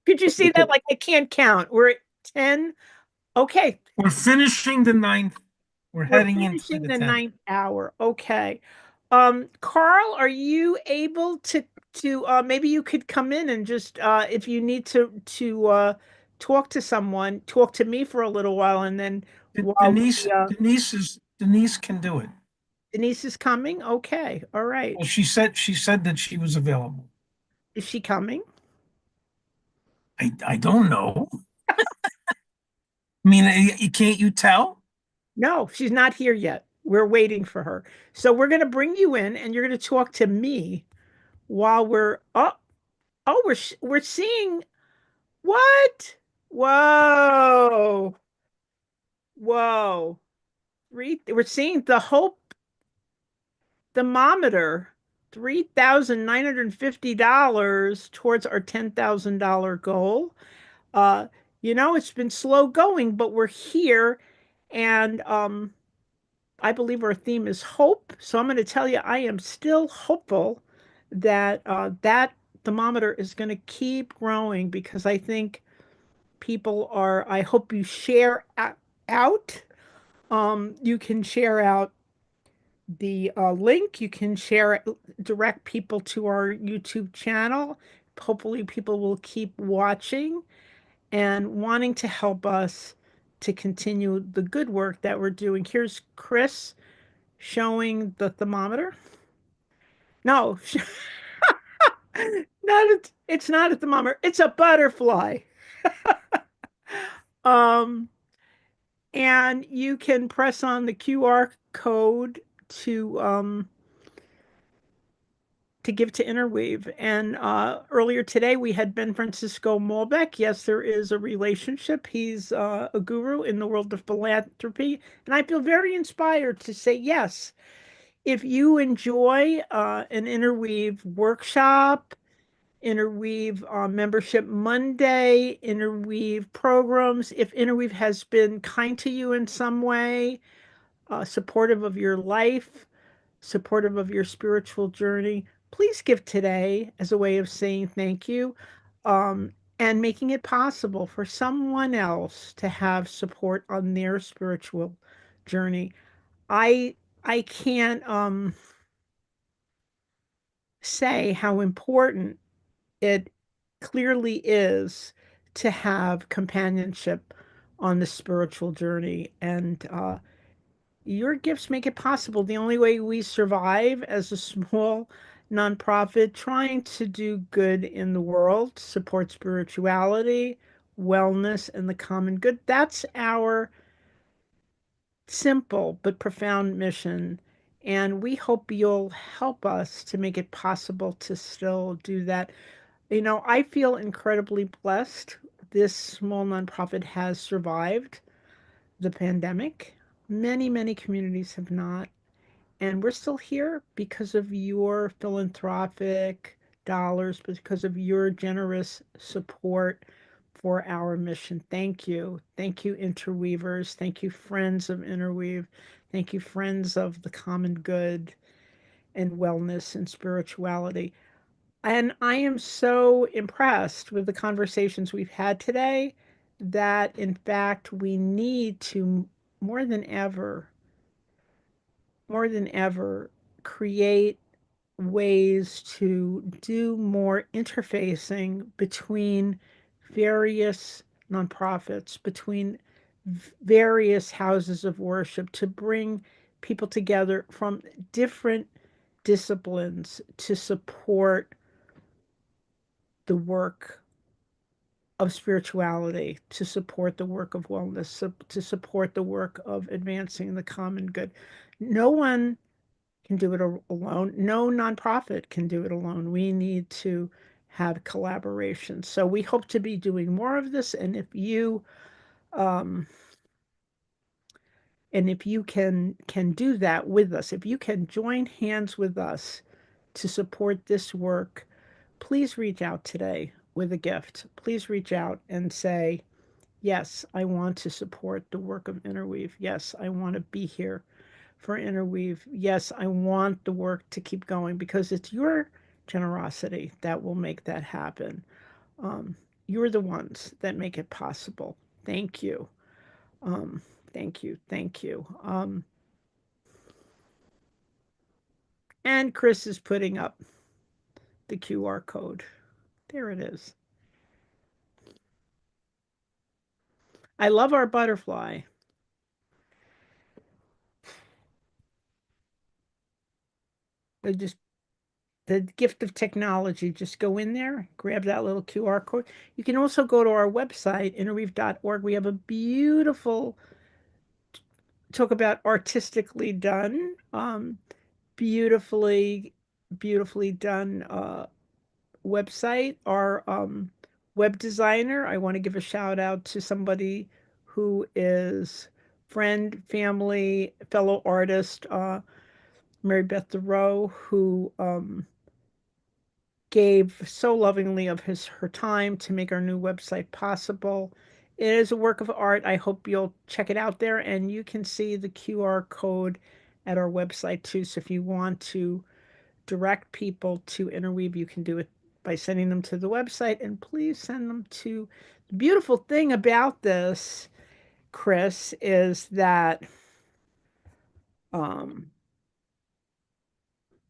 Could you see that? Like, I can't count. We're at 10. Okay. We're finishing the 9th. We're heading into finishing the the 10th. 9th hour. Okay. Carl, are you able to maybe you could come in and just if you need to talk to someone, talk to me for a little while, and then while Denise can do it. Denise is coming. Okay. All right. Well, she said that she was available. Is she coming? I don't know. I mean, can't you tell? No, she's not here yet. We're waiting for her. So we're going to bring you in, and you're going to talk to me while we're up. Oh, we're seeing what? Whoa. Whoa. We're seeing the Hope thermometer, $3,950 towards our $10,000 goal. Uh, it's been slow going, but we're here, and I believe our theme is hope. So I'm going to tell you, I am still hopeful that that thermometer is going to keep growing because I think people are. I hope you share out. You can share out the link. You can share it, direct people to our YouTube channel. Hopefully, people will keep watching and wanting to help us to continue the good work that we're doing. Here's Chris showing the thermometer. No, it's not a thermometer. It's a butterfly. um, and you can press on the QR code to give to Interweave. And earlier today, we had Ben Francisco Molbeck. Yes, there is a relationship. He's a guru in the world of philanthropy. And I feel very inspired to say yes. If you enjoy an Interweave workshop, Interweave Membership Monday, Interweave programs, if Interweave has been kind to you in some way, supportive of your life, supportive of your spiritual journey, please give today as a way of saying thank you, and making it possible for someone else to have support on their spiritual journey. I can't say how important it clearly is to have companionship on the spiritual journey. And your gifts make it possible. The only way we survive as a small nonprofit trying to do good in the world, support spirituality, wellness, and the common good. That's our simple but profound mission. And we hope you'll help us to make it possible to still do that. I feel incredibly blessed. This small nonprofit has survived the pandemic. Many, many communities have not. And we're still here because of your philanthropic dollars, because of your generous support for our mission. Thank you. Thank you, Interweavers. Thank you, friends of Interweave. Thank you, friends of the common good and wellness and spirituality. And I am so impressed with the conversations we've had today that, in fact, we need to more than ever more than ever, create ways to do more interfacing between various nonprofits, between various houses of worship, to bring people together from different disciplines to support the work of spirituality, to support the work of wellness, to support the work of advancing the common good. No one can do it alone. No nonprofit can do it alone. We need to have collaboration. So we hope to be doing more of this. Um, and if you can do that with us, if you can join hands with us to support this work, please reach out today with a gift. Please reach out and say, yes, I want to support the work of Interweave. Yes, I want to be here for Interweave. Yes, I want the work to keep going because it's your generosity that will make that happen. Um, you're the ones that make it possible. Thank you. Um, thank you. Thank you. And Chris is putting up the QR code. There it is. I love our butterfly. Just the gift of technology. Just go in there, grab that little QR code. You can also go to our website, interweave.org. We have a beautiful, talk about artistically done, beautifully, beautifully done website, our web designer. I want to give a shout out to somebody who is friend, family, fellow artist, Mary Beth DeRoe, who gave so lovingly of her time to make our new website possible. It is a work of art. I hope you'll check it out there, and you can see the QR code at our website too. So if you want to direct people to Interweave, you can do it by sending them to the website, and please send them to. The beautiful thing about this, Chris, is that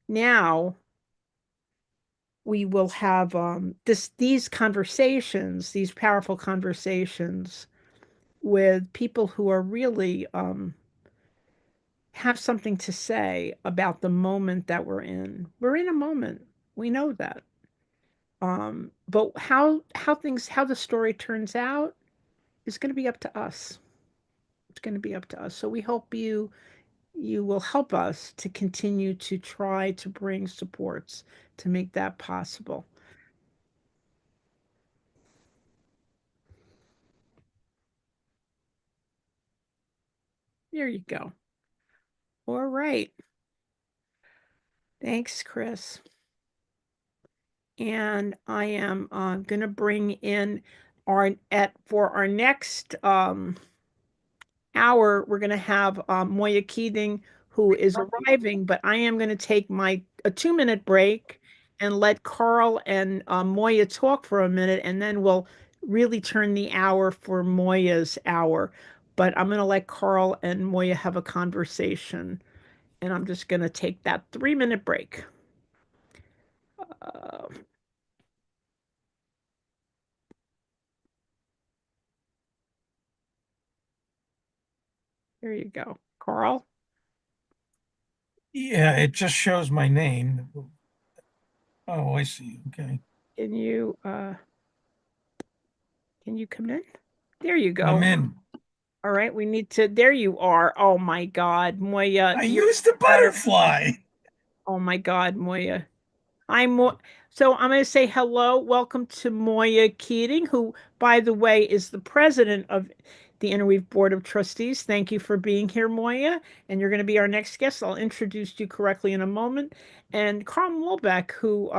now we will have these conversations, these powerful conversations with people who are really have something to say about the moment that we're in. We're in a moment. We know that. But how the story turns out is going to be up to us. It's going to be up to us. So we hope you will help us to continue to try to bring supports to make that possible. There you go. All right. Thanks, Chris. And I am going to bring in for our next hour, we're going to have Moya Keating, who is arriving, but I am going to take a 2-minute break and let Carl and Moya talk for a minute, and then we'll really turn the hour for Moya's hour. But I'm going to let Carl and Moya have a conversation, and I'm just going to take that 3-minute break. There you go. Carl? Yeah, it just shows my name. Oh, I see. Okay. Can you come in? There you go. I'm in. All right, there you are. Oh my God, Moya. I used the butterfly. Oh my God, Moya. So I'm going to say hello. Welcome to Moya Keating, who, by the way, is the president of the Interweave Board of Trustees. Thank you for being here, Moya. And you're going to be our next guest. I'll introduce you correctly in a moment. And Carl Mulbeck, who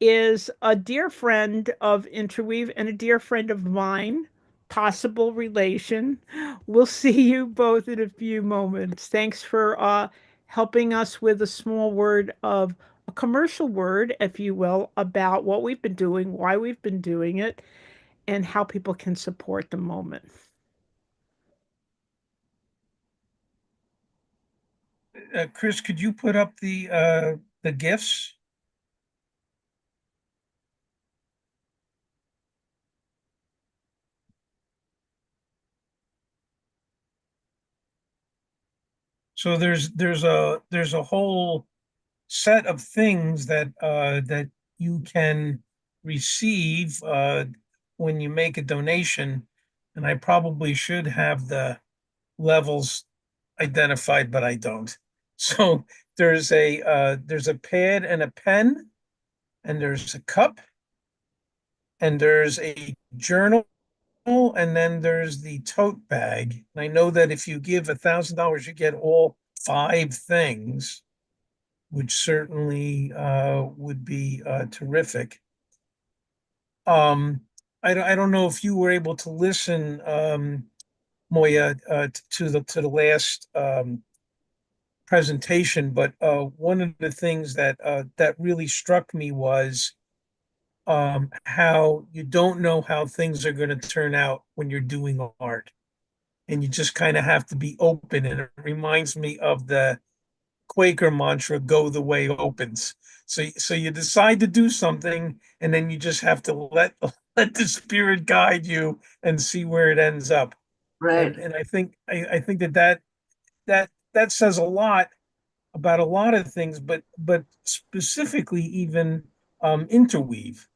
is a dear friend of Interweave and a dear friend of mine, possible relation. We'll see you both in a few moments. Thanks for helping us with a commercial word, if you will, about what we've been doing, why we've been doing it, and how people can support the moment. Chris, could you put up the gifts? So there's a whole set of things that you can receive when you make a donation, and I probably should have the levels identified, but I don't. So there's a pad and a pen, and there's a cup, and there's a journal, and then there's the tote bag. And I know that if you give $1,000, you get all 5 things, which certainly would be terrific. I don't know if you were able to listen, Moya, to the last presentation, but one of the things that really struck me was how you don't know how things are going to turn out when you're doing art, and you just kind of have to be open. And it reminds me of the Quaker mantra, "Go the way opens." So you decide to do something, and then you just have to let the spirit guide you and see where it ends up. Right. And I think that says a lot about a lot of things, but specifically even interweave.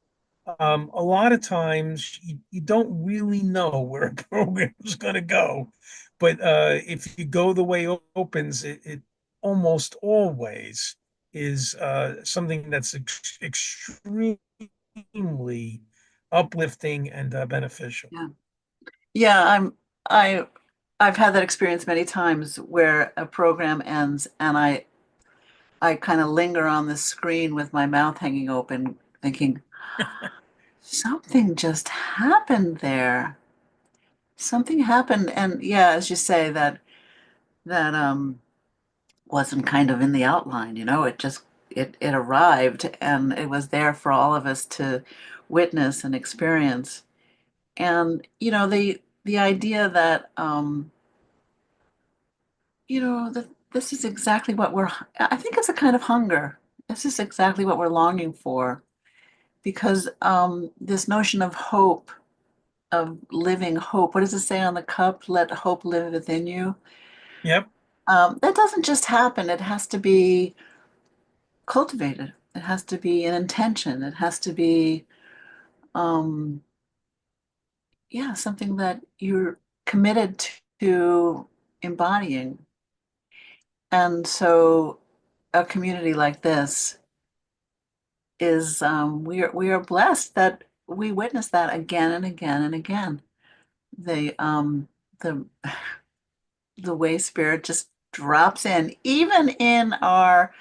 A lot of times you don't really know where a program is going to go, but if you go the way opens, it almost always is something that's extremely uplifting and beneficial. Yeah. Yeah, I've had that experience many times where a program ends and I kind of linger on the screen with my mouth hanging open, thinking, something just happened there. Something happened, and yeah, as you say, that wasn't kind of in the outline, it just it arrived and it was there for all of us to witness and experience. And the idea that that this is exactly what I think it's a kind of hunger. This is exactly what we're longing for, because this notion of hope, of living hope, what does it say on the cup? Let hope live within you. Yep. That doesn't just happen. It has to be cultivated. It has to be an intention. It has to be, yeah, something that you're committed to embodying. And so a community like this is, we are blessed that we witness that again and again and again. The the way spirit just drops in, even in our,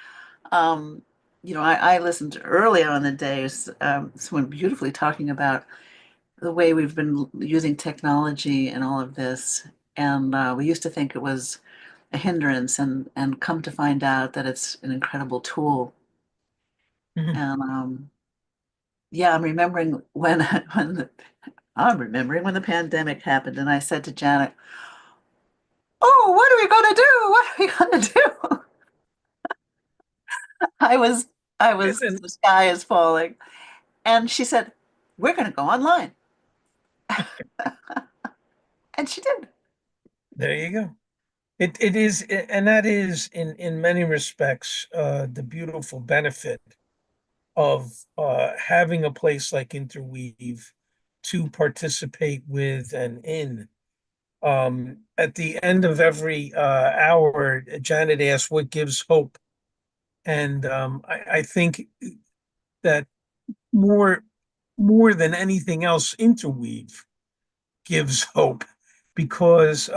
I listened early on in the day, someone beautifully talking about the way we've been using technology and all of this. And we used to think it was a hindrance, and come to find out that it's an incredible tool. And yeah, I'm remembering when when the pandemic happened, and I said to Janet, "Oh, what are we going to do? What are we going to do?" I was, the sky is falling. And she said, "We're going to go online." And she did. There you go. It is, and that is in many respects the beautiful benefit of having a place like Interweave to participate with and in. At the end of every hour, Janet asks, "What gives hope?" And I think that more more than anything else, Interweave gives hope because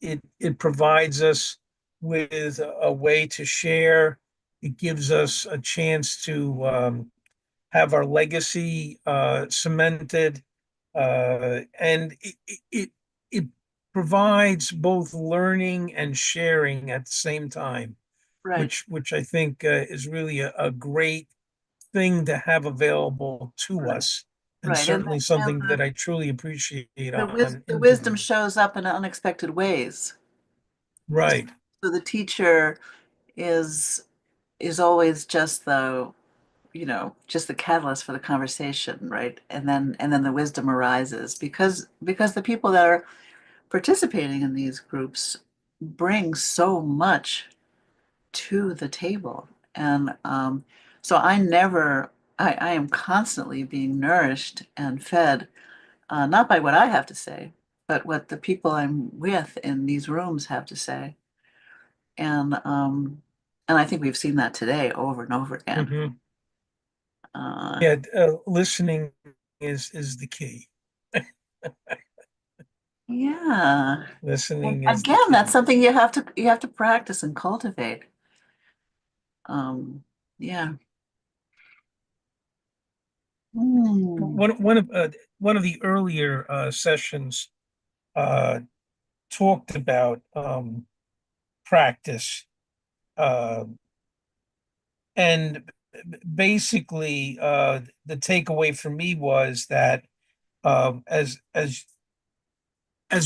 it provides us with a way to share. It gives us a chance to have our legacy cemented, and it provides both learning and sharing at the same time, Right. which I think is really a great thing to have available to us, and Right. And, certainly something that I truly appreciate on the wisdom Interweave. shows up in unexpected ways. Right. So the teacher is always just just the catalyst for the conversation, right? And then the wisdom arises because the people that are participating in these groups bring so much to the table. And so I am constantly being nourished and fed, not by what I have to say, but what the people I'm with in these rooms have to say. And I think we've seen that today over and over again. Mhm. Uh, Yeah, listening is the key. yeah. Listening And is the again, key. that's something you have to practice and cultivate. Yeah. Hmm. One of the earlier sessions uh, talked about practice, uh, and basically the takeaway for me was that as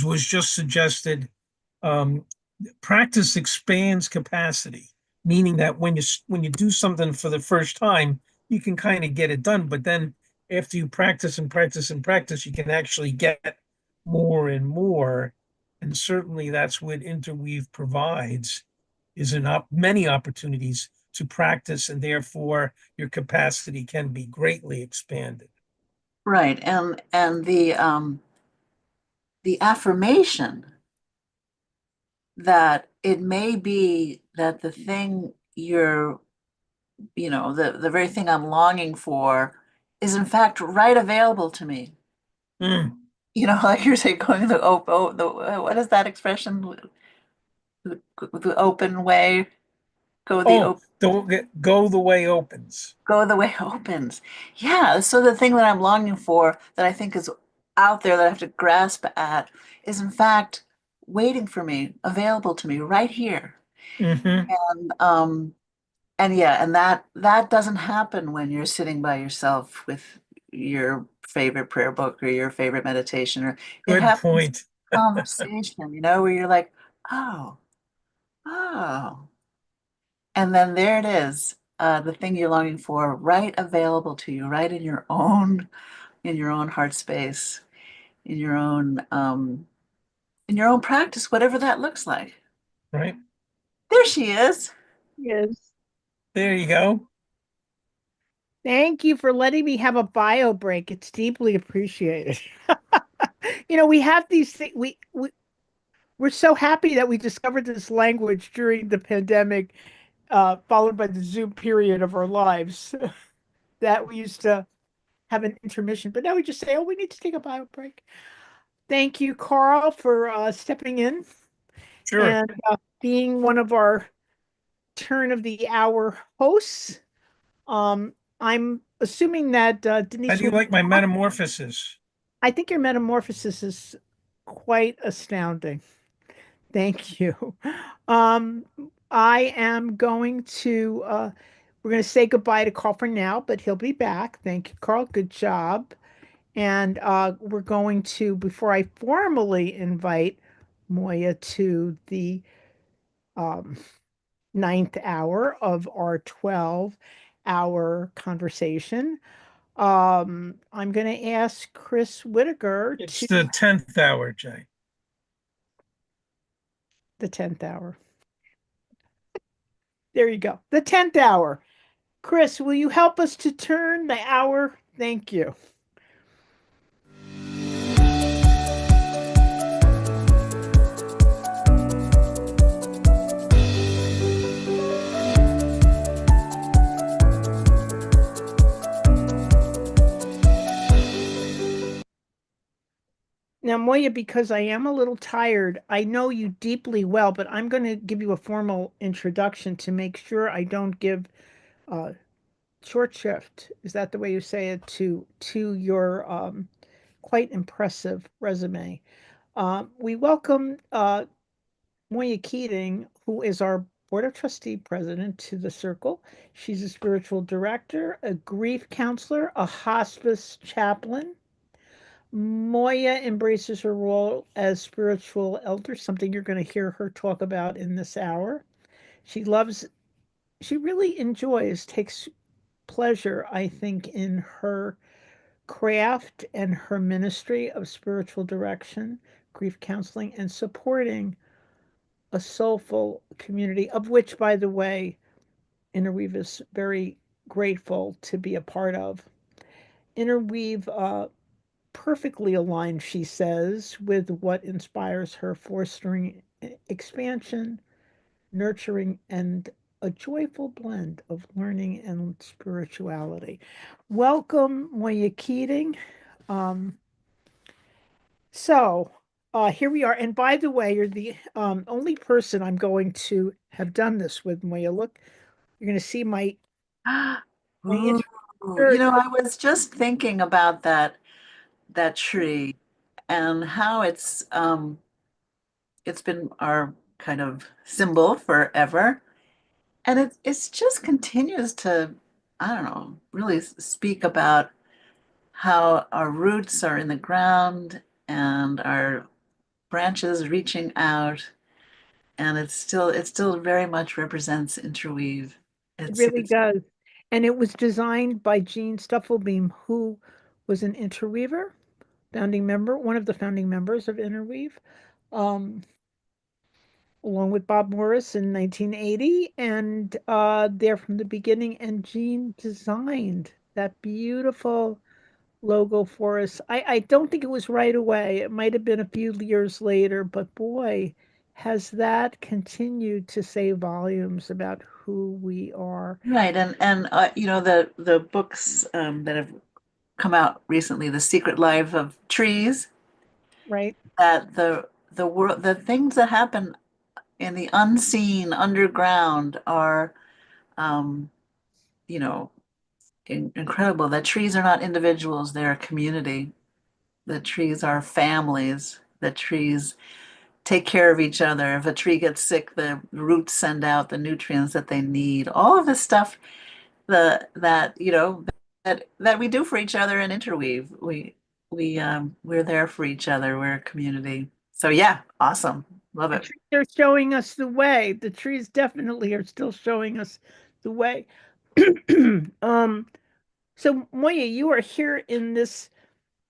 was just suggested, um, practice expands capacity, meaning that when you do something for the first time, you can kind of get it done. But then after you practice and practice and practice, you can actually get more and more. And certainly that's what Interweave provides, is many opportunities to practice, and therefore your capacity can be greatly expanded. Right. And the affirmation that it may be that the thing you're the very thing I'm longing for is in fact right available to me. Mm. Like you're saying, going what is that expression? The open way, go the Oh, open. go the way opens. Go the way opens. Yeah. So the thing that I'm longing for that I think is out there that I have to grasp at is in fact waiting for me, available to me right here. Mm-hmm. And yeah, and that doesn't happen when you're sitting by yourself with your favorite prayer book or your favorite meditation, or it Good happens point. in conversation, where you're like, oh, oh. And then there it is, the thing you're longing for, right available to you, right in your own heart space, in your own practice, whatever that looks like. Right. There she is. Yes. There you go. Thank you for letting me have a bio break. It's deeply appreciated. We have these things. We're so happy that we discovered this language during the pandemic, followed by the Zoom period of our lives, that we used to have an intermission. But now we just say, oh, we need to take a bio break. Thank you, Carl, for stepping in Sure. and being one of our turn of the hour hosts. I'm assuming that Denise How do you will like my metamorphosis? I think your metamorphosis is quite astounding. Thank you. Um, I am going to we're going to say goodbye to Carl for now, but he'll be back. Thank you, Carl. Good job. And we're going to, before I formally invite Moya to the um, ninth hour of our 12-hour conversation, I'm going to ask Chris Whitaker It's to the 10th hour, Jay. the 10th hour. There you go. The 10th hour. Chris, will you help us to turn the hour? Thank you. Now, Moya, because I am a little tired, I know you deeply well, but I'm going to give you a formal introduction to make sure I don't give short shrift. Is that the way you say it to your quite impressive resume? We welcome Moya Keating, who is our Board of Trustee President, to the circle. She's a spiritual director, a grief counselor, a hospice chaplain. Moya embraces her role as spiritual elder, something you're going to hear her talk about in this hour. She really enjoys, takes pleasure, I think, in her craft and her ministry of spiritual direction, grief counseling, and supporting a soulful community, of which, by the way, Interweave is very grateful to be a part of. Interweave perfectly aligned, she says, with what inspires her, fostering expansion, nurturing, and a joyful blend of learning and spirituality. Welcome, Moya Keating. Um, Here we are. And by the way, you're the only person I'm going to have done this with, Moya. Look, you're going to see my Ooh, I was just thinking about that tree and how it's been our kind of symbol forever. And it's just continues to, I don't know, really speak about how our roots are in the ground and our branches reaching out. And it still very much represents interweave. It It's really does. And it was designed by Jean Stuffelbeam, who was an interweaver, founding member, one of the founding members of Interweave, um, along with Bob Morris in 1980. And there from the beginning. And Jean designed that beautiful logo for us. I don't think it was right away. It might have been a few years later, but boy, has that continued to say volumes about who we are. Right, and you know, the books that have come out recently, The Secret Life of Trees, Right. that the world, the things that happen in the unseen underground are, you know, incredible. That trees are not individuals, they're a community. The trees are families. The trees take care of each other. If a tree gets sick, the roots send out the nutrients that they need. All of this stuff, that you know, that we do for each other in Interweave. We're there for each other. We're a community. So yeah, awesome. Love The it. trees are showing us the way. The trees definitely are still showing us the way. So Moya, you are here in this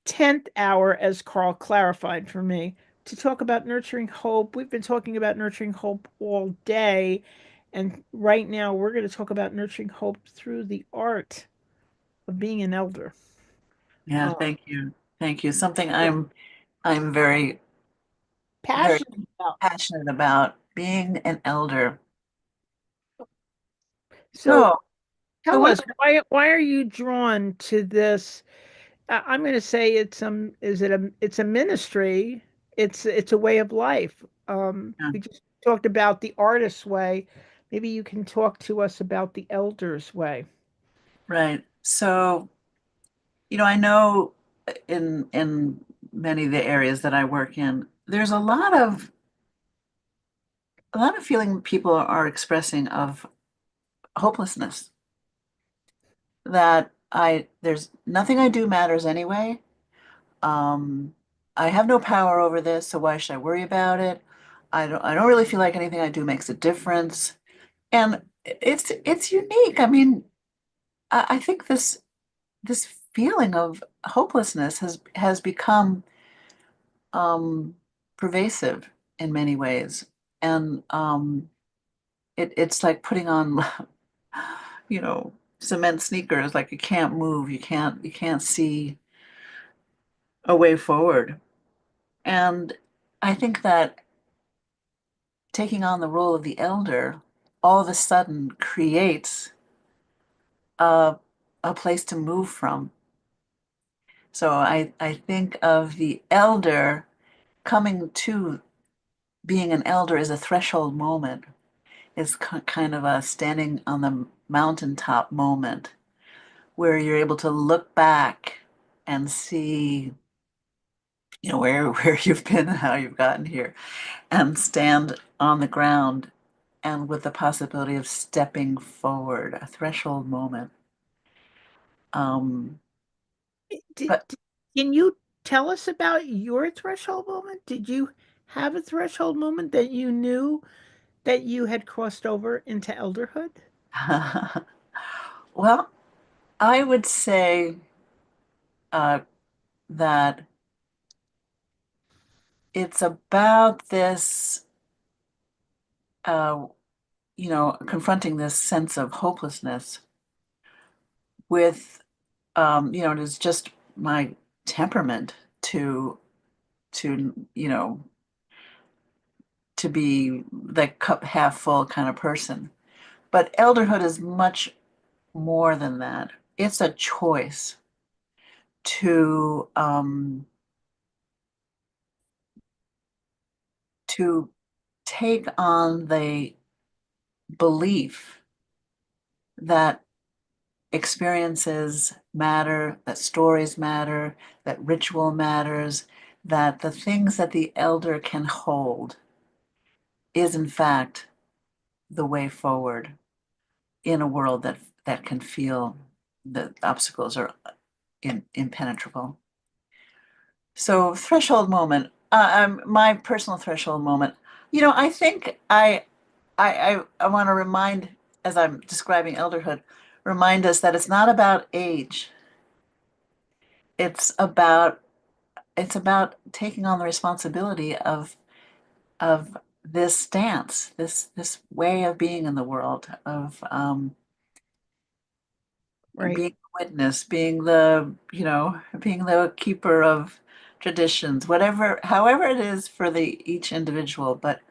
10th hour, as Carl clarified for me, to talk about nurturing hope. We've been talking about nurturing hope all day. And right now, we're going to talk about nurturing hope through the art of being an elder. Yeah, thank you. Thank you. Something I'm very passionate about, being an elder. So So tell us, why are you drawn to this? I'm going to say it's it's a ministry. It's a way of life. We just talked about the artist's way. Maybe you can talk to us about the elder's way. right. So, you know, I know in many of the areas that I work in, there's a lot of feeling people are expressing of hopelessness, that there's nothing I do matters anyway. I have no power over this, so why should I worry about it? I don't really feel like anything I do makes a difference. And it's unique. I mean, I think this feeling of hopelessness has become pervasive in many ways. And it's like putting on, you know, cement sneakers, like you can't move, you can't see a way forward. And I think that taking on the role of the elder all of a sudden creates a, a place to move from. So I think of the elder coming to being an elder is a threshold moment. It's kind of a standing on the mountaintop moment where you're able to look back and see, you know, where you've been and how you've gotten here, and stand on the ground and with the possibility of stepping forward, a threshold moment. Can you tell us about your threshold moment? Did you have a threshold moment that you knew that you had crossed over into elderhood? Well, I would say that it's about this, you know, confronting this sense of hopelessness with, you know, it is just my temperament to, you know, to be the cup half full kind of person. But elderhood is much more than that. It's a choice to take on the belief that experiences matter, that stories matter, that ritual matters, that the things that the elder can hold is in fact the way forward in a world that can feel the obstacles are impenetrable. So threshold moment, my personal threshold moment. You know, I think I want to remind, as I'm describing elderhood, remind us that it's not about age. It's about taking on the responsibility of this stance, this way of being in the world, of being a witness, being the, you know, being the keeper of traditions, whatever, however it is for the each individual. But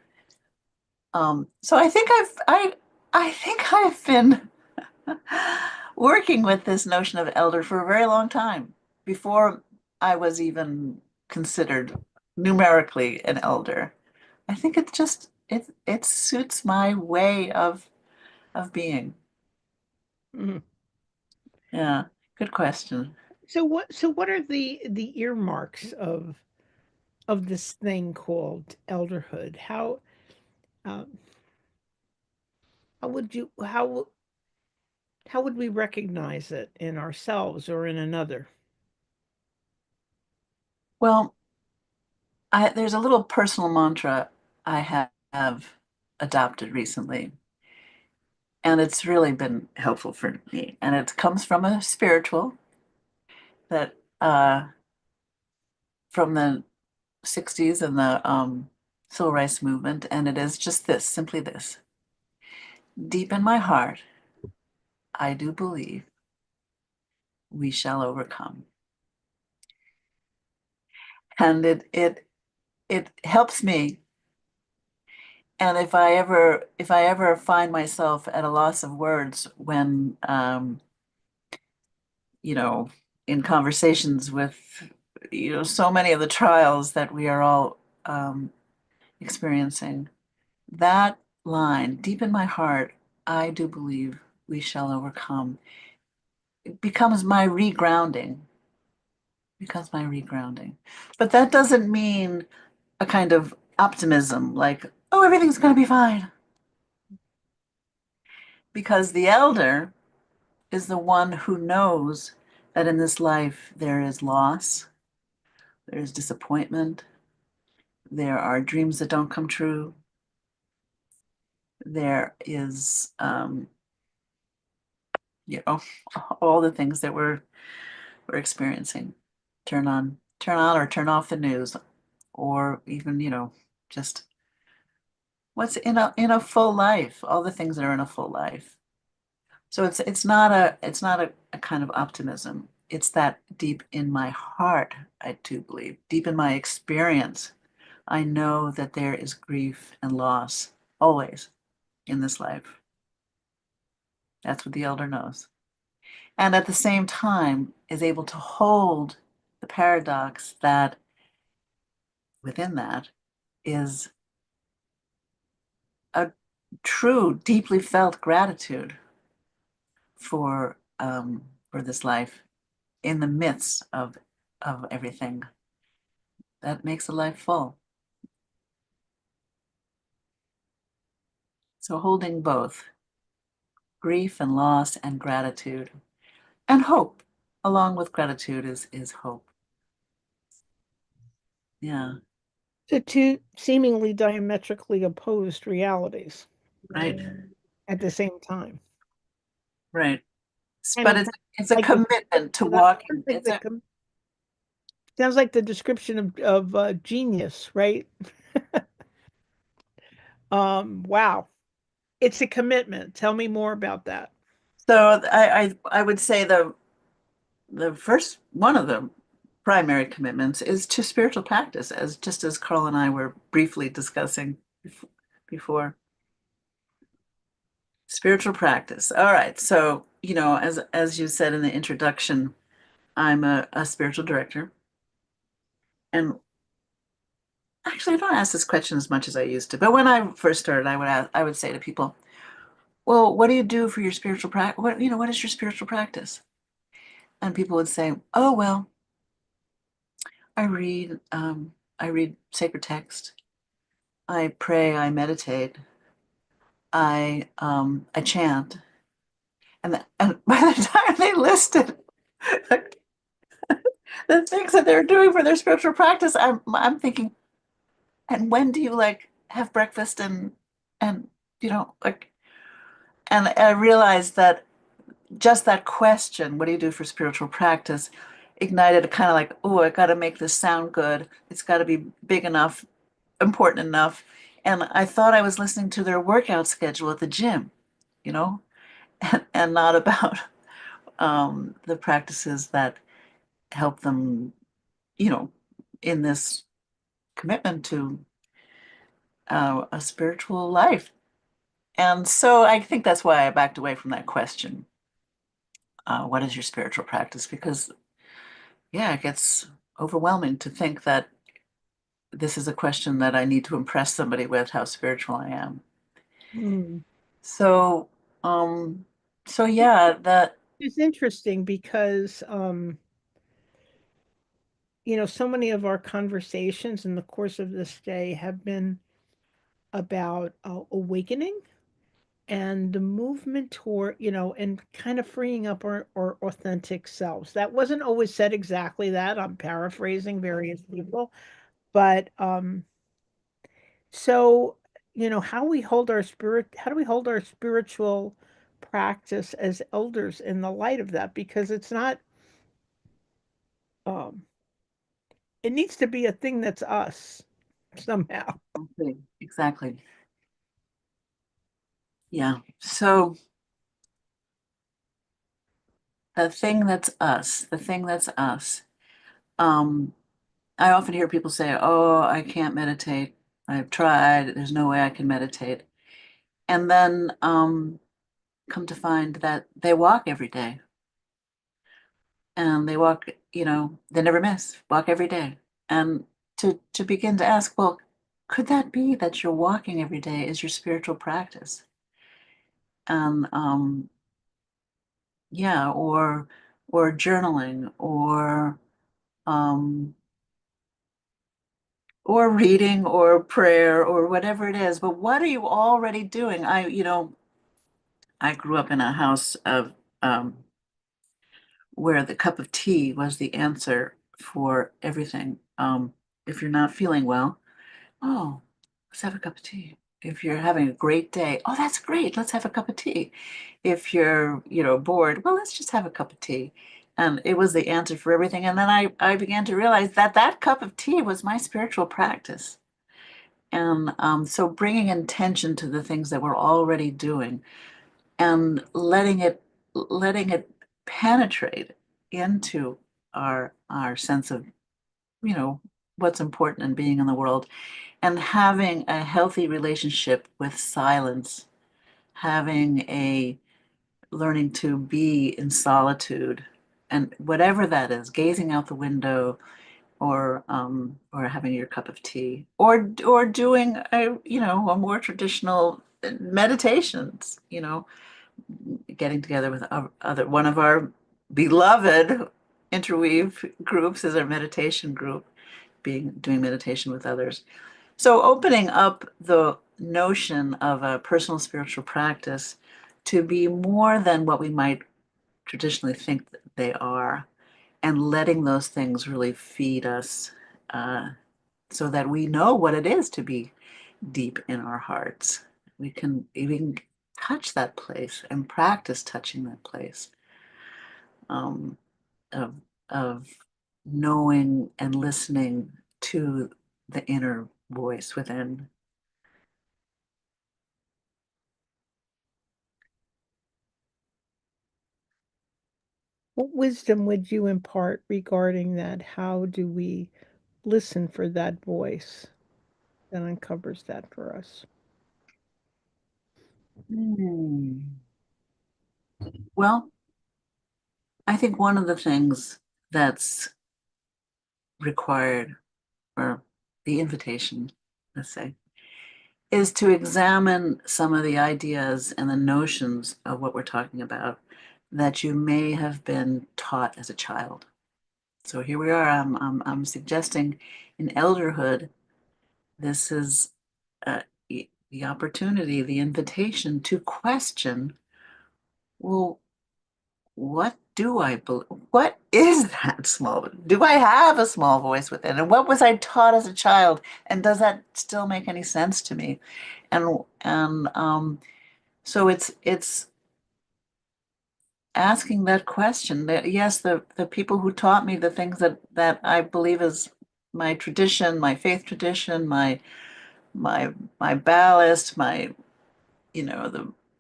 so I think I think I've been working with this notion of elder for a very long time, before I was even considered numerically an elder. I think it just it suits my way of being. Mhm. Yeah, good question. So what are the earmarks of this thing called elderhood? Um, how would you how would we recognize it in ourselves or in another? Well, there's a little personal mantra I have adopted recently, and it's really been helpful for me. And it comes from a spiritual that from the 60s and the civil rights movement, and it is just this, simply this. Deep in my heart, I do believe we shall overcome. And it helps me. And if I ever find myself at a loss of words when you know, in conversations with, so many of the trials that we are all experiencing, that line, deep in my heart, I do believe we shall overcome, it becomes my regrounding. Becomes my regrounding. But that doesn't mean a kind of optimism, like, oh, everything's going to be fine. Because the elder is the one who knows that in this life there is loss, there's disappointment, there are dreams that don't come true, there is, all the things that we're experiencing. Turn on or turn off the news, or even, just what's in a full life, all the things that are in a full life. So it's not a kind of optimism. It's that deep in my heart, I do believe, deep in my experience, I know that there is grief and loss always in this life. That's what the elder knows. And at the same time is able to hold the paradox that within that is a true, deeply felt gratitude for this life in the midst of everything that makes a life full. So holding both grief and loss and gratitude and hope, along with gratitude is hope. Yeah. The two seemingly diametrically opposed realities Right. at the same time. Right. Kind But of it's a like the- commitment to that walking. sounds like sounds like the description of genius, right? Wow. It's a commitment. Tell me more about that. So I would say the first one of the primary commitments is to spiritual practice, as Carl and I were briefly discussing before. Spiritual practice. All right. So, as you said in the introduction, I'm a spiritual director. And actually, I don't ask this question as much as I used to. But when I first started, I would say to people, "Well, what do you do for your spiritual practice? What is your spiritual practice?" And people would say, "Oh, well, I read sacred text. I pray. I meditate. I chant." And by the time they listed the things that they're doing for their spiritual practice, I'm thinking, and when do you like have breakfast and like, and I realized that just that question, what do you do for spiritual practice, ignited a kind of like, oh, I got to make this sound good. It's got to be big enough, important enough. And I thought I was listening to their workout schedule at the gym, you know, and not about the practices that help them, you know, in this commitment to a spiritual life. And so I think that's why I backed away from that question. What is your spiritual practice? Because, yeah, it gets overwhelming to think that this is a question that I need to impress somebody with how spiritual I am. Mm. So, so yeah, that It's interesting because, so many of our conversations in the course of this day have been about awakening and the movement toward, and kind of freeing up our authentic selves. That wasn't always said exactly that. I'm paraphrasing various people, but so, how do we hold our spiritual practice as elders in the light of that? Because it's not, um, it needs to be a thing that's us somehow. exactly. Yeah. So the thing that's us, the thing that's us. I often hear people say, "Oh, I can't meditate. I've tried. There's no way I can meditate." And then come to find that they walk every day. And they walk, they never miss, walk every day. And to begin to ask, well, could that be that you're walking every day is your spiritual practice? And yeah, or journaling um or reading or prayer or whatever it is. But what are you already doing? I grew up in a house of where the cup of tea was the answer for everything. If you're not feeling well, oh, let's have a cup of tea. If you're having a great day, oh, that's great. Let's have a cup of tea. If you're, bored, well, let's just have a cup of tea. And it was the answer for everything. And then I began to realize that that cup of tea was my spiritual practice. And so bringing intention to the things that we're already doing and letting it penetrate into our sense of, what's important in being in the world, and having a healthy relationship with silence, having a learning to be in solitude, and whatever that is, gazing out the window, or having your cup of tea, or doing a more traditional meditations, getting together with other one of our beloved interweave groups is our meditation group, doing meditation with others. So opening up the notion of a personal spiritual practice to be more than what we might traditionally think that they are, and letting those things really feed us, so that we know what it is to be deep in our hearts. We can touch that place and practice touching that place, um, of of knowing and listening to the inner voice within. What wisdom would you impart regarding that? How do we listen for that voice that uncovers that for us? Well, I think one of the things that's required, or the invitation, let's say, is to examine some of the ideas and the notions of what we're talking about that you may have been taught as a child. So here we are. I'm suggesting in elderhood, this is the opportunity, the invitation to question, well, what do I believe? What is that small? Do I have a small voice within? And what was I taught as a child? And does that still make any sense to me? And so it's asking that question. That yes, the people who taught me the things that I believe is my tradition, my faith tradition, my ballast, my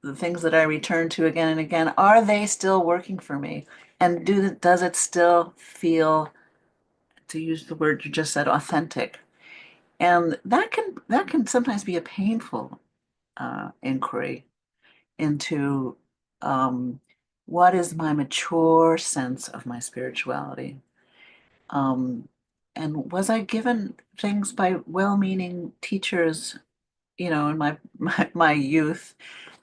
the things that I return to again and again, are they still working for me? And does it still feel, to use the word you just said, authentic? And that can sometimes be a painful inquiry, into what is my mature sense of my spirituality? And was I given things by well-meaning teachers, in my youth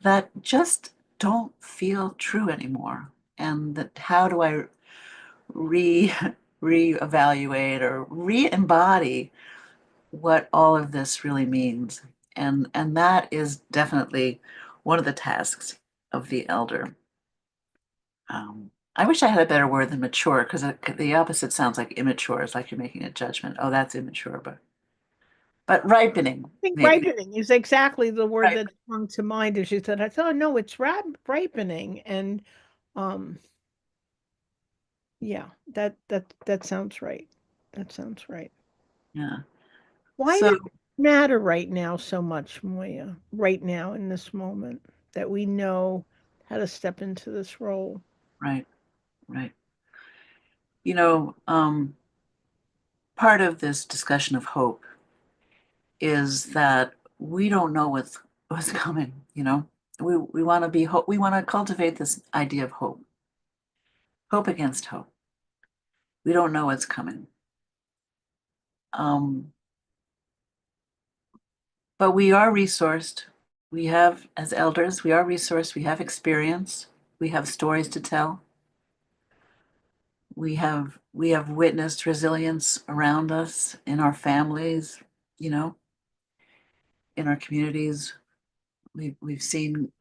that just don't feel true anymore? And that how do I re reevaluate or re-embody what all of this really means? And that is definitely one of the tasks of the elder. I wish I had a better word than mature, because the opposite sounds like immature. It's like you're making a judgment. Oh, that's immature, but ripening. I think Maybe. ripening is exactly the word Right. that sprung to mind as you said. I thought, no, it's ripening, and yeah, that sounds right. That sounds right. Yeah. Why So does it matter right now so much, Moya? Right now in this moment, that we know how to step into this role. right. Part of this discussion of hope is that we don't know what's coming. We want to be hope. We want to cultivate this idea of hope. Hope against hope. We don't know what's coming. But we are resourced. We have, as elders, we are resourced. We have experience. We have stories to tell. We have witnessed resilience around us, in our families, in our communities. We've seen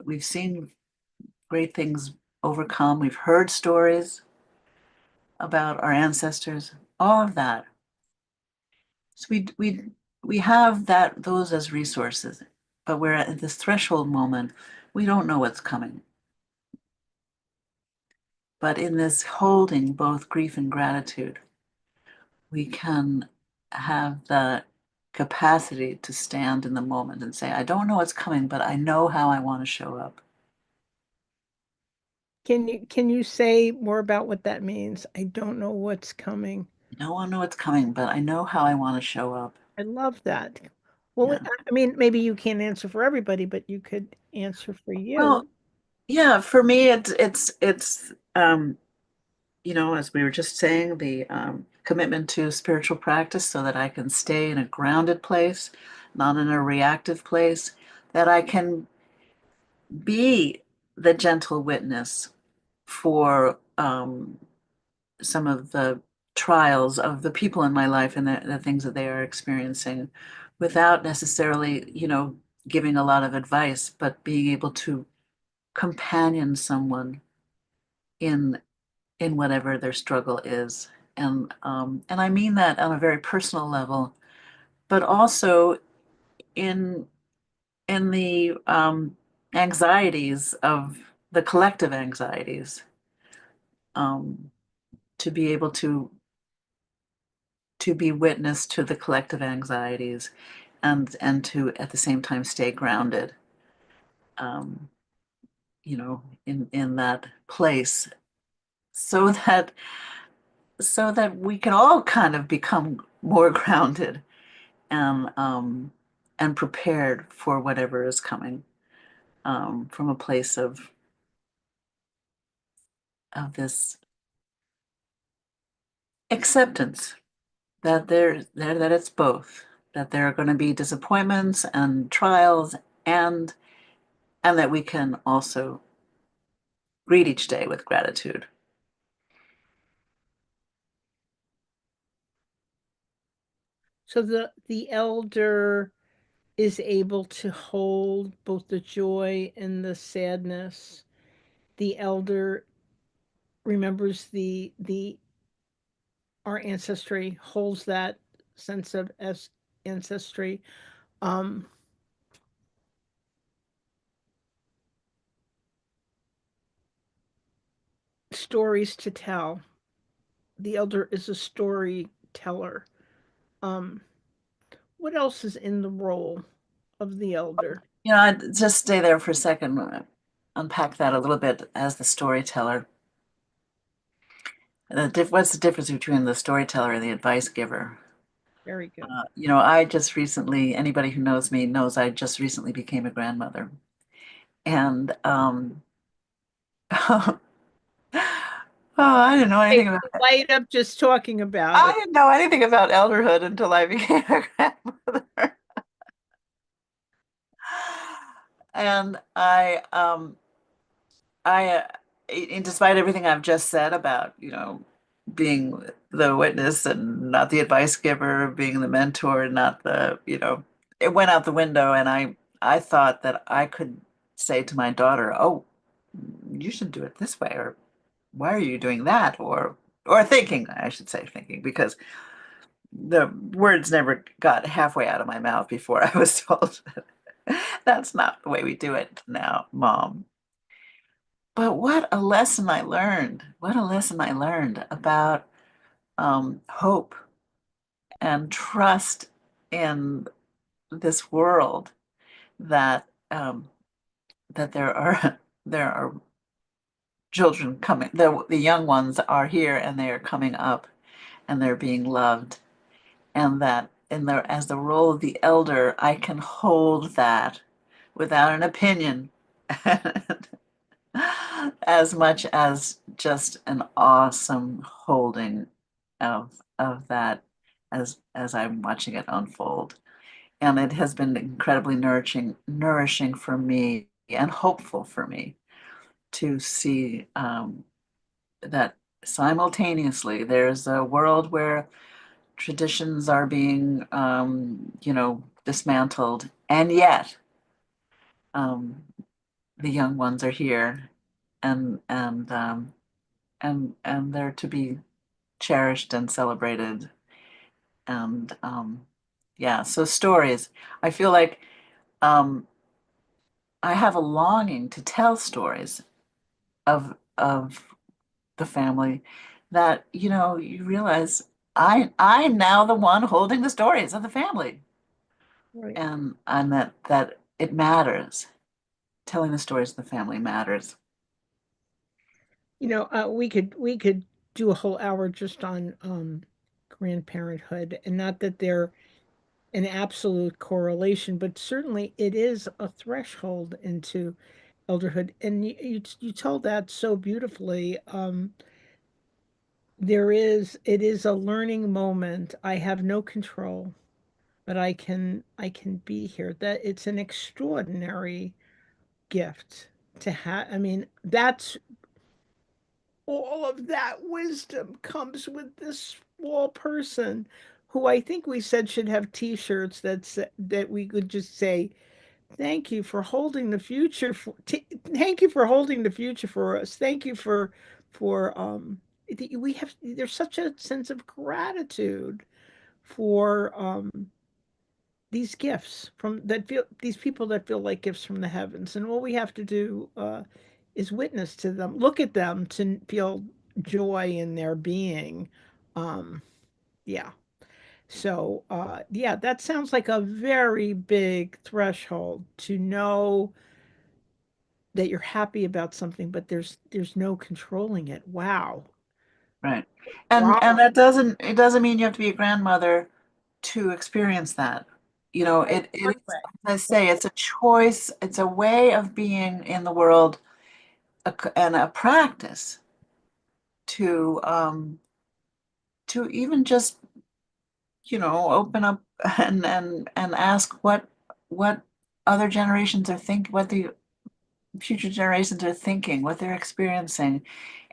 great things overcome. We've heard stories about our ancestors, all of that. So we have those as resources, but we're at this threshold moment. We don't know what's coming. But in this holding both grief and gratitude, we can have the capacity to stand in the moment and say, I don't know what's coming, but I know how I want to show up. Can you say more about what that means? I don't know what's coming. I don't know what's coming, but I know how I want to show up. I love that. Well, Yeah. I mean, maybe you can't answer for everybody, but you could answer for you. Well, yeah, for me, it's as we were just saying, the commitment to spiritual practice so that I can stay in a grounded place, not in a reactive place, that I can be the gentle witness for some of the trials of the people in my life and the things that they are experiencing, without necessarily, giving a lot of advice, but being able to companion someone in whatever their struggle is. And I mean that on a very personal level, but also in the anxieties of the collective anxieties, to be able to be witness to the collective anxieties, and to at the same time stay grounded, in that place, so that we can all kind of become more grounded and prepared for whatever is coming, from a place of this acceptance that that it's both, that there are going to be disappointments and trials, and that we can also greet each day with gratitude. So the elder is able to hold both the joy and the sadness. The elder remembers our ancestry, holds that sense of ancestry. Stories to tell. The elder is a storyteller. What else is in the role of the elder? I'd just stay there for a second, unpack that a little bit as the storyteller. What's the difference between the storyteller and the advice giver? Very good. I just recently, anybody who knows me knows I just recently became a grandmother. And oh, I didn't know anything about it. Light up just talking about I it. didn't know anything about elderhood until I became a grandmother. And despite everything I've just said about, being the witness and not the advice giver, being the mentor, not the, it went out the window. And I thought that I could say to my daughter, "Oh, you should do it this way," or "Why are you doing that?" Or thinking, I should say thinking, because the words never got halfway out of my mouth before I was told that's not the way we do it now, Mom. But what a lesson I learned. What a lesson I learned about hope and trust in this world that that there are there are children coming, the young ones are here and they are coming up and they're being loved, and that as the role of the elder, I can hold that without an opinion as much as just an awesome holding of that as I'm watching it unfold. And it has been incredibly nourishing for me and hopeful for me to see that simultaneously there's a world where traditions are being dismantled, and yet the young ones are here, and they're to be cherished and celebrated. And yeah, so stories. I feel like I have a longing to tell stories of the family that, you realize I'm now the one holding the stories of the family. Right. And that it matters. Telling the stories of the family matters. We could do a whole hour just on grandparenthood, and not that they're an absolute correlation, but certainly it is a threshold into elderhood. And you told that so beautifully. It is a learning moment. I have no control, but I can be here. That it's an extraordinary gift to have. I mean, that's all of that wisdom comes with this small person who I think we said should have t-shirts that we could just say, thank you for holding the future thank you for holding the future for us. Thank you for we have there's such a sense of gratitude for these gifts from that feel these people that feel like gifts from the heavens, and all we have to do is witness to them, look at them to feel joy in their being. um yeah, so yeah, that sounds like a very big threshold to know that you're happy about something, but there's no controlling it. Wow. Right. And it doesn't mean you have to be a grandmother to experience that. It is, as I say, it's a choice, it's a way of being in the world, and a practice to even just, open up and ask what other generations are thinking, what the future generations are thinking, what they're experiencing,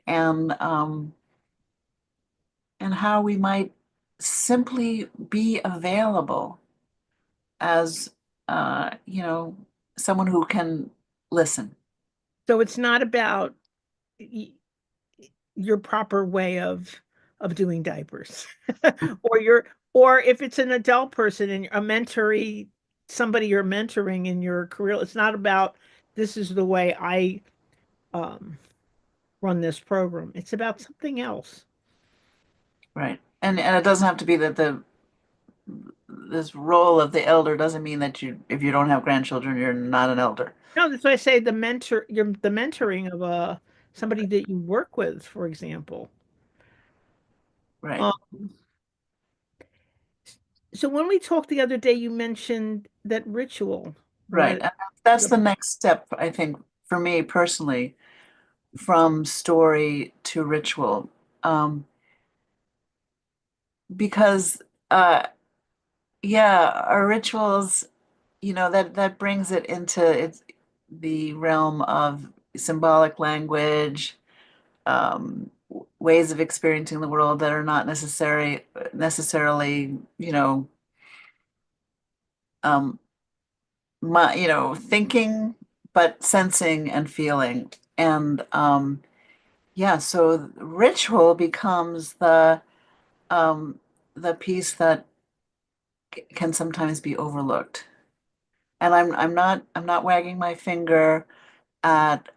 and how we might simply be available as someone who can listen. So it's not about your proper way of doing diapers or your or if it's an adult person and a mentoree, somebody you're mentoring in your career. It's not about this is the way I um run this program. It's about something else. Right. And it doesn't have to be that this role of the elder doesn't mean that if you don't have grandchildren, you're not an elder. No, that's why I say the mentoring of somebody that you work with, for example. Right. So when we talked the other day, you mentioned that ritual Right. What And that's the the next step, I think, for me personally, from story to ritual. Because yeah, our rituals, that brings it into the realm of symbolic language, ways of experiencing the world that are not necessarily, um, thinking, but sensing and feeling. And yeah, so ritual becomes um, the piece that can sometimes be overlooked. And I'm not wagging my finger at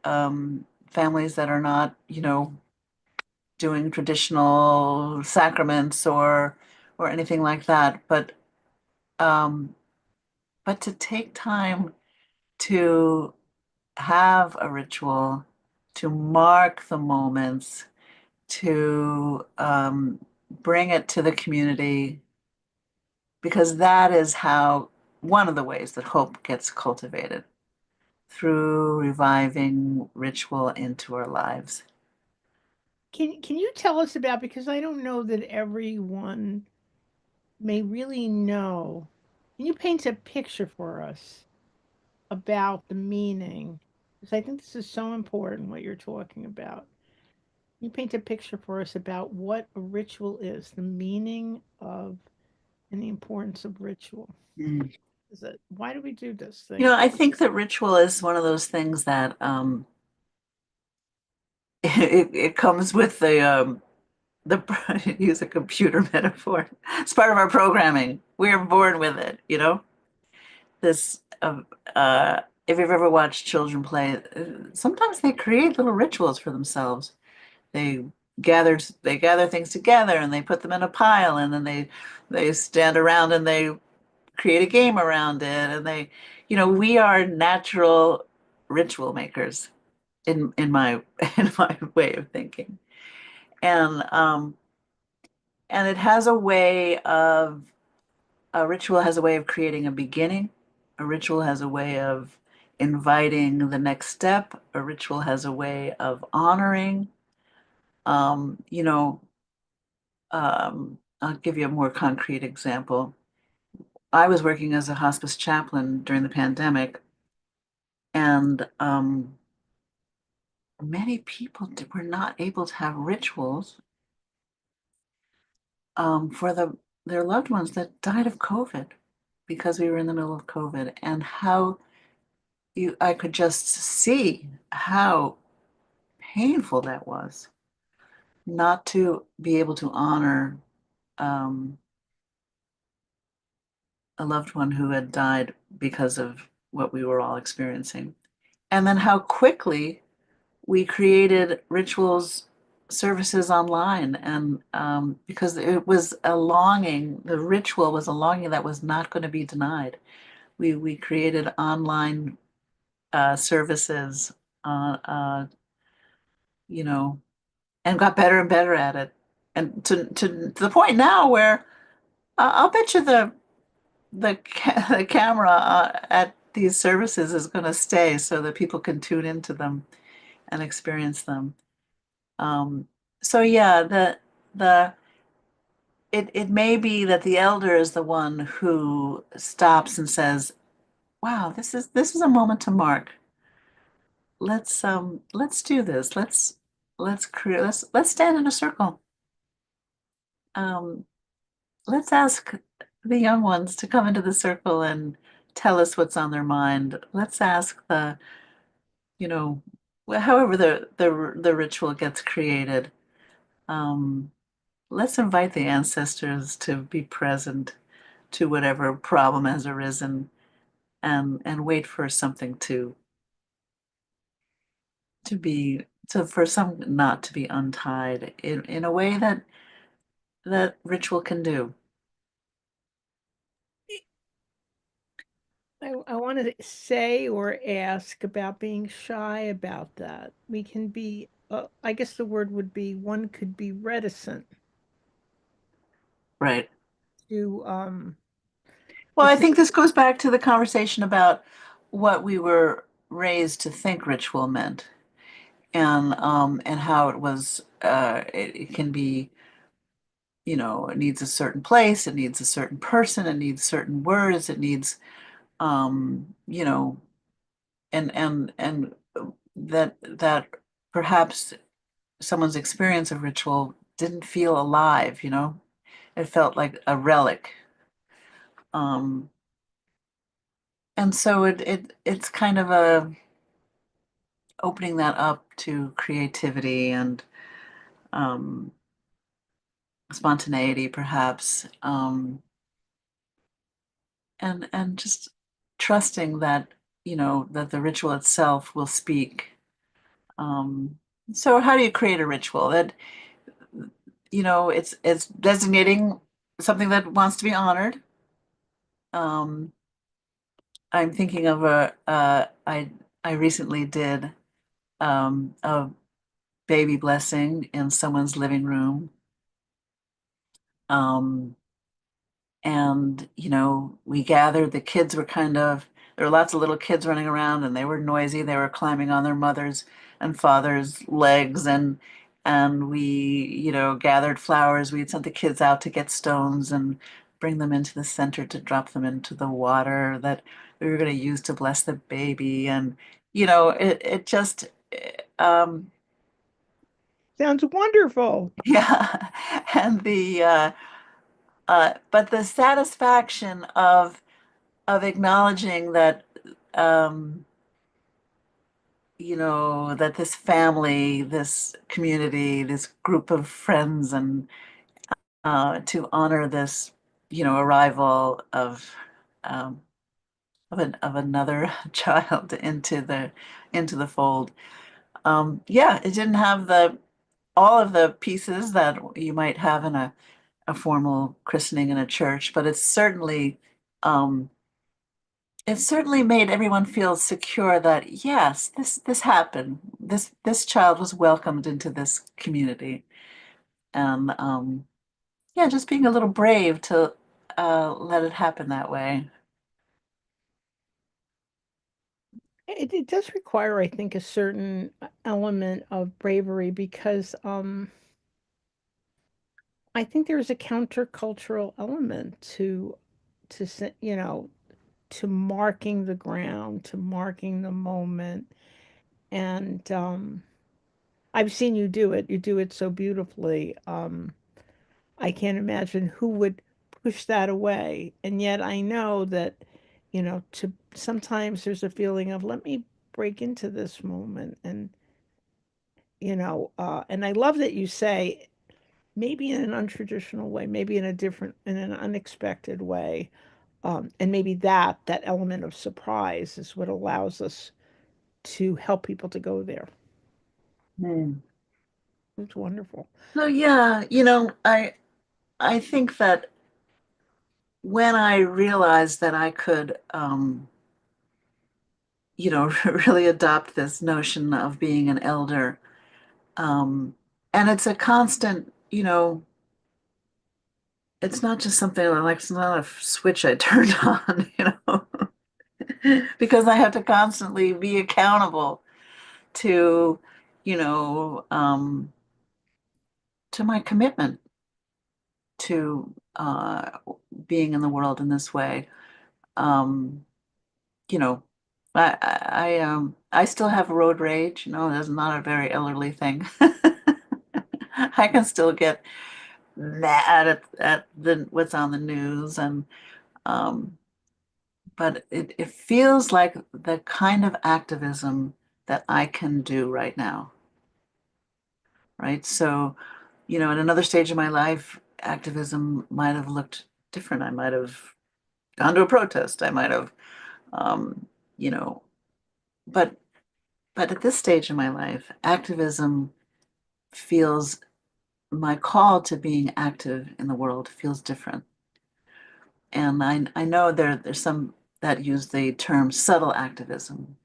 families that are not, doing traditional sacraments or anything like that, um, but to take time to have a ritual, to mark the moments, to bring it to the community, because that is how one of the ways that hope gets cultivated through reviving ritual into our lives. can you tell us about, because I don't know that everyone may really know. Can you paint a picture for us about the meaning? Because I think this is so important what you're talking about. Can you paint a picture for us about what a ritual is, the meaning of and the importance of ritual? Mm. Is it why do we do this thing? I think that ritual is one of those things that it comes with the use a computer metaphor. It's part of our programming. We are born with it, This if you've ever watched children play, sometimes they create little rituals for themselves. They gather things together and they put them in a pile, and then they stand around and they create a game around it, and we are natural ritual makers in my in my way of thinking. And it has a ritual has a way of creating a beginning. A ritual has a way of inviting the next step. A ritual has a way of honoring. um, you know I'll give you a more concrete example. I was working as a hospice chaplain during the pandemic, and many people were not able to have rituals for their loved ones that died of COVID, because we were in the middle of COVID, and how I could just see how painful that was not to be able to honor um, a loved one who had died because of what we were all experiencing. And then how quickly we created rituals, services online. And because it was a longing, the ritual was a longing that was not going to be denied. We created online services, you know, and got better and better at it. And to the point now where I'll bet you the camera at these services is going to stay so that people can tune into them and experience them. So yeah, the it may be that the elder is the one who stops and says, "Wow, this is a moment to mark. Let's do this. Let's stand in a circle. Um, let's ask the young ones to come into the circle and tell us what's on their mind. Let's ask however the ritual gets created. Um, let's invite the ancestors to be present to whatever problem has arisen, and wait for something for some knot to be untied in a way that ritual can do." I want to say or ask about being shy about that. We can be, I guess the word would be, one could be reticent Right. to Well, I it's think this goes back to the conversation about what we were raised to think ritual meant, and how it was it can be, it needs a certain place, it needs a certain person, it needs certain words, it needs you know and that perhaps someone's experience of ritual didn't feel alive, it felt like a relic. um and so it's kind of a opening that up to creativity and um spontaneity perhaps, and just trusting that, that the ritual itself will speak. So how do you create a ritual that, it's designating something that wants to be honored? um I'm thinking of I recently did a baby blessing in someone's living room. um and we gathered, the kids were there were lots of little kids running around, and they were noisy, they were climbing on their mothers and fathers legs, and we gathered flowers. We had sent the kids out to get stones and bring them into the center to drop them into the water that we were going to use to bless the baby. And it just Sounds wonderful. yeah. And but the satisfaction of acknowledging that, um, that this family, this community, this group of friends, and to honor this, arrival um, of another child into the fold. Yeah, it didn't have all of the pieces that you might have in a formal christening in a church, but um, it certainly made everyone feel secure that yes, this happened. This child was welcomed into this community, and yeah, just being a little brave to let it happen that way. It does require, I think, a certain element of bravery because I think there's a countercultural element to marking the ground, to marking the moment. And I've seen you do it. You do it so beautifully. I can't imagine who would push that away. And yet I know that, to sometimes there's a feeling of let me break into this moment and I love that you say maybe in an untraditional way, maybe in an unexpected way. And maybe that element of surprise is what allows us to help people to go there. Hmm. It's wonderful. So yeah, I think that when I realized that I could, really adopt this notion of being an elder, and it's a constant, it's not just something like, it's not a switch I turned on, because I have to constantly be accountable to, you know, um, to my commitment to being in the world in this way. Um, you know, I still have road rage. That's not a very elderly thing. I can still get mad at what's on the news, and um, but it feels like the kind of activism that I can do right now. Right. So, at another stage of my life, activism might have looked different. I might have gone to a protest. I might have, um, you know, but at this stage in my life, activism feels, my call to being active in the world feels different. And I know there's some that use the term subtle activism,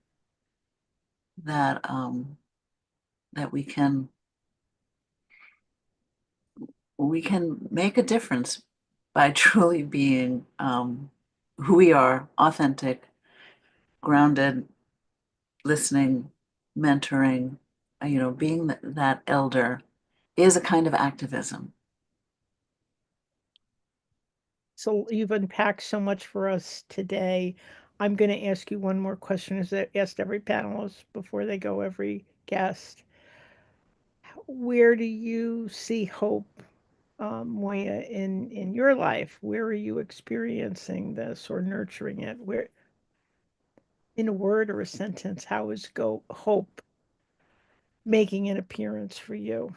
that that we can make a difference by truly being who we are, authentic, grounded, listening, mentoring, being that elder is a kind of activism. So you've unpacked so much for us today. I'm going to ask you one more question, as I asked every panelist before they go, every guest. Where do you see hope, Moya, in your life? Where are you experiencing this or nurturing it? Where, in a word or a sentence, how is hope making an appearance for you?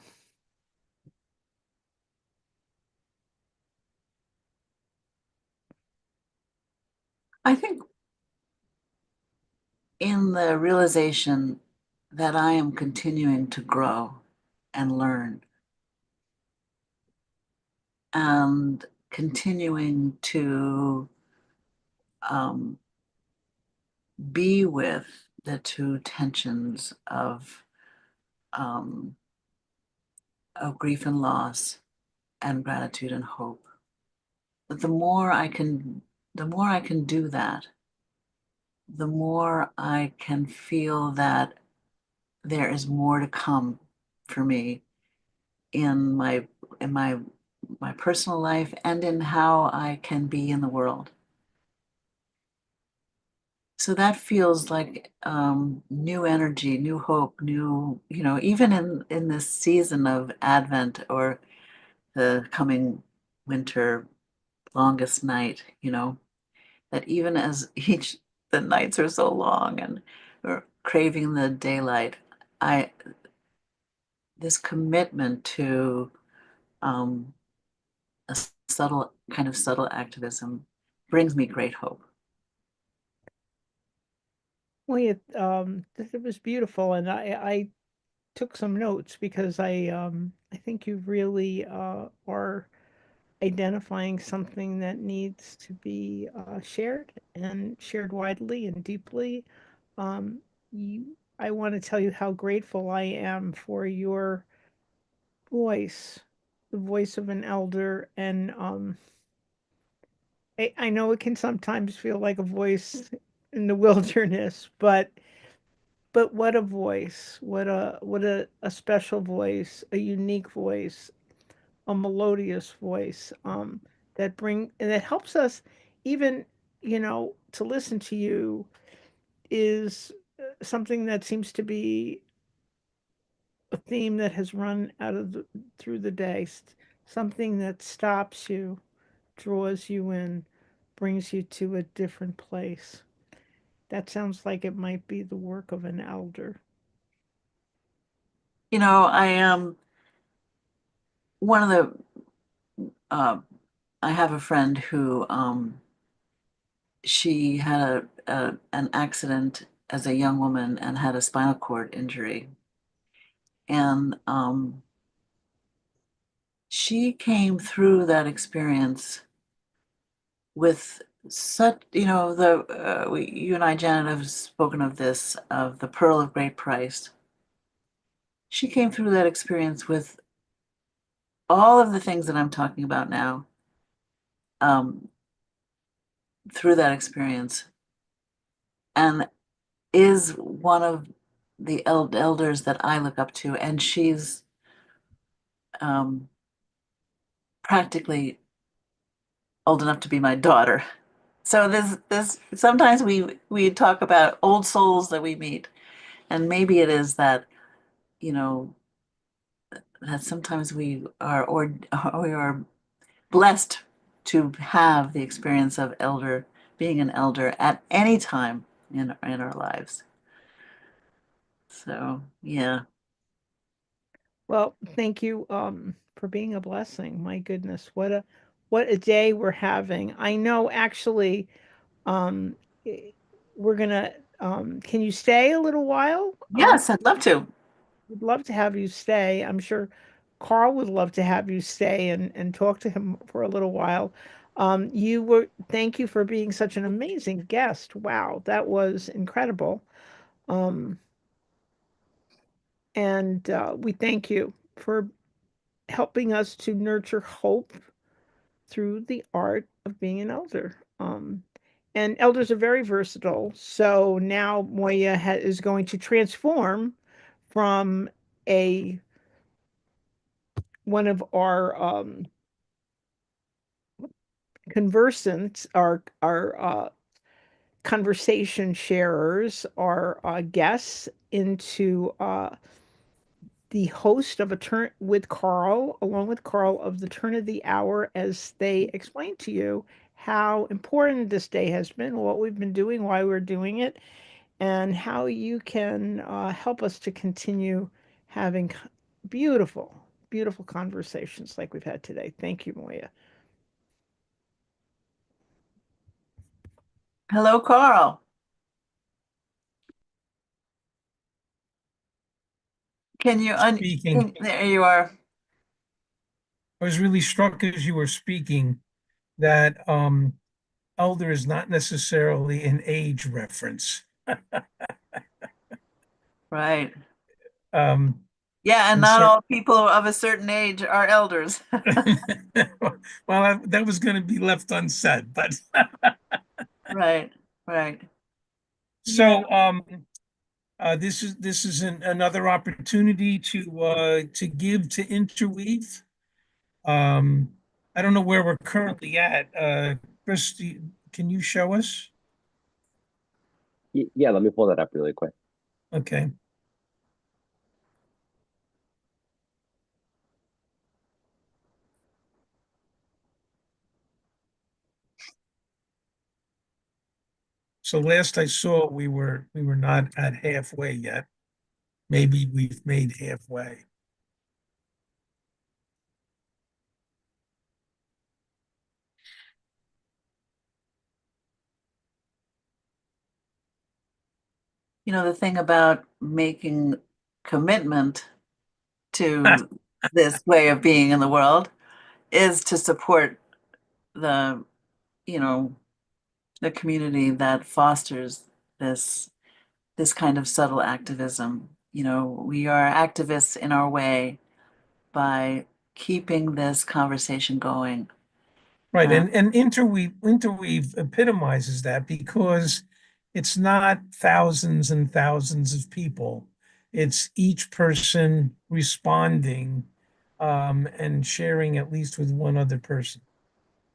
I think in the realization that I am continuing to grow and learn and continuing to be with the two tensions of grief and loss and gratitude and hope. But the more I can do that, the more I can feel that there is more to come for me in my personal life and in how I can be in the world. So that feels like new energy, new hope, new, even in this season of Advent or the coming winter longest night, that even as the nights are so long and we're craving the daylight, this commitment to a subtle activism brings me great hope. Well, it was beautiful, and I took some notes because I think you really are identifying something that needs to be shared and shared widely and deeply. Um, I want to tell you how grateful I am for your voice, the voice of an elder, and I know it can sometimes feel like a voice in the wilderness, but what a voice, what a special voice, a unique voice, a melodious voice, that helps us even, to listen to you is something that seems to be a theme that has run through the day, something that stops you, draws you in, brings you to a different place. That sounds like it might be the work of an elder. I one of I have a friend who she had an accident as a young woman and had a spinal cord injury. And she came through that experience with such, you and I, Janet, have spoken of this, of the pearl of great price. She came through that experience with all of the things that I'm talking about now, through that experience, and is one of the elders that I look up to, and she's practically old enough to be my daughter. So this sometimes we talk about old souls that we meet, and maybe it is that, that sometimes we are blessed to have the experience of being an elder at any time in our lives. So yeah. Well, thank you for being a blessing. My goodness, what a day we're having. I know actually we're gonna can you stay a little while? Yes, I'd love to. We'd love to have you stay. I'm sure Carl would love to have you stay and talk to him for a little while. Thank you for being such an amazing guest. Wow, that was incredible. Um, and we thank you for helping us to nurture hope through the art of being an elder. And elders are very versatile. So now Moya is going to transform from a one of our conversants, our conversation sharers, our guests, into the host of a turn with Carl, along with Carl, of the turn of the hour, as they explain to you how important this day has been, what we've been doing, why we're doing it, and how you can help us to continue having beautiful, beautiful conversations like we've had today. Thank you, Moya. Hello, Carl. Can you Speaking. there you are. I was really struck as you were speaking that elder is not necessarily an age reference. Right. Um, Yeah, and and not so, all people of a certain age are elders. well, that was going to be left unsaid, but Right, right. so this is another opportunity to give to Interweave. I don't know where we're currently at. Chris, can you show us? Yeah, let me pull that up really quick. Okay. So last I saw, we were not at halfway yet. Maybe we've made halfway. You know, the thing about making commitment to this way of being in the world is to support the, you know, the community that fosters this kind of subtle activism. You know, we are activists in our way by keeping this conversation going. Right, and Interweave epitomizes that because it's not thousands and thousands of people. It's each person responding and sharing at least with one other person.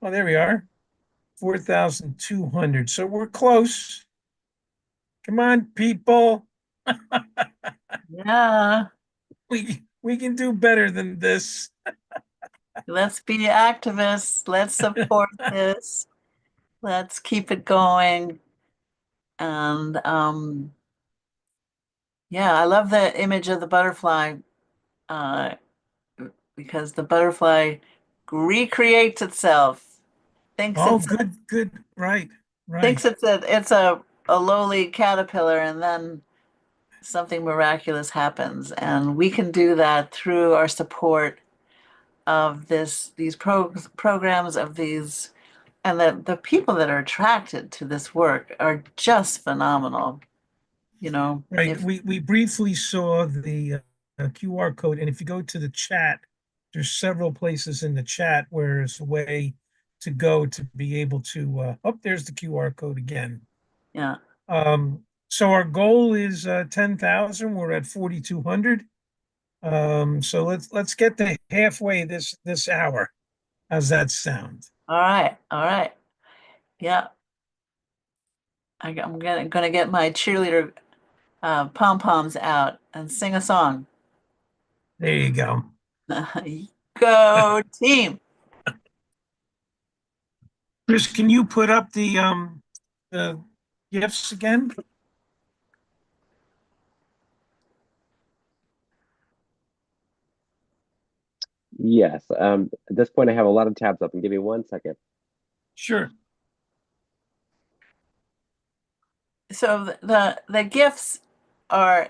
Oh, there we are. 4,200. So we're close. Come on, people. Yeah. We can do better than this. Let's be activists. Let's support this. Let's keep it going. And yeah, I love the image of the butterfly uh, because the butterfly recreates itself, thinks Oh, it's good. Right. thinks it's a lowly caterpillar, and then something miraculous happens. And we can do that through our support of these programs of these, and the people that are attracted to this work are just phenomenal. You know, Right. if We briefly saw the QR code, and if you go to the chat, there's several places in the chat where there's a way to go to be able to. Oh, there's the QR code again. Yeah. So our goal is 10,000. We're at 4,200. So let's get to halfway this hour. How's that sound? All right, all right. Yeah. I'm gonna get my cheerleader pom-poms out and sing a song. There you go. Go team. Chris, can you put up the gifts again? Yes. At this point, I have a lot of tabs open. Give me 1 second. Sure. So the gifts are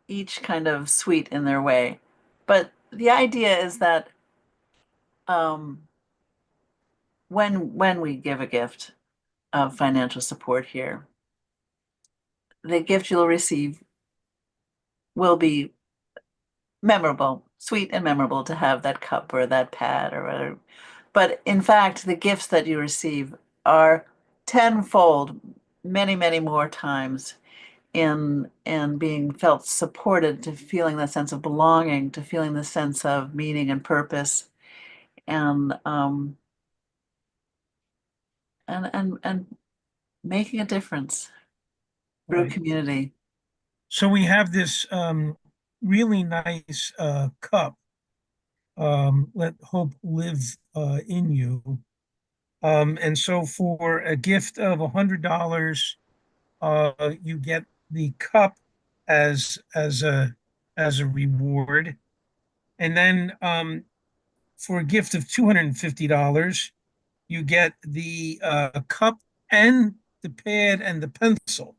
each kind of sweet in their way, but the idea is that um, when we give a gift of financial support here, the gift you'll receive will be memorable, sweet and memorable to have that cup or that pad or whatever. But in fact, the gifts that you receive are tenfold, many, many more times in being felt supported, to feeling that sense of belonging, to feeling the sense of meaning and purpose, and and making a difference through Right. community. So we have this really nice cup, Let Hope Live in You. And so for a gift of $100, you get the cup as a reward. And then for a gift of $250, you get the cup and the pad and the pencil.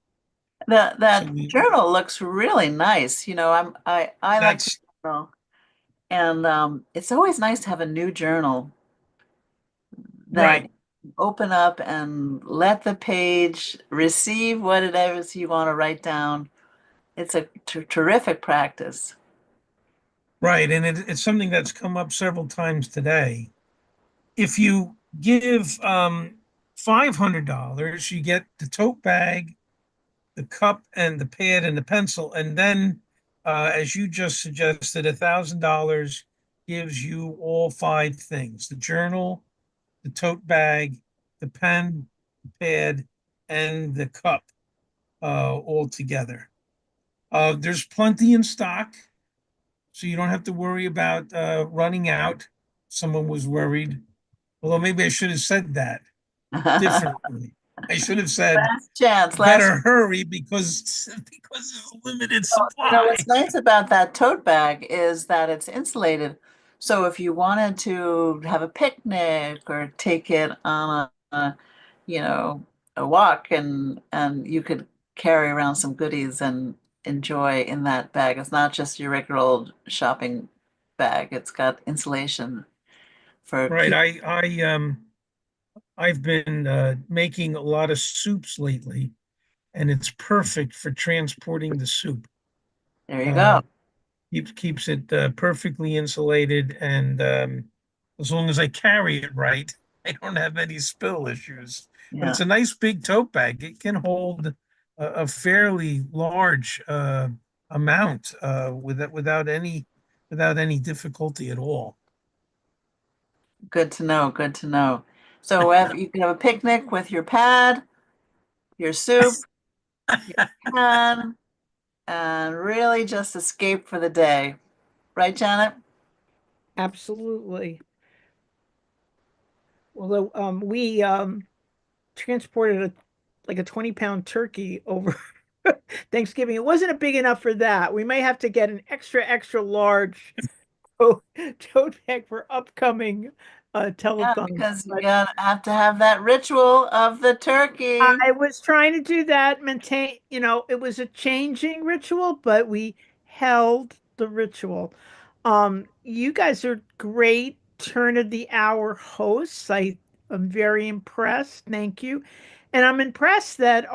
That So journal looks really nice. You know, I like to that's journal, and it's always nice to have a new journal that right. open up and let the page receive what it is you want to write down. It's a terrific practice. Right. And it's something that's come up several times today. If you give $500, you get the tote bag, the cup, and the pad and the pencil. And then, as you just suggested, $1,000 gives you all five things: the journal, the tote bag, the pen, the pad, and the cup, all together. There's plenty in stock, so you don't have to worry about running out. Someone was worried. Although maybe I should have said that differently. I should have said, Last chance, last. better hurry because there's a limited You know, supply. what's nice about that tote bag is that it's insulated. So if you wanted to have a picnic or take it on you know, a walk, and you could carry around some goodies and enjoy in that bag. It's not just your regular old shopping bag. It's got insulation for Right. keep. I've been making a lot of soups lately, and it's perfect for transporting the soup. There you Uh, go. keeps it perfectly insulated, and as long as I carry it right, I don't have any spill issues. But Yeah, it's a nice big tote bag. It can hold a fairly large amount without any difficulty at all. good to know. Good to know. So you can have a picnic with your pad, your soup, your pen, and really just escape for the day. Right, Janet? Absolutely. Although we transported like a 20-pound turkey over Thanksgiving. It wasn't big enough for that. We may have to get an extra large tote bag for upcoming Yeah, telethons. because you gotta have to have that ritual of the turkey. I was trying to do that, maintain, it was a changing ritual, but we held the ritual. You guys are great turn of the hour hosts. I'm very impressed. Thank you. And I'm impressed that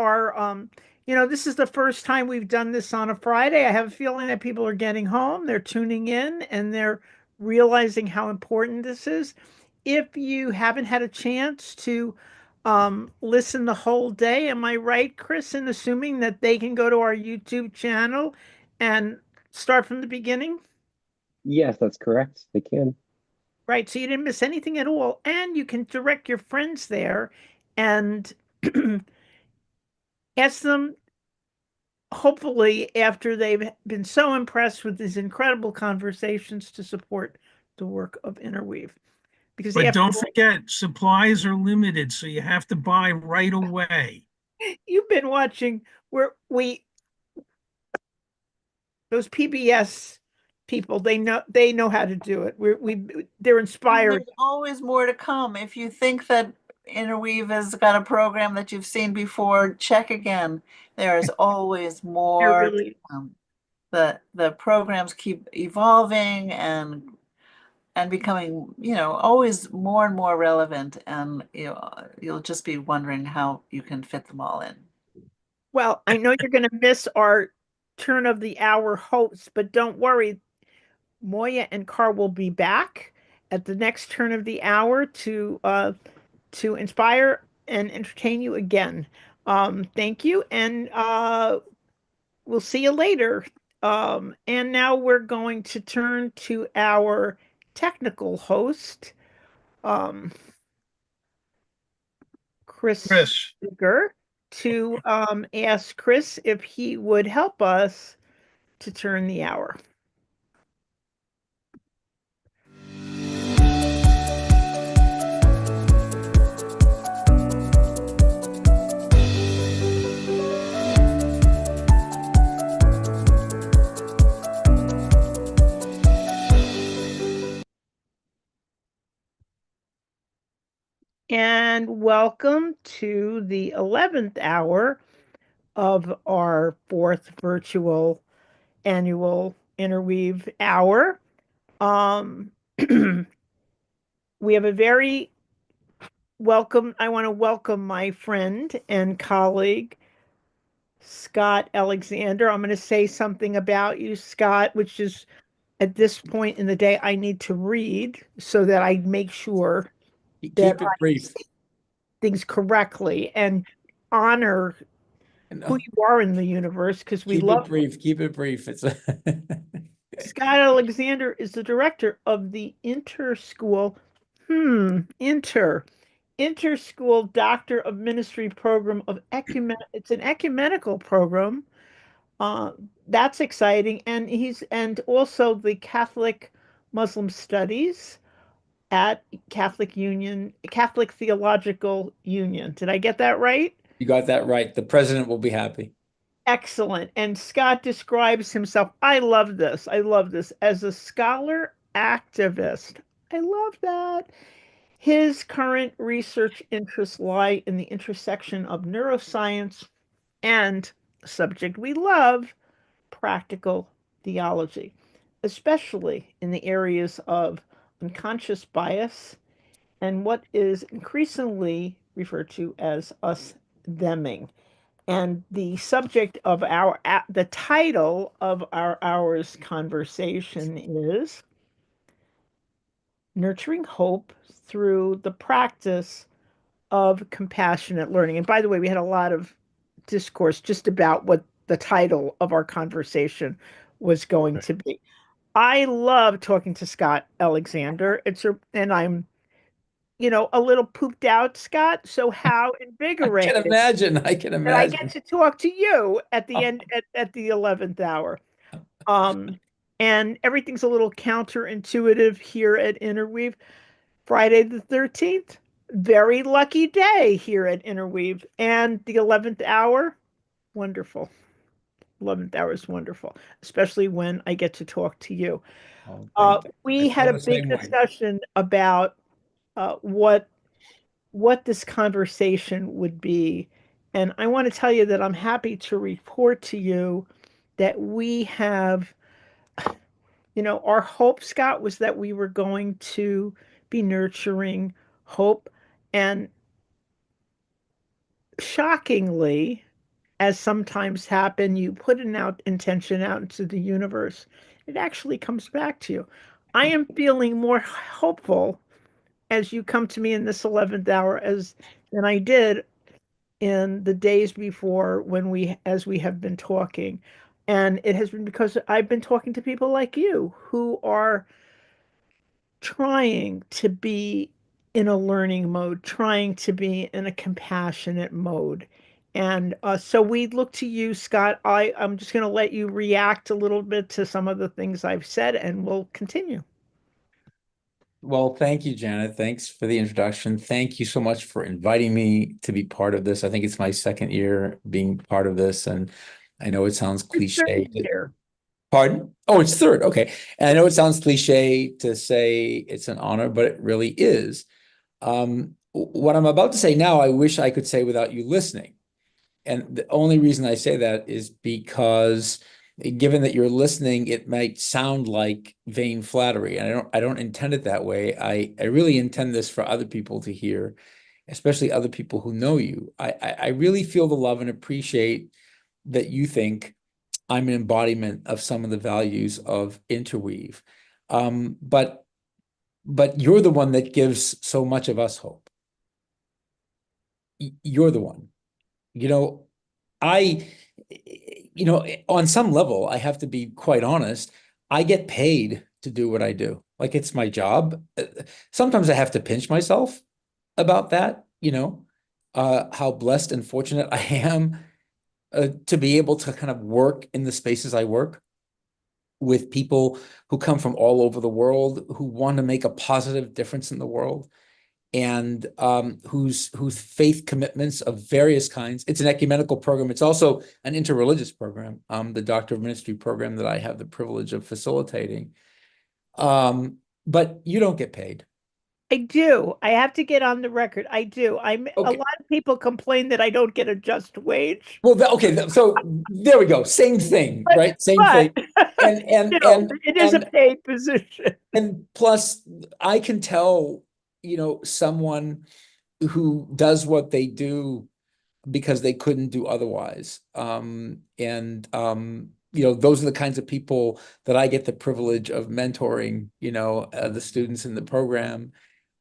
this is the first time we've done this on a Friday. I have a feeling that people are getting home, they're tuning in, and they're realizing how important this is. If you haven't had a chance to listen the whole day. Am I right, Chris, in assuming that they can go to our YouTube channel and start from the beginning? Yes, that's correct. They can. Right, so you didn't miss anything at all, and you can direct your friends there and ask them, hopefully, after they've been so impressed with these incredible conversations, to support the work of Interweave. Because But after don't all, forget, supplies are limited, so you have to buy right away. you've been watching where those PBS people, they know how to do it. They're And inspired. there's always more to come. If you think that Interweave has got a program that you've seen before, check again. There is always They're more to really come. The programs keep evolving and becoming, always more and more relevant, and you'll just be wondering how you can fit them all in. well. I know you're going to miss our turn of the hour hosts, but don't worry. Moya and Carl will be back at the next turn of the hour to inspire and entertain you again. Thank you, and we'll see you later. And now we're going to turn to our technical host, Chris Seeger, to ask Chris if he would help us to turn the hour. And welcome to the 11th hour of our 4th virtual annual Interweave hour. We have a very I want to welcome my friend and colleague, Scott Alexander. I'm going to say something about you, Scott, which is at this point in the day I need to read so that I make sure Keep that it I brief. say things correctly and honor who you are in the universe, because we Keep love it brief. Keep it brief. It's Scott Alexander is the director of the Interschool Doctor of Ministry program of it's an ecumenical program. That's exciting. And also the Catholic Muslim Studies at Catholic Theological Union. Did I get that right? You got that right. The president will be happy. Excellent. And Scott describes himself, I love this, as a scholar activist. I love that. His current research interests lie in the intersection of neuroscience and a subject we love, practical theology, especially in the areas of unconscious bias and what is increasingly referred to as us-theming. And the subject of the title of our hour's conversation is Nurturing Hope Through the Practice of Compassionate Learning. And by the way, we had a lot of discourse just about what the title of our conversation was going to be. I love talking to Scott Alexander. And I'm a little pooped out, Scott. So how invigorating. I can And I get imagine. to talk to you at the end at the 11th hour. And everything's a little counterintuitive here at Interweave. Friday the 13th, very lucky day here at Interweave. And the 11th hour, wonderful. 11th hour is wonderful, especially when I get to talk to you. We had a big discussion about what this conversation would be. And I want to tell you that I'm happy to report to you that we have, our hope, Scott, was that we were going to be nurturing hope. And shockingly, as sometimes happen, you put an intention out into the universe, it actually comes back to you. I am feeling more hopeful as you come to me in this 11th hour than I did in the days before as we have been talking. And it has been because I've been talking to people like you who are trying to be in a learning mode, trying to be in a compassionate mode. And so we look to you, Scott. I'm just going to let you react a little bit to some of the things I've said, and we'll continue. Well, thank you, Janet. Thanks for the introduction. Thank you so much for inviting me to be part of this. I think it's my second year being part of this, and I know it sounds cliche. Pardon? Oh, it's third. Okay. And I know it sounds cliche to say it's an honor, but it really is. What I'm about to say now, I wish I could say without you listening. And the only reason I say that is because given that you're listening, it might sound like vain flattery. And I don't intend it that way. I really intend this for other people to hear, especially other people who know you. I really feel the love and appreciate that you think I'm an embodiment of some of the values of Interweave. But you're the one that gives so much of us hope. you're the one. You know, I, on some level, I have to be quite honest. I get paid to do what I do. Like it's my job. Sometimes I have to pinch myself about that, how blessed and fortunate I am to be able to kind of work in the spaces I work with people who come from all over the world, who want to make a positive difference in the world, and whose faith commitments of various kinds. It's an ecumenical program. It's also an interreligious program, the Doctor of Ministry program that I have the privilege of facilitating. But you don't get paid. I do. I have to get on the record. I do. A lot of people complain that I don't get a just wage. Well, so there we go. Same thing, right? Same thing. And it is a paid position. And plus, I can tell, someone who does what they do because they couldn't do otherwise. Those are the kinds of people that I get the privilege of mentoring, the students in the program.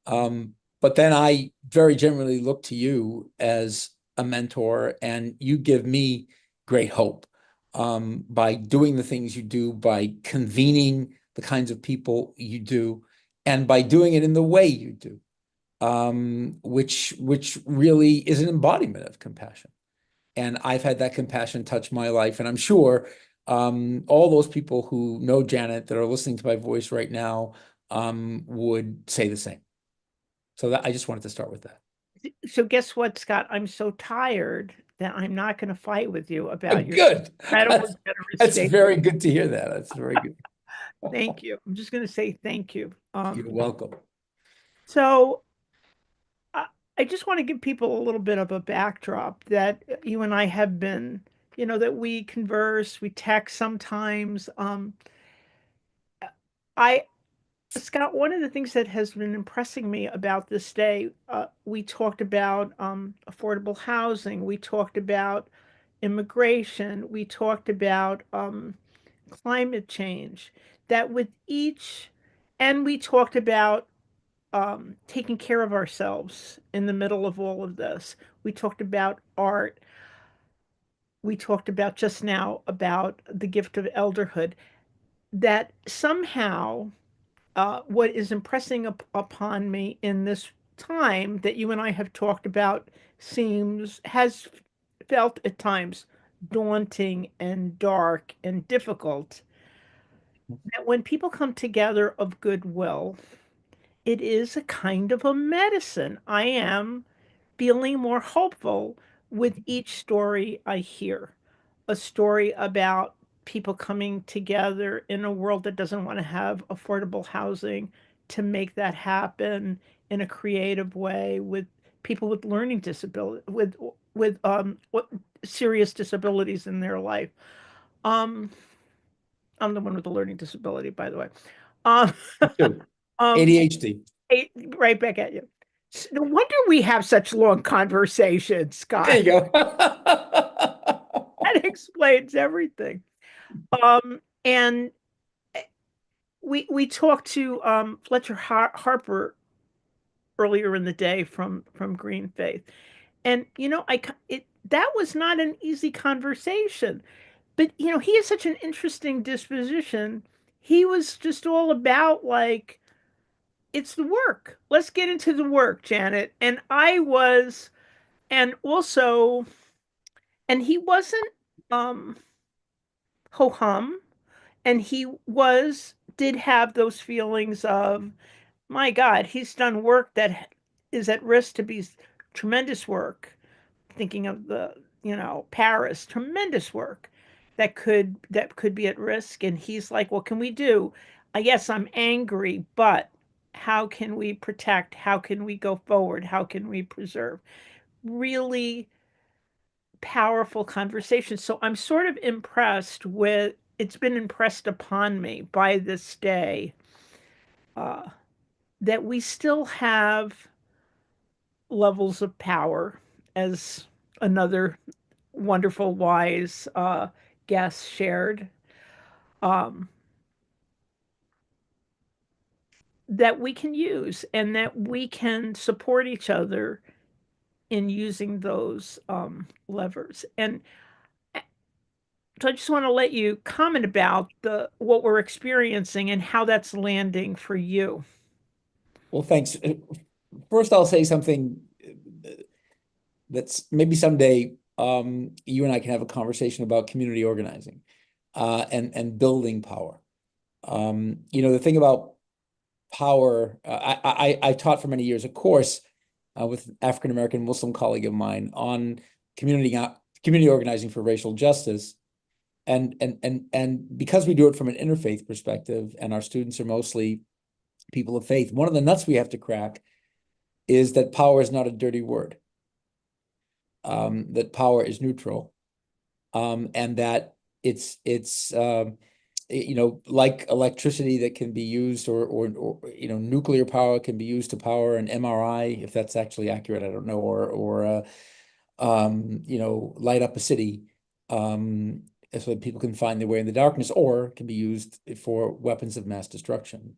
But then I very generally look to you as a mentor, and you give me great hope by doing the things you do, by convening the kinds of people you do, and by doing it in the way you do, which really is an embodiment of compassion. And I've had that compassion touch my life, and I'm sure all those people who know Janet that are listening to my voice right now would say the same. So I just wanted to start with that. So guess what, Scott? I'm so tired that I'm not going to fight with you about your good. incredible generous That's statement. very good to hear that. That's very good. Thank you. I'm just going to say thank you. You're welcome. So I just want to give people a little bit of a backdrop that you and I have been, that we converse, we text sometimes. Scott, one of the things that has been impressing me about this day, we talked about affordable housing, we talked about immigration, we talked about climate change, that with each, and we talked about taking care of ourselves in the middle of all of this. We talked about art. We talked about just now about the gift of elderhood, that somehow what is impressing upon me in this time that you and I have talked about has felt at times daunting and dark and difficult, that when people come together of goodwill, it is a kind of a medicine. I am feeling more hopeful with each story I hear. A story about people coming together in a world that doesn't want to have affordable housing to make that happen in a creative way with people with learning disability with serious disabilities in their life. I'm the one with the learning disability, by the way. ADHD. Right back at you. No wonder we have such long conversations, Scott. There you go. That explains everything. And we talked to Fletcher Harper earlier in the day from Green Faith, and that was not an easy conversation, but he has such an interesting disposition. He was just all about like, it's the work. Let's get into the work, Janet. And I was, and also, and he wasn't ho hum, and did have those feelings of, my God, he's done work that is at risk to be tremendous work. Thinking of Paris, tremendous work that could be at risk. And he's like, what can we do? Yes, I'm angry, but how can we protect? How can we go forward? How can we preserve? Really powerful conversation. So I'm sort of impressed with, it's been impressed upon me by this day that we still have levels of power, as another wonderful, wise guest shared, that we can use and that we can support each other in using those levers. And so I just want to let you comment about what we're experiencing and how that's landing for you. Well, thanks. First, I'll say something that's maybe someday you and I can have a conversation about community organizing and building power. The thing about power, I taught for many years a course with an African-American Muslim colleague of mine on community organizing for racial justice. And because we do it from an interfaith perspective, and our students are mostly people of faith, one of the nuts we have to crack is that power is not a dirty word. That power is neutral, and that it's like electricity that can be used, or nuclear power can be used to power an MRI, if that's actually accurate, I don't know, or light up a city, so that people can find their way in the darkness, or can be used for weapons of mass destruction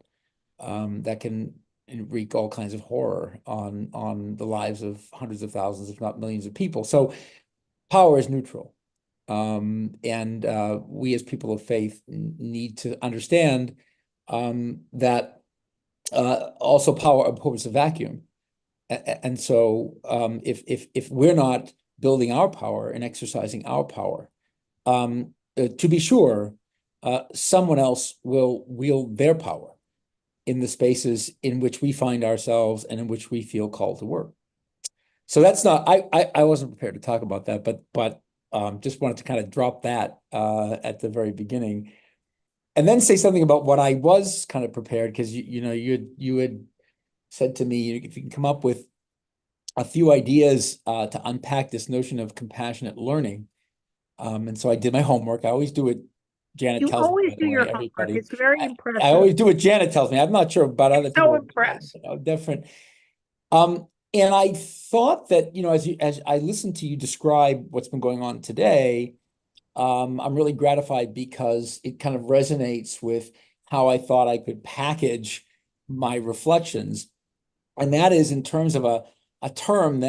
that can wreak all kinds of horror on the lives of hundreds of thousands, if not millions of people. So power is neutral. And we as people of faith need to understand that also power abhors a vacuum. And so if we're not building our power and exercising our power, to be sure, someone else will wield their power in the spaces in which we find ourselves and in which we feel called to work. So that's not, I wasn't prepared to talk about that, but just wanted to kind of drop that at the very beginning, and then say something about what I was kind of prepared, because you had said to me, if you can come up with a few ideas to unpack this notion of compassionate learning. And so I did my homework. I always do it. Janet You tells me, always by do the your way, homework. everybody. It's very impressive. I always do what Janet tells me. I'm not sure about other people. So impressed. Different. And I thought that, as I listened to you describe what's been going on today, I'm really gratified because it kind of resonates with how I thought I could package my reflections. And that is in terms of a term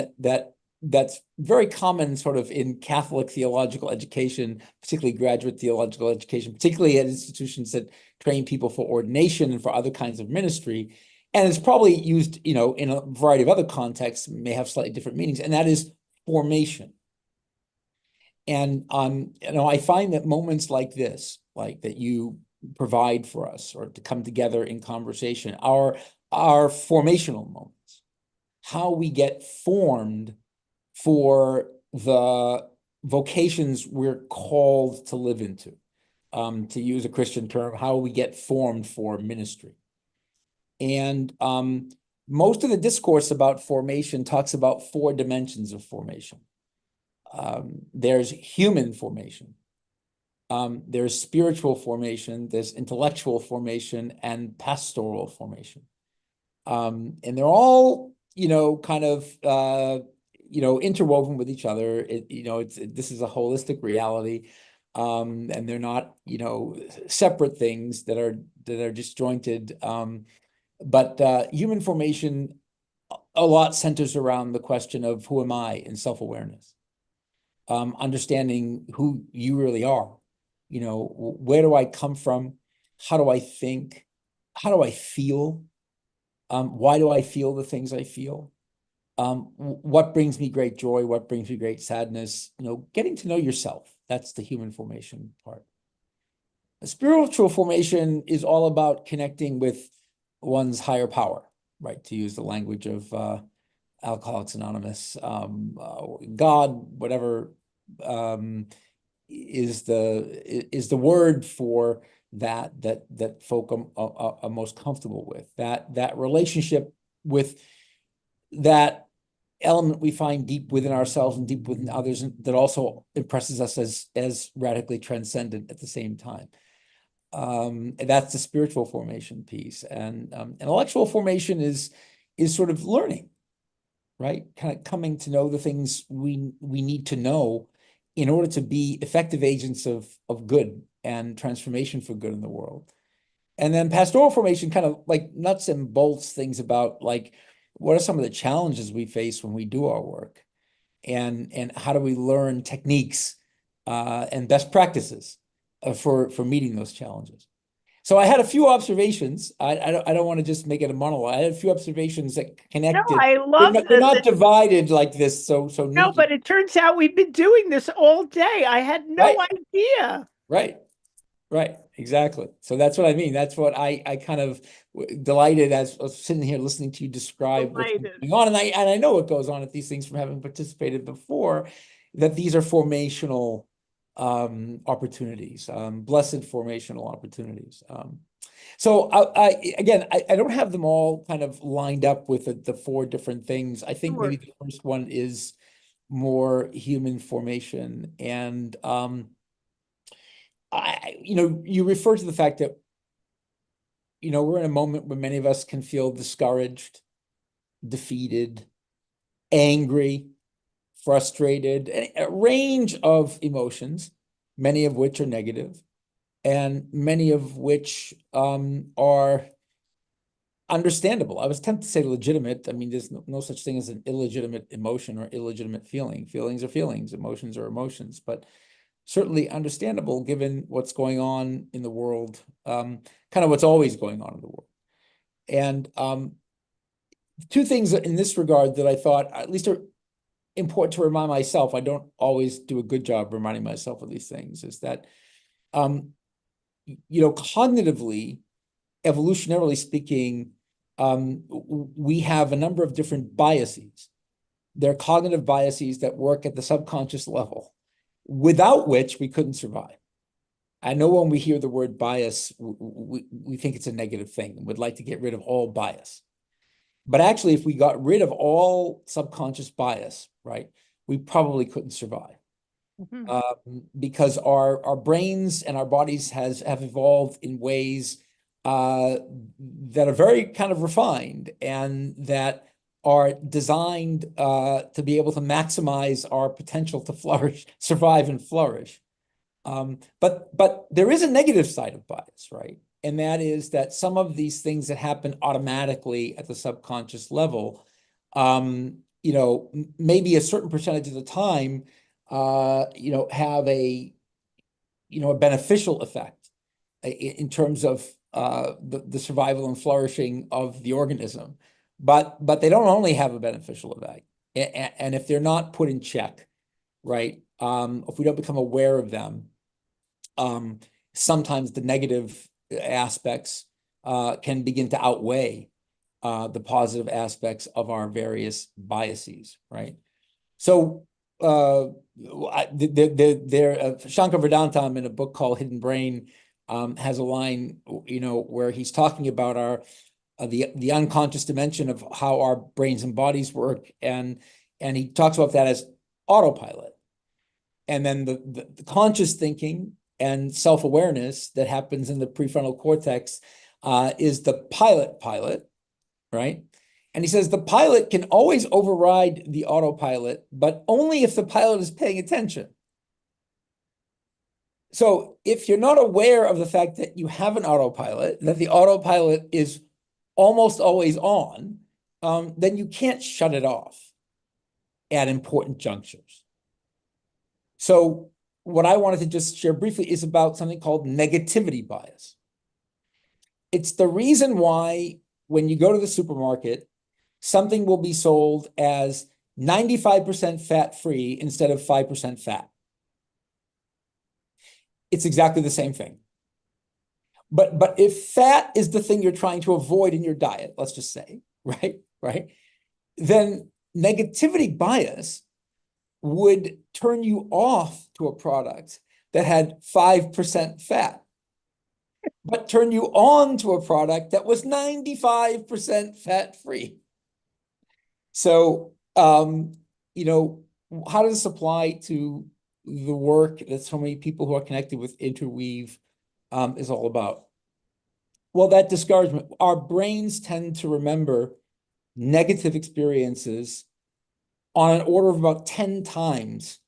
that's very common sort of in Catholic theological education, particularly graduate theological education, particularly at institutions that train people for ordination and for other kinds of ministry. And it's probably used, in a variety of other contexts, may have slightly different meanings, and that is formation. And I find that moments like this, like that you provide for us, or to come together in conversation, are formational moments. How we get formed for the vocations we're called to live into. To use a Christian term, how we get formed for ministry. And most of the discourse about formation talks about 4 dimensions of formation. There's human formation. There's spiritual formation, there's intellectual formation, and pastoral formation. And they're all, kind of, interwoven with each other. This is a holistic reality. And they're not, separate things that are disjointed. But human formation a lot centers around the question of who am I, and self-awareness. Understanding who you really are. Where do I come from? How do I think? How do I feel? Why do I feel the things I feel? What brings me great joy? What brings me great sadness? Getting to know yourself. That's the human formation part. The spiritual formation is all about connecting with one's higher power, right? To use the language of Alcoholics Anonymous, God, whatever is the word for that folk are most comfortable with. That relationship with that element we find deep within ourselves and deep within others, that also impresses us as radically transcendent at the same time. And that's the spiritual formation piece. And intellectual formation is sort of learning, right? Kind of coming to know the things we need to know in order to be effective agents of good and transformation for good in the world. And then pastoral formation kind of like nuts and bolts things about, like, what are some of the challenges we face when we do our work? and how do we learn techniques and best practices for meeting those challenges. So I had a few observations. I don't want to just make it a monologue. I had a few observations that connected. No, I love they're not divided like this so No, neatly. but it turns out we've been doing this all day. I had no idea. Right. Right, exactly. So that's what I mean. That's what I kind of delighted as I was sitting here listening to you describe what's going on. And I know what goes on at these things from having participated before, that these are formational opportunities, blessed formational opportunities. So I don't have them all kind of lined up with the four different things. I think maybe the first one is more human formation. And you refer to the fact that, we're in a moment where many of us can feel discouraged, defeated, angry, frustrated, a range of emotions, many of which are negative, and many of which are understandable. I was tempted to say legitimate. I mean, there's no such thing as an illegitimate emotion or illegitimate feeling. Feelings are feelings, emotions are emotions, but certainly understandable given what's going on in the world, kind of what's always going on in the world. And two things in this regard that I thought at least are important to remind myself. I don't always do a good job reminding myself of these things, is that, cognitively, evolutionarily speaking, we have a number of different biases. They're cognitive biases that work at the subconscious level, without which we couldn't survive. I know when we hear the word bias, we think it's a negative thing and would like to get rid of all bias. But actually, if we got rid of all subconscious bias, right, we probably couldn't survive. Because our brains and our bodies have evolved in ways that are very kind of refined and that are designed to be able to maximize our potential to flourish, survive and flourish. But there is a negative side of bias, right? And that is that some of these things that happen automatically at the subconscious level, maybe a certain percentage of the time, have a beneficial effect in terms of the survival and flourishing of the organism. But they don't only have a beneficial effect. And if they're not put in check, right, if we don't become aware of them, sometimes the negative aspects can begin to outweigh the positive aspects of our various biases, right? So Shankar Vedantam, in a book called Hidden Brain, has a line, where he's talking about the unconscious dimension of how our brains and bodies work, and he talks about that as autopilot. And then the conscious thinking and self-awareness that happens in the prefrontal cortex is the pilot, right? And he says the pilot can always override the autopilot, but only if the pilot is paying attention. So if you're not aware of the fact that you have an autopilot, that the autopilot is almost always on, then you can't shut it off at important junctures. So what I wanted to just share briefly is about something called negativity bias. It's the reason why when you go to the supermarket, something will be sold as 95% fat-free instead of 5% fat. It's exactly the same thing. But if fat is the thing you're trying to avoid in your diet, let's just say, right? Then negativity bias would turn you off to a product that had 5% fat, but turn you on to a product that was 95% fat-free. So, how does this apply to the work that so many people who are connected with Interweave is all about? Well, that discouragement. Our brains tend to remember negative experiences on an order of about 10 times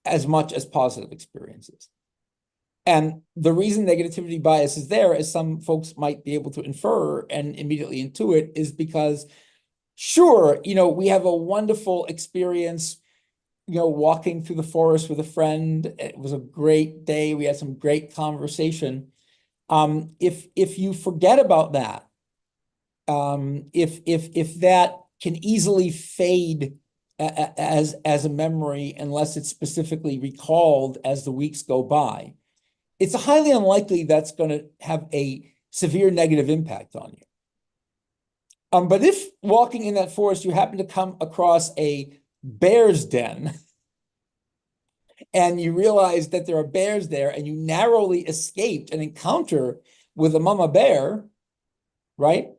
as much as positive experiences. And the reason negativity bias is there, as some folks might be able to infer and immediately intuit, is because, sure, we have a wonderful experience walking through the forest with a friend. It was a great day. We had some great conversation. If you forget about that, if that can easily fade as a memory unless it's specifically recalled as the weeks go by, it's highly unlikely that's going to have a severe negative impact on you. But if walking in that forest, you happen to come across a bear's den and you realize that there are bears there and you narrowly escaped an encounter with a mama bear, right?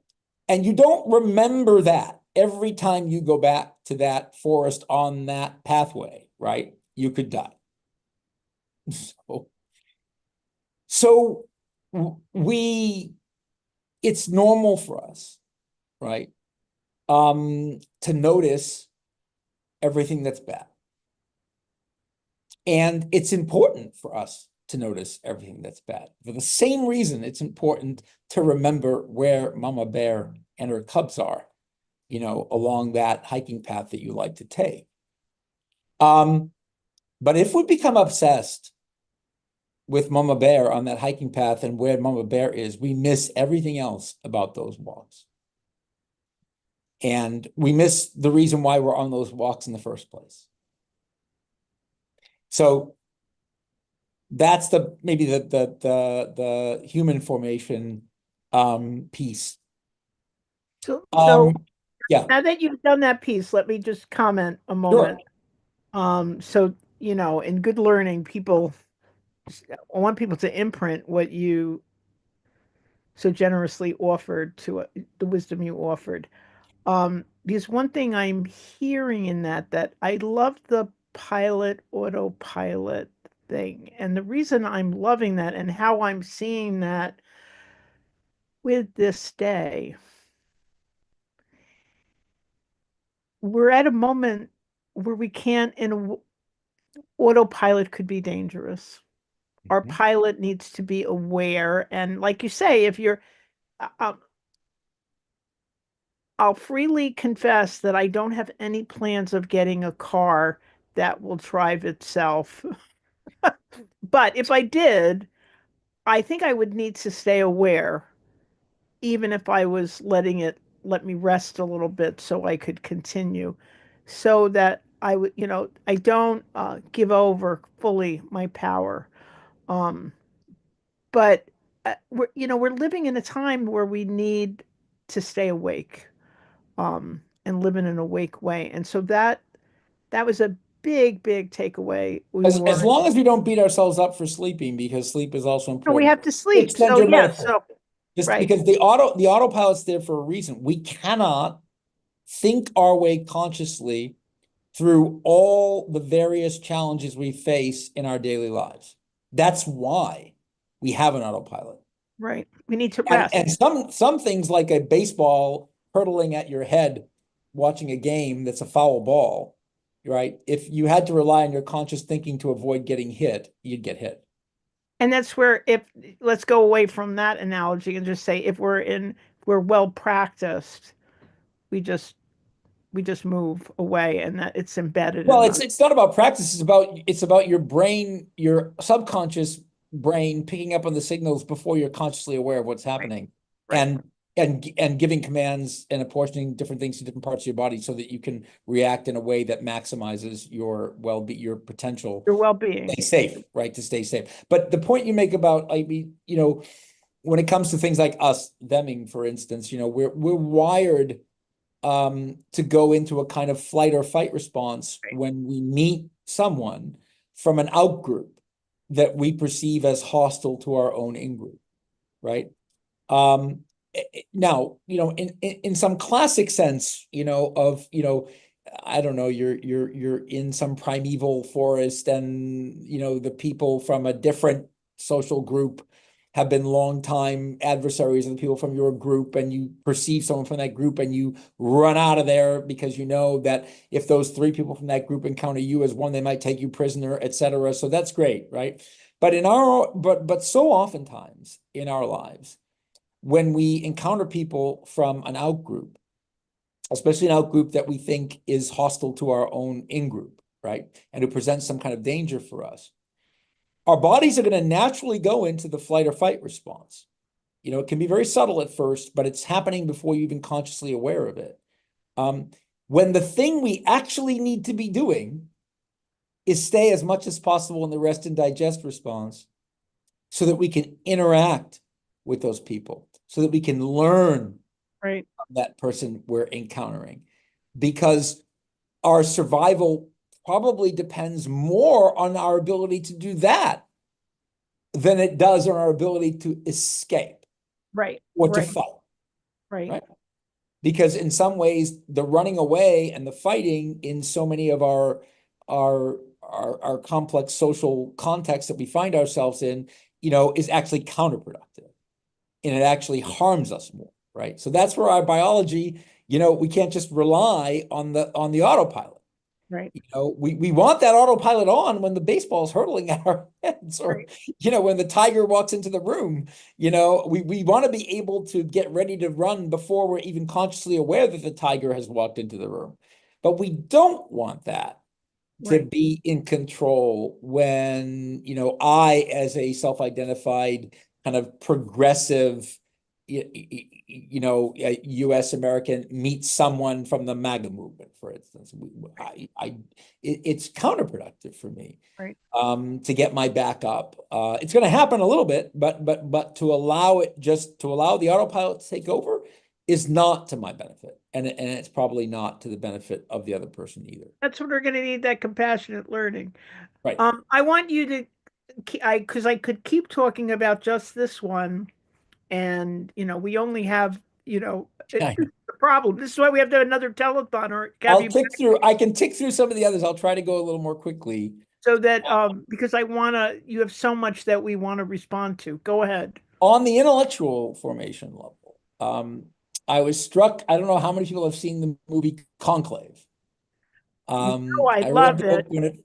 And you don't remember that every time you go back to that forest on that pathway, right? You could die. So it's normal for us, right? To notice everything that's bad. And it's important for us to notice everything that's bad. For the same reason, it's important to remember where Mama Bear and her cubs are, along that hiking path that you like to take. But if we become obsessed with Mama Bear on that hiking path and where Mama Bear is, we miss everything else about those walks. And we miss the reason why we're on those walks in the first place. So that's maybe the human formation piece. So yeah. Now that you've done that piece, let me just comment a moment. Sure. So in good learning, I want people to imprint what you so generously offered the wisdom you offered. Because one thing I'm hearing in that I love the autopilot thing. And the reason I'm loving that and how I'm seeing that with this day, we're at a moment where we can't, autopilot could be dangerous. Our pilot needs to be aware. And like you say, if you're, I'll freely confess that I don't have any plans of getting a car that will drive itself. But if I did, I think I would need to stay aware, even if I was let me rest a little bit so I could continue, so that I would, I don't give over fully my power. But we're living in a time where we need to stay awake, and live in an awake way. And so that was a big takeaway. As long as we don't beat ourselves up for sleeping, because sleep is also important. We have to sleep. Extend your metaphor. Because the autopilot's there for a reason. We cannot think our way consciously through all the various challenges we face in our daily lives. That's why we have an autopilot. Right. We need to rest. And some things, like a baseball hurtling at your head, watching a game that's a foul ball, right? If you had to rely on your conscious thinking to avoid getting hit, you'd get hit. And that's where, let's go away from that analogy and just say, if we're well practiced, we just move away, and that it's embedded. Well, it's not about practice. It's about your brain, your subconscious brain picking up on the signals before you're consciously aware of what's happening, right. And giving commands and apportioning different things to different parts of your body so that you can react in a way that maximizes your well-being, your potential, your well-being, stay safe, right? To stay safe. But the point you make about, when it comes to things like us, theming, for instance, we're wired to go into a kind of flight or fight response when we meet someone from an out group that we perceive as hostile to our own in group, right? Now, in some classic sense, I don't know, you're in some primeval forest, and the people from a different social group have been longtime adversaries of the people from your group, and you perceive someone from that group and you run out of there because you know that if those three people from that group encounter you as one, they might take you prisoner, etc. So that's great, right? But but so oftentimes in our lives, when we encounter people from an out group, especially an out group that we think is hostile to our own in group, right? And who present some kind of danger for us, our bodies are going to naturally go into the flight or fight response. You know, it can be very subtle at first, but it's happening before you're even consciously aware of it. When the thing we actually need to be doing is stay as much as possible in the rest and digest response so that we can interact with those people, so that we can learn from that person we're encountering. Because our survival probably depends more on our ability to do that than it does on our ability to escape. Or to fight. Right. Because in some ways, the running away and the fighting in so many of our complex social contexts that we find ourselves in, you know, is actually counterproductive. And it actually harms us more, right? So that's where our biology, you know, we can't just rely on the autopilot. Right. You know, we want that autopilot on when the baseball's hurtling at our heads, or, you know, when the tiger walks into the room. You know, we want to be able to get ready to run before we're even consciously aware that the tiger has walked into the room. But we don't want that to be in control when, you know, I, as a self-identified kind of progressive, you know, U.S. American, meet someone from the MAGA movement, for instance. It's counterproductive for me, to get my back up. It's going to happen a little bit, but to allow the autopilot to take over is not to my benefit, and it's probably not to the benefit of the other person either. That's what we're going to need, that compassionate learning. Right. I want you to, because I could keep talking about just this one, and you know, we only have, you know, it's the problem. This is why we have to have another telethon, or I can tick through some of the others. I'll try to go a little more quickly. So that because you have so much that we want to respond to. Go ahead. On the intellectual formation level, I was struck. I don't know how many people have seen the movie Conclave. I love it.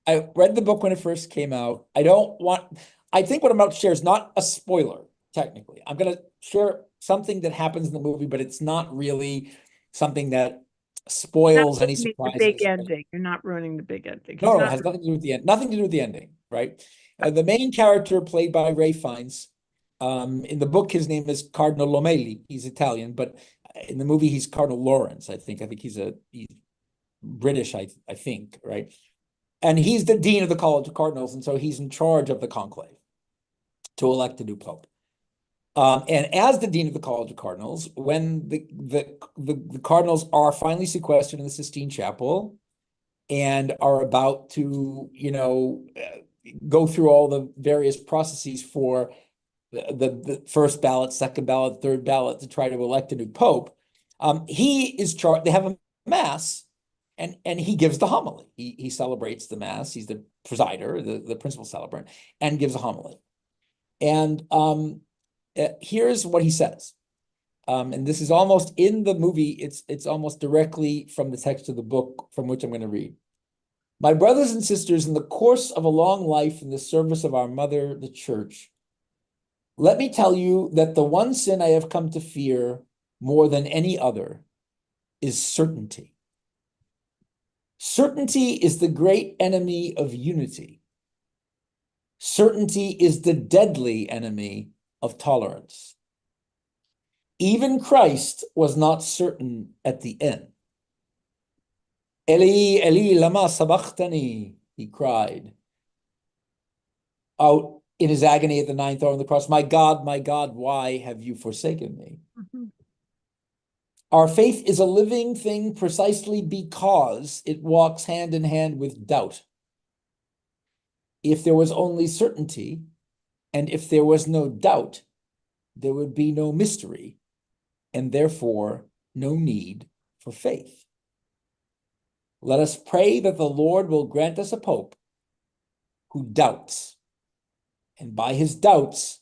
I read the book when it first came out. I think what I'm about to share is not a spoiler, technically. I'm going to share something that happens in the movie, but it's not really something that spoils any surprises. The big ending. You're not ruining the big ending. No, it has nothing to do with the end. Nothing to do with the ending, right? The main character, played by Ray Fiennes, in the book, his name is Cardinal Lomeli. He's Italian, but in the movie, he's Cardinal Lawrence. I think he's British, I think, right? And he's the dean of the College of Cardinals, and so he's in charge of the conclave to elect a new pope. And as the dean of the College of Cardinals, when the cardinals are finally sequestered in the Sistine Chapel and are about to, you know, go through all the various processes for the first ballot, second ballot, third ballot to try to elect a new pope, he is charged. They have a mass. And he gives the homily. He celebrates the mass. He's the presider, the principal celebrant, and gives a homily. And here's what he says. And this is almost in the movie. It's almost directly from the text of the book from which I'm going to read. My brothers and sisters, in the course of a long life in the service of our mother, the church, let me tell you that the one sin I have come to fear more than any other is certainty. Certainty is the great enemy of unity. Certainty is the deadly enemy of tolerance. Even Christ was not certain at the end. Eli, Eli, lama sabachthani, he cried out in his agony at the ninth hour on the cross. My God, why have you forsaken me? Mm-hmm. Our faith is a living thing precisely because it walks hand in hand with doubt. If there was only certainty, and if there was no doubt, there would be no mystery, and therefore no need for faith. Let us pray that the Lord will grant us a pope who doubts, and by his doubts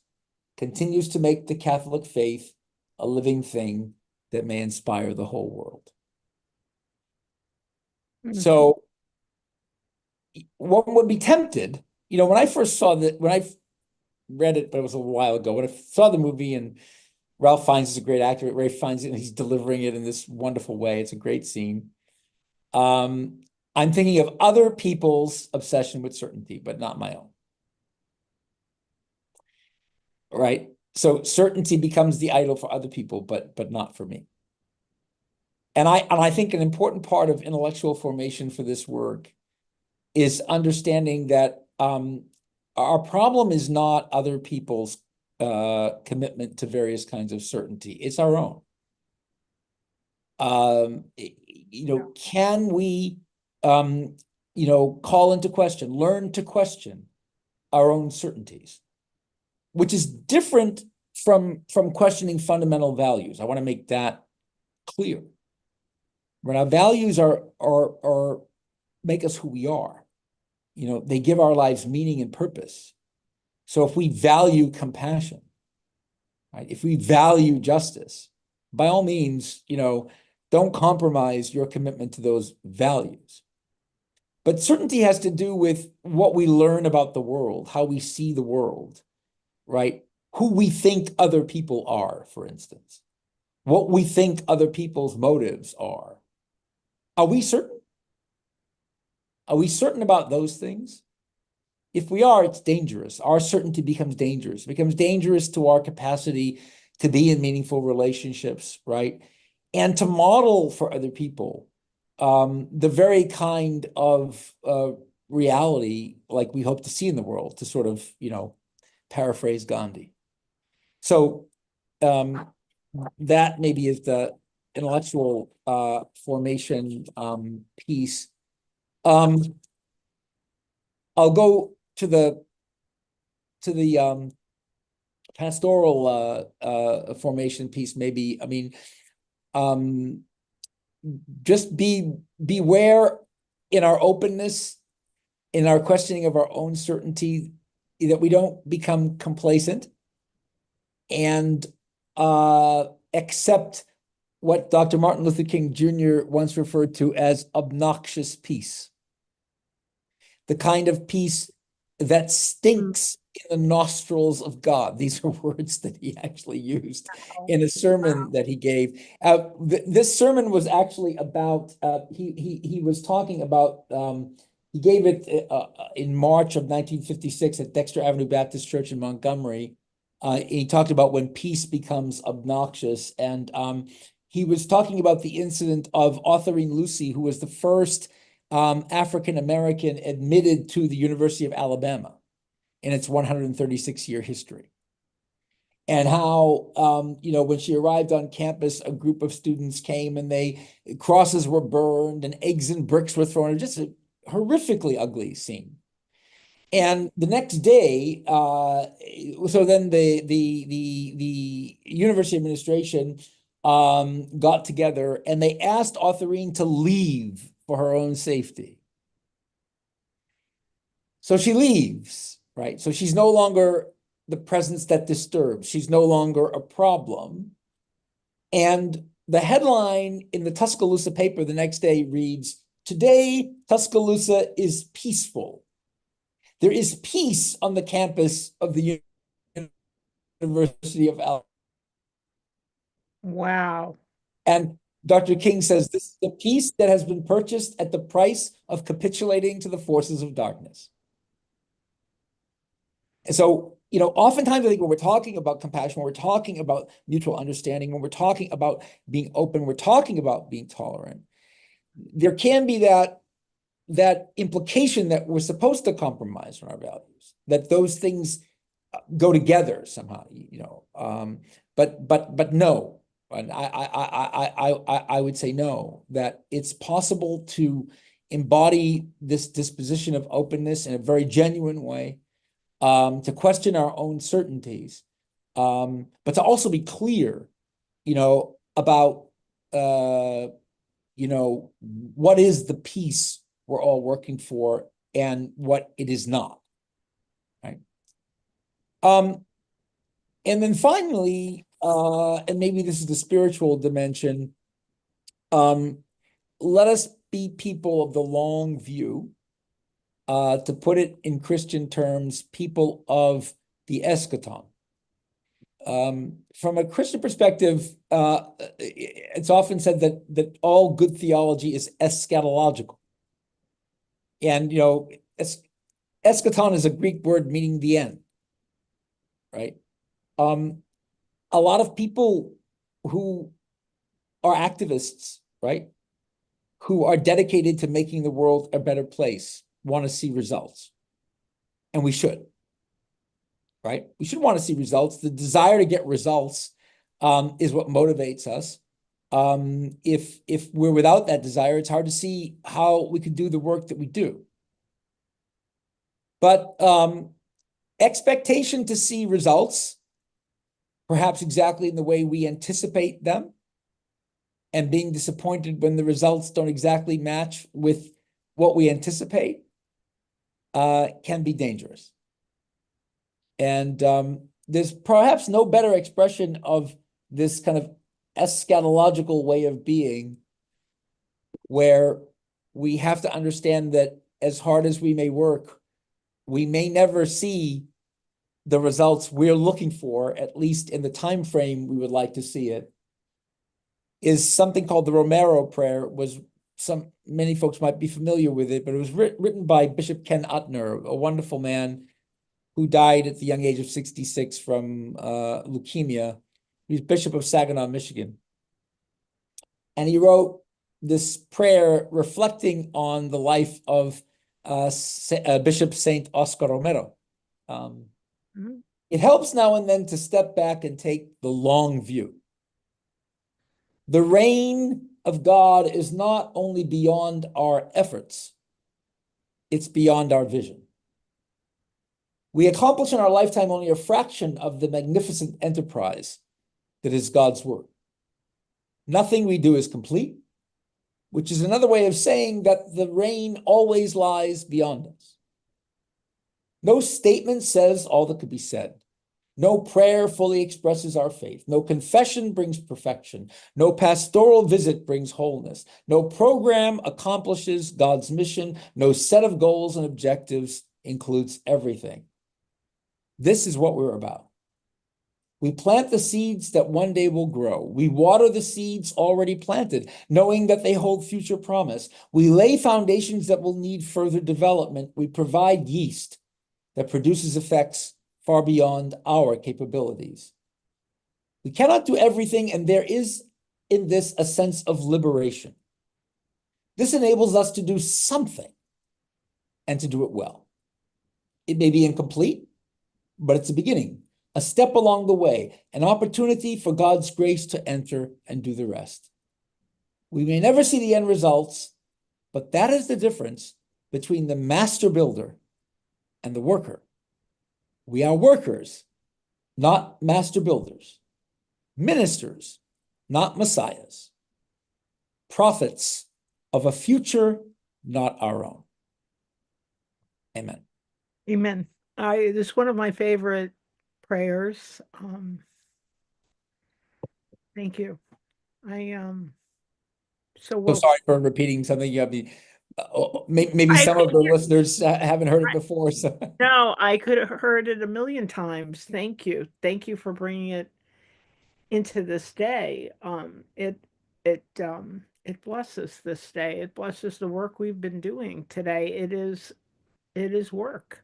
continues to make the Catholic faith a living thing that may inspire the whole world. Mm-hmm. So one would be tempted, you know, when I first saw that, when I read it, but it was a while ago, when I saw the movie, and Ralph Fiennes is a great actor, Ray Fiennes, and he's delivering it in this wonderful way. It's a great scene. I I'm thinking of other people's obsession with certainty, but not my own. Right? So certainty becomes the idol for other people, but not for me. And I think an important part of intellectual formation for this work is understanding that our problem is not other people's commitment to various kinds of certainty. It's our own. Can we, call into question, learn to question our own certainties, which is different from questioning fundamental values. I want to make that clear. When our values are make us who we are, they give our lives meaning and purpose. So if we value compassion, right? If we value justice, by all means, don't compromise your commitment to those values. But certainty has to do with what we learn about the world, how we see the world, right? Who we think other people are, for instance, what we think other people's motives are. Are we certain? Are we certain about those things? If we are, it's dangerous. Our certainty becomes dangerous. It becomes dangerous to our capacity to be in meaningful relationships, right? And to model for other people the very kind of reality like we hope to see in the world, to sort of, paraphrase Gandhi. So that maybe is the intellectual formation piece. I'll go to the pastoral formation piece, maybe. I mean, just beware in our openness, in our questioning of our own certainty, that we don't become complacent and accept what Dr. Martin Luther King Jr. once referred to as obnoxious peace. The kind of peace that stinks in the nostrils of God. These are words that he actually used in a sermon that he gave. This sermon was actually about, he was talking about, he gave it in March of 1956 at Dexter Avenue Baptist Church in Montgomery. He talked about when peace becomes obnoxious. And he was talking about the incident of Autherine Lucy, who was the first African-American admitted to the University of Alabama in its 136-year history. And how, when she arrived on campus, a group of students came and crosses were burned and eggs and bricks were thrown. Just a horrifically ugly scene. And the next day, so then the university administration got together and they asked Autherine to leave for her own safety. So she leaves, right? So she's no longer the presence that disturbs. She's no longer a problem. And the headline in the Tuscaloosa paper the next day reads, "Today, Tuscaloosa is peaceful." There is peace on the campus of the University of Alabama. Wow. And Dr. King says this is a peace that has been purchased at the price of capitulating to the forces of darkness. And so, oftentimes I think when we're talking about compassion, when we're talking about mutual understanding, when we're talking about being open, we're talking about being tolerant, there can be that implication that we're supposed to compromise on our values, that those things go together somehow, but no. And I would say no, that it's possible to embody this disposition of openness in a very genuine way, to question our own certainties, but to also be clear, about, what is the peace we're all working for and what it is not, right? And then finally, and maybe this is the spiritual dimension, let us be people of the long view, to put it in Christian terms, people of the eschaton. From a Christian perspective, it's often said that all good theology is eschatological. And, eschaton is a Greek word meaning the end, right? A lot of people who are activists, right, who are dedicated to making the world a better place, want to see results. And we should, right? We should want to see results. The desire to get results is what motivates us. If we're without that desire, it's hard to see how we could do the work that we do. But expectation to see results, perhaps exactly in the way we anticipate them, and being disappointed when the results don't exactly match with what we anticipate, can be dangerous. And there's perhaps no better expression of this kind of eschatological way of being, where we have to understand that as hard as we may work, we may never see the results we're looking for, at least in the time frame we would like to see it, is something called the Romero Prayer. Many folks might be familiar with it, but it was written by Bishop Ken Utner, a wonderful man who died at the young age of 66 from leukemia. He's Bishop of Saginaw, Michigan. And he wrote this prayer reflecting on the life of Bishop Saint Oscar Romero. It helps now and then to step back and take the long view. The reign of God is not only beyond our efforts, it's beyond our vision. We accomplish in our lifetime only a fraction of the magnificent enterprise that is God's work. Nothing we do is complete, which is another way of saying that the reign always lies beyond us. No statement says all that could be said. No prayer fully expresses our faith. No confession brings perfection. No pastoral visit brings wholeness. No program accomplishes God's mission. No set of goals and objectives includes everything. This is what we're about. We plant the seeds that one day will grow. We water the seeds already planted, knowing that they hold future promise. We lay foundations that will need further development. We provide yeast that produces effects far beyond our capabilities. We cannot do everything, and there is in this a sense of liberation. This enables us to do something and to do it well. It may be incomplete, but it's a beginning, a step along the way, an opportunity for God's grace to enter and do the rest. We may never see the end results, but that is the difference between the master builder and the worker. We are workers, not master builders, ministers, not messiahs, prophets of a future not our own. Amen. Amen. This is one of my favorite prayers. Thank you. So sorry for repeating something. Maybe some of the listeners haven't heard it before. So. No, I could have heard it a million times. Thank you. Thank you for bringing it into this day. It blesses this day. It blesses the work we've been doing today. It is work.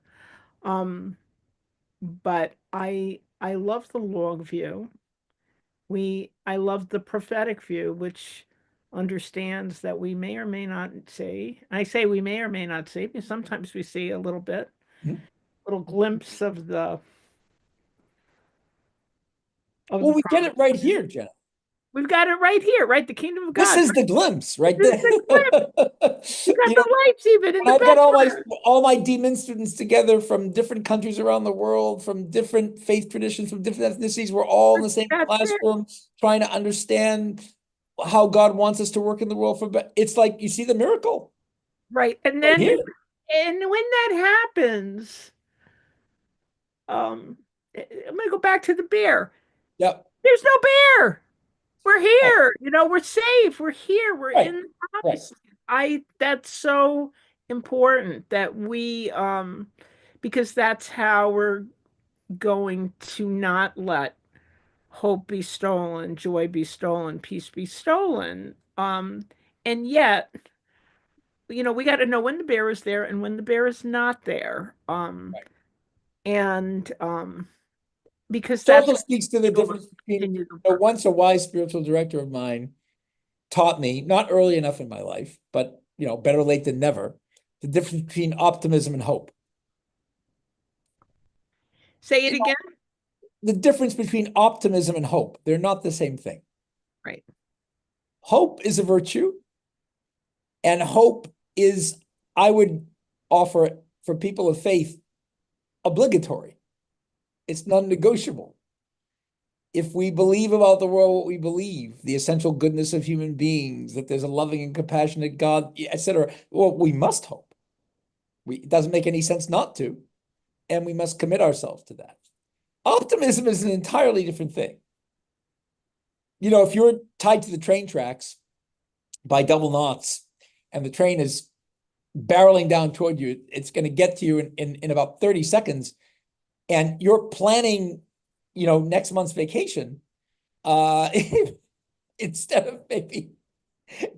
But I love the long view. I love the prophetic view, which understands that we may or may not see. I say we may or may not see, because sometimes we see a little bit, little glimpse of the. Well, we get it right here, Jenna. We've got it right here, right? The kingdom of God. This is the glimpse right there. You got the lights even in the I've got background. all my DMin students together from different countries around the world, from different faith traditions, from different ethnicities. We're all in the same classroom trying to understand how God wants us to work in the world. It's like you see the miracle. Right. And then and when that happens, I'm gonna go back to the bear. Yep. There's no bear. We're here. We're safe. We're here. We're in the promise. That's so important that we because that's how we're going to not let hope be stolen, joy be stolen, peace be stolen. And yet we got to know when the bear is there and when the bear is not there. And because It that's also speaks to the difference between, once a wise spiritual director of mine taught me, not early enough in my life, but better late than never, the difference between optimism and hope. Say it again. The difference between optimism and hope, they're not the same thing. Right. Hope is a virtue, and hope is, I would offer for people of faith, obligatory. It's non-negotiable. If we believe about the world what we believe, the essential goodness of human beings, that there's a loving and compassionate God, etc., well, we must hope. It doesn't make any sense not to, and we must commit ourselves to that. Optimism is an entirely different thing. If you're tied to the train tracks by double knots and the train is barreling down toward you, it's going to get to you in about 30 seconds, and you're planning, next month's vacation, instead of maybe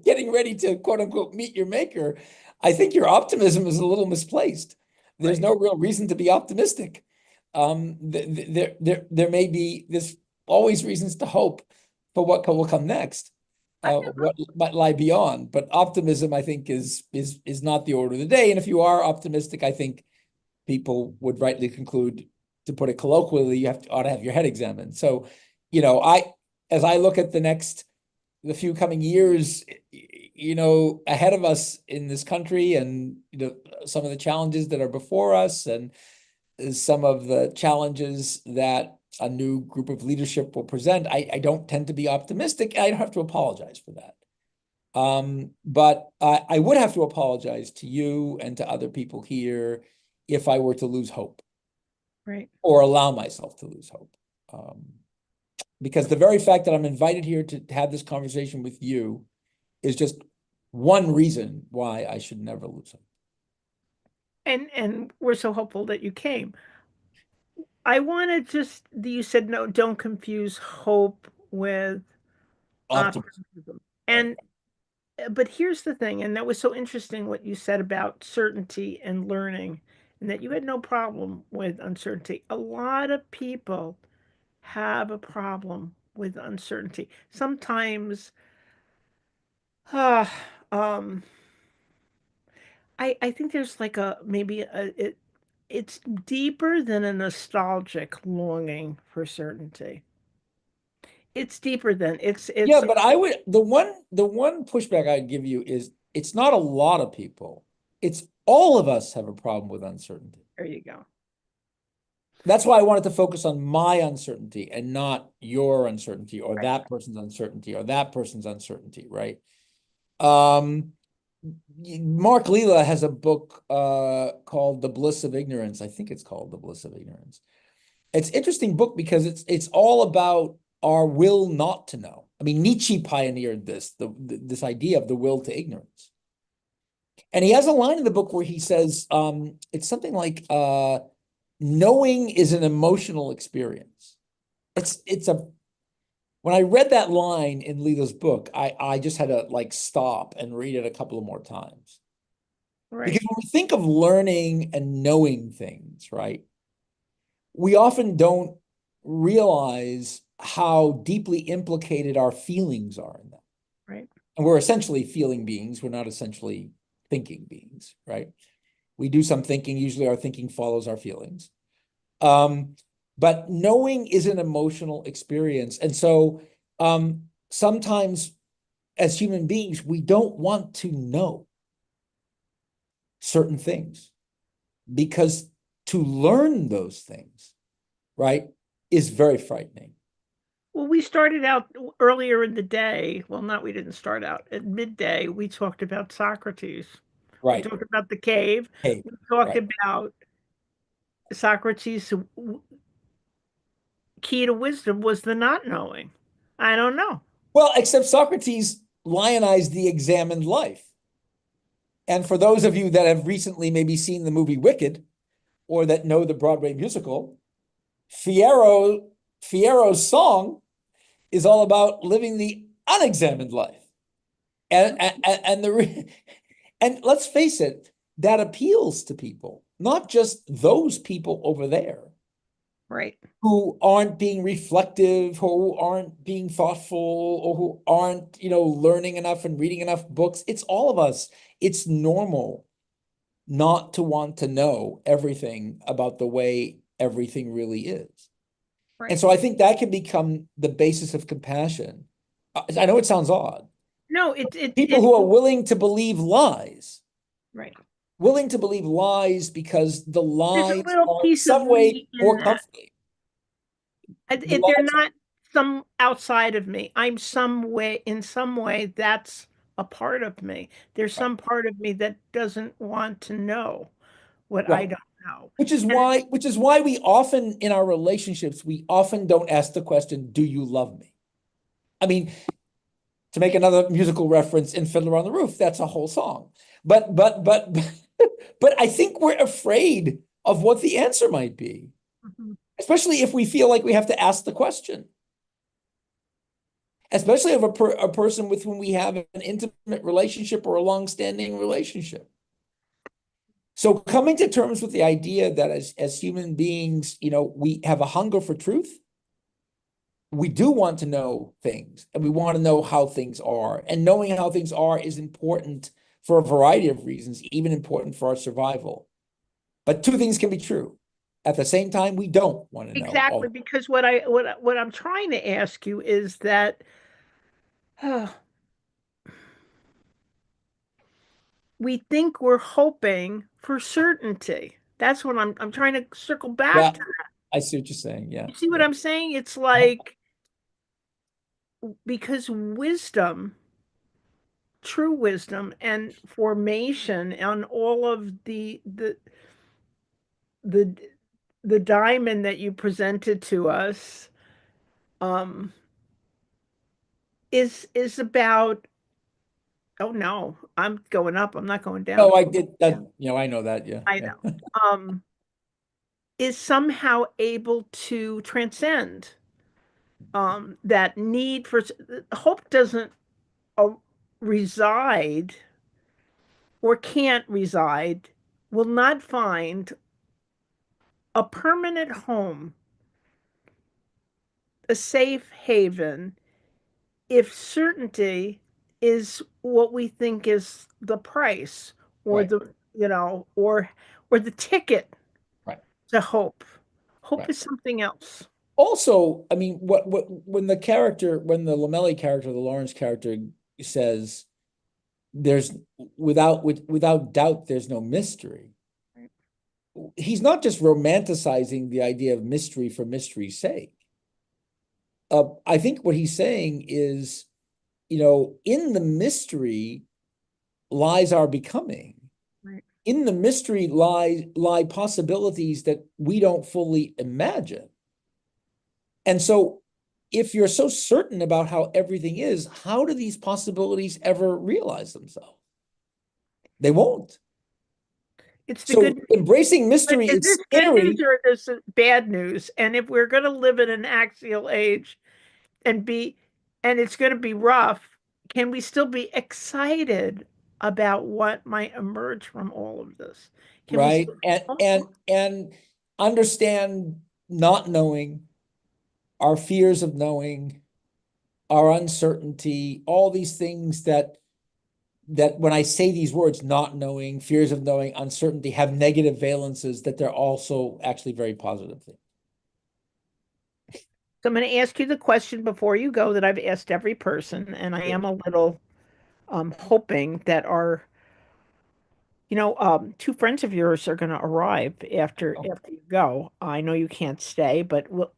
getting ready to quote unquote meet your maker, I think your optimism is a little misplaced. There's no real reason to be optimistic. There may be, there's always reasons to hope for what will come next, what might lie beyond. But optimism, I think, is not the order of the day. And if you are optimistic, I think people would rightly conclude, to put it colloquially, you ought to have your head examined. So, as I look at the few coming years, ahead of us in this country, and some of the challenges that are before us, and some of the challenges that a new group of leadership will present, I don't tend to be optimistic. I don't have to apologize for that. But I would have to apologize to you and to other people here if I were to lose hope. Right. Or allow myself to lose hope. Because the very fact that I'm invited here to have this conversation with you is just one reason why I should never lose hope. And we're so hopeful that you came. I want to just, you said, no, don't confuse hope with optimism. But here's the thing, and that was so interesting what you said about certainty and learning, and that you had no problem with uncertainty. A lot of people have a problem with uncertainty. Sometimes, I think there's like it's deeper than a nostalgic longing for certainty. It's deeper than it's yeah, but the one pushback I'd give you is, it's not a lot of people. It's all of us have a problem with uncertainty. There you go. That's why I wanted to focus on my uncertainty and not your uncertainty, or that person's uncertainty, or that person's uncertainty, right? Mark Lila has a book called The Bliss of Ignorance. I think it's called The Bliss of Ignorance. It's an interesting book because it's all about our will not to know. I mean, Nietzsche pioneered this idea of the will to ignorance. And he has a line in the book where he says, it's something like, knowing is an emotional experience. When I read that line in Lila's book, I just had to stop and read it a couple of more times. Right. Because when we think of learning and knowing things, right, we often don't realize how deeply implicated our feelings are in that. Right. And we're essentially feeling beings. We're not essentially thinking beings, right? We do some thinking. Usually our thinking follows our feelings. But knowing is an emotional experience. And so sometimes as human beings, we don't want to know certain things, because to learn those things, right, is very frightening. Well, we started out earlier in the day. Well, we didn't start out. At midday, we talked about Socrates. Right. We talked about the cave. We talked about Socrates' key to wisdom was the not knowing. I don't know. Well, except Socrates lionized the examined life. And for those of you that have recently maybe seen the movie Wicked, or that know the Broadway musical, Fiero's song is all about living the unexamined life. And And let's face it, that appeals to people, not just those people over there Right. who aren't being reflective, who aren't being thoughtful, or who aren't, learning enough and reading enough books. It's all of us. It's normal not to want to know everything about the way everything really is. Right. And so I think that can become the basis of compassion. I know it sounds odd. No, People who are willing to believe lies. Right. Willing to believe lies because the There's lies a little are in piece of some way me in more that. comforting. They're not some outside of me. I'm in some way, that's a part of me. There's some part of me that doesn't want to know what I Right. don't know. Which is why we often, in our relationships, we often don't ask the question, do you love me? I mean, to make another musical reference in Fiddler on the Roof, that's a whole song. But I think we're afraid of what the answer might be, especially if we feel like we have to ask the question. Especially of a person with whom we have an intimate relationship or a long-standing relationship. So coming to terms with the idea that as human beings, we have a hunger for truth. We do want to know things, and we want to know how things are. And knowing how things are is important for a variety of reasons, even important for our survival. But two things can be true. At the same time, we don't want to know. Exactly, because what I'm trying to ask you is that we think we're hoping for certainty. That's what I'm trying to circle back to that. I see what you're saying. Yeah. You see what I'm saying? It's like, because true wisdom and formation and all of the diamond that you presented to us is about, oh no, I'm going up, I'm not going down. Oh, I did that, I know that, yeah. I know. Is somehow able to transcend that need for hope doesn't reside or can't reside, will not find a permanent home, a safe haven, if certainty is what we think is the price or Right. or the ticket to hope. Hope is something else. Also, I mean, when the Lamelli character, the Lawrence character says, "There's without doubt, there's no mystery." He's not just romanticizing the idea of mystery for mystery's sake. I think what he's saying is, in the mystery lies our becoming. Right. In the mystery lie possibilities that we don't fully imagine. And so if you're so certain about how everything is, how do these possibilities ever realize themselves? They won't. It's the So good embracing mystery is is this scary. good news or is this bad news? And if we're going to live in an axial age and it's going to be rough, can we still be excited about what might emerge from all of this? Can Right. we And understand not knowing, our fears of knowing, our uncertainty, all these things that when I say these words, not knowing, fears of knowing, uncertainty, have negative valences, that they're also actually very positive things. So I'm going to ask you the question before you go that I've asked every person, and I am a little hoping that two friends of yours are going to arrive after you go. I know you can't stay, but we'll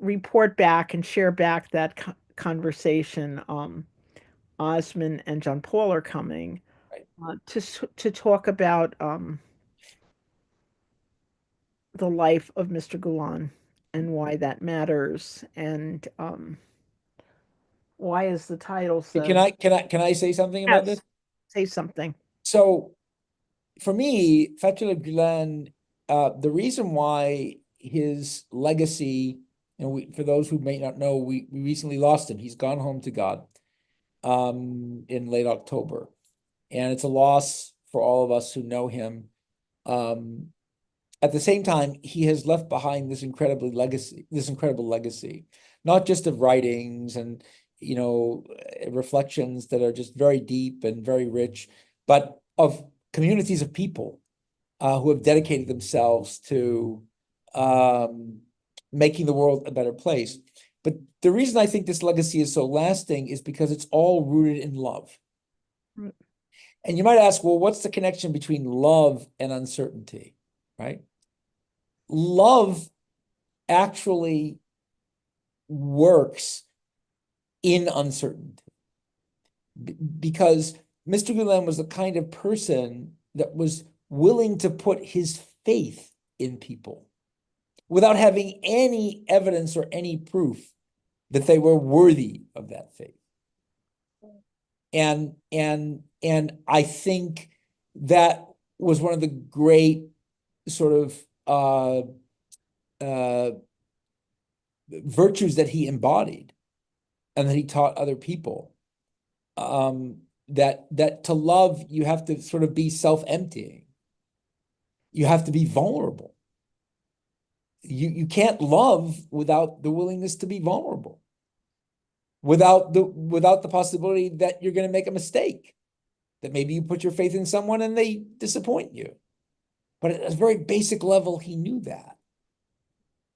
report back and share back that conversation. Osmond and John Paul are coming to talk about the life of Mr. Gulan and why that matters, and why is the title so. Can I say something about this? Say something. So for me, Fethullah Gulen, the reason why his legacy, for those who may not know, we recently lost him. He's gone home to God in late October. and it's a loss for all of us who know him. At the same time, he has left behind this incredible legacy, not just of writings and, you know, reflections that are just very deep and very rich, but of communities of people who have dedicated themselves to making the world a better place. But the reason I think this legacy is so lasting is because it's all rooted in love. Right. And you might ask, well, what's the connection between love and uncertainty, right? Love actually works in uncertainty because Mr. Gulen was the kind of person that was willing to put his faith in people without having any evidence or any proof that they were worthy of that faith. And I think that was one of the great sort of virtues that he embodied and that he taught other people. That to love, you have to sort of be self-emptying. You have to be vulnerable. You can't love without the willingness to be vulnerable, without the possibility that you're going to make a mistake, that maybe you put your faith in someone and they disappoint you. But at a very basic level, he knew that.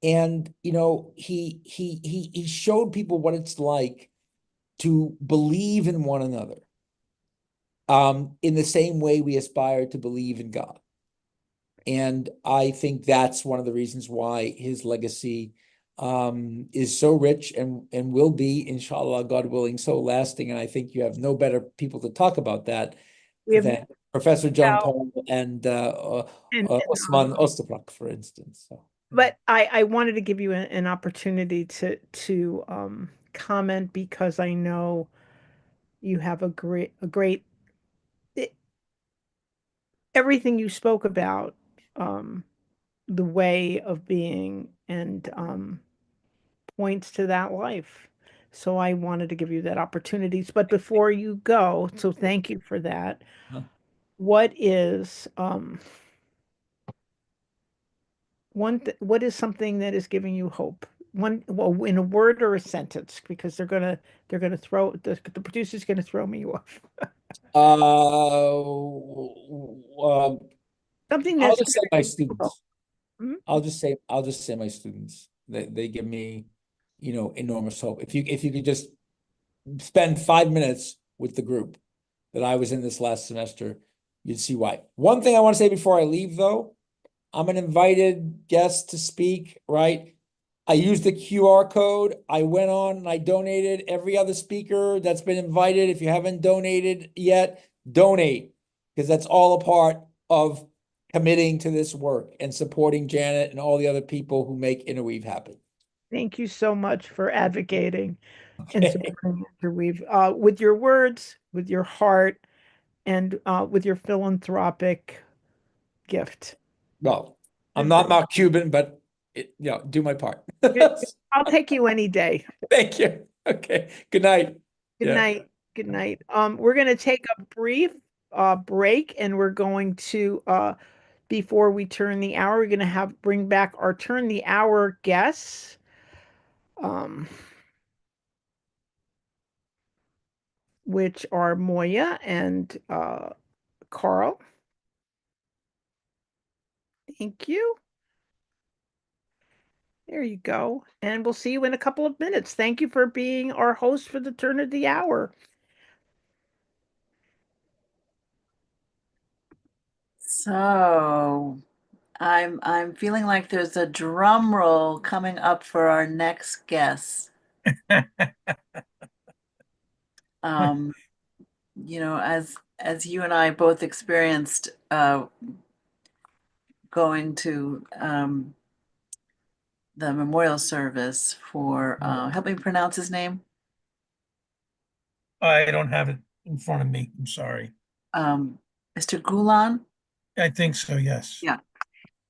And, you know, he showed people what it's like to believe in one another in the same way we aspire to believe in God. And I think that's one of the reasons why his legacy is so rich and will be, inshallah, God willing, so lasting. And I think you have no better people to talk about that than Professor John Paul and Osman Ostaprak, for instance. So. But I wanted to give you an opportunity to comment because I know you have a great everything you spoke about, the way of being and points to that life. So I wanted to give you that opportunity. But before you go, so thank you for that. What is what is something that is giving you hope? Well, in a word or a sentence, because they're gonna throw the producer's gonna throw me off. Something I'll that's just say my students. Hmm? I'll just say my students. They give me, you know, enormous hope. If you could just spend 5 minutes with the group that I was in this last semester, you'd see why. One thing I want to say before I leave, though, I'm an invited guest to speak, right? I used the QR code. I went on and I donated. Every other speaker that's been invited, if you haven't donated yet, donate, because that's all a part of committing to this work and supporting Janet and all the other people who make Interweave happen. Thank you so much for advocating and supporting Interweave with your words, with your heart, and with your philanthropic gift. Well, I'm not Mark Cuban, but do my part. I'll take you any day. Thank you. Okay. Good night. Good night. Good night. We're going to take a brief break, and we're going to before we turn the hour, we're going to bring back our turn the hour guests. Which are Moya and Carl. Thank you. There you go. And we'll see you in a couple of minutes. Thank you for being our host for the turn of the hour. So I'm feeling like there's a drum roll coming up for our next guest. You know, as you and I both experienced going to the memorial service for help me pronounce his name. I don't have it in front of me. I'm sorry. Mr. Gulen? I think so, yes. Yeah.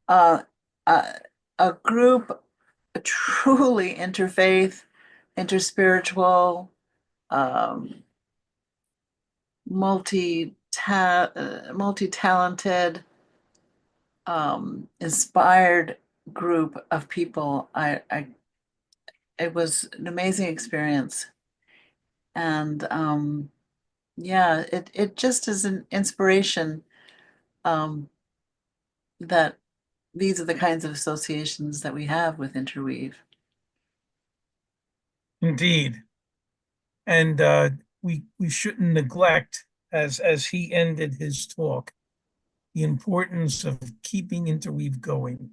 A group truly interfaith, interspiritual, multi multi-talented, inspired group of people. It was an amazing experience. And yeah, it just is an inspiration that these are the kinds of associations that we have with Interweave. Indeed. And we shouldn't neglect, as he ended his talk, the importance of keeping Interweave going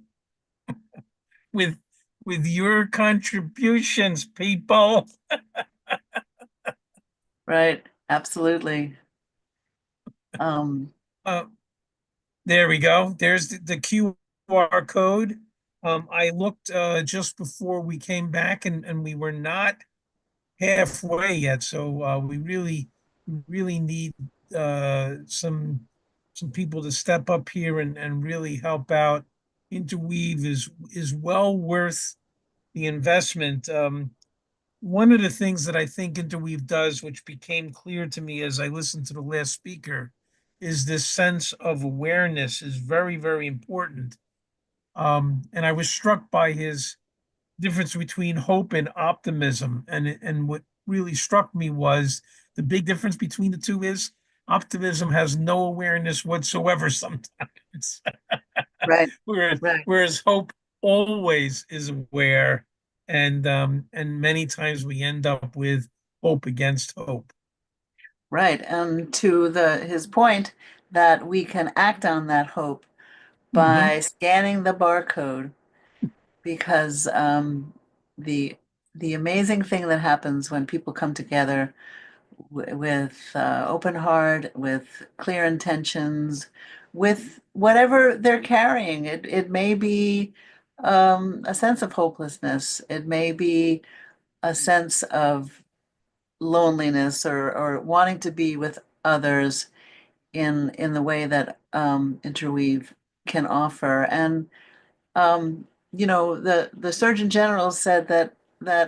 with with your contributions, people. Right, absolutely. There we go. There's the QR code. I looked just before we came back, and we were not halfway yet. So we really need some people to step up here and really help out. Interweave is well worth the investment. One of the things that I think Interweave does, which became clear to me as I listened to the last speaker, is this sense of awareness is very, very important. And I was struck by his difference between hope and optimism. And what really struck me was the big difference between the two is optimism has no awareness whatsoever sometimes. Right. Whereas hope always is aware, and many times we end up with hope against hope. Right. And to his point that we can act on that hope by scanning the barcode, because the amazing thing that happens when people come together with open heart, with clear intentions, with whatever they're carrying. It may be a sense of hopelessness. It may be a sense of loneliness, or wanting to be with others in the way that Interweave can offer. And the Surgeon General said that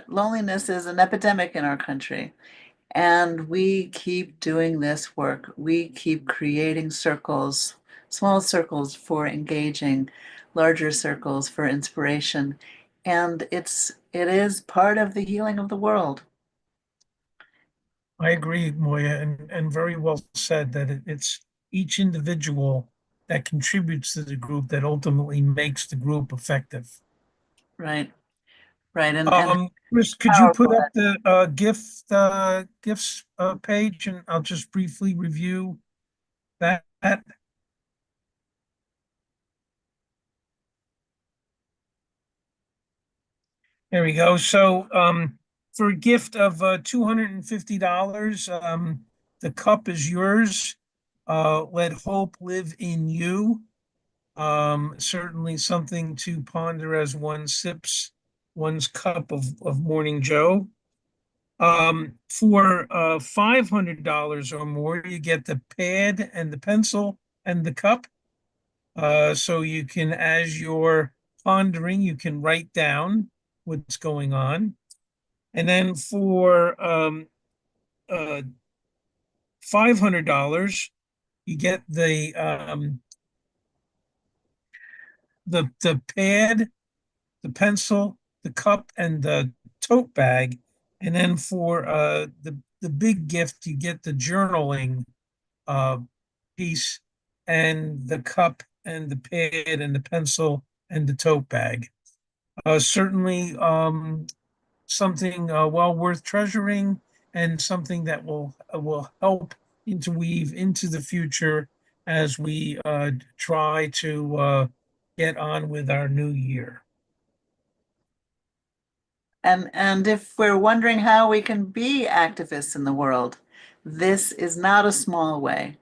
loneliness is an epidemic in our country. And we keep doing this work. We keep creating circles, small circles for engaging, larger circles for inspiration. And it is part of the healing of the world. I agree, Moya, and very well said that it's each individual that contributes to the group that ultimately makes the group effective. Right. Right. And Chris, could you put up the gifts page, and I'll just briefly review that. There we go. So for a gift of $250, the cup is yours. Let hope live in you. Certainly something to ponder as one sips one's cup of Morning Joe. For $500 or more, you get the pad and the pencil and the cup. So you can, as you're pondering, you can write down what's going on. And then for $500, you get the pad, the pencil, the cup, and the tote bag. And then for the big gift, you get the journaling piece, and the cup, and the pad, and the pencil, and the tote bag. Certainly something well worth treasuring, and something that will help interweave into the future as we try to get on with our new year. And if we're wondering how we can be activists in the world, this is not a small way.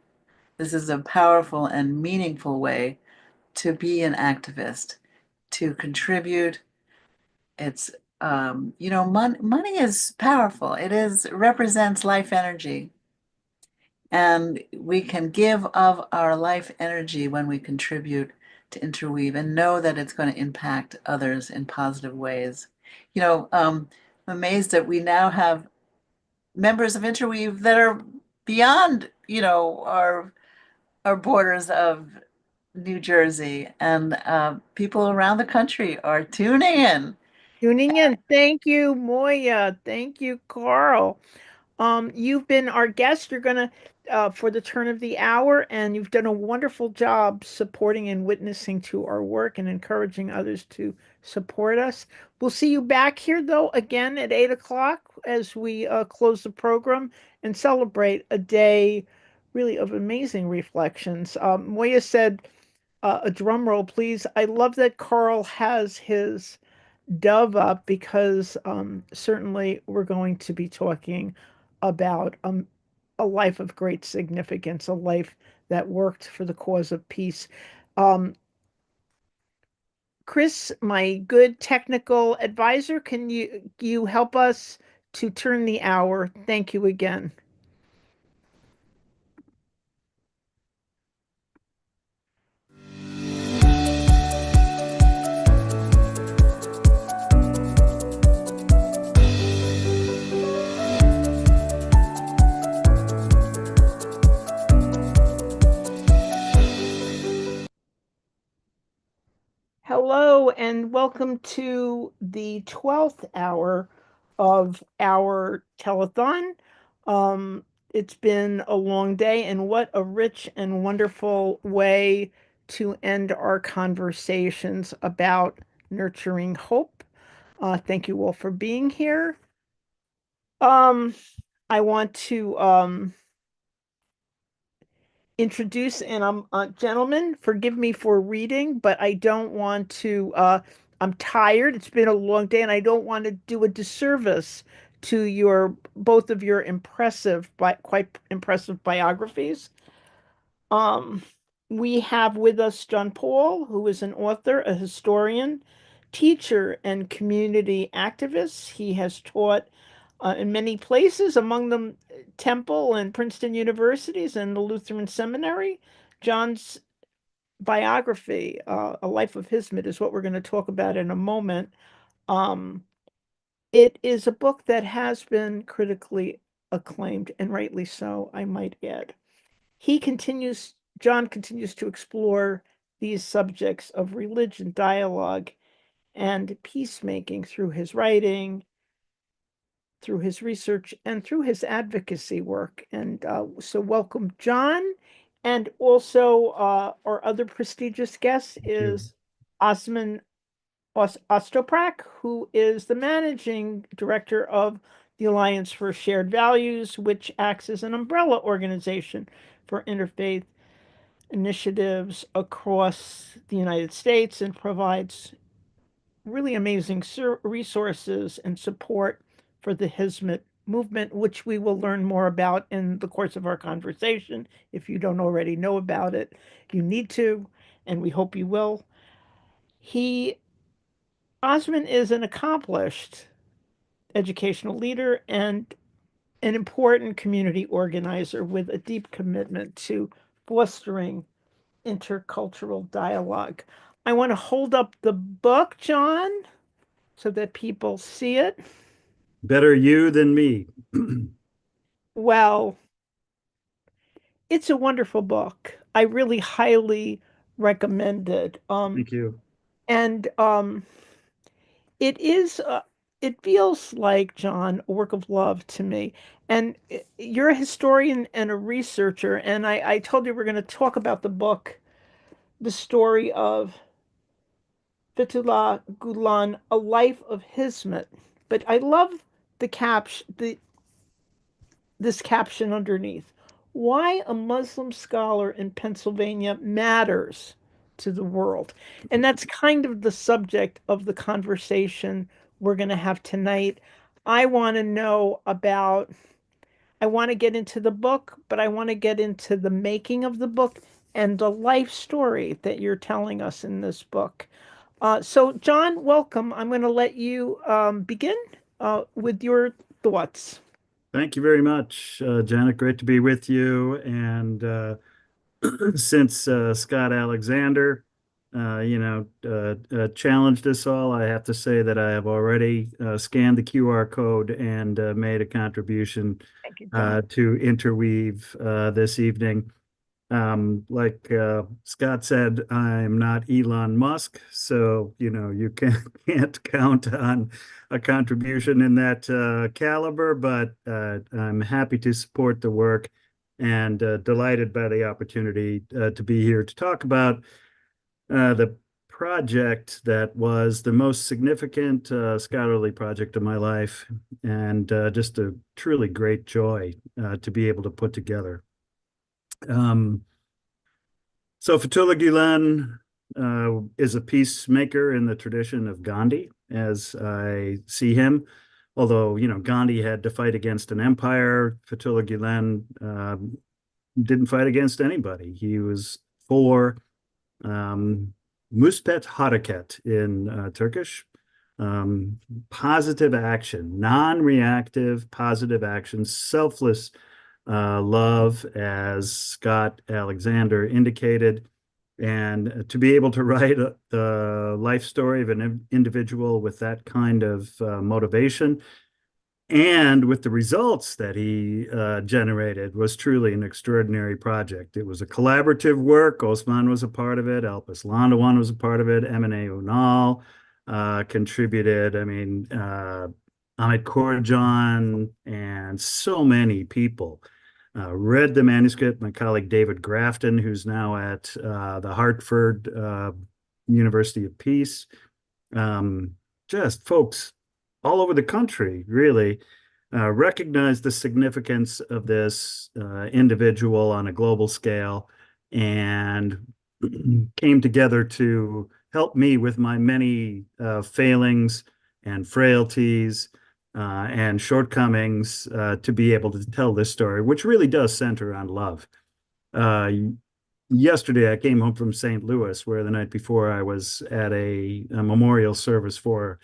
This is a powerful and meaningful way to be an activist, to contribute. It's money is powerful. Represents life energy. And we can give of our life energy when we contribute to Interweave and know that it's going to impact others in positive ways. I'm amazed that we now have members of Interweave that are beyond, our borders of New Jersey, and people around the country are tuning in. Tuning in. Thank you, Moya. Thank you, Carl. You've been our guest. You're gonna for the turn of the hour, and you've done a wonderful job supporting and witnessing to our work and encouraging others to support us. We'll see you back here though again at 8 o'clock as we close the program and celebrate a day really of amazing reflections. Moya said, a drum roll, please. I love that Carl has his dove up because certainly we're going to be talking about a life of great significance, a life that worked for the cause of peace. Um, Chris, my good technical advisor, can you help us to turn the hour? Thank you again. Hello and welcome to the 12th hour of our telethon. It's been a long day, and what a rich and wonderful way to end our conversations about nurturing hope. Thank you all for being here. I want to introduce, and gentlemen, forgive me for reading, but I don't want to, I'm tired. It's been a long day, and I don't want to do a disservice to your both of your quite impressive biographies. Um, we have with us John Paul, who is an author, a historian, teacher, and community activist. He has taught in many places, among them Temple and Princeton universities and the Lutheran Seminary. John's biography, A Life of Hizmet, is what we're going to talk about in a moment. It is a book that has been critically acclaimed, and rightly so, I might add. John continues to explore these subjects of religion, dialogue, and peacemaking through his writing, through his research, and through his advocacy work. And so welcome, John. And also our other prestigious guest is Osman Ostoprak, who is the managing director of the Alliance for Shared Values, which acts as an umbrella organization for interfaith initiatives across the United States and provides really amazing resources and support for the Hizmet movement, which we will learn more about in the course of our conversation. If you don't already know about it, you need to, and we hope you will. Osman is an accomplished educational leader and an important community organizer with a deep commitment to fostering intercultural dialogue. I want to hold up the book, John, so that people see it. Better you than me. Well, it's a wonderful book. I really highly recommend it. Thank you. And it is, it feels like, John, a work of love to me. And you're a historian and a researcher, and I told you we're going to talk about the book, the story of Fethullah Gulen, A Life of Hizmet. But I love this caption underneath. Why a Muslim scholar in Pennsylvania matters to the world. And that's kind of the subject of the conversation we're going to have tonight. I want to know about, I want to get into the book, but I want to get into the making of the book and the life story that you're telling us in this book. So, John, welcome. I'm going to let you begin with your thoughts. Thank you very much, Janet. Great to be with you. And since Scott Alexander, challenged us all, I have to say that I have already scanned the QR code and made a contribution to Interweave this evening. Like Scott said, I'm not Elon Musk, so you can't count on a contribution in that caliber. But I'm happy to support the work and delighted by the opportunity to be here to talk about the project that was the most significant scholarly project of my life, and just a truly great joy to be able to put together. So Fethullah Gulen is a peacemaker in the tradition of Gandhi, as I see him. Although, Gandhi had to fight against an empire, Fethullah Gulen didn't fight against anybody. He was for Muspet Hareket in Turkish, positive action, non-reactive positive action, selfless love, as Scott Alexander indicated, and to be able to write the life story of an individual with that kind of motivation and with the results that he generated was truly an extraordinary project. It was a collaborative work. Osman was a part of it. Alpes Landawan was a part of it. M&A Unal contributed. I mean, Ahmet Korjan and so many people read the manuscript. My colleague David Grafton, who's now at the Hartford University of Peace, just folks all over the country really recognized the significance of this individual on a global scale and came together to help me with my many failings and frailties and shortcomings to be able to tell this story, which really does center on love. Yesterday, I came home from St. Louis, where the night before I was at a memorial service for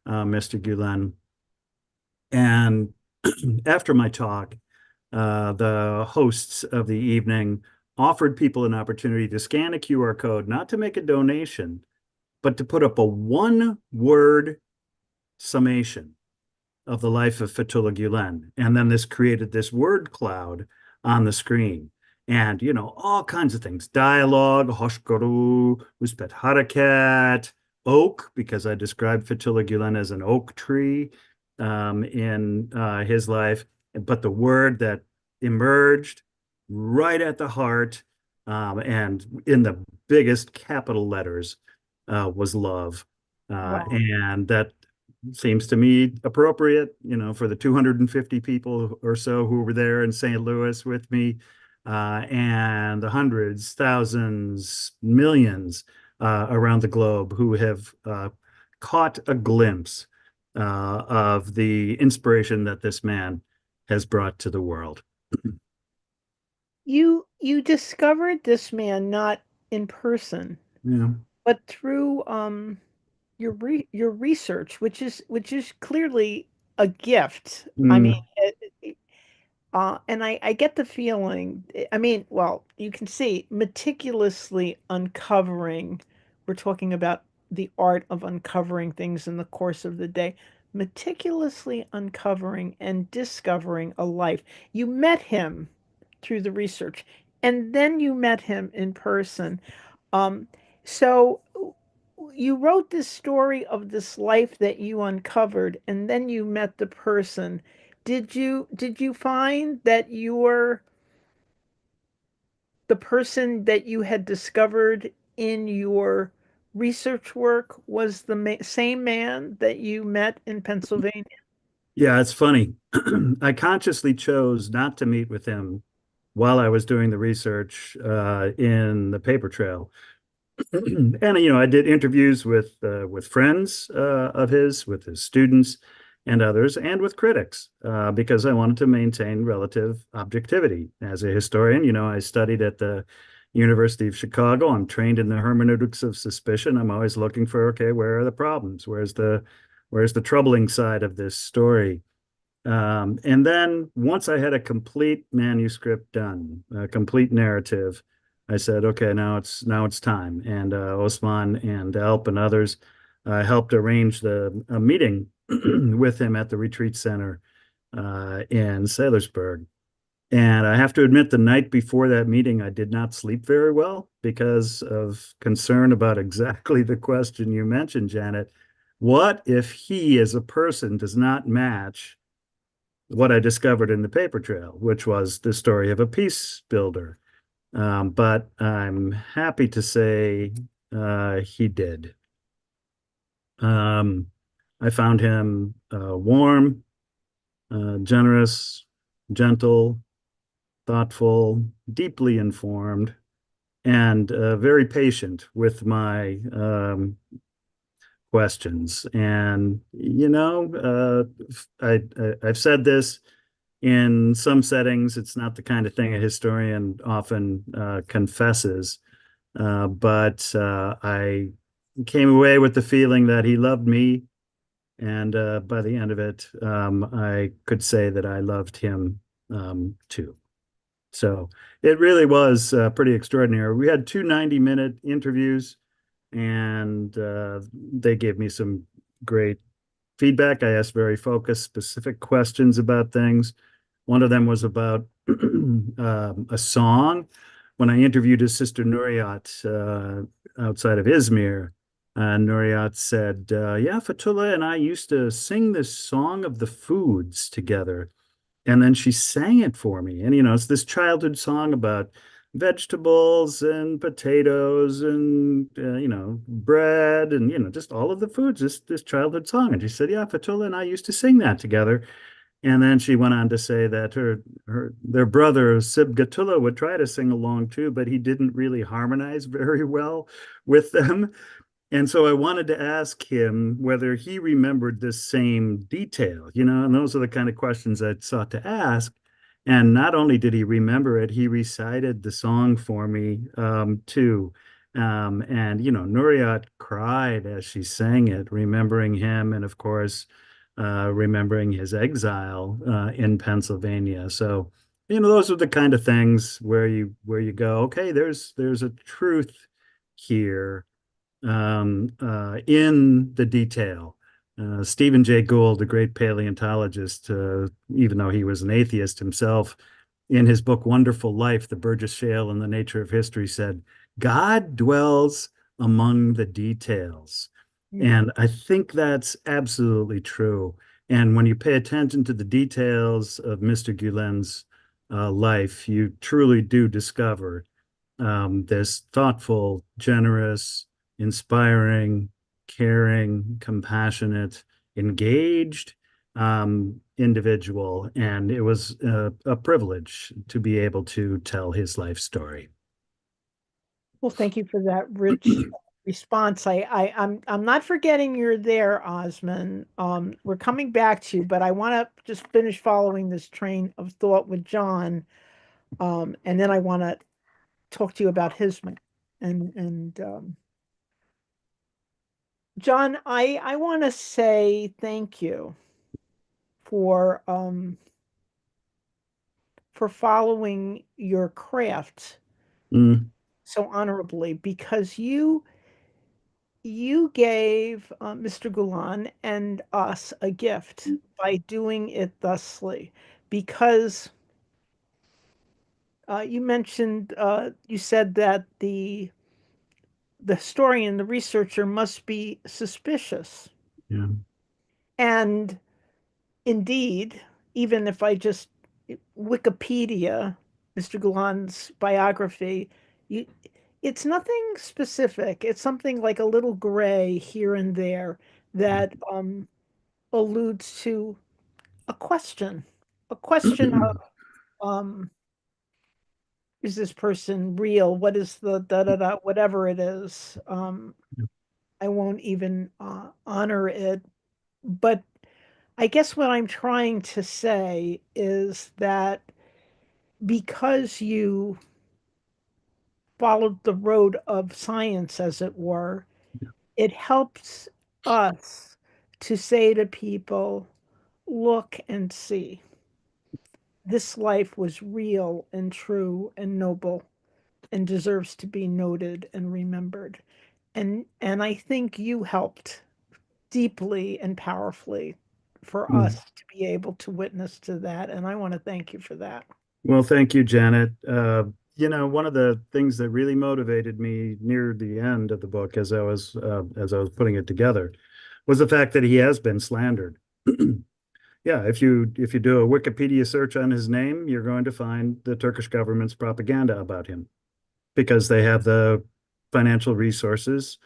Mr. Gulen. And after my talk, the hosts of the evening offered people an opportunity to scan a QR code, not to make a donation, but to put up a one-word summation of the life of Fethullah Gulen. And then this created this word cloud on the screen. And, all kinds of things. Dialogue, Hoshkoru, Uspet Harakat, oak, because I described Fethullah Gulen as an oak tree in his life. But the word that emerged right at the heart and in the biggest capital letters was love. Wow. And that seems to me appropriate, for the 250 people or so who were there in St. Louis with me, and the hundreds, thousands, millions around the globe who have caught a glimpse of the inspiration that this man has brought to the world. You discovered this man not in person, Yeah. but through your research, which is clearly a gift. I mean, and I get the feeling, I mean, well, you can see meticulously uncovering. We're talking about the art of uncovering things in the course of the day, meticulously uncovering and discovering a life. You met him through the research, and then you met him in person. Um, so you wrote this story of this life that you uncovered, and then you met the person. Did you find that the person that you had discovered in your research work was the same man that you met in Pennsylvania? Yeah, it's funny. I consciously chose not to meet with him while I was doing the research in the paper trail. And I did interviews with friends of his, with his students and others, and with critics because I wanted to maintain relative objectivity. As a historian, I studied at the University of Chicago. I'm trained in the hermeneutics of suspicion. I'm always looking for, okay, where are the problems? Where's the troubling side of this story? And then once I had a complete manuscript done, a complete narrative, I said, okay, now it's time. And Osman and Alp and others helped arrange a meeting with him at the retreat center in Sailorsburg. And I have to admit, the night before that meeting, I did not sleep very well because of concern about exactly the question you mentioned, Janet. What if he, as a person, does not match what I discovered in the paper trail, which was the story of a peace builder? But I'm happy to say he did. I found him warm, generous, gentle, thoughtful, deeply informed, and very patient with my questions. And I've said this in some settings. It's not the kind of thing a historian often confesses, but I came away with the feeling that he loved me. And by the end of it, I could say that I loved him too. So it really was pretty extraordinary. We had two 90-minute interviews, and they gave me some great feedback. I asked very focused, specific questions about things. One of them was about a song. When I interviewed his sister Nuriyat outside of Izmir, Nuriyat said, yeah, Fatullah and I used to sing this song of the foods together. And then she sang it for me. And, it's this childhood song about vegetables and potatoes and, bread and, just all of the foods, this childhood song. And she said, yeah, Fatullah and I used to sing that together. And then she went on to say that their brother, Sibgatullah, would try to sing along too, but he didn't really harmonize very well with them. And so I wanted to ask him whether he remembered this same detail, and those are the kind of questions I sought to ask. And not only did he remember it, he recited the song for me too. And, Nuriyat cried as she sang it, remembering him and, of course, remembering his exile in Pennsylvania. So, those are the kind of things where you go, okay, there's a truth here in the detail. Stephen Jay Gould, the great paleontologist, even though he was an atheist himself, in his book Wonderful Life, The Burgess Shale and the Nature of History, said, God dwells among the details. And I think that's absolutely true. And when you pay attention to the details of Mr. Gulen's life, you truly do discover this thoughtful, generous, inspiring, caring, compassionate, engaged individual. And it was a privilege to be able to tell his life story. Well, thank you for that rich response. I'm not forgetting you're there, Osman. We're coming back to you, but I want to just finish following this train of thought with John. And then I want to talk to you about his and John, I want to say thank you for following your craft so honorably, because you gave Mr. Gulan and us a gift by doing it thusly, because you mentioned you said that the historian, the researcher, must be suspicious. Yeah. And indeed, even if I just Wikipedia Mr. Gulan's biography, you, it's nothing specific. It's something like a little gray here and there that alludes to a question of is this person real? What is the da da da whatever it is? I won't even honor it, but I guess what I'm trying to say is that because you followed the road of science, as it were, it helps us to say to people, look and see. This life was real and true and noble and deserves to be noted and remembered. And I think you helped deeply and powerfully for us to be able to witness to that. And I want to thank you for that. Well, thank you, Janet. One of the things that really motivated me near the end of the book, as I was putting it together, was the fact that he has been slandered. Yeah, if you do a Wikipedia search on his name, you're going to find the Turkish government's propaganda about him because they have the financial resources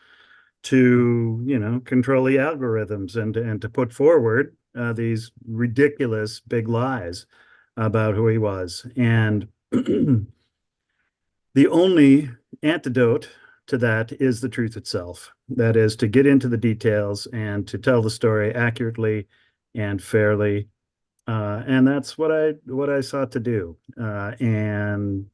to, control the algorithms and to put forward these ridiculous big lies about who he was. And the only antidote to that is the truth itself. That is to get into the details and to tell the story accurately and fairly. And that's what I sought to do. And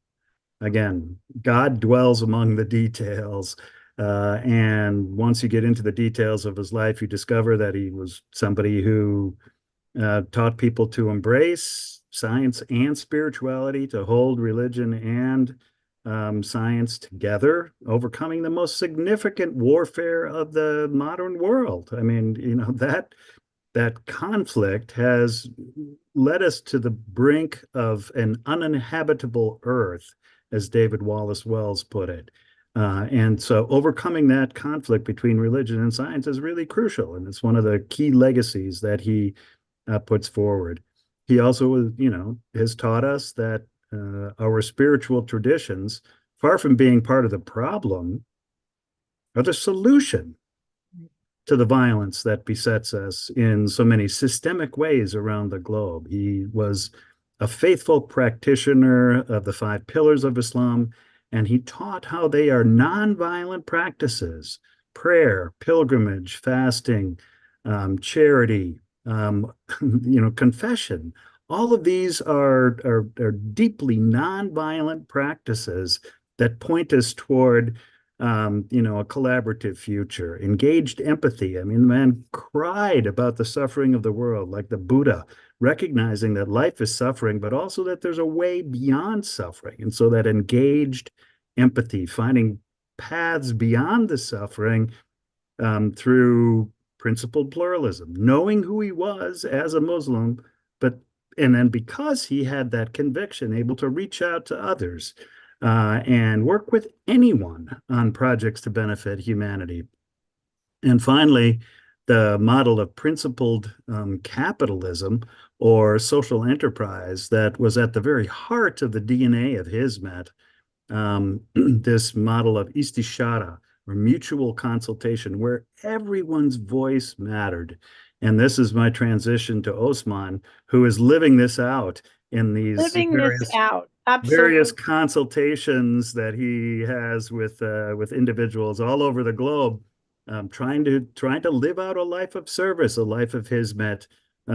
again, God dwells among the details. And once you get into the details of his life, you discover that he was somebody who taught people to embrace science and spirituality, to hold religion and science together, overcoming the most significant warfare of the modern world. I mean, that conflict has led us to the brink of an uninhabitable earth, as David Wallace Wells put it. And so overcoming that conflict between religion and science is really crucial. And it's one of the key legacies that he puts forward. He also, has taught us that our spiritual traditions, far from being part of the problem, are the solution to the violence that besets us in so many systemic ways around the globe. He was a faithful practitioner of the five pillars of Islam, and he taught how they are nonviolent practices: prayer, pilgrimage, fasting, charity, confession. All of these are deeply nonviolent practices that point us toward a collaborative future, engaged empathy. I mean, the man cried about the suffering of the world, like the Buddha, recognizing that life is suffering, but also that there's a way beyond suffering. And so that engaged empathy, finding paths beyond the suffering through principled pluralism, knowing who he was as a Muslim, and then because he had that conviction, able to reach out to others and work with anyone on projects to benefit humanity. And finally, the model of principled capitalism or social enterprise that was at the very heart of the DNA of Hizmet, this model of istishara, or mutual consultation, where everyone's voice mattered. And this is my transition to Osman, who is living this out in these Living this out. various Absolutely. consultations that he has with individuals all over the globe, trying to live out a life of service, a life of Hizmet,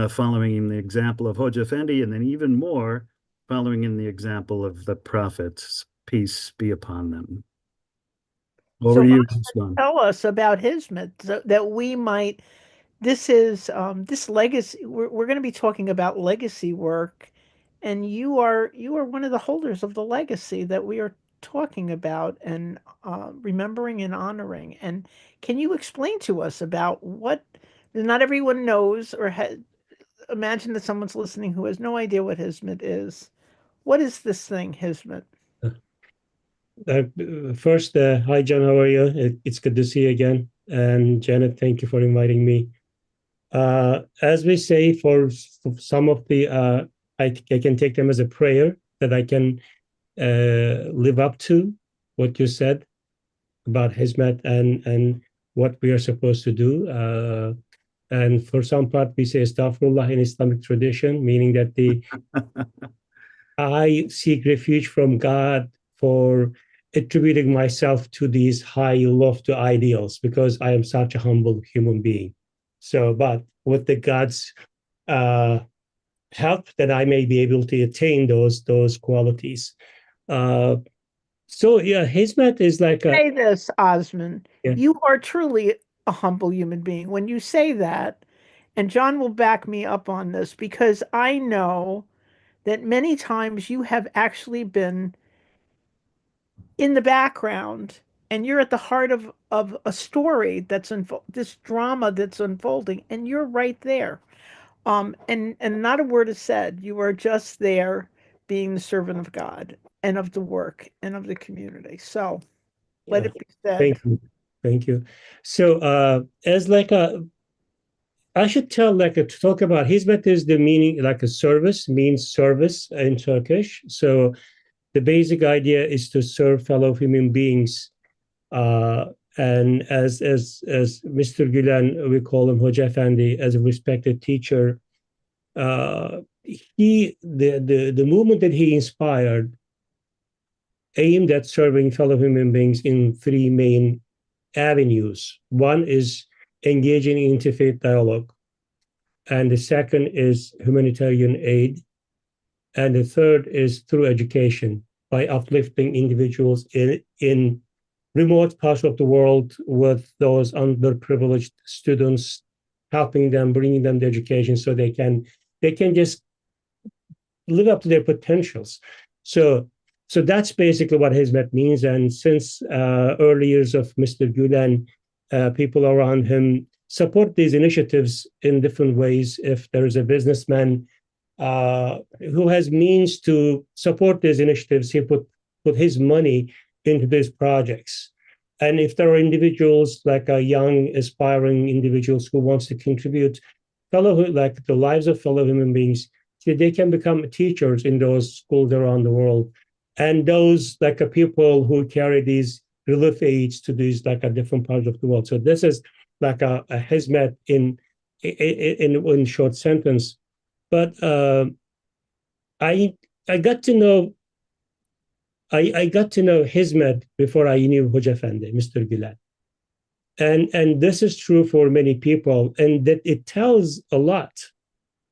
following in the example of Hoja Effendi, and then even more following in the example of the prophets, peace be upon them. Over to you, Usman. Tell us about Hizmet so that we might. This is this legacy. We're going to be talking about legacy work, and you are one of the holders of the legacy that we are talking about and remembering and honoring. And can you explain to us about what? Not everyone knows or imagine that someone's listening who has no idea what Hizmet is. What is this thing, Hizmet? First, hi John, how are you? It's good to see you again. And Janet, thank you for inviting me. As we say, for some of the, I can take them as a prayer that I can live up to what you said about Hizmet and what we are supposed to do. And for some part, we say Astaghfirullah in Islamic tradition, meaning that I seek refuge from God for attributing myself to these high lofty ideals because I am such a humble human being. So, but with the God's help, that I may be able to attain those qualities. So yeah, Hizmet is like Say this, Osman. Yeah. You are truly a humble human being. When you say that, and John will back me up on this because I know that many times you have actually been in the background and you're at the heart of a story that's this drama that's unfolding, and you're right there. And not a word is said. You are just there being the servant of God and of the work and of the community. So let it be said. Thank you. Thank you. So as like a, I should tell like a, to talk about hizmet is the meaning like a service means service in Turkish. So the basic idea is to serve fellow human beings. And as Mr. Gülen, we call him Hoca Efendi, as a respected teacher, the movement that he inspired aimed at serving fellow human beings in three main avenues. One is engaging in interfaith dialogue, and the second is humanitarian aid, and the third is through education by uplifting individuals in remote parts of the world with those underprivileged students, helping them, bringing them the education so they can just live up to their potentials. So that's basically what hizmet means. And since early years of Mr. Gülen, people around him support these initiatives in different ways. If there is a businessman who has means to support these initiatives, he put his money into these projects. And if there are individuals like young, aspiring individuals who wants to contribute, like the lives of fellow human beings, so they can become teachers in those schools around the world. And those like people who carry these relief aids to these like different parts of the world. So this is like a hizmet in short sentence. But I got to know hizmet before I knew Hoca Efendi, Mr. Gülen. And this is true for many people, and that it tells a lot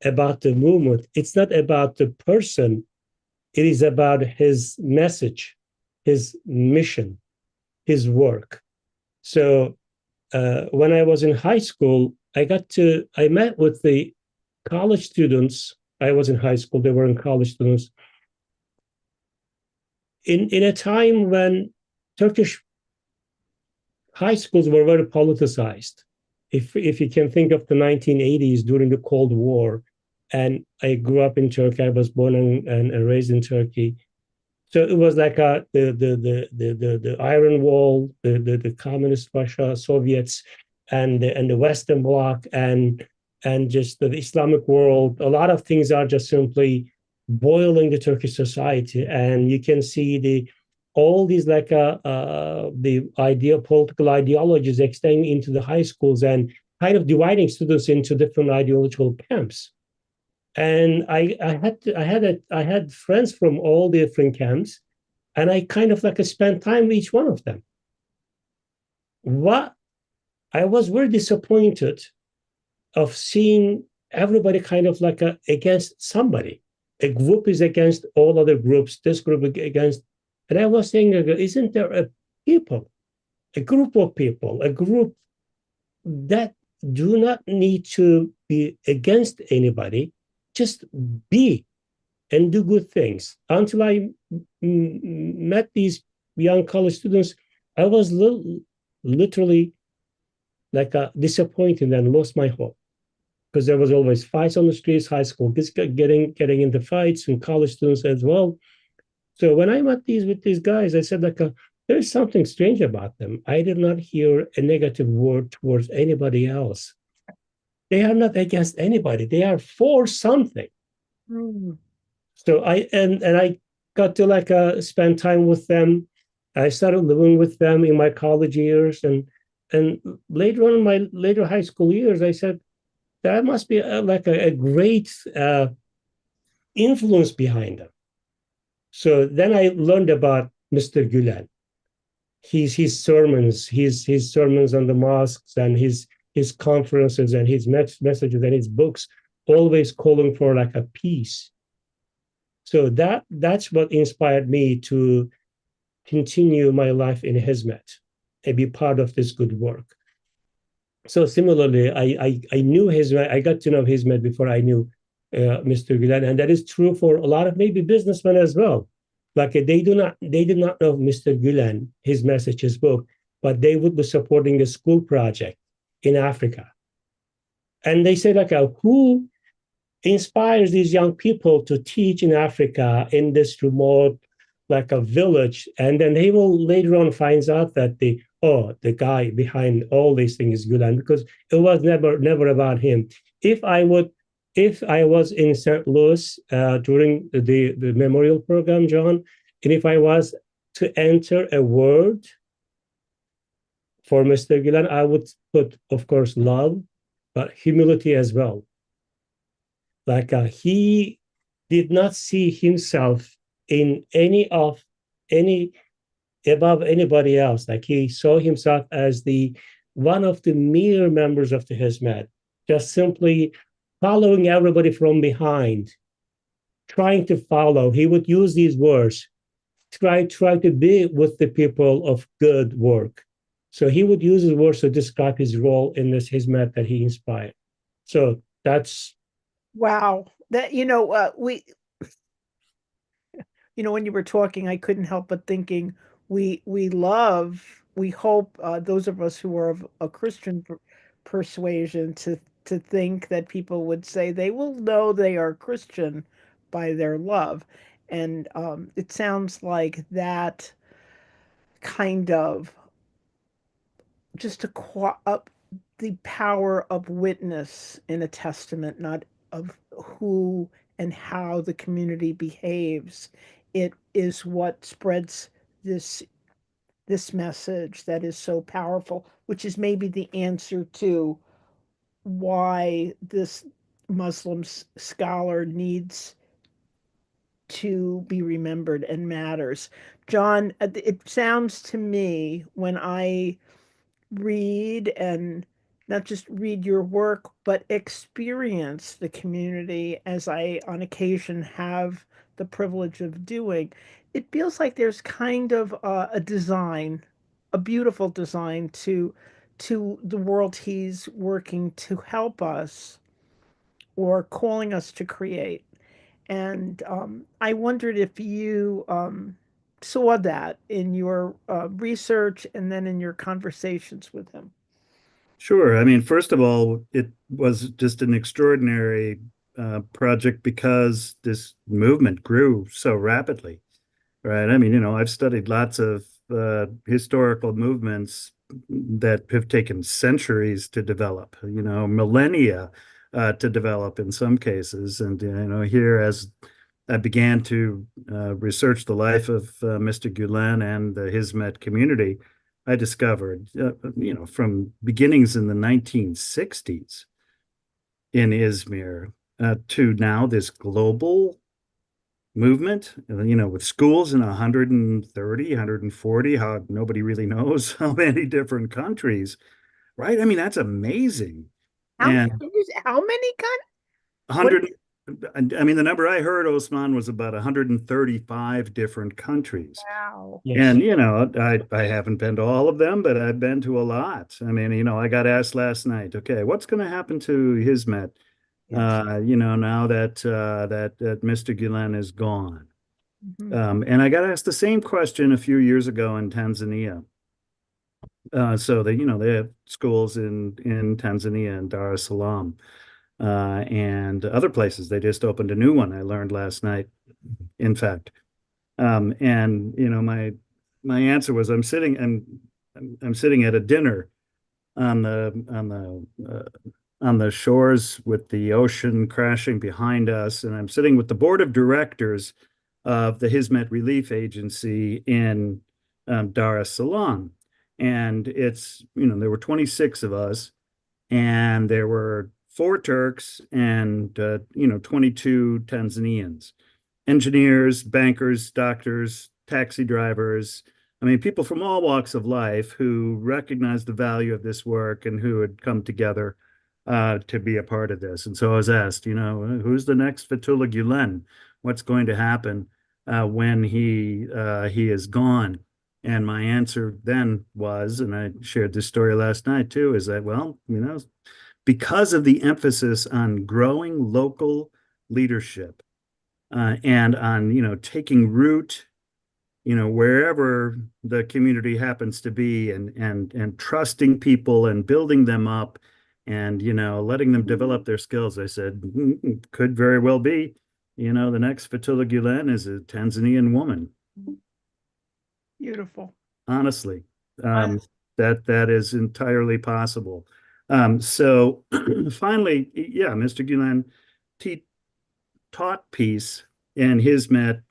about the movement. It's not about the person, it is about his message, his mission, his work. So when I was in high school, I met with the college students. I was in high school, they were in college students. In a time when Turkish high schools were very politicized. If you can think of the 1980s during the Cold War, and I grew up in Turkey, I was born and raised in Turkey. So it was like the Iron Wall, the communist Russia, Soviets, and the Western Bloc, and just the Islamic world. A lot of things are just simply boiling the Turkish society, and you can see all these like the political ideologies extending into the high schools and kind of dividing students into different ideological camps. And I had friends from all the different camps, and I kind of like spent time with each one of them. I was very disappointed of seeing everybody kind of like against somebody. A group is against all other groups, this group against. And I was saying, isn't there a group of people, a group that do not need to be against anybody, just be and do good things. Until I met these young college students, I was literally like disappointed and lost my hope, because there was always fights on the streets, high school kids getting into fights, and college students as well. So when I met with these guys, I said like there's something strange about them. I did not hear a negative word towards anybody else. They are not against anybody. They are for something. Mm. So I got to like spend time with them. I started living with them in my college years, and later on in my later high school years, I said there must be like a great influence behind them. So then I learned about Mr. Gülen. His sermons, his sermons on the mosques, and his conferences, and his messages, and his books, always calling for like a peace. So that's what inspired me to continue my life in hizmet and be part of this good work. So similarly, I knew hizmet. I got to know hizmet before I knew Mr. Gülen, and that is true for a lot of maybe businessmen as well. Like they did not know Mr. Gülen, his message, his book, but they would be supporting a school project in Africa. And they say like, who inspires these young people to teach in Africa in this remote, like a village. And then he will later on finds out that the guy behind all these things is Gulen, because it was never about him. If I was in St. Louis during the memorial program, John, and if I was to enter a word for Mr. Gulen, I would put, of course, love, but humility as well. Like he did not see himself in any above anybody else. Like he saw himself as the one of the mere members of the Hizmet, just simply following everybody from behind, trying to follow. He would use these words, try to be with the people of good work. So he would use his words to describe his role in this Hizmet that he inspired. So that's wow. That when you were talking, I couldn't help but thinking we hope those of us who are of a Christian persuasion to think that people would say they will know they are Christian by their love, and it sounds like that kind of just up the power of witness in a testament, not of who and how the community behaves. It is what spreads this message that is so powerful, which is maybe the answer to why this Muslim scholar needs to be remembered and matters. John, it sounds to me when I read and not just read your work, but experience the community as I, on occasion, have the privilege of doing. It feels like there's kind of a design, a beautiful design to the world he's working to help us or calling us to create. And I wondered if you saw that in your research and then in your conversations with him. Sure. I mean, first of all, it was just an extraordinary project because this movement grew so rapidly, right? I mean, I've studied lots of historical movements that have taken centuries to develop, millennia to develop in some cases. And, here as I began to research the life of Mr. Gulen and the Hizmet community, I discovered, from beginnings in the 1960s in Izmir to now this global movement, with schools in 130, 140, how nobody really knows how many different countries, right? I mean, that's amazing. How And many 100, I mean, the number I heard, Osman, was about 135 different countries. Wow. And, I haven't been to all of them, but I've been to a lot. I mean, I got asked last night, okay, what's going to happen to Hizmet, now that Mr. Gulen is gone? And I got asked the same question a few years ago in Tanzania. So they have schools in Tanzania and Dar es Salaam and other places. They just opened a new one, I learned last night, in fact. And my answer was I'm sitting at a dinner on the shores with the ocean crashing behind us, and I'm sitting with the board of directors of the Hizmet Relief Agency in Dar es Salaam. And there were 26 of us, and there were 4 Turks and 22 Tanzanians, engineers, bankers, doctors, taxi drivers. I mean, people from all walks of life who recognized the value of this work and who had come together to be a part of this. And so I was asked, who's the next Fethullah Gulen? What's going to happen when he is gone? And my answer then was, and I shared this story last night too, is that, well, because of the emphasis on growing local leadership and on, taking root, wherever the community happens to be and trusting people and building them up and, letting them develop their skills. I said, could very well be, the next Fethullah Gulen is a Tanzanian woman. Beautiful. Honestly, Honest. that is entirely possible. So finally, yeah, Mr. Gulen taught peace, and his met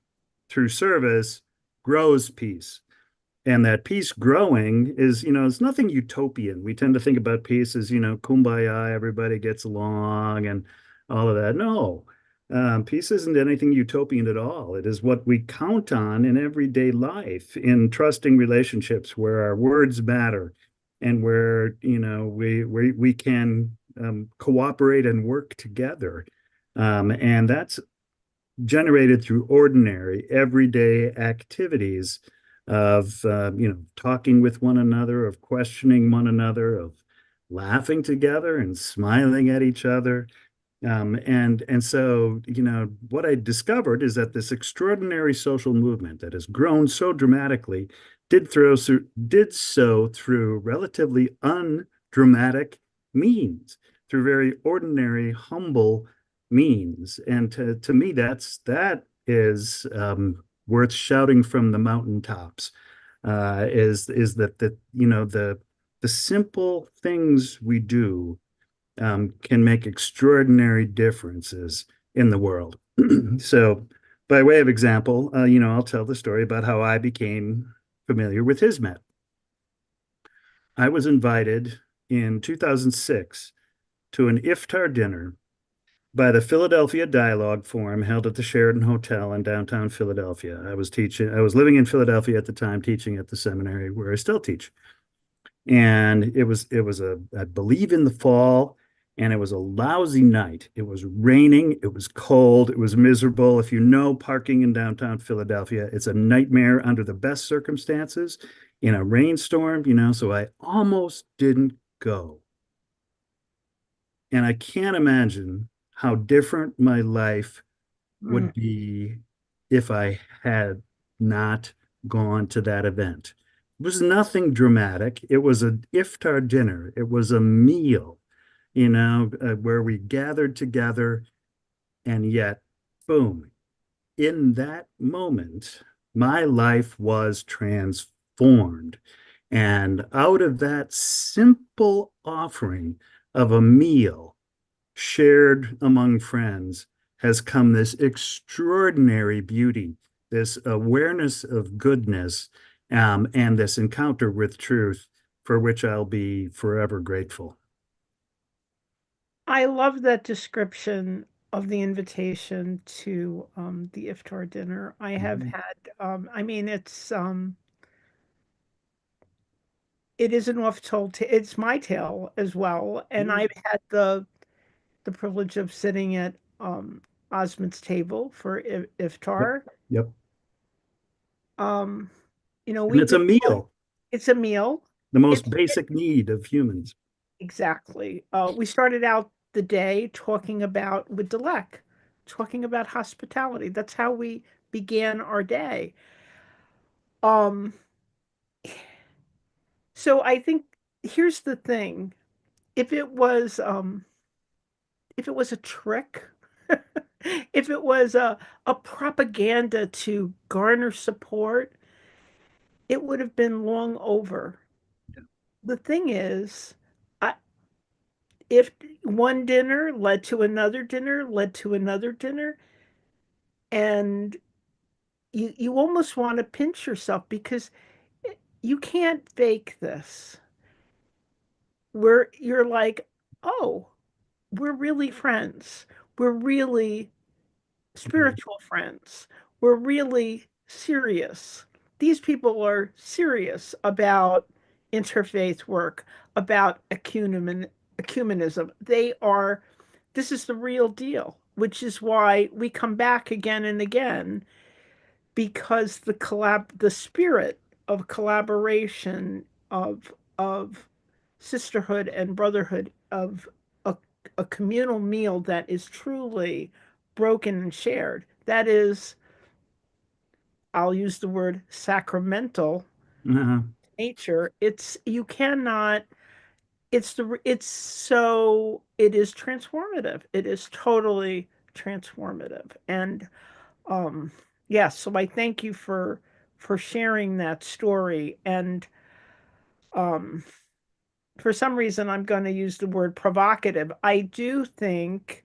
through service grows peace. And that peace growing is, it's nothing utopian. We tend to think about peace as, kumbaya, everybody gets along and all of that. No, peace isn't anything utopian at all. It is what we count on in everyday life, in trusting relationships where our words matter and where, we can cooperate and work together. And that's generated through ordinary, everyday activities of talking with one another, of questioning one another, of laughing together and smiling at each other. And so, what I discovered is that this extraordinary social movement that has grown so dramatically did so through relatively undramatic means, through very ordinary, humble means. And to me, that is worth shouting from the mountaintops. Is that the simple things we do can make extraordinary differences in the world. So, by way of example, I'll tell the story about how I became familiar with Hizmet. I was invited in 2006 to an iftar dinner by the Philadelphia Dialogue Forum held at the Sheraton Hotel in downtown Philadelphia. I was living in Philadelphia at the time, teaching at the seminary where I still teach. And it was I believe in the fall, and it was a lousy night. It was raining, it was cold, it was miserable. If you know parking in downtown Philadelphia, it's a nightmare under the best circumstances in a rainstorm, so I almost didn't go. And I can't imagine how different my life would be if I had not gone to that event. It was nothing dramatic. It was an iftar dinner. It was a meal, where we gathered together, and yet, boom, in that moment, my life was transformed. And out of that simple offering of a meal shared among friends has come this extraordinary beauty, this awareness of goodness, and this encounter with truth for which I'll be forever grateful. I love that description of the invitation to the iftar dinner. I have had, I mean, it is an oft-told tale. It's my tale as well, and I've had the privilege of sitting at Osmond's table for iftar. Yep. Um, And we it's a did meal, it's a meal. the most basic need of humans. Exactly. We started out the day talking about with Dilek, talking about hospitality. That's how we began our day. Um, so I think here's the thing. If it was a trick, if it was a propaganda to garner support, it would have been long over. The thing is, I, if one dinner led to another dinner, led to another dinner, and you almost want to pinch yourself because you can't fake this. Where you're like, oh, we're really friends. We're really spiritual friends. We're really serious. These people are serious about interfaith work, about ecumenism. This is the real deal, which is why we come back again and again, because the spirit of collaboration, of sisterhood and brotherhood, of a, a communal meal that is truly broken and shared. That is, I'll use the word sacramental Uh-huh. nature. it is transformative. It is totally transformative. And yeah, so I thank you for sharing that story. And um for some reason I'm going to use the word provocative. I do think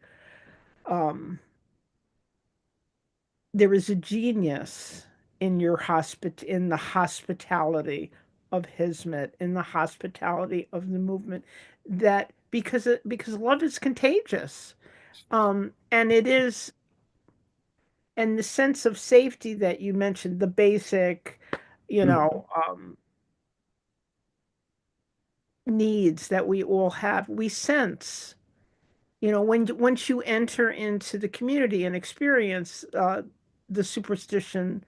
there is a genius in in the hospitality of Hizmet, in the hospitality of the movement, that because love is contagious, and it is, and the sense of safety that you mentioned, the basic, you know, needs that we all have, we sense. You know, once you enter into the community and experience, the superstition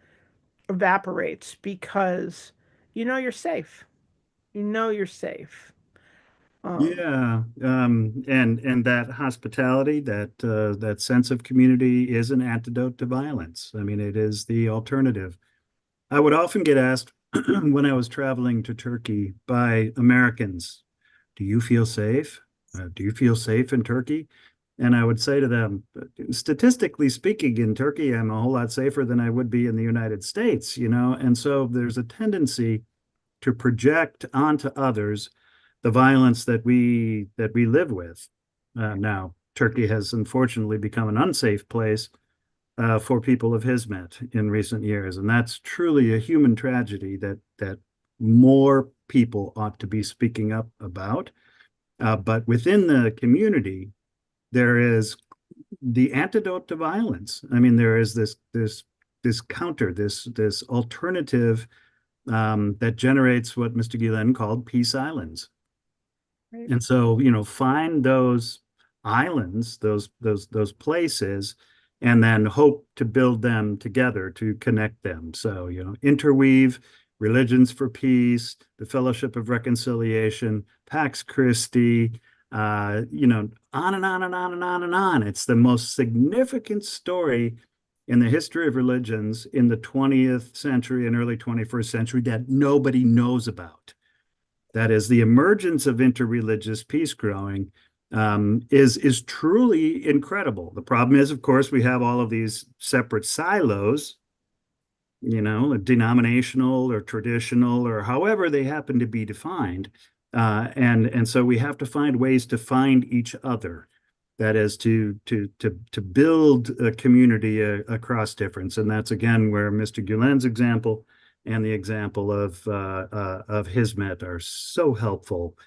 evaporates because you know you're safe. You know you're safe. Yeah, and that hospitality, that sense of community is an antidote to violence. I mean, it is the alternative. I would often get asked when I was traveling to Turkey by Americans, "Do you feel safe? Do you feel safe in Turkey?" And I would say to them, statistically speaking, in Turkey, I'm a whole lot safer than I would be in the United States, you know? And so there's a tendency to project onto others the violence that we live with. Now, Turkey has unfortunately become an unsafe place for people of Hizmet in recent years, and that's truly a human tragedy that more people ought to be speaking up about. But within the community, there is the antidote to violence. I mean, there is this counter, this alternative that generates what Mr. Guillen called peace islands. Right. And so, you know, find those islands, those places, and then hope to build them together to connect them. So, you know, Interweave, Religions for Peace, the Fellowship of Reconciliation, Pax Christi, you know, on and on and on and on and on. It's the most significant story in the history of religions in the 20th century and early 21st century that nobody knows about. That is, the emergence of interreligious peace growing is truly incredible. The problem is, of course, we have all of these separate silos, you know, denominational or traditional or however they happen to be defined. And so we have to find ways to find each other. That is to build a community across difference. And that's again where Mr. Guillen's example and the example of Hizmet are so helpful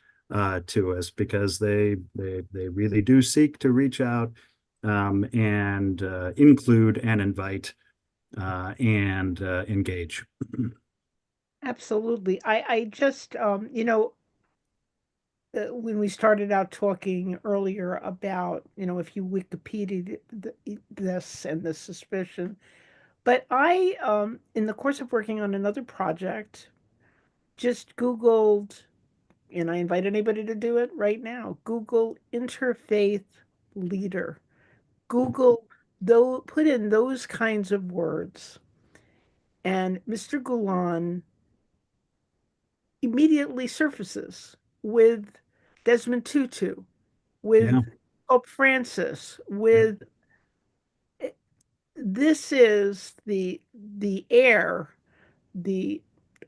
to us, because they really do seek to reach out and include and invite and engage. Absolutely. I just you know, when we started out talking earlier about, you know, if you Wikipedia this and this suspicion, but I in the course of working on another project, just Googled, and I invite anybody to do it right now. Google interfaith leader. Google, though, put in those kinds of words, and Mr. Gulen immediately surfaces with Desmond Tutu, with Yeah. Pope Francis, with this is the the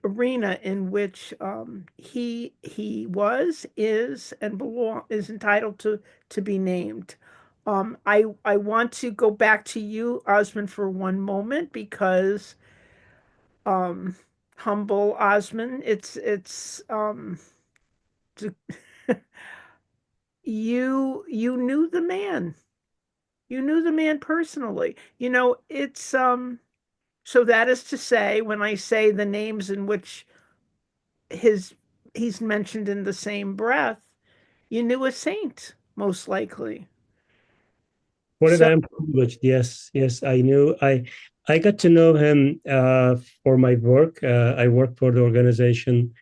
arena in which he was, is, and is entitled to be named. I want to go back to you, Osmond, for one moment, because um, humble Osmond, it's to- you knew the man. You knew the man personally. You know, it's so that is to say, when I say the names in which his he's mentioned in the same breath, you knew a saint, most likely. For that, So I'm privileged. Yes, yes, I knew. I got to know him for my work. I worked for the organization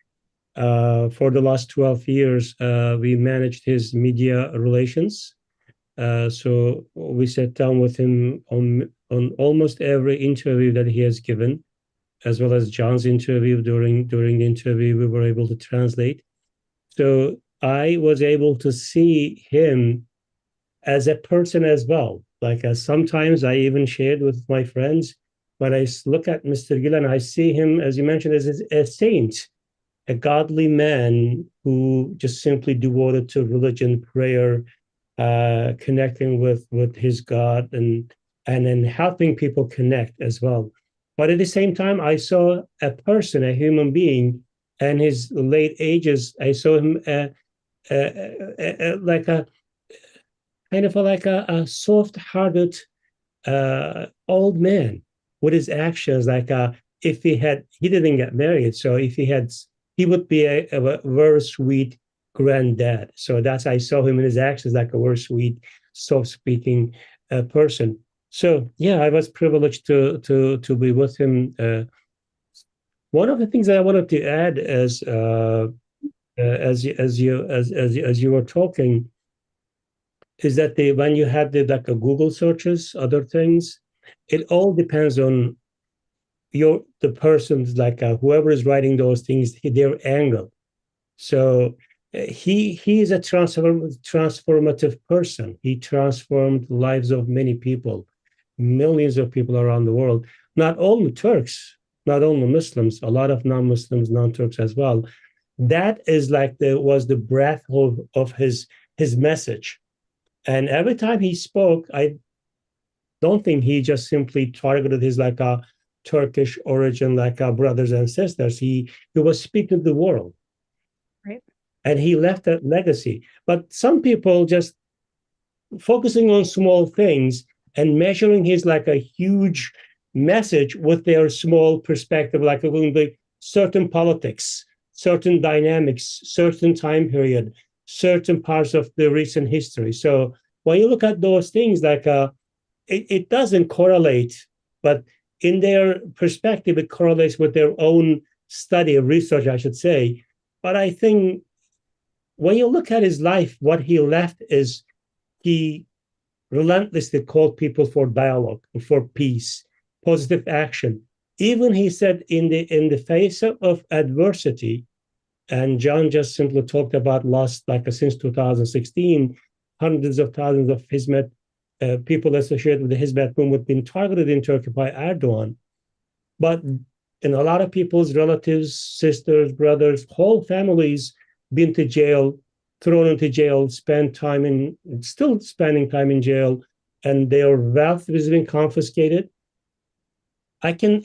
for the last 12 years. We managed his media relations. So we sat down with him on almost every interview that he has given, as well as John's interview. During the interview, we were able to translate. So I was able to see him as a person as well. Like sometimes I even shared with my friends, when I look at Mr. Gillen, I see him, as you mentioned, as a saint, a godly man who just simply devoted to religion, prayer, connecting with his God, and then helping people connect as well. But at the same time, I saw a person, a human being, and his late ages. I saw him like a kind of like a soft-hearted old man with his actions. Like if he didn't get married, so if he would be a very sweet granddad. So that's, I saw him in his actions like a very sweet, soft-speaking person. So yeah, I was privileged to be with him. One of the things that I wanted to add is as you were talking, is that when you had like a Google searches, other things, it all depends on the person's, like whoever is writing those things, their angle. So he is a transformative person. He transformed the lives of many people, millions of people around the world. Not only Turks, not only Muslims, a lot of non-Muslims, non-Turks as well. That is like was the breath of his message. And every time he spoke, I don't think he just simply targeted his like a Turkish origin, like brothers and sisters. He was speaking to the world. Right. And he left a legacy. But some people just focusing on small things and measuring his like a huge message with their small perspective, like certain politics, certain dynamics, certain time period, certain parts of the recent history. So when you look at those things, like it doesn't correlate, but in their perspective, it correlates with their own study, research, I should say. But I think when you look at his life, what he left is he relentlessly called people for dialogue, for peace, positive action. Even he said in the face of adversity, and John just simply talked about loss, like since 2016, hundreds of thousands of Hizmet people associated with the Hizmet movement have been targeted in Turkey by Erdogan. But in a lot of people's relatives, sisters, brothers, whole families been to jail, thrown into jail, still spending time in jail, and their wealth has been confiscated. I can,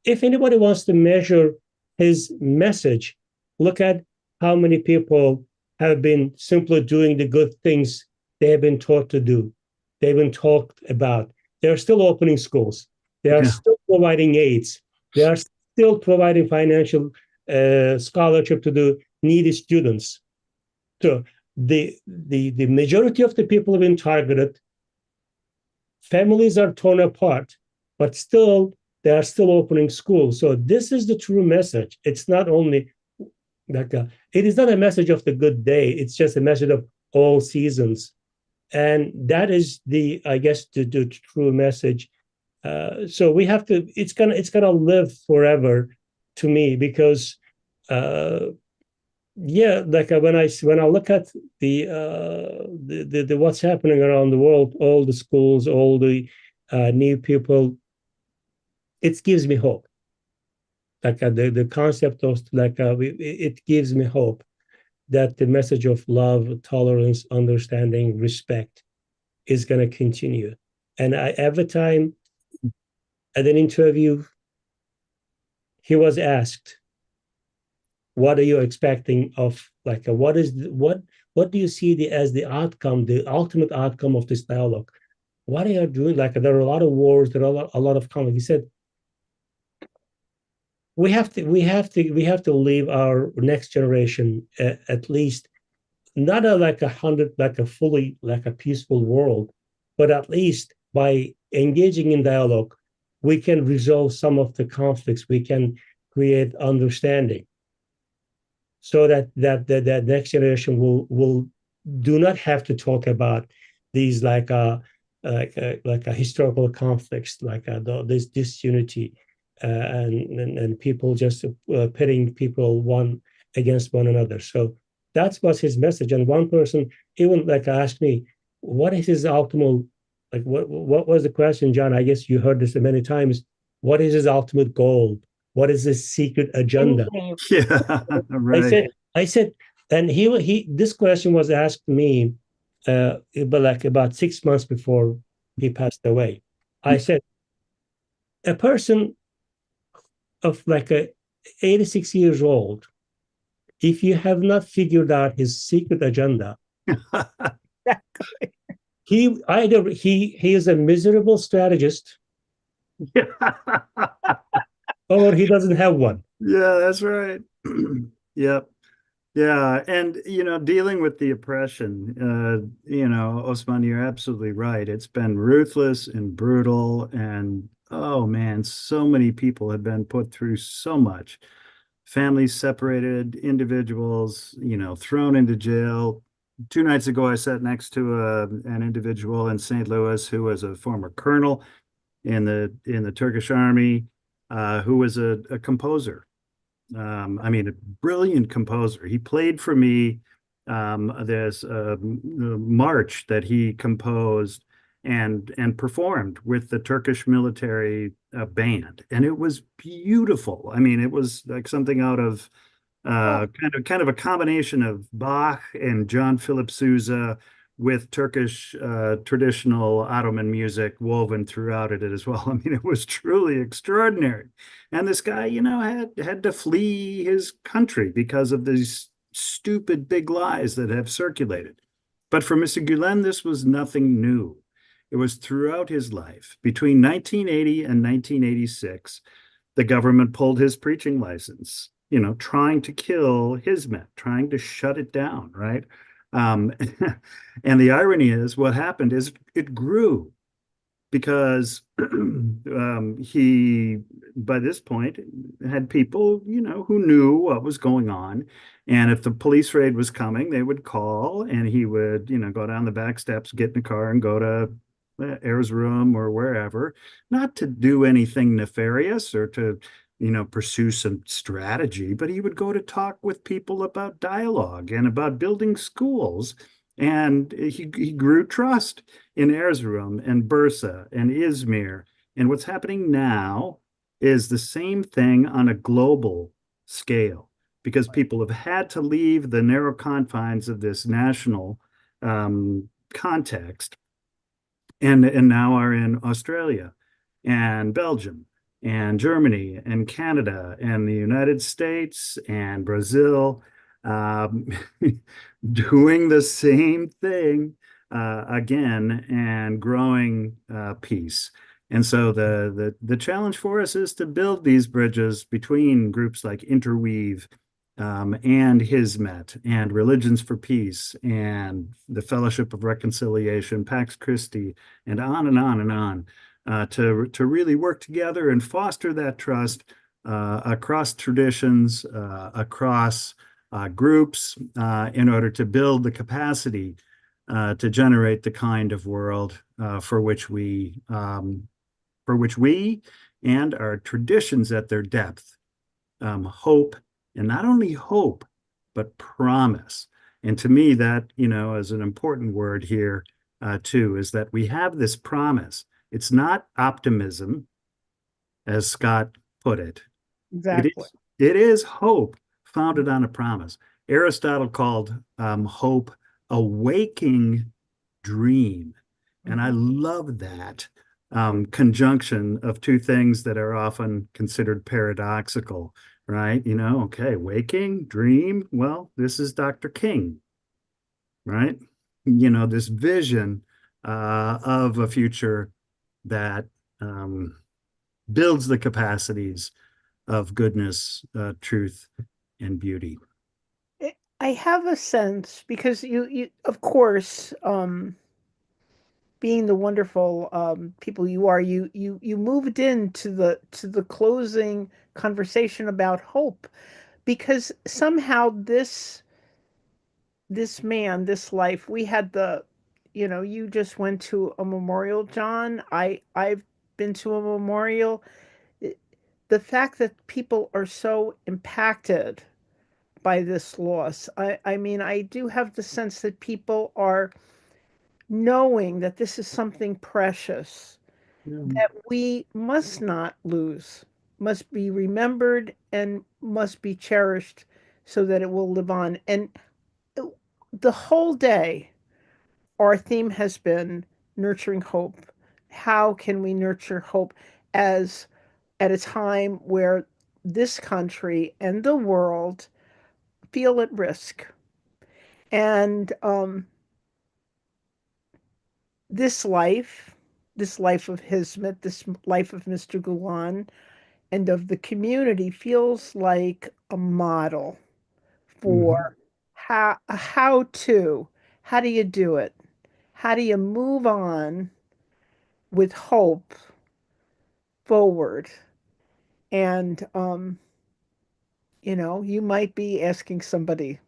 if anybody wants to measure his message, look at how many people have been simply doing the good things they have been taught to do. They've been talked about. They're still opening schools. They are still providing aids. They are still providing financial scholarship to the needy students. So the majority of the people have been targeted. Families are torn apart, but still they are still opening schools. So this is the true message. It's not only like it is not a message of the good day. It's just a message of all seasons, and that is I guess the true message. So we have to. It's gonna live forever, to me, because yeah, like when I look at the what's happening around the world, all the schools, all the new people, it gives me hope. Like the concept of it gives me hope that the message of love, tolerance, understanding, respect is going to continue. And every time at an interview, he was asked, "What are you expecting of what do you see as the outcome, the ultimate outcome of this dialogue? What are you doing? Like there are a lot of wars, there are a lot of conflict." He said, we have to leave our next generation at least not a fully like a peaceful world, but at least by engaging in dialogue, we can resolve some of the conflicts. We can create understanding, so that next generation will do not have to talk about these like a historical conflicts, like this disunity, and people just pitting people one against one another. So that was his message. And one person even like asked me, what is his ultimate, like what was the question, John? I guess you heard this many times. What is his ultimate goal? What is his secret agenda? Yeah, right. I said, and this question was asked me, but like about 6 months before he passed away. I said, a person of like 86 years old, if you have not figured out his secret agenda, he is a miserable strategist, or he doesn't have one. Yeah, that's right. Yep. Yeah, and dealing with the oppression, Osman, you're absolutely right. It's been ruthless and brutal, and oh man, so many people have been put through so much. Families separated, individuals, thrown into jail. 2 nights ago, I sat next to an individual in St. Louis who was a former colonel in the Turkish army, who was a composer. I mean, a brilliant composer. He played for me. There's a march that he composed and performed with the Turkish military band, and it was beautiful. I mean, it was like something out of kind of a combination of Bach and John Philip Sousa with Turkish traditional Ottoman music woven throughout it as well. I mean, it was truly extraordinary. And this guy, had to flee his country because of these stupid big lies that have circulated. But for Mr. Gulen, this was nothing new. It was throughout his life. Between 1980 and 1986, the government pulled his preaching license, trying to kill Hizmet, trying to shut it down, right? And the irony is, what happened is it grew because he, by this point, had people, who knew what was going on. And if the police raid was coming, they would call, and he would, go down the back steps, get in the car, and go to Erzurum or wherever, not to do anything nefarious or to pursue some strategy, but he would go to talk with people about dialogue and about building schools. And he grew trust in Erzurum and Bursa and Izmir. And what's happening now is the same thing on a global scale, because people have had to leave the narrow confines of this national context, and now are in Australia and Belgium and Germany and Canada and the United States and Brazil, doing the same thing again and growing peace. And so the challenge for us is to build these bridges between groups like Interweave and Hizmet and Religions for Peace and the Fellowship of Reconciliation, Pax Christi, and on and on and on, to really work together and foster that trust across traditions, across groups, in order to build the capacity to generate the kind of world for which we and our traditions at their depth hope, and not only hope, but promise. And to me, that, is an important word here, too, is that we have this promise. It's not optimism, as Scott put it. Exactly. It is hope founded on a promise. Aristotle called hope a waking dream. And I love that conjunction of two things that are often considered paradoxical, right? Okay, waking, dream. Well, this is Dr. King, right? This vision of a future that builds the capacities of goodness, truth, and beauty. I have a sense, because you of course, being the wonderful people you are, you moved into the closing conversation about hope, because somehow this man, this life, we had you just went to a memorial, John. I've been to a memorial. The fact that people are so impacted by this loss. I mean, I do have the sense that people are knowing that this is something precious that we must not lose, must be remembered and must be cherished so that it will live on. And the whole day, our theme has been nurturing hope. How can we nurture hope as at a time where this country and the world feel at risk? And this life, this life of Hizmet, this life of Mr. Gulan, and of the community feels like a model for how to, how do you do it? How do you move on with hope forward? And you know, you might be asking somebody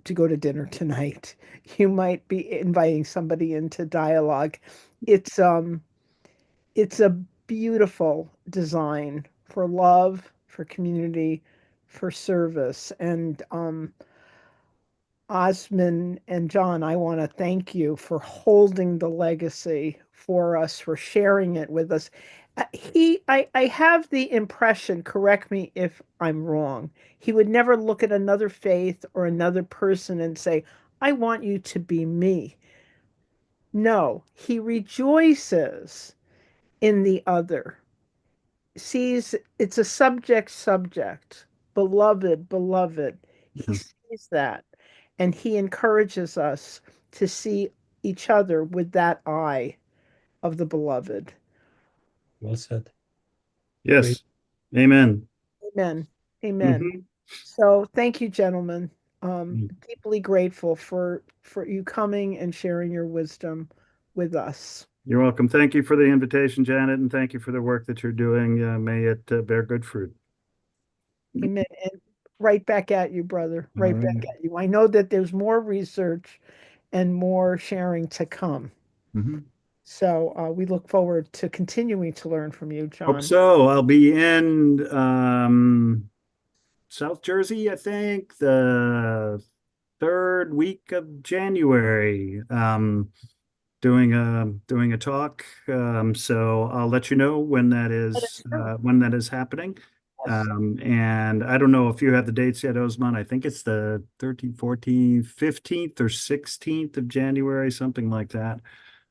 to go to dinner tonight. You might be inviting somebody into dialogue. It's it's a beautiful design for love, for community, for service. And Osman and John, I want to thank you for holding the legacy for us, for sharing it with us. I have the impression, correct me if I'm wrong, he would never look at another faith or another person and say, I want you to be me. No, he rejoices in the other, sees it's a subject, beloved, beloved. He sees that and he encourages us to see each other with that eye of the beloved. Well said. Yes. Amen. Amen. Amen. So thank you, gentlemen. Deeply grateful for you coming and sharing your wisdom with us. You're welcome. Thank you for the invitation, Janet, and thank you for the work that you're doing. May it bear good fruit. Amen. And right back at you, brother. Right All back right. at you. I know that there's more research and more sharing to come. So we look forward to continuing to learn from you, John. Hope so. I'll be in South Jersey, I think, the third week of January, doing a talk. So I'll let you know when that is happening. And I don't know if you have the dates yet, Osman. I think it's the 13th, 14th, 15th, or 16th of January, something like that.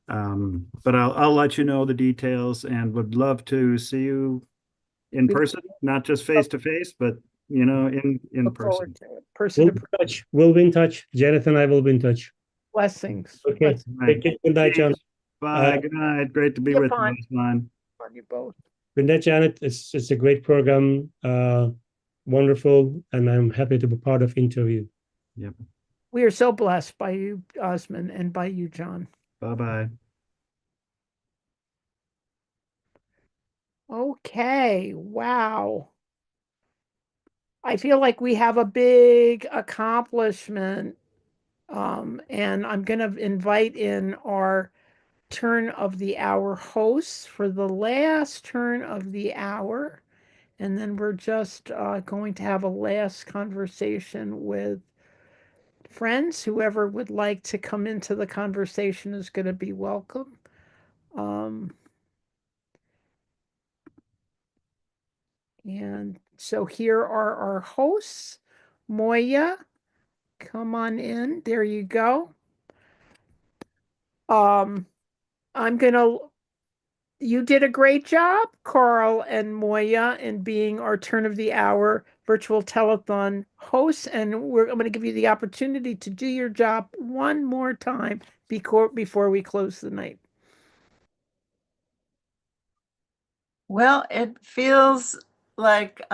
But I'll let you know the details and would love to see you in person, not just face to face, but you know, in person. Person We'll be in touch. We'll be in touch. Janet and I will be in touch. Blessings. Okay. Take care. Good night, John. Bye. Good night. Great to be with you, Osman. On you both. Good night, Janet. It's a great program. Wonderful. And I'm happy to be part of Interweave. Yep. We are so blessed by you, Osman, and by you, John. Bye-bye. Okay. Wow. I feel like we have a big accomplishment. And I'm going to invite in our turn of the hour hosts for the last turn of the hour. And then we're just going to have a last conversation with friends. Whoever would like to come into the conversation is going to be welcome. And so here are our hosts. Moya, come on in. There you go. You did a great job, Carl and Moya, in being our turn of the hour virtual telethon hosts. And I'm going to give you the opportunity to do your job one more time before we close the night. Well, it feels like